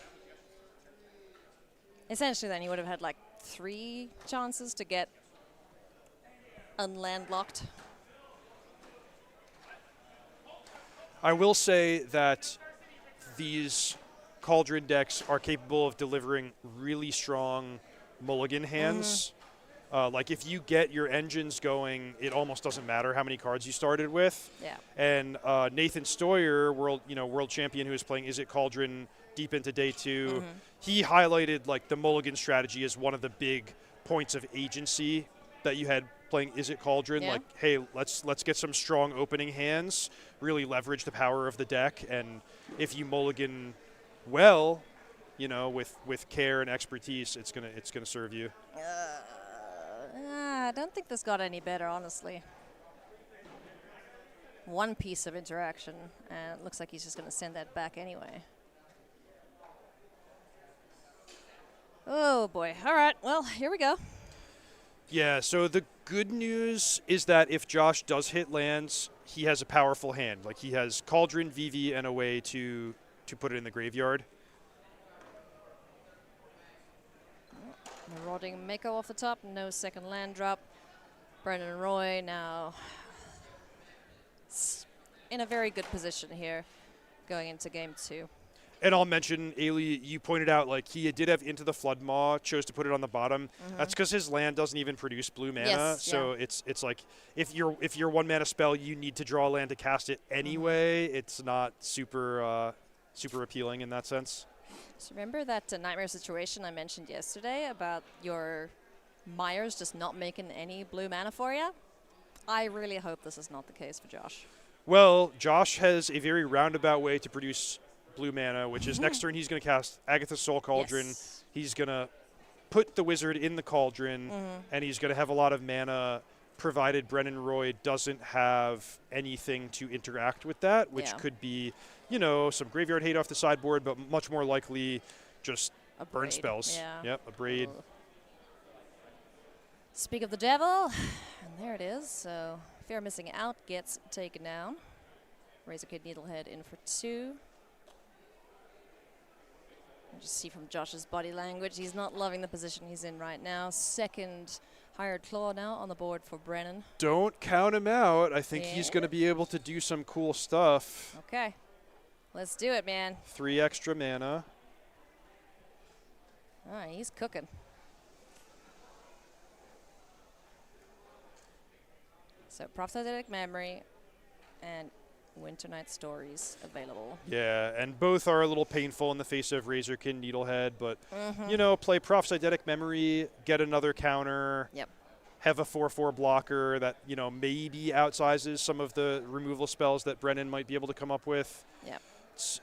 Essentially, then, you would have had, like, 3 chances to get unlandlocked. I will say that these Cauldron decks are capable of delivering really strong mulligan hands. Like if you get your engines going, it almost doesn't matter how many cards you started with. Yeah. And Nathan Stoyer, world champion, who is playing Is It Cauldron deep into day 2, he highlighted like the mulligan strategy as one of the big points of agency that you had playing Is It Cauldron. Yeah. Like, hey, let's get some strong opening hands, really leverage the power of the deck, and if you mulligan well, you know, with care and expertise, it's gonna serve you. I don't think this got any better, honestly. 1 piece of interaction, and it looks like he's just going to send that back anyway. Oh, boy. All right, well, here we go. Yeah, so the good news is that if Josh does hit lands, he has a powerful hand. Like, he has Cauldron, VV, and a way to put it in the graveyard. Marauding Mako off the top, no second land drop. Brendan Roy now in a very good position here going into game 2. And I'll mention, Ailey, you pointed out, like, he did have Into the Flood Maw, chose to put it on the bottom. That's because his land doesn't even produce blue mana. Yes, so it's like, if you're 1 mana spell, you need to draw a land to cast it anyway. It's not super appealing in that sense. So remember that nightmare situation I mentioned yesterday about your Myers just not making any blue mana for you? I really hope this is not the case for Josh. Well, Josh has a very roundabout way to produce blue mana, which is next turn he's going to cast Agatha's Soul Cauldron. Yes. He's going to put the wizard in the cauldron, and he's going to have a lot of mana, provided Brennan Roy doesn't have anything to interact with that, which could be, you know, some graveyard hate off the sideboard, but much more likely just burn spells. Yeah. Yep, a braid. Ooh. Speak of the devil, and there it is. So Fear Missing Out gets taken down. Razor Kid Needlehead in for 2. You just see from Josh's body language, he's not loving the position he's in right now. Second Hired Claw now on the board for Brennan. Don't count him out. I think he's going to be able to do some cool stuff. Okay. Let's do it, man. 3 extra mana. All right, he's cooking. So Prophetic Memory and Winter Night Stories available. Yeah, and both are a little painful in the face of Razorkin Needlehead, but, you know, play Prophetic Memory, get another counter. Yep. Have a 4/4 blocker that, you know, maybe outsizes some of the removal spells that Brennan might be able to come up with. Yep.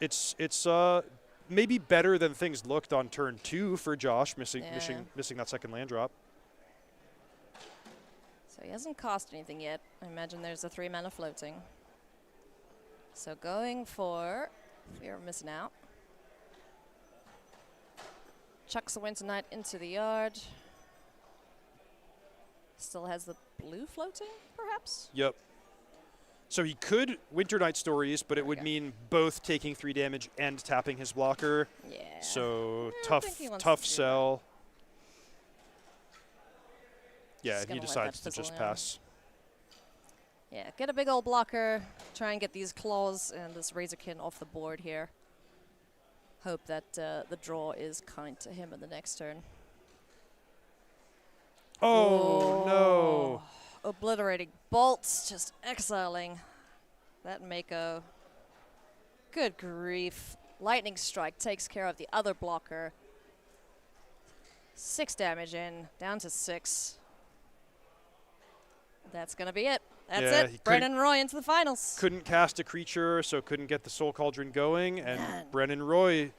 It's maybe better than things looked on turn 2 for Josh, missing that second land drop. So he hasn't cost anything yet. I imagine there's a 3 mana floating. So going for Fear of Missing Out. Chucks the Winter Night into the yard. Still has the blue floating, perhaps? Yep. So he could Winter Night Stories, but it would mean both taking 3 damage and tapping his blocker. Yeah. So I think he wants tough to do sell. Yeah, Just and he gonna let decides that to just fizzle in. pass. Yeah, get a big old blocker. Try and get these claws and this Razorkin off the board here. Hope that the draw is kind to him in the next turn. Oh, no. Obliterating bolts, just exiling that Mako. Good grief. Lightning Strike takes care of the other blocker. 6 damage in, down to 6. That's going to be it. That's it. Brennan Roy into the finals. Couldn't cast a creature, so couldn't get the Soul Cauldron going. And Brennan Roy,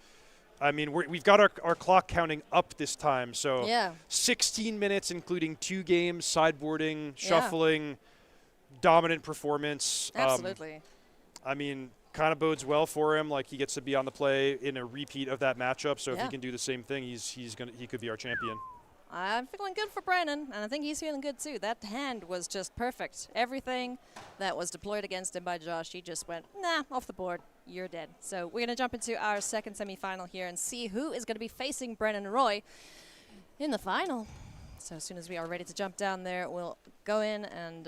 I mean, we've got our clock counting up this time. So 16 minutes, including 2 games, sideboarding, shuffling, dominant performance. Absolutely. I mean, kind of bodes well for him. Like, he gets to be on the play in a repeat of that matchup. So if he can do the same thing, he could be our champion. I'm feeling good for Brennan, and I think he's feeling good too. That hand was just perfect. Everything that was deployed against him by Josh, he just went, nah, off the board. You're dead. So we're going to jump into our second semifinal here and see who is going to be facing Brennan Roy in the final. So as soon as we are ready to jump down there, we'll go in and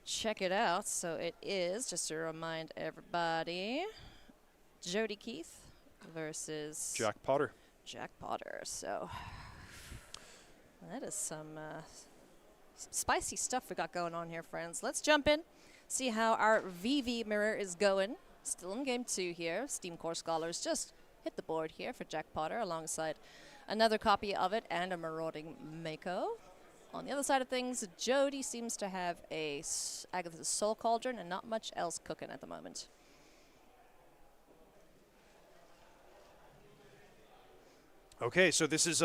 check it out. So it is, just to remind everybody, Jody Keith versus Jack Potter. Jack Potter. So that is some spicy stuff we got going on here, friends. Let's jump in, see how our VV mirror is going. Still in game 2 here. Steam Core Scholars just hit the board here for Jack Potter alongside another copy of it and a Marauding Mako. On the other side of things, Jody seems to have a Agatha's Soul Cauldron and not much else cooking at the moment. Okay, so this is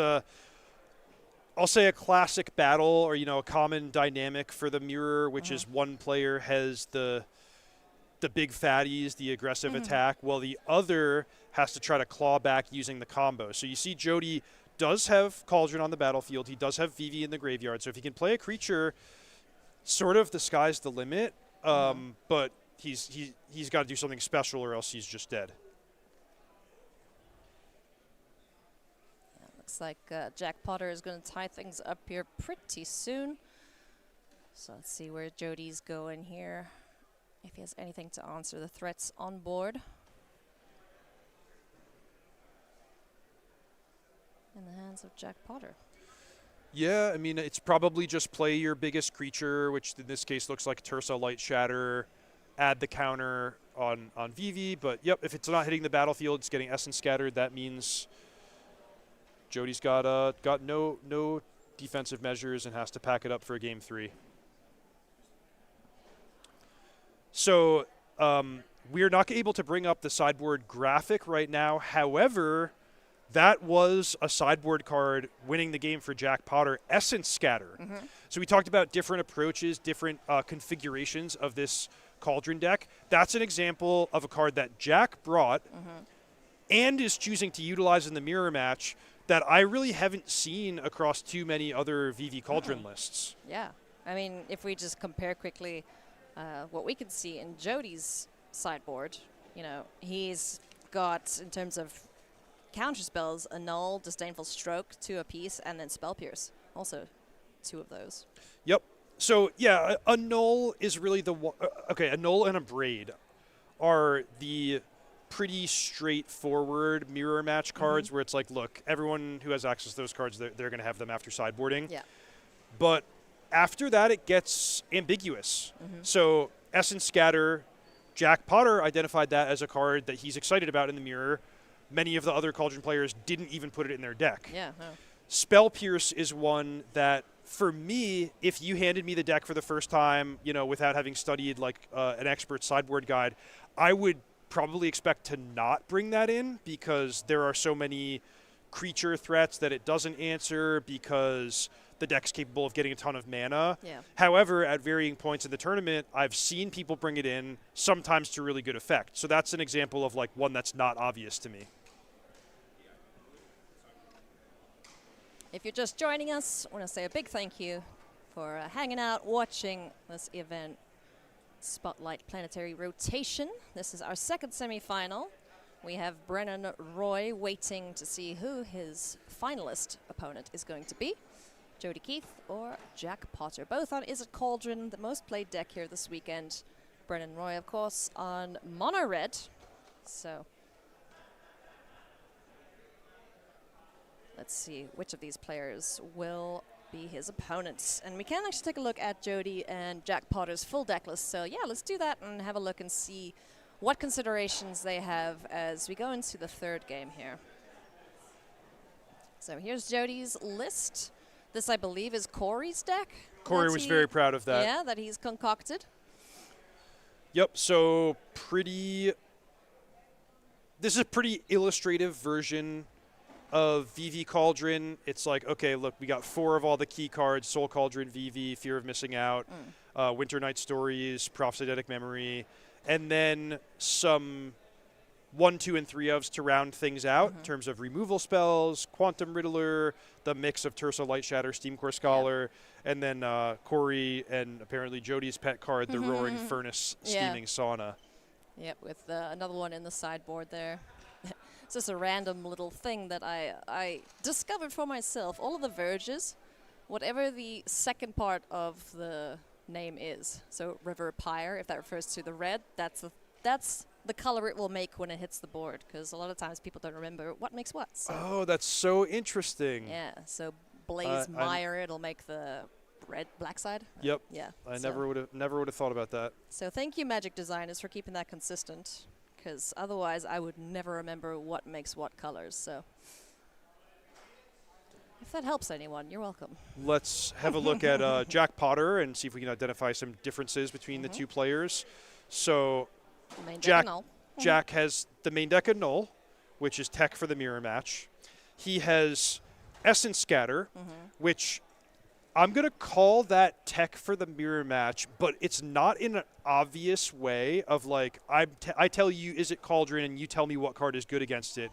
I'll say a classic battle, or, you know, a common dynamic for the mirror, which is one player has the big fatties, the aggressive attack, while the other has to try to claw back using the combo. So you see Jody does have Cauldron on the battlefield. He does have VV in the graveyard. So if he can play a creature, sort of the sky's the limit, but he's got to do something special or else he's just dead. Looks like Jack Potter is going to tie things up here pretty soon. So let's see where Jody's going here. If he has anything to answer the threats on board. In the hands of Jack Potter. Yeah, I mean, it's probably just play your biggest creature, which in this case looks like Tersa Light Shatter, add the counter on VV. But, yep, if it's not hitting the battlefield, it's getting Essence Scattered. That means Jody's got no defensive measures and has to pack it up for game 3. So we're not able to bring up the sideboard graphic right now. However, that was a sideboard card winning the game for Jack Potter, Essence Scatter. So we talked about different approaches, different configurations of this Cauldron deck. That's an example of a card that Jack brought and is choosing to utilize in the mirror match that I really haven't seen across too many other VV Cauldron lists. Yeah. I mean, if we just compare quickly what we can see in Jody's sideboard. You know, he's got, in terms of counter spells, Annul, Disdainful Stroke, 2 apiece, and then Spell Pierce. Also 2 of those. Yep. So, yeah, a null is really the one. Okay, a null and a braid are the pretty straightforward mirror match cards where it's like, look, everyone who has access to those cards, they're going to have them after sideboarding. Yeah. But after that, it gets ambiguous. So, Essence Scatter, Jack Potter identified that as a card that he's excited about in the mirror. Many of the other Cauldron players didn't even put it in their deck. Yeah, no. Spell Pierce is one that, for me, if you handed me the deck for the first time, you know, without having studied like an expert sideboard guide, I would probably expect to not bring that in because there are so many creature threats that it doesn't answer because the deck's capable of getting a ton of mana. Yeah. However, at varying points in the tournament, I've seen people bring it in, sometimes to really good effect. So that's an example of like one that's not obvious to me. If you're just joining us, I want to say a big thank you for hanging out, watching this event, Spotlight Planetary Rotation. This is our second semifinal. We have Brennan Roy waiting to see who his finalist opponent is going to be. Jody Keith or Jack Potter. Both on Is It Cauldron, the most played deck here this weekend. Brennan Roy, of course, on Mono Red. So let's see which of these players will be his opponents. And we can actually take a look at Jody and Jack Potter's full deck list. So yeah, let's do that and have a look and see what considerations they have as we go into the third game here. So here's Jody's list. This, I believe, is Corey's deck. Corey was very proud of that. Yeah, that he's concocted. Yep, so this is a pretty illustrative version of VV Cauldron. It's like, okay, look, we got 4 of all the key cards: Soul Cauldron, VV, Fear of Missing Out, Winter Night Stories, Prophetic Memory, and then some 1, 2, and 3 ofs to round things out in terms of removal spells, Quantum Riddler, the mix of Tersa Light Shatter, Steamcore Scholar, and then Corey and apparently Jody's pet card, the Roaring Furnace Steaming Sauna. Yep, with another one in the sideboard there. It's just a random little thing that I discovered for myself. All of the verges, whatever the second part of the name is, so River Pyre, if that refers to the red, that's the color it will make when it hits the board, because a lot of times people don't remember what makes what. So Oh, that's so interesting. yeah, so Blaze Mire, it'll make the black side. Yep. Yeah. I never would have thought about that. So thank you, Magic designers, for keeping that consistent, because otherwise I would never remember what makes what colors. So if that helps anyone, you're welcome. Let's have a look at Jack Potter and see if we can identify some differences between the two players. So Main deck Jack, and all. Jack has the main deck of Null, which is tech for the mirror match. He has Essence Scatter, which I'm going to call that tech for the mirror match, but it's not in an obvious way of like, I tell you, is it Cauldron, and you tell me what card is good against it.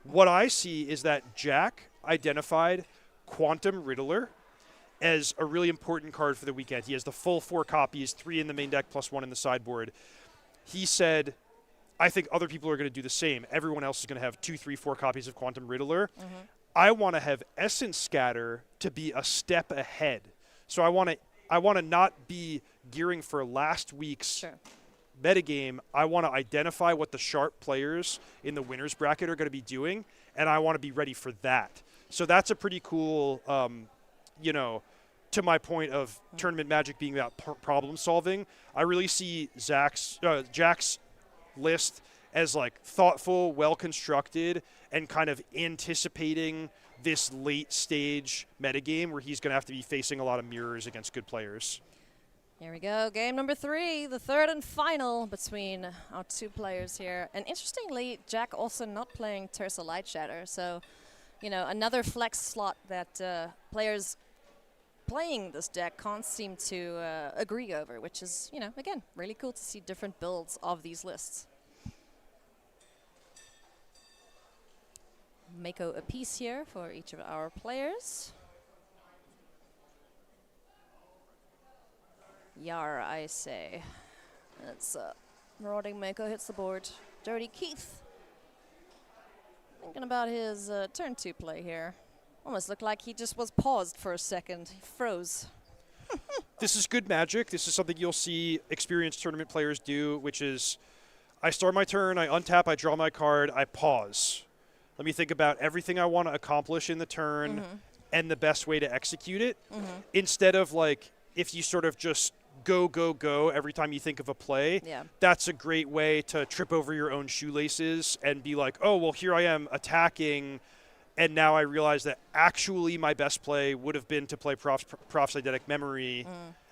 What I see is that Jack identified Quantum Riddler as a really important card for the weekend. He has the full 4 copies, 3 in the main deck plus 1 in the sideboard. He said, I think other people are going to do the same. Everyone else is going to have 2, 3, 4 copies of Quantum Riddler. I want to have Essence Scatter to be a step ahead. So I want to not be gearing for last week's metagame. I want to identify what the sharp players in the winner's bracket are going to be doing, and I want to be ready for that. So that's a pretty cool, to my point of tournament Magic being about problem solving. I really see Jack's list as like thoughtful, well constructed, and kind of anticipating this late stage metagame where he's going to have to be facing a lot of mirrors against good players. Here we go, game number 3, the third and final between our 2 players here. And interestingly, Jack also not playing Tersa Light Shatter, so another flex slot that players playing this deck can't seem to agree over, which is, again, really cool to see different builds of these lists. Mako a piece here for each of our players. Yar, I say. Let's Marauding Mako hits the board. Jody Keith thinking about his turn 2 play here. Almost looked like he just was paused for a second. He froze. This is good magic. This is something you'll see experienced tournament players do, which is I start my turn, I untap, I draw my card, I pause. Let me think about everything I want to accomplish in the turn and the best way to execute it. Instead of like, if you sort of just go, go, go every time you think of a play, that's a great way to trip over your own shoelaces and be like, oh, well, here I am attacking, and now I realize that actually my best play would have been to play Prof's Eidetic Memory,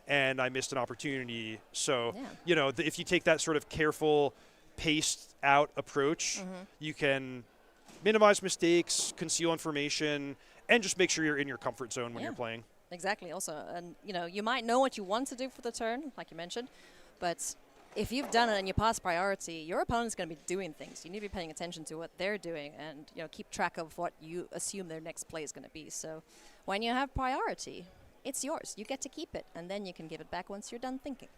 and I missed an opportunity. So, you know, if you take that sort of careful, paced out approach, you can minimize mistakes, conceal information, and just make sure you're in your comfort zone when you're playing. Exactly. Also, and you know, you might know what you want to do for the turn, like you mentioned, but if you've done it and you pass priority, your opponent's going to be doing things. You need to be paying attention to what they're doing, and you know, keep track of what you assume their next play is going to be. So, when you have priority, it's yours. You get to keep it, and then you can give it back once you're done thinking.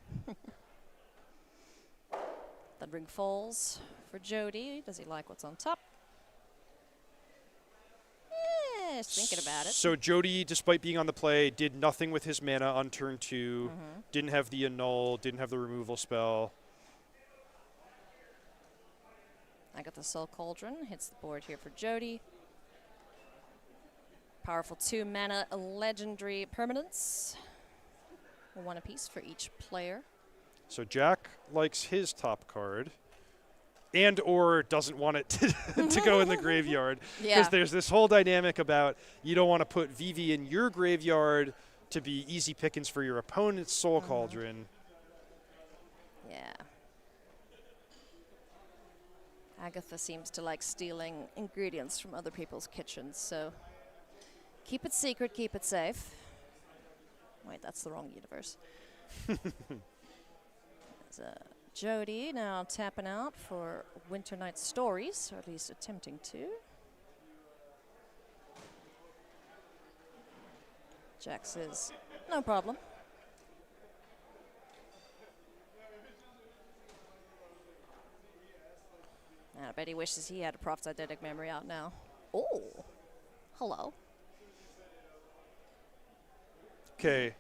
The ring falls for Jody. Does he like what's on top? Thinking about it. So Jody, despite being on the play, did nothing with his mana on turn 2. Didn't have the annul, didn't have the removal spell. I got the Soul Cauldron. Hits the board here for Jody. Powerful 2 mana legendary permanents. 1 apiece for each player. So Jack likes his top card. And or doesn't want it to go in the graveyard. Because there's this whole dynamic about you don't want to put VV in your graveyard to be easy pickings for your opponent's Soul Cauldron. Yeah. Agatha seems to like stealing ingredients from other people's kitchens, so keep it secret, keep it safe. Wait, that's the wrong universe. Jody now tapping out for Winter Night Stories, or at least attempting to. Jack says, no problem. I bet he wishes he had a Prof's Eidetic Memory out now. Oh, hello. Okay.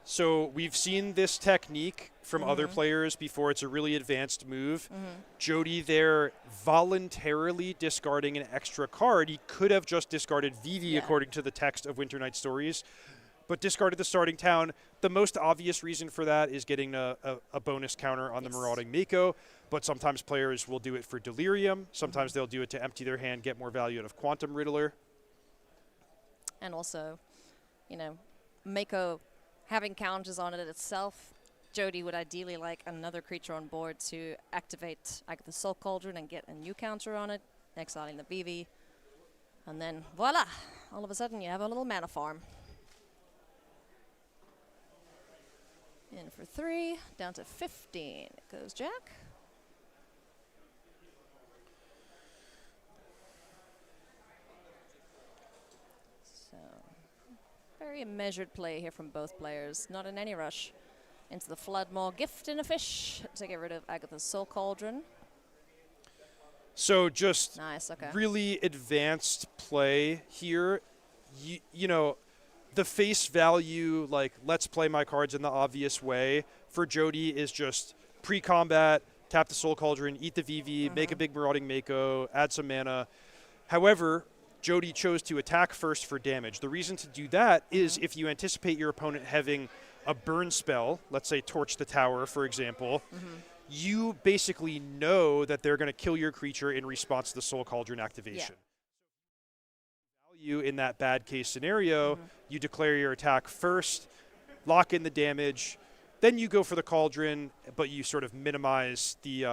So we've seen this technique from other players before. It's a really advanced move. Jody there voluntarily discarding an extra card. He could have just discarded VV according to the text of Winter Night Stories, but discarded the starting town. The most obvious reason for that is getting a bonus counter on the Marauding Mako, but sometimes players will do it for Delirium. Sometimes they'll do it to empty their hand, get more value out of Quantum Riddler. And also, you know, Mako having counters on it itself, Jody would ideally like another creature on board to activate the Soul Cauldron and get a new counter on it, exiling the VV. And then, voila! All of a sudden, you have a little mana farm. In for 3, down to 15. It goes Jack. So, very measured play here from both players. Not in any rush. Into the Floodmaw, gift in a fish to get rid of Agatha's Soul Cauldron. So just nice, okay. Really advanced play here. You know, the face value, like, let's play my cards in the obvious way, for Jody is just pre-combat, tap the Soul Cauldron, eat the VV, make a big Marauding Mako, add some mana. However, Jody chose to attack first for damage. The reason to do that is if you anticipate your opponent having a burn spell, let's say Torch the Tower, for example, you basically know that they're going to kill your creature in response to the Soul Cauldron activation. Value in that bad case scenario, you declare your attack first, lock in the damage, then you go for the Cauldron, but you sort of minimize the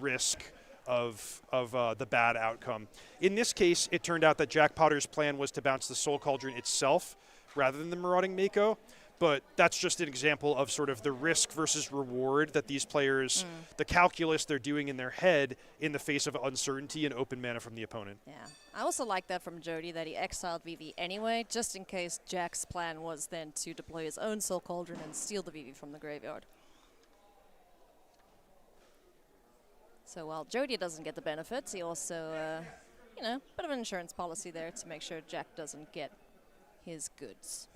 risk of the bad outcome. In this case, it turned out that Jack Potter's plan was to bounce the Soul Cauldron itself rather than the Marauding Mako. But that's just an example of sort of the risk versus reward that these players, the calculus they're doing in their head in the face of uncertainty and open mana from the opponent. Yeah. I also like that from Jody, that he exiled VV anyway, just in case Jack's plan was then to deploy his own Soul Cauldron and steal the VV from the graveyard. So while Jody doesn't get the benefits, he also, you know, bit of an insurance policy there to make sure Jack doesn't get his goods.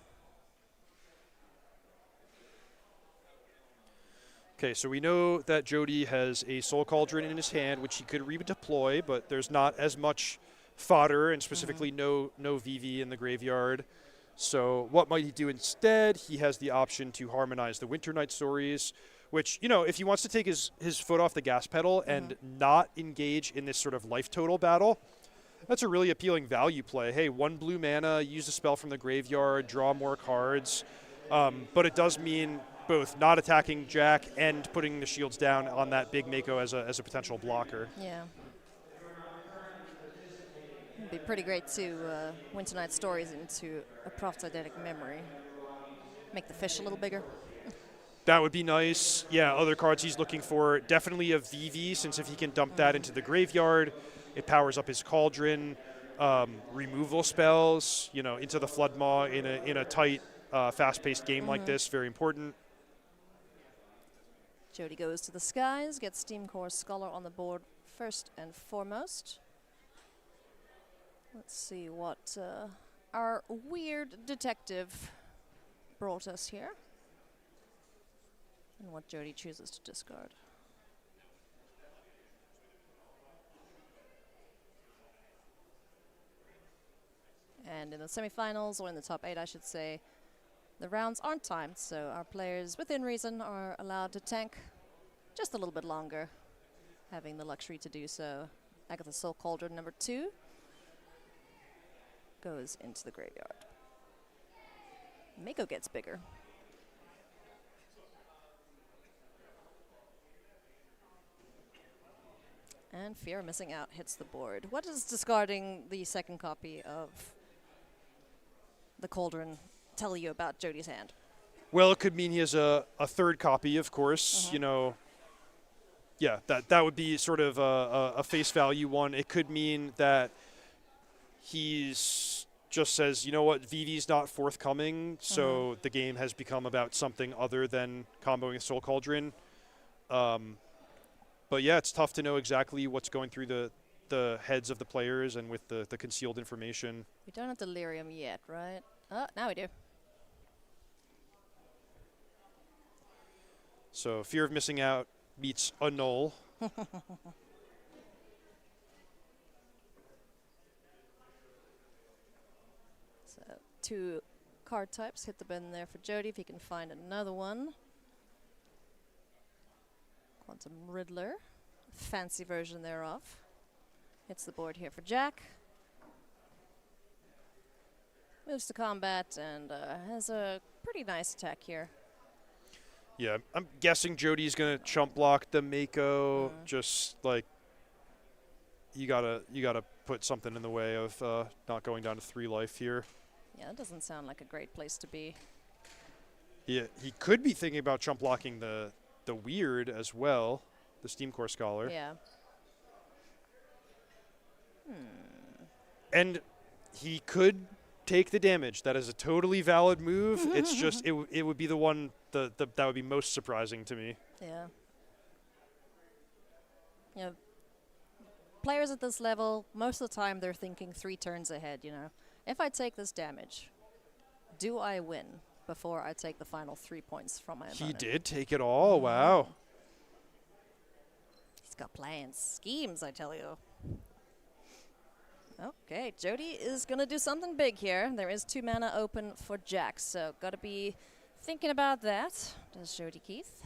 Okay, so we know that Jody has a Soul Cauldron in his hand, which he could redeploy, but there's not as much fodder, and specifically no VV in the graveyard. So what might he do instead? He has the option to harmonize the Winter Night Stories, which, you know, if he wants to take his foot off the gas pedal and not engage in this sort of life total battle, that's a really appealing value play. Hey, 1 blue mana, use a spell from the graveyard, draw more cards. But it does mean both not attacking Jack and putting the shields down on that big Mako as a potential blocker. Yeah. It'd be pretty great to Winter Night Stories into a Prophetic Memory. Make the fish a little bigger. That would be nice. Yeah, other cards he's looking for, definitely a VV, since if he can dump that into the graveyard, it powers up his Cauldron. Removal spells, you know, into the Flood Maw in a tight, fast-paced game like this, very important. Jody goes to the skies, gets Steam Core Scholar on the board first and foremost. Let's see what our weird detective brought us here. And what Jody chooses to discard. And in the semifinals, or in the top 8 I should say, the rounds aren't timed, so our players within reason are allowed to tank just a little bit longer, having the luxury to do so. Agatha Soul Cauldron number 2 goes into the graveyard. Mako gets bigger. And Fear of Missing Out hits the board. What does discarding the second copy of the Cauldron tell you about Jody's hand? Well, it could mean he has a third copy, of course. You know, yeah, that would be sort of a face value one. It could mean that he's just says, you know what, VV's not forthcoming, so the game has become about something other than comboing a Soul Cauldron. But yeah, it's tough to know exactly what's going through the heads of the players and with the concealed information. We don't have Delirium yet, right? Oh, now we do. So Fear of Missing Out meets Annul. So 2 card types hit the bin there for Jody if he can find another one. Quantum Riddler, fancy version thereof. Hits the board here for Jack. Moves to combat and has a pretty nice attack here. Yeah, I'm guessing Jody's gonna chump block the Mako. Just like you gotta put something in the way of not going down to 3 life here. Yeah, that doesn't sound like a great place to be. Yeah, he could be thinking about chump blocking the Weird as well, the Steam Core Scholar. Yeah. And he could take the damage. That is a totally valid move. It's just it would be the one that would be most surprising to me. Yeah. You know, players at this level, most of the time they're thinking 3 turns ahead, you know. If I take this damage, do I win before I take the final 3 points from my opponent? He did take it all. Wow. He's got plans, schemes, I tell you. Okay, Jody is going to do something big here. There is 2 mana open for Jack, so got to be thinking about that. Does Jody Keith?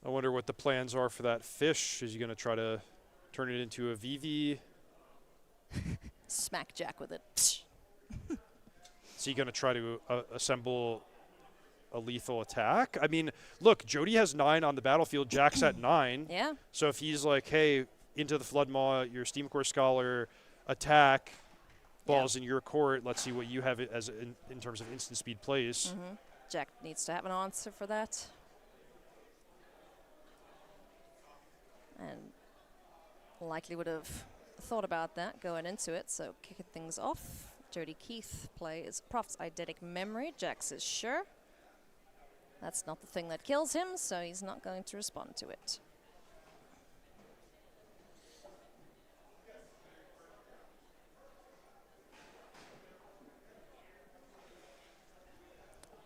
I wonder what the plans are for that fish. Is he going to try to turn it into a VV? Smack Jack with it. Is he going to try to assemble a lethal attack? I mean, look, Jody has 9 on the battlefield. Jack's at 9. Yeah. So if he's like, hey, into the Flood Maw, your Steam Core Scholar, attack, balls in your court, let's see what you have it as in terms of instant speed plays. Jack needs to have an answer for that. And likely would have thought about that going into it, so kicking things off. Jody Keith plays Prophet's Eidetic Memory. Jack says sure. That's not the thing that kills him, so he's not going to respond to it.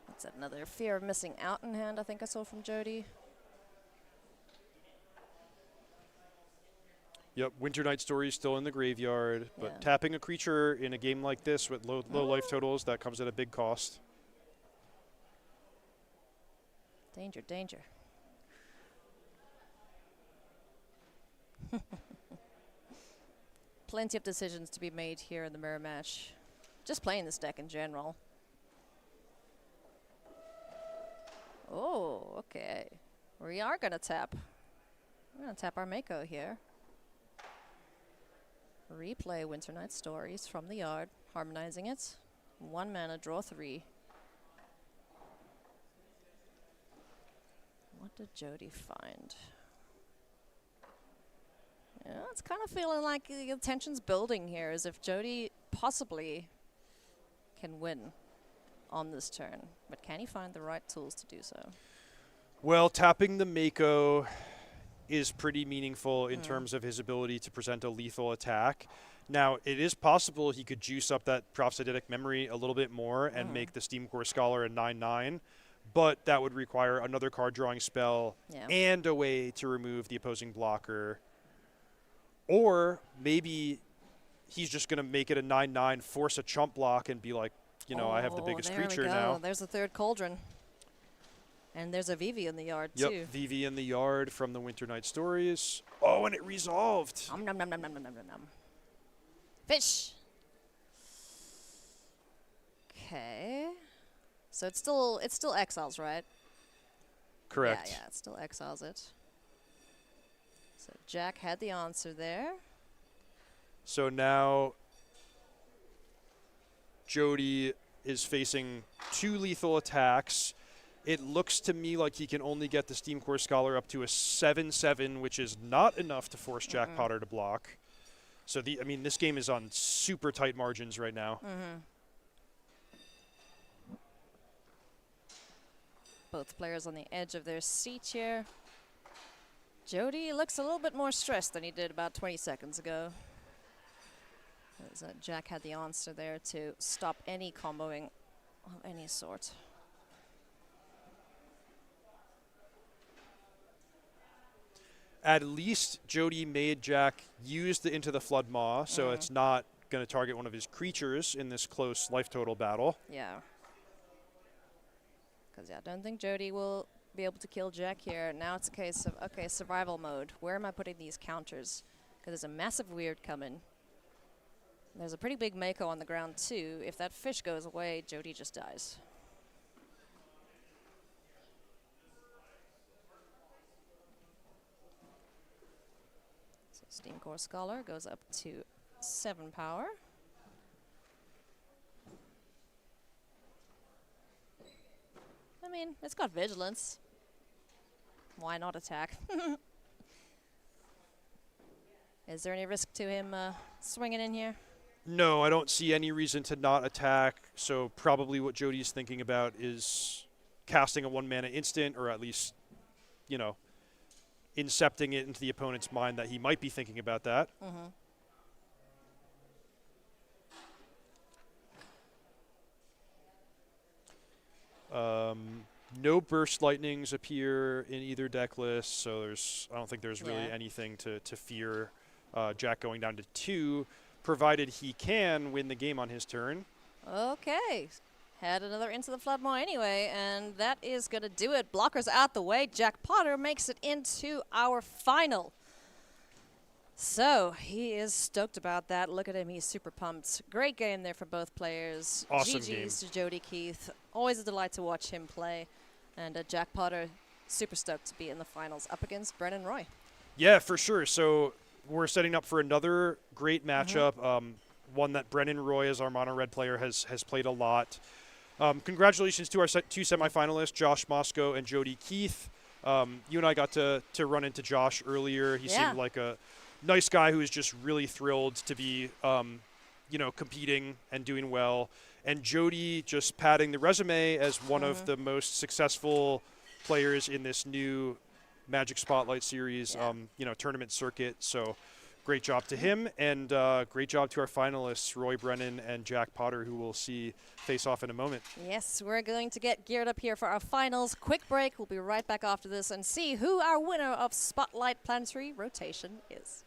That's another fear of missing out in hand I think I saw from Jody. Yep, Winter Night Story is still in the graveyard, but Yeah. tapping a creature in a game like this with low life totals, that comes at a big cost. Danger, danger. Plenty of decisions to be made here in the mirror match. Just playing this deck in general. Oh, okay. We are going to tap. We're going to tap our Mako here. Replay Winter Night Stories from the yard, harmonizing it. 1 mana, draw 3. What did Jody find? Yeah, it's kind of feeling like the tension's building here, as if Jody possibly can win on this turn. But can he find the right tools to do so? Well, tapping the Mako is pretty meaningful in terms of his ability to present a lethal attack. Now, it is possible he could juice up that Prophetic Memory a little bit more and make the Steam Core Scholar a 9/9, but that would require another card drawing spell and a way to remove the opposing blocker. Or maybe he's just going to make it a 9/9, force a chump block, and be like, you know, I have the biggest creature now. There's the third Cauldron. And there's a Vivi in the yard, too. Yep, Vivi in the yard from the Winter Night Stories. Oh, and it resolved. Nom nom nom nom nom nom nom nom. Fish. Okay. So it's still exiles, right? Correct. Yeah, it still exiles it. So Jack had the answer there. So now Jody is facing 2 lethal attacks. It looks to me like he can only get the Steam Core Scholar up to a 7/7, which is not enough to force Jack Potter to block. So this game is on super tight margins right now. Both players on the edge of their seat here. Jody looks a little bit more stressed than he did about 20 seconds ago. As, Jack had the answer there to stop any comboing of any sort. At least Jody made Jack use the Into the Flood Maw, so it's not going to target one of his creatures in this close life total battle. Yeah. Because I don't think Jody will be able to kill Jack here. Now it's a case of, okay, survival mode. Where am I putting these counters? Because there's a massive weird coming. There's a pretty big Mako on the ground, too. If that fish goes away, Jody just dies. So Steam Core Scholar goes up to 7 power. I mean, it's got vigilance. Why not attack? Is there any risk to him swinging in here? No, I don't see any reason to not attack, so probably what Jody's thinking about is casting a 1-mana instant, or at least, you know, incepting it into the opponent's mind that he might be thinking about that. No burst lightnings appear in either deck list, so I don't think there's really anything to fear Jack going down to 2, provided he can win the game on his turn. Okay. Had another Into the Flood Maw anyway, and that is going to do it. Blockers out the way. Jack Potter makes it into our final. So he is stoked about that. Look at him. He's super pumped. Great game there for both players. Awesome GG's to Jody Keith. Always a delight to watch him play. And Jack Potter, super stoked to be in the finals up against Brennan Roy. Yeah, for sure. So we're setting up for another great matchup, one that Brennan Roy, as our mono red player, has played a lot. Congratulations to our 2 semifinalists, Josh Moscow and Jody Keith. You and I got to run into Josh earlier. He seemed like a nice guy who was just really thrilled to be competing and doing well, and Jody just padding the resume as one of the most successful players in this new Magic Spotlight Series, tournament circuit. So great job to him, and great job to our finalists, Roy Brennan and Jack Potter, who we'll see face off in a moment. Yes, we're going to get geared up here for our finals. Quick break. We'll be right back after this and see who our winner of Spotlight Planetary Rotation is.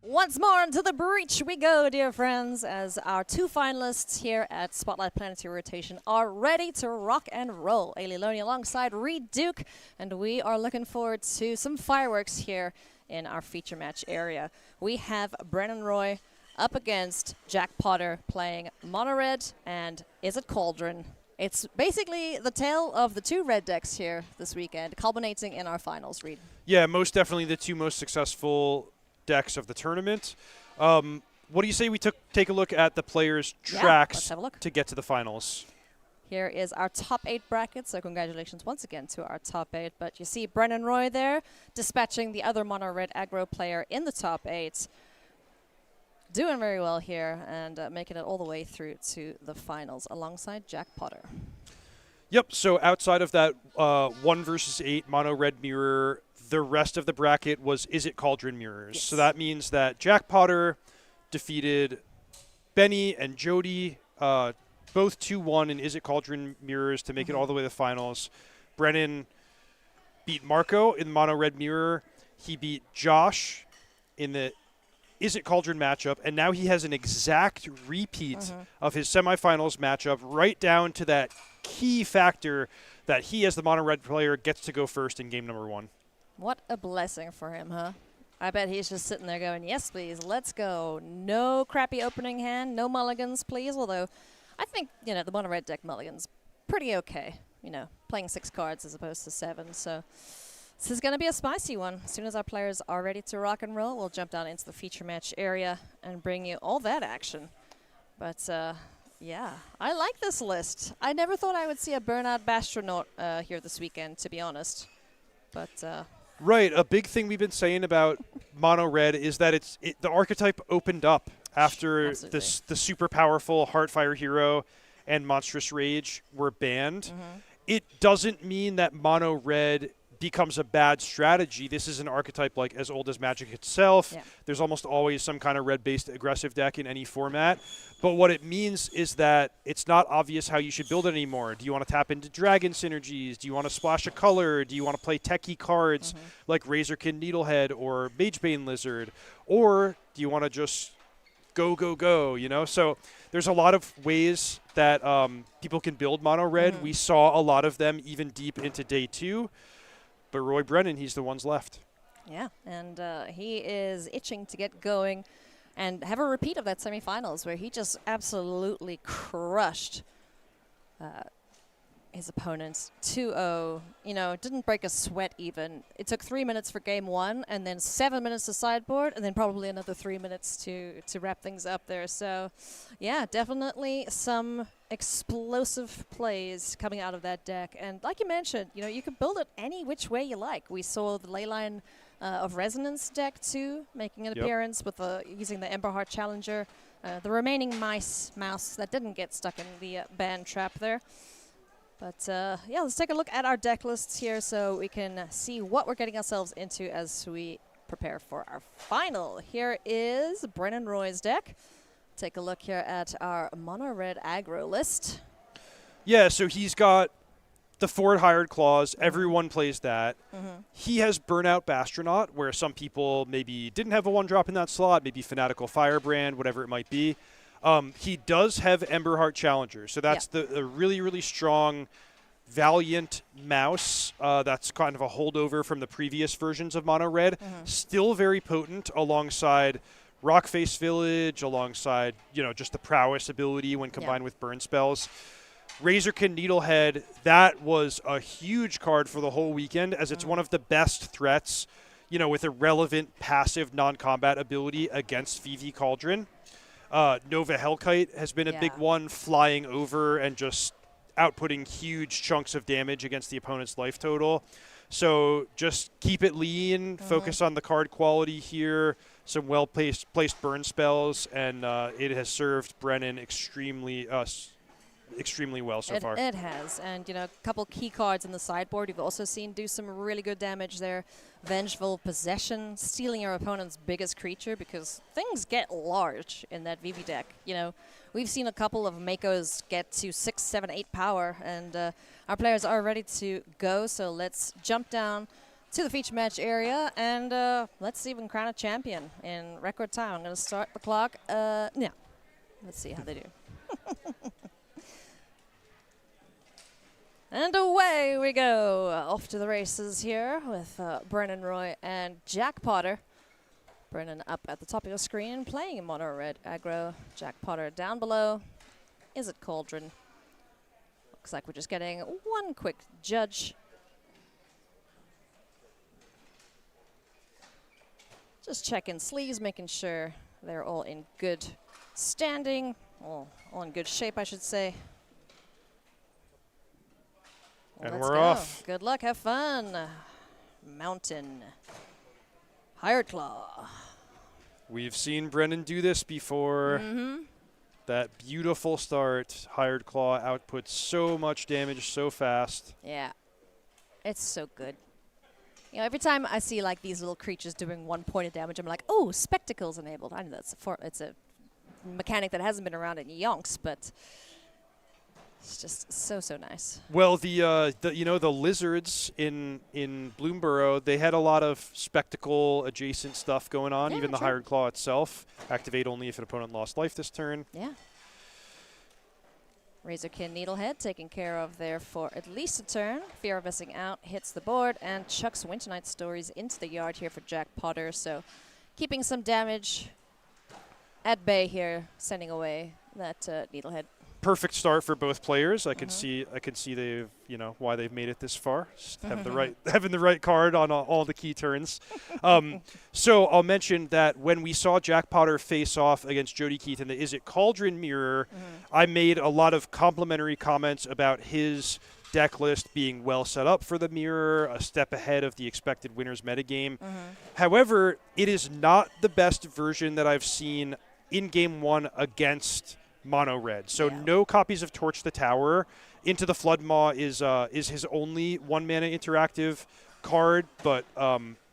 Once more into the breach we go, dear friends, as our 2 finalists here at Spotlight Planetary Rotation are ready to rock and roll. Ailey Loney alongside Reed Duke, and we are looking forward to some fireworks here in our feature match area. We have Brennan Roy up against Jack Potter playing Mono Red and Is It Cauldron. It's basically the tale of the 2 red decks here this weekend, culminating in our finals, Reed. Yeah, most definitely the 2 most successful decks of the tournament. What do you say we take a look at the players' tracks to get to the finals? Here is our top 8 bracket, so congratulations once again to our top 8. But you see Brennan Roy there dispatching the other mono red aggro player in the top 8. Doing very well here and making it all the way through to the finals alongside Jack Potter. Yep, so outside of that 1 versus 8 mono red mirror, the rest of the bracket was Is It Cauldron mirrors. Yes. So that means that Jack Potter defeated Benny and Jody, both 2-1 in Is It Cauldron mirrors to make it all the way to the finals. Brennan beat Marco in the mono red mirror. He beat Josh in the Is It Cauldron matchup, and now he has an exact repeat of his semifinals matchup, right down to that key factor that he, as the mono red player, gets to go first in game number 1. What a blessing for him, huh? I bet he's just sitting there going, yes, please, let's go. No crappy opening hand, no mulligans, please. Although I think, the mono red deck mulligans pretty okay. Playing 6 cards as opposed to 7. So this is going to be a spicy one. As soon as our players are ready to rock and roll, we'll jump down into the feature match area and bring you all that action. But, yeah, I like this list. I never thought I would see a Burnout Bastronaut here this weekend, to be honest. But, right. A big thing we've been saying about mono red is that the archetype opened up after the super powerful Heartfire Hero and Monstrous Rage were banned. It doesn't mean that mono red becomes a bad strategy. This is an archetype like as old as Magic itself. Yeah. There's almost always some kind of red-based aggressive deck in any format. But what it means is that it's not obvious how you should build it anymore. Do you want to tap into dragon synergies? Do you want to splash a color? Do you want to play techie cards like Razorkin Needlehead or Magebane Lizard? Or do you want to just go, go, go, So there's a lot of ways that people can build mono red. We saw a lot of them even deep into day 2. But Roy Brennan, he's the ones left. yeah, and he is itching to get going and have a repeat of that semifinals where he just absolutely crushed his opponents 2-0. Didn't break a sweat even. It took 3 minutes for game 1 and then 7 minutes to sideboard and then probably another 3 minutes to wrap things up there. So, yeah, definitely some explosive plays coming out of that deck. And like you mentioned, you can build it any which way you like. We saw the Leyline of Resonance deck too, making an appearance with using the Emberheart Challenger. The remaining mouse that didn't get stuck in the ban trap there. But yeah, let's take a look at our deck lists here so we can see what we're getting ourselves into as we prepare for our final. Here is Brennan Roy's deck. Take a look here at our mono red aggro list. Yeah, so he's got the Forward Hired Clause. Everyone plays that. He has Burnout Bastronaut, where some people maybe didn't have a 1-drop in that slot, maybe Fanatical Firebrand, whatever it might be. He does have Emberheart Challenger, so that's the really, really strong Valiant mouse. That's kind of a holdover from the previous versions of Mono Red. Still very potent alongside Rockface Village, alongside, just the prowess ability when combined with burn spells. Razorkin Needlehead, that was a huge card for the whole weekend as it's one of the best threats, with a relevant passive non-combat ability against VV Cauldron. Nova Hellkite has been a big one, flying over and just outputting huge chunks of damage against the opponent's life total. So just keep it lean, focus on the card quality here, some well-placed burn spells, and it has served Brennan extremely well so far. It has, and a couple key cards in the sideboard you've also seen do some really good damage there. Vengeful Possession, stealing your opponent's biggest creature because things get large in that VV deck. We've seen a couple of Makos get to 6, 7, 8 power, and our players are ready to go. So let's jump down to the feature match area, and let's see if we can crown a champion in record time. I'm going to start the clock. Yeah, let's see how they do. And away we go, off to the races here with Brennan Roy and Jack Potter. Brennan up at the top of your screen, playing in mono red aggro. Jack Potter down below. Is it Cauldron? Looks like we're just getting one quick judge. Just checking sleeves, making sure they're all in good standing, all in good shape, I should say. And Let's we're go. off. Good luck, have fun. Mountain. Hired Claw. We've seen Brennan do this before. That beautiful start. Hired Claw outputs so much damage so fast. Yeah, it's so good. You know, every time I see like these little creatures doing 1 point of damage, I'm like, oh, Spectacles enabled. I know it's a mechanic that hasn't been around in yonks, but it's just so nice. Well, the lizards in Bloomburrow, they had a lot of spectacle adjacent stuff going on. Yeah, Even the true. Hired Claw itself, activate only if an opponent lost life this turn. Yeah. Razorkin Needlehead taken care of there for at least a turn. Fear of missing out hits the board and chucks Winter Night Stories into the yard here for Jack Potter. So keeping some damage at bay here, sending away that Needlehead. Perfect start for both players. I can see they've why they've made it this far. Just have having the right card on all the key turns. So I'll mention that when we saw Jack Potter face off against Jody Keith in the Is It Cauldron mirror, I made a lot of complimentary comments about his deck list being well set up for the mirror, a step ahead of the expected winner's metagame. However, it is not the best version that I've seen in game one against mono red. So no copies of Torch the Tower. Into the Floodmaw is his only 1 mana interactive card, but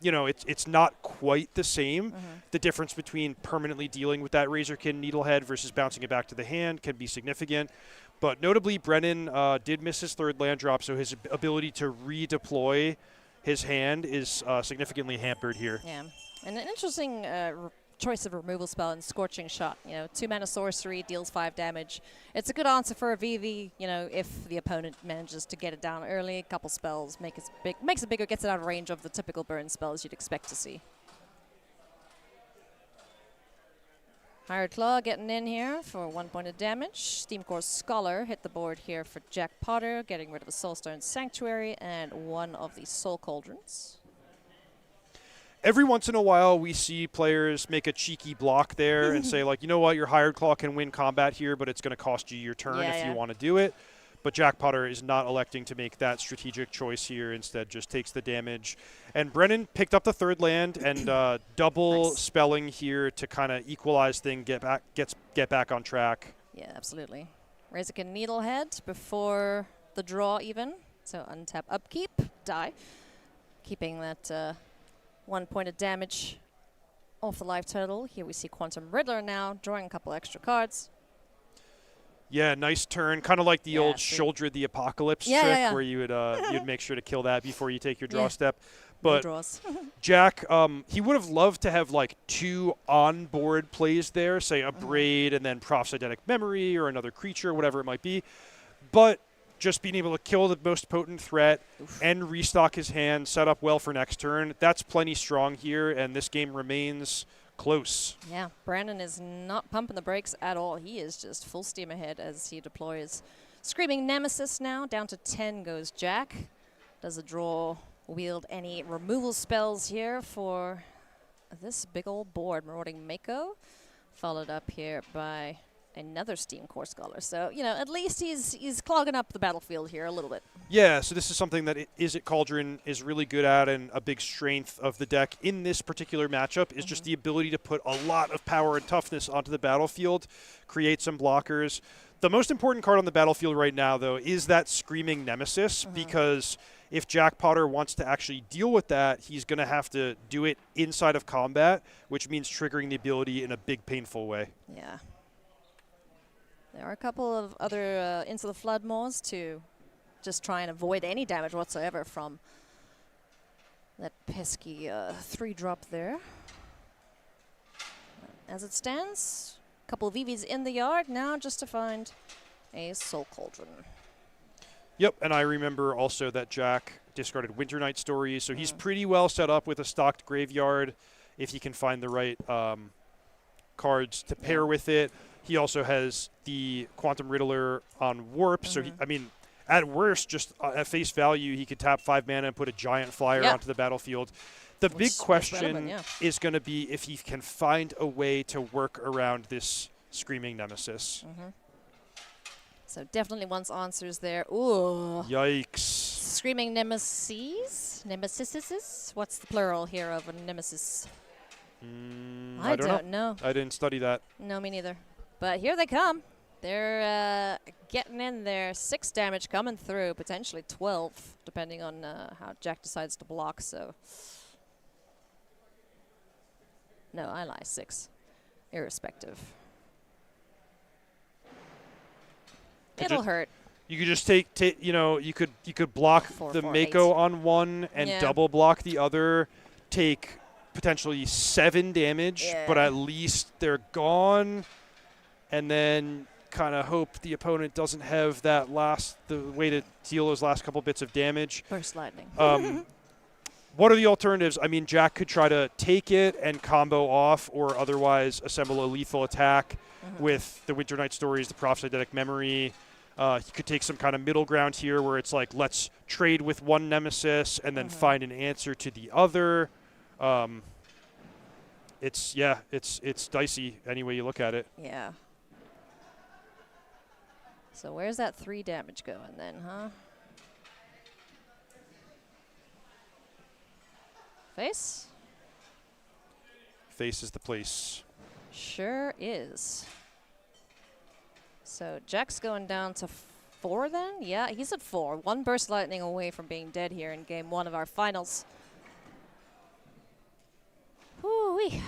it's not quite the same. The difference between permanently dealing with that Razorkin Needlehead versus bouncing it back to the hand can be significant. But notably, Brennan did miss his third land drop, so his ability to redeploy his hand is significantly hampered here. Yeah, and an interesting choice of removal spell and Scorching Shot. 2 mana sorcery, deals 5 damage. It's a good answer for a VV, if the opponent manages to get it down early. A couple spells makes it bigger, gets it out of range of the typical burn spells you'd expect to see. Hired Claw getting in here for 1 point of damage. Steamcore Scholar hit the board here for Jack Potter, getting rid of the Soulstone Sanctuary and one of the Soul Cauldrons. Every once in a while, we see players make a cheeky block there and say, like, you know what, your Hired Claw can win combat here, but it's going to cost you your turn if you want to do it. But Jack Potter is not electing to make that strategic choice here. Instead, just takes the damage. And Brennan picked up the third land and double spelling here to kind of equalize things, get back on track. Yeah, absolutely. Razorkin Needlehead before the draw even. So untap, upkeep, die. Keeping that 1 point of damage off the life total. Here we see Quantum Riddler now, drawing a couple extra cards. Yeah, nice turn. Kind of like the old Shoulder the Apocalypse trick where you would you'd make sure to kill that before you take your draw step. But Jack, he would have loved to have like 2 on-board plays there, say a Braid and then Prophetic Memory or another creature, whatever it might be. But just being able to kill the most potent threat and restock his hand, set up well for next turn, that's plenty strong here, and this game remains close. Yeah, Brandon is not pumping the brakes at all. He is just full steam ahead as he deploys Screaming Nemesis now. Down to 10 goes Jack. Does the draw wield any removal spells here for this big old board? Marauding Mako, followed up here by another Steamcore Scholar. So, at least he's clogging up the battlefield here a little bit. Yeah, so this is something that Is It Cauldron is really good at, and a big strength of the deck in this particular matchup is just the ability to put a lot of power and toughness onto the battlefield, create some blockers. The most important card on the battlefield right now, though, is that Screaming Nemesis, because if Jack Potter wants to actually deal with that, he's going to have to do it inside of combat, which means triggering the ability in a big, painful way. Yeah. There are a couple of other Into the Floodmaws to just try and avoid any damage whatsoever from That pesky 3-drop there. As it stands, a couple of EVs in the yard now just to find a Soul Cauldron. Yep, and I remember also that Jack discarded Winter Night Stories, so he's pretty well set up with a stocked graveyard if he can find the right cards to pair with it. He also has the Quantum Riddler on Warp, so I mean, at worst, just at face value, he could tap 5 mana and put a giant flyer onto the battlefield. The big question is going to be if he can find a way to work around this Screaming Nemesis. So definitely wants answers there. Ooh. Yikes. Screaming Nemesis? Nemesises? What's the plural here of a nemesis? I don't know. I didn't study that. No, me neither. But here they come. They're getting in there. 6 damage coming through, potentially 12, depending on how Jack decides to block. So, no, I lie, 6, irrespective. It'll hurt. You could just take you could block the Mako on one and double block the other, take potentially 7 damage, but at least they're gone, and then kind of hope the opponent doesn't have the way to deal those last couple bits of damage. Burst lightning. What are the alternatives? I mean, Jack could try to take it and combo off, or otherwise assemble a lethal attack with the Winter Night Stories, the Prophetic Memory. He could take some kind of middle ground here where it's like, let's trade with one Nemesis and then find an answer to the other. It's dicey any way you look at it. Yeah. So where's that 3 damage going then, huh? Face? Face is the place. Sure is. So Jack's going down to 4 then? Yeah, he's at 4. 1 burst lightning away from being dead here in game 1 of our finals. Woo-wee.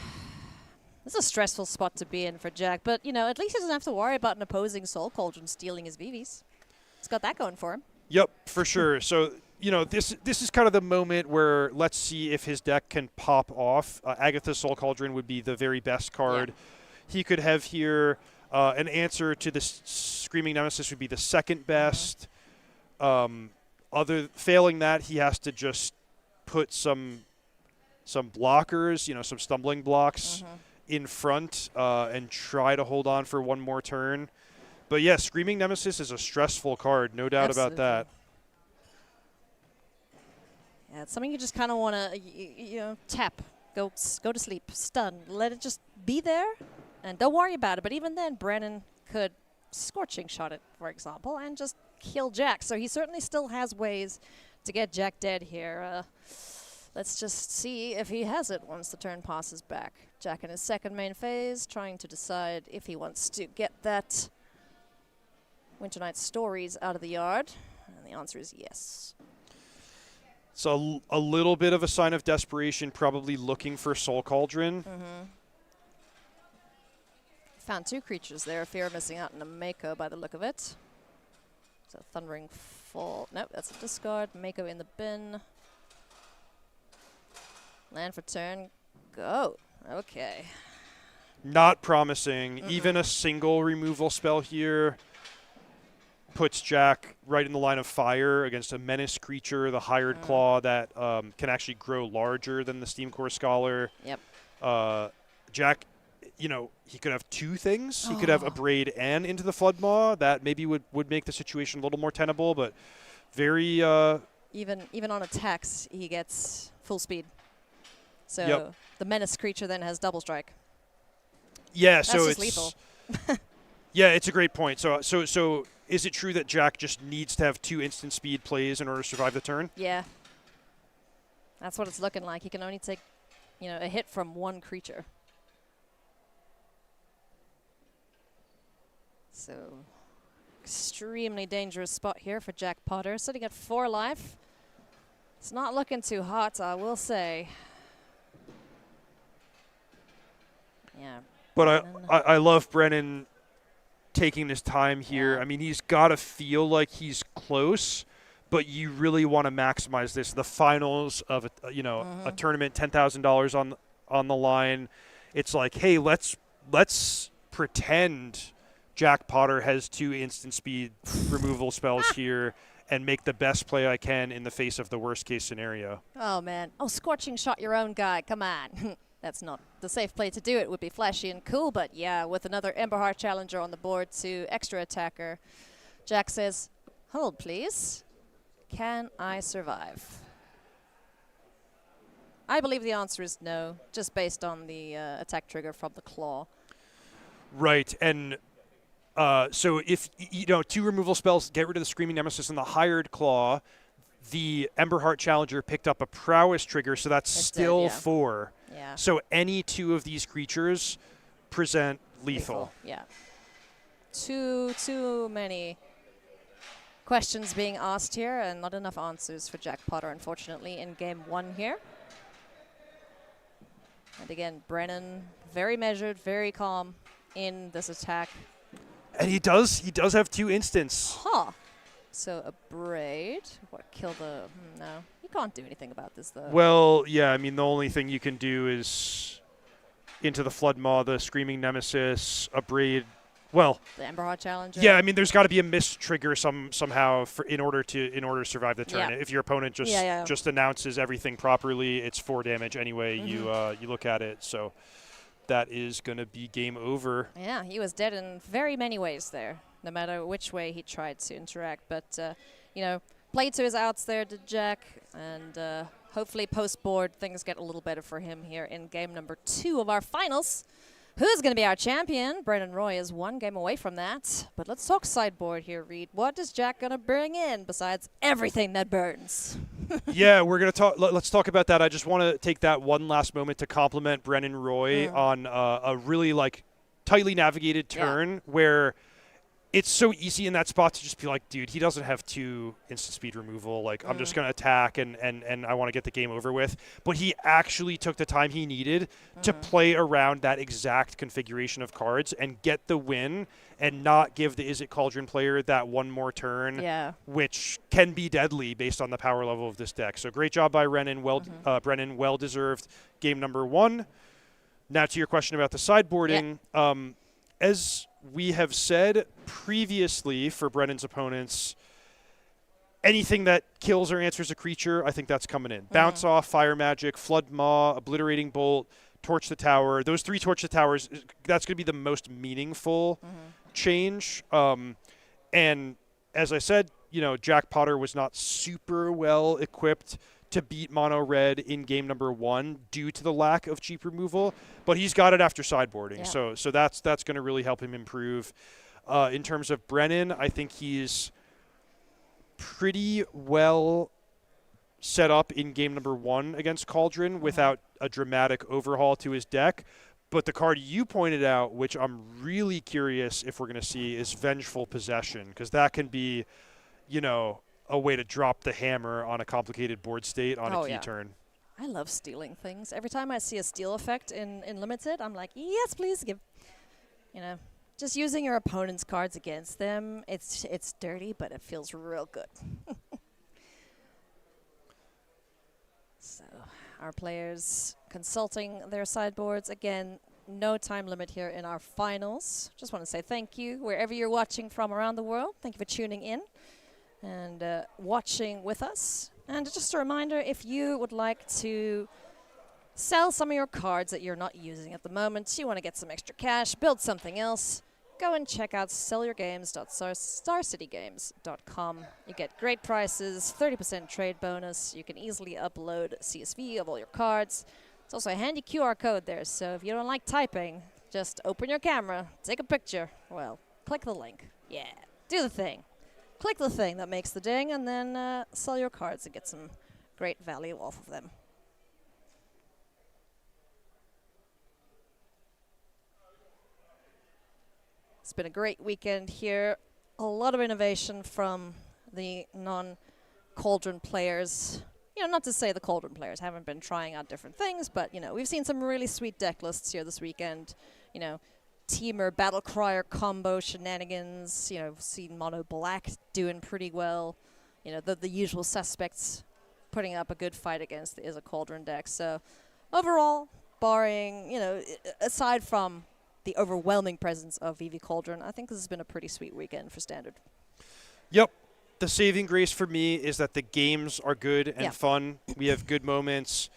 This is a stressful spot to be in for Jack, but, you know, at least he doesn't have to worry about an opposing Soul Cauldron stealing his VVs. He's got that going for him. Yep, for sure. So, you know, this is kind of the moment where let's see if his deck can pop off. Agatha's Soul Cauldron would be the very best card. He could have here an answer to the Screaming Nemesis would be the second best. Failing that, he has to just put some blockers, you know, some stumbling blocks in front and try to hold on for one more turn. But yeah, Screaming Nemesis is a stressful card, no doubt about that. Yeah, it's something you just kind of want to, you know, tap, go to sleep, stun, let it just be there, and don't worry about it. But even then, Brennan could Scorching Shot it, for example, and just kill Jack. So he certainly still has ways to get Jack dead here. Let's just see if he has it once the turn passes back. Jack in his second main phase, trying to decide if he wants to get that Winter Night Stories out of the yard. And the answer is yes. So a little bit of a sign of desperation, probably looking for Soul Cauldron. Found 2 creatures there. Fear of missing out on a Mako by the look of it. So Thundering Fall. Nope, that's a discard. Mako in the bin. Land for turn. Go. Okay. Not promising. Even a single removal spell here puts Jack right in the line of fire against a menace creature, the Hired Claw, that can actually grow larger than the Steam Core Scholar. Yep. Jack, you know, he could have 2 things. He could have Abrade and Into the Floodmaw. That maybe would make the situation a little more tenable, but very... Even on attacks, he gets full speed. So the menace creature then has double strike. Yeah, that's so just lethal. Yeah, it's a great point. So is it true that Jack just needs to have 2 instant speed plays in order to survive the turn? Yeah. That's what it's looking like. He can only take, you know, a hit from 1 creature. So extremely dangerous spot here for Jack Potter, sitting at 4 life. It's not looking too hot, I will say. Yeah. But I love Brennan taking his time here. I mean, he's got to feel like he's close, but you really want to maximize this. The finals of a tournament, $10,000 on the line. It's like, hey, let's pretend Jack Potter has 2 instant speed removal spells here and make the best play I can in the face of the worst case scenario. Oh, man. Oh, scorching shot your own guy. Come on. That's not the safe play to do. It would be flashy and cool, but yeah, with another Emberheart Challenger on the board to extra attacker, Jack says, hold, please. Can I survive? I believe the answer is no, just based on the attack trigger from the claw. Right, and so if, 2 removal spells, get rid of the Screaming Nemesis and the Hired Claw, the Emberheart Challenger picked up a Prowess trigger, so that's still dead, yeah. 4. Yeah. So any 2 of these creatures present lethal. Yeah. Too many questions being asked here, and not enough answers for Jack Potter, unfortunately, in game 1 here. And again, Brennan, very measured, very calm in this attack. And he does have 2 instants. Huh. So a braid. What, kill the... no. You can't do anything about this, though. Well, yeah, I mean, the only thing you can do is into the Flood Maw, the Screaming Nemesis, a braid. Well, the Emberheart Challenger. Yeah, I mean, there's got to be a missed trigger somehow in order to survive the turn. Yeah. If your opponent just announces everything properly, it's 4 damage anyway. You look at it, so that is going to be game over. Yeah, he was dead in very many ways there, no matter which way he tried to interact. But played to his outs there, did Jack, and hopefully post-board things get a little better for him here in game number 2 of our finals. Who's going to be our champion? Brendan Roy is 1 game away from that. But let's talk sideboard here, Reed. What is Jack going to bring in besides everything that burns? Yeah, we're going to talk. Let's talk about that. I just want to take that one last moment to compliment Brendan Roy on a really tightly navigated turn where it's so easy in that spot to just be like, dude, he doesn't have 2 instant speed removal. I'm just going to attack and I want to get the game over with. But he actually took the time he needed to play around that exact configuration of cards and get the win and not give the Is It Cauldron player that one more turn, which can be deadly based on the power level of this deck. So great job by Brennan. Brennan, well-deserved game number 1. Now to your question about the sideboarding. As we have said previously for Brennan's opponents, anything that kills or answers a creature, I think that's coming in. Bounce off, Fire Magic, Flood Maw, Obliterating Bolt, Torch the Tower. Those 3 Torch the Towers, that's going to be the most meaningful change. And as I said, Jack Potter was not super well equipped to beat mono red in game number 1 due to the lack of cheap removal, but he's got it after sideboarding. So that's going to really help him improve. In terms of Brennan, I think he's pretty well set up in game number 1 against Cauldron without a dramatic overhaul to his deck. But the card you pointed out, which I'm really curious if we're going to see, is Vengeful Possession, because that can be, a way to drop the hammer on a complicated board state on a key turn. I love stealing things. Every time I see a steal effect in Limited, I'm like, yes, please give. Just using your opponent's cards against them, it's dirty, but it feels real good. So our players consulting their sideboards. Again, no time limit here in our finals. Just want to say thank you wherever you're watching from around the world. Thank you for tuning in and watching with us. And just a reminder, if you would like to sell some of your cards that you're not using at the moment, you want to get some extra cash, build something else, go and check out sellyourgames.starcitygames.com. You get great prices, 30% trade bonus. You can easily upload CSV of all your cards. It's also a handy QR code there, so if you don't like typing, just open your camera, take a picture. Well, click the link. Yeah, do the thing. Click the thing that makes the ding, and then sell your cards and get some great value off of them. It's been a great weekend here. A lot of innovation from the non-Cauldron players. Not to say the Cauldron players haven't been trying out different things, but, we've seen some really sweet deck lists here this weekend. Teamer, Battle Crier combo shenanigans. We've seen Mono Black doing pretty well. the usual suspects putting up a good fight against is a Cauldron deck. So overall, barring, aside from the overwhelming presence of VV Cauldron, I think this has been a pretty sweet weekend for Standard. Yep. The saving grace for me is that the games are good and fun. We have good moments.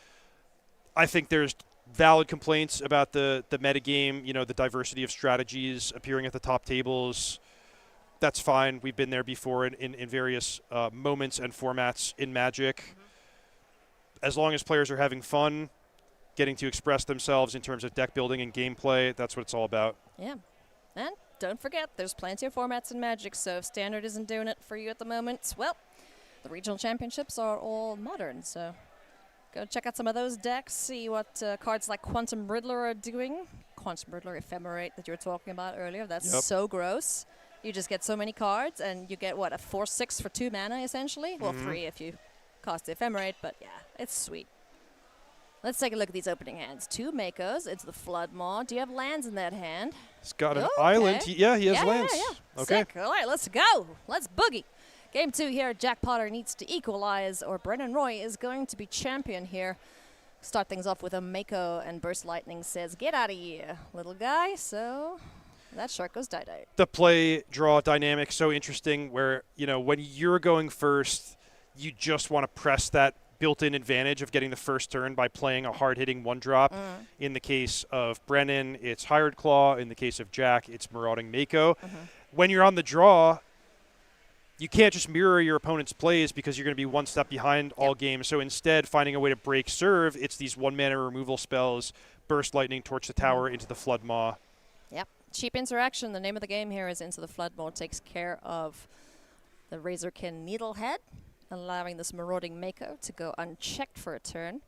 I think there's valid complaints about the metagame, the diversity of strategies appearing at the top tables. That's fine. We've been there before in various moments and formats in Magic. As long as players are having fun, getting to express themselves in terms of deck building and gameplay, that's what it's all about. Yeah. And don't forget, there's plenty of formats in Magic, so if Standard isn't doing it for you at the moment, well, the regional championships are all modern, so go check out some of those decks, see what cards like Quantum Riddler are doing. Quantum Riddler Ephemerate that you were talking about earlier, that's so gross. You just get so many cards, and you get, what, a 4/6 for 2 mana, essentially? Well, 3 if you cost the Ephemerate, but yeah, it's sweet. Let's take a look at these opening hands. 2 Makos. It's the Flood Maw. Do you have lands in that hand? He's got an island. He has lands. Yeah. Okay. Sick. All right, let's go. Let's boogie. Game 2 here. Jack Potter needs to equalize, or Brennan Roy is going to be champion here. Start things off with a Mako, and Burst Lightning says, "Get out of here, little guy." So that shark goes die-die. The play draw dynamic so interesting where, when you're going first, you just want to press that built-in advantage of getting the first turn by playing a hard-hitting one-drop. In the case of Brennan, it's Hired Claw. In the case of Jack, it's Marauding Mako. When you're on the draw, you can't just mirror your opponent's plays because you're going to be one step behind all game. So instead, finding a way to break serve, it's these 1-mana removal spells, Burst Lightning, Torch the Tower, into the Flood Maw. Yep. Cheap interaction. The name of the game here is Into the Flood Maw. Takes care of the Razorkin Needlehead, allowing this Marauding Mako to go unchecked for a turn.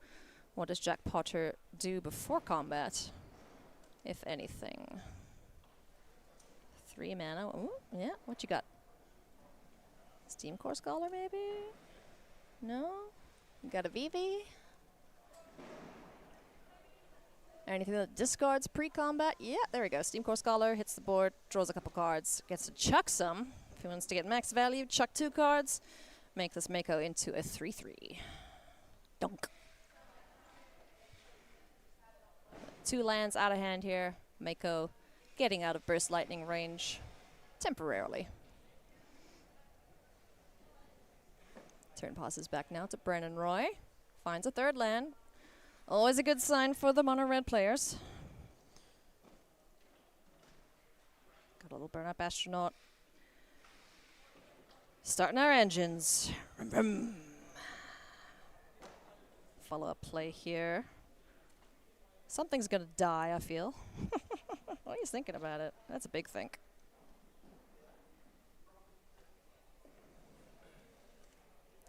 What does Jack Potter do before combat, if anything? 3 mana. Ooh, yeah, what you got? Steam Core Scholar, maybe? No? You got a VV? Anything that discards pre-combat? Yeah, there we go. Steam Core Scholar hits the board, draws a couple cards, gets to chuck some. If he wants to get max value, chuck 2 cards. Make this Mako into a 3/3. Dunk. 2 lands out of hand here. Mako getting out of Burst Lightning range temporarily. Turn passes back now to Brennan Roy. Finds a 3rd land. Always a good sign for the mono-red players. Got a little burn-up astronaut. Starting our engines. Follow-up play here. Something's going to die, I feel. What are you thinking about it? That's a big think.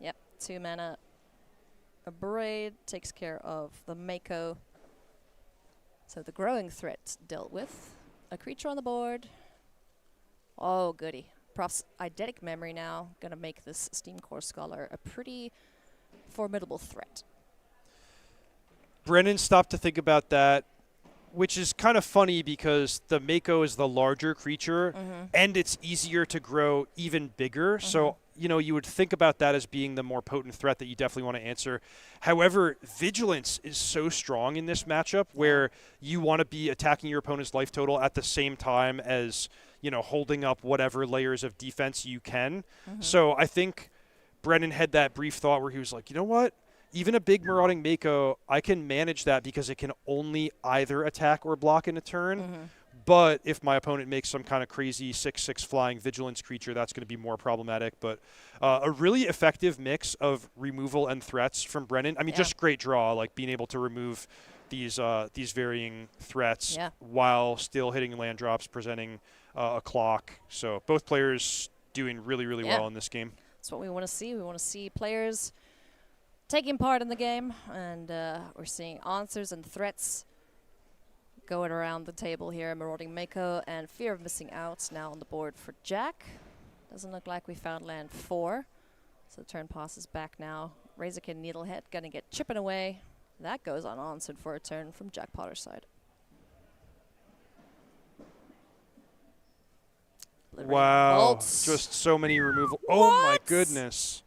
Yep, 2 mana. A Braid takes care of the Mako. So the growing threat dealt with. A creature on the board. Oh, goody. Prof's Eidetic Memory now going to make this Steam Core Scholar a pretty formidable threat. Brennan stopped to think about that, which is kind of funny because the Mako is the larger creature, and it's easier to grow even bigger. So, you would think about that as being the more potent threat that you definitely want to answer. However, Vigilance is so strong in this matchup where you want to be attacking your opponent's life total at the same time as, holding up whatever layers of defense you can. So I think Brennan had that brief thought where he was like, you know what? Even a big Marauding Mako, I can manage that because it can only either attack or block in a turn. But if my opponent makes some kind of crazy 6/6 flying Vigilance creature, that's going to be more problematic. But a really effective mix of removal and threats from Brennan. I mean, just great draw, like being able to remove these varying threats while still hitting land drops, presenting a clock. So both players doing really, really well in this game. That's what we want to see. We want to see players taking part in the game, and we're seeing answers and threats going around the table here. Marauding Mako and Fear of Missing Out now on the board for Jack. Doesn't look like we found land 4. So the turn passes back now. Razorkin Needlehead going to get chipping away. That goes unanswered for a turn from Jack Potter's side. Wow. Just so many removal. Oh my goodness.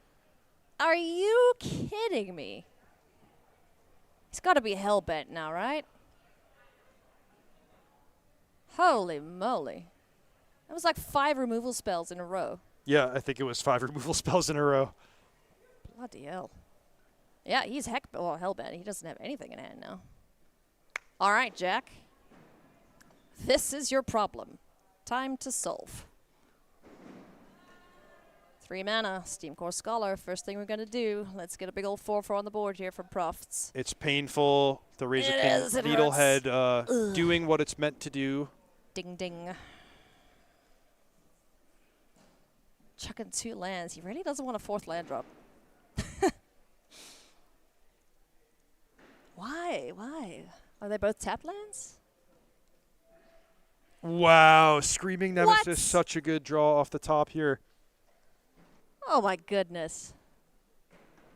Are you kidding me? He's got to be hell-bent now, right? Holy moly. That was like 5 removal spells in a row. Yeah, I think it was 5 removal spells in a row. Bloody hell. Yeah, he's hell-bent. He doesn't have anything in hand now. All right, Jack. This is your problem. Time to solve. 3 mana, Steam Core Scholar. First thing we're going to do, let's get a big old 4/4 on the board here from Profts. It's painful. The Razor It King is, it Needlehead doing what it's meant to do. Ding, ding. Chucking 2 lands. He really doesn't want a 4th land drop. Why? Why? Are they both tap lands? Wow, Screaming Nemesis, What? such a good draw off the top here. Oh my goodness.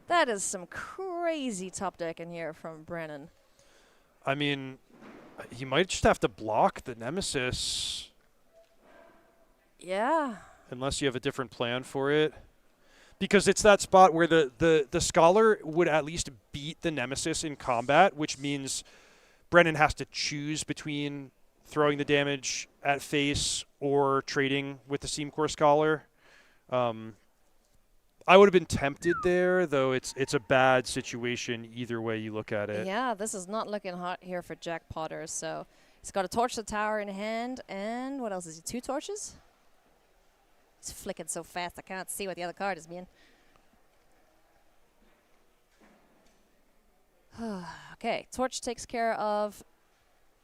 That is some crazy top deck in here from Brennan. I mean, he might just have to block the Nemesis Yeah. unless you have a different plan for it. Because it's that spot where the Scholar would at least beat the Nemesis in combat, which means Brennan has to choose between throwing the damage at face or trading with the Steam Core Scholar. I would have been tempted there, though it's a bad situation either way you look at it. Yeah, this is not looking hot here for Jack Potter. So he's got a Torch the Tower in hand, and what else is he? 2 torches? He's flicking so fast I can't see what the other card is, man. Okay, Torch takes care of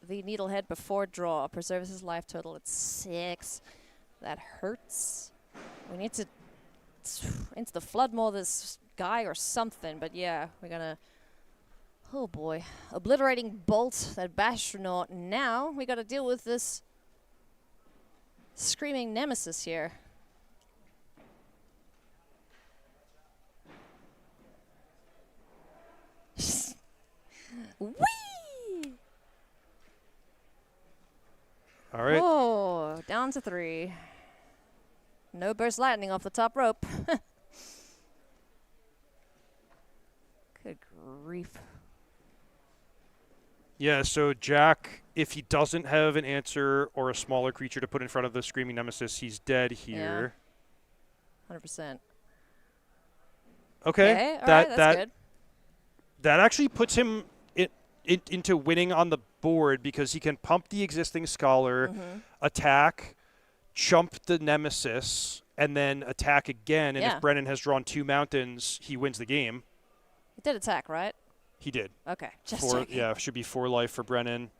the Needlehead before draw. Preserves his life total at 6. That hurts. We need to into the flood more this guy or something, but yeah, we're gonna, oh boy, Obliterating Bolt, that Bastronaut. Now we gotta deal with this Screaming Nemesis here. Whee! All right. Oh, down to 3. No burst lightning off the top rope. Good grief. Yeah, so Jack, if he doesn't have an answer or a smaller creature to put in front of the Screaming Nemesis, he's dead here. 100%. Okay. All right, that's good. That actually puts him into winning on the board because he can pump the existing Scholar, attack, chump the Nemesis, and then attack again. And if Brennan has drawn 2 mountains, he wins the game. He did attack, right? He did. Okay, just checking. Yeah, should be 4 life for Brennan.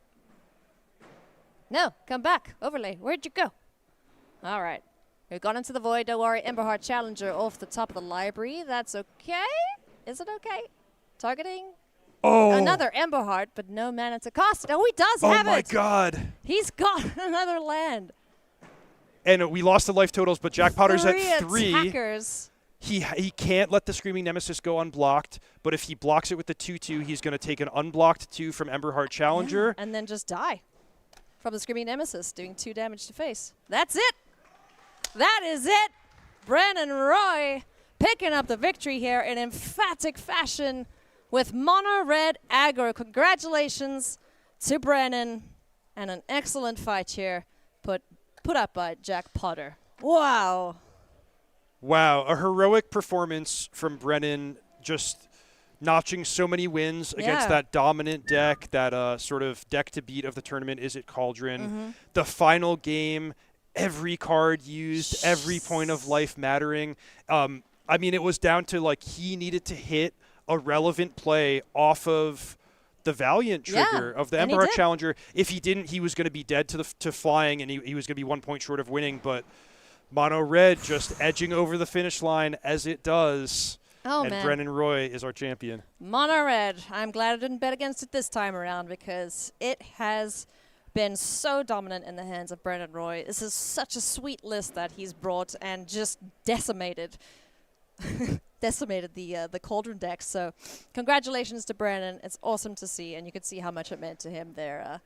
No, come back. Overlay, where'd you go? All right. We've gone into the void. Don't worry, Emberheart Challenger off the top of the library. That's okay. Is it okay? Targeting? Oh! Another Emberheart, but no mana to cost it. Oh, he does have it. Oh, my God. He's got another land. And we lost the life totals, but Jack Potter's at 3. Attackers. He can't let the Screaming Nemesis go unblocked, but if he blocks it with the 2/2, he's going to take an unblocked 2 from Emberheart Challenger. Yeah, and then just die from the Screaming Nemesis, doing 2 damage to face. That's it. That is it. Brennan Roy picking up the victory here in emphatic fashion with mono red aggro. Congratulations to Brennan, and an excellent fight here put up by Jack Potter. Wow. Wow, a heroic performance from Brennan, just notching so many wins against that dominant deck, that sort of deck to beat of the tournament, Is It Cauldron. The final game, every card used, every point of life mattering. I mean, it was down to, like, he needed to hit a relevant play off of the Valiant trigger of the Emberheart Challenger. If he didn't, he was going to be dead to flying, and he was going to be 1 point short of winning, but Mono Red just edging over the finish line as it does. Oh, and man. Brennan Roy is our champion. Mono Red. I'm glad I didn't bet against it this time around because it has been so dominant in the hands of Brennan Roy. This is such a sweet list that he's brought and just decimated the Cauldron deck. So congratulations to Brennan. It's awesome to see, and you could see how much it meant to him there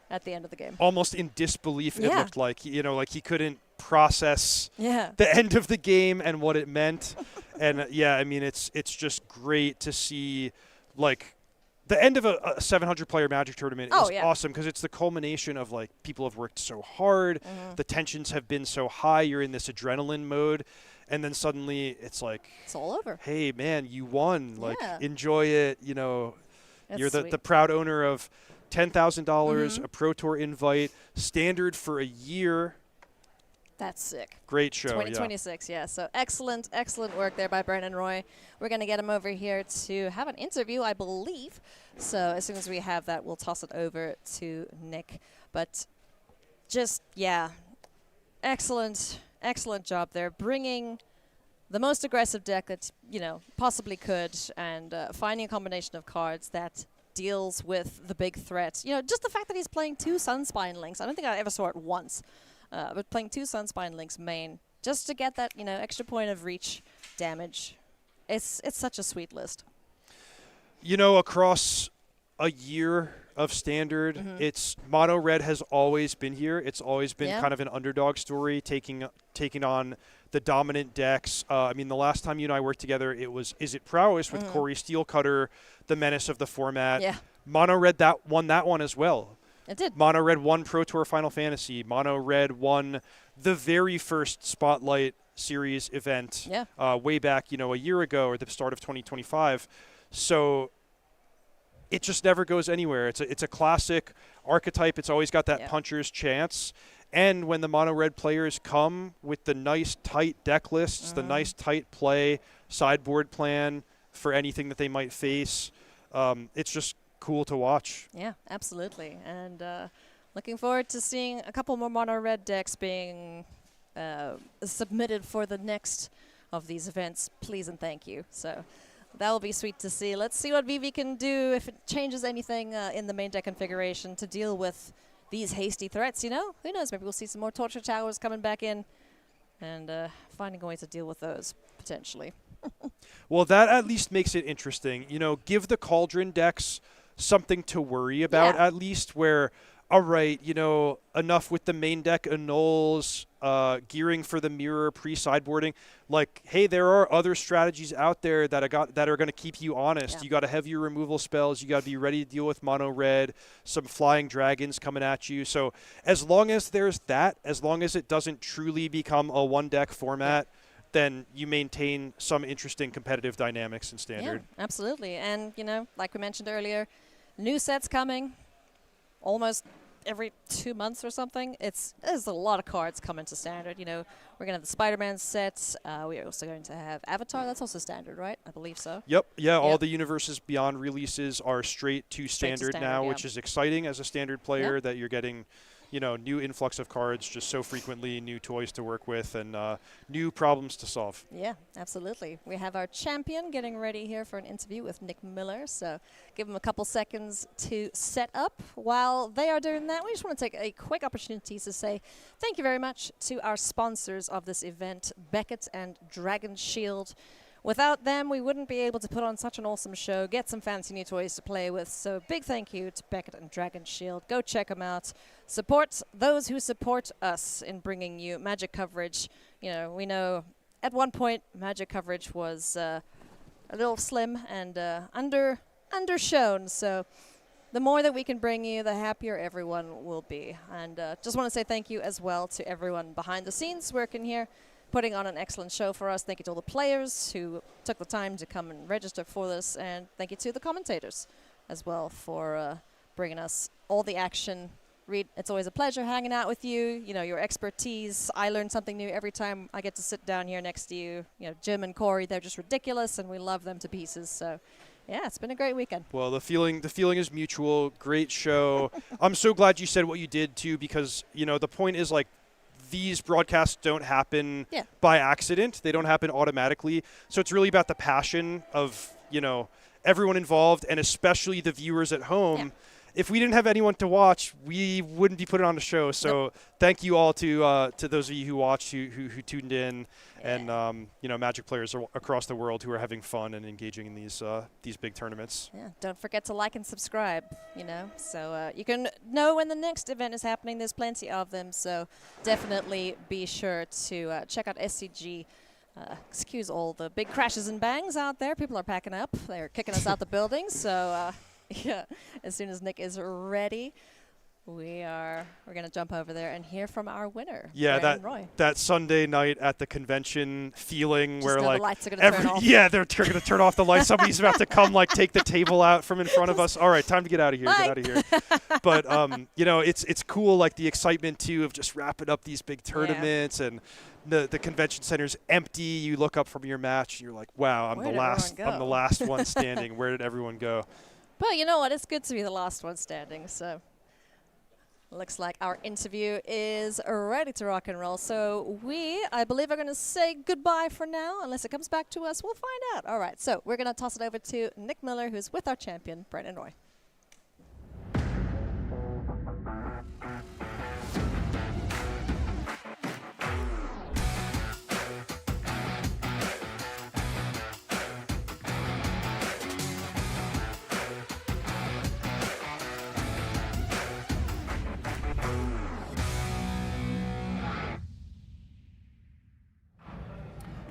at the end of the game. Almost in disbelief, it looked like. Like he couldn't process Yeah. the end of the game and what it meant. And yeah, I mean, it's just great to see, like, the end of a 700 player Magic tournament is awesome because it's the culmination of, like, people have worked so hard, the tensions have been so high, you're in this adrenaline mode, and then suddenly it's like, it's all over. Hey man, you won. Like, enjoy it. You know, you're the proud owner of $10,000, a Pro Tour invite, standard for a year. That's sick. Great show. 2026, yeah. So excellent work there by Brennan Roy. We're going to get him over here to have an interview, I believe. So as soon as we have that, we'll toss it over to Nick. But just, yeah, excellent job there, bringing the most aggressive deck that, you know, possibly could, and finding a combination of cards that deals with the big threat. You know, just the fact that he's playing 2 Sunspine Links. I don't think I ever saw it once. But playing 2 Sunspine Links main, just to get that, you know, extra point of reach damage. It's such a sweet list. You know, across a year of Standard, it's Mono Red has always been here. It's always been kind of an underdog story, taking on the dominant decks. I mean, the last time you and I worked together, it was Is It Prowess with Corey Steelcutter, the menace of the format. Yeah. Mono Red won that one as well. It did. Mono Red won Pro Tour Final Fantasy. Mono Red won the very first Spotlight Series event way back, you know, a year ago or the start of 2025. So it just never goes anywhere. It's a classic archetype. It's always got that puncher's chance. And when the Mono Red players come with the nice tight deck lists, the nice tight play, sideboard plan for anything that they might face, it's just cool to watch. Yeah, absolutely. And looking forward to seeing a couple more Mono Red decks being submitted for the next of these events. Please and thank you. So that will be sweet to see. Let's see what Vivi can do, if it changes anything in the main deck configuration to deal with these hasty threats, you know? Who knows? Maybe we'll see some more Torture Towers coming back in and finding a way to deal with those, potentially. Well, that at least makes it interesting. You know, give the Cauldron decks something to worry about at least, where, all right, you know, enough with the main deck annuls, gearing for the mirror, pre-sideboarding. Like, hey, there are other strategies out there that are going to keep you honest. You got to have your removal spells. You got to be ready to deal with Mono Red, some flying dragons coming at you. So as long as there's that, as long as it doesn't truly become a one-deck format, then you maintain some interesting competitive dynamics in Standard. Yeah, absolutely. And, you know, like we mentioned earlier, new sets coming almost every 2 months or something. There's a lot of cards coming to Standard. You know, we're going to have the Spider-Man sets. We're also going to have Avatar. That's also Standard, right? I believe so. Yep. Yeah, all the Universes Beyond releases are straight to Standard now, which is exciting as a Standard player that you're getting, you know, new influx of cards just so frequently, new toys to work with, and new problems to solve. Yeah, absolutely. We have our champion getting ready here for an interview with Nick Miller, so give him a couple seconds to set up. While they are doing that, we just want to take a quick opportunity to say thank you very much to our sponsors of this event, Beckett and Dragon Shield. Without them, we wouldn't be able to put on such an awesome show, get some fancy new toys to play with. So big thank you to Beckett and Dragon Shield. Go check them out. Support those who support us in bringing you Magic coverage. You know, we know at one point Magic coverage was a little slim and undershown. So the more that we can bring you, the happier everyone will be. And just want to say thank you as well to everyone behind the scenes working here, putting on an excellent show for us. Thank you to all the players who took the time to come and register for this, and thank you to the commentators as well for bringing us all the action. Reed, it's always a pleasure hanging out with you. You know, your expertise. I learn something new every time I get to sit down here next to you. You know, Jim and Corey, they're just ridiculous, and we love them to pieces. So, yeah, it's been a great weekend. Well, the feeling is mutual. Great show. I'm so glad you said what you did, too, because, you know, the point is, like, these broadcasts don't happen by accident. They don't happen automatically. So it's really about the passion of, you know, everyone involved, and especially the viewers at home. Yeah. If we didn't have anyone to watch, we wouldn't be putting on the show. So thank you all to those of you who watched, who tuned in, and you know, Magic players across the world who are having fun and engaging in these big tournaments. Yeah, don't forget to like and subscribe. You know, so you can know when the next event is happening. There's plenty of them, so definitely be sure to check out SCG Excuse all the big crashes and bangs out there. People are packing up. They're kicking us out the building. So, yeah, as soon as Nick is ready, we're going to jump over there and hear from our winner. Yeah, Brandon Roy. that Sunday night at the convention feeling Just where know like the lights are gonna turn off. yeah, they're going to turn off the lights. Somebody's about to come like take the table out from in front of us. All right, time to get out of here. Bye. Get out of here. But you know, it's cool, like the excitement too of just wrapping up these big tournaments and the convention center's empty. You look up from your match and you're like, wow, I'm Where the did everyone last go? one standing. Where did everyone go? But you know what? It's good to be the last one standing. So looks like our interview is ready to rock and roll. So I believe, are going to say goodbye for now. Unless it comes back to us, we'll find out. All right, so we're going to toss it over to Nick Miller, who's with our champion, Brandon Roy.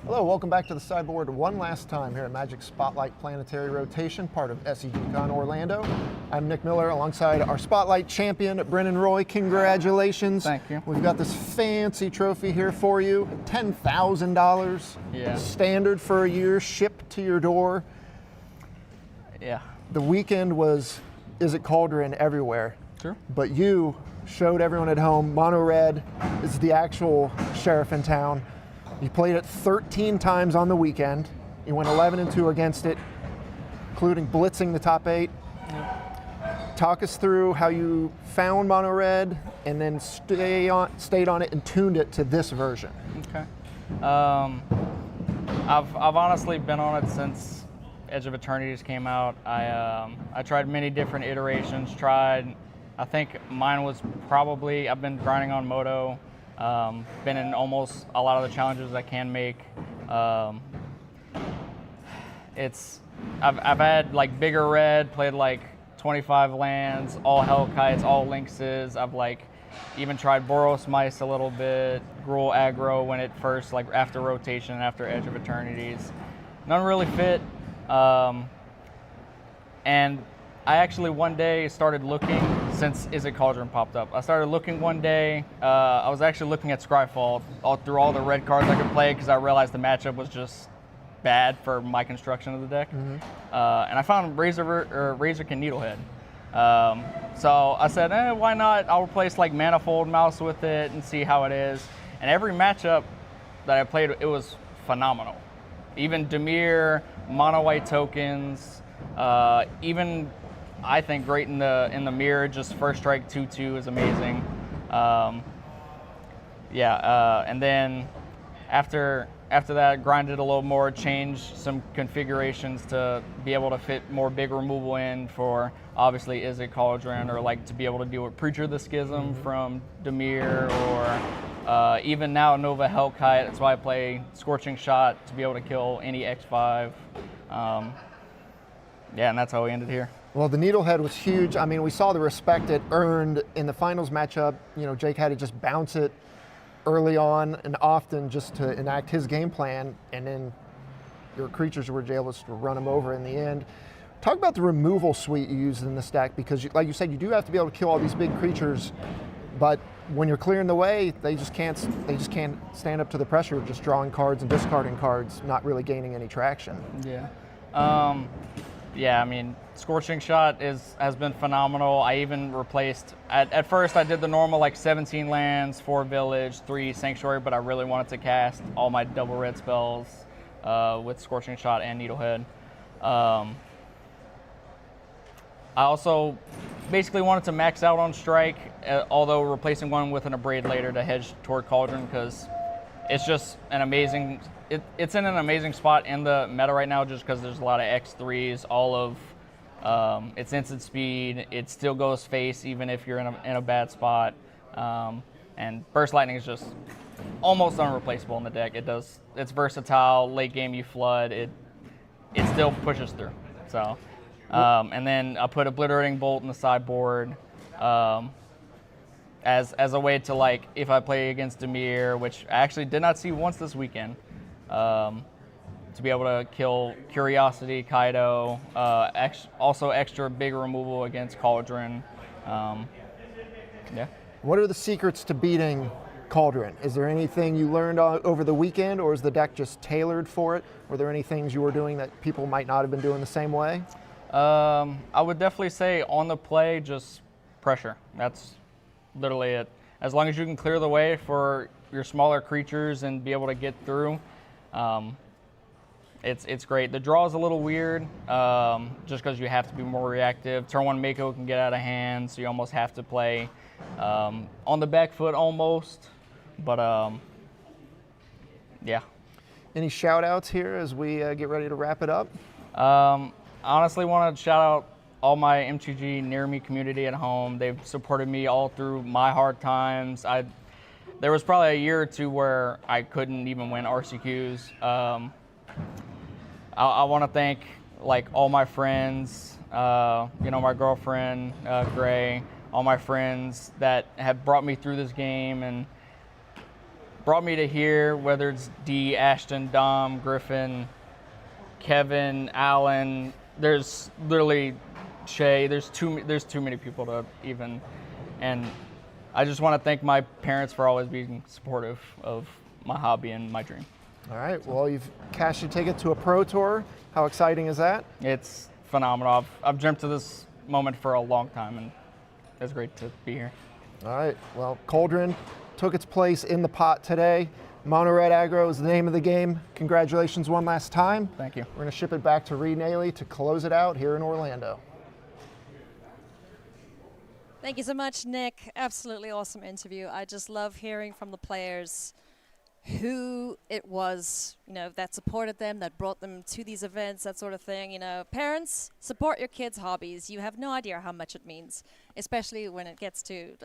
Hello, welcome back to the Sideboard one last time here at Magic Spotlight Planetary Rotation, part of SCG Con Orlando. I'm Nick Miller alongside our Spotlight champion, Brennan Roy. Congratulations. Thank you. We've got this fancy trophy here for you, $10,000. Yeah. Standard for a year, shipped to your door. Yeah. The weekend was Is It Cauldron everywhere. Sure. But you showed everyone at home, Mono Red is the actual sheriff in town. You played it 13 times on the weekend. You went 11-2 against it, including blitzing the top 8. Yep. Talk us through how you found Mono Red and then stayed on it and tuned it to this version. Okay. I've honestly been on it since Edge of Eternities came out. I tried many different iterations. I think mine was probably, I've been grinding on Moto. Been in almost a lot of the challenges I can make. I've had like bigger red, played like 25 lands, all Hellkites, all Lynxes. I've like even tried Boros Mice a little bit, Gruul aggro when it first, like after rotation, after Edge of Eternities. None really fit. And I actually one day started looking, since Is It Cauldron popped up. I started looking one day. I was actually looking at Scryfall through all the red cards I could play because I realized the matchup was just bad for my construction of the deck. Mm-hmm. And I found Razorkin Needlehead. So I said, why not? I'll replace like Manifold Mouse with it and see how it is. And every matchup that I played, it was phenomenal. Even Dimir, mono white tokens, even I think great in the mirror. Just first strike 2/2 is amazing. And then after that, grinded a little more, changed some configurations to be able to fit more big removal in for obviously Is It Cauldron, or like to be able to deal with Preacher of the Schism from Dimir, or even now Nova Hellkite. That's why I play Scorching Shot to be able to kill any X5. And that's how we ended here. Well, the Needlehead was huge. I mean, we saw the respect it earned in the finals matchup. You know, Jake had to just bounce it early on and often just to enact his game plan, and then your creatures were able to run him over in the end. Talk about the removal suite you used in this deck, because like you said, you do have to be able to kill all these big creatures, but when you're clearing the way, they just can't stand up to the pressure of just drawing cards and discarding cards, not really gaining any traction. Yeah. I mean, Scorching Shot has been phenomenal. I even replaced, at first I did the normal like 17 lands, 4 village, 3 sanctuary, but I really wanted to cast all my double red spells with Scorching Shot and Needlehead. I also basically wanted to max out on strike, although replacing one with an Abrade later to hedge toward Cauldron, because it's just an amazing, it's in an amazing spot in the meta right now, just because there's a lot of X3s, all of its instant speed. It still goes face even if you're in a bad spot. And Burst Lightning is just almost unreplaceable in the deck. It's versatile. Late game you flood, it still pushes through. So, and then I put Obliterating Bolt in the sideboard as a way to, like, if I play against Dimir, which I actually did not see once this weekend. to be able to kill Curiosity, Kaido, also extra big removal against Cauldron. Yeah. What are the secrets to beating Cauldron? Is there anything you learned over the weekend, or is the deck just tailored for it? Were there any things you were doing that people might not have been doing the same way? I would definitely say on the play, just pressure. That's literally it. As long as you can clear the way for your smaller creatures and be able to get through, it's great. The draw is a little weird, just because you have to be more reactive. Turn 1 Mako can get out of hand, so you almost have to play on the back foot almost. But yeah. Any shout outs here as we get ready to wrap it up? I honestly want to shout out all my MTG near me community at home. They've supported me all through my hard times. There was probably a year or two where I couldn't even win RCQs. I want to thank like all my friends, my girlfriend, Gray, all my friends that have brought me through this game and brought me to here, whether it's D, Ashton, Dom, Griffin, Kevin, Alan. There's literally Shay. There's too many people to even, and I just want to thank my parents for always being supportive of my hobby and my dream. All right. Well, you've cashed your ticket to a pro tour. How exciting is that? It's phenomenal. I've dreamt of this moment for a long time, and it's great to be here. All right. Well, Cauldron took its place in the pot today. Mono Red Aggro is the name of the game. Congratulations one last time. Thank you. We're going to ship it back to Reed Naley to close it out here in Orlando. Thank you so much, Nick. Absolutely awesome interview. I just love hearing from the players who it was, that supported them, that brought them to these events, that sort of thing. Parents, support your kids' hobbies. You have no idea how much it means, especially when it gets to,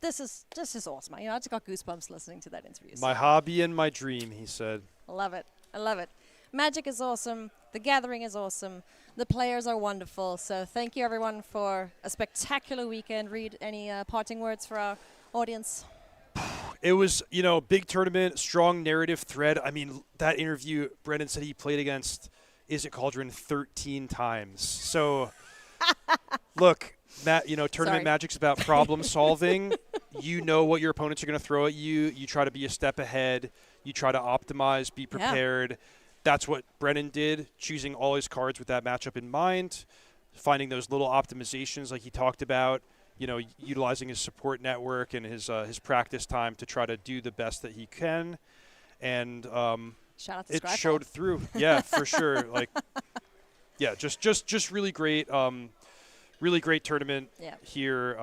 this is awesome. I just got goosebumps listening to that interview. My hobby and my dream, he said. I love it. I love it. Magic is awesome. The gathering is awesome. The players are wonderful. So thank you, everyone, for a spectacular weekend. Read any parting words for our audience? It was, big tournament, strong narrative thread. I mean, that interview, Brendan said he played against Is It Cauldron 13 times. So, look, tournament magic's about problem solving. You know what your opponents are going to throw at you. You try to be a step ahead. You try to optimize, be prepared. Yeah. That's what Brennan did, choosing all his cards with that matchup in mind, finding those little optimizations like he talked about, utilizing his support network and his practice time to try to do the best that he can. And shout out to it Skyfall. showed through. Yeah, for sure. Just really great tournament here.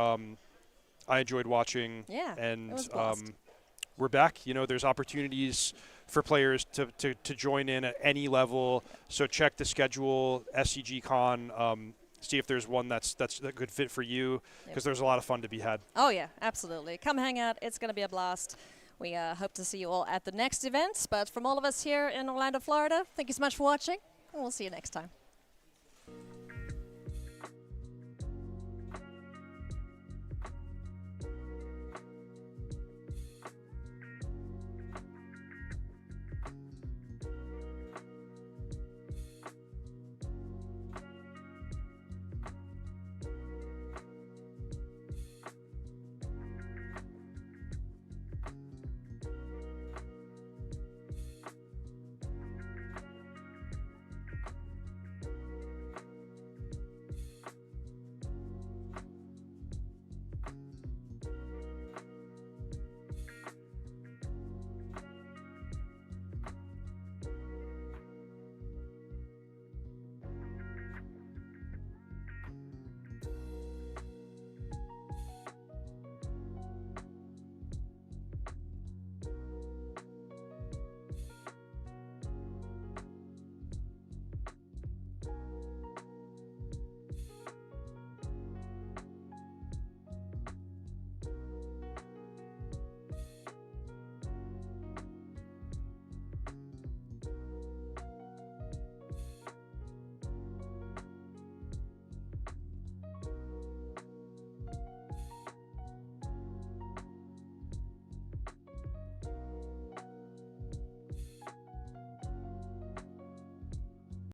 I enjoyed watching. Yeah, and it was we're back. There's opportunities for players to join in at any level. So check the schedule, SCG Con, see if there's one that's a good fit for you, because there's a lot of fun to be had. Oh, yeah, absolutely. Come hang out. It's going to be a blast. We hope to see you all at the next event. But from all of us here in Orlando, Florida, thank you so much for watching, and we'll see you next time.